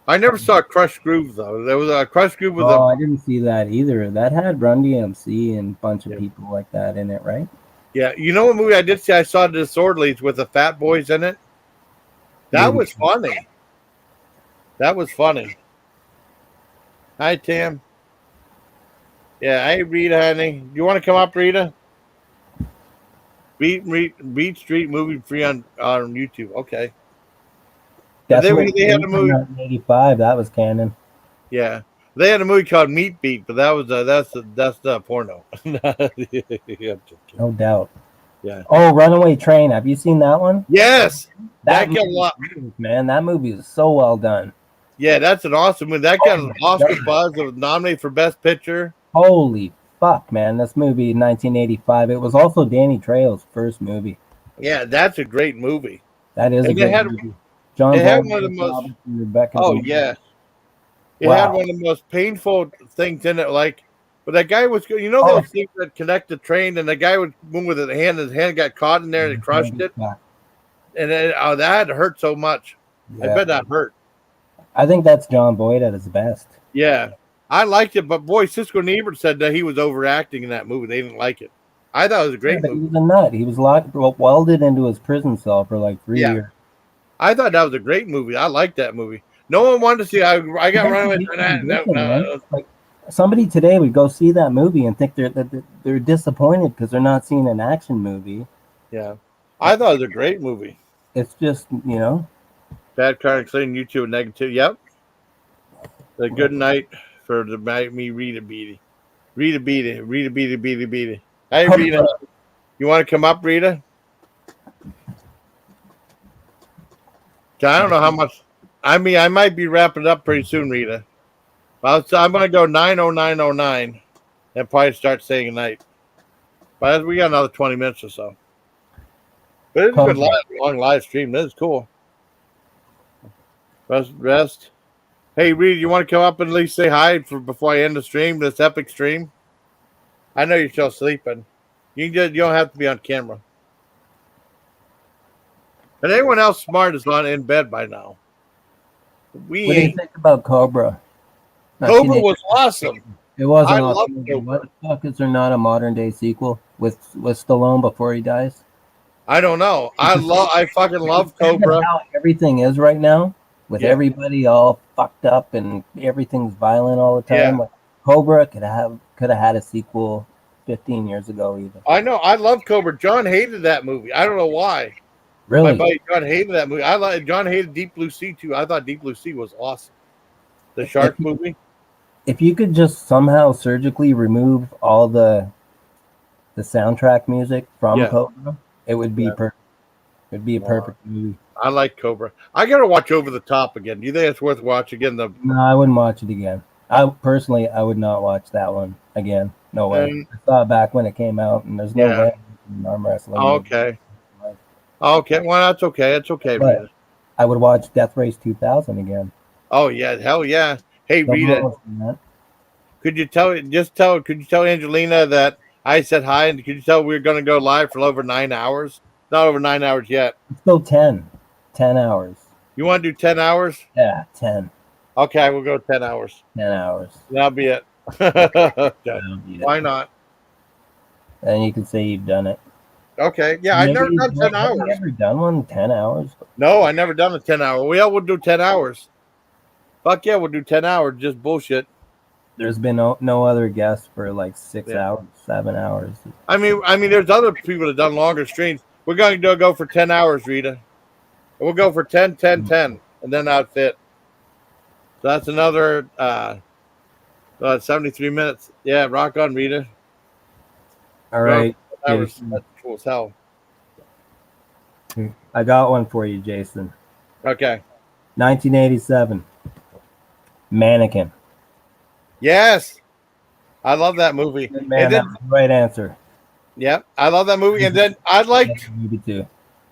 I never saw Crush Groove though. There was a Crush Groove with I didn't see that either. That had Run DMC and a bunch of people like that in it, right? Yeah, you know what movie I did see? I saw The Disorderlies with the Fat Boys in it. That was funny. That was funny. Hi, Tim. Yeah, hey, Rita, honey. You want to come up, Rita? Beat Street movie free on YouTube. Okay. They had a movie in 85. That was canon. Yeah, they had a movie called Meat Beat, but that was that's the porno. No doubt. Yeah. Oh, Runaway Train. Have you seen that one? Yes. That got a lot. Man, that movie is so well done. Yeah, that's an awesome movie. That got an Oscar buzz. It was nominated for Best Picture. Holy fuck, man! This movie in 1985. It was also Danny Trejo's first movie. Yeah, that's a great movie. That is a great movie. John it had one of the most. Yeah. It had one of the most painful things in it. Like, but that guy was, those things that connect the train, and the guy would move with his hand got caught in there and it crushed it. And that hurt so much. Yeah. I bet that hurt. I think that's John Boyd at his best. Yeah. I liked it, but boy, Cisco and Ebert said that he was overacting in that movie. They didn't like it. I thought it was a great movie. He was a nut. He was welded into his prison cell for like 3 years. I thought that was a great movie. I liked that movie. No one wanted to see. I got run away from that. Like somebody today would go see that movie and think they're disappointed because they're not seeing an action movie. Yeah, I thought it was a great movie. It's just bad card explaining YouTube negative. Yep. The good night for the me Rita Beatty. Hey Rita, you want to come up, Rita? I don't know how much. I mean, I might be wrapping up pretty soon, Rita. I'm going to go 9:09:09 and probably start saying goodnight. But we got another 20 minutes or so. But it's a good long live stream. This is cool. Rest. Hey, Rita, you want to come up and at least say hi before I end the stream, this epic stream? I know you're still sleeping. You don't have to be on camera. And anyone else smart is in bed by now. What do you think about Cobra? Cobra was awesome. It was an awesome movie. What the fuck is there not a modern day sequel with Stallone before he dies? I don't know. I fucking love Cobra. How everything is right now, with everybody all fucked up and everything's violent all the time. Yeah. Like, Cobra could have had a sequel 15 years ago even. I know. I love Cobra. John hated that movie. I don't know why. Really? My buddy John hated that movie. John hated Deep Blue Sea too. I thought Deep Blue Sea was awesome. The shark movie. If you could just somehow surgically remove all the soundtrack music from Cobra, it would be perfect. It would be a perfect movie. I like Cobra. I gotta watch Over the Top again. Do you think it's worth watching again? No, I wouldn't watch it again. I would not watch that one again. No way. I saw it back when it came out, and there's no way in arm wrestling. Okay. Okay, well that's okay. It's okay, Rita. I would watch Death Race 2000 again. Oh yeah, hell yeah. Hey Rita, could you tell Angelina that I said hi, and could you tell we're gonna go live for over 9 hours? Not over 9 hours yet. Let's go 10 hours. You want to do 10 hours? Yeah, 10. Okay, we'll go 10 hours. 10 hours. That'll be it. Okay. Why not? And you can say you've done it. Okay. Yeah, I've never done 10 Have hours. you ever done one 10 hours? No, I never done a 10 hour. We all would do 10 hours. Fuck yeah, we'll do 10 hours. Just bullshit. There's been no other guests for like 6 hours, 7 hours. I mean, there's other people that done longer streams. We're going to go for 10 hours, Rita. We'll go for 10, 10, 10, and then that's it. So that's another 73 minutes. Yeah, rock on, Rita. All right. That's cool as hell. I got one for you, Jason. Okay. 1987. Mannequin. Yes. I love that movie. Man, that's the right answer. Yeah, I love that movie. And then I liked movie too.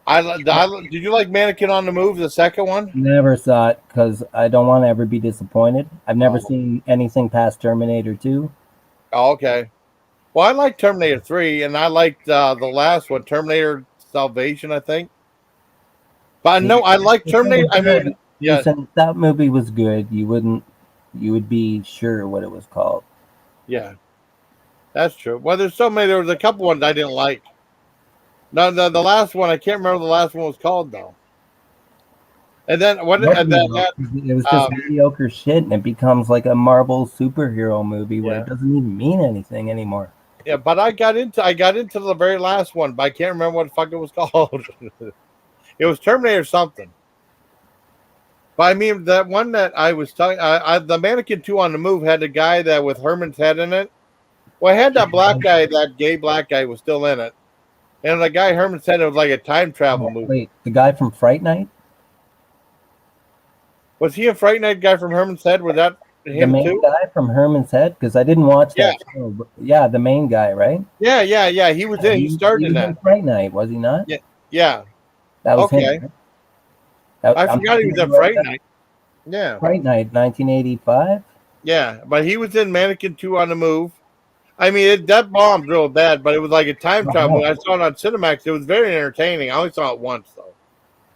Did you like Mannequin on the Move, the second one? Never saw it because I don't want to ever be disappointed. I've never seen anything past Terminator 2. Oh, okay. Well, I liked Terminator 3, and I liked the last one, Terminator Salvation, I think. But no, I like Terminator. I mean, yeah. Listen, if that movie was good, you would be sure what it was called. Yeah, that's true. Well, there was a couple ones I didn't like. No, the last one, I can't remember the last one was called, though. And then what? It was just mediocre shit, and it becomes like a Marvel superhero movie where it doesn't even mean anything anymore. Yeah, but I got into the very last one, but I can't remember what the fuck it was called. It was Terminator something. But I mean, that one that I was talking, the Mannequin 2 on the Move had a guy that with Herman's head in it. Well, I had that black guy, that gay black guy was still in it. And the guy Herman said it was like a time travel movie. Wait, the guy from Fright Night? Was he a Fright Night guy from Herman's Head? Was that him the main too? guy from Herman's Head? Because I didn't watch that show. But yeah, the main guy, right? Yeah. He was in. He started in that. Fright Night, was he not? Yeah. That was him. Right? I forgot he was in Fright Night. Yeah. Fright Night, 1985. Yeah, but he was in Mannequin 2 on the Move. I mean, that bombed real bad, but it was like a time travel. I saw it on Cinemax. It was very entertaining. I only saw it once, though.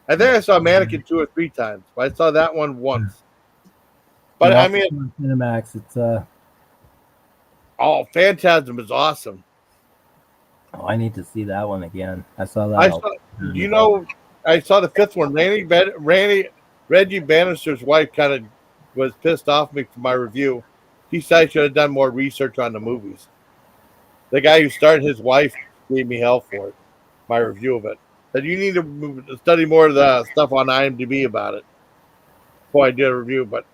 I think I saw Mannequin 2 or 3 times, but I saw that one once. But I mean, Cinemax, it's oh, Phantasm is awesome. Oh, I need to see that one again. I saw that. I saw the 5th one. Reggie Bannister's wife kind of was pissed off me for my review. He said I should have done more research on the movies. The guy who started, his wife gave me hell for it. My review of it. Said you need to study more of the stuff on IMDb about it before I did a review. But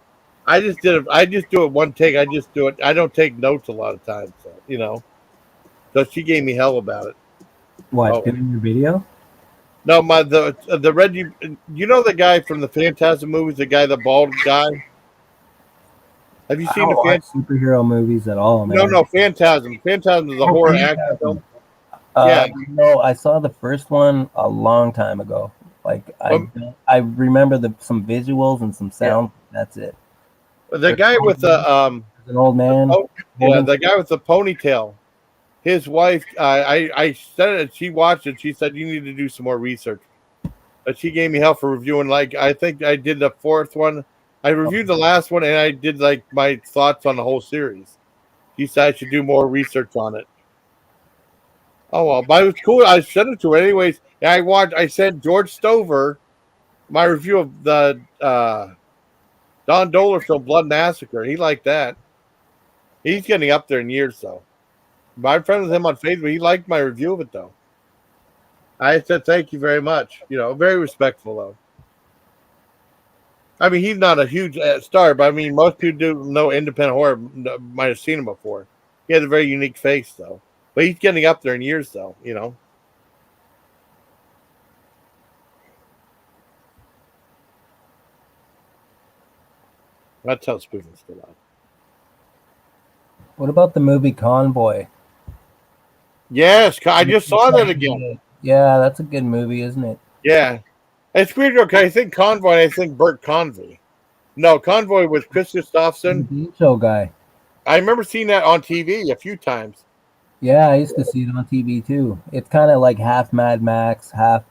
I just did it. I just do it one take. I just do it. I don't take notes a lot of times. So, So she gave me hell about it. What? In your video? No, the Reggie. You know the guy from the Phantasm movies, the guy, the bald guy. Have you seen the superhero movies at all, man? No, Phantasm. Phantasm is a horror action film. Yeah. No, I saw the first one a long time ago. Like I remember some visuals and some sound. Yeah. That's it. The guy with the an old man. The guy with the ponytail. His wife. I said it. She watched it. She said you need to do some more research. But she gave me hell for reviewing. Like I think I did the 4th one. I reviewed the last one and I did like my thoughts on the whole series. She said I should do more research on it. Oh well, but it was cool. I sent it to her anyways. And I sent George Stover my review of the Don Dohler film Blood Massacre. He liked that. He's getting up there in years though. My friend with him on Facebook, he liked my review of it though. I said thank you very much. Very respectful though. I mean, he's not a huge star, but I mean, most people do know independent horror might have seen him before. He has a very unique face, though. But he's getting up there in years, though. That's how Spoon's still on. What about the movie Convoy? Yes, I just saw that again. Yeah, that's a good movie, isn't it? Yeah. It's weird, okay. I think Convoy, I think Burt Convy. No, Convoy was Chris Gustafson. Show guy. I remember seeing that on TV a few times. Yeah, I used to see it on TV too. It's kind of like half Mad Max, half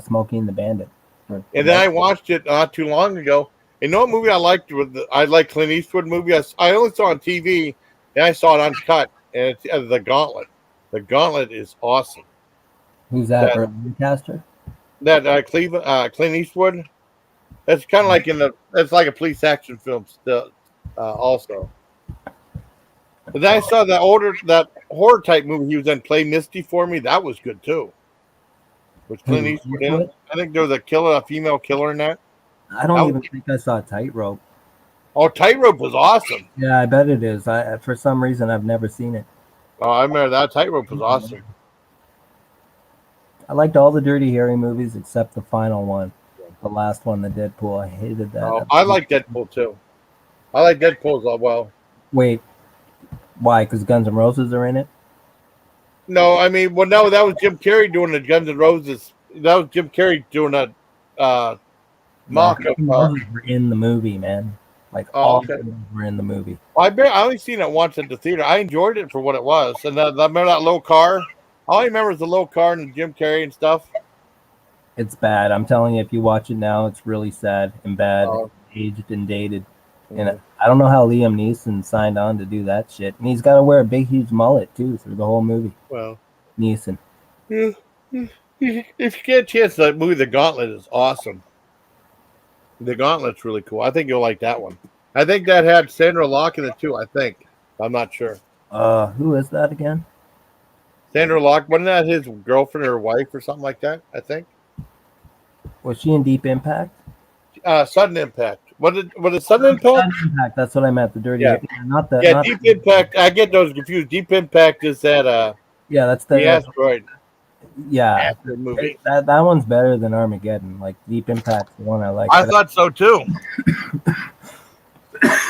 Smokey and the Bandit. And then I watched it not too long ago. You know what movie I liked? I like Clint Eastwood movie. I only saw it on TV, and I saw it uncut. And it's The Gauntlet. The Gauntlet is awesome. Who's that? Lancaster? That Clint Eastwood. It's kind of like it's like a police action film still, also. But then I saw that horror type movie he was in, Play Misty for Me. That was good too. With Clint Eastwood in it. I think there was a female killer in that. I don't even think I saw Tightrope. Oh, Tightrope was awesome. Yeah, I bet it is. For some reason I've never seen it. Oh, I remember that. Tightrope was awesome. I liked all the Dirty Harry movies except the final one, the last one, the Deadpool. I hated that. Oh, I like Deadpool too. I like Deadpool as well. Wait, why? Because Guns N' Roses are in it? No, I mean, well, no, that was Jim Carrey doing the Guns N' Roses. That was Jim Carrey doing a mock of. Roses were in the movie, man. Like all of them were in the movie. I only seen it once at the theater. I enjoyed it for what it was, and I remember that little car. All I remember is the little car and Jim Carrey and stuff. It's bad. I'm telling you, if you watch it now, it's really sad and bad, aged and dated. And I don't know how Liam Neeson signed on to do that shit. And he's got to wear a big, huge mullet too through the whole movie. Well, Neeson. Yeah. If you get a chance, that movie, The Gauntlet, is awesome. The Gauntlet's really cool. I think you'll like that one. I think that had Sandra Lock in it too. I think. I'm not sure. Who is that again? Sandra Lock. Wasn't that his girlfriend or wife or something like that? I think. Was she in Deep Impact? Sudden Impact. Was it Sudden Impact? Sudden Impact. That's what I meant. The Dirty. Yeah. Not that. Yeah, Deep Impact. I get those confused. Deep Impact is that. Yeah, that's the asteroid. Yeah, movie. That one's better than Armageddon. Like Deep Impact's the one I like. I thought so too.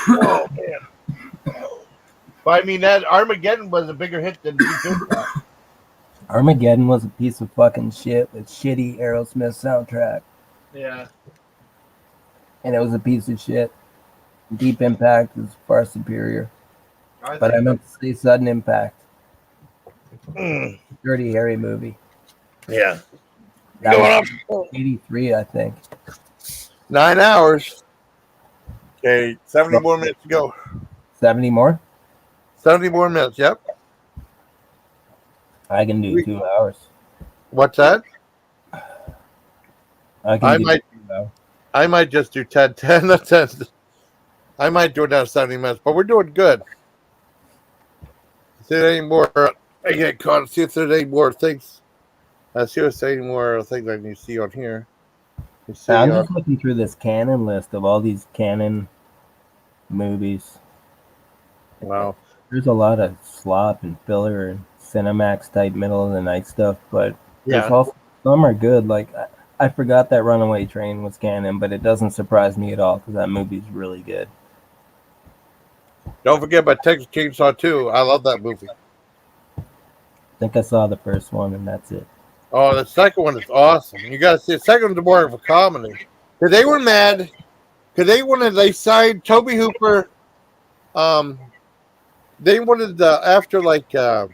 Oh man! But I mean, that Armageddon was a bigger hit than Deep Impact. Armageddon was a piece of fucking shit with shitty Aerosmith soundtrack. Yeah. And it was a piece of shit. Deep Impact is far superior. But I meant to say Sudden Impact. Dirty Harry movie. Yeah. That was 83, I think. 9 hours. Okay, 70 more minutes to go. 70 more? 70 more minutes, yep. I can do 2 hours. What's that? I might just do 10. I might do it down 70 minutes, but we're doing good. See any more? I get caught. See if there's any more things. See if there's any more things I need to see on here. I'm just looking through this canon list of all these canon movies. Wow. There's a lot of slop and filler and Cinemax type middle of the night stuff, but there's also some are good. Like I forgot that Runaway Train was canon, but it doesn't surprise me at all because that movie's really good. Don't forget about Texas Chainsaw 2. I love that movie. I think I saw the first one and that's it. Oh, the second one is awesome. You got to see the second one's more of a comedy. Because they were mad. Because they signed Toby Hooper. They wanted after like the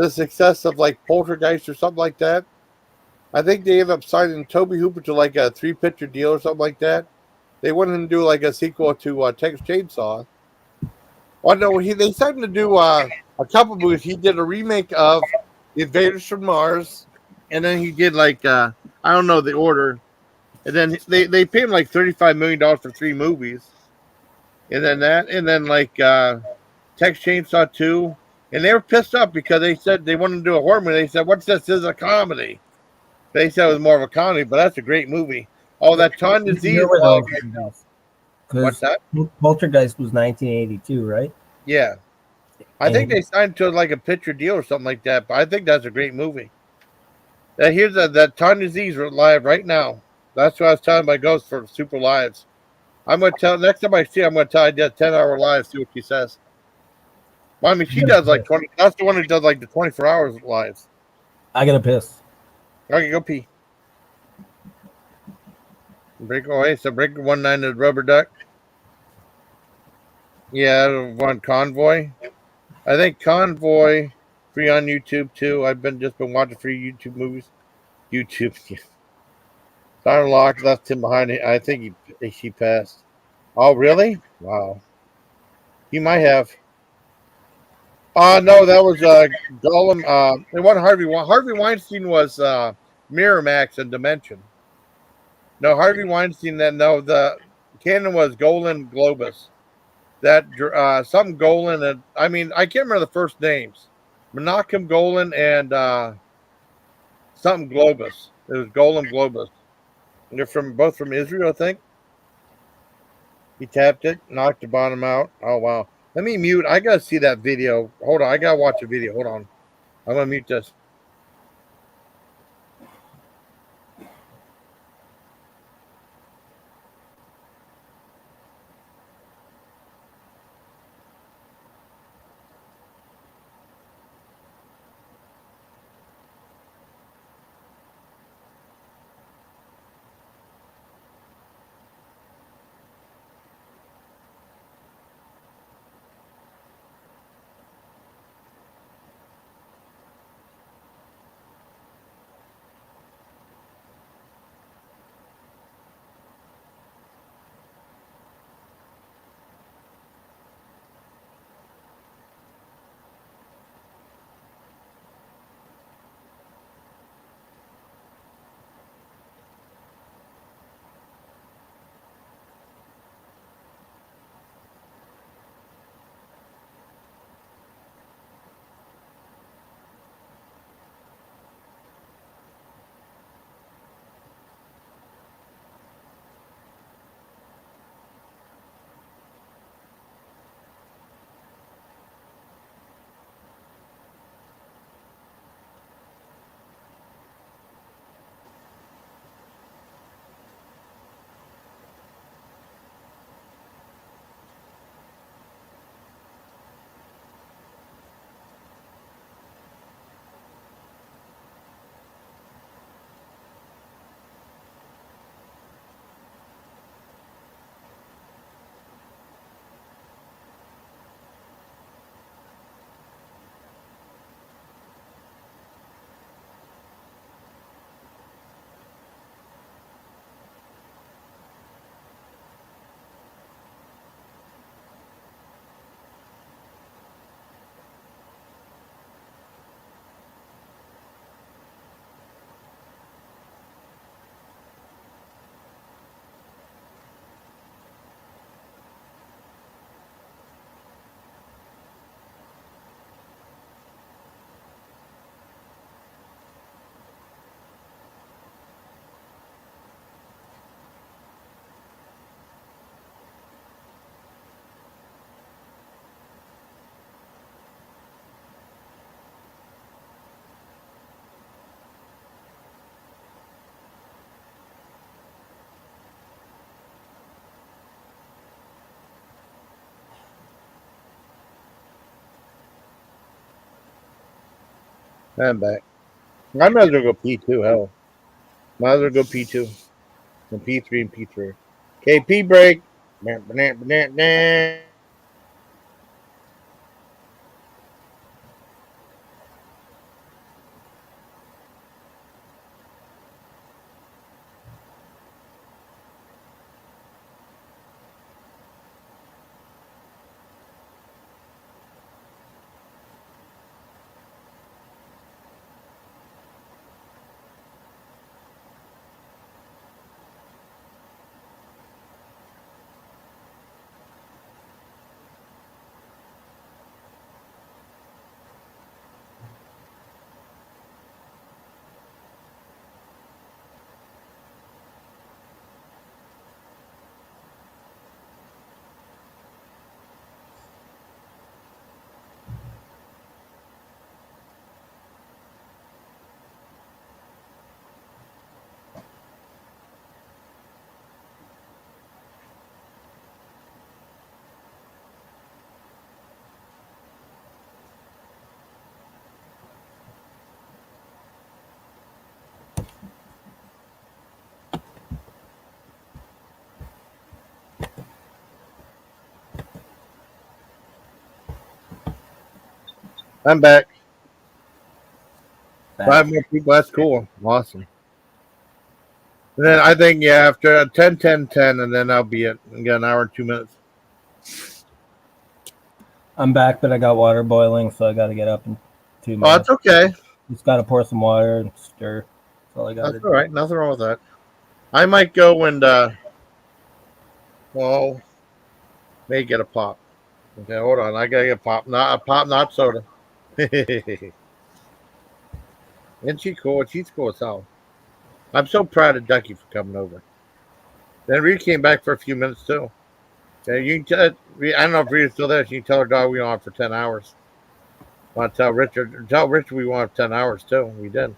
success of like Poltergeist or something like that. I think they ended up signing Toby Hooper to like a 3-picture deal or something like that. They wanted him to do like a sequel to Texas Chainsaw. Well, no, they signed him to do a couple movies. He did a remake of The Invaders from Mars, and then he did like I don't know the order, and then they paid him like $35 million for 3 movies, and then like Texas Chainsaw 2, and they were pissed off because they said they wanted to do a horror movie. They said, "What's this? This is a comedy." They said it was more of a comedy, but that's a great movie. Oh, that Ton Disease. What's that? Poltergeist was 1982, right? Yeah. I think they signed to like a picture deal or something like that, but I think that's a great movie. Here's that Ton Disease live right now. That's what I was telling my ghost for Super Lives. I'm going to tell, next time I see her, I'm going to tell I did 10-hour live, see what she says. Well, I mean, she does like 20, that's the one who does like the 24 hours lives. I got to piss. Okay, go pee. Breaker 19 to Rubber Duck. Yeah, one Convoy. I think Convoy free on YouTube too. I've just been watching free YouTube movies. YouTube. Don Locke left him behind. I think she passed. Oh, really? Wow. He might have. No, that was Gollum. It wasn't Harvey. Harvey Weinstein was Miramax and Dimension. No, Harvey Weinstein. Then no, the canon was Golan Globus. That some Golan, and I mean I can't remember the first names. Menachem Golan and something Globus. It was Golan Globus. They're both from Israel, I think. He tapped it, knocked the bottom out. Oh wow! Let me mute. I gotta see that video. Hold on, I gotta watch the video. Hold on. I'm gonna mute this. I'm back. I might as well go P2. Hell, might as well go P2 and P3 and P3. KP break. I'm back. 5 more people. That's cool. Awesome. And then I think, yeah, after 10, and then I'll be it. We got an hour and 2 minutes. I'm back, but I got water boiling, so I got to get up in 2 minutes. Oh, that's okay. Just got to pour some water and stir. That's all I got to do. That's all right. Nothing wrong with that. I might go and, well, may get a pop. Okay, hold on. I got to get a pop. Not a pop, not soda. Isn't she cool? She's cool as hell. I'm so proud of Ducky for coming over. Then Rita came back for a few minutes, too. Yeah, you can tell, I don't know if Rita's still there. She can tell her dog we on for 10 hours. Want to tell Richard we want 10 hours too. We did.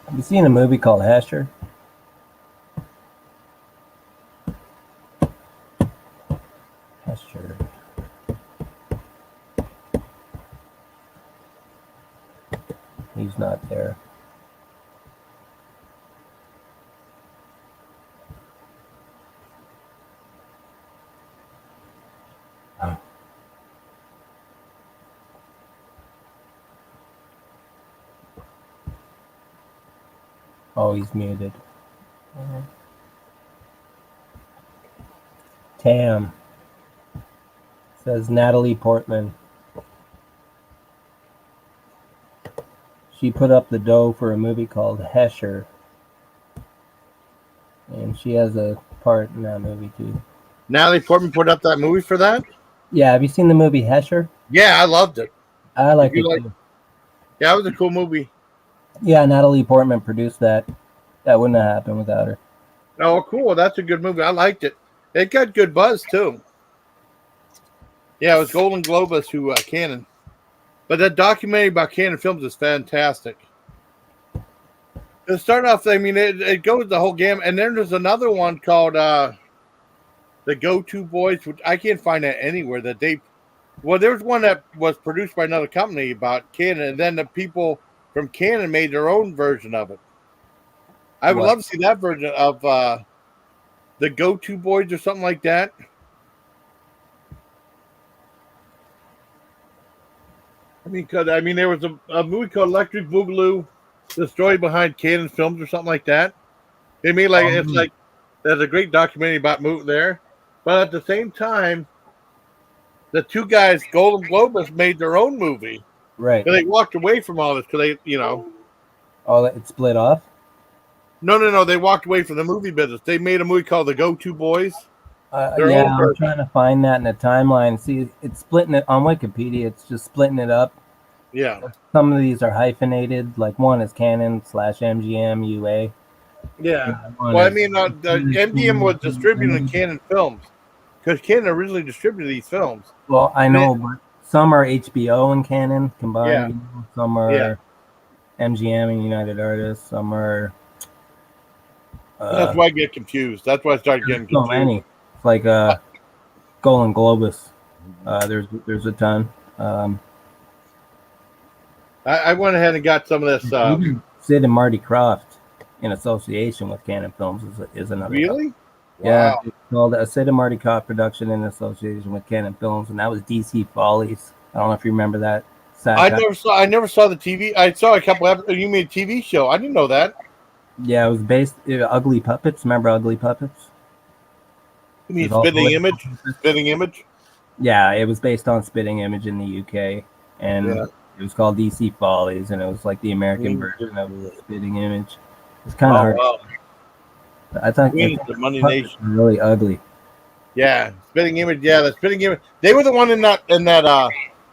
Have you seen a movie called Hesher? Hesher. He's not there. Oh, he's muted. Tam. Says Natalie Portman. She put up the dough for a movie called Hesher. And she has a part in that movie too. Natalie Portman put up that movie for that? Yeah, have you seen the movie Hesher? Yeah, I loved it. I like it too. Yeah, it was a cool movie. Yeah, Natalie Portman produced that. That wouldn't have happened without her. Oh, cool. That's a good movie. I liked it. It got good buzz, too. Yeah, it was Golden Globus who Canon. But that documentary about Canon Films is fantastic. To start off, I mean, it goes the whole gamut. And then there's another one called The Go-To Boys, which I can't find that anywhere. Well, there's one that was produced by another company about Canon, and then the people from Canon made their own version of it. I would love to see that version of The Go-To Boys or something like that. There was a movie called Electric Boogaloo, the story behind Canon Films or something like that. They made it's like there's a great documentary about moving there, but at the same time, the two guys, Golden Globus, made their own movie. Right. They walked away from all this because Oh, it split off? No. They walked away from the movie business. They made a movie called The Go-To Boys. Yeah, I'm trying to find that in the timeline. See, it's splitting it on Wikipedia. It's just splitting it up. Yeah. Some of these are hyphenated. Like one is Canon /MGM UA. Yeah. Well, the MGM was distributing Canon Films because Canon originally distributed these films. Well, I know, but some are HBO and Canon combined. Yeah. Some are MGM and United Artists. Some are. That's why I get confused. That's why I started getting confused. So many. It's like Golden Globus. There's a ton. I went ahead and got some of this. Sid and Marty Krofft in association with Canon Films is another. Really? Yeah, Wow. it's called a Sid and Marty Krofft production in association with Canon Films, and that was DC Follies. I don't know if you remember that. I never saw the TV. I saw a couple episodes. You made a TV show. I didn't know that. Yeah, it was based Ugly Puppets. Remember Ugly Puppets? You mean Spitting Image? Spitting Image? Yeah, it was based on Spitting Image in the UK, and it was called DC Follies, and it was like the American version of Spitting Image. It's kind of hard. Wow. I thought the Money Nation really ugly. Yeah, Spitting Image. Yeah, the Spitting Image. They were the one in that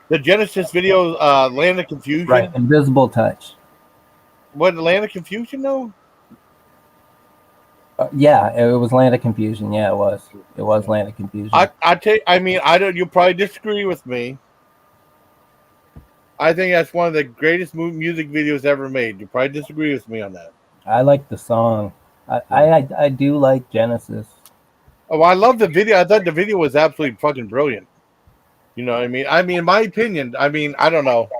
the Genesis video, Land of Confusion. Right, Invisible Touch. What, Land of Confusion though? Yeah, it was Land of Confusion. Yeah, it was. It was Land of Confusion. You'll probably disagree with me. I think that's one of the greatest music videos ever made. You probably disagree with me on that. I like the song. I do like Genesis. Oh, I love the video. I thought the video was absolutely fucking brilliant. You know what I mean? In my opinion, I don't know.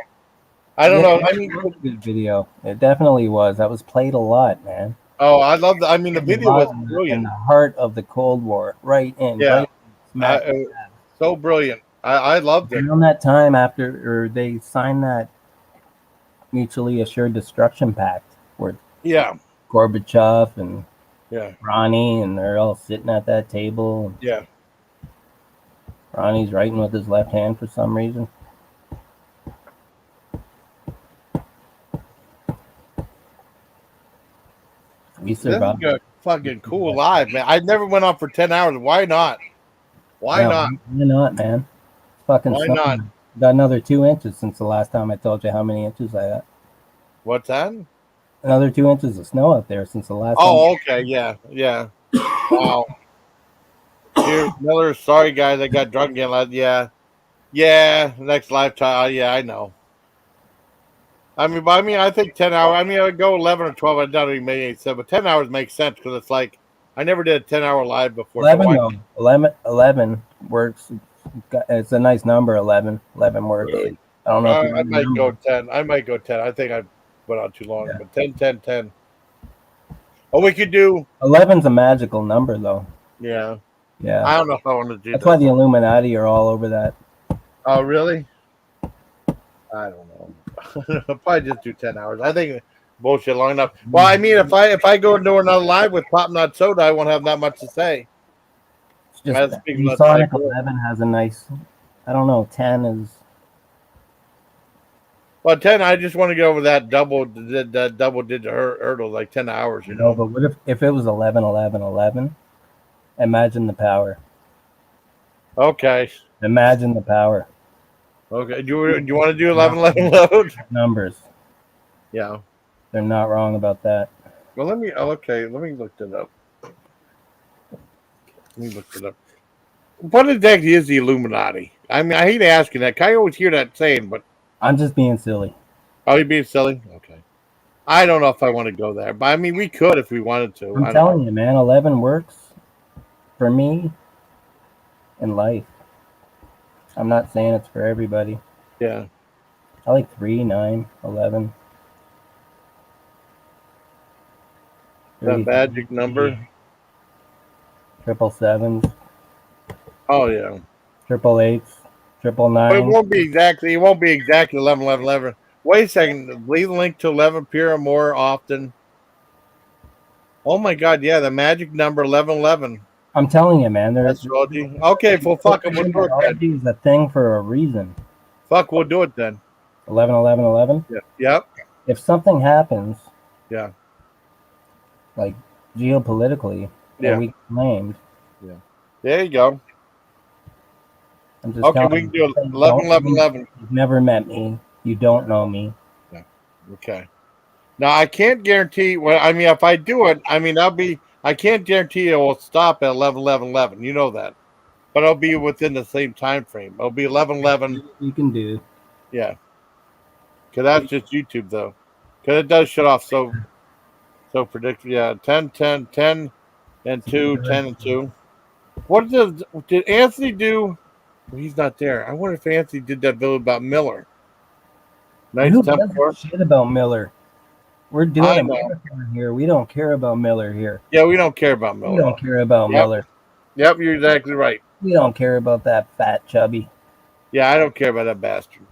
I don't know. I it mean, was a good video. It definitely was. That was played a lot, man. oh, I love the. I mean, the It was video was live in brilliant. the heart of the Cold War, right Yeah, smack so brilliant. I loved it. around that time after or they signed that mutually assured destruction pact where Yeah, Gorbachev and yeah, Ronnie and they're all sitting at that table. yeah. Ronnie's writing with his left hand for some reason. We This is survived. a fucking cool live, man. I never went on for 10 hours. Why not? Why Yeah, not? why not, man? It's fucking Why snowing. not? Got another 2 inches since the last time I told you how many inches I got. What's that? Another 2 inches of snow out there since the last time. Oh, okay. Yeah, yeah. Wow. Here, Miller. Sorry, guys. I got drunk again. Yeah. Yeah. Next lifetime. Yeah, I know. I think 10 hours. I mean, I would go 11 or 12. I don't even make any sense. But 10 hours makes sense because it's like, I never did a 10-hour live before. 11, though. 11 works. It's a nice number, 11. 11 works. I don't know if I might go 10. I might go 10. I think I went on too long. Yeah. But 10, 10, 10. Oh, we could do. 11's a magical number, though. Yeah. Yeah. I don't know if I want to do That's that. why the Illuminati are all over that. Oh, really? I don't know. I'll probably just do 10 hours. I think bullshit long enough. Well, I mean, if I go into another live with Pop Not Soda, I won't have that much to say. It's just Sonic 11 has a nice. I don't know. 10 is. Well, 10. I just want to get over that double digit hurdle, like 10 hours. You know. No, but what if it was 11, 11, 11? Imagine the power. Okay. Imagine the power. Okay. Do you want to do 11, 11 load? Numbers. Yeah. They're not wrong about that. Well, let me look it up. Let me look it up. What exactly is the Illuminati? I mean, I hate asking that. I always hear that saying, but I'm just being silly. Oh, you're being silly? Okay. I don't know if I want to go there, but I mean, we could if we wanted to. I'm telling you, man, 11 works for me in life. I'm not saying it's for everybody. Yeah. I like 3, 9, 11. That magic number. 777s. Oh yeah. 888s. 999s. But it won't be exactly 11, 11, 11. Wait a second. Leave the link to 11 appear or more often. Oh my God! Yeah, the magic number 1111. I'm telling you, man. Astrology. Okay, well, fuck it. We'll do it then. Astrology is a thing for a reason. Fuck, we'll do it then. 11, 11, 11. Yeah. Yep. If something happens, yeah, like geopolitically, that we claimed. Yeah. There you go. I'm just okay, we can do 11, 11, 11. You've never met me. You don't know me. Yeah. Okay. Now I can't guarantee. Well, I mean, if I do it, I mean, I can't guarantee it will stop at 11, 11, 11. You know that, but it'll be within the same time frame. It'll be 11, 11. You can do. Yeah. Because that's just YouTube though. Because it does shut off so predictable. Yeah. 10, 10, 10, and 2, 10, and 2. What did Anthony do? Well, he's not there. I wonder if Anthony did that video about Miller. Nice Who gives a shit about Miller? We're doing a marathon here. We don't care about Miller here. Yeah, we don't care about Miller. We don't care about Miller. Yep, you're exactly right. We don't care about that fat chubby. Yeah, I don't care about that bastard.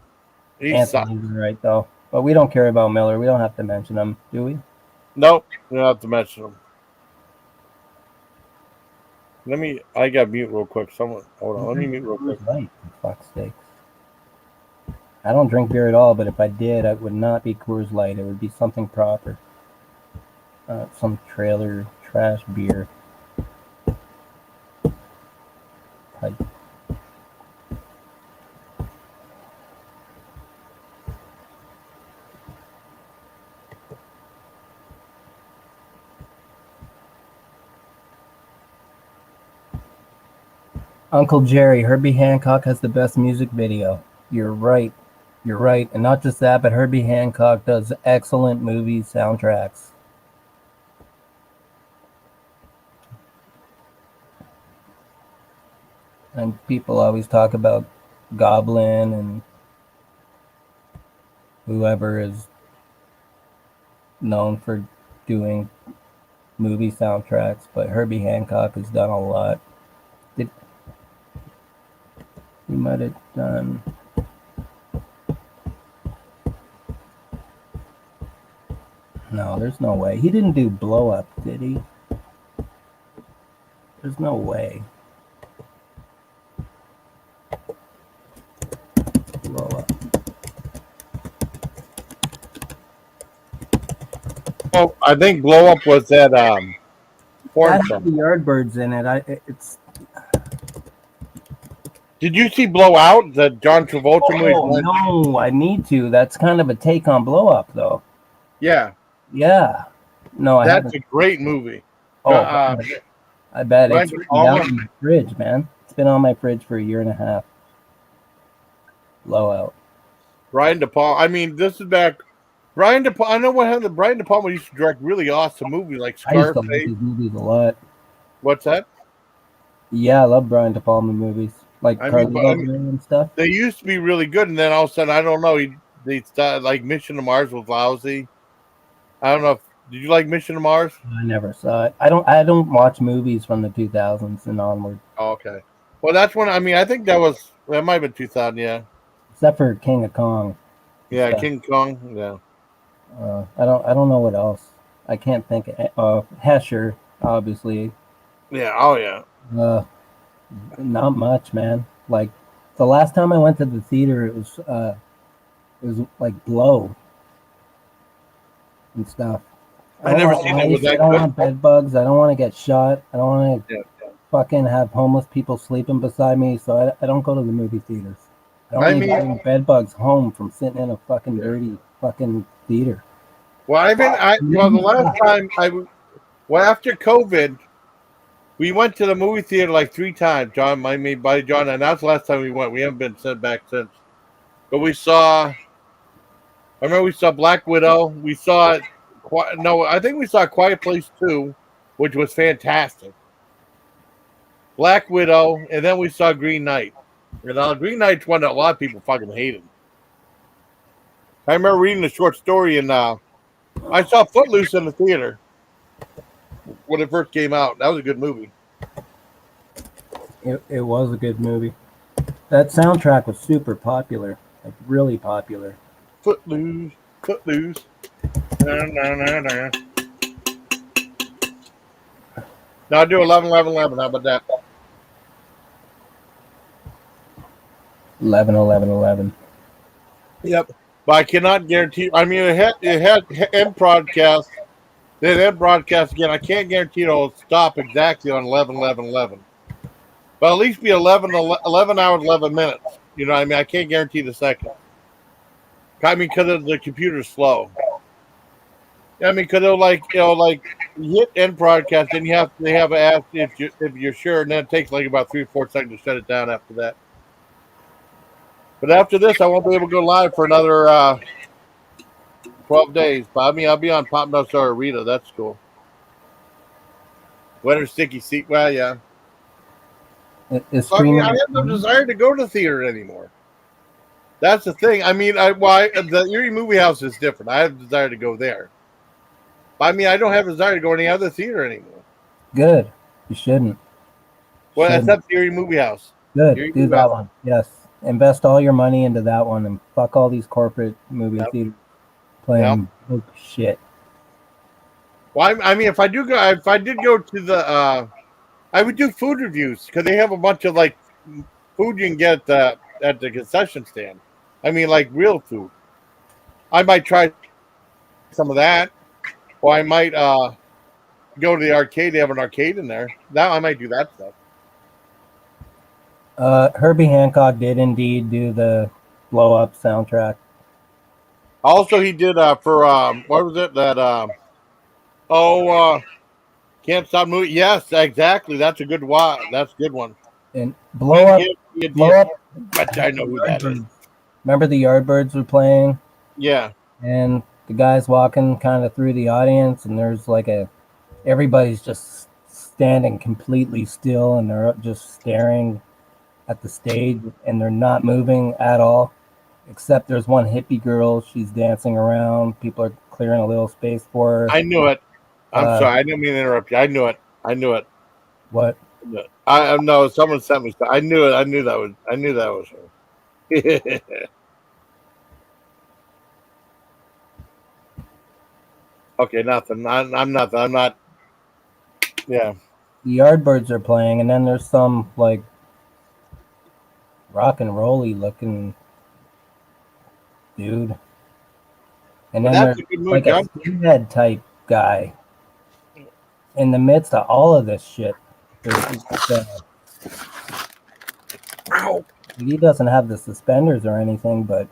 Anthony's right though, but we don't care about Miller. We don't have to mention him, do we? Nope, we don't have to mention him. I got mute real quick. Hold on, let me mute real quick. Right, for fuck's sakes. I don't drink beer at all, but if I did, it would not be Coors Light. It would be something proper. Some trailer trash beer. Pipe. Uncle Jerry, Herbie Hancock has the best music video. You're right. You're right. And not just that, but Herbie Hancock does excellent movie soundtracks. And people always talk about Goblin and whoever is known for doing movie soundtracks, but Herbie Hancock has done a lot. He might have done. No, there's no way. He didn't do Blow Up, did he? There's no way. Blow Up. Oh, I think Blow Up was that porn That song. had the Yardbirds in it. It's. Did you see Blow Out, the John Travolta movie? Oh no, I need to. That's kind of a take on Blow Up, though. Yeah. Yeah. No, I That's haven't. a great movie. Oh, I bet Brian it's De down Palma. in my fridge, man. It's been on my fridge for a year and a half. Blow Out. Brian De Palma. I mean, this is back. Brian De Palma. I know what happened. Brian De Palma used to direct really awesome movies like I used to like Scarface. his movies a lot. What's that? Yeah, I love Brian De Palma movies, like Carlito and stuff. They used to be really good, and then all of a sudden, I don't know. They started like Mission to Mars was lousy. I don't know. Did you like Mission to Mars? I never saw it. I don't watch movies from the 2000s and onward. Oh, okay. Well, that's when. I mean, I think that might have been 2000. Yeah. Except for King of Kong. Yeah, stuff. King Kong. Yeah. I don't know what else. I can't think of Hesher, obviously. Yeah. Oh, yeah. Not much, man. Like the last time I went to the theater, it was like Blow and stuff. I never seen it. Was that I don't good? want bed bugs. I don't want to get shot. I don't want to fucking have homeless people sleeping beside me. So I don't go to the movie theaters. I don't need to bring bed bugs home from sitting in a fucking dirty fucking theater. Well, the last time after COVID, we went to the movie theater like 3 times. John, my buddy John, and that's the last time we went. We haven't been sent back since. But I remember we saw Black Widow. We saw I think we saw Quiet Place 2, which was fantastic. Black Widow, and then we saw Green Knight. And Green Knight's one that a lot of people fucking hated. I remember reading the short story, and I saw Footloose in the theater when it first came out. That was a good movie. It was a good movie. That soundtrack was super popular, like really popular. Footloose. No. Now I'll do 11, 11, 11. How about that? 11, 11, 11. Yep. But I cannot guarantee. I mean, it had end broadcast. Then end broadcast again. I can't guarantee it'll stop exactly on 11, 11, 11. But at least be 11 hours, 11 minutes. You know what I mean? I can't guarantee the second. I mean, because the computer's slow. I mean, because they'll you hit end broadcast, then they have to ask if you're sure, and then it takes like about 3 or 4 seconds to shut it down after that. But after this, I won't be able to go live for another 12 days. But I mean, I'll be on Pop NotSoda Rita. That's cool. Winter sticky seat. Well, yeah. I have no desire to go to the theater anymore. That's the thing. I mean, the Erie Movie House is different. I have a desire to go there. But I mean, I don't have a desire to go to any other theater anymore. Good. You shouldn't. Well, except the Erie Movie House. Good. Do that one. Yes. Invest all your money into that one and fuck all these corporate movie theaters playing shit. Well, I mean, if I did go to the, I would do food reviews because they have a bunch of like food you can get at the concession stand. I mean, like real food. I might try some of that, or I might go to the arcade. They have an arcade in there. Now I might do that stuff. Herbie Hancock did indeed do the Blow Up soundtrack. Also, he did for what was it that Can't Stop Moving. Yes, exactly. That's a good one. That's a good one. And Blow Up. But I know who that is. Remember the Yardbirds were playing? Yeah. And the guy's walking kind of through the audience, and there's like everybody's just standing completely still, and they're just staring at the stage, and they're not moving at all. Except there's one hippie girl. She's dancing around. People are clearing a little space for her. I knew it. I'm sorry. I didn't mean to interrupt you. I knew it. What? I know. Someone sent me. I knew it. I knew that was her. Okay, nothing. I'm nothing. I'm not. Yeah. The Yardbirds are playing, and then there's some like rock and rolly looking dude, and then there's like a skinhead type guy in the midst of all of this shit. He doesn't have the suspenders or anything, but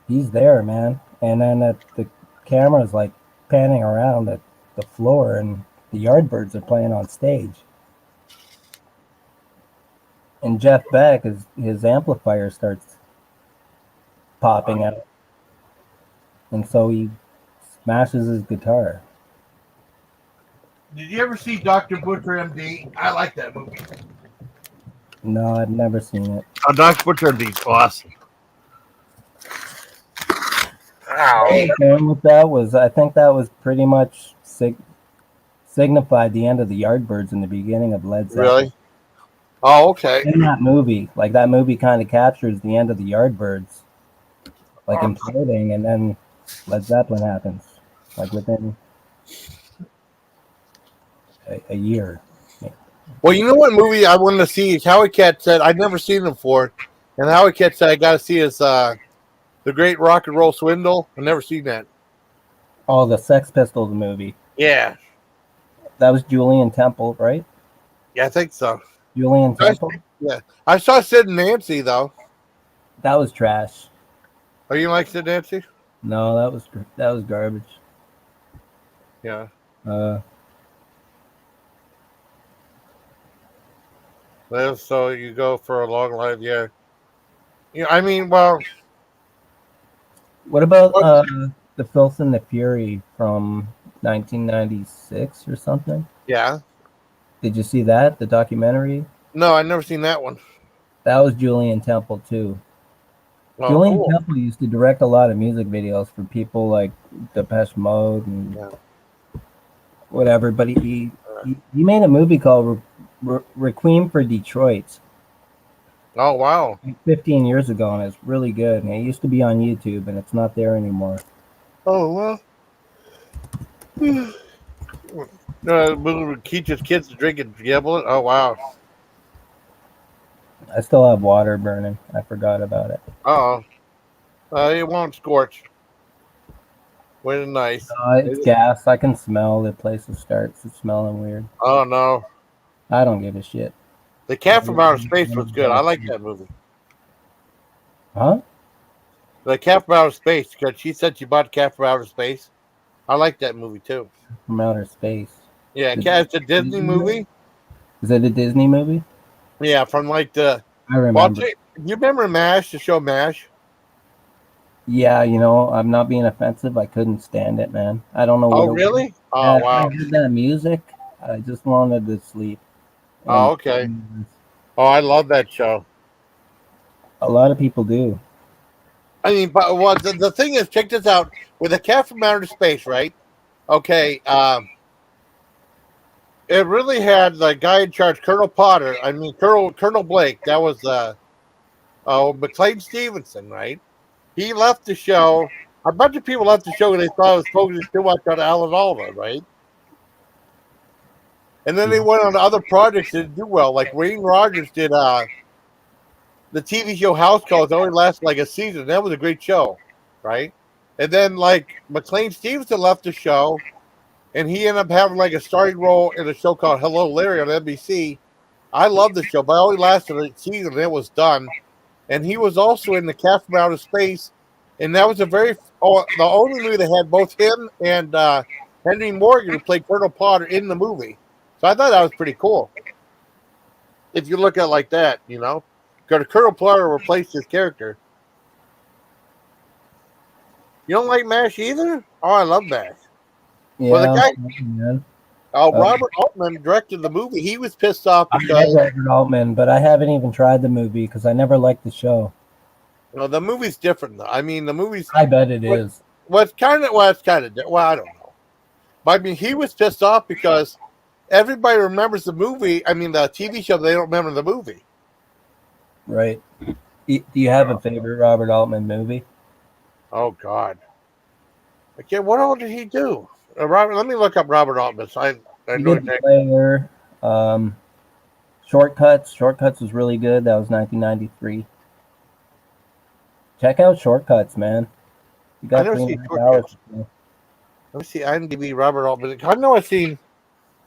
he's there, man. And then the camera's like panning around at the floor, and the Yardbirds are playing on stage. And Jeff Beck, his amplifier starts popping out. And so he smashes his guitar. Did you ever see Dr. Butcher MD? I like that movie. No, I've never seen it. Oh, Dr. Butcher MD is awesome. And what that was, I think that was pretty much signified the end of the Yardbirds in the beginning of Led Zeppelin. Really? Oh, okay. In that movie, like that movie kind of captures the end of the Yardbirds, like imploding, and then Led Zeppelin happens, like within a year. Well, you know what movie I wanted to see? Howie Cat said I'd never seen him before, and Howie Cat said I got to see his The Great Rock and Roll Swindle. I've never seen that. Oh, the Sex Pistols movie. Yeah. That was Julian Temple, right? Yeah, I think so. Julian Temple? Yeah. I saw Sid and Nancy, though. That was trash. Oh, you like Sid and Nancy? No, that was garbage. Yeah. Well, so you go for a long life, yeah. Yeah, I mean, well. What about The Filth and the Fury from 1996 or something? Yeah. Did you see that, the documentary? No, I've never seen that one. That was Julian Temple, too. Oh, Julian cool. Temple used to direct a lot of music videos for people like Depeche Mode and whatever, but he made a movie called Requiem for Detroit. Oh, wow. 15 years ago, and it's really good. And it used to be on YouTube, and it's not there anymore. Oh, well. Teach his kids to drink and gamble it. Oh, wow. I still have water burning. I forgot about it. Uh-oh. It won't scorch. When it's nice. It's gas. I can smell the place it starts. It's smelling weird. Oh, no. I don't give a shit. The Cat from Outer Space was good. I like that movie. Huh? The Cat from Outer Space, because she said she bought Cat from Outer Space. I like that movie, too. From Outer Space. Yeah, it's a Disney movie. Is it a Disney movie? Yeah, from like the... I remember. You remember MASH, the show MASH? Yeah, I'm not being offensive. I couldn't stand it, man. I don't know. Oh, really? Oh, wow. I heard that music. I just wanted to sleep. Oh, okay. Oh, I love that show. A lot of people do. I mean, but the thing is, check this out. With the Cat from Outer Space, right? Okay, it really had the guy in charge, Colonel Blake. That was McLean Stevenson, right? He left the show. A bunch of people left the show and they thought it was focusing too much on Alan Alda, right? And then they went on to other projects that didn't do well. Like Wayne Rogers did the TV show House Calls. It only lasted like a season. That was a great show, right? And then like McLean Stevenson left the show, and he ended up having like a starring role in a show called Hello Larry on NBC. I love the show, but it only lasted a season and it was done. And he was also in the Cat from Outer Space, and that was the only movie that had both him and Henry Morgan, who played Colonel Potter, in the movie. So I thought that was pretty cool. If you look at it like that, because Colonel Potter replaced his character. You don't like MASH either? Oh, I love MASH. Yeah, well, the guy, Robert Altman directed the movie. He was pissed off because I like Robert Altman, but I haven't even tried the movie because I never liked the show. Well, the movie's different, though. I mean, the movie's. I bet it is. It's kind of. Well, I don't know. But I mean, he was pissed off because everybody remembers the movie. I mean, the TV show. They don't remember the movie. Right. Do you have a favorite Robert Altman movie? Oh God. Okay, what all did he do? Robert, let me look up Robert Altman. I He know did The Player. Shortcuts. Shortcuts was really good. That was 1993. Check out Shortcuts, man. You got 3.5 hours. Let me see IMDb. Robert Altman. I know I've seen.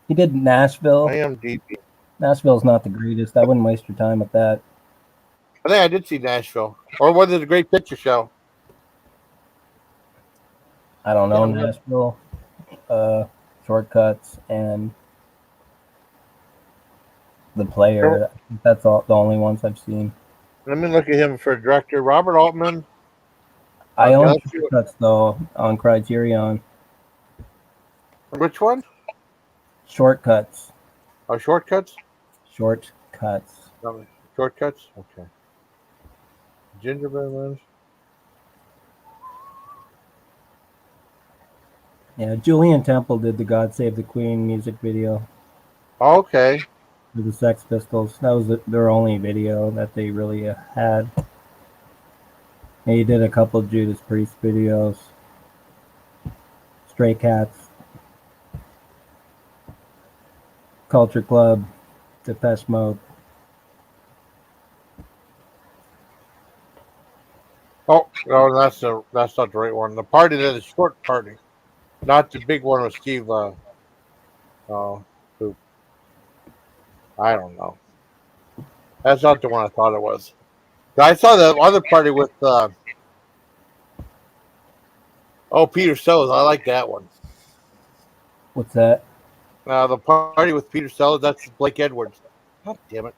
He did Nashville. IMDb. Nashville's not the greatest. I wouldn't waste your time with that. I think I did see Nashville. Or was it a Great Picture Show? I don't know. Nashville, Shortcuts, and The Player. I think that's the only ones I've seen. Let me look at him for director. Robert Altman. I own Shortcuts, though, on Criterion. Which one? Shortcuts. Oh, Shortcuts? Shortcuts. Shortcuts? Okay. Gingerbread Man. Yeah, Julian Temple did the God Save the Queen music video. Okay. For the Sex Pistols. That was their only video that they really had. And he did a couple Judas Priest videos. Stray Cats. Culture Club. Depeche Mode. Oh, no, that's not the right one. The party that is short party. Not the big one with Steve who I don't know. That's not the one I thought it was. I saw the other party with Peter Sellers. I like that one. What's that? The party with Peter Sellers, that's Blake Edwards. God damn it.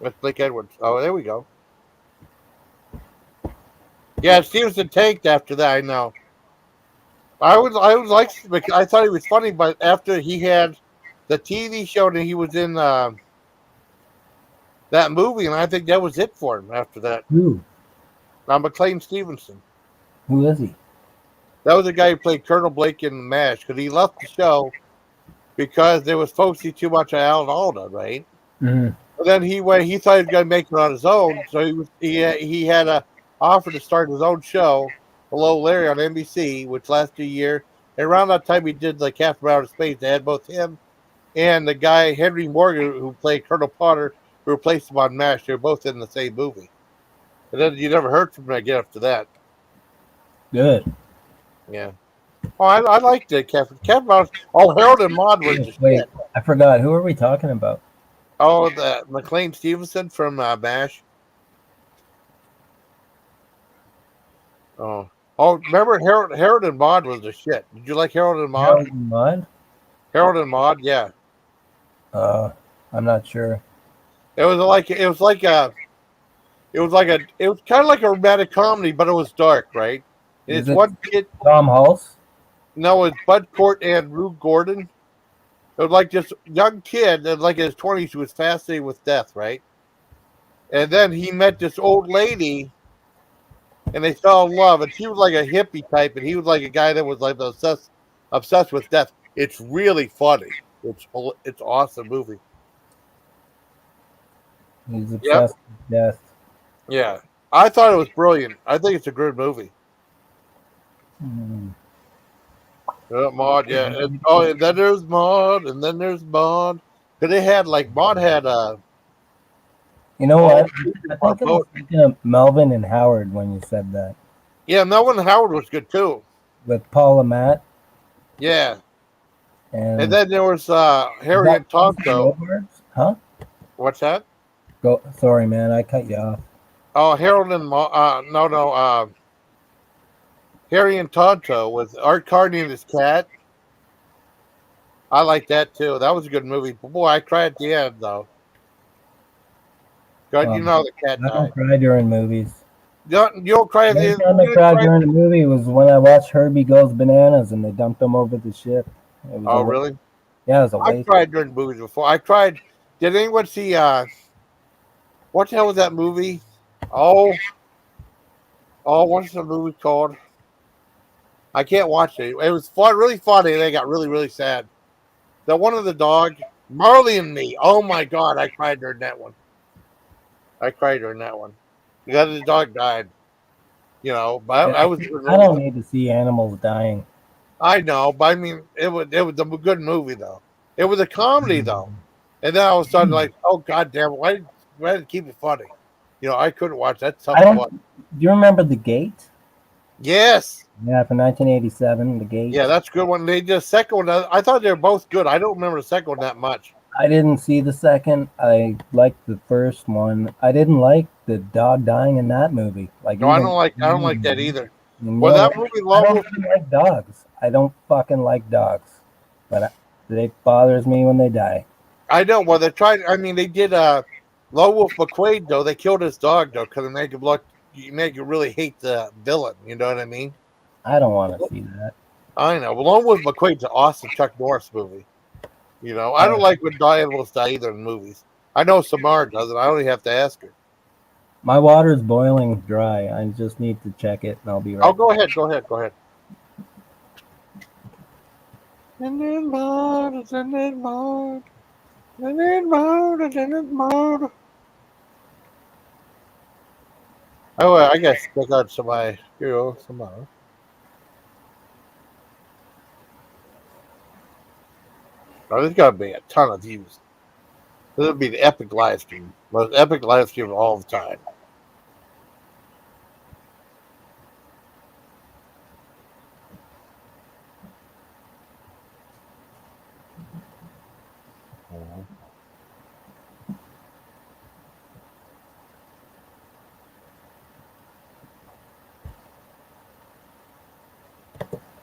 That's Blake Edwards. Oh, there we go. Yeah, Stevenson tanked after that, I know. I thought he was funny, but after he had the TV show and he was in that movie, and I think that was it for him after that. Who? McLean Stevenson. Who is he? That was the guy who played Colonel Blake in MASH, because he left the show because they was focusing too much on Alan Alda, right? Mm-hmm. But then he thought he was going to make it on his own, so he had a offer to start his own show, Hello Larry, on NBC, which lasted a year. And around that time, he did like Half Around Outer Space. They had both him and the guy Henry Morgan, who played Colonel Potter, who replaced him on MASH. They were both in the same movie. And then you never heard from him again after that. Good. Yeah. Oh, I liked it. Harold and Maude was the Wait, shit. I forgot. Who are we talking about? Oh, the McLean Stevenson from MASH. Oh, remember Harold and Maude was the shit. Did you like Harold and Maude? Harold and Maude? Harold and Maude, yeah. I'm not sure. It was kind of like a romantic comedy, but it was dark, right? And it's one kid. Tom Hulse? No, it's Bud Cort and Rue Gordon. It was like this young kid, that like in his 20s, who was fascinated with death, right? And then he met this old lady, and they fell in love. And she was like a hippie type, and he was like a guy that was like obsessed with death. It's really funny. It's awesome movie. He's obsessed with death. Yeah, I thought it was brilliant. I think it's a good movie. Maude, yeah. And then there's Maude, and then there's Maude. Because they had Maude had You know what? I think I was thinking of Melvin and Howard when you said that. Yeah, Melvin and Howard was good too. With Paula Matt. Yeah. And then there was Harriet Tonto. Huh? What's that? Go. Sorry, man. I cut you off. Oh, Harold and Harry and Tonto with Art Carney and his cat. I like that too. That was a good movie. But boy, I cried at the end though. God, you know the cat died. I don't cry during movies. You don't cry at the end. The only time I cried during the movie was when I watched Herbie Goes Bananas and they dumped him over the ship. Oh, really? Yeah, it was a waste. I cried during movies before. I cried. Did anyone see what the hell was that movie? Oh, Oh, what's the movie called? I can't watch it. It was fun, really funny, and they got really, really sad. The one of the dog, Marley and Me. Oh my God, I cried during that one. Because the dog died. But I was I don't need to see animals dying. I know, but I mean, it was a good movie though. It was a comedy though, and then all of a sudden, like, oh God damn, why did it keep it funny? I couldn't watch that. Tough to watch. Do you remember The Gate? Yes. Yeah, from 1987, The Gate. Yeah, that's a good one. They did a second one. I thought they were both good. I don't remember the second one that much. I didn't see the second. I liked the first one. I didn't like the dog dying in that movie. No, I don't like that either. Well, Yeah, that movie, I don't even like dogs. I don't fucking like dogs, but it bothers me when they die. I know. Well, they tried. I mean, they did. Lone Wolf McQuade though. They killed his dog though because you make you really hate the villain. You know what I mean? I don't want to see that. I know. Well, Lone Wolf McQuade's an awesome Chuck Norris movie. I don't like when animals die either in movies. I know Samara doesn't. I only have to ask her. My water is boiling dry. I just need to check it, and I'll be right. Oh, go ahead. And then mode. Oh, I guess check out somebody. Samara. Oh, there's got to be a ton of views. This would be the epic live stream. Most epic live stream of all the time.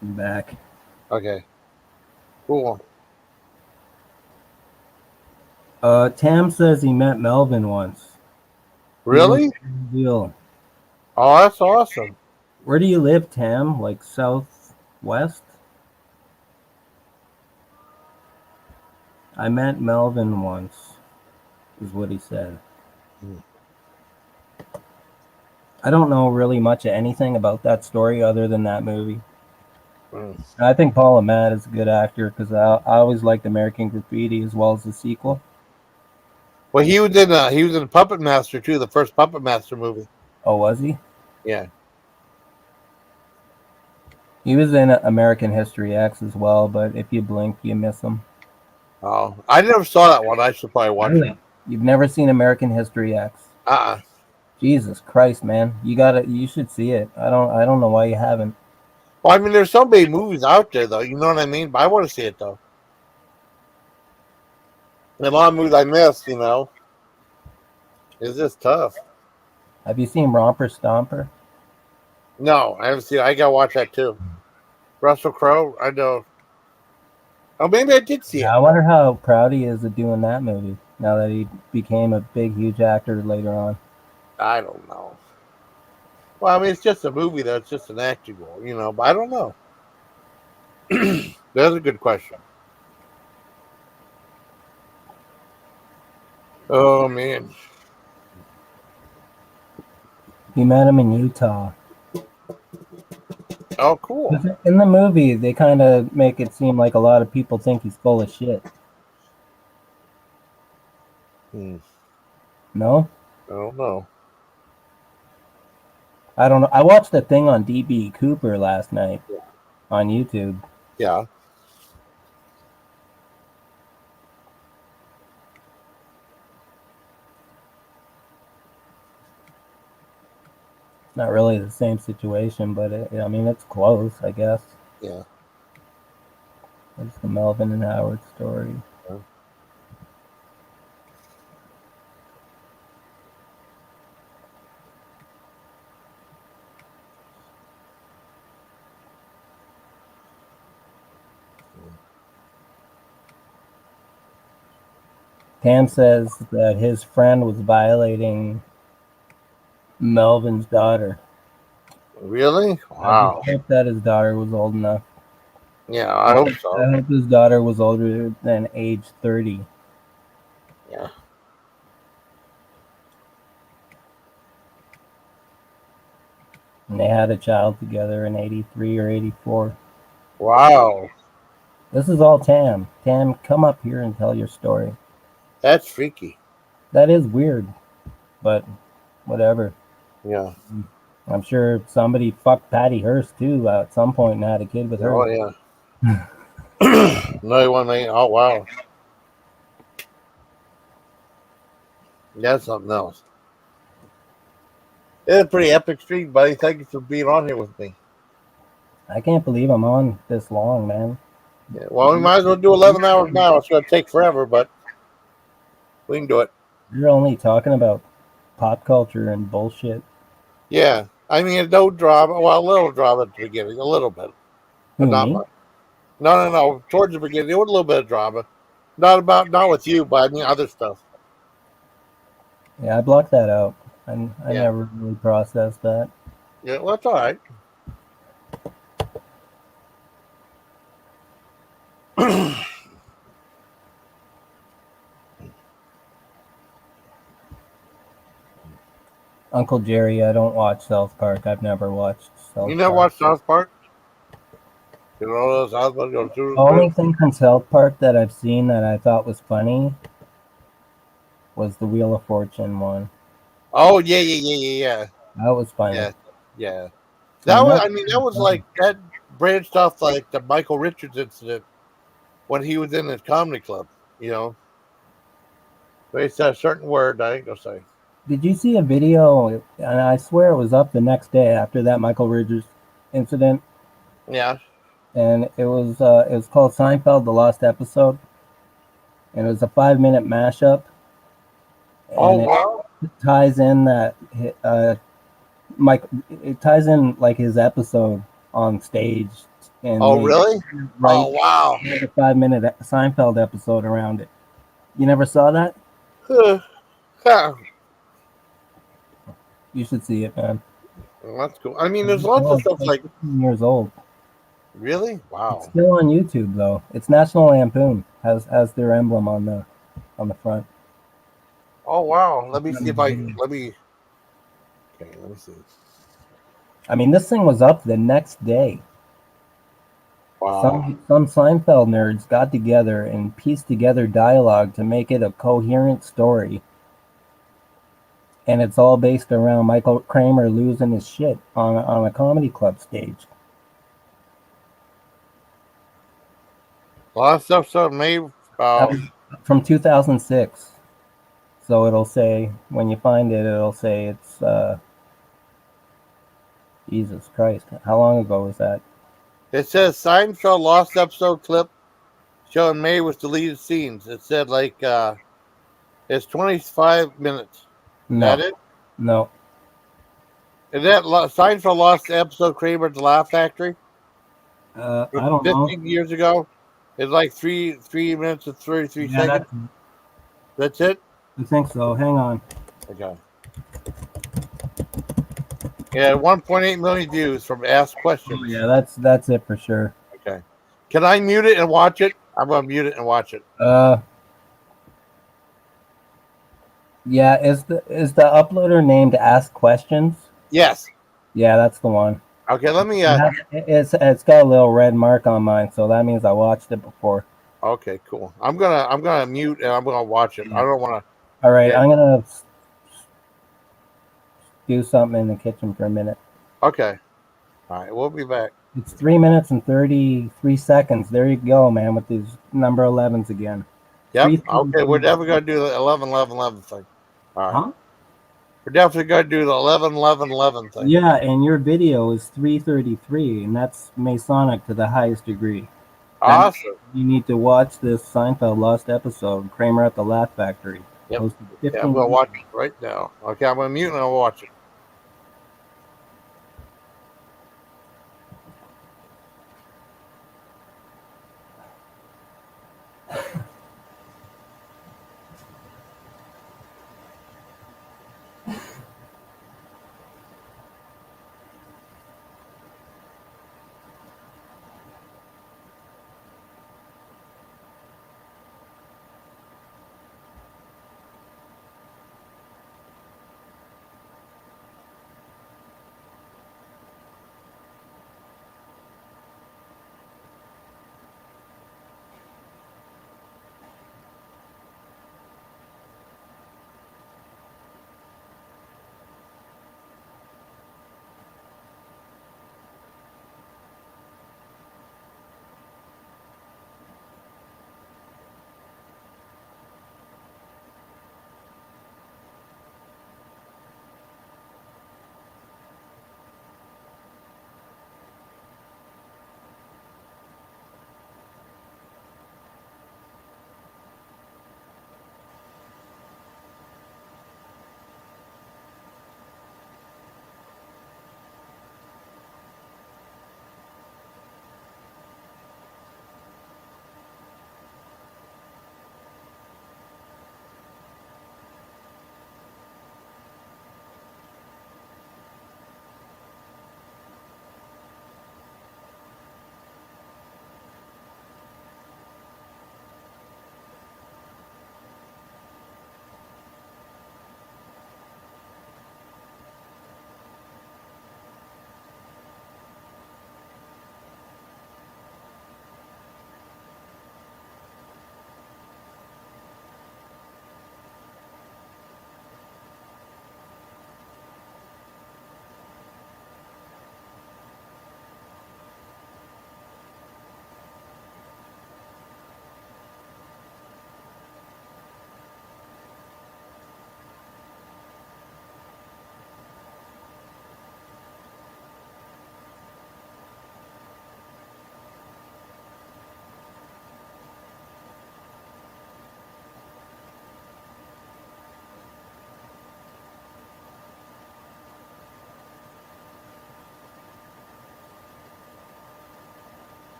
I'm back. Okay. Cool. Tam says he met Melvin once. Really? Deal. Oh, that's awesome. Where do you live, Tam? Like southwest? I met Melvin once, is what he said. I don't know really much of anything about that story other than that movie. I think Paul Ahmed is a good actor because I always liked American Graffiti as well as the sequel. Well, he was in Puppet Master too, the first Puppet Master movie. Oh, was he? Yeah. He was in American History X as well, but if you blink, you miss him. Oh, I never saw that one. I should probably watch it. You've never seen American History X? Jesus Christ, man! You should see it. I don't know why you haven't. Well, I mean, there's so many movies out there, though. You know what I mean? But I want to see it, though. And a lot of movies I missed, It's just tough. Have you seen Romper Stomper? No, I haven't seen it. I got to watch that, too. Russell Crowe? I know. Oh, maybe I did see it. I wonder how proud he is of doing that movie now that he became a big, huge actor later on. I don't know. Well, I mean, it's just a movie, though. It's just an acting role, but I don't know. That's a good question. Oh, man. He met him in Utah. Oh, cool. In the movie, they kind of make it seem like a lot of people think he's full of shit. No? I don't know. I don't know. I watched a thing on DB Cooper last night on YouTube. Yeah. Not really the same situation, but it's close, I guess. Yeah. It's the Melvin and Howard story. Yeah. Tam says that his friend was violating Melvin's daughter. Really? Wow. I hope that his daughter was old enough. Yeah, I hope so. I hope his daughter was older than age 30. Yeah. And they had a child together in 83 or 84. Wow. This is all Tam. Tam, come up here and tell your story. That's freaky. That is weird, but whatever. Yeah. I'm sure somebody fucked Patty Hearst too at some point and had a kid with her. Oh yeah. No one may. Oh wow. That's something else. It's a pretty epic stream, buddy. Thank you for being on here with me. I can't believe I'm on this long, man. Yeah, well, we might as well do 11 hours now. It's going to take forever, but we can do it. You're only talking about pop culture and bullshit. Yeah. I mean, no drama. Well, a little drama at the beginning. A little bit. But Who, not me? much. No. Towards the beginning, there was a little bit of drama. Not with you, but I mean other stuff. Yeah, I blocked that out. I Yeah. never really processed that. Yeah, well, that's all right. Uncle Jerry, I don't watch South Park. I've never watched South Park. You never watched South Park? You know South Park? The only thing from South Park that I've seen that I thought was funny was the Wheel of Fortune one. Oh yeah. That was funny. Yeah. So That was like that branched off like the Michael Richards incident when he was in his comedy club. You know, they said a certain word I ain't gonna say. Did you see a video? And I swear it was up the next day after that Michael Richards incident. Yeah. And it was called Seinfeld: The Lost Episode, and it was a 5-minute mashup. And it ties in that it ties in like his episode on stage. And really? Right, oh wow! A 5-minute Seinfeld episode around it. You never saw that? You should see it, man. Well, that's cool. I mean, there's lots of stuff like 15 years old. Really? Wow. It's still on YouTube though. It's National Lampoon has their emblem on the front. Oh wow! Let me see if Okay, let me see. I mean, this thing was up the next day. Wow. Some Seinfeld nerds got together and pieced together dialogue to make it a coherent story. And it's all based around Michael Kramer losing his shit on a comedy club stage. A lot of stuff made from 2006. So it'll say, when you find it, it'll say it's Jesus Christ. How long ago was that? It says Seinfeld lost episode clip showing May with deleted scenes. It said like it's 25 minutes. No. That it? No. Is that Seinfeld lost episode Kramer at the Laugh Factory? I don't know. 15 years ago. It's like 3 minutes and 33 seconds. That's it? I think so. Hang on. Okay. Yeah, 1.8 million views from Ask Questions. Oh, yeah, that's it for sure. Okay. Can I mute it and watch it? I'm gonna mute it and watch it. Yeah, is the uploader named Ask Questions? Yes. Yeah, that's the one. Okay, let me it's got a little red mark on mine, so that means I watched it before. Okay, cool. I'm gonna mute and I'm gonna watch it. I don't wanna. All right, I'm gonna do something in the kitchen for a minute. Okay. All right, we'll be back. It's 3 minutes and 33 seconds. There you go, man, with these number 11s again. Yep. Okay, we're definitely gonna do the 11 thing. All right. Huh? We're definitely gonna do the 11 thing. Yeah, and your video is 333, and that's Masonic to the highest degree. Awesome. You need to watch this Seinfeld lost episode, Kramer at the Laugh Factory. Yep. Yeah, I'm gonna watch it right now. Okay, I'm gonna mute and I'll watch it.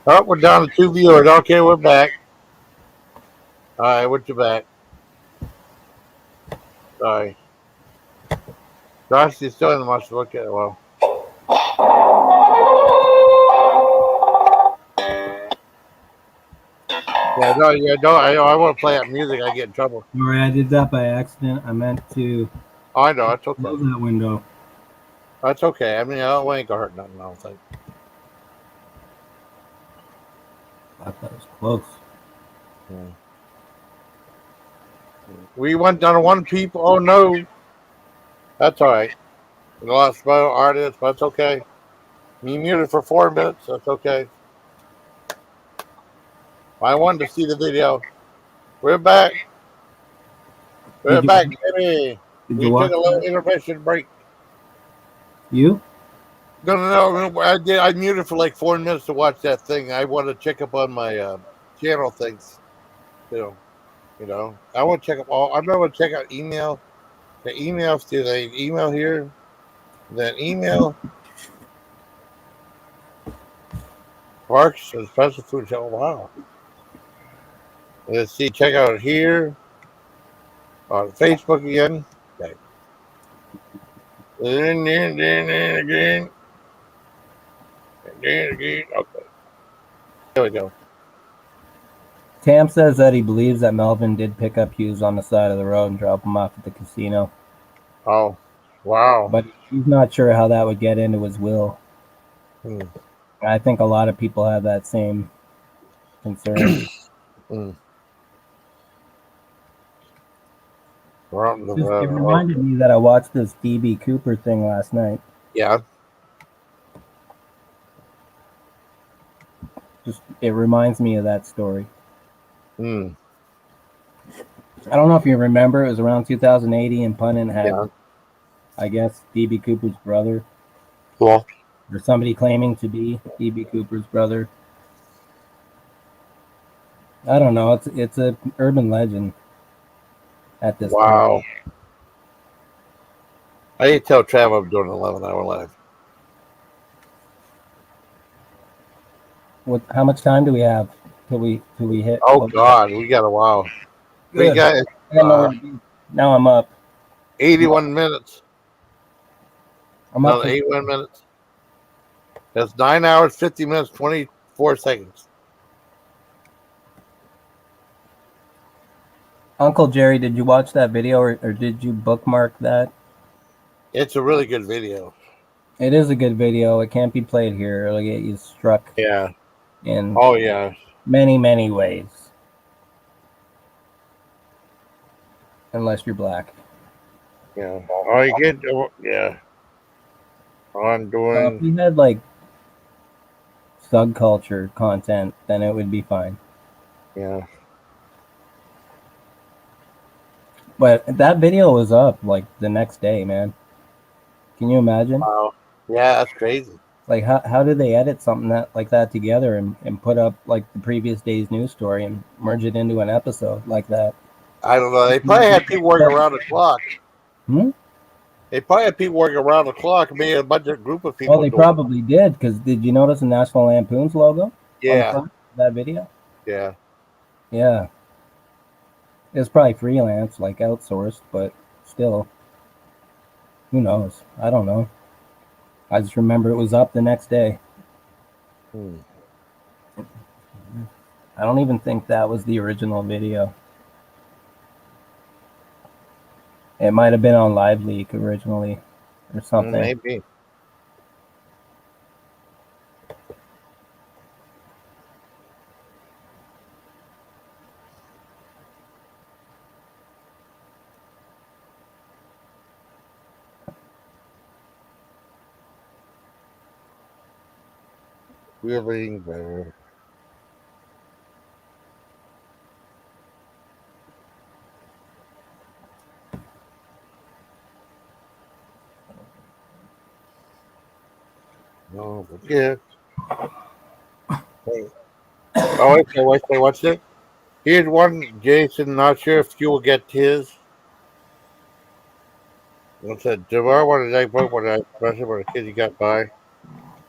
Oh, we're down to 2 viewers. Okay, we're back. All right, we're back. Sorry. Josh is still in the must look at it. Well. Yeah, no, yeah, no. I want to play that music. I get in trouble. Sorry, I did that by accident. I meant to. Oh, I know. It's okay. Close that window. That's okay. I mean, I ain't gonna hurt nothing. I don't think. I thought it was close. Yeah. We went down to 1 people. Oh no. That's all right. We lost both artists, but it's okay. You muted for 4 minutes. That's okay. I wanted to see the video. We're back. We're back, baby. We took a little intermission break. You? No. I did. I muted for like 4 minutes to watch that thing. I want to check up on my channel things. You know. I want to check up all. I'm going to check out email. The emails. Do they email here? Then email. Parks and Special Food Show. Wow. Let's see. Check out here on Facebook again. Okay. And again. Okay. There we go. Tam says that he believes that Melvin did pick up Hughes on the side of the road and drop him off at the casino. Oh, wow. But he's not sure how that would get into his will. I think a lot of people have that same concern. It reminded me that I watched this D.B. Cooper thing last night. Yeah. It reminds me of that story. I don't know if you remember, it was around 2080 and Punnin had, I guess, D.B. Cooper's brother. Cool. Or somebody claiming to be D.B. Cooper's brother. I don't know. It's a urban legend at this point. Wow. I need to tell Trav I'm doing an 11-hour live. How much time do we have till we hit? Oh God, we got a while. Good. We got now I'm up. 81 minutes. I'm up. 81 minutes. That's 9 hours, 50 minutes, 24 seconds. Uncle Jerry, did you watch that video or did you bookmark that? It's a really good video. It is a good video. It can't be played here. It'll get you struck. Yeah. In many, many ways. Unless you're black. Yeah. Oh, you get, yeah. I'm doing. If you had like subculture content, then it would be fine. Yeah. But that video was up like the next day, man. Can you imagine? Wow. Yeah, that's crazy. Like how did they edit something like that together and put up like the previous day's news story and merge it into an episode like that? I don't know. They probably had people working around the clock. They probably had people working around the clock. Maybe a bunch of group of people. Well, they probably did, because did you notice the National Lampoon's logo? Yeah. On the front of that video? Yeah. Yeah. It was probably freelance, like outsourced, but still. Who knows? I don't know. I just remember it was up the next day. I don't even think that was the original video. It might have been on Live Leak originally or something. Maybe. Feeling better. No, forget. Hey. Oh, okay, what's it? Here's one, Jason. Not sure if you will get his. What's that? Tomorrow, what did I put? What did I press it? What the kid you got by?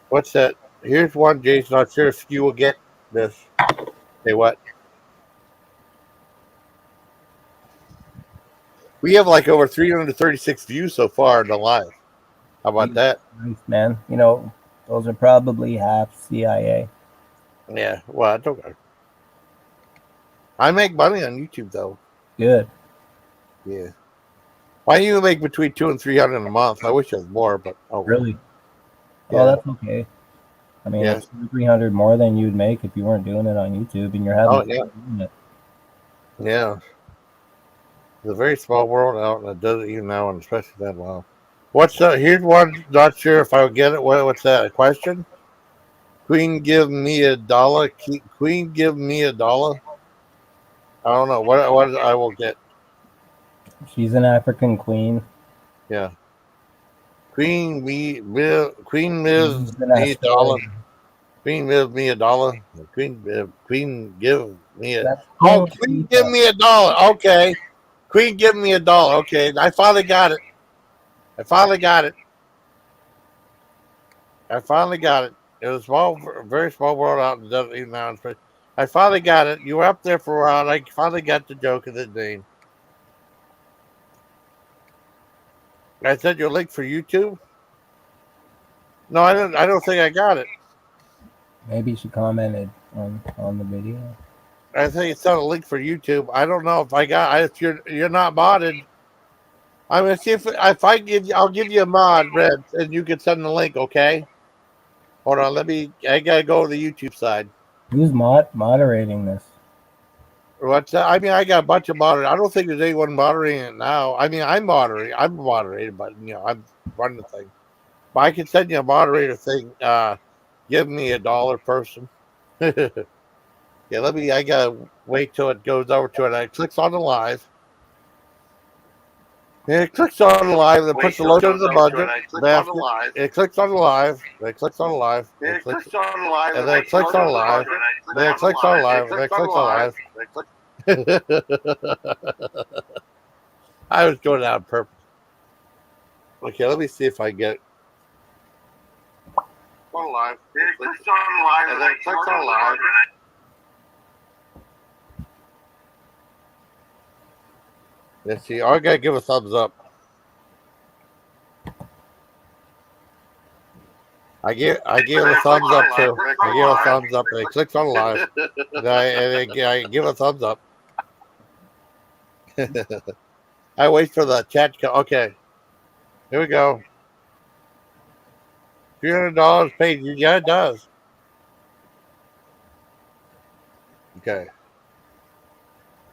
What's that? Here's one, Jason. Not sure if you will get this. Hey, what? We have like over 336 views so far in the live. How about that? Nice, man. You know, those are probably half CIA. Yeah, well, it's okay. I make money on YouTube though. Good. Yeah. Why do you make between 200 and 300 a month? I wish it was more, but oh well. Really? Yeah. Oh, that's okay. I mean, Yeah. it's 300 more than you'd make if you weren't doing it on YouTube, and you're having Oh, yeah. fun doing it. Yeah. It's a very small world out in the desert even now, and especially that wow. What's here's one, not sure if I would get it. What's that? A question? Queen give me $1. Queen give me $1. I don't know. What I will get. She's an African queen. Yeah. Queen Miss She's an me $1. Australian. Queen give me $1. Queen give me a. That's Oh, Queen Queen Latifah. give me $1. Okay. Queen give me $1. Okay. I finally got it. I finally got it. It was very small world out in the desert even now. I finally got it. You were up there for a while. I finally got the joke of the name. I sent you a link for YouTube. No, I don't. I don't think I got it. Maybe she commented on the video. I think it's on a link for YouTube. I don't know if I got. If you're not modded, I'm gonna see if I give you. I'll give you a mod, Red, and you can send the link. Okay. Hold on. I gotta go to the YouTube side. Who's moderating this? What's that? I mean, I got a bunch of moderators. I don't think there's anyone moderating it now. I mean, I'm moderated, but I'm running the thing. But I can send you a moderator thing. Give me $1, person. Yeah, I gotta wait till it goes over to it. I clicks on the live. And it clicks on the live and puts the logo to the budget basket. It clicks on the live. It clicks on the live. It clicks on the live. And then it clicks on the live. Then it clicks on the live. And then it clicks on the live. I was doing that on purpose. Okay, let me see if I get on live. It clicks on the live. And then it clicks on the live. Let's see. I gotta give a thumbs up. I give a thumbs up too. I give a thumbs up, and it clicks on live, and I give a thumbs up. I wait for the chat to come. Okay, here we go. $300 paid. Yeah, it does. Okay.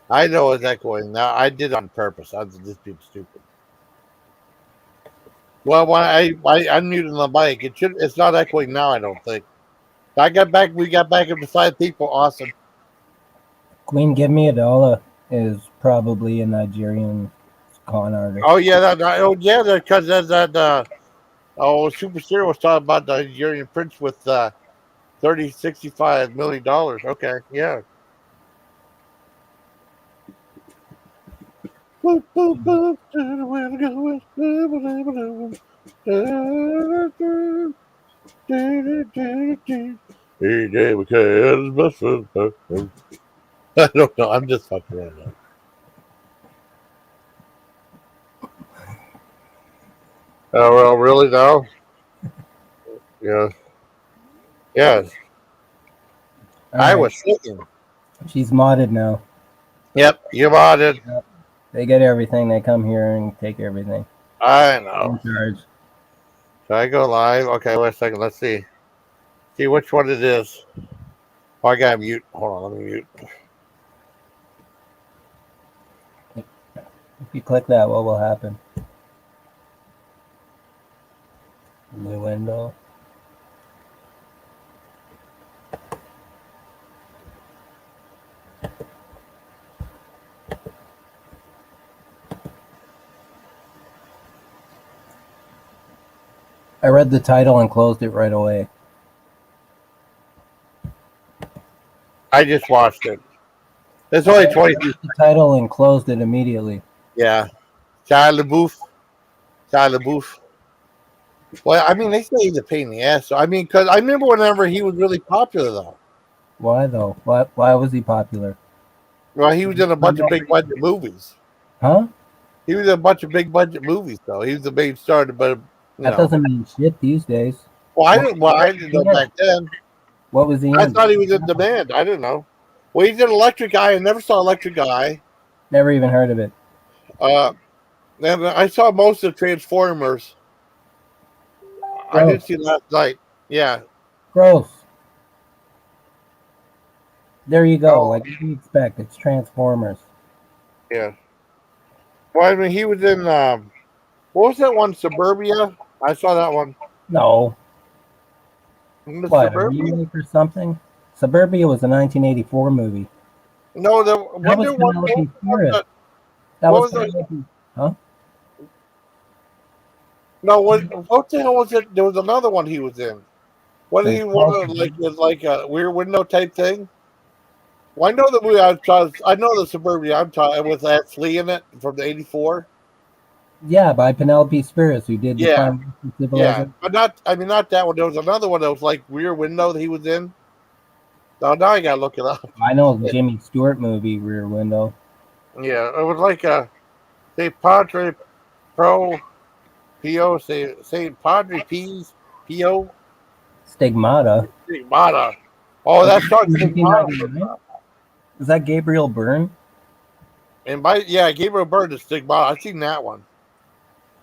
I know it's echoing. Now I did it on purpose. I was just being stupid. Well, when I unmuted the mic, it's not echoing now. I don't think. We got back up to 5 people. Awesome. Queen Give Me $1 is probably a Nigerian con artist. Oh yeah, because that Super Serial was talking about the Nigerian prince with $65 million. Okay, yeah. Hey, David Cass, best friend. I don't know. I'm just fucking around now. Oh well, really now? Yeah. Yes. I was thinking. She's modded now. Yep, you're modded. Yep. They get everything. They come here and take everything. I know. In charge. Should I go live? Okay, wait a second. Let's see. See which one it is. Oh, I gotta mute. Hold on, let me mute. If you click that, what will happen? New window. I read the title and closed it right away. I just watched it. There's only 20. The title and closed it immediately. Yeah. Shia LaBeouf. Well, I mean, they say he's a pain in the ass. So, I mean, because I remember whenever he was really popular, though. Why though? Why was he popular? Well, he was in a bunch of big budget movies. Huh? He was in a bunch of big budget movies, though. He was the main star, but That doesn't mean shit these days. Well, I didn't know back then. What was he I in? thought he was in Demand. I didn't know. Well, he's in Electric Eye. I never saw Electric Eye. Never even heard of it. And I saw most of Transformers. I did see last night. Yeah. Gross. There you go. Like you expect, it's Transformers. Yeah. Well, I mean, he was in. What was that one? Suburbia. I saw that one. No. What, Suburbia? a remake or something? Suburbia was a 1984 movie. No, That was Penelope Spirit. That was Penelope. Huh? No, what the hell was it? There was another one he was in. What did he want? Like, was like a Rear Window type thing. Well, I know the movie. I know the Suburbia. I'm talking with that Flea in it from the '84. Yeah, by Penelope Spirits, who did Yeah, Civilization. but not. I mean, not that one. There was another one that was like Rear Window that he was in. Now I gotta look it up. I know Jimmy Stewart movie, Rear Window. Yeah, it was like a St. Padre Pro P.O. St. Padre P's P.O. Stigmata. Stigmata. Oh, that's not Stigmata. Is that Gabriel Byrne? And Gabriel Byrne is Stigmata. I've seen that one.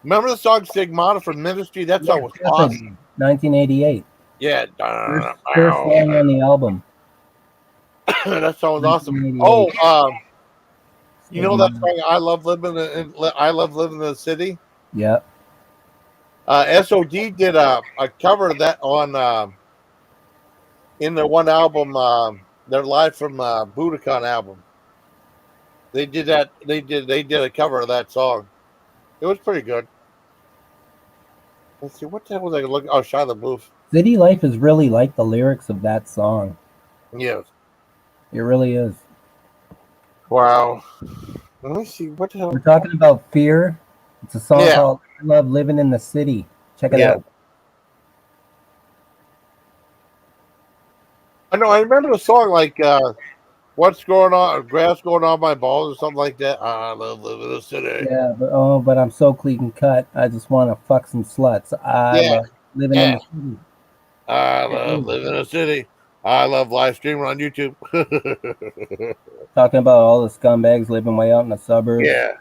Remember the song Stigmata from Ministry? That song was awesome. 1988. Yeah. First song on the album. That song was awesome. Oh, you know that song I Love Living in the City? Yeah. SOD did a cover of that on in their one album, their Live from Budokan album. They did that. They did a cover of that song. It was pretty good. Let's see, what the hell was I looking? Oh, Shia LaBeouf. City Life is really like the lyrics of that song. Yes. It really is. Wow. Let me see, what the hell? We're talking about Fear. It's a song called I Love Living in the City. Check it out. I know, I remember the song like What's Going On, Grass Going On My Balls or something like that. I love living in the city. Yeah, but I'm so clean cut. I just want to fuck some sluts. I love living in the city. I love living in the city. I love live streaming on YouTube. Talking about all the scumbags living way out in the suburbs. Yeah.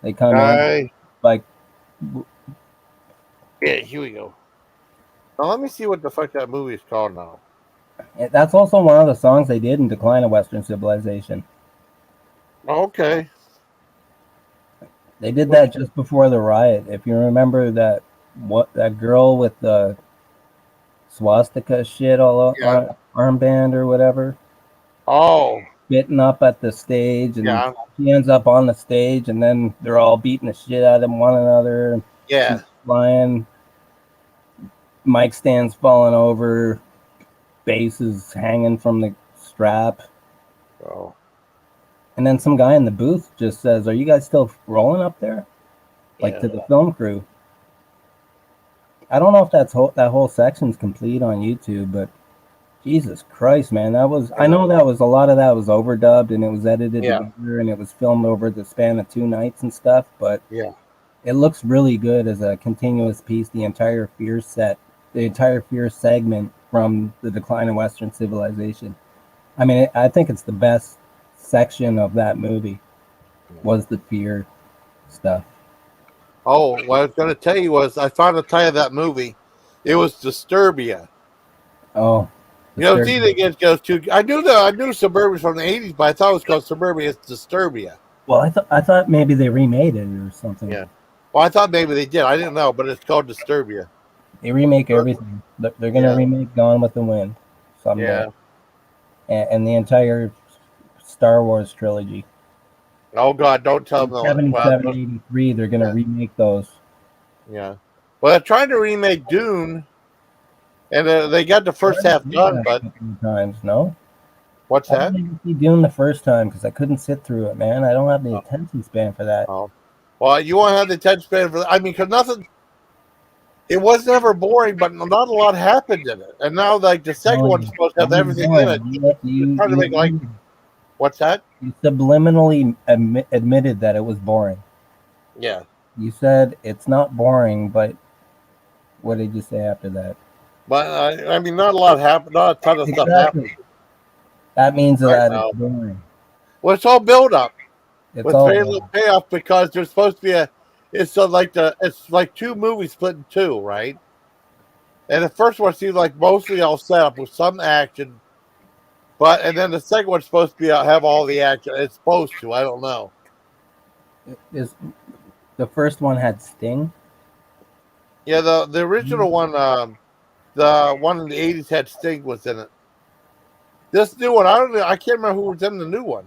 They come in like. Yeah, here we go. Now let me see what the fuck that movie is called now. That's also one of the songs they did in Decline of Western Civilization. Okay. They did that just before the riot. If you remember that girl with the swastika shit all over armband or whatever. Oh. Getting up at the stage and she ends up on the stage and then they're all beating the shit out of one another. Yeah. She's flying. Mic stands falling over. Bass is hanging from the strap. Oh. And then some guy in the booth just says, "Are you guys still rolling up there?" Like to the film crew. I don't know if that whole section's complete on YouTube, but Jesus Christ, man, I know that was a lot of that was overdubbed and it was edited together and it was filmed over the span of 2 nights and stuff, but it looks really good as a continuous piece. The entire Fear segment from the Decline of Western Civilization. I mean, I think it's the best section of that movie was the Fear stuff. Oh, what I was going to tell you was I found the title of that movie. It was Disturbia. Oh. You know, see, it goes to. I knew Suburbia from the '80s, but I thought it was called Suburbia. It's Disturbia. Well, I thought maybe they remade it or something. Yeah. Well, I thought maybe they did. I didn't know, but it's called Disturbia. They remake everything. They're going to remake Gone with the Wind someday. Yeah. And the entire Star Wars trilogy. Oh God! Don't tell them. 77, 83. They're going to remake those. Yeah. Well, they're trying to remake Dune, and they got the first half done, but times no. What's that? I didn't see Dune the first time because I couldn't sit through it, man. I don't have the attention span for that. Oh. Well, you won't have the attention span for that. I mean, because It was never boring, but not a lot happened in it. And now, like the second one's supposed to have everything in it. They're trying to make like, what's that? You subliminally admitted that it was boring. Yeah. You said it's not boring, but what did you say after that? But I mean, not a lot happened. Not a ton of stuff happened. That means Right that now. it's boring. Well, it's all build up It's with all very little payoff because there's supposed to be it's like two movies split in two, right? And the first one seems like mostly all set up with some action, and then the second one's supposed to be have all the action. It's supposed to. I don't know. Is the first one had Sting? Yeah, the original one, the one in the '80s had Sting was in it. This new one, I can't remember who was in the new one.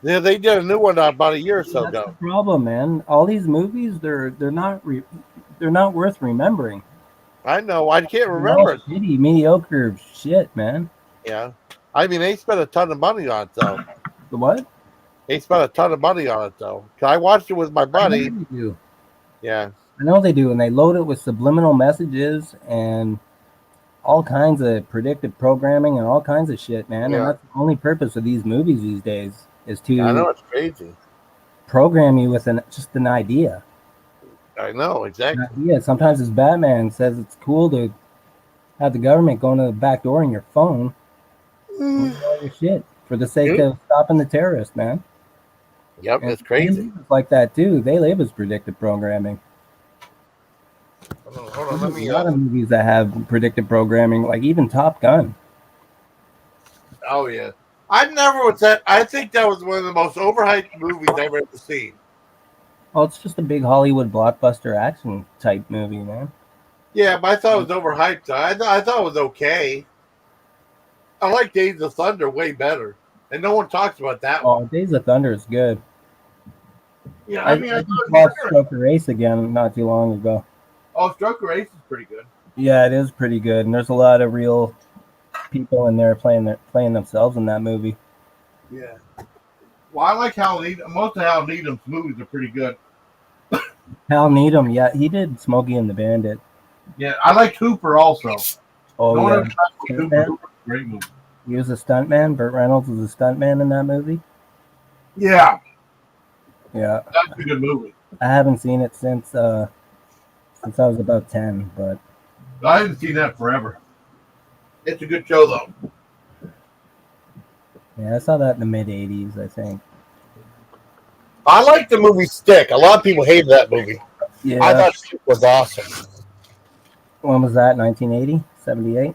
Yeah, they did a new one about a year or so ago. That's the problem, man. All these movies, they're not worth remembering. I know. I can't remember. Shitty, mediocre shit, man. Yeah, I mean they spent a ton of money on it though. The what? They spent a ton of money on it though. I watched it with my buddy. I know they do. Yeah, I know they do, and they load it with subliminal messages and all kinds of predictive programming and all kinds of shit, man. Yeah. And that's the only purpose of these movies these days is to I know it's crazy. Program you with just an idea. I know exactly. Yeah, sometimes as Batman says, it's cool to have the government go into the back door in your phone and do all your shit for the sake of stopping the terrorists, man. Yep, and it's crazy. It's like that too. They live as predictive programming. Hold on, let me. A lot of movies that have predictive programming, like even Top Gun. Oh yeah, I never was that. I think that was one of the most overhyped movies I've ever seen. Oh, it's just a big Hollywood blockbuster action type movie, man. Yeah, but I thought it was overhyped. I thought it was okay. I like Days of Thunder way better, and no one talks about that one. Oh, Days of Thunder is good. Yeah, I just watched Stroker Race again not too long ago. Oh, Stroker Race is pretty good. Yeah, it is pretty good, and there's a lot of real people in there playing themselves in that movie. Yeah. Well, I like most of Hal Needham's movies are pretty good. Hal Needham, yeah, he did Smokey and the Bandit. Yeah, I liked Hooper also. Oh, yeah. Hooper. Great movie. He was a stuntman. Burt Reynolds was a stuntman in that movie. Yeah. Yeah. That's a good movie. I haven't seen it since I was about 10, but I haven't seen that forever. It's a good show though. Yeah, I saw that in the mid 80s, I think. I like the movie Stick. A lot of people hated that movie. Yeah. I thought Stick was awesome. When was that? 1980? 78?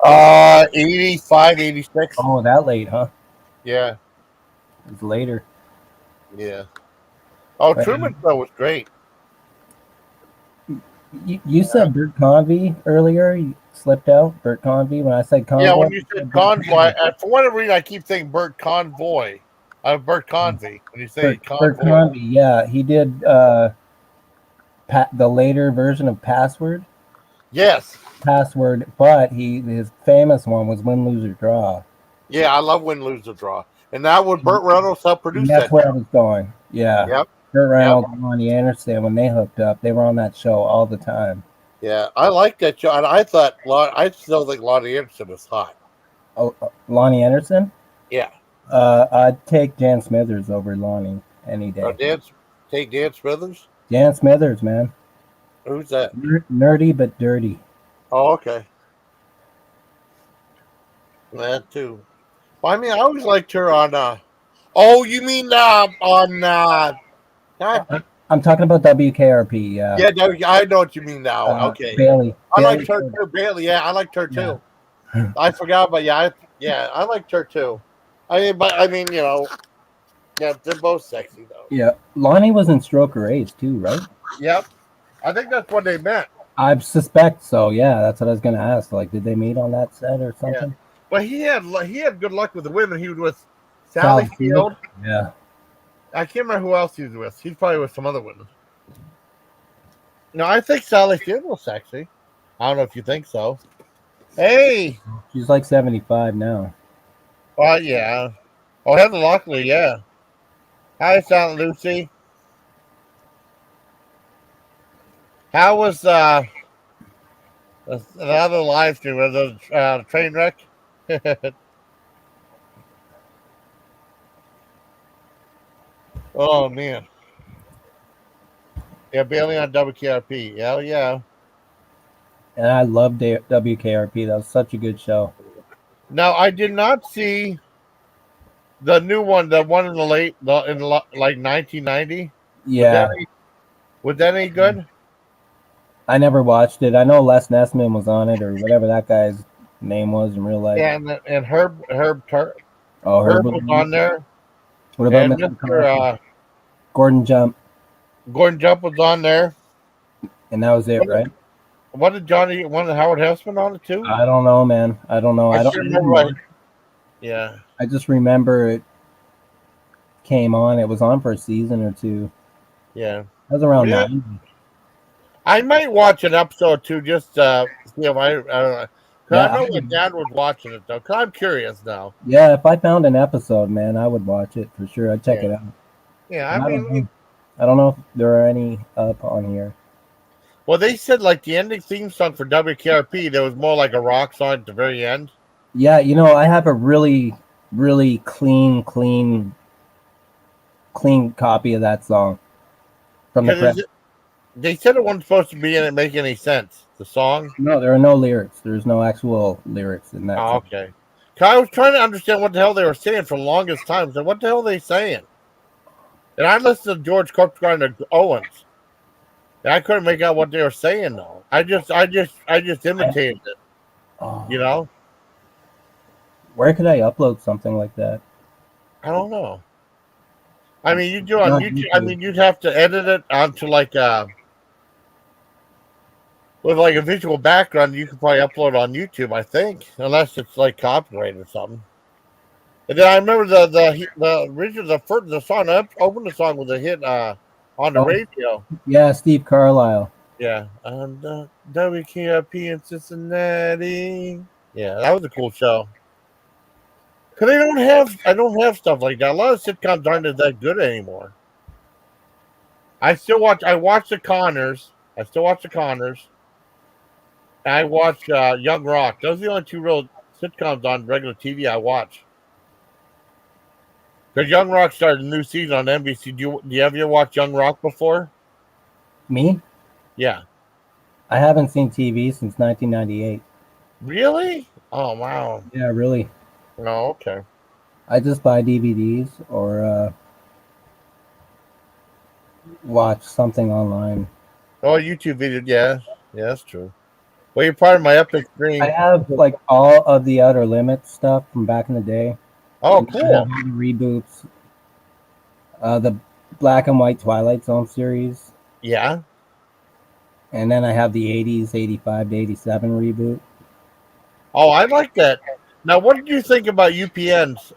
85, 86. Oh, that late, huh? Yeah. It was later. Yeah. Oh, Truman Show was great. You said Bert Convy earlier. You slipped out. Bert Convy. When I said Convoy. Yeah, when you said Convoy, for whatever reason, I keep thinking Bert Convoy. Bert Convy. When you say Convoy. Bert Convy, yeah. He did the later version of Password. Yes. Password, but his famous one was Win, Lose, or Draw. Yeah, I love Win, Lose, or Draw. And that would Burt Reynolds help produce that. That's where I was going. Yeah. Yep. Burt Reynolds and Lonnie Anderson, when they hooked up, they were on that show all the time. Yeah, I like that show. And I still think Lonnie Anderson is hot. Oh, Lonnie Anderson? Yeah. I'd take Dan Smithers over Lonnie any day. Take Dan Smithers? Dan Smithers, man. Who's that? Nerdy but dirty. Oh, okay. That too. Well, I mean, I always liked her on. Oh, you mean on? I'm talking about WKRP. Yeah. Yeah, I know what you mean now. Okay. Bailey. I liked her too. Bailey. Yeah, I liked her too. Yeah. I forgot, but I liked her too. I mean, you know, yeah, they're both sexy though. Yeah, Lonnie was in Stroker Ace too, right? Yep. I think that's when they met. I suspect so. Yeah, that's what I was going to ask. Like, did they meet on that set or something? Yeah. Well, he had good luck with the women. He was with Sally Field. Yeah. I can't remember who else he was with. He's probably with some other women. No, I think Sally Field was sexy. I don't know if you think so. Hey. She's like 75 now. Yeah. Oh, Heather Locklear, yeah. Hi, Silent Lucy. How was the other live stream? Was it a train wreck? Oh man. Yeah, Bailey on WKRP. Hell yeah. And I loved WKRP. That was such a good show. Now I did not see the new one, the one in like 1990. Yeah. Was that any good? I never watched it. I know Les Nessman was on it, or whatever that guy's name was in real life. Yeah, and Herb Herb was on there. What about and Mr. Gordon Jump? Gordon Jump was on there. And that was it, right? What did Howard Hessman on it too? I don't know, man. I don't know. I don't remember. Yeah. I just remember it came on. It was on for a season or two. Yeah. That was around 90. I might watch an episode too, just see if I don't know. I know my dad was watching it though, because I'm curious now. Yeah, if I found an episode, man, I would watch it for sure. I'd check it out. Yeah, I don't know if there are any up on here. Well, they said like the ending theme song for WKRP, there was more like a rock song at the very end. Yeah, I have a really, really clean copy of that song from the press. They said it wasn't supposed to be in it make any sense. The song? No, there are no lyrics. There's no actual lyrics in that. Oh, okay. I was trying to understand what the hell they were saying for the longest time. So what the hell are they saying? And I listened to George Cookgrinder Owens. And I couldn't make out what they were saying though. I just imitated it. Oh. Where could I upload something like that? I don't know. I mean, you do on YouTube. I mean, you'd have to edit it onto like with like a visual background. You could probably upload on YouTube, I think, unless it's like copyright or something. And then I remember the original the song opened the song with a hit on the radio. Yeah, Steve Carlisle. Yeah, on WKRP in Cincinnati. Yeah, that was a cool show. Cause I don't have stuff like that. A lot of sitcoms aren't that good anymore. I watch the Connors. I still watch the Connors. And I watch Young Rock. Those are the only two real sitcoms on regular TV I watch. Because Young Rock started a new season on NBC. Do you ever watch Young Rock before? Me? Yeah. I haven't seen TV since 1998. Really? Oh, wow. Yeah, really. Oh, okay. I just buy DVDs or watch something online. Oh, YouTube video. Yeah, that's true. Well, you're part of my Epic Stream. I have like all of the Outer Limits stuff from back in the day. Oh, cool. I have all the reboots. The Black and White Twilight Zone series. Yeah. And then I have the 80s, 85 to 87 reboot. Oh, I like that. Now, what did you think about UPN's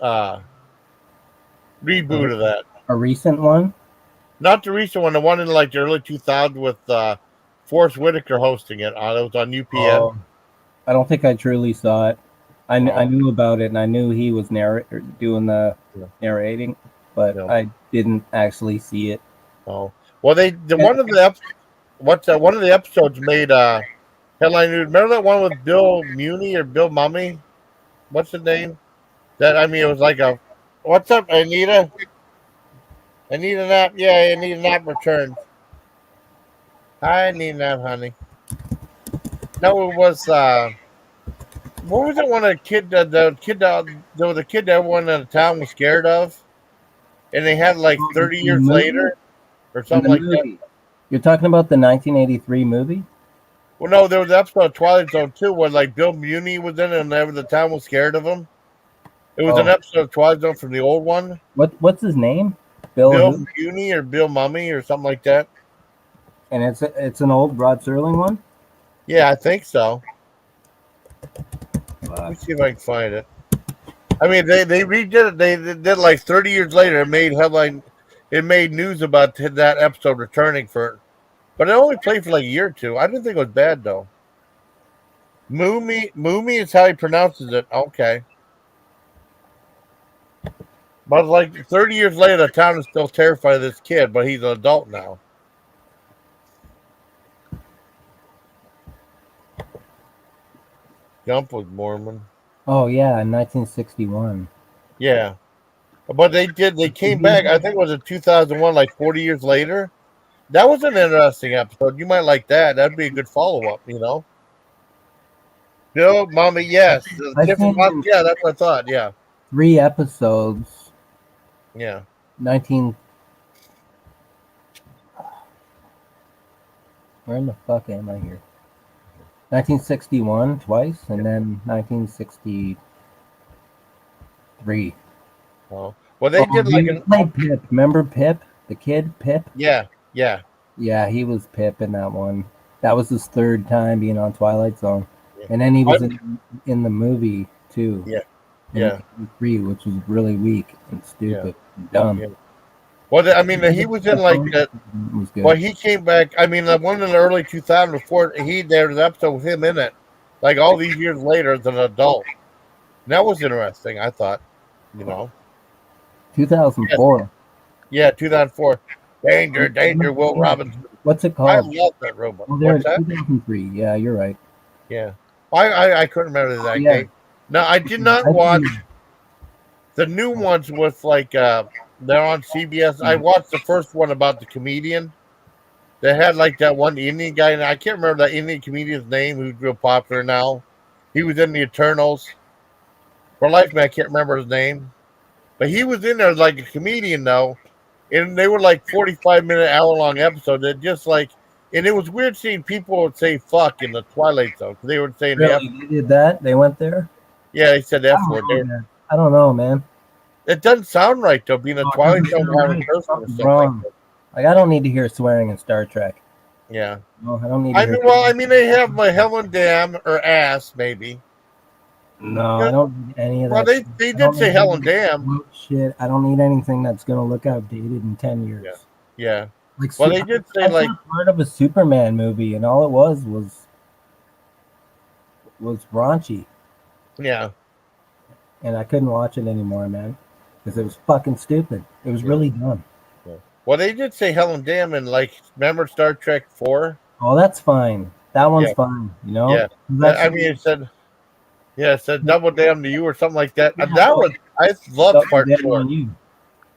reboot of that? A recent one? Not the recent one, the one in like the early 2000s with Forrest Whitaker hosting it. It was on UPN. Oh, I don't think I truly saw it. I knew about it, and I knew he was doing the narrating, but I didn't actually see it. Oh, well, one of the episodes made headline news. Remember that one with Bill Muni or Bill Mummy? What's the name? It was like a. What's up, Anita? Anita Nap. Yeah, Anita Nap returned. Hi, Anita Nap, honey. No, it was. What was it when there was a kid that everyone in the town was scared of? And they had like 30 years later or something like that. You're talking about the 1983 movie? Well, no, there was an episode of Twilight Zone 2 where like Bill Muni was in it and the town was scared of him. It was an episode of Twilight Zone from the old one. What's his name? Bill Muni or Bill Mummy or something like that. And it's an old Rod Serling one? Yeah, I think so. Let me see if I can find it. I mean, they redid it. They did like 30 years later. It made headline. It made news about that episode returning but it only played for like a year or two. I didn't think it was bad though. Moomy is how he pronounces it. Okay. But like 30 years later, the town is still terrified of this kid, but he's an adult now. Gump was Mormon. Oh yeah, in 1961. Yeah. But they came back, I think it was in 2001, like 40 years later. That was an interesting episode. You might like that. That'd be a good follow-up, you know? Bill, Mommy, yes. I've Different, seen yeah, that's what I thought, yeah. 3 episodes. Yeah. 19. Where in the fuck am I here? 1961 twice, and then 1963. Oh. Well, they did like an... played Pip. Remember Pip? The kid, Pip? Yeah, yeah. Yeah, he was Pip in that one. That was his 3rd time being on Twilight Zone. Yeah. And then he was in the movie, too. Yeah, yeah. 3, which was really weak and stupid and dumb. Yeah. Well, I mean, he was in like that. Well, he came back. I mean, the one in the early 2000s before there was an episode with him in it, like all these years later as an adult. And that was interesting, I thought. You know, 2004. Yeah, 2004. Danger, Will Robinson. What's it called? I love that robot. Oh, What's that? 2003. Yeah, you're right. Yeah, I couldn't remember that game. No, I did not watch the new ones with like they're on CBS. I watched the first one about the comedian. They had like that one Indian guy, and I can't remember that Indian comedian's name, who's real popular now. He was in the Eternals. For life, man, I can't remember his name. But he was in there like a comedian, though. And they were like 45-minute, hour-long episodes. It just like, and it was weird seeing people would say fuck in the Twilight Zone. They were saying really? They did that? They went there? Yeah, they said F word. I don't know, man. It doesn't sound right, though, being a Twilight Zone having person or something wrong. Like, I don't need to hear swearing in Star Trek. Yeah. No, I don't need to they have my hell and damn or ass, maybe. No, I don't need any of that. Well, they did say hell and damn. Shit, I don't need anything that's going to look outdated in 10 years. Yeah. Like, well, they did say like part of a Superman movie, and all it was raunchy. Yeah. And I couldn't watch it anymore, man, because it was fucking stupid. It was really dumb. Yeah. Well, they did say hell and damn, and like, remember Star Trek 4? Oh, that's fine. That one's fine, you know? Yeah. I mean, it said double damn to you or something like that. And that was, I loved part 4. And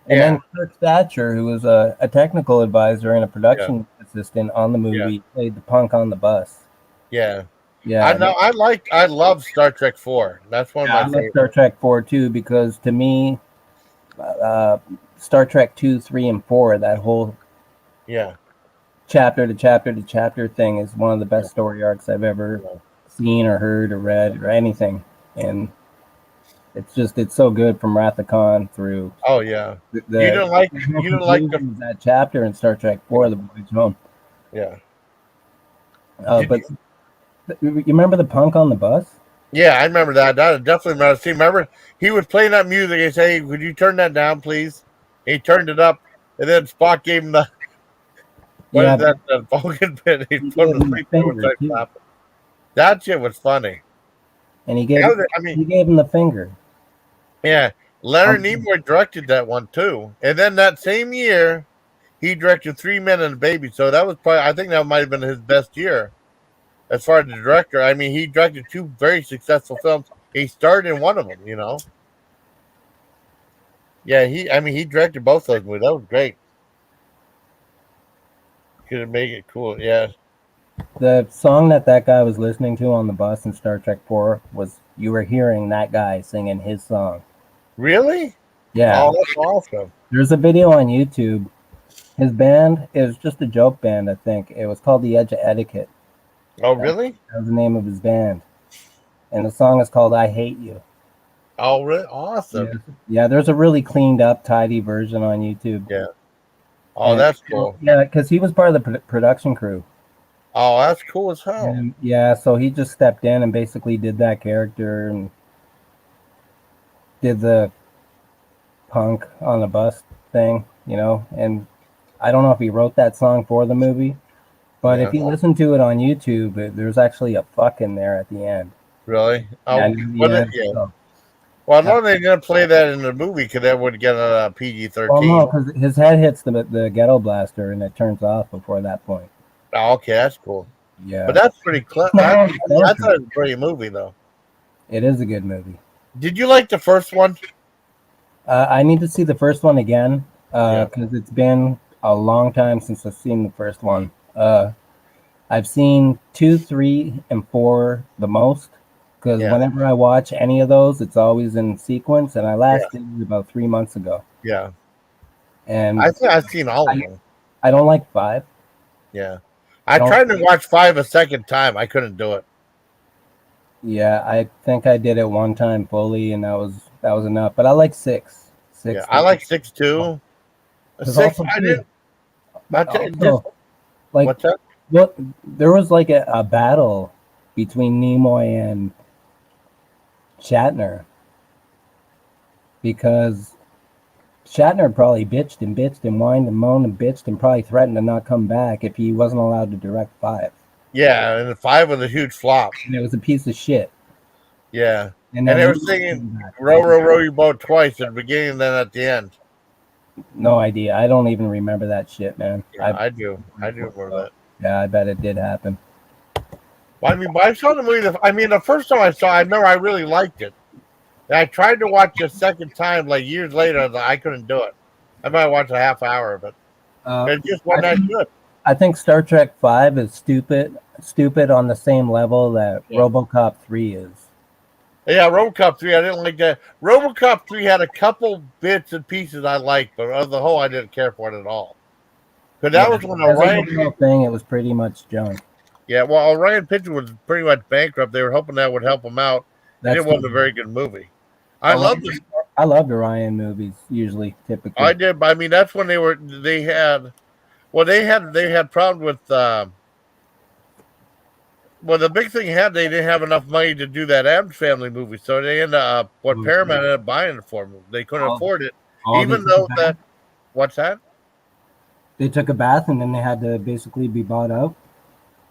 then Kirk Thatcher, who was a technical advisor and a production assistant on the movie, played the punk on the bus. Yeah. Yeah. I know. I love Star Trek 4. That's one of my favorites. Star Trek 4 too, because to me, Star Trek 2, 3, and 4, that whole chapter to chapter to chapter thing is one of the best story arcs I've ever seen or heard or read or anything. And it's so good from Wrath of Khan through. Oh yeah. You don't like that chapter in Star Trek 4, The Voyage Home. Yeah. But you remember the punk on the bus? Yeah, I remember that. I definitely remember. See, remember he was playing that music. He said, "Hey, would you turn that down, please?" He turned it up, and then Spock gave him the the Vulcan pin. He put him to that shit was funny. And he gave him the finger. Yeah, Leonard Nimoy directed that one too, and then that same year, he directed 3 Men and a Baby. So that was probably, I think that might have been his best year. As far as the director, I mean, he directed 2 very successful films. He starred in one of them, you know. Yeah, he directed both of those movies. That was great. Could have made it cool, yeah. The song that guy was listening to on the bus in Star Trek 4 was, you were hearing that guy singing his song. Really? Yeah. Oh, that's awesome. There's a video on YouTube. His band, it was just a joke band, I think. It was called The Edge of Etiquette. Oh, really? That was the name of his band. And the song is called I Hate You. Oh, really? Awesome. Yeah, there's a really cleaned up, tidy version on YouTube. Yeah. Oh, that's cool. Yeah, because he was part of the production crew. Oh, that's cool as hell. And, yeah, so he just stepped in and basically did that character and did the punk on the bus thing, you know. And I don't know if he wrote that song for the movie. But if you listen to it on YouTube, there's actually a fuck in there at the end. Really? Oh, So, well, I know they're going to play that in the movie because that would get a PG-13. Well, no, because his head hits the ghetto blaster and it turns off before that point. Oh, okay, that's cool. Yeah. But that's pretty clever. I thought it was a great movie, though. It is a good movie. Did you like the first one? I need to see the first one again because it's been a long time since I've seen the first one. I've seen 2, 3, and 4 the most because whenever I watch any of those, it's always in sequence. And I last did it about 3 months ago. Yeah. And I think I've seen all of them. I don't like 5. Yeah. I tried to watch 5 a second time. I couldn't do it. Yeah, I think I did it one time fully, and that was enough. But I like 6. 6. Yeah, I like 6 too. 6, I didn't. What's that? Well, there was like a battle between Nimoy and Shatner because Shatner probably bitched and whined and moaned and bitched and probably threatened to not come back if he wasn't allowed to direct 5. Yeah, and 5 was a huge flop. And it was a piece of shit. Yeah. And then they were singing Row, Row, Row Your Boat twice at the beginning and then at the end. No idea. I don't even remember that shit, man. Yeah, I do. I do remember that. Yeah, I bet it did happen. Well, I mean, but I saw the movie. The first time I saw it, I remember I really liked it. And I tried to watch it a second time, like years later. I couldn't do it. I might watch a half hour of it. It just wasn't that good. I think Star Trek 5 is stupid on the same level that RoboCop 3 is. Yeah, RoboCop 3, I didn't like that. RoboCop 3 had a couple bits and pieces I liked, but on the whole, I didn't care for it at all. Because that was when Orion thing, it was pretty much junk. Yeah, well, Orion Pictures was pretty much bankrupt. They were hoping that would help them out. It wasn't a very good movie. I loved Orion movies usually, typically. I did, but I mean that's when they had problems with the big thing they didn't have enough money to do that Addams Family movie, so they ended up Paramount ended up buying it for them. They couldn't afford it, even though that. What's that? They took a bath and then they had to basically be bought out.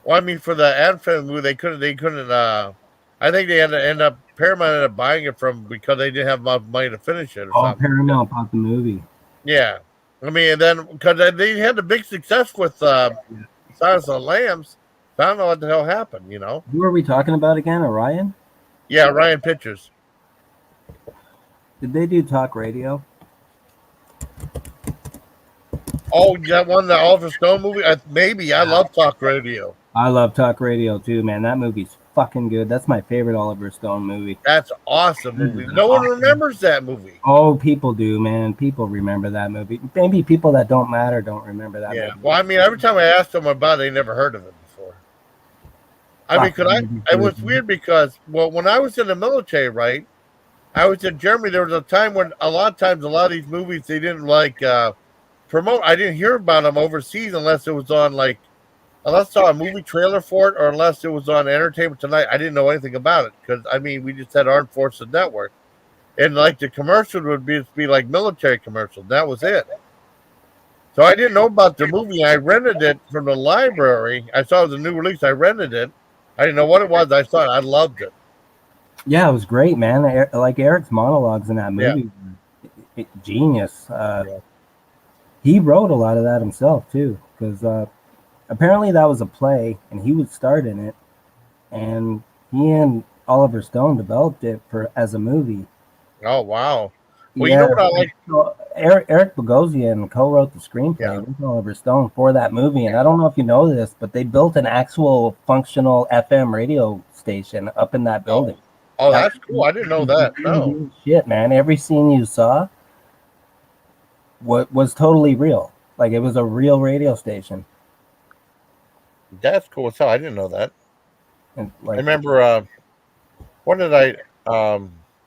Well, I mean, for the Addams Family movie, they couldn't. I think they ended up Paramount ended up buying it from because they didn't have enough money to finish it. Or something. Paramount bought the movie. Yeah, I mean, and then because they had the big success with Silence of the Lambs, I don't know what the hell happened. Who are we talking about again? Orion? Yeah, Orion Pictures. Did they do talk radio? Oh, that one, the Oliver Stone movie? Maybe. I love talk radio. I love talk radio too, man. That movie's fucking good. That's my favorite Oliver Stone movie. That's awesome movie. No one remembers that movie. Oh, people do, man. People remember that movie. Maybe people that don't matter don't remember that movie. Well, I mean, every time I asked them about it, they never heard of it before. I mean, it was weird because, when I was in the military, right, I was in Germany. There was a time when a lot of these movies, they didn't promote. I didn't hear about them overseas unless it was on unless I saw a movie trailer for it or unless it was on Entertainment Tonight. I didn't know anything about it because we just had Armed Forces Network, and the commercial would be like military commercials. That was it. So I didn't know about the movie. I rented it from the library. I saw it was a new release. I rented it. I didn't know what it was. I saw it. I loved it. Yeah, it was great, man. Like Eric's monologues in that movie, genius. He wrote a lot of that himself too, because apparently that was a play, and he would start in it, and he and Oliver Stone developed it as a movie. Oh wow! Well, you know what I like? So Eric Bogosian co-wrote the screenplay with Oliver Stone for that movie, and I don't know if you know this, but they built an actual functional FM radio station up in that building. Oh, that's cool! I didn't know that. No shit, man. Every scene you saw was totally real. Like it was a real radio station. That's cool as hell. I didn't know that. I remember. What did I?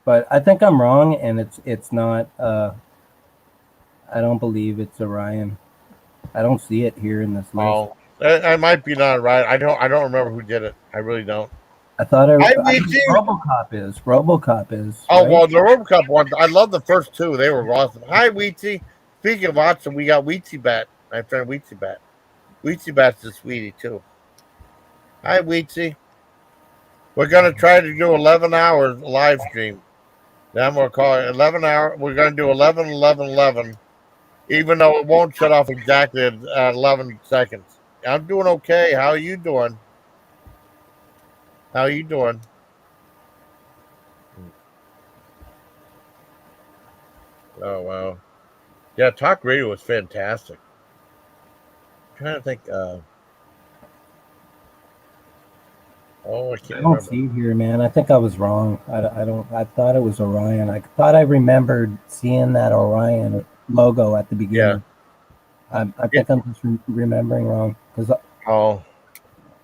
But I think I'm wrong, and it's not. I don't believe it's Orion. I don't see it here in this list. Oh, I might be not right. I don't remember who did it. I really don't. I thought RoboCop is. RoboCop is. Oh right? Well, the RoboCop one. I love the first two. They were awesome. Hi, Weetie. Speaking of awesome, we got Weetie Bat. My friend Weetie Bat. Weetie Bat's a sweetie too. Hi, Weetie. We're gonna try to do 11 hours live stream. Then we'll call it 11 hour. We're gonna do 11, 11, 11. Even though it won't shut off exactly at 11 seconds. I'm doing okay. How are you doing? How are you doing? Oh wow. Yeah, talk radio was fantastic. I'm trying to think. I can't I don't remember. see it here, man. I think I was wrong. I don't. I thought it was Orion. I thought I remembered seeing that Orion logo at the beginning. I think I'm just remembering wrong because all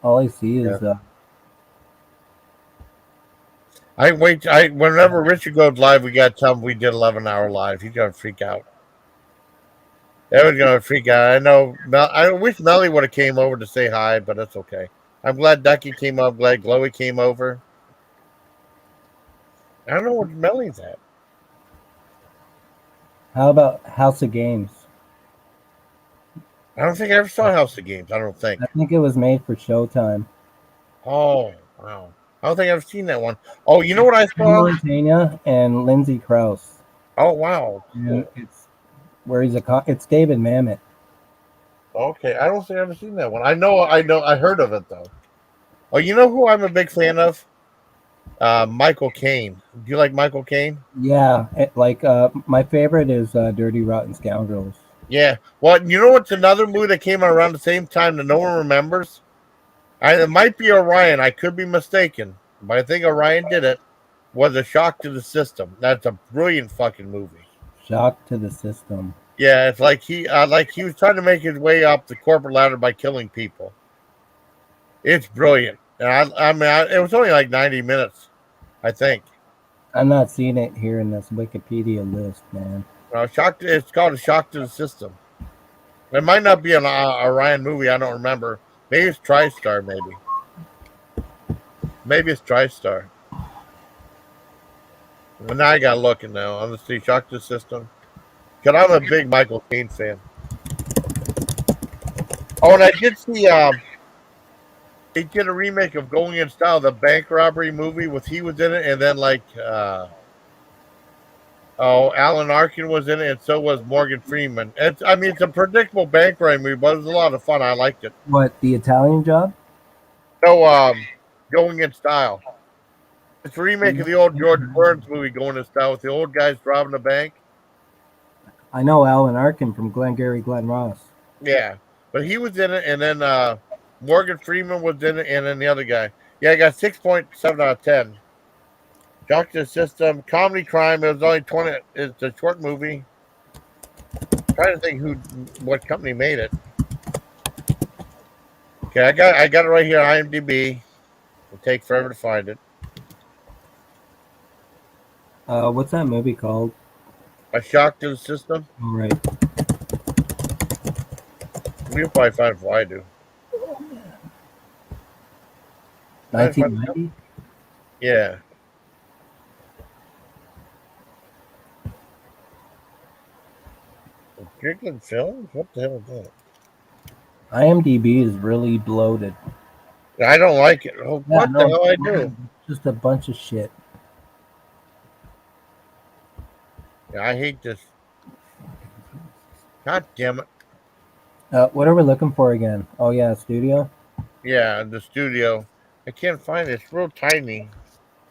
I see is. Whenever Richard goes live, we got to tell him we did 11-hour live. He's gonna freak out. Everyone's gonna freak out. I know. I wish Melly would have came over to say hi, but that's okay. I'm glad Ducky came up. Glad Chloe came over. I don't know where Melly's at. How about House of Games? I don't think I ever saw House of Games. I don't think. I think it was made for Showtime. Oh wow! I don't think I've seen that one. Oh, you know what I saw? Montana and Lindsay Krause. Oh wow! And it's where he's it's David Mamet. Okay, I don't think I've ever seen that one. I know. I heard of it though. Oh, you know who I'm a big fan of? Michael Caine. Do you like Michael Caine? Yeah, my favorite is Dirty Rotten Scoundrels. Yeah. Well, you know what's another movie that came out around the same time that no one remembers? It might be Orion. I could be mistaken, but I think Orion did it. Was A Shock to the System. That's a brilliant fucking movie. Shock to the System. Yeah, it's like he was trying to make his way up the corporate ladder by killing people. It's brilliant, and it was only like 90 minutes, I think. I'm not seeing it here in this Wikipedia list, man. It's called A Shock to the System. It might not be an Orion movie. I don't remember. Maybe it's TriStar. Maybe it's TriStar. But now I got looking now. I'm gonna see Shock to the System. Because I'm a big Michael Caine fan. Oh, and I did see they did a remake of Going in Style, the bank robbery movie he was in it, and then Alan Arkin was in it, and so was Morgan Freeman. It's a predictable bank robbery movie, but it was a lot of fun. I liked it. What, The Italian Job? No, Going in Style. It's a remake of the old George Burns movie, Going in Style, with the old guys robbing a bank. I know Alan Arkin from Glengarry Glen Ross. Yeah, but he was in it, and then Morgan Freeman was in it, and then the other guy. Yeah, I got 6.7 out of 10. Shock to the System, comedy crime. It was only 20. It's a short movie. I'm trying to think what company made it. Okay, I got it right here on IMDb. It'll take forever to find it. What's that movie called? A Shock to the System. All right. You'll probably find it before I do. 1990? Yeah. Strickland Films? What the hell is that? IMDb is really bloated. I don't like it. Oh, what the hell I do? Just a bunch of shit. Yeah, I hate this. God damn it. What are we looking for again? Oh, yeah, studio? Yeah, the studio. I can't find it. It's real tiny.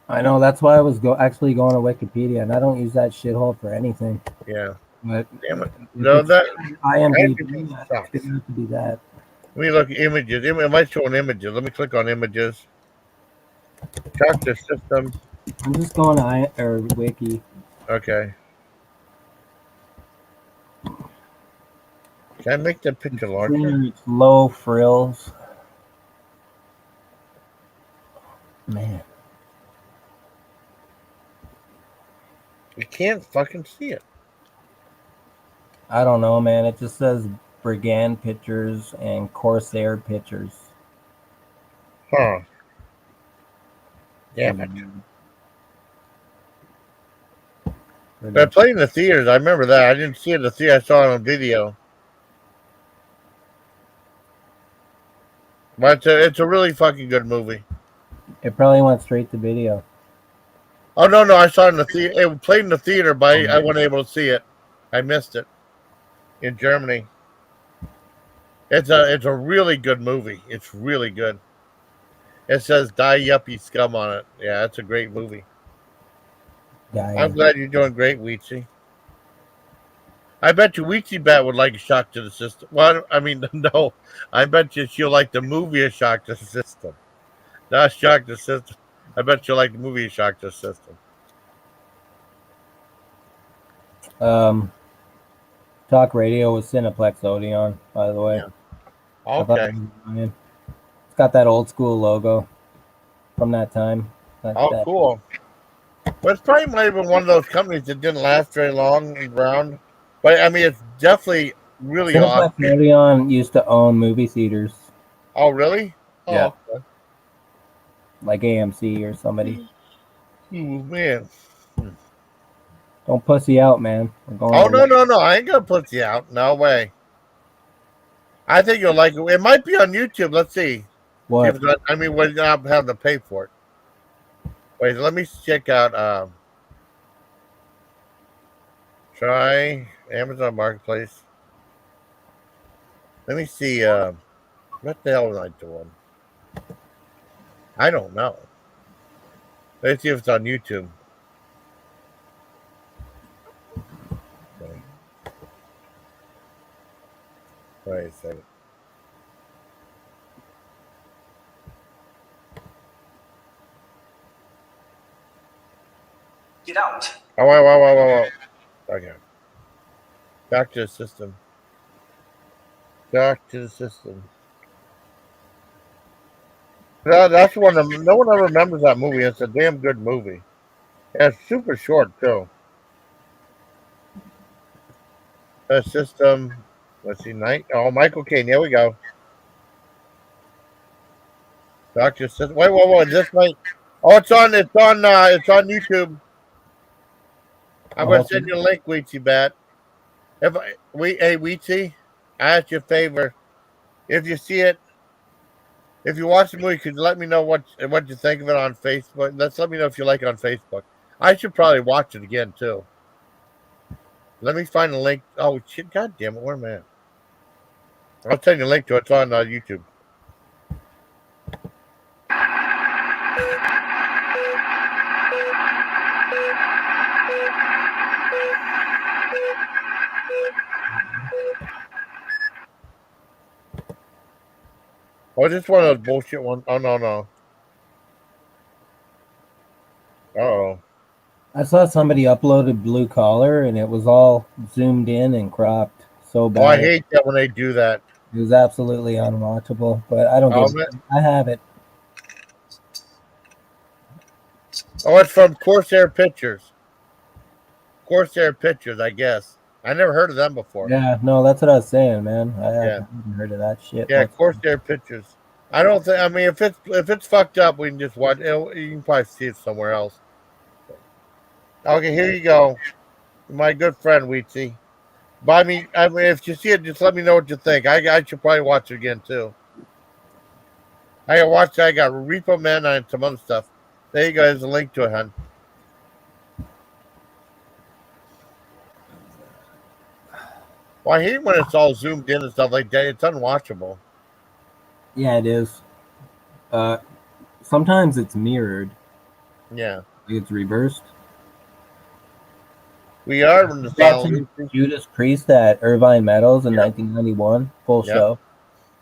I know. That's why I was actually going to Wikipedia, and I don't use that shithole for anything. Yeah. But damn it. No, that IMDb sucks. It has to be that. Let me look at images. It might show an images. Let me click on images. Shock the System. I'm just going to Wiki. Okay. Can I make that picture larger? It's low frills. Man. You can't fucking see it. I don't know, man. It just says Brigand Pictures and Corsair Pictures. Huh. Damn it. I played in the theaters. I remember that. I didn't see it in the theater. I saw it on video. But it's a really fucking good movie. It probably went straight to video. Oh, no. I saw it in the theater. It played in the theater, but I wasn't able to see it. I missed it. In Germany. It's a really good movie. It's really good. It says Die Yuppie Scum on it. Yeah, it's a great movie. I'm glad you're doing great, Weezy. I bet you Weeksy Bat would like a shock to the system. Well, I mean, no. I bet you she'll like the movie A Shock to the System. Not Shock to the System. I bet you'll like the movie A Shock to the System. Talk radio with Cineplex Odeon, by the way. Yeah. Okay. It's got that old school logo from that time. Cool. But it's probably might have been one of those companies that didn't last very long around. But I mean, it's definitely really Cineplex awesome. Odeon used to own movie theaters. Oh, really? Yeah. Oh, okay. Like AMC or somebody. Oh, man. Don't pussy out, man. Oh, no. I ain't going to pussy out. No way. I think you'll like it. It might be on YouTube. Let's see. What? I mean, we're not having to pay for it. Wait, let me check out. Try Amazon Marketplace. Let me see. What the hell was I doing? I don't know. Let's see if it's on YouTube. Okay. Wait a second. Get out. Oh, whoa. Okay. Back to the system. Back to the system. No, that's one. No one ever remembers that movie. It's a damn good movie. Yeah, it's super short too. The system. Let's see. Oh, Michael Caine. Here we go. Doctor System. Wait. This might. Oh, it's on YouTube. I'm gonna send you a link, Weedsy Bat. Hey, Weedsy, I ask you a favor. If you see it, if you watch the movie, could you let me know what you think of it on Facebook? Let me know if you like it on Facebook. I should probably watch it again too. Let me find the link. Oh shit! God damn it! Where am I at? I'll send you a link to it. It's on YouTube. Oh, just one of those bullshit ones. Oh, no. Uh-oh. I saw somebody uploaded Blue Collar, and it was all zoomed in and cropped so bad. Oh, I hate that when they do that. It was absolutely unwatchable, but I don't get it. I have it. Oh, it's from Corsair Pictures. Corsair Pictures, I guess. I never heard of them before. Yeah, no, that's what I was saying, man. I haven't heard of that shit. Yeah, Corsair Pictures. I don't think. I mean, if it's fucked up, we can just watch. You can probably see it somewhere else. Okay, here you go, my good friend Weedsy. I mean, if you see it, just let me know what you think. I should probably watch it again too. I got Repo Man and some other stuff. There you go. There's a link to it, hon. Well, I hate when it's all zoomed in and stuff like that. It's unwatchable. Yeah, it is. Sometimes it's mirrored. Yeah. It's reversed. We are in the watching Judas Priest at Irvine Meadows in 1991, full show.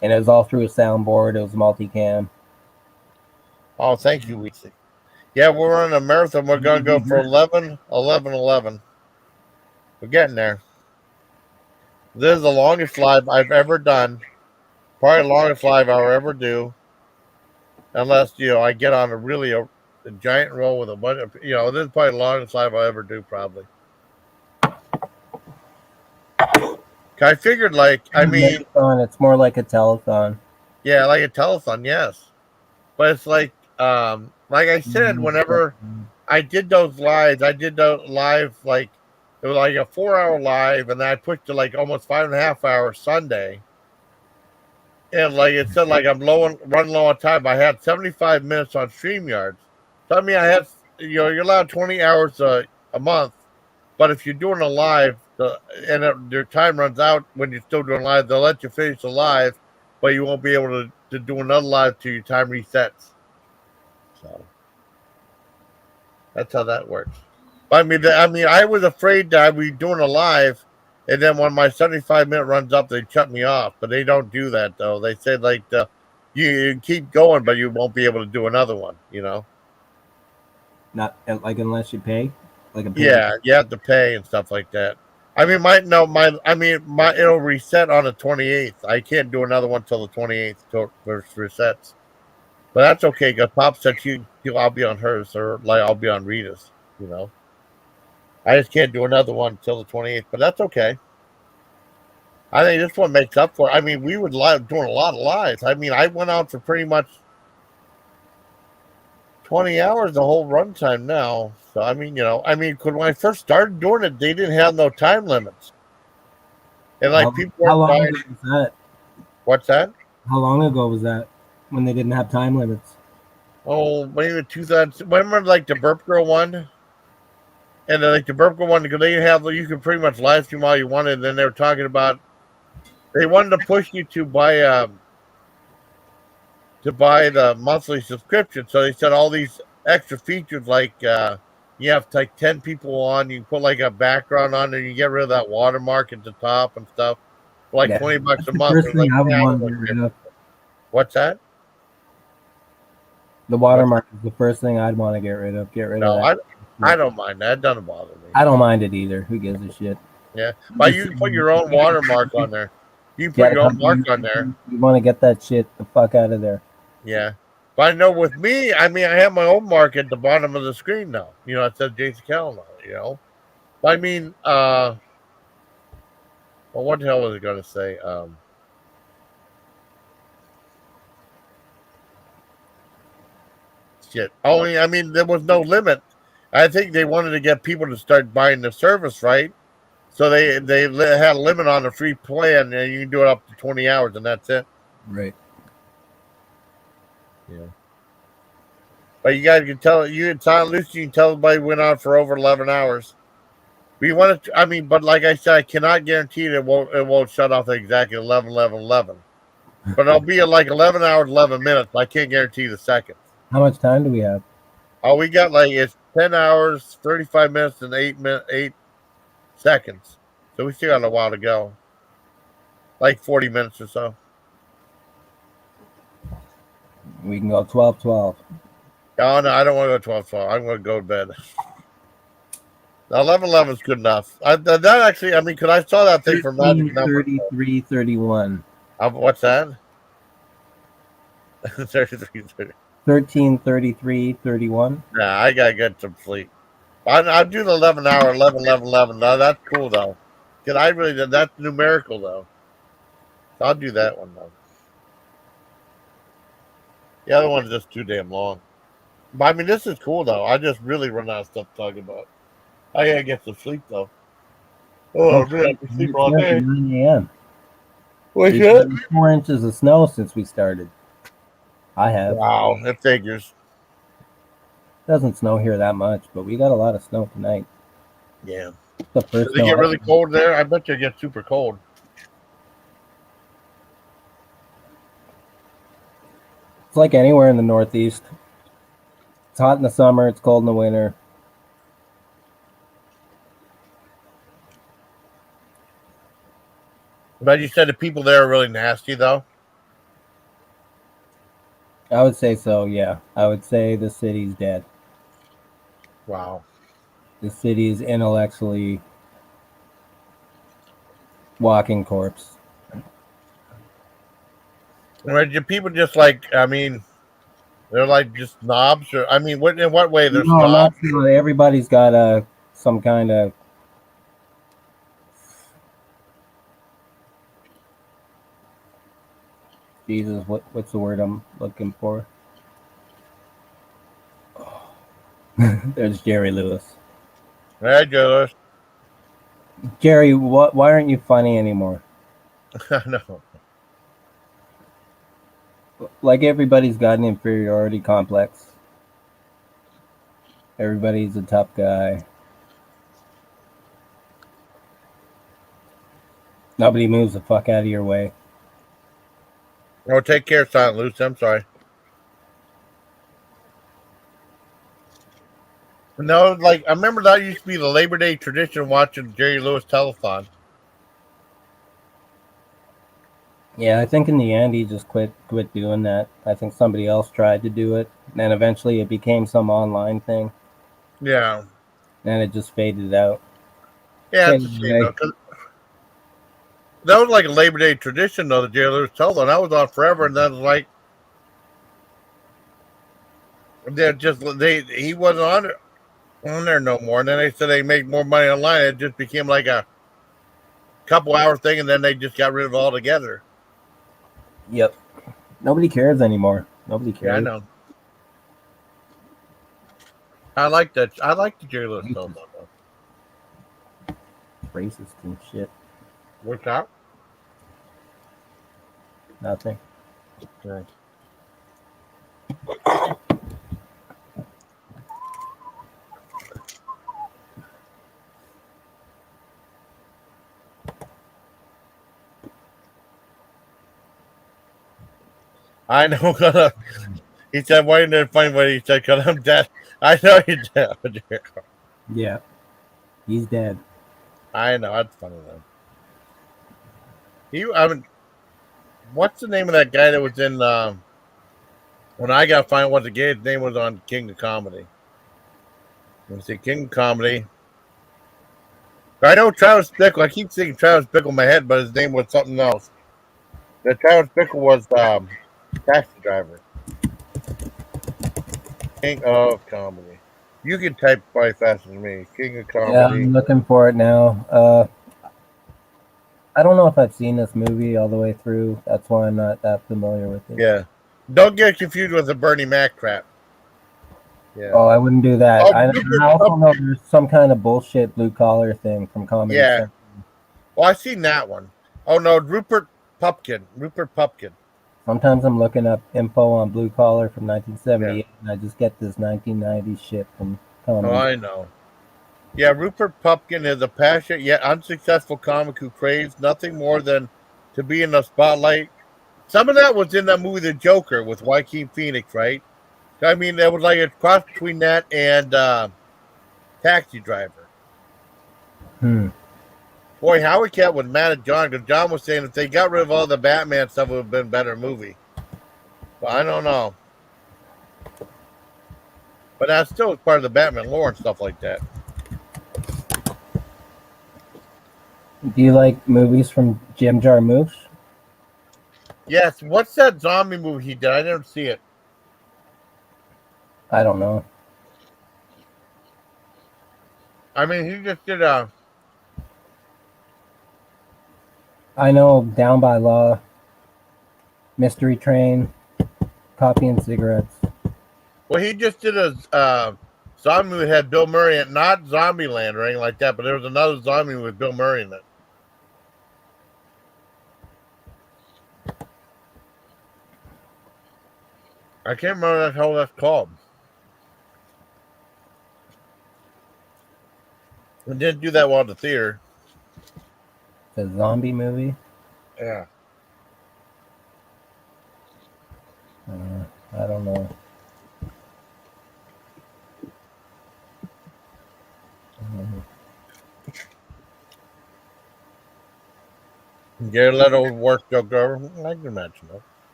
And it was all through a soundboard. It was multicam. Oh, thank you, Weedsy. Yeah, we're on a marathon. We're going to go for 11. We're getting there. This is the longest live I've ever done. Probably the longest live I'll ever do. Unless, I get on a giant roll with a bunch of, this is probably the longest live I'll ever do, probably. I figured, it's more like a telethon. Yeah, like a telethon, yes. But it's like I said, whenever I did those lives, it was like a 4-hour live, and then I pushed to almost 5.5 hours Sunday. And it said I'm running low on time. I had 75 minutes on StreamYard. So I mean, I had you're allowed 20 hours a month, but if you're doing a live, your time runs out when you're still doing live, they'll let you finish the live, but you won't be able to do another live till your time resets. So that's how that works. But I mean, I was afraid that I'd be doing a live, And then when my 75-minute runs up, they shut me off. But they don't do that though. They said like you keep going, but you won't be able to do another one. You know. Not like unless you pay, like a Yeah, you have to pay and stuff like that. I mean, it'll reset on the 28th. I can't do another one till the 28th for resets, but that's okay. Cause Pop said I'll be on hers, or like I'll be on Rita's. You know, I just can't do another one till the 28th, but that's okay. I think this one makes up for it. I mean, we would live doing a lot of lives. I mean, I went out for pretty much 20 hours the whole runtime now. So I mean, when I first started doing it, they didn't have no time limits, and like people how were long buying. ago was that? What's that? How long ago was that? When they didn't have time limits? Oh, maybe 2000. Remember, like the Burp Girl one, and then, like the Burp Girl one, because you could pretty much live stream all you wanted. And then they were talking about they wanted to push you to buy the monthly subscription. So they said all these extra features, like you have like 10 people on, you can put like a background on, and you get rid of that watermark at the top and stuff. For like $20 a That's the month. first thing I would want to get rid of. What's that? The watermark is the first thing I'd want to get rid of. Get rid of that. I don't mind that. It doesn't bother me. I don't mind it either. Who gives a shit? Yeah, but you can put your own watermark on there. You can put your own mark on there. You want to get that shit the fuck out of there. Yeah. But I know with me, I mean, I have my own mark at the bottom of the screen now. You know, it says Jason Callan on it, you know. But I mean, well, what the hell was I going to say? Shit. Only, I mean, there was no limit. I think they wanted to get people to start buying the service, right? So they had a limit on the free plan, and you can do it up to 20 hours, and that's it. Right. Yeah. But you guys can tell, you and Silent Lucy, you can tell everybody went on for over 11 hours. We want to, I mean, but like I said, I cannot guarantee it won't shut off at exactly 11. But it'll be at like 11 hours, 11 minutes. I can't guarantee the seconds. How much time do we have? Oh, we got like, it's 10 hours, 35 minutes, and 8 seconds. So we still got a while to go. Like 40 minutes or so. We can go 12-12. Oh, no, I don't want to go 12-12. I'm going to go to bed. Now, 11 is good enough. That actually, I mean, because I saw that thing for Magic Number. 33-31. What's that? 33-30. 13-33-31. Nah, I got to get some sleep. I'll do the 11 hour, 11. No, that's cool, though. Because that's numerical, though. So I'll do that one, though. The other one's just too damn long. But I mean, this is cool, though. I just really run out of stuff to talk about. I gotta get some sleep, though. Oh, man, I can sleep all day. 9 a.m. What's We've that? had 4 inches of snow since we started. I have. Wow, it figures. Doesn't snow here that much, but we got a lot of snow tonight. Yeah. The first Does it get really cold there? I bet you it gets super cold. It's like anywhere in the Northeast. It's hot in the summer. It's cold in the winter. But you said the people there are really nasty, though? I would say so, yeah. I would say the city's dead. Wow. The city is intellectually walking corpse. Right, do people just like, I mean, they're like just snobs? Or, I mean, in what way they're No, snobs? not everybody's got some kind of Jesus, what's the word I'm looking for? There's Jerry Lewis. Hey, Lewis. Jerry, why aren't you funny anymore? I know. Like everybody's got an inferiority complex. Everybody's a tough guy. Nobody moves the fuck out of your way. Oh, take care, Silent Lucy. I'm sorry. No, like, I remember that used to be the Labor Day tradition watching Jerry Lewis telethon. Yeah, I think in the end he just quit doing that. I think somebody else tried to do it, and then eventually it became some online thing. Yeah. And it just faded out. Yeah, it's a shame though, because that was like a Labor Day tradition though. The jailers told them that was on forever, and then like he wasn't on there no more. And then they said they make more money online. It just became like a couple hour thing, and then they just got rid of it altogether. Yep. Nobody cares anymore. Nobody cares. Yeah, I know. I like that. I like the jailers though. Racist and shit. What's that? Nothing. Yeah. I know. He said, "Why didn't it find what he said? Because I'm dead." I know he's dead. Yeah, he's dead. I know. That's funny though. I mean, what's the name of that guy that was in? When I got find what the guy's name was on King of Comedy. Let me see, King of Comedy. I know Travis Bickle. I keep seeing Travis Bickle in my head, but his name was something else. The Travis Bickle was taxi driver. King of Comedy. You can type probably faster than me. King of Comedy. Yeah, I'm looking for it now. I don't know if I've seen this movie all the way through. That's why I'm not that familiar with it. Yeah. Don't get confused with the Bernie Mac crap. Yeah. Oh, I wouldn't do that. I also know there's some kind of bullshit blue collar thing from Comedy Central. Well, I've seen that one. Oh no, Rupert Pupkin. Sometimes I'm looking up info on blue collar from 1978, and I just get this 1990 shit from Comedy. Oh, I know. Yeah, Rupert Pupkin is a passionate yet unsuccessful comic who craves nothing more than to be in the spotlight. Some of that was in that movie The Joker with Joaquin Phoenix, right? I mean, there was like a cross between that and Taxi Driver. Boy, Howard Cat was mad at John because John was saying if they got rid of all the Batman stuff, it would have been a better movie. But I don't know. But that still is part of the Batman lore and stuff like that. Do you like movies from Jim Jarmusch? Yes. What's that zombie movie he did? I didn't see it. I don't know. I mean, he just did I know Down by Law, Mystery Train, Coffee and Cigarettes. Well, he just did a zombie movie that had Bill Murray in it. Not Zombieland or anything like that, but there was another zombie with Bill Murray in it. I can't remember how that's called. It didn't do that well at the theater. The zombie movie? Yeah. I don't know. Get a little work joke over. I can imagine that.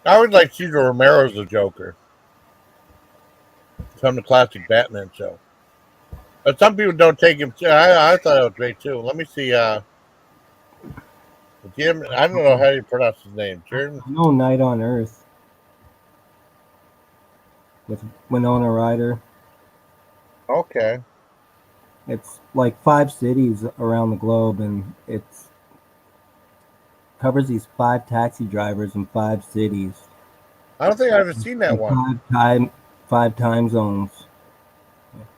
I would like Cesar Romero as the Joker from the classic Batman show. But some people don't take him. I thought it was great too. Let me see. Jim, I don't know how you pronounce his name. Jordan? No, Night on Earth with Winona Ryder. Okay. It's like 5 cities around the globe, and it's covers these 5 taxi drivers in 5 cities. I don't think I've ever seen that one. 5 time zones,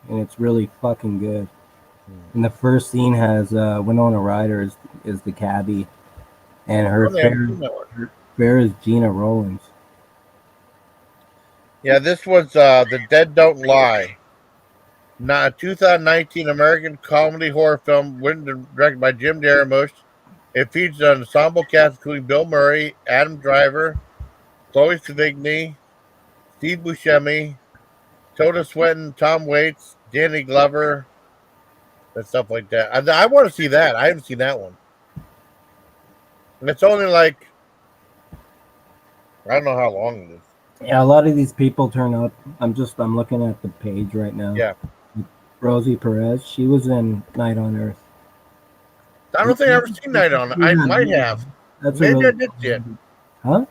and it's really fucking good. And the first scene has Winona Ryder is the cabbie, and her fare is Gina Rollins. Yeah, this was The Dead Don't Lie. Not a 2019 American comedy horror film written and directed by Jim Jarmusch. It features an ensemble cast including Bill Murray, Adam Driver, Chloe Sevigny, Steve Buscemi, Tilda Swinton, Tom Waits, Danny Glover, and stuff like that. I want to see that. I haven't seen that one. It's only like I don't know how long it is. Yeah, a lot of these people turn up. I'm looking at the page right now. Yeah. Rosie Perez, she was in Night on Earth. I don't think I've ever seen Night on. I might have. That's Maybe really I did see it. Huh?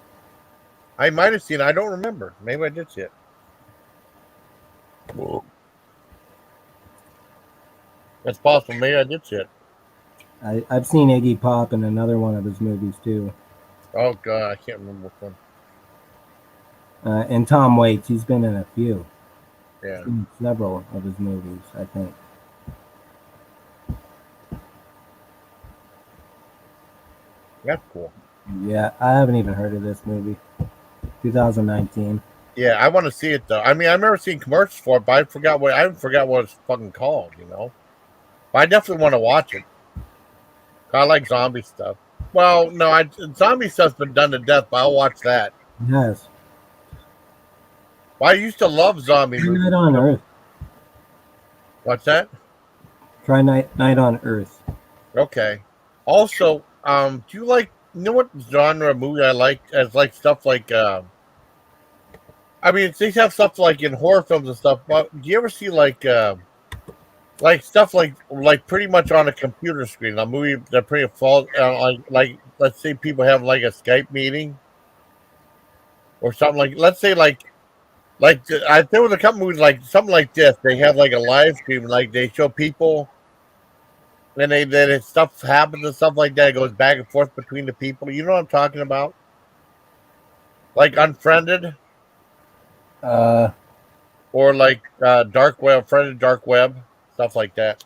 I might have seen it. I don't remember. Maybe I did see it. Whoa. That's possible. Maybe I did see it. I've seen Iggy Pop in another one of his movies too. Oh God, I can't remember which one. And Tom Waits, he's been in a few. Yeah. He's been in several of his movies, I think. That's cool. Yeah, I haven't even heard of this movie. 2019. Yeah, I want to see it though. I mean, I remember seeing commercials for it, but I forgot what it's fucking called. You know, but I definitely want to watch it. I like zombie stuff. Well, no, zombie stuff's been done to death, but I'll watch that. Yes. Well, I used to love zombie movies. Night on Earth. What's that? Try Night on Earth. Okay. Also, do you like? You know what genre of movie I like? As like stuff like. I mean, they have stuff like in horror films and stuff. But do you ever see like stuff like pretty much on a computer screen? A movie that pretty falls like let's say people have like a Skype meeting or something like. Let's say there was a couple movies like something like this. They have like a live stream, like they show people, and then stuff happens and stuff like that. It goes back and forth between the people. You know what I'm talking about? Like Unfriended. Or like dark web, friended dark web, stuff like that.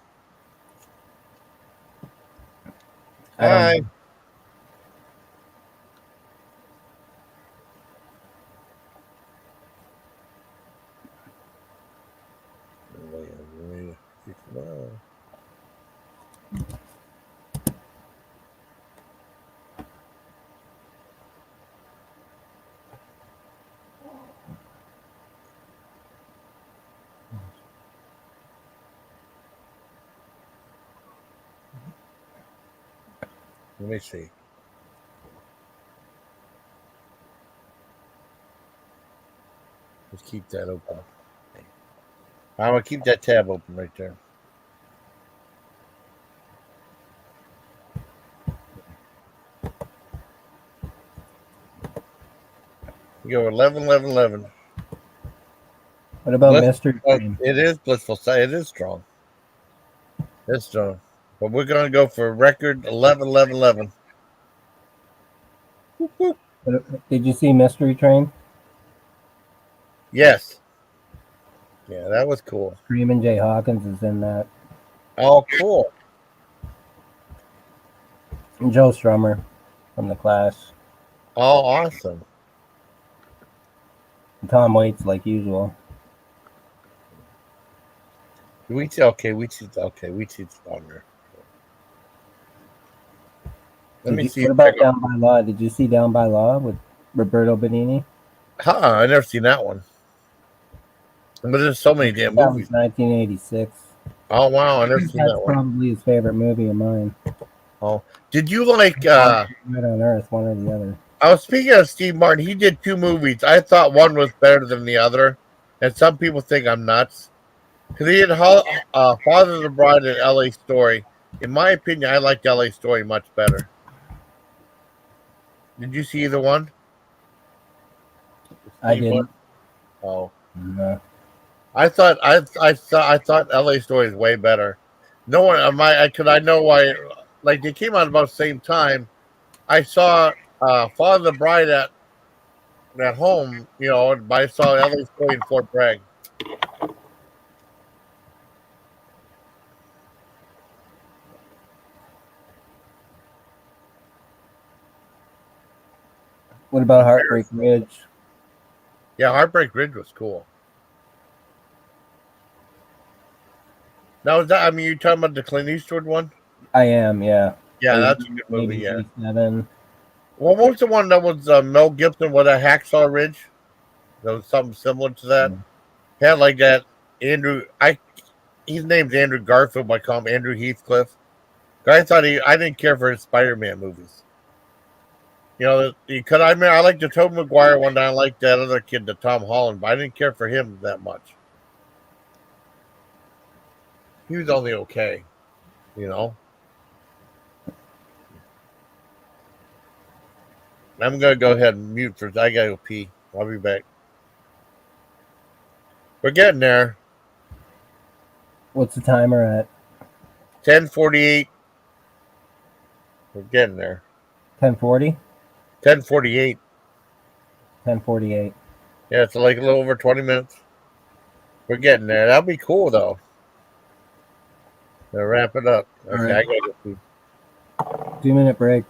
Hi. Let me see. Let's keep that open. I'm gonna keep that tab open right there. You go 11, 11, 11. What about Mystery Train? It is blissful. It is strong. It's strong. But we're gonna go for record 11, 11, 11. Whoop, whoop. Did you see Mystery Train? Yes. Yeah, that was cool. Screaming Jay Hawkins is in that. Oh, cool. And Joe Strummer from The Clash. Oh, awesome. And Tom Waits, like usual. We see Strummer. Let me see. What about Down by Law? Did you see Down by Law with Roberto Benigni? I never seen that one. But there's so many damn movies. That was 1986. Oh wow, I never seen that one. That's probably his favorite movie of mine. Oh, did you like Night on Earth, one or the other? I was speaking of Steve Martin. He did two movies. I thought one was better than the other, and some people think I'm nuts because he did Father of the Bride and L.A. Story. In my opinion, I liked L.A. Story much better. Did you see either one? I didn't. Oh, no. I thought L.A. Story is way better. No one, I know why. Like they came out about the same time. I saw Father of the Bride at home, you know, but I saw L.A. Story in Fort Bragg. What about Heartbreak Ridge? Yeah, Heartbreak Ridge was cool. Now, you're talking about the Clint Eastwood one? I am, yeah. Yeah, that's a good movie, yeah. 87. Well, what was the one that was Mel Gibson with a Hacksaw Ridge? That was something similar to that. Yeah, like that. His name's Andrew Garfield, but I call him Andrew Heathcliff. I didn't care for his Spider-Man movies. You know, because I mean, I liked the Tobey Maguire one. I liked that other kid, the Tom Holland, but I didn't care for him that much. He was only okay, you know. I'm gonna go ahead and mute for. I gotta go pee. I'll be back. We're getting there. What's the timer at? 10:48. We're getting there. 10:40. 10:48. 10:48. Yeah, it's like a little over 20 minutes. We're getting there. That'll be cool though. They'll wrap it up. Okay, right. I gotta go pee. 2-minute break.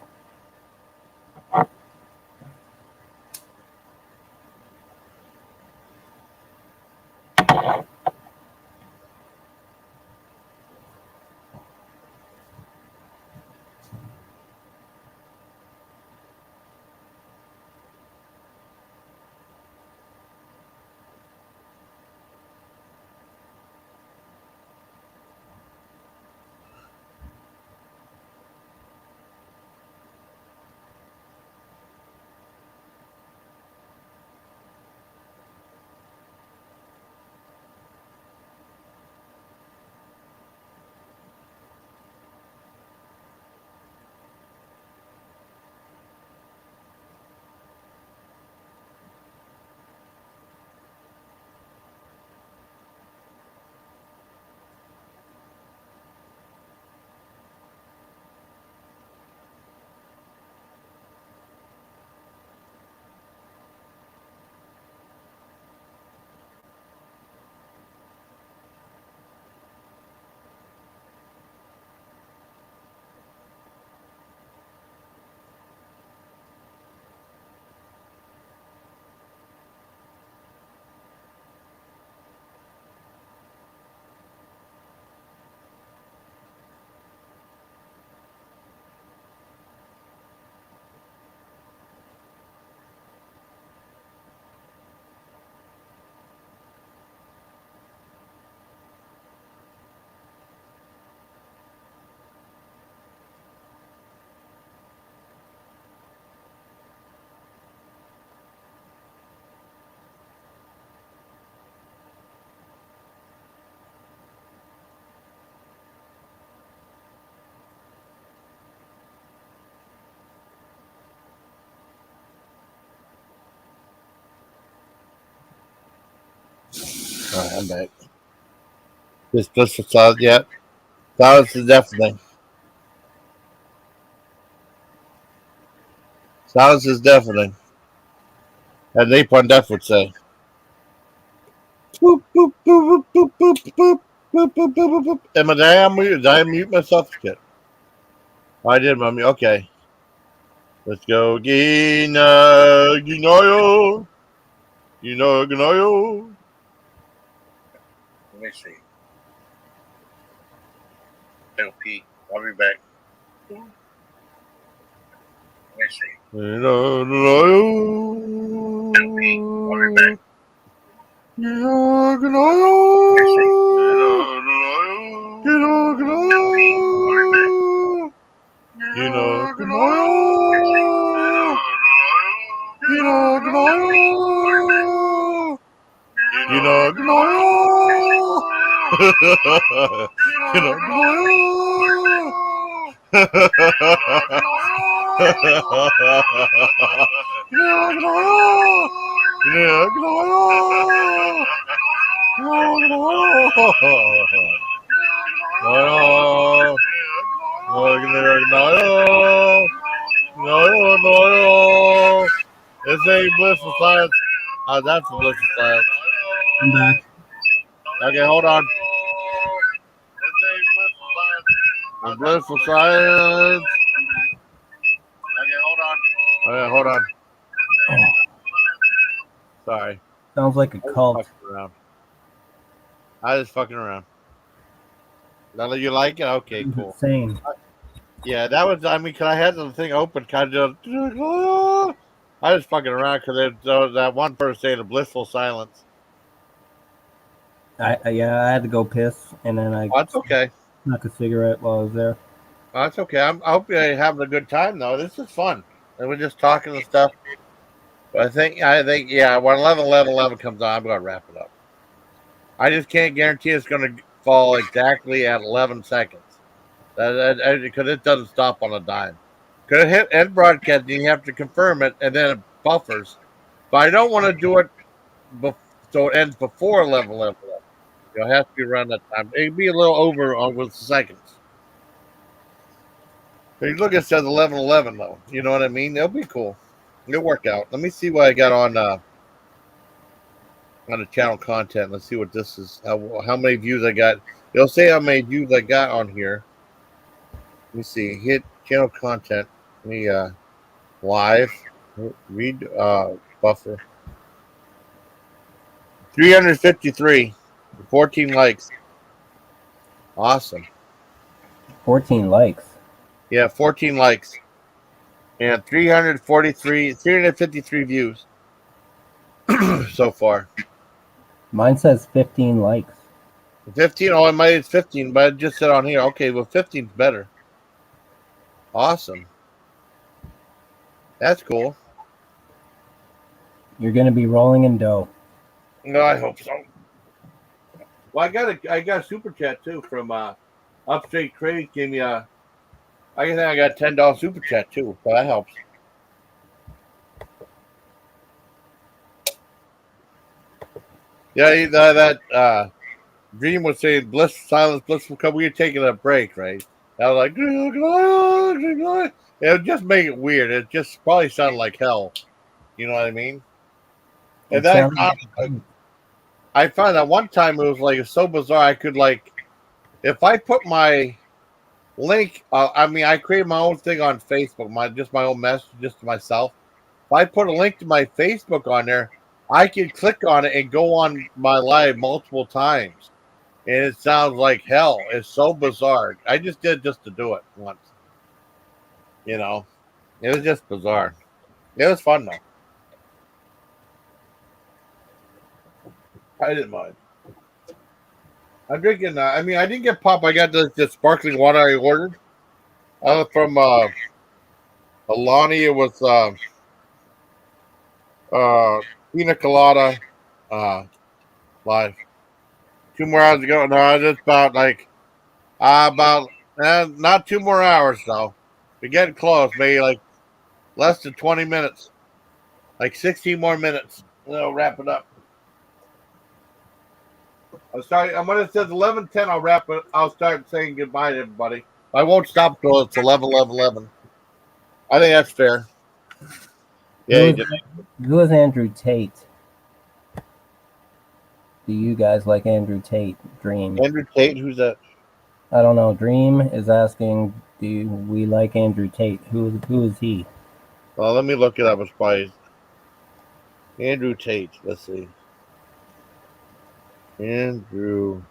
All right, I'm back. This is solid yet. Silence is deafening. Silence is deafening. As Ape on Death would say. Boop, boop, boop, boop, boop, boop, boop, boop, boop, boop, boop. Am I mute? Did I mute myself? Shit. Oh, I did, mommy. Okay. Let's go. Gina, Ginoyo. Ginoyo. Let me see. I'll pee. I'll be back. Let me see. Ginoyo. I'll pee. I'll be back. Ginoyo. No. This ain't blissful science. Oh, that's a blissful science. I'm back. Okay, hold on. The blissful science. Okay, hold on. Oh. Sorry. Sounds like a cult. I was fucking around. Now that you like it, okay, cool. Insane. Yeah, that was. I mean, cause I had the thing open, kind of. I was fucking around because there was that one person saying a blissful silence. I had to go piss, and then I. That's okay. Snuck a cigarette while I was there. That's okay. I hope you're having a good time though. This is fun. and we're just talking and stuff. But I think, yeah, when 11 comes on, I'm going to wrap it up. I just can't guarantee it's going to fall exactly at 11 seconds. Because it doesn't stop on a dime. Could it hit end broadcast, and you have to confirm it, and then it buffers. But I don't want to do it so it ends before 11. It has to be around that time. It'd be a little over with seconds. But you look, it says 11 though. You know what I mean? It'll be cool. It'll work out. Let me see what I got on the channel content. Let's see what this is. How many views I got. It'll say how many views I got on here. Let me see. Hit channel content. Let me live. Read buffer. 353. 14 likes. Awesome. 14 likes. Yeah, 14 likes. And 353 views so far. Mine says 15 likes. 15? Oh, it might it's 15, but it just said on here. Okay, well, 15's better. Awesome. That's cool. You're going to be rolling in dough. No, I hope so. Well, I got a super chat too from Upstate Craze. Gave me I got $10 super chat too, so that helps. Yeah, that Dream was saying silence, blissful come. We were taking a break, right? I was like, it would just make it weird. It just probably sounded like hell. You know what I mean? And then I found that one time it was like it's so bizarre. I could if I put my link. I created my own thing on Facebook. My own message just to myself. If I put a link to my Facebook on there, I could click on it and go on my live multiple times. And it sounds like hell. It's so bizarre. I just did just to do it once. You know, it was just bizarre. It was fun though. I didn't mind. I'm drinking. I didn't get pop. I got the sparkling water I ordered from Alani. It was pina colada live. 2 more hours ago. No, just about not 2 more hours though. We're getting close. Maybe like less than 20 minutes. Like 16 more minutes. We'll wrap it up. I'm sorry. When it says 11:10, I'll wrap it. I'll start saying goodbye to everybody. I won't stop till it's 11:11. I think that's fair. Yeah, Who is Andrew Tate? Do you guys like Andrew Tate? Dream. Andrew Tate? Who's that? I don't know. Dream is asking, do we like Andrew Tate? Who is he? Well, let me look it up. It's probably Andrew Tate. Let's see. Andrew.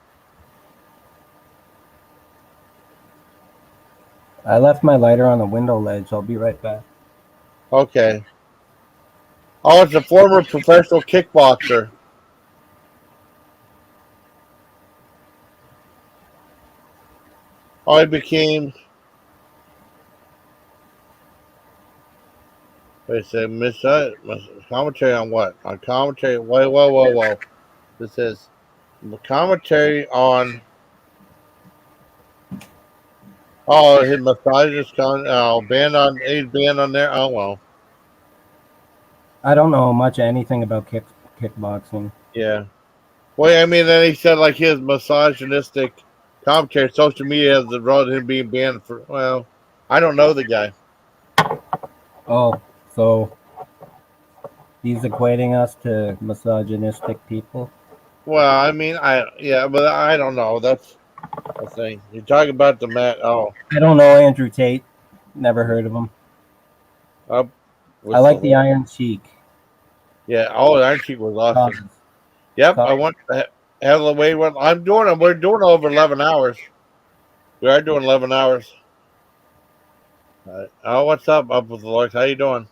I left my lighter on the window ledge. I'll be right back. Okay. Oh, it's a former professional kickboxer. Oh, he became. Wait a second. Commentary on what? On commentary. Whoa. This is commentary on. Oh, his massages banned on. He's banned on there. Oh well. I don't know much anything about kickboxing. Yeah. Well, then he said his misogynistic commentary. Social media has the road him being banned for. Well, I don't know the guy. Oh, so he's equating us to misogynistic people. Well, but I don't know. That's the thing. You're talking about the Matt. Oh, I don't know Andrew Tate. Never heard of him. I like the Iron Sheik. Yeah. Oh, the Iron Sheik was awesome. Yep. I want to have the way. I'm doing it. We're doing over 11 hours. We are doing 11 hours. Oh, what's up with the Lord? How you doing?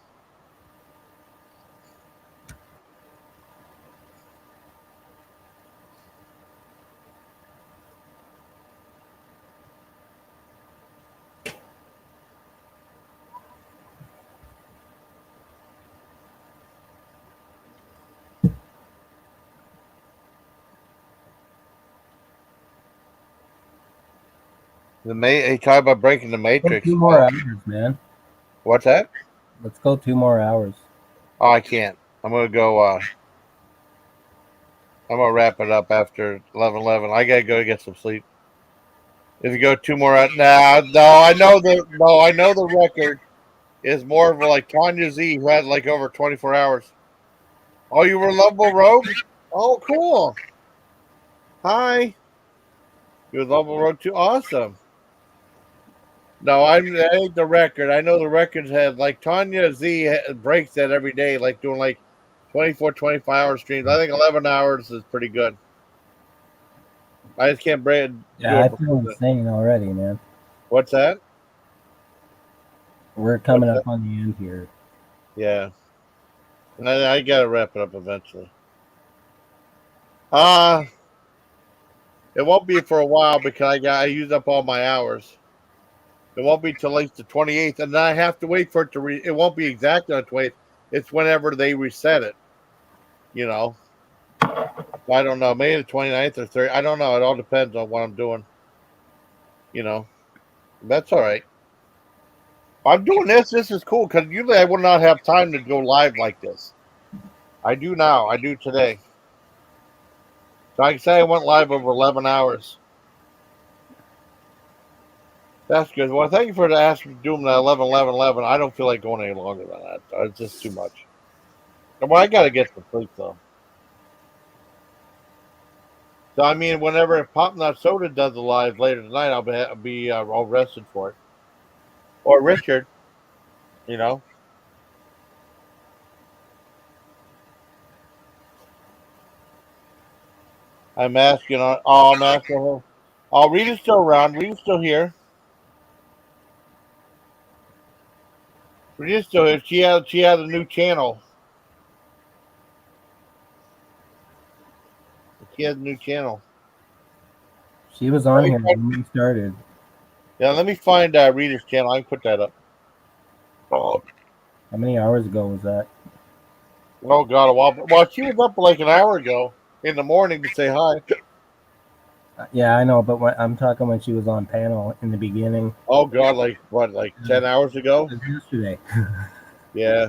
He talked about breaking the Matrix. 2 more hours, man. What's that? Let's go 2 more hours. Oh, I can't. I'm gonna go. I'm gonna wrap it up after 11:11. I gotta go get some sleep. If you go 2 more hours, no, I know the record is more of like Tanya Z, who had like over 24 hours. Oh, you were Lovable Rogue? Oh, cool. Hi. You were Lovable Rogue too? Awesome. No, I ain't the record. I know the records have like Tanya Z breaks that every day, like doing like 24, 25-hour streams. I think 11 hours is pretty good. I just can't break. Yeah, I feel insane already, man. What's that? We're coming up on the end here. Yeah. I gotta wrap it up eventually. It won't be for a while because I used up all my hours. It won't be till at least the 28th, and then I have to wait for it to it won't be exactly on the 28th. It's whenever they reset it. You know. I don't know, maybe the 29th or 30th. I don't know. It all depends on what I'm doing. You know. That's all right. I'm doing this. This is cool because usually I would not have time to go live like this. I do now. I do today. So I can say I went live over 11 hours. That's good. Well, thank you for asking doing that 11. I don't feel like going any longer than that. It's just too much. Well, I got to get some sleep, though. So, I mean, whenever Pop NotSoda does the live later tonight, I'll be all rested for it. Or Richard, you know. I'm asking her. Oh, Rita's still around. Rita's still here. Rita's still here. She has a new channel. She has a new channel. She was on here when we started. Yeah, let me find Rita's channel. I can put that up. Oh. How many hours ago was that? Oh, God, a while. Well, she was up like an hour ago in the morning to say hi. Yeah, I know, but I'm talking when she was on panel in the beginning. Oh, God, like 10 hours ago? It was yesterday. Yeah.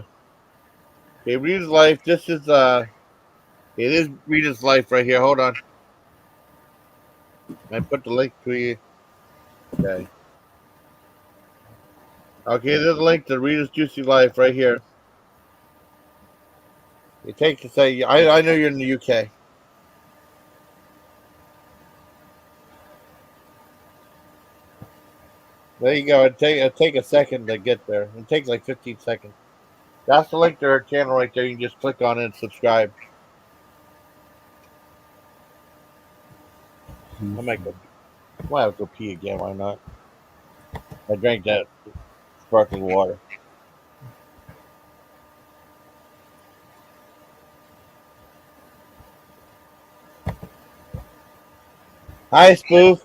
Okay, Rita's life. This is, it is Rita's life right here. Hold on. I put the link to you. Okay. Okay, there's a link to Rita's Juicy Life right here. It takes to say, I know you're in the UK. There you go. It'll take a second to get there. It takes like 15 seconds. That's the link to her channel right there. You can just click on it and subscribe. I might go. Well, I'll go pee again. Why not? I drank that sparkling water. Hi, Spoof.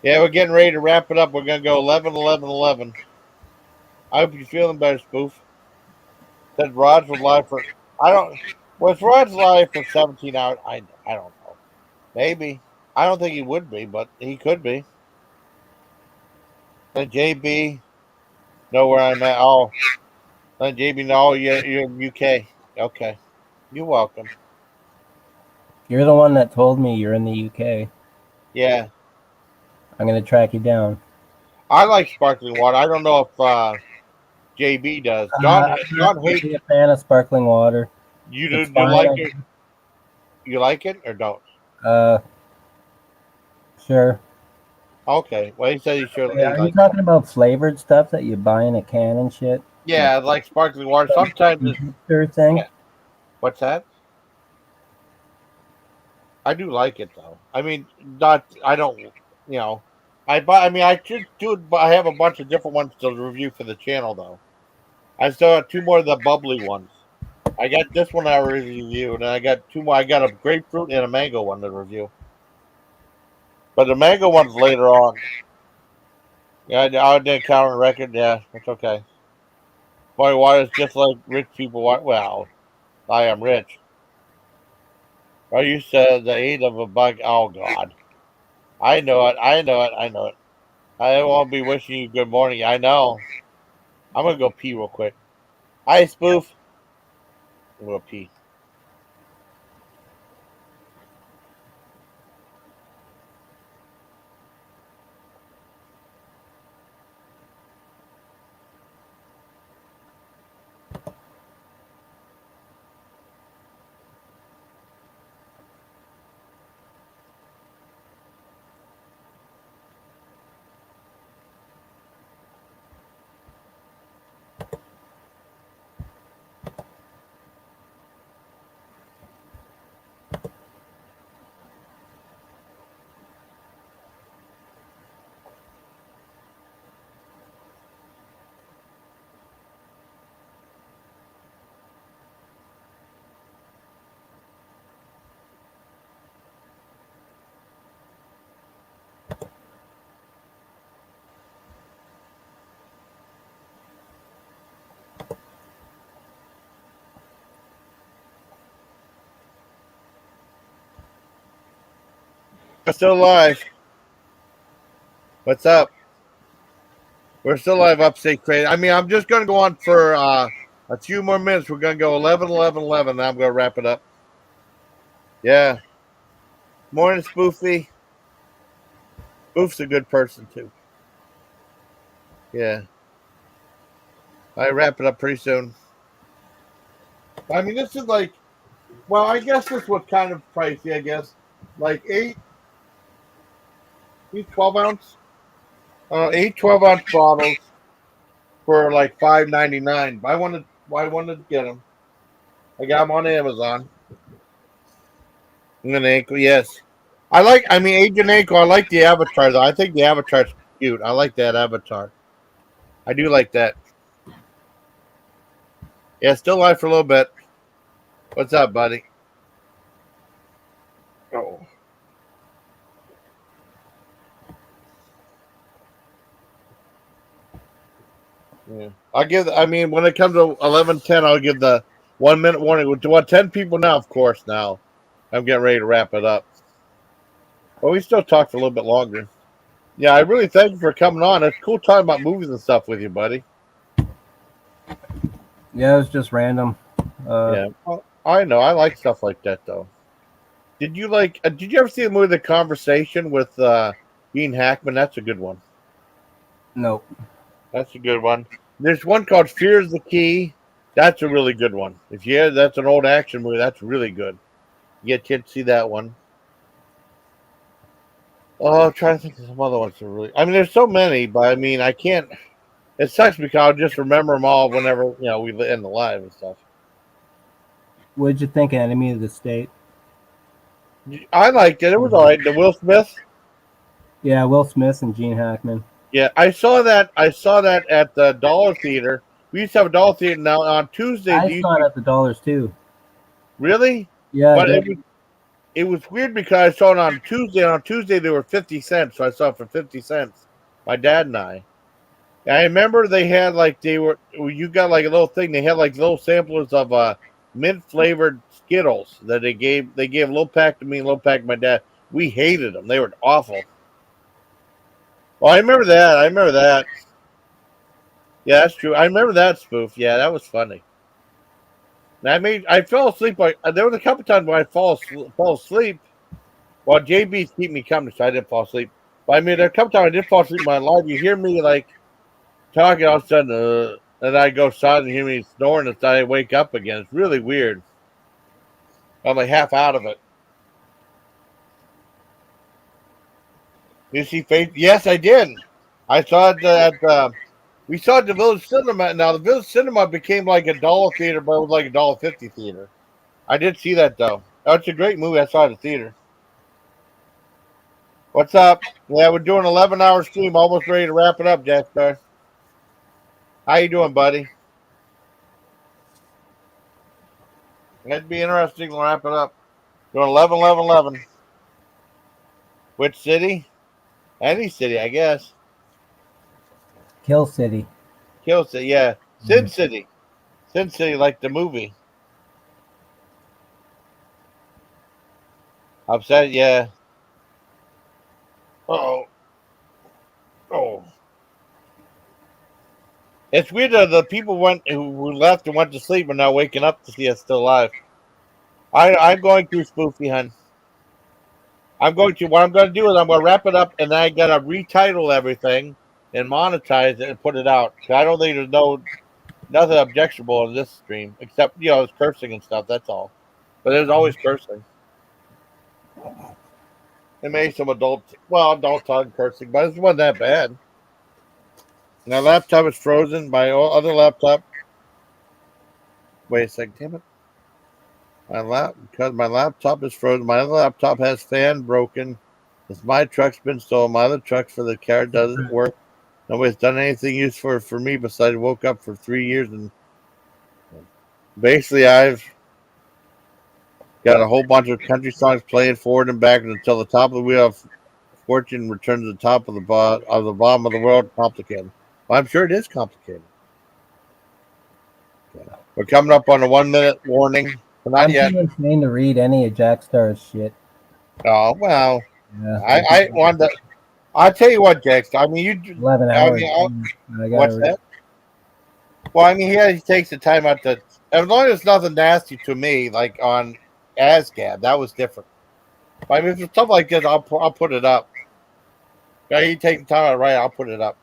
Yeah, we're getting ready to wrap it up. We're going to go 11. I hope you're feeling better, Spoof. Said Rod's was live for... Was Rod's live for 17 hours? I don't know. Maybe. I don't think he would be, but he could be. Said JB, know where I'm at. Oh. Said JB, no, you're in UK. Okay. You're welcome. You're the one that told me you're in the UK. Yeah. I'm going to track you down. I like sparkling water. I don't know if JB does. John hates. I'm a fan of sparkling water. You do like it? You like it or don't? Sure. Okay. Well, he said he sure. Are you talking about flavored stuff that you buy in a can and shit? Yeah, like sparkling water. Sometimes it's thing. Yeah. What's that? I do like it though. I mean, I don't. You know, I buy. I mean, I should do it. But I have a bunch of different ones to review for the channel though. I still have 2 more of the bubbly ones. I got this one I review, and I got 2 more. I got a grapefruit and a mango one to review. But the mango one's later on. Yeah, I did count on the record. Yeah, that's okay. Boy, water is just like rich people. Well, I am rich. I used to the aid of a bug. Oh God. I know it. I know it. I know it. I won't be wishing you good morning. I know. I'm gonna go pee real quick. Hi, Spoof. I'm gonna pee. We're still alive. What's up? We're still alive, Upstate Craze. I mean, I'm just gonna go on for a few more minutes. We're gonna go 11, 11, 11. And I'm gonna wrap it up. Yeah. Morning, Spoofy. Spoof's a good person too. Yeah. I wrap it up pretty soon. I mean, this is like, well, I guess this was kind of pricey. I guess like eight 12-ounce, 12-ounce bottles for like $5.99. I wanted to get them. I got them on Amazon. An ankle, yes. I mean, Agent Ankle. I like the avatar though. I think the avatar's cute. I like that avatar. I do like that. Yeah, still alive for a little bit. What's up, buddy? Oh. Yeah. I mean, when it comes to 11:10, I'll give the 1 minute warning. To 10 people now, of course, now. I'm getting ready to wrap it up. But we still talk for a little bit longer. Yeah, I really thank you for coming on. It's cool talking about movies and stuff with you, buddy. Yeah, it was just random. Yeah, well, I know. I like stuff like that, though. Did you ever see the movie The Conversation with Gene Hackman? That's a good one. Nope. That's a good one. There's one called Fear's the Key. That's a really good one. That's an old action movie. That's really good. You get a chance to see that one. Oh, I'm trying to think of some other ones that really. I mean, there's so many, but I mean, I can't. It sucks because I'll just remember them all whenever we end the live and stuff. What did you think of Enemy of the State? I liked it. It was all right. The Will Smith. Yeah, Will Smith and Gene Hackman. Yeah, I saw that. I saw that at the Dollar Theater. We used to have a Dollar Theater now on Tuesdays. I saw it at the Dollars too. Really? Yeah, but it was weird because I saw it on Tuesday. And on Tuesday they were 50 cents, so I saw it for 50 cents. My dad and I. And I remember they had you got like a little thing. They had like little samplers of mint flavored Skittles that they gave. They gave a little pack to me, and a little pack to my dad. We hated them. They were awful. Well, I remember that. Yeah, that's true. I remember that spoof. Yeah, that was funny. And I fell asleep. There was a couple times when I fall asleep while JB's keep me company, so I didn't fall asleep. But I mean, there are a couple times I did fall asleep in my life. You hear me like talking all of a sudden, and I go silent and hear me snoring, and I wake up again. It's really weird. I'm like half out of it. Did you see Faith? Yes, I did. I saw it at we saw it at the Village Cinema. Now the Village Cinema became like a dollar theater, but it was like a $1.50 theater. I did see that though. Oh, it's a great movie. I saw it at the theater. What's up? Yeah, we're doing an 11-hour stream. Almost ready to wrap it up, Jack Star. How you doing, buddy? That'd be interesting. We'll wrap it up. Doing 11, 11, 11. Which city? Any city, I guess. Kill City. Kill City, yeah. Sin City. Sin City, like the movie. Upset, yeah. Oh. It's weird that the people who left and went to sleep are now waking up to see us still alive. I'm going to spoofy, hun. What I'm going to do is I'm going to wrap it up, and then I got to retitle everything and monetize it and put it out. I don't think there's nothing objectionable in this stream, except, it's cursing and stuff. That's all. But there's always cursing. It made some adult tongue cursing, but it wasn't that bad. My laptop is frozen. My other laptop. Wait a second, damn it. Because my laptop is frozen. My other laptop has fan broken. Because my truck's been stolen. My other truck for the car doesn't work. Nobody's done anything useful for me besides woke up for 3 years, and basically I've got a whole bunch of country songs playing forward and back until the top of the wheel of fortune returns to the top of the bottom of the world. Complicated. Well, I'm sure it is complicated. Okay. We're coming up on a 1 minute warning. Not yet. I'm too insane to read any of Jack Star's shit. Oh well. Yeah, I wanted to. I'll tell you what, Jax. I mean, 11 hours. What's that? Well, I mean, he takes the time out to. As long as it's nothing nasty to me, like on ASCAD, that was different. But I mean, if it's stuff like this, I'll put it up. Yeah, he takes the time out to write. I'll put it up.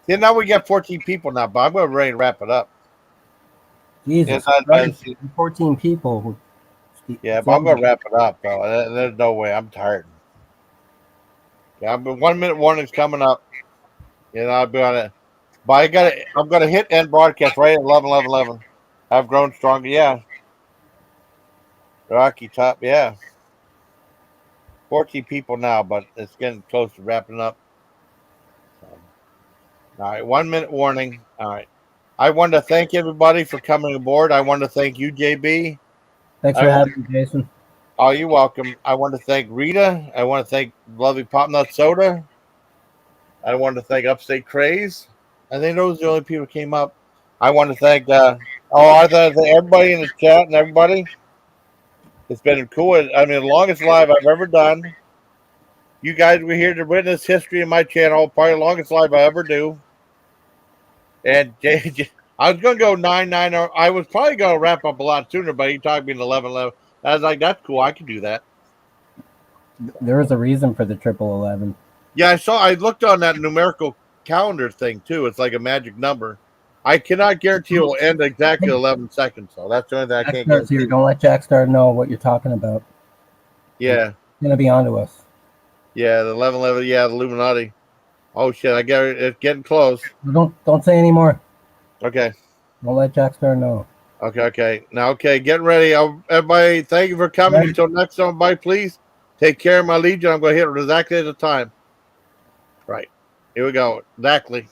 See, now we got 14 people now, but I'm going to ready to wrap it up. Jesus, 14 people. Yeah, but I'm going to wrap it up, though. There's no way. I'm tired. Yeah, but 1 minute warning's coming up. I'll be on it. But I'm gonna hit end broadcast right at 11:11. I've grown stronger. Yeah. Rocky top. Yeah. 14 people now, but it's getting close to wrapping up. All right, 1 minute warning. All right. I want to thank everybody for coming aboard. I want to thank you, JB. Thanks for having me, Jason. Oh, you're welcome. I want to thank Rita. I want to thank lovely Pop NotSoda. I want to thank Upstate Craze. I think those are the only people who came up. I want to thank I thank everybody in the chat and everybody. It's been cool. I mean, the longest live I've ever done. You guys were here to witness history in my channel. Probably the longest live I ever do. And I was going to go 9:09. I was probably going to wrap up a lot sooner, but he talked me in 11:11. I was like, that's cool. I can do that. There was a reason for the 11:11. Yeah, I looked on that numerical calendar thing too. It's like a magic number. I cannot guarantee it will end exactly 11 seconds. So that's the only thing I can't guarantee. Here. Don't let Jack Star know what you're talking about. Yeah. He's gonna be onto us. Yeah, the 11:11. Yeah, the Illuminati. Oh shit! I got it. It's getting close. Don't say anymore. Okay. Don't let Jack Star know. Okay. Now, getting ready. Everybody, thank you for coming. Right. Until next time, bye. Please take care of my legion. I'm going to hit it exactly at the time. Right. Here we go. Exactly.